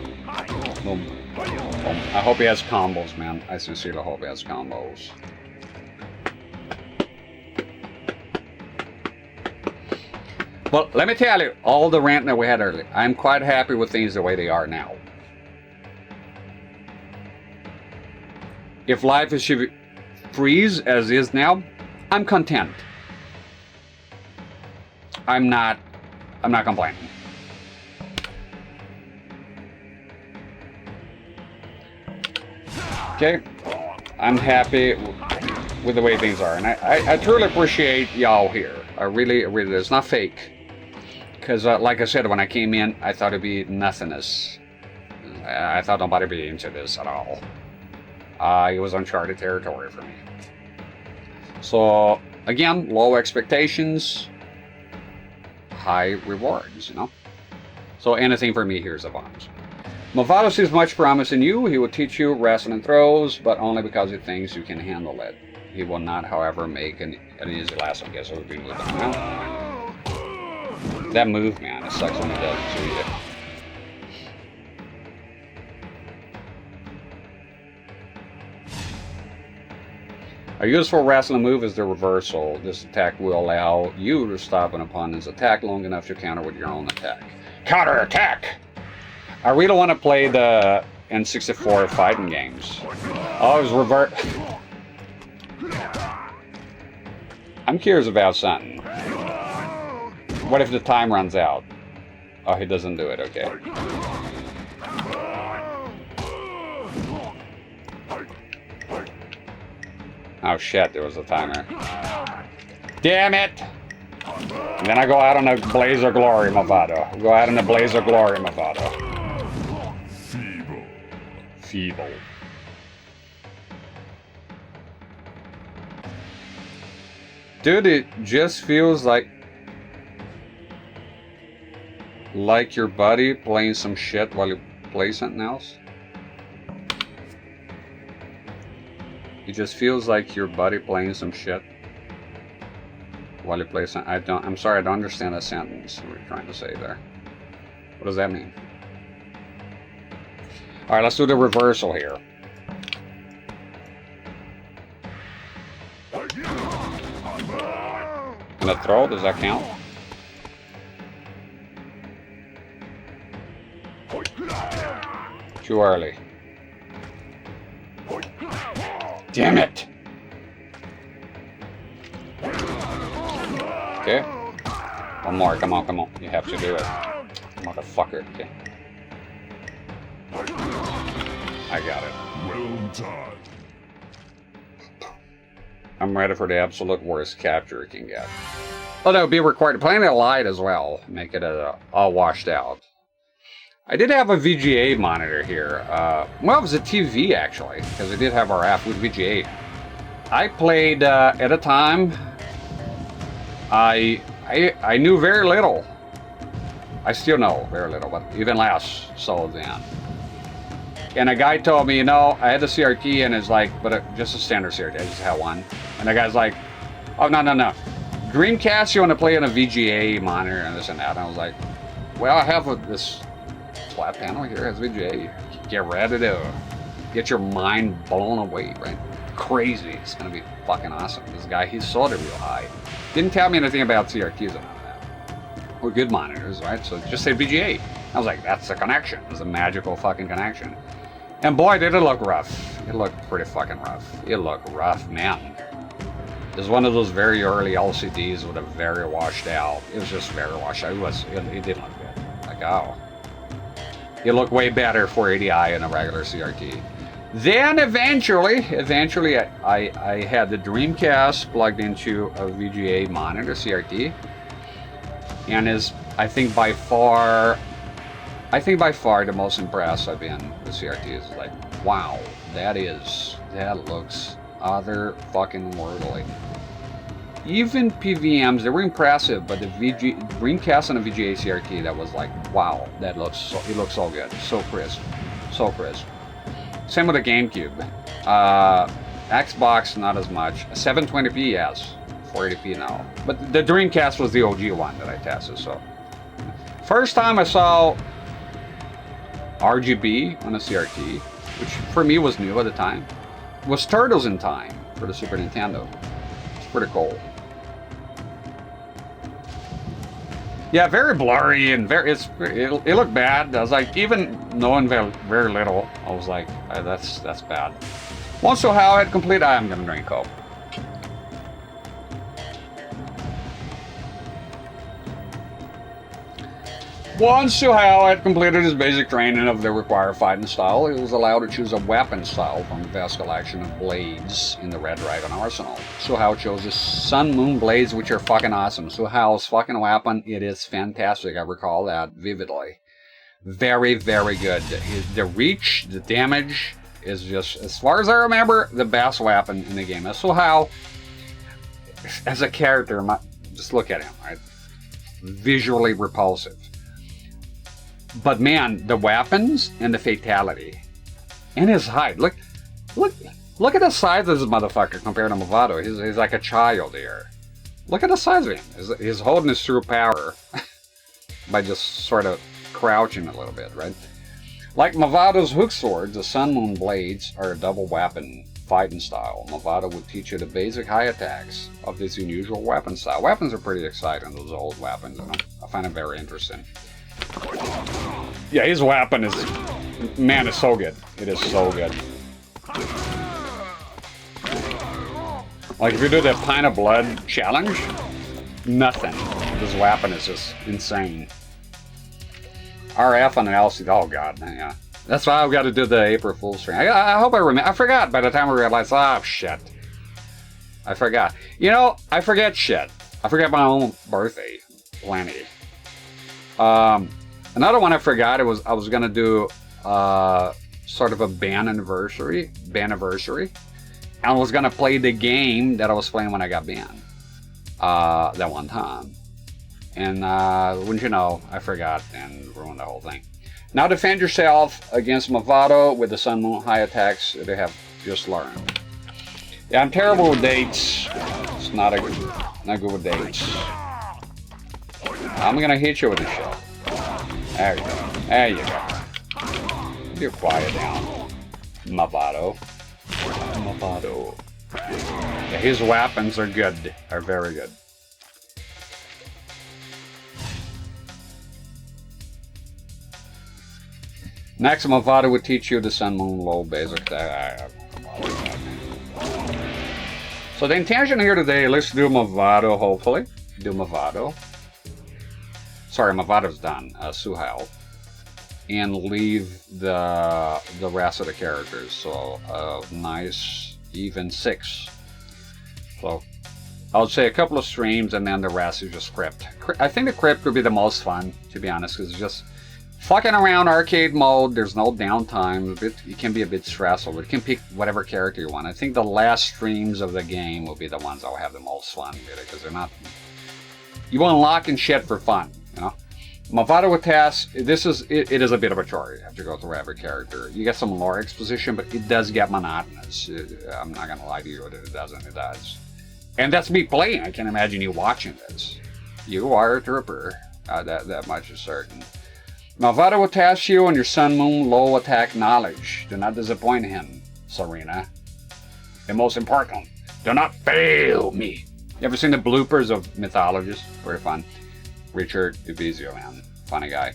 Boom. Boom. I hope he has combos, man. I sincerely hope he has combos. Well, let me tell you, all the rant that we had earlier, I'm quite happy with things the way they are now. If life should freeze as is now, I'm content. I'm not complaining. Okay, I'm happy with the way things are, and I truly appreciate y'all here. I really, it's not fake. Because, like I said, when I came in, I thought it'd be nothingness. I thought nobody would be into this at all. It was uncharted territory for me. So, again, low expectations, high rewards, you know? So anything for me here is a bonus. Movado sees much promise in you. He will teach you wrestling throws, but only because he thinks you can handle it. He will not, however, make an easy lesson. Guess it would be moving around. That move, man, it sucks when it doesn't to you. A useful wrestling move is the reversal. This attack will allow you to stop an opponent's attack long enough to counter with your own attack. Counter attack! I really want to play the N64 fighting games. Oh, it was revert. I'm curious about something. What if the time runs out? Oh, he doesn't do it, okay. Oh shit, there was a timer. Damn it! And then I go out on a blaze of glory, Movado. Go out on a blaze of glory, Movado. Feeble. Dude, it just feels like your buddy playing some shit while you play something else. It just feels like your buddy playing some shit while you play something. I'm sorry, I don't understand that sentence we're trying to say there. What does that mean? Alright, let's do the reversal here. And the throw, does that count? Too early. Damn it! Okay. One more, come on, come on. You have to do it. Motherfucker, okay. I got it. Well done. I'm ready for the absolute worst capture it can get. Oh, that would be required. Playing it light as well. Make it all washed out. I did have a VGA monitor here. Well, it was a TV actually, because I did have our app with VGA. I played at a time. I knew very little. I still know very little, but even less so then. And a guy told me, you know, I had the CRT, and it's like, but just a standard CRT. I just had one. And the guy's like, oh no. Dreamcast, you want to play on a VGA monitor and this and that. And I was like, well, I have this flat panel here has VGA. Get ready to get your mind blown away, right? Crazy. It's gonna be fucking awesome. This guy, he sold it real high. Didn't tell me anything about CRTs and all that. Or good monitors, right? So just say VGA. I was like, that's a connection. It's a magical fucking connection. And boy, did it look rough. It looked pretty fucking rough. It looked rough, man. It was one of those very early LCDs with a very washed out. It was just very washed out. It didn't look good. Like, oh. It looked way better 480i in a regular CRT. Then eventually I had the Dreamcast plugged into a VGA monitor CRT, and is I think by far the most impressed I've been with CRT. Is like, wow, that looks other fucking worldly. Even PVMs, they were impressive, but the Dreamcast and the VGA CRT, that was like, wow, it looks so good, so crisp, so crisp. Same with the GameCube. Xbox, not as much. 720p, yes. 480p now. But the Dreamcast was the OG one that I tested, so. First time I saw RGB on a CRT, which for me was new at the time, was Turtles in Time for the Super Nintendo. It's pretty cool. Yeah, very blurry and it looked bad. I was like, even knowing very little, I was like, that's bad. Once so how it complete, I'm gonna drink Coke. Once Suhao had completed his basic training of the required fighting style, he was allowed to choose a weapon style from the vast collection of blades in the Red Dragon arsenal. Suhao chose the Sun Moon blades, which are fucking awesome. Suhao's fucking weapon, it is fantastic. I recall that vividly. Very, very good. The reach, the damage is just, as far as I remember, the best weapon in the game. Suhao, as a character, just look at him, right? Visually repulsive. But man, the weapons and the fatality. And his height. Look at the size of this motherfucker compared to Movado. He's like a child here. Look at the size of him. He's holding his true power by just sort of crouching a little bit, right? Like Movado's hook swords, the Sun Moon blades are a double weapon fighting style. Movado would teach you the basic high attacks of this unusual weapon style. Weapons are pretty exciting, those old weapons. You know? I find it very interesting. Yeah, his weapon is, man, it's so good. It is so good. Like if you do the Pint of Blood challenge, nothing. This weapon is just insane. RF on an LCD, oh god, yeah. That's why I've got to do the April Fool's stream. I hope I remember. I forgot by the time I realized, oh shit. I forgot. You know, I forget shit. I forget my own birthday. Plenty. Another one I forgot, I was gonna do sort of a band anniversary, and I was gonna play the game that I was playing when I got banned that one time, and wouldn't you know, I forgot and ruined the whole thing. Now defend yourself against Movado with the Sun Moon high attacks that they have just learned. Yeah, I'm terrible with dates. It's not good with dates. I'm gonna hit you with the shell. There you go. There you go. You're quiet down. Movado. Movado. Yeah, his weapons are good. Are very good. Next, Movado would teach you the Sun Moon low basic. So the intention here today, let's do Movado, hopefully. Do Movado. Sorry, Movado's done, Suhao, and leave the rest of the characters. So nice, even 6. So I would say a couple of streams, and then the rest is just Krypt. I think the Krypt would be the most fun, to be honest, because it's just fucking around arcade mode. There's no downtime. It can be a bit stressful, but you can pick whatever character you want. I think the last streams of the game will be the ones that will have the most fun with it, because they're not. You unlocking shit for fun. You know, Movado with tasks, it is a bit of a chore. You have to go through every character. You get some lore exposition, but it does get monotonous. I'm not going to lie to you that it doesn't. It does. And that's me playing. I can't imagine you watching this. You are a trooper. That much is certain. Movado will task you on your Sun Moon low attack knowledge. Do not disappoint him, Serena. And most important, do not fail me. You ever seen the bloopers of Mythologists? Very fun. Richard Divizio, man. Funny guy.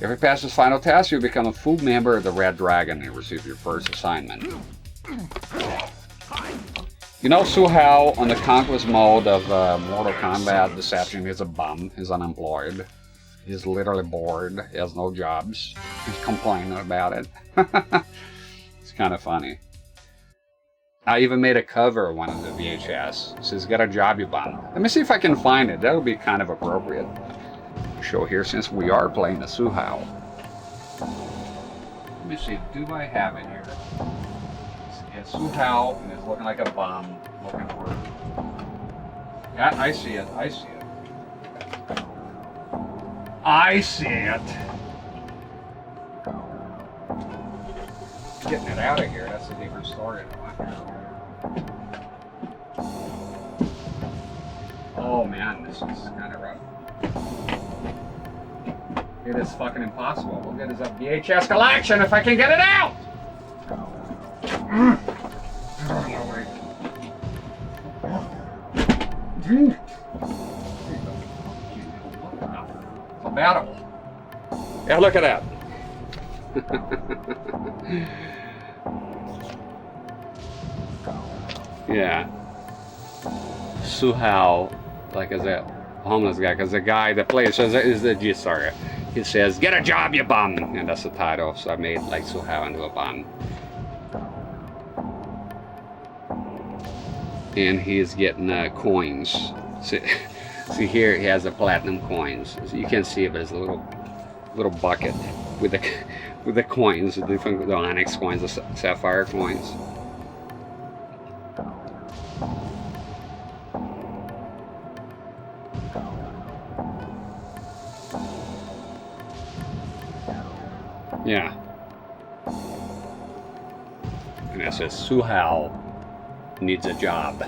If you pass this final task, you'll become a full member of the Red Dragon and receive your first assignment. You know Suhao on the Conquest mode of Mortal Kombat, Deception is a bum. He's unemployed. He's literally bored. He has no jobs. He's complaining about it. It's kind of funny. I even made a cover of one of the VHS. It says, "Get a job, you bum." Let me see if I can find it. That would be kind of appropriate. Show here since we are playing the Suhao. Let me see. Do I have it here? It's Suhao, and it's looking like a bum. Looking for it. Yeah, I see it. I see it. I see it. Getting it out of here, that's a different story. Oh man, this is kind of rough. It is fucking impossible. We'll get his VHS collection if I can get it out! Compatible. Yeah, look at that. Yeah. Suhao, like as a homeless guy, because the guy that plays is the GSR. He says, "Get a job, you bum," and that's the title. So I made like Suhao into a bum. And he's getting coins. See here, he has the platinum coins. So you can't see it, but it's a little bucket with the coins, the onyx coins, the sapphire coins. Yeah. And it says Suhao needs a job.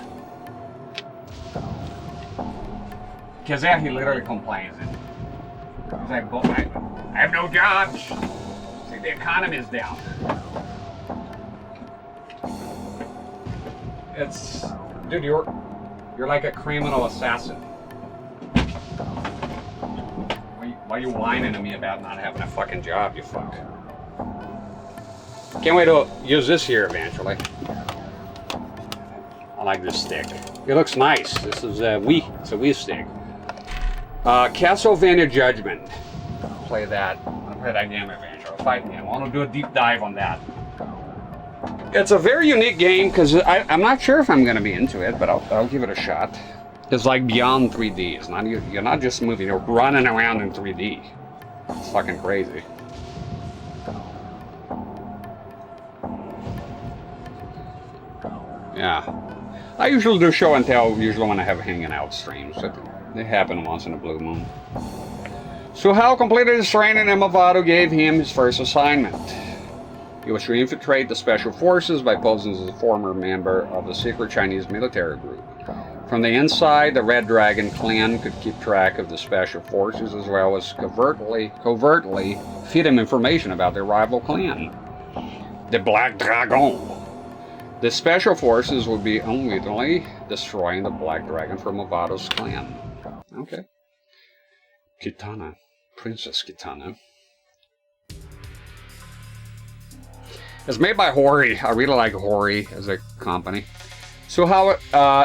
Because then he literally complains. He's like, I have no jobs. See, the economy is down. It's, dude, you're like a criminal assassin. Why are you whining to me about not having a fucking job, you fuck? Can't wait to use this here eventually. I like this stick. It looks nice. This is a Wii. It's a Wii stick. Castlevania Judgment. Play that. I'll play that game eventually. Fight game. I want to do a deep dive on that. It's a very unique game because I'm not sure if I'm going to be into it, but I'll give it a shot. It's like beyond 3D. It's not, you're not just moving, you're running around in 3D. It's fucking crazy. Yeah. I usually do show and tell, usually when I have hanging out streams. They happen once in a blue moon. So Hal completed his training and Movado gave him his first assignment. He was to infiltrate the special forces by posing as a former member of the secret Chinese military group. From the inside, the Red Dragon clan could keep track of the special forces as well as covertly feed him information about their rival clan, the Black Dragon. The special forces would be unwittingly destroying the Black Dragon from Movado's clan. Okay. Kitana. Princess Kitana. It's made by Hori. I really like Hori as a company. So how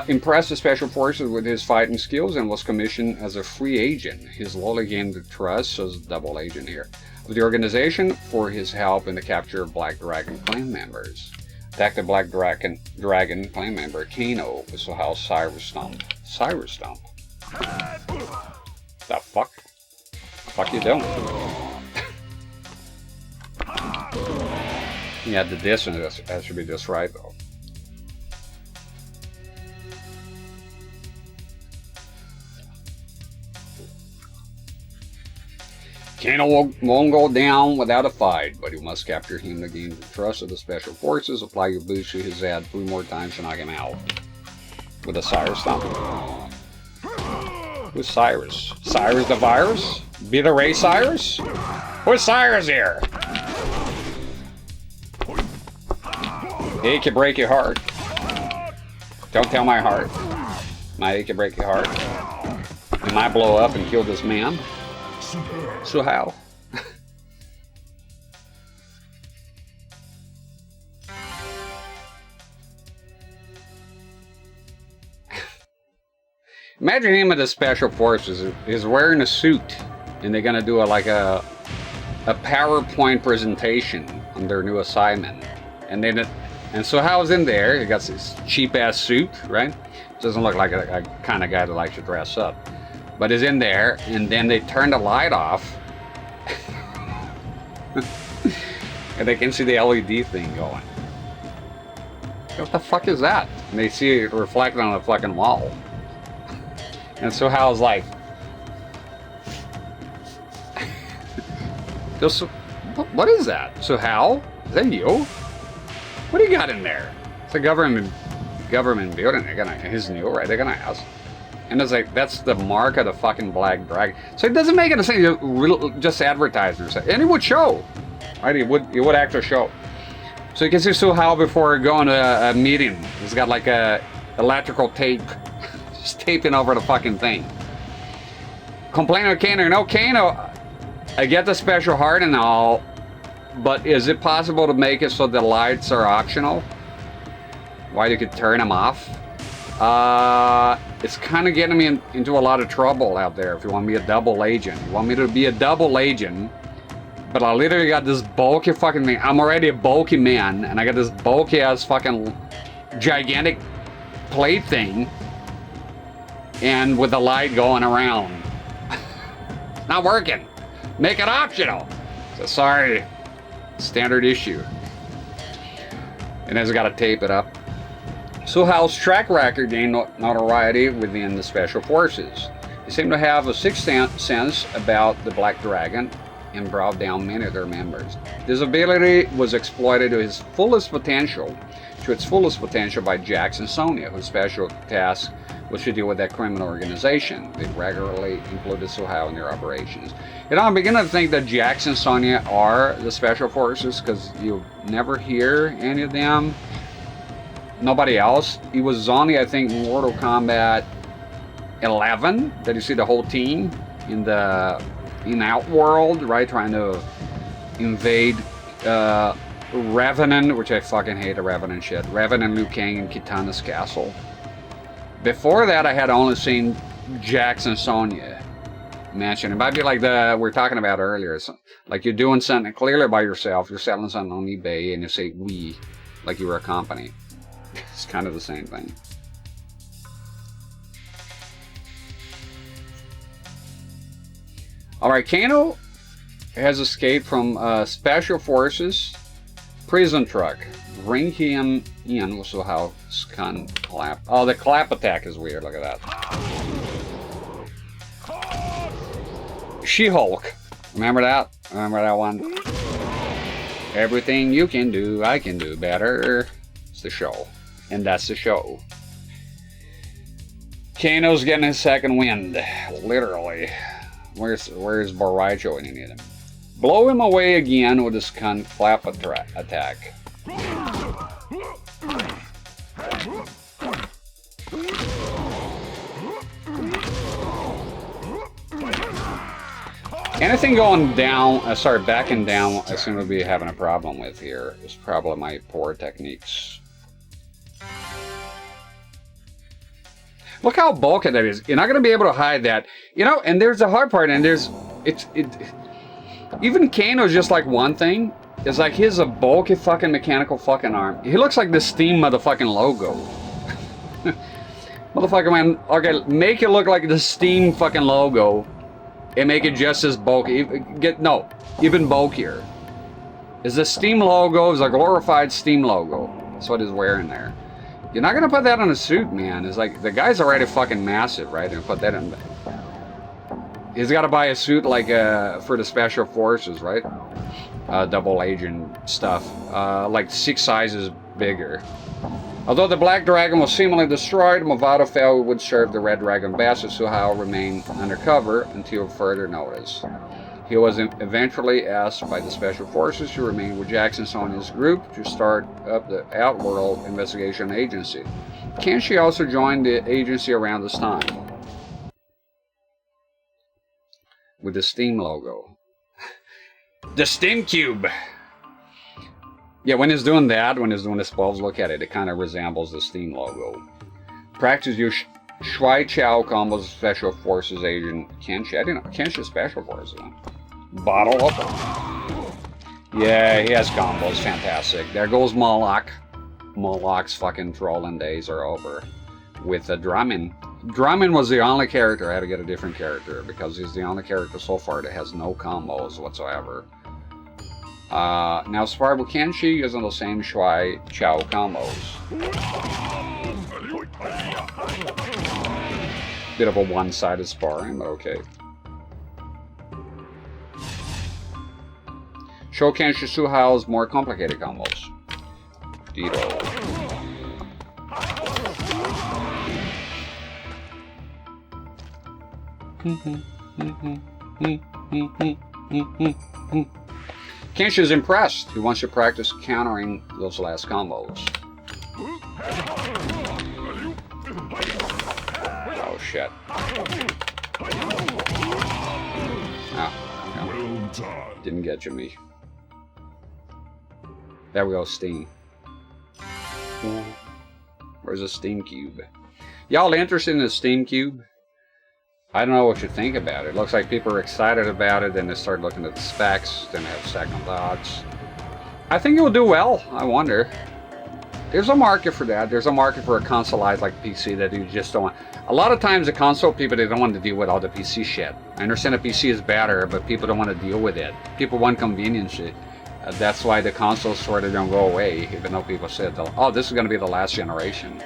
impressed the Special Forces with his fighting skills and was commissioned as a free agent. His lowly gained the trust, so it's a double agent here, of the organization for his help in the capture of Black Dragon clan members. Attacked the Black Dragon clan member Kano with Sohal's Cyrus Stomp. Cyrus Stomp? The fuck? The fuck you doing? Yeah, the distance that should be just right though. Kano won't go down without a fight, but you must capture him to gain the trust of the special forces. Apply your boost to his head 3 more times to knock him out. With a Cyrus Stomp. Who's Cyrus? Cyrus the Virus? Beta Ray Cyrus? Who's Cyrus here? He can break your heart. Don't tell my heart. My can break your heart. It might blow up and kill this man. So how? Imagine him at the special forces is wearing a suit and they're gonna do a PowerPoint presentation on their new assignment. And so Hao's in there. He got this cheap ass suit, right? Doesn't look like a kind of guy that likes to dress up, but he's in there. And then they turn the light off, and they can see the LED thing going. What the fuck is that? And they see it reflected on the fucking wall. And so Hao's like, what is that? So Hao, is that you? What do you got in there? It's a government building. He's new, right? They're gonna ask. And it's like, that's the mark of the fucking Black Dragon. So it doesn't make any sense. Just advertisers. And it would show, right? It would actually show. So you can see Su Hao before going to a meeting. He's got like a electrical tape, just taping over the fucking thing. Complaining with Kano. No, Kano, I get the special heart and all, but is it possible to make it so the lights are optional? Why you could turn them off? It's kind of getting me into a lot of trouble out there. If you want me a double agent, you want me to be a double agent, but I literally got this bulky fucking thing. I'm already a bulky man, and I got this bulky ass fucking gigantic plate thing, and with the light going around. Not working. Make it optional. So sorry. Standard issue. And then I got to tape it up. Su Hao's track record gained notoriety within the Special Forces. He seemed to have a sixth sense about the Black Dragon and brought down many of their members. This ability was exploited to its fullest potential by Jax and Sonya, whose special task was to deal with that criminal organization. They regularly included Su Hao in their operations. You know, I'm beginning to think that Jax and Sonya are the Special Forces, because you never hear any of them. Nobody else. It was only, I think, Mortal Kombat 11 that you see the whole team in Outworld, right, trying to invade Revenant, which I fucking hate the Revenant shit. Revenant, Liu Kang, and Kitana's castle. Before that, I had only seen Jax and Sonya mentioned. It might be like we were talking about earlier. So, like you're doing something clearly by yourself. You're selling something on eBay, and you say "we," like you were a company. It's kind of the same thing. Alright, Kano has escaped from Special Forces prison truck. Bring him in with Su Hao's clap. Oh, the clap attack is weird. Look at that. She-Hulk. Remember that? Remember that one? Everything you can do, I can do better. It's the show. And that's the show. Kano's getting his second wind. Literally. Where's Boraicho when you need him? Blow him away again with his clap attack. Anything going down, backing down, I seem to be having a problem with here. It's probably my poor techniques. Look how bulky that is. You're not going to be able to hide that. You know, and there's the hard part, and even Kano's just like one thing. It's like he's a bulky fucking mechanical fucking arm. He looks like the Steam motherfucking logo. Motherfucker, man. Okay, make it look like the Steam fucking logo and make it just as bulky. Even bulkier. Is the Steam logo, is a glorified Steam logo. That's what he's wearing there. You're not gonna put that on a suit, man. It's like, the guy's already fucking massive, right? And put that in. He's got to buy a suit like for the Special Forces, right? Double agent stuff. Like 6 sizes bigger. Although the Black Dragon was seemingly destroyed, Movado felt it would serve the Red Dragon best, so Su Hao remained undercover until further notice. He was eventually asked by the Special Forces to remain with Jax and Sonya's group to start up the Outworld Investigation Agency. Kenshi also joined the agency around this time. With the Steam logo. The Steam Cube! Yeah, when he's doing that, when he's doing the 12s, look at it. It kind of resembles the Steam logo. Practice Shuai Chow combos, Special Forces Agent Kenshi. I didn't know. Kenshi Special Forces. Bottle opener. Yeah, he has combos. Fantastic. There goes Moloch. Moloch's fucking trolling days are over. With the Drummond. Drummond was the only character. I had to get a different character because he's the only character so far that has no combos whatsoever. Now Sparble Kenshi using the same Shuai Chow combos. Bit of a one-sided sparring, but okay. Show Kenshi Suhao's more complicated combos. Dito. Kenshi's impressed. He wants to practice countering those last combos. Oh shit. Oh, didn't get you, me. There we go, Steam. Where's the Steam Cube? Y'all interested in the Steam Cube? I don't know what you think about it. Looks like people are excited about it, then they start looking at the specs, then they have second thoughts. I think it will do well, I wonder. There's a market for that. There's a market for a consoleized like PC that you just don't want. A lot of times the console people, they don't want to deal with all the PC shit. I understand the PC is better, but people don't want to deal with it. People want convenience shit. That's why the consoles sort of don't go away, even though people said, oh, this is going to be the last generation.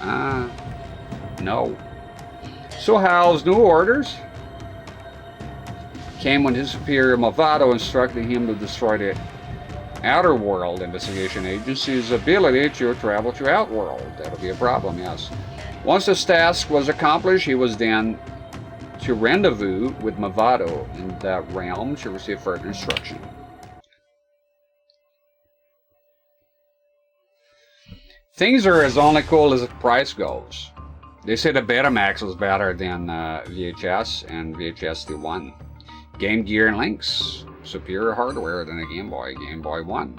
No. So Hal's new orders came when his superior Movado instructed him to destroy the Outer World Investigation Agency's ability to travel to Outworld. That'll be a problem, yes. Once this task was accomplished, he was then to rendezvous with Movado in that realm to receive further instruction. Things are as only cool as the price goes. They say the Betamax was better than VHS and VHS D1. Game Gear and Lynx. Superior hardware than a Game Boy. Game Boy 1.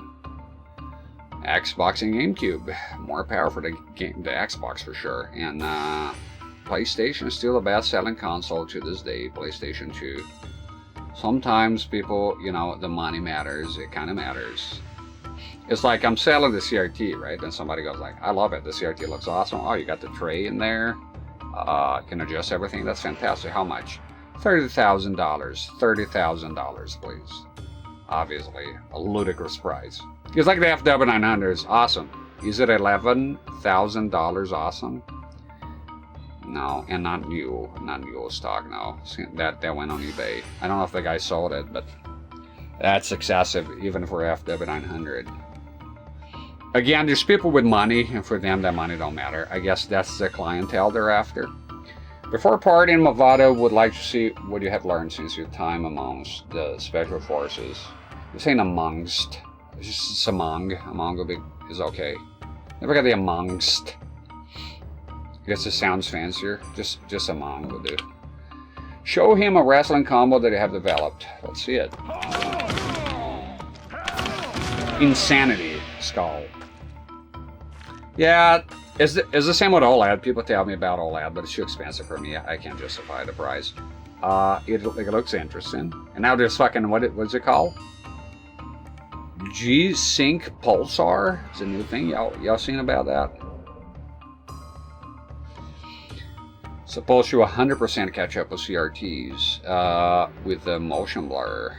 Xbox and GameCube. More power for the Xbox for sure. And PlayStation is still the best-selling console to this day. PlayStation 2. Sometimes people, you know, the money matters. It kind of matters. It's like I'm selling the CRT, right? And somebody goes like, I love it. The CRT looks awesome. Oh, you got the tray in there. Can adjust everything. That's fantastic. How much? $30,000. $30,000, please. Obviously, a ludicrous price. It's like the FW900 is awesome. Is it $11,000 awesome? No, and not new stock. No, that went on eBay. I don't know if the guy sold it, but that's excessive even for FW900. Again, there's people with money, and for them that money don't matter. I guess that's the clientele they're after. Before parting, Movado would like to see what you have learned since your time amongst the Special Forces. This ain't amongst. It's just among. Among is okay. Never got the amongst. I guess it sounds fancier. Just among will do. Show him a wrestling combo that you have developed. Let's see it. Insanity Skull. Yeah, it's the same with OLED. People tell me about OLED, but it's too expensive for me. I can't justify the price. It looks interesting. And now there's fucking, what's it called? G-Sync Pulsar? It's a new thing. Y'all seen about that? Supposed to 100% catch up with CRTs with the motion blur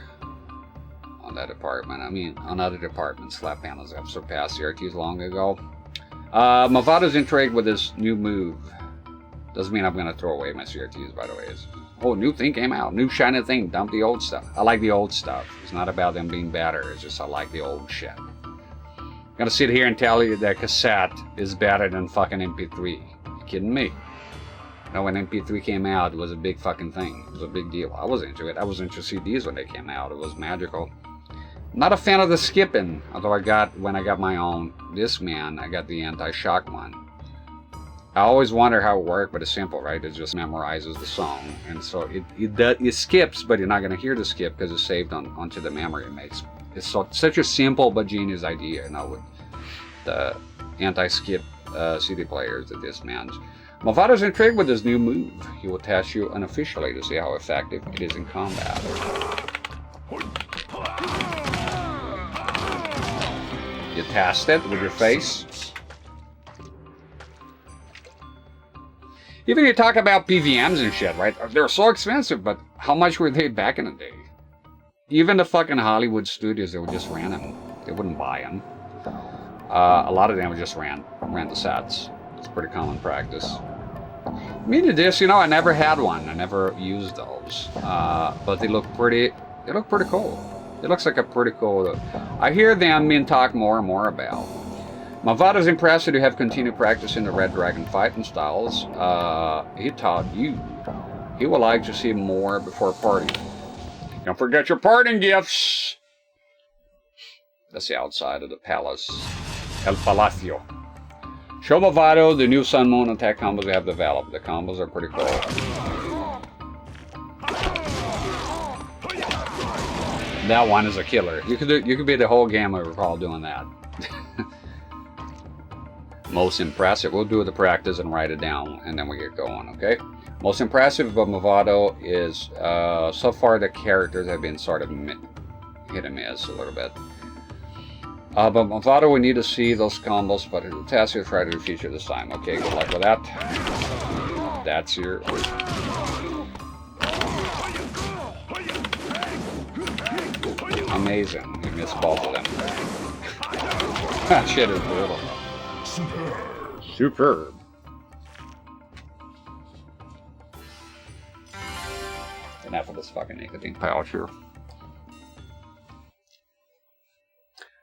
on that department. I mean, on other departments, flat panels have surpassed CRTs long ago. Movado's intrigued with this new move. Doesn't mean I'm going to throw away my CRTs, by the way. It's, oh, new thing came out. New shiny thing. Dump the old stuff. I like the old stuff. It's not about them being better. It's just I like the old shit. I'm going to sit here and tell you that cassette is better than fucking MP3. You kidding me? You know, when MP3 came out, it was a big fucking thing. It was a big deal. I was into it. I was into CDs when they came out. It was magical. Not a fan of the skipping, although when I got my own Discman, I got the anti-shock one. I always wonder how it worked, but it's simple, right? It just memorizes the song, and so it skips, but you're not going to hear the skip because it's saved onto the memory it makes. It's such a simple but genius idea, you know, with the anti-skip CD players, the Discmans. Mavato's intrigued with his new move. He will test you unofficially to see how effective it is in combat. You test it with your face. Even you talk about PVMs and shit, right? They're so expensive, but how much were they back in the day? Even the fucking Hollywood studios, they would just ran them. They wouldn't buy them. A lot of them would just ran the sets. It's pretty common practice. Mini discs, you know, I never had one. I never used those. But they look pretty cool. It looks like a pretty cool. I hear them being talked more and more about. Mavato's impressed that you have continued practicing the Red Dragon fighting styles. He taught you. He would like to see more before partying. Don't forget your parting gifts. That's the outside of the palace. El Palacio. Show Mavato the new Sun Moon attack combos we have developed. The combos are pretty cool. That one is a killer. You could be the whole game, I recall doing that. Most impressive. We'll do the practice and write it down, and then we get going, okay? Most impressive about Mavado is, so far the characters have been sort of hit and miss a little bit. But Mavado, we need to see those combos, but the task is try to feature this time. Okay, good luck with that. That's your... Amazing. You missed both of them. That shit is brutal. Superb. Enough of this fucking nicotine pouch here.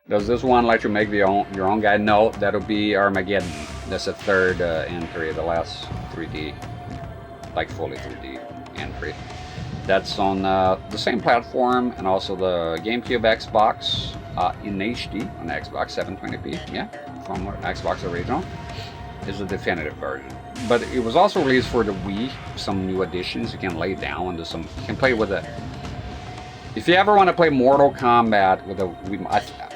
Does this one let you make your own guide? No, that'll be Armageddon. That's the third entry, the last 3D, like fully 3D entry. That's on the same platform and also the GameCube Xbox in HD on Xbox 720p. Yeah, from Xbox original is the definitive version. But it was also released for the Wii. Some new additions you can lay down and some. You can play with it. If you ever want to play Mortal Kombat with a Wii,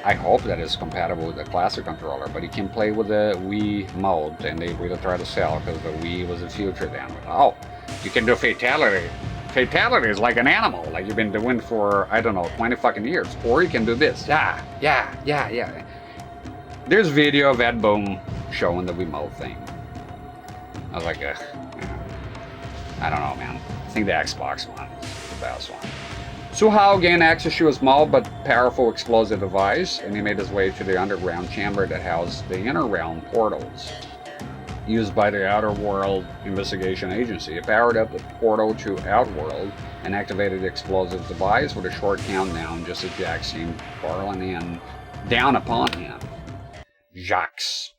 I hope that it's compatible with the classic controller, but you can play with the Wii mode, and they really try to sell because the Wii was the future then. Oh, you can do fatality. Fatality is like an animal, like you've been doing for, I don't know, 20 fucking years. Or you can do this. Yeah. There's video of Ed Boon showing the Wiimote thing. I was like, I don't know, man. I think the Xbox one is the best one. Suhao gained access to a small but powerful explosive device, and he made his way to the underground chamber that housed the inner realm portals used by the Outer World Investigation Agency. He powered up the portal to Outworld and activated the explosive device with a short countdown just as Jax seemed barreling in down upon him. Jax.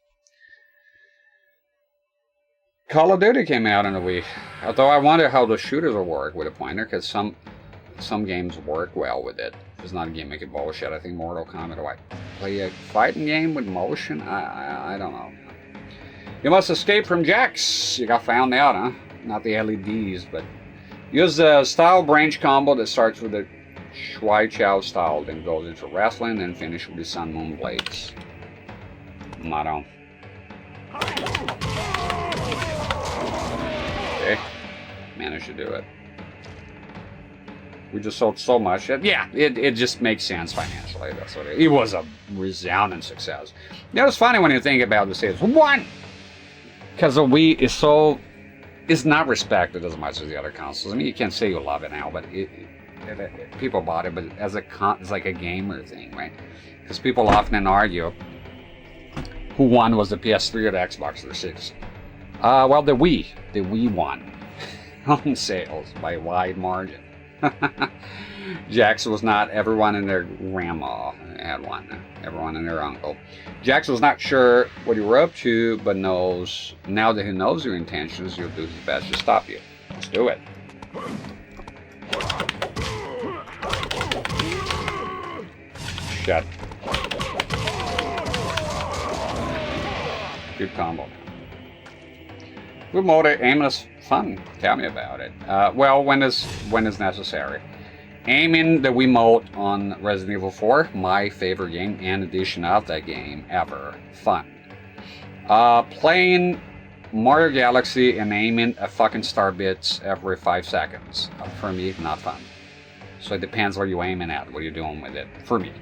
Call of Duty came out in a week. Although I wonder how the shooters will work with a pointer, because some games work well with it. It's not a gimmicky bullshit. I think Mortal Kombat, do I play a fighting game with motion? I don't know. You must escape from Jax. You got found out, huh? Not the LEDs, but use the style branch combo that starts with the Shui Chao style, then goes into wrestling, and finish with the Sun Moon Blades. Motto. Okay, managed to do it. We just sold so much. It just makes sense financially. That's what it was. A resounding success. You know, it's funny when you think about the sales. One, because the Wii is not respected as much as the other consoles. I mean, you can't say you love it now, but people bought it, but as it's like a gamer thing, right? Because people often argue who won, was the PS3 or the Xbox 360. Well, the Wii won on sales by a wide margin. Jax was not. Everyone and their grandma had one. Everyone and their uncle. Jax was not sure what you were up to, but knows now that he knows your intentions, he'll do his best to stop you. Let's do it. Shut. Good combo. Good mode, aimless fun. Tell me about it. Well, when is necessary. Aiming the Wiimote on Resident Evil 4, my favorite game and edition of that game ever. Fun. Playing Mario Galaxy and aiming at fucking star bits every 5 seconds. For me, not fun. So it depends what you're aiming at, what you're doing with it. For me.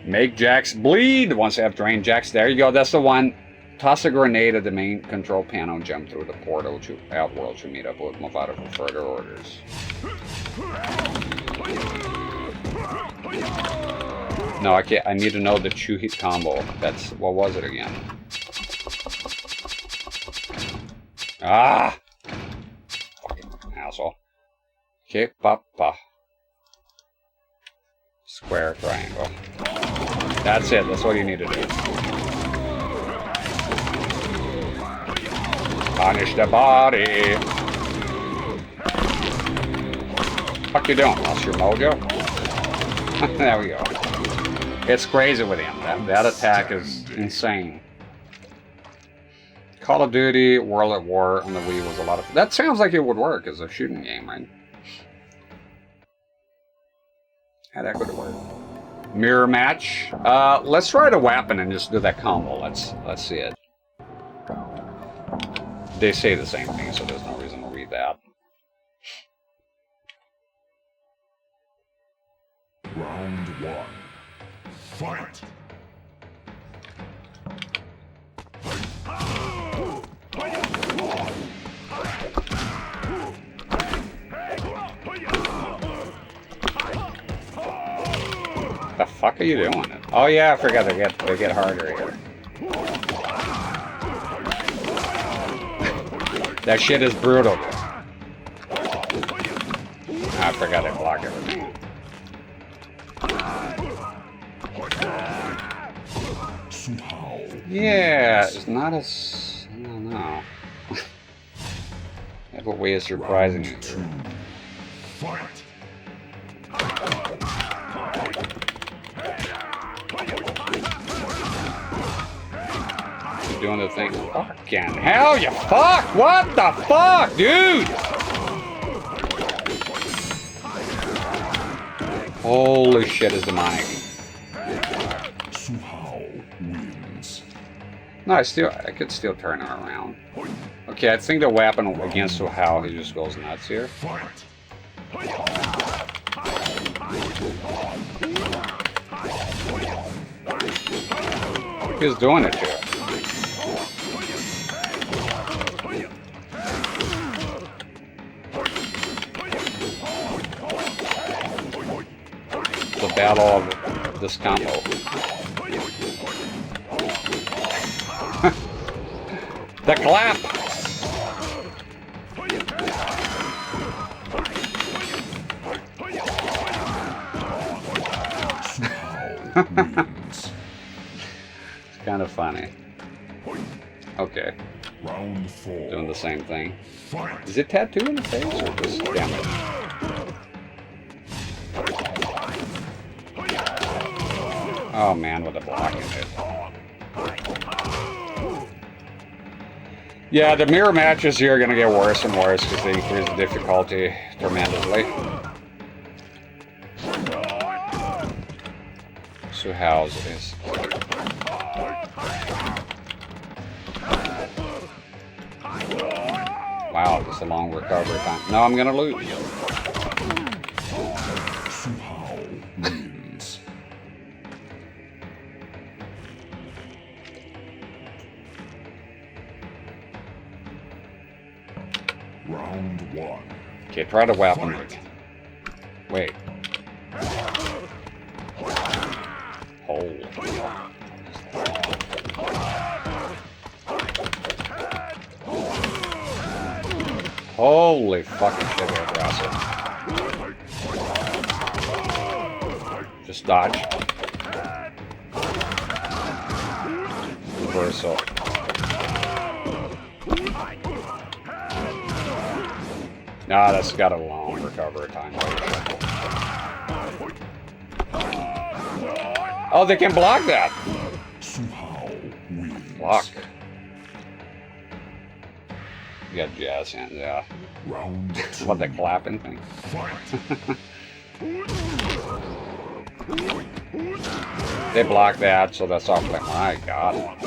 Make jacks bleed once you have drained jacks. There you go, that's the one. Toss a grenade at the main control panel, jump through the portal to Outworld to meet up with Movado for further orders. No, I can't. I need to know the 2-hit combo. That's, what was it again? Ah! Fucking asshole. Okay, papa. Square, triangle. That's it. That's what you need to do. Punish the body. What you doing? Lost your mojo? There we go. It's crazy with him. That attack is insane. Call of Duty World at War on the Wii was a lot of... That sounds like it would work as a shooting game, right? Yeah, that could work. Mirror match. Let's try the weapon and just do that combo. Let's see it. They say the same thing, so there's no reason to read that. Round 1. Fight! The fuck are you doing? Oh yeah, I forgot they get harder here. That shit is brutal. I forgot to block everything. Yeah, it's not as... I don't know. That way is surprising me. Doing the thing. Fucking hell, you fuck! What the fuck, dude? Holy shit, is demonic. No, I could still turn him around. Okay, I think the weapon against Suhao, he just goes nuts here. He's doing it here. The battle of this combo. The clap! It's kind of funny. Okay. Round 4. Doing the same thing. Is it tattoo in the face or just damage? Oh man, with the blocking it. Yeah, the mirror matches here are going to get worse and worse because they increase the difficulty tremendously. So how's this? Wow, this is a long recovery time. No, I'm going to lose. Round 1. Okay, try the weapon. Wait. Holy. Holy fucking shit, they're aggressive. Just dodge. Reversal. Nah, that's got a long recovery time. Oh, they can block that! Block. You got jazz hands, yeah. What, the clapping thing? They block that, so that's off like my god.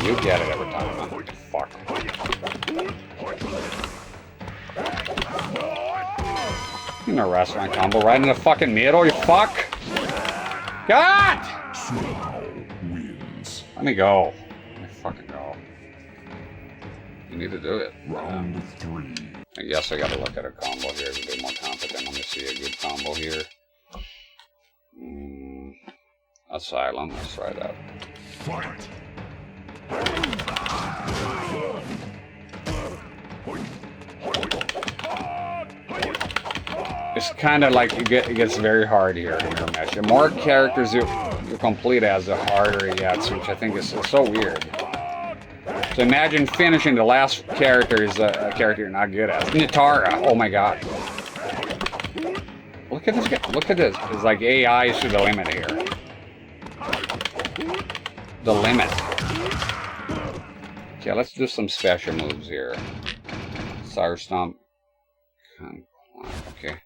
You get it every time, huh? Fuck. You know, restaurant combo right in the fucking middle, you fuck! God! Let me go. Let me fucking go. You need to do it. Round 3. I guess I gotta look at a combo here to be more confident. Let me see a good combo here. Asylum, let's try that. Fight! It's kind of like it gets very hard here to mirror match. The more characters you complete as, the harder it gets, which I think is so weird. So imagine finishing the last character is a character you're not good at. Nitara, oh my god. Look at this guy. Look at this. It's like AI is to the limit here. The limit. Okay, let's do some special moves here. Sire Stomp. Okay.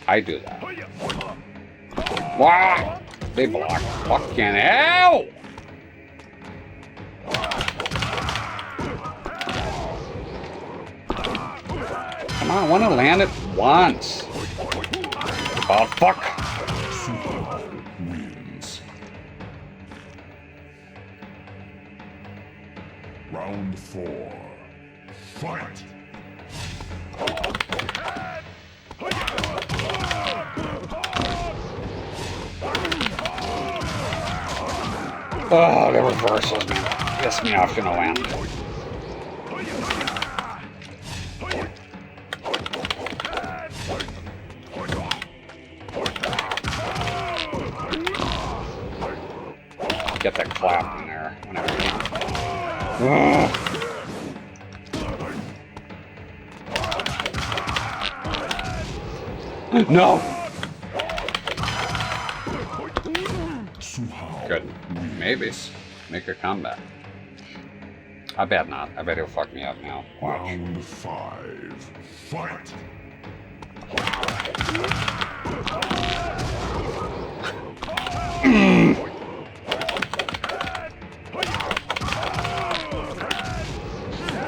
I do that. Wow! They block. Fucking hell! Come on, I want to land it once. Oh, fuck! Wins. Round 4. Fight! Oh, the reversals, man. Piss me off to no end. Get that clap in there whenever you can. No! Good. Maybe. Make a comeback. I bet not. I bet he'll fuck me up now. Watch. Round 5. Fight!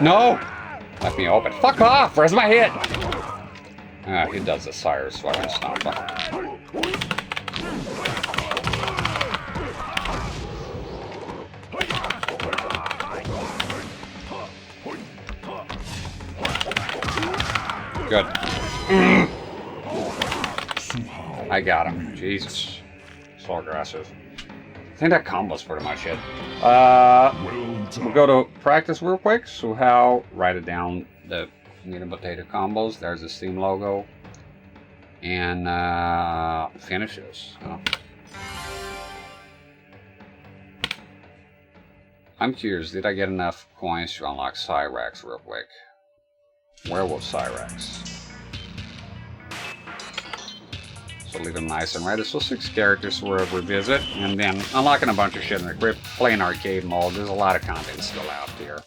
No! Let me open. Fuck off! Where's my hit? Ah, he does the Sire Sweat and Stomp. Good. I got him. Jesus. So aggressive. I think that combo's pretty much it. We'll go to practice real quick. So how, write it down, the meat and potato combos. There's the Steam logo. And finishes. I'm curious, did I get enough coins to unlock CRT-rex real quick? Werewolf CRT-rex. So leave them nice and ready. So 6 characters for a revisit, and then unlocking a bunch of shit in the Krypt, playing arcade mode. There's a lot of content still out there.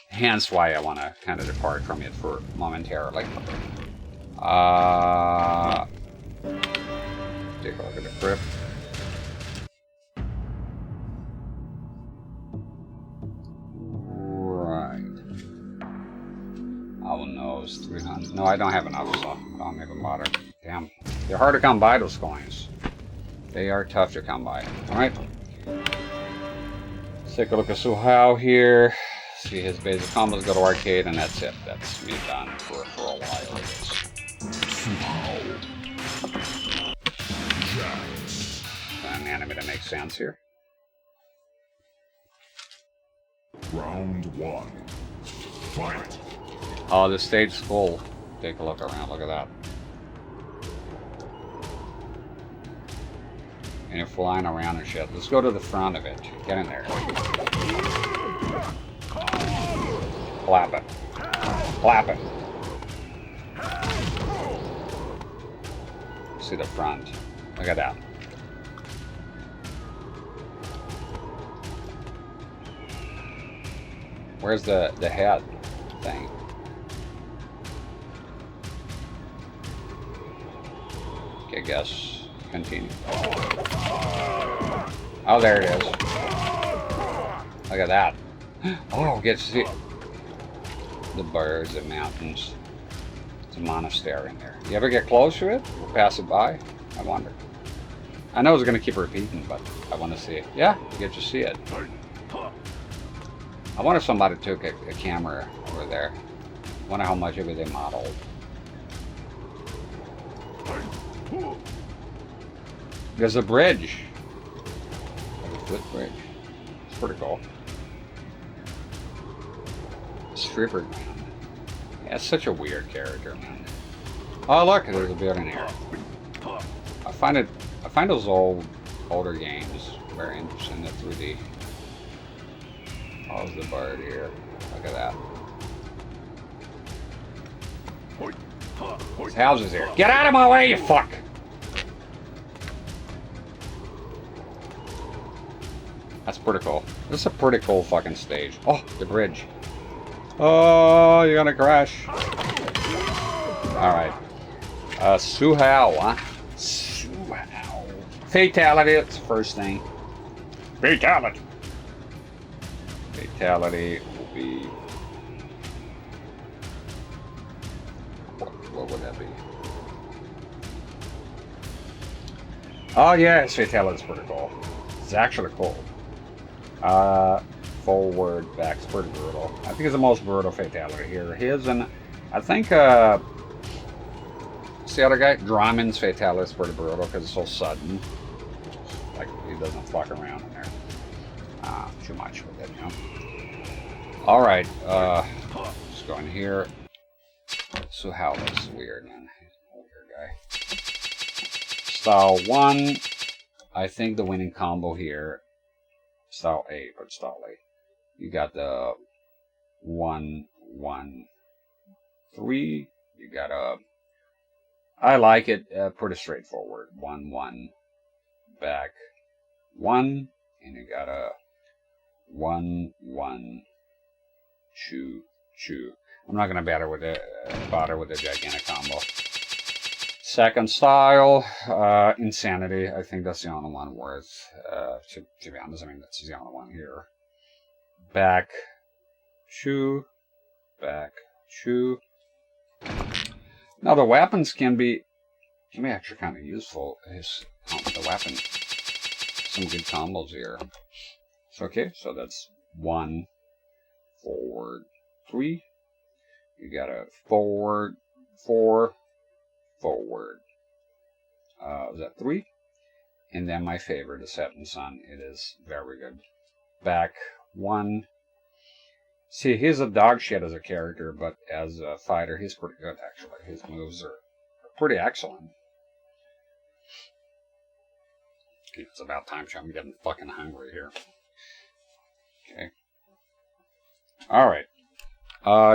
Hence why I want to kind of depart from it for momentarily. Take a look at the Krypt. Oh no, it's 300. No, I don't have enough, so I don't even bother. Damn. They're hard to come by, those coins. They are tough to come by. Alright. Let's take a look at Suhao here. See his basic combos, go to arcade, and that's it. That's me done for a while, I guess. An anime that makes sense here. Round 1. Fight! Oh, the stage is full. Take a look around. Look at that. And you're flying around and shit. Let's go to the front of it. Get in there. Clap it. Clap it. See the front. Look at that. Where's the head thing? Okay, guess. Continue. Oh, there it is. Look at that. Oh, get to see the birds, the mountains. It's a monastery in there. You ever get close to it? Or pass it by? I wonder. I know it's going to keep repeating, but I want to see it. Yeah, you get to see it. I wonder if somebody took a camera over there. I wonder how much of it they modeled. There's a bridge. Like a footbridge. It's pretty cool. Stripper man. Yeah, it's such a weird character, man. Oh look, there's a building here. I find those older games very interesting. The 3D. Oh, there's the bird here. Look at that. There's houses here. Get out of my way, you fuck! That's pretty cool. This is a pretty cool fucking stage. Oh, the bridge. Oh, you're gonna crash. Alright. Suhao, huh? Suhao. Fatality, that's the first thing. Fatality. Fatality will be... What would that be? Oh yes, Fatality is pretty cool. It's actually cool. Forward, back's pretty brutal. I think it's the most brutal Fatality here. His and I think what's the other guy? Drummond's Fatality is pretty brutal because it's so sudden. Like he doesn't fuck around in there. Too much with it, you know. Alright, just going here. So how that's weird, man. Weird guy. Style 1. I think the winning combo here. Style A, but style A. You got the 1, 1, 3. You got a. I like it pretty straightforward. 1, 1, back 1, and you got a 1, 1, 2, 2. I'm not gonna bother with the gigantic combo. Second style, Insanity. I think that's the only one worth. To be honest, I mean that's the only one here. Back 2, back 2. Now the weapons can be actually kind of useful. The weapon, some good combos here. So okay, so that's 1, forward, 3. You got a forward, 4, forward. Is that 3? And then my favorite, the Setting Sun. It is very good. Back 1. See, he's a dog shit as a character, but as a fighter, he's pretty good, actually. His moves are pretty excellent. It's about time, I'm getting fucking hungry here. Okay. Alright.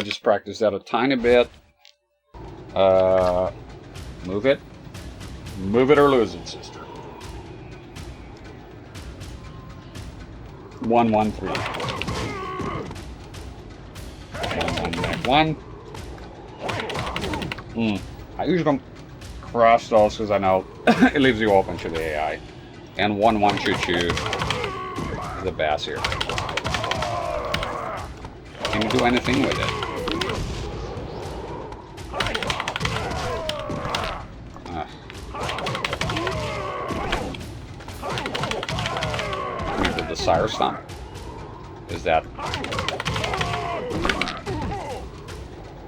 Just practice that a tiny bit. Move it. Move it or lose it, sister. 1, 1, 3. 1, 1, back 1. I usually don't cross those because I know it leaves you open to the AI. And 1, 1, 2, 2. The bass here. Can you do anything with it? The Sire Stomp? Is that...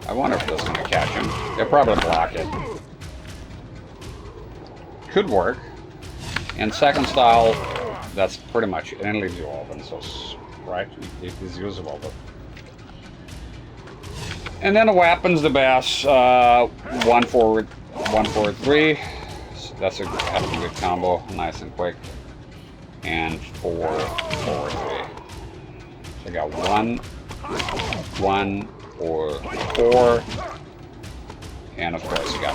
I wonder if this is going to catch him. They'll probably block it. Could work. And second style, that's pretty much it. And it leaves you open, so right, it is usable. But... And then the weapons, the bass, 1 forward, 1 forward, 3. So that's a good combo, nice and quick. And 4 forward, 3. So I got 1, 1, or 4, and of course you got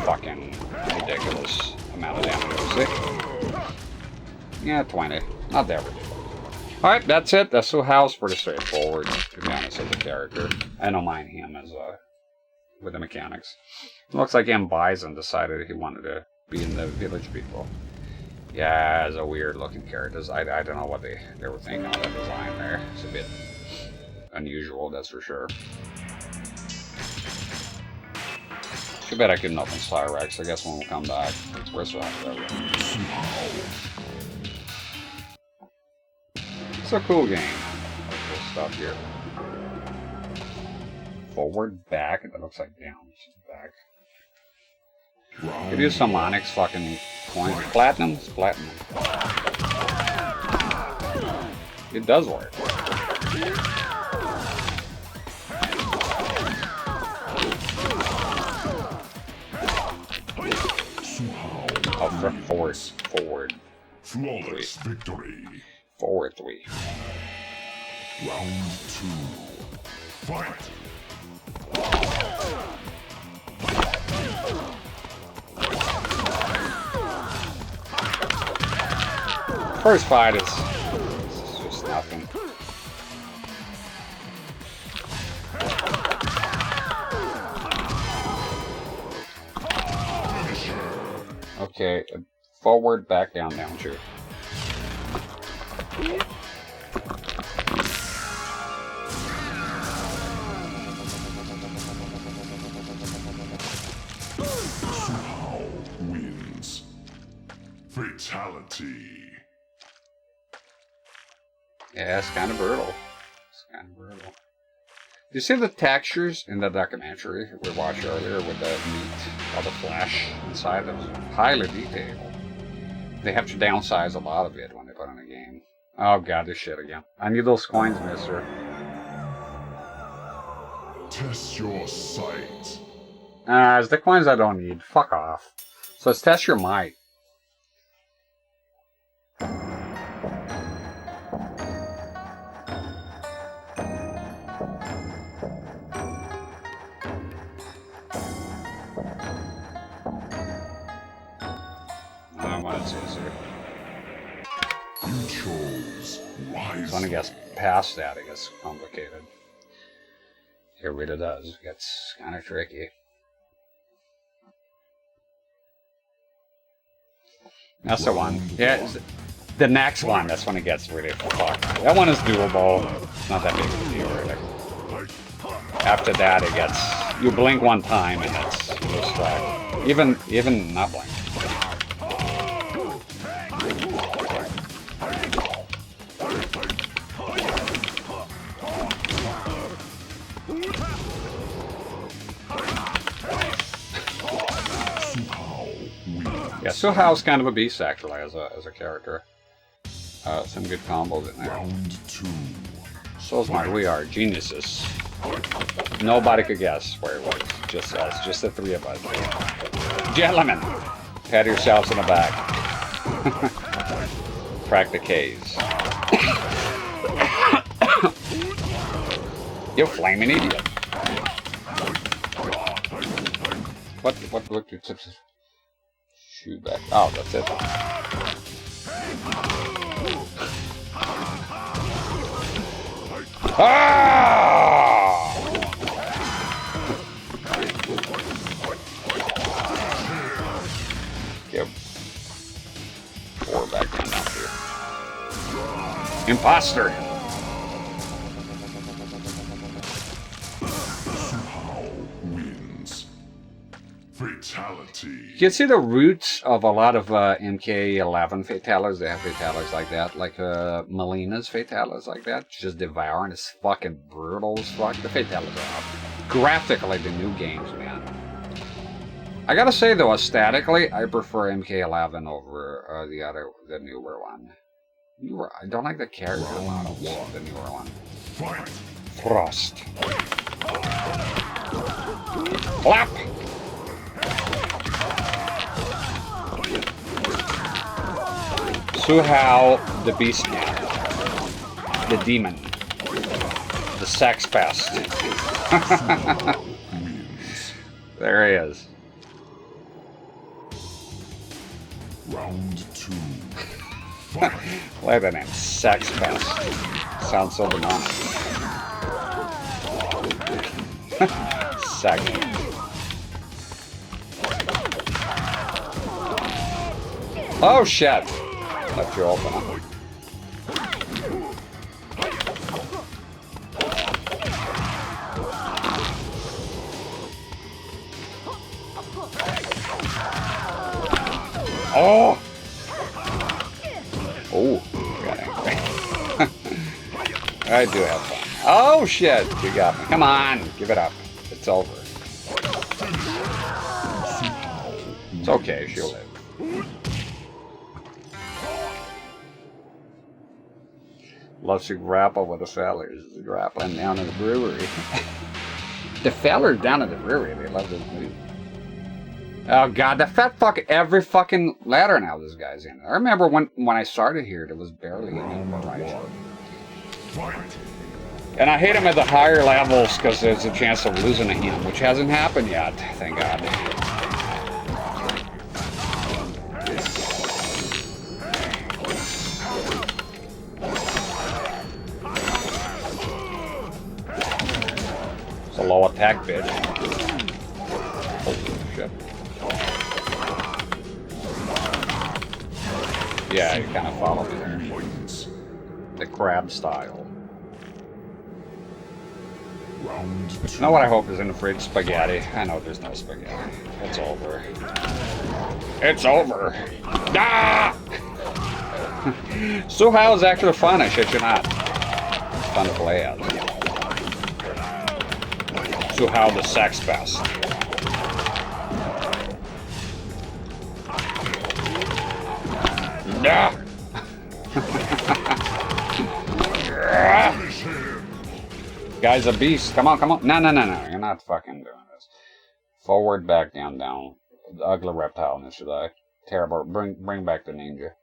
fucking ridiculous amount of damage. Yeah, 20. Not that ridiculous. Alright, that's it. That's Suhao's pretty straightforward, to be honest, as a character. I don't mind him as a with the mechanics. It looks like M. Bison decided he wanted to be in the Village People. Yeah, it's a weird looking characters. I don't know what they were thinking of the design there. It's a bit unusual, that's for sure. Too bad I couldn't open CRT-rex. I guess when we come back, it's a cool game. Cool stuff here. Forward, back, that looks like down. Back. Could use some Onyx fucking coins. Platinum? It's platinum. It does work. Oh, forward. Flawless victory. Forward 3. Round 2. Fight. First fight is just nothing. Okay, forward, back, down, down, shoot. Wins. Fatality. Yeah, it's kind of brutal. It's kind of brutal. Do you see the textures in the documentary we watched earlier with the meat of the flesh inside? It was highly detailed. They have to downsize a lot of it when they put in a game. Oh god, this shit again. I need those coins, mister. Test your sight. It's the coins I don't need. Fuck off. So let's test your might. You chose wisely. So when it gets past that, it gets complicated. It really does. It gets kind of tricky. That's the one. Yeah, the next one, that's when it gets really fucked. That one is doable. It's not that big of a deal, really. After that, it gets... You blink one time and it's just like... Even not blink. Yeah, Suhao's kind of a beast actually as a character. Some good combos in there. Round 2. So smart, we are geniuses. Nobody could guess where it was. Just us, just the three of us. Gentlemen, pat yourselves in the back. Crack the K's. You flaming idiot. What looked your tips? Shoot back. Oh, that's it. Ah! Yep. 4 back down here. Imposter! Fatality. You can see the roots of a lot of MK11 fatalities. They have fatalities like that, like Melina's fatalities like that. Just devouring. It's fucking brutal as fuck. The fatalities are up. Graphically, the new games, man. I gotta say though, aesthetically, I prefer MK11 over the newer one. I don't like the character models, the newer one. Fight. Frost. Clap! Suhao, the Beast Man, the Demon, the Sex Pest. There he is. Round 2. Like that name, Sex Pest. Sounds so demonic. Sex. Oh shit! Left you open. Oh! Oh, got angry. I do have fun. Oh shit! You got me. Come on, give it up. It's over. It's okay, she'll live. Loves to grapple with the fellers. Grappling down in the brewery. The fellers down in the brewery, they love this movie. Oh god, the fat fuck every fucking ladder now this guy's in. I remember when I started here, there was barely any variety. And I hate him at the higher levels because there's a chance of losing to him, which hasn't happened yet, thank god. It's a low attack, bitch. Holy shit. Yeah, you kind of follow me there. The crab style. You know what I hope is in the fridge? Spaghetti. I know there's no spaghetti. It's over. It's over. Ah! Suhao is actually fun, I shit you not. It's fun to play as. Suhao the sex fest. Yeah. Guy's a beast. Come on, come on. No, no, no, no. You're not fucking doing this. Forward, back, down, down. The ugly reptile, should I? Terrible. Bring back the ninja.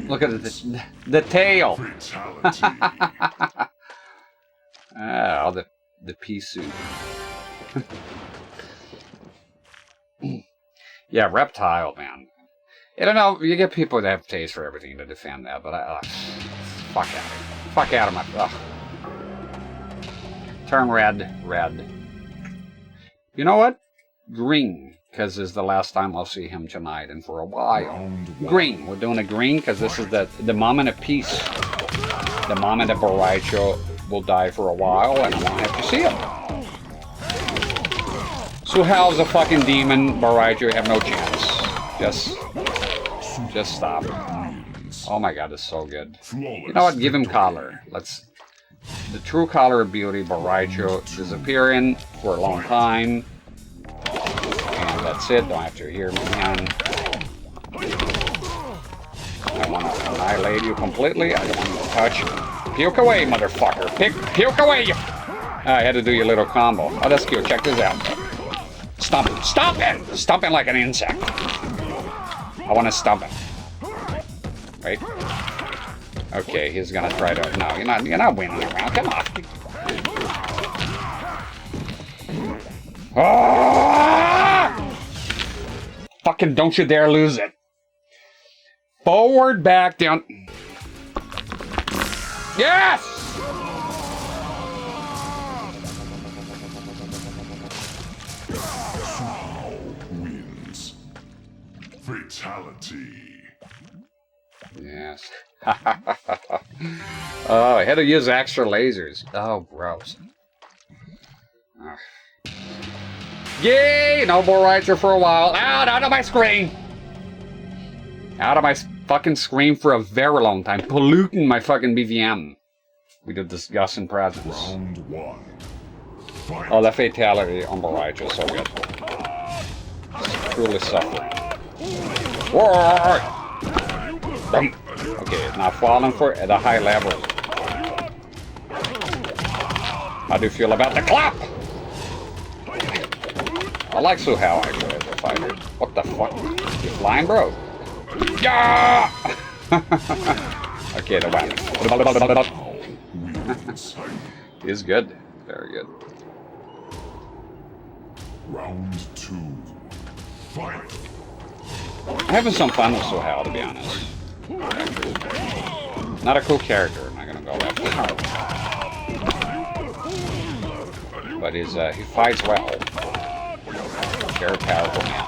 Look at the tail. Ah, the pea suit. Yeah, reptile, man. I don't know, you get people that have taste for everything to defend that, but fuck out of it. Fuck out of my... Ugh. Turn red, red. You know what? Green, because this is the last time I'll see him tonight and for a while. Green, we're doing a green because this is the moment of peace. The moment that Boraicho will die for a while and I won't have to see him. Suhao's a fucking demon, Boraicho, you have no chance. Just stop. Oh my god, it's so good. You know what? Give him color. The true color of beauty, Boraicho disappearing for a long time. And that's it. Don't have to hear me again. I want to annihilate you completely. I don't want you to touch. Puke away, motherfucker. Puke away, you. I had to do your little combo. Oh, that's cute. Check this out. Stomp it. Stomp it! Stomp it like an insect. I want to stomp it. Wait. Okay, he's gonna try to... No, you're not winning the round. Come on. Ah! Fucking don't you dare lose it. Forward, back, down. Yes! Wins. Fatality. Yes. Oh, I had to use extra lasers. Oh, gross. Ugh. Yay! No more rider for a while. Out of my screen! Out of my fucking screen for a very long time. Polluting my fucking BVM. We did discussing presence. Round one. Fight. Oh, that fatality on Boraicho is so good. Truly suffering. Whoa! Okay, now falling for at a high level. How do you feel about the clap? I like Suhao actually as a fighter. What the fuck? You flying, bro? Yeah! Okay, the weapon. He's good. Very good. Round two. Fight. I'm having some fun with Suhao, to be honest. Not a cool character. I'm not gonna go that far. But he fights well. Very powerful man.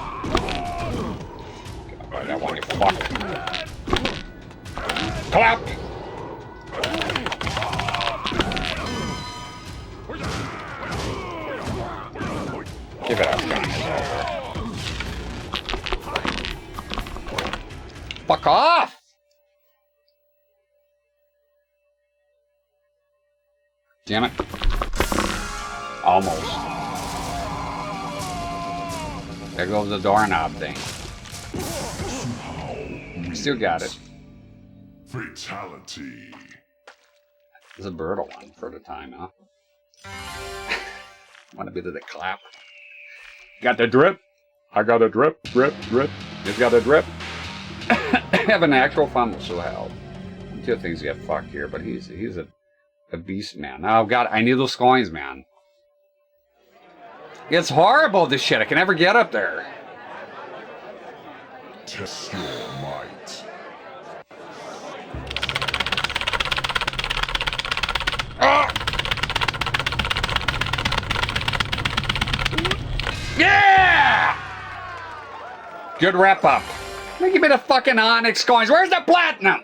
I want you fuck. Clap! Give it up, guys. Fuck off! Damn it. Almost. There goes the doorknob thing. Still got it. Fatality. There's a brutal one for the time, huh? Want a bit of the clap? Got the drip? I got a drip, drip, drip. You've got a drip? Having actual fun with Suhal. Until things get fucked here, but he's a beast, man. Oh, God, I need those coins, man. It's horrible, this shit. I can never get up there. Test your might. Ah! Yeah! Good wrap up. Give me the fucking Onyx coins. Where's the platinum?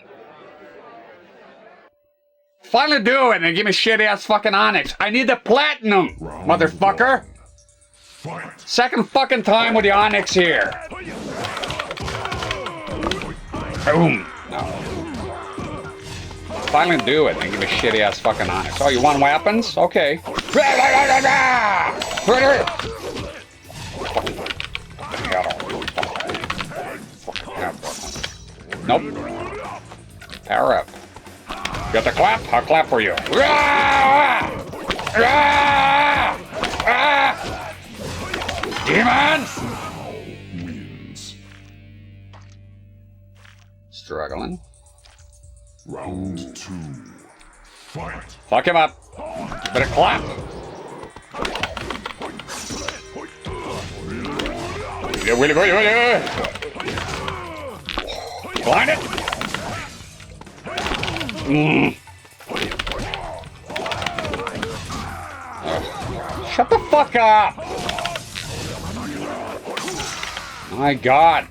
Finally do it and give me shitty ass fucking Onyx. I need the platinum, motherfucker. Second fucking time with the Onyx here. Boom. No. Finally do it and give me shitty ass fucking Onyx. Oh, you want weapons? Okay. Nope. Power up. Got the clap? I'll clap for you. Demons! Struggling. Round 2. Fight. Fuck him up. Better clap. Blind it. Shut the fuck up. My God.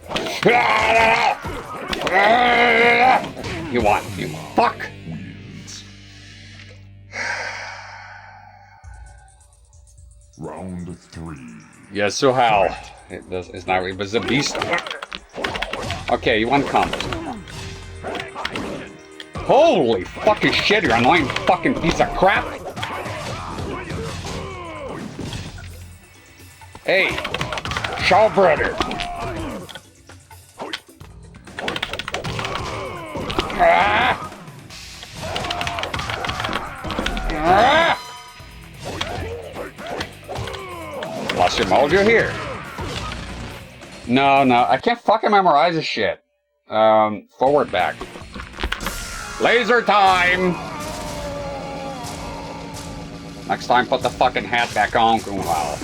You want, you fuck. Round 3. Yes, so how? It's not really, but it's a beast. Okay, you want combo. Holy fucking shit, you annoying fucking piece of crap. Hey, Shaw brother. Lost your mojo here. No, I can't fucking memorize this shit. Forward, back. Laser time! Next time, put the fucking hat back on, Wow.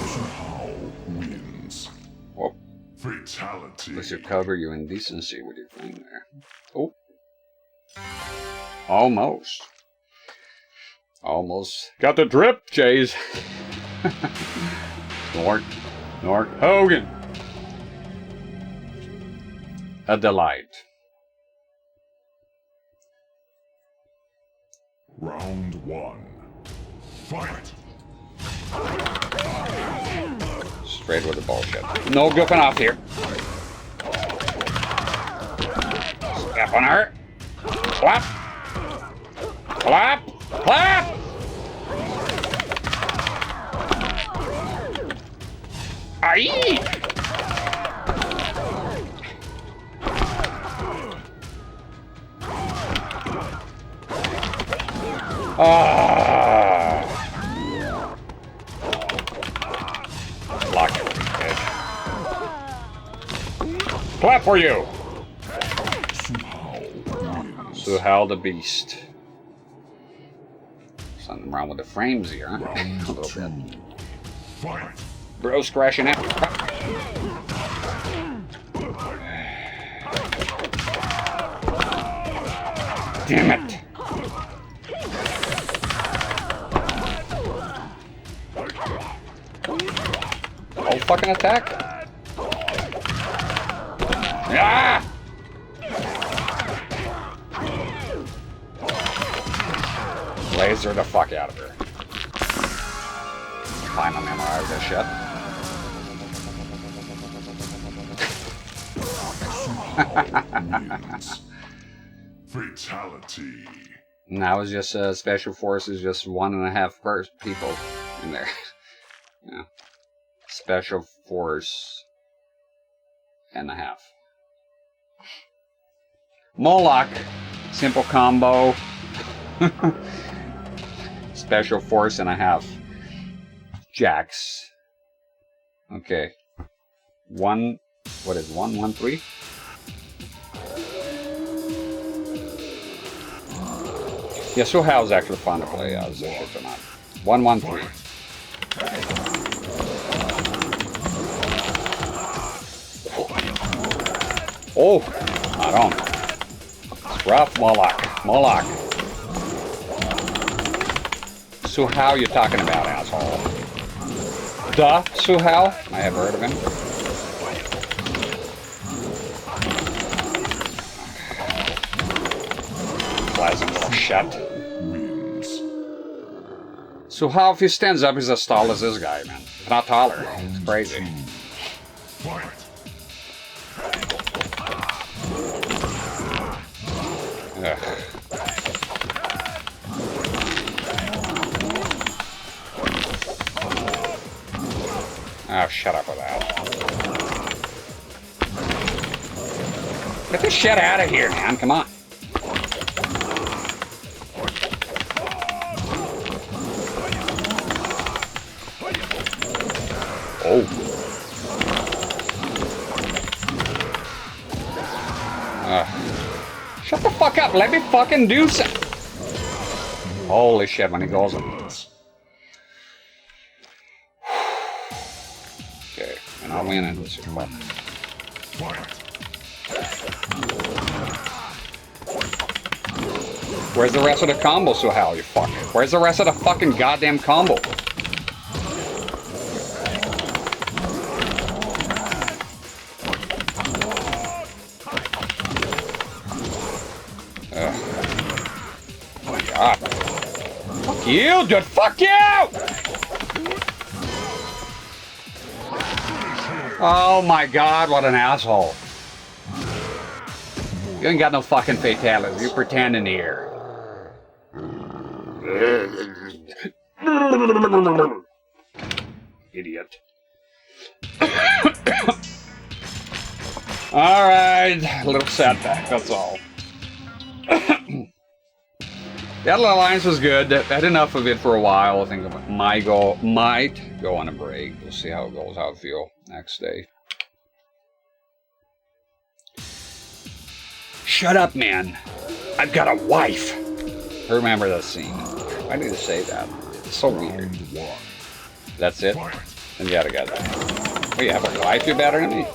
Whoop. Fatality. This should cover you in decency with your thing there. Oh. Almost. Almost. Got the drip, Jays. Nork Hogan. A delight. Round 1. Fight. Straight with the bullshit. No goofing off here. Step on her. Clap. Clap. Clap. Aye. Lock it. Clap for you. Suhal the Beast. Something wrong with the frames here, huh? A little bit. Bro's crashing out. Damn it. fucking attack? Ah! Laser the fuck out of her. Finally memorize this shit. Fatality. Now it's just special forces, just 1.5 people in there. Yeah. Special force and a half. Moloch, simple combo. Special force and a half. Jax. Okay. What is 113? Yeah, so how's actually fun to play as a shit or not? 113. Oh, I don't. It's rough, Moloch. Moloch. So how you talking about, asshole? Duh, Suhao? I have heard of him. Pleasant little shit. Suhao, if he stands up, he's as tall as this guy, man. If not taller. It's crazy. Ugh. Oh, shut up with that. Get this shit out of here, man. Come on. Oh. Shut the fuck up. Let me fucking do something. Holy shit, when he goes in. Okay, and I'll win in this one. Where's the rest of the combo, so how you fucking? Where's the rest of the fucking goddamn combo? Oh my god. Fuck you, dude. Fuck you! Oh my god, what an asshole. You ain't got no fucking fatalities. You're pretending here. Idiot. Alright, a little setback, that's all. Deadly Alliance was good. Had enough of it for a while. I think it might go on a break. We'll see how it goes, how I feel next day. Shut up, man. I've got a wife. I remember that scene. Why did you say that? It's so weird. That's it? Then you gotta get that. Oh, you have a wife? You're better than me?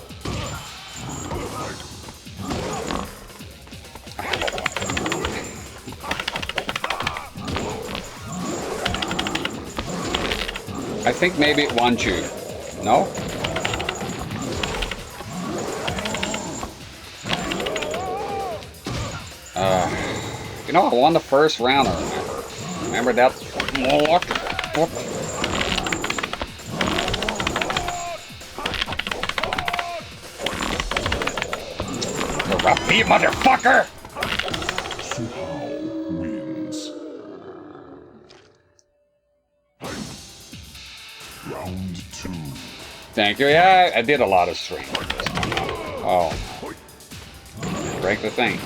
I think maybe it wants you. No? You know, I won the first round, I remember. Remember that? The rough beat, motherfucker! Wins. Round 2. Thank you. Yeah, I did a lot of streaming. Oh. Break the thing.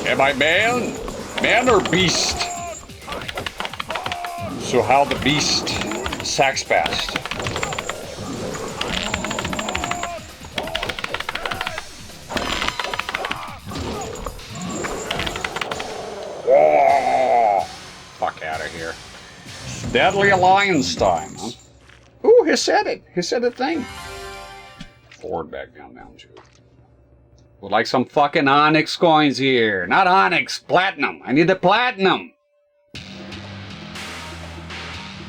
Am I man? Man or beast? So how the beast sacks past? Whoa! Fuck out of here. Deadly Alliance time, huh? Ooh, he said it. He said a thing. Forward, back, down, down, two. Would like some fucking Onyx coins here. Not Onyx, platinum. I need the platinum.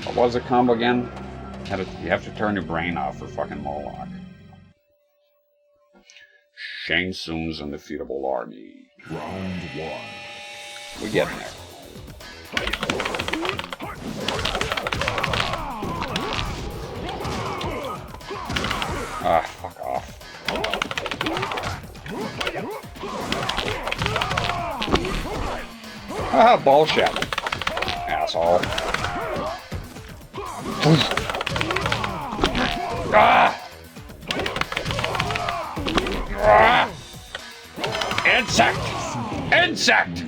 What was the combo again? You have to turn your brain off for fucking Moloch. Shang Tsung's undefeatable army. Round 1. We getting there. Ah, fuck off. Ah, bullshit. Asshole. Ah! Ah! Insect! Insect!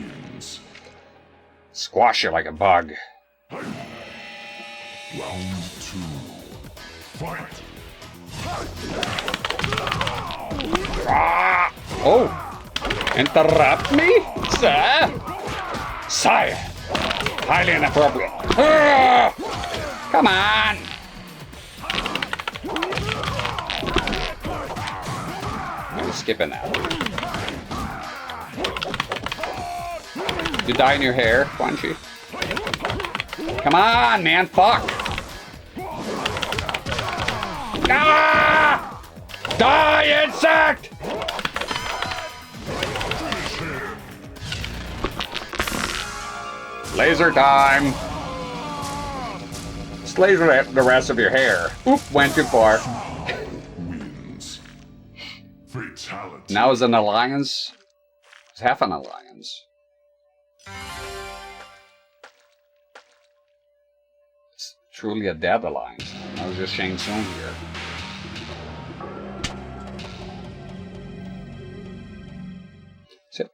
Squash you like a bug. Round 2. Fight! Ah! Oh! Interrupt me, sir? Sire! Highly inappropriate. Ah! Come on! I'm skipping that. You dye in your hair, Quan Chi? Come on, man, fuck! Ah! Die, insect! Laser time! Just laser the rest of your hair. Oop, went too far. Wins. Fatality. Now is an alliance. It's half an alliance. It's truly a dead alliance. I was just Shang Tsung here. Sit.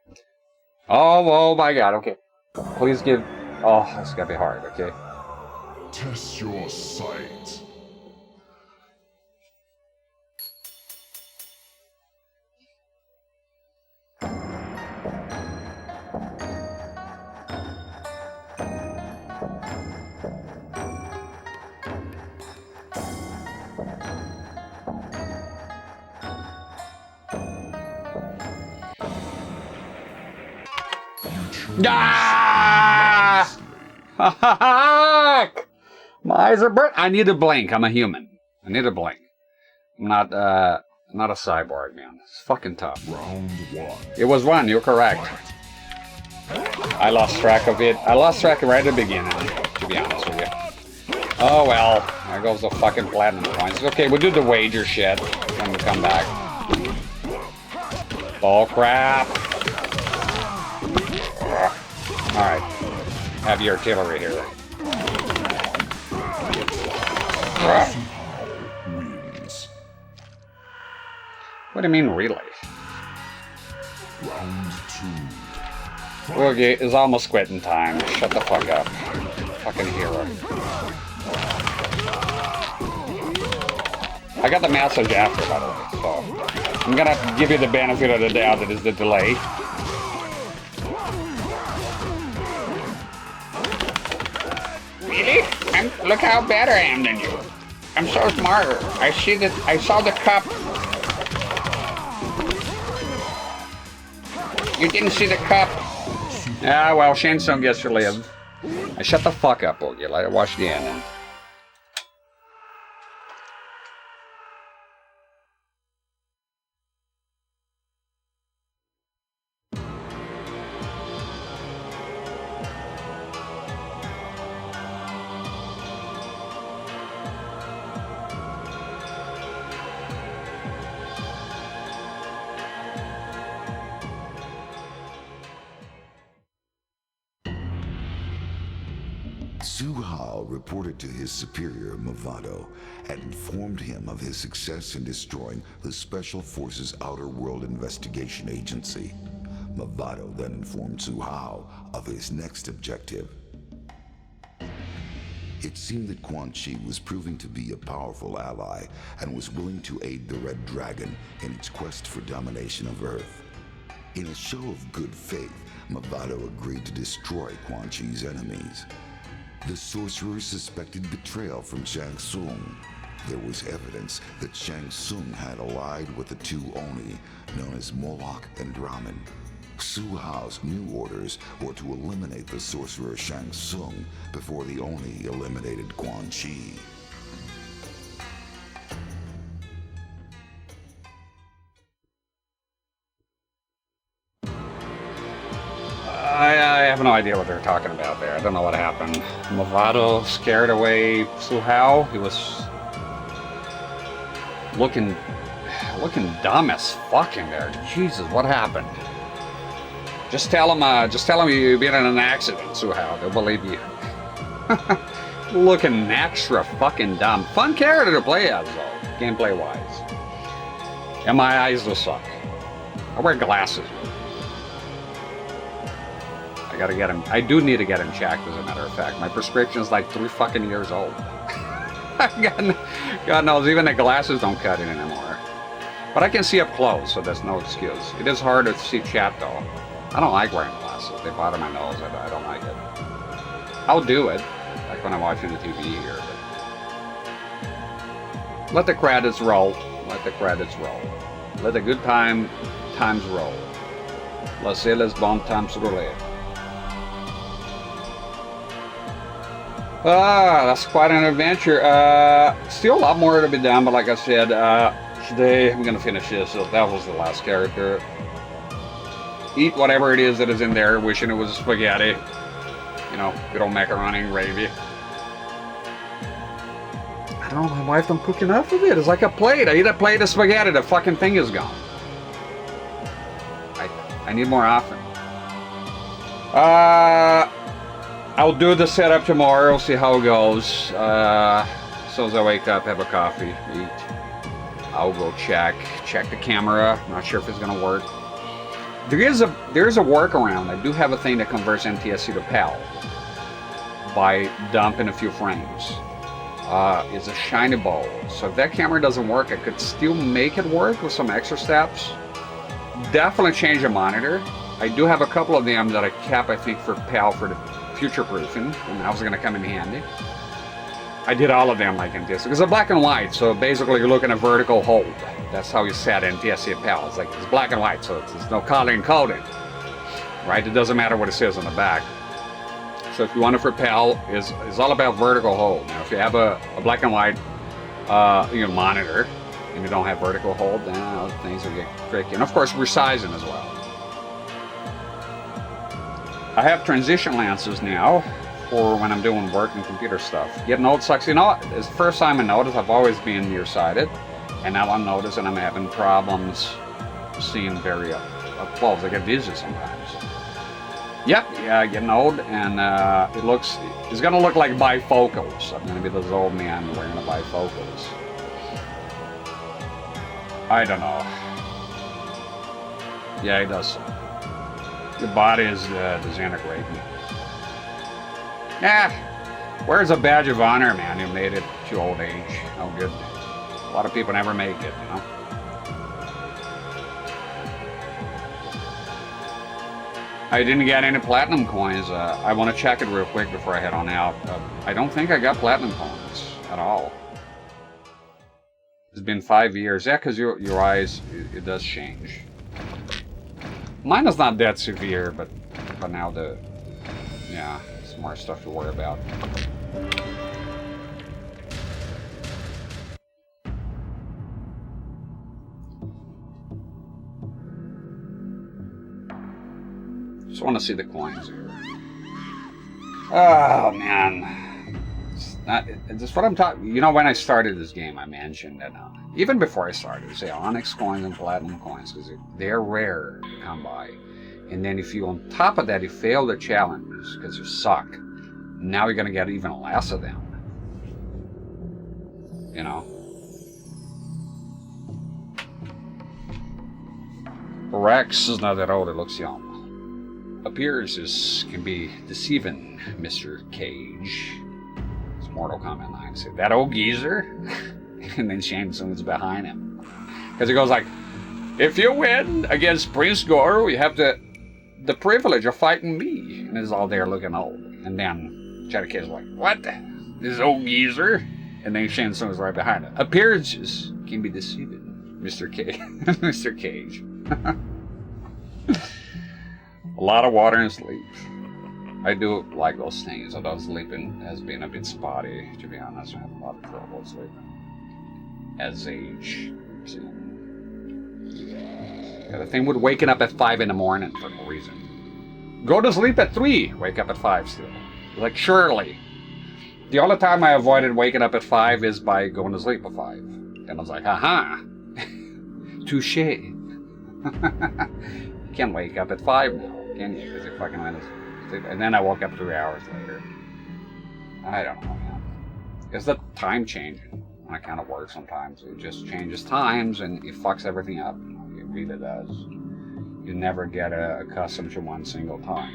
Oh my god, okay. Please give... Oh, this is gonna be hard, okay? Test your sight. Ah! My eyes are burnt. I need to blink. I'm a human. I need to blink. I'm not a cyborg, man. It's fucking tough. Round 1. It was 1. You're correct. I lost track of it. I lost track right at the beginning, to be honest with you. Oh well. There goes the fucking platinum coins. Okay, we'll do the wager shit when we come back. Bull crap. Alright. Have your artillery here then. Wins. What do you mean, really? Round 2. Okay, it's almost quitting time. Shut the fuck up. Fucking hero. I got the message after, by the way, so... I'm gonna give you the benefit of the doubt that is the delay. Really? Look how better I am than you. I'm so smarter. I saw the cup. You didn't see the cup. Ah, well, Shang Tsung gets to live. Shut the fuck up, Boogie. Let it watch the ending. Su Hao reported to his superior, Movado, and informed him of his success in destroying the Special Forces Outer World Investigation Agency. Movado then informed Su Hao of his next objective. It seemed that Quan Chi was proving to be a powerful ally and was willing to aid the Red Dragon in its quest for domination of Earth. In a show of good faith, Movado agreed to destroy Quan Chi's enemies. The sorcerer suspected betrayal from Shang Tsung. There was evidence that Shang Tsung had allied with the two Oni, known as Moloch and Draman. Su Hao's new orders were to eliminate the sorcerer Shang Tsung before the Oni eliminated Quan Chi. I have no idea what they're talking about there. I don't know what happened. Movado scared away Su Hao. He was looking dumb as fuck in there. Jesus, what happened? Just tell him you've been in an accident, Su Hao. They'll believe you. Looking extra fucking dumb. Fun character to play as though, gameplay wise. And my eyes will suck. I wear glasses. I gotta get him. I do need to get him checked, as a matter of fact. My prescription's like 3 fucking years old. God knows, even the glasses don't cut it anymore. But I can see up close, so there's no excuse. It is hard to see chat though. I don't like wearing glasses. They bother my nose. I don't like it. I'll do it, like when I'm watching the TV here. But let the credits roll. Let the credits roll. Let the good times roll. Laissez les bons temps rouler. That's quite an adventure. Still a lot more to be done, but like I said, today I'm gonna finish this. So that was the last character. Eat whatever it is that is in there, wishing it was spaghetti. You know, good old macaroni and gravy. I don't know, my wife don't cook enough of it. It's like a plate. I eat a plate of spaghetti, the fucking thing is gone. I need more often. I'll do the setup tomorrow, see how it goes. So as I wake up, have a coffee, eat. I'll go check the camera. I'm not sure if it's gonna work. There is a workaround. I do have a thing that converts NTSC to PAL by dumping a few frames. It's a shiny ball. So if that camera doesn't work, I could still make it work with some extra steps. Definitely change the monitor. I do have a couple of them that I kept, I think, for PAL for the future proofing, and that was going to come in handy. I did all of them like NTSC because they're black and white, so basically you're looking at vertical hold. That's how you set NTSC at PAL. It's like it's black and white, so there's no color encoding, right? It doesn't matter what it says on the back. So if you want it for PAL, it's all about vertical hold. Now, if you have a black and white monitor and you don't have vertical hold, then things will get tricky. And of course, resizing as well. I have transition lenses now for when I'm doing work and computer stuff. Getting old sucks. You know, it's the first time I noticed. I've always been nearsighted, and now I'm noticing I'm having problems seeing very up close. I get dizzy sometimes. Yep, yeah, getting old, and it's gonna look like bifocals. I'm gonna be this old man wearing the bifocals. I don't know. Yeah, it does. Your body is disintegrating. Where's a badge of honor, man? You made it to old age. No good. A lot of people never make it, you know. I didn't get any platinum coins. I want to check it real quick before I head on out. I don't think I got platinum coins at all. It's been 5 years. Yeah, because your eyes, it does change. Mine is not that severe, but now yeah, some more stuff to worry about. Just want to see the coins here. Oh man. It's what I'm talking. You know, when I started this game, I mentioned that even before I started, say Onyx coins and platinum coins, because they're rare to come by. And then if you, on top of that, you fail the challenge because you suck, now you're gonna get even less of them. You know. Rex is not that old. It looks young. Appearances can be deceiving, Mr. Cage. Mortal Kombat 9 said, that old geezer? And then Shang Tsung's behind him. Because he goes like, if you win against Prince Goro, you have the privilege of fighting me. And he's all there looking old. And then Shadow Kid's like, what? This old geezer? And then Shang Tsung is right behind it. Appearances can be deceiving, Mr. K. Mr. Cage. A lot of water and sleep. I do like those things, although sleeping has been a bit spotty, to be honest. I have a lot of trouble sleeping. As age. Yeah, the thing with waking up at 5 in the morning for no reason. Go to sleep at 3, wake up at 5 still. Like, surely. The only time I avoided waking up at 5 is by going to sleep at 5. And I was like, aha! Touche. You can't wake up at 5 now, can you? Because you fucking went to sleep. And then I woke up 3 hours later. I don't know, man. It's the time changing. When it kind of works sometimes. It just changes times and it fucks everything up. It really does. You never get accustomed to one single time.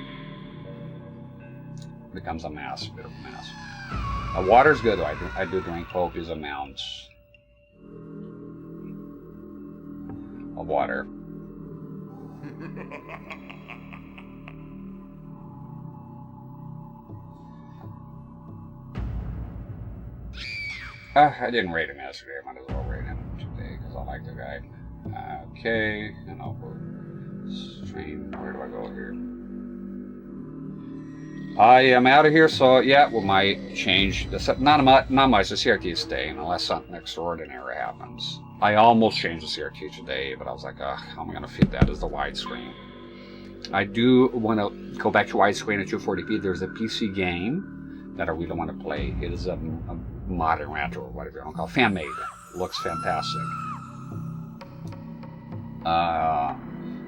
It becomes a mess, a bit of a mess. Water's good though. I do drink copious amounts of water. I didn't rate him yesterday. I might as well rate him today because I like the guy. Okay, and I'll go stream. Where do I go here? I am out of here, so yeah, we might change the not much. The CRT is staying unless something extraordinary happens. I almost changed the CRT today, but I was like, how am I going to fit that as the widescreen? I do want to go back to widescreen at 240p. There's a PC game that I really want to play. It is a modern retro, or whatever you want to call it. Fan-made. Looks fantastic.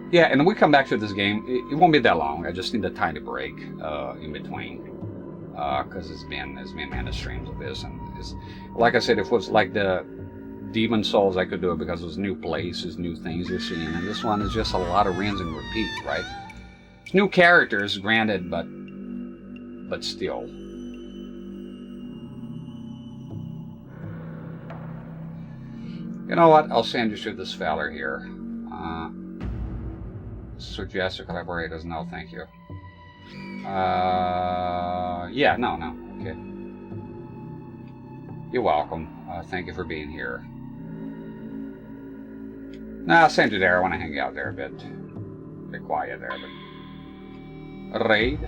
Yeah, and when we come back to this game, it won't be that long. I just need a tiny break in between. Because it's been many streams of this. And it's, like I said, if it was like the Demon Souls, I could do it because there's new places, new things you're seeing. And this one is just a lot of rinse and repeat, right? New characters, granted, but still. You know what? I'll send you to this fella here. Suggest to collaborators. No, thank you. Yeah, no. Okay. You're welcome. Thank you for being here. Nah, I'll send you there. I want to hang out there a bit. Be quiet there, but... Raid?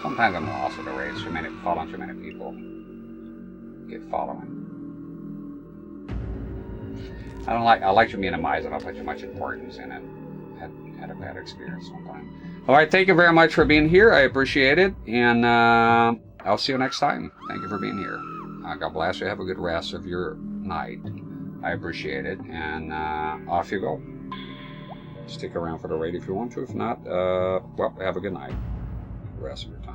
Sometimes I'm lost with the raids. Following too many people. Get following. I like to minimize it. I don't put too much importance in it. Had a bad experience one time. Alright, thank you very much for being here. I appreciate it. And I'll see you next time. Thank you for being here. God bless you. Have a good rest of your night. I appreciate it. And off you go. Stick around for the raid if you want to. If not, well, have a good night. The rest of your time.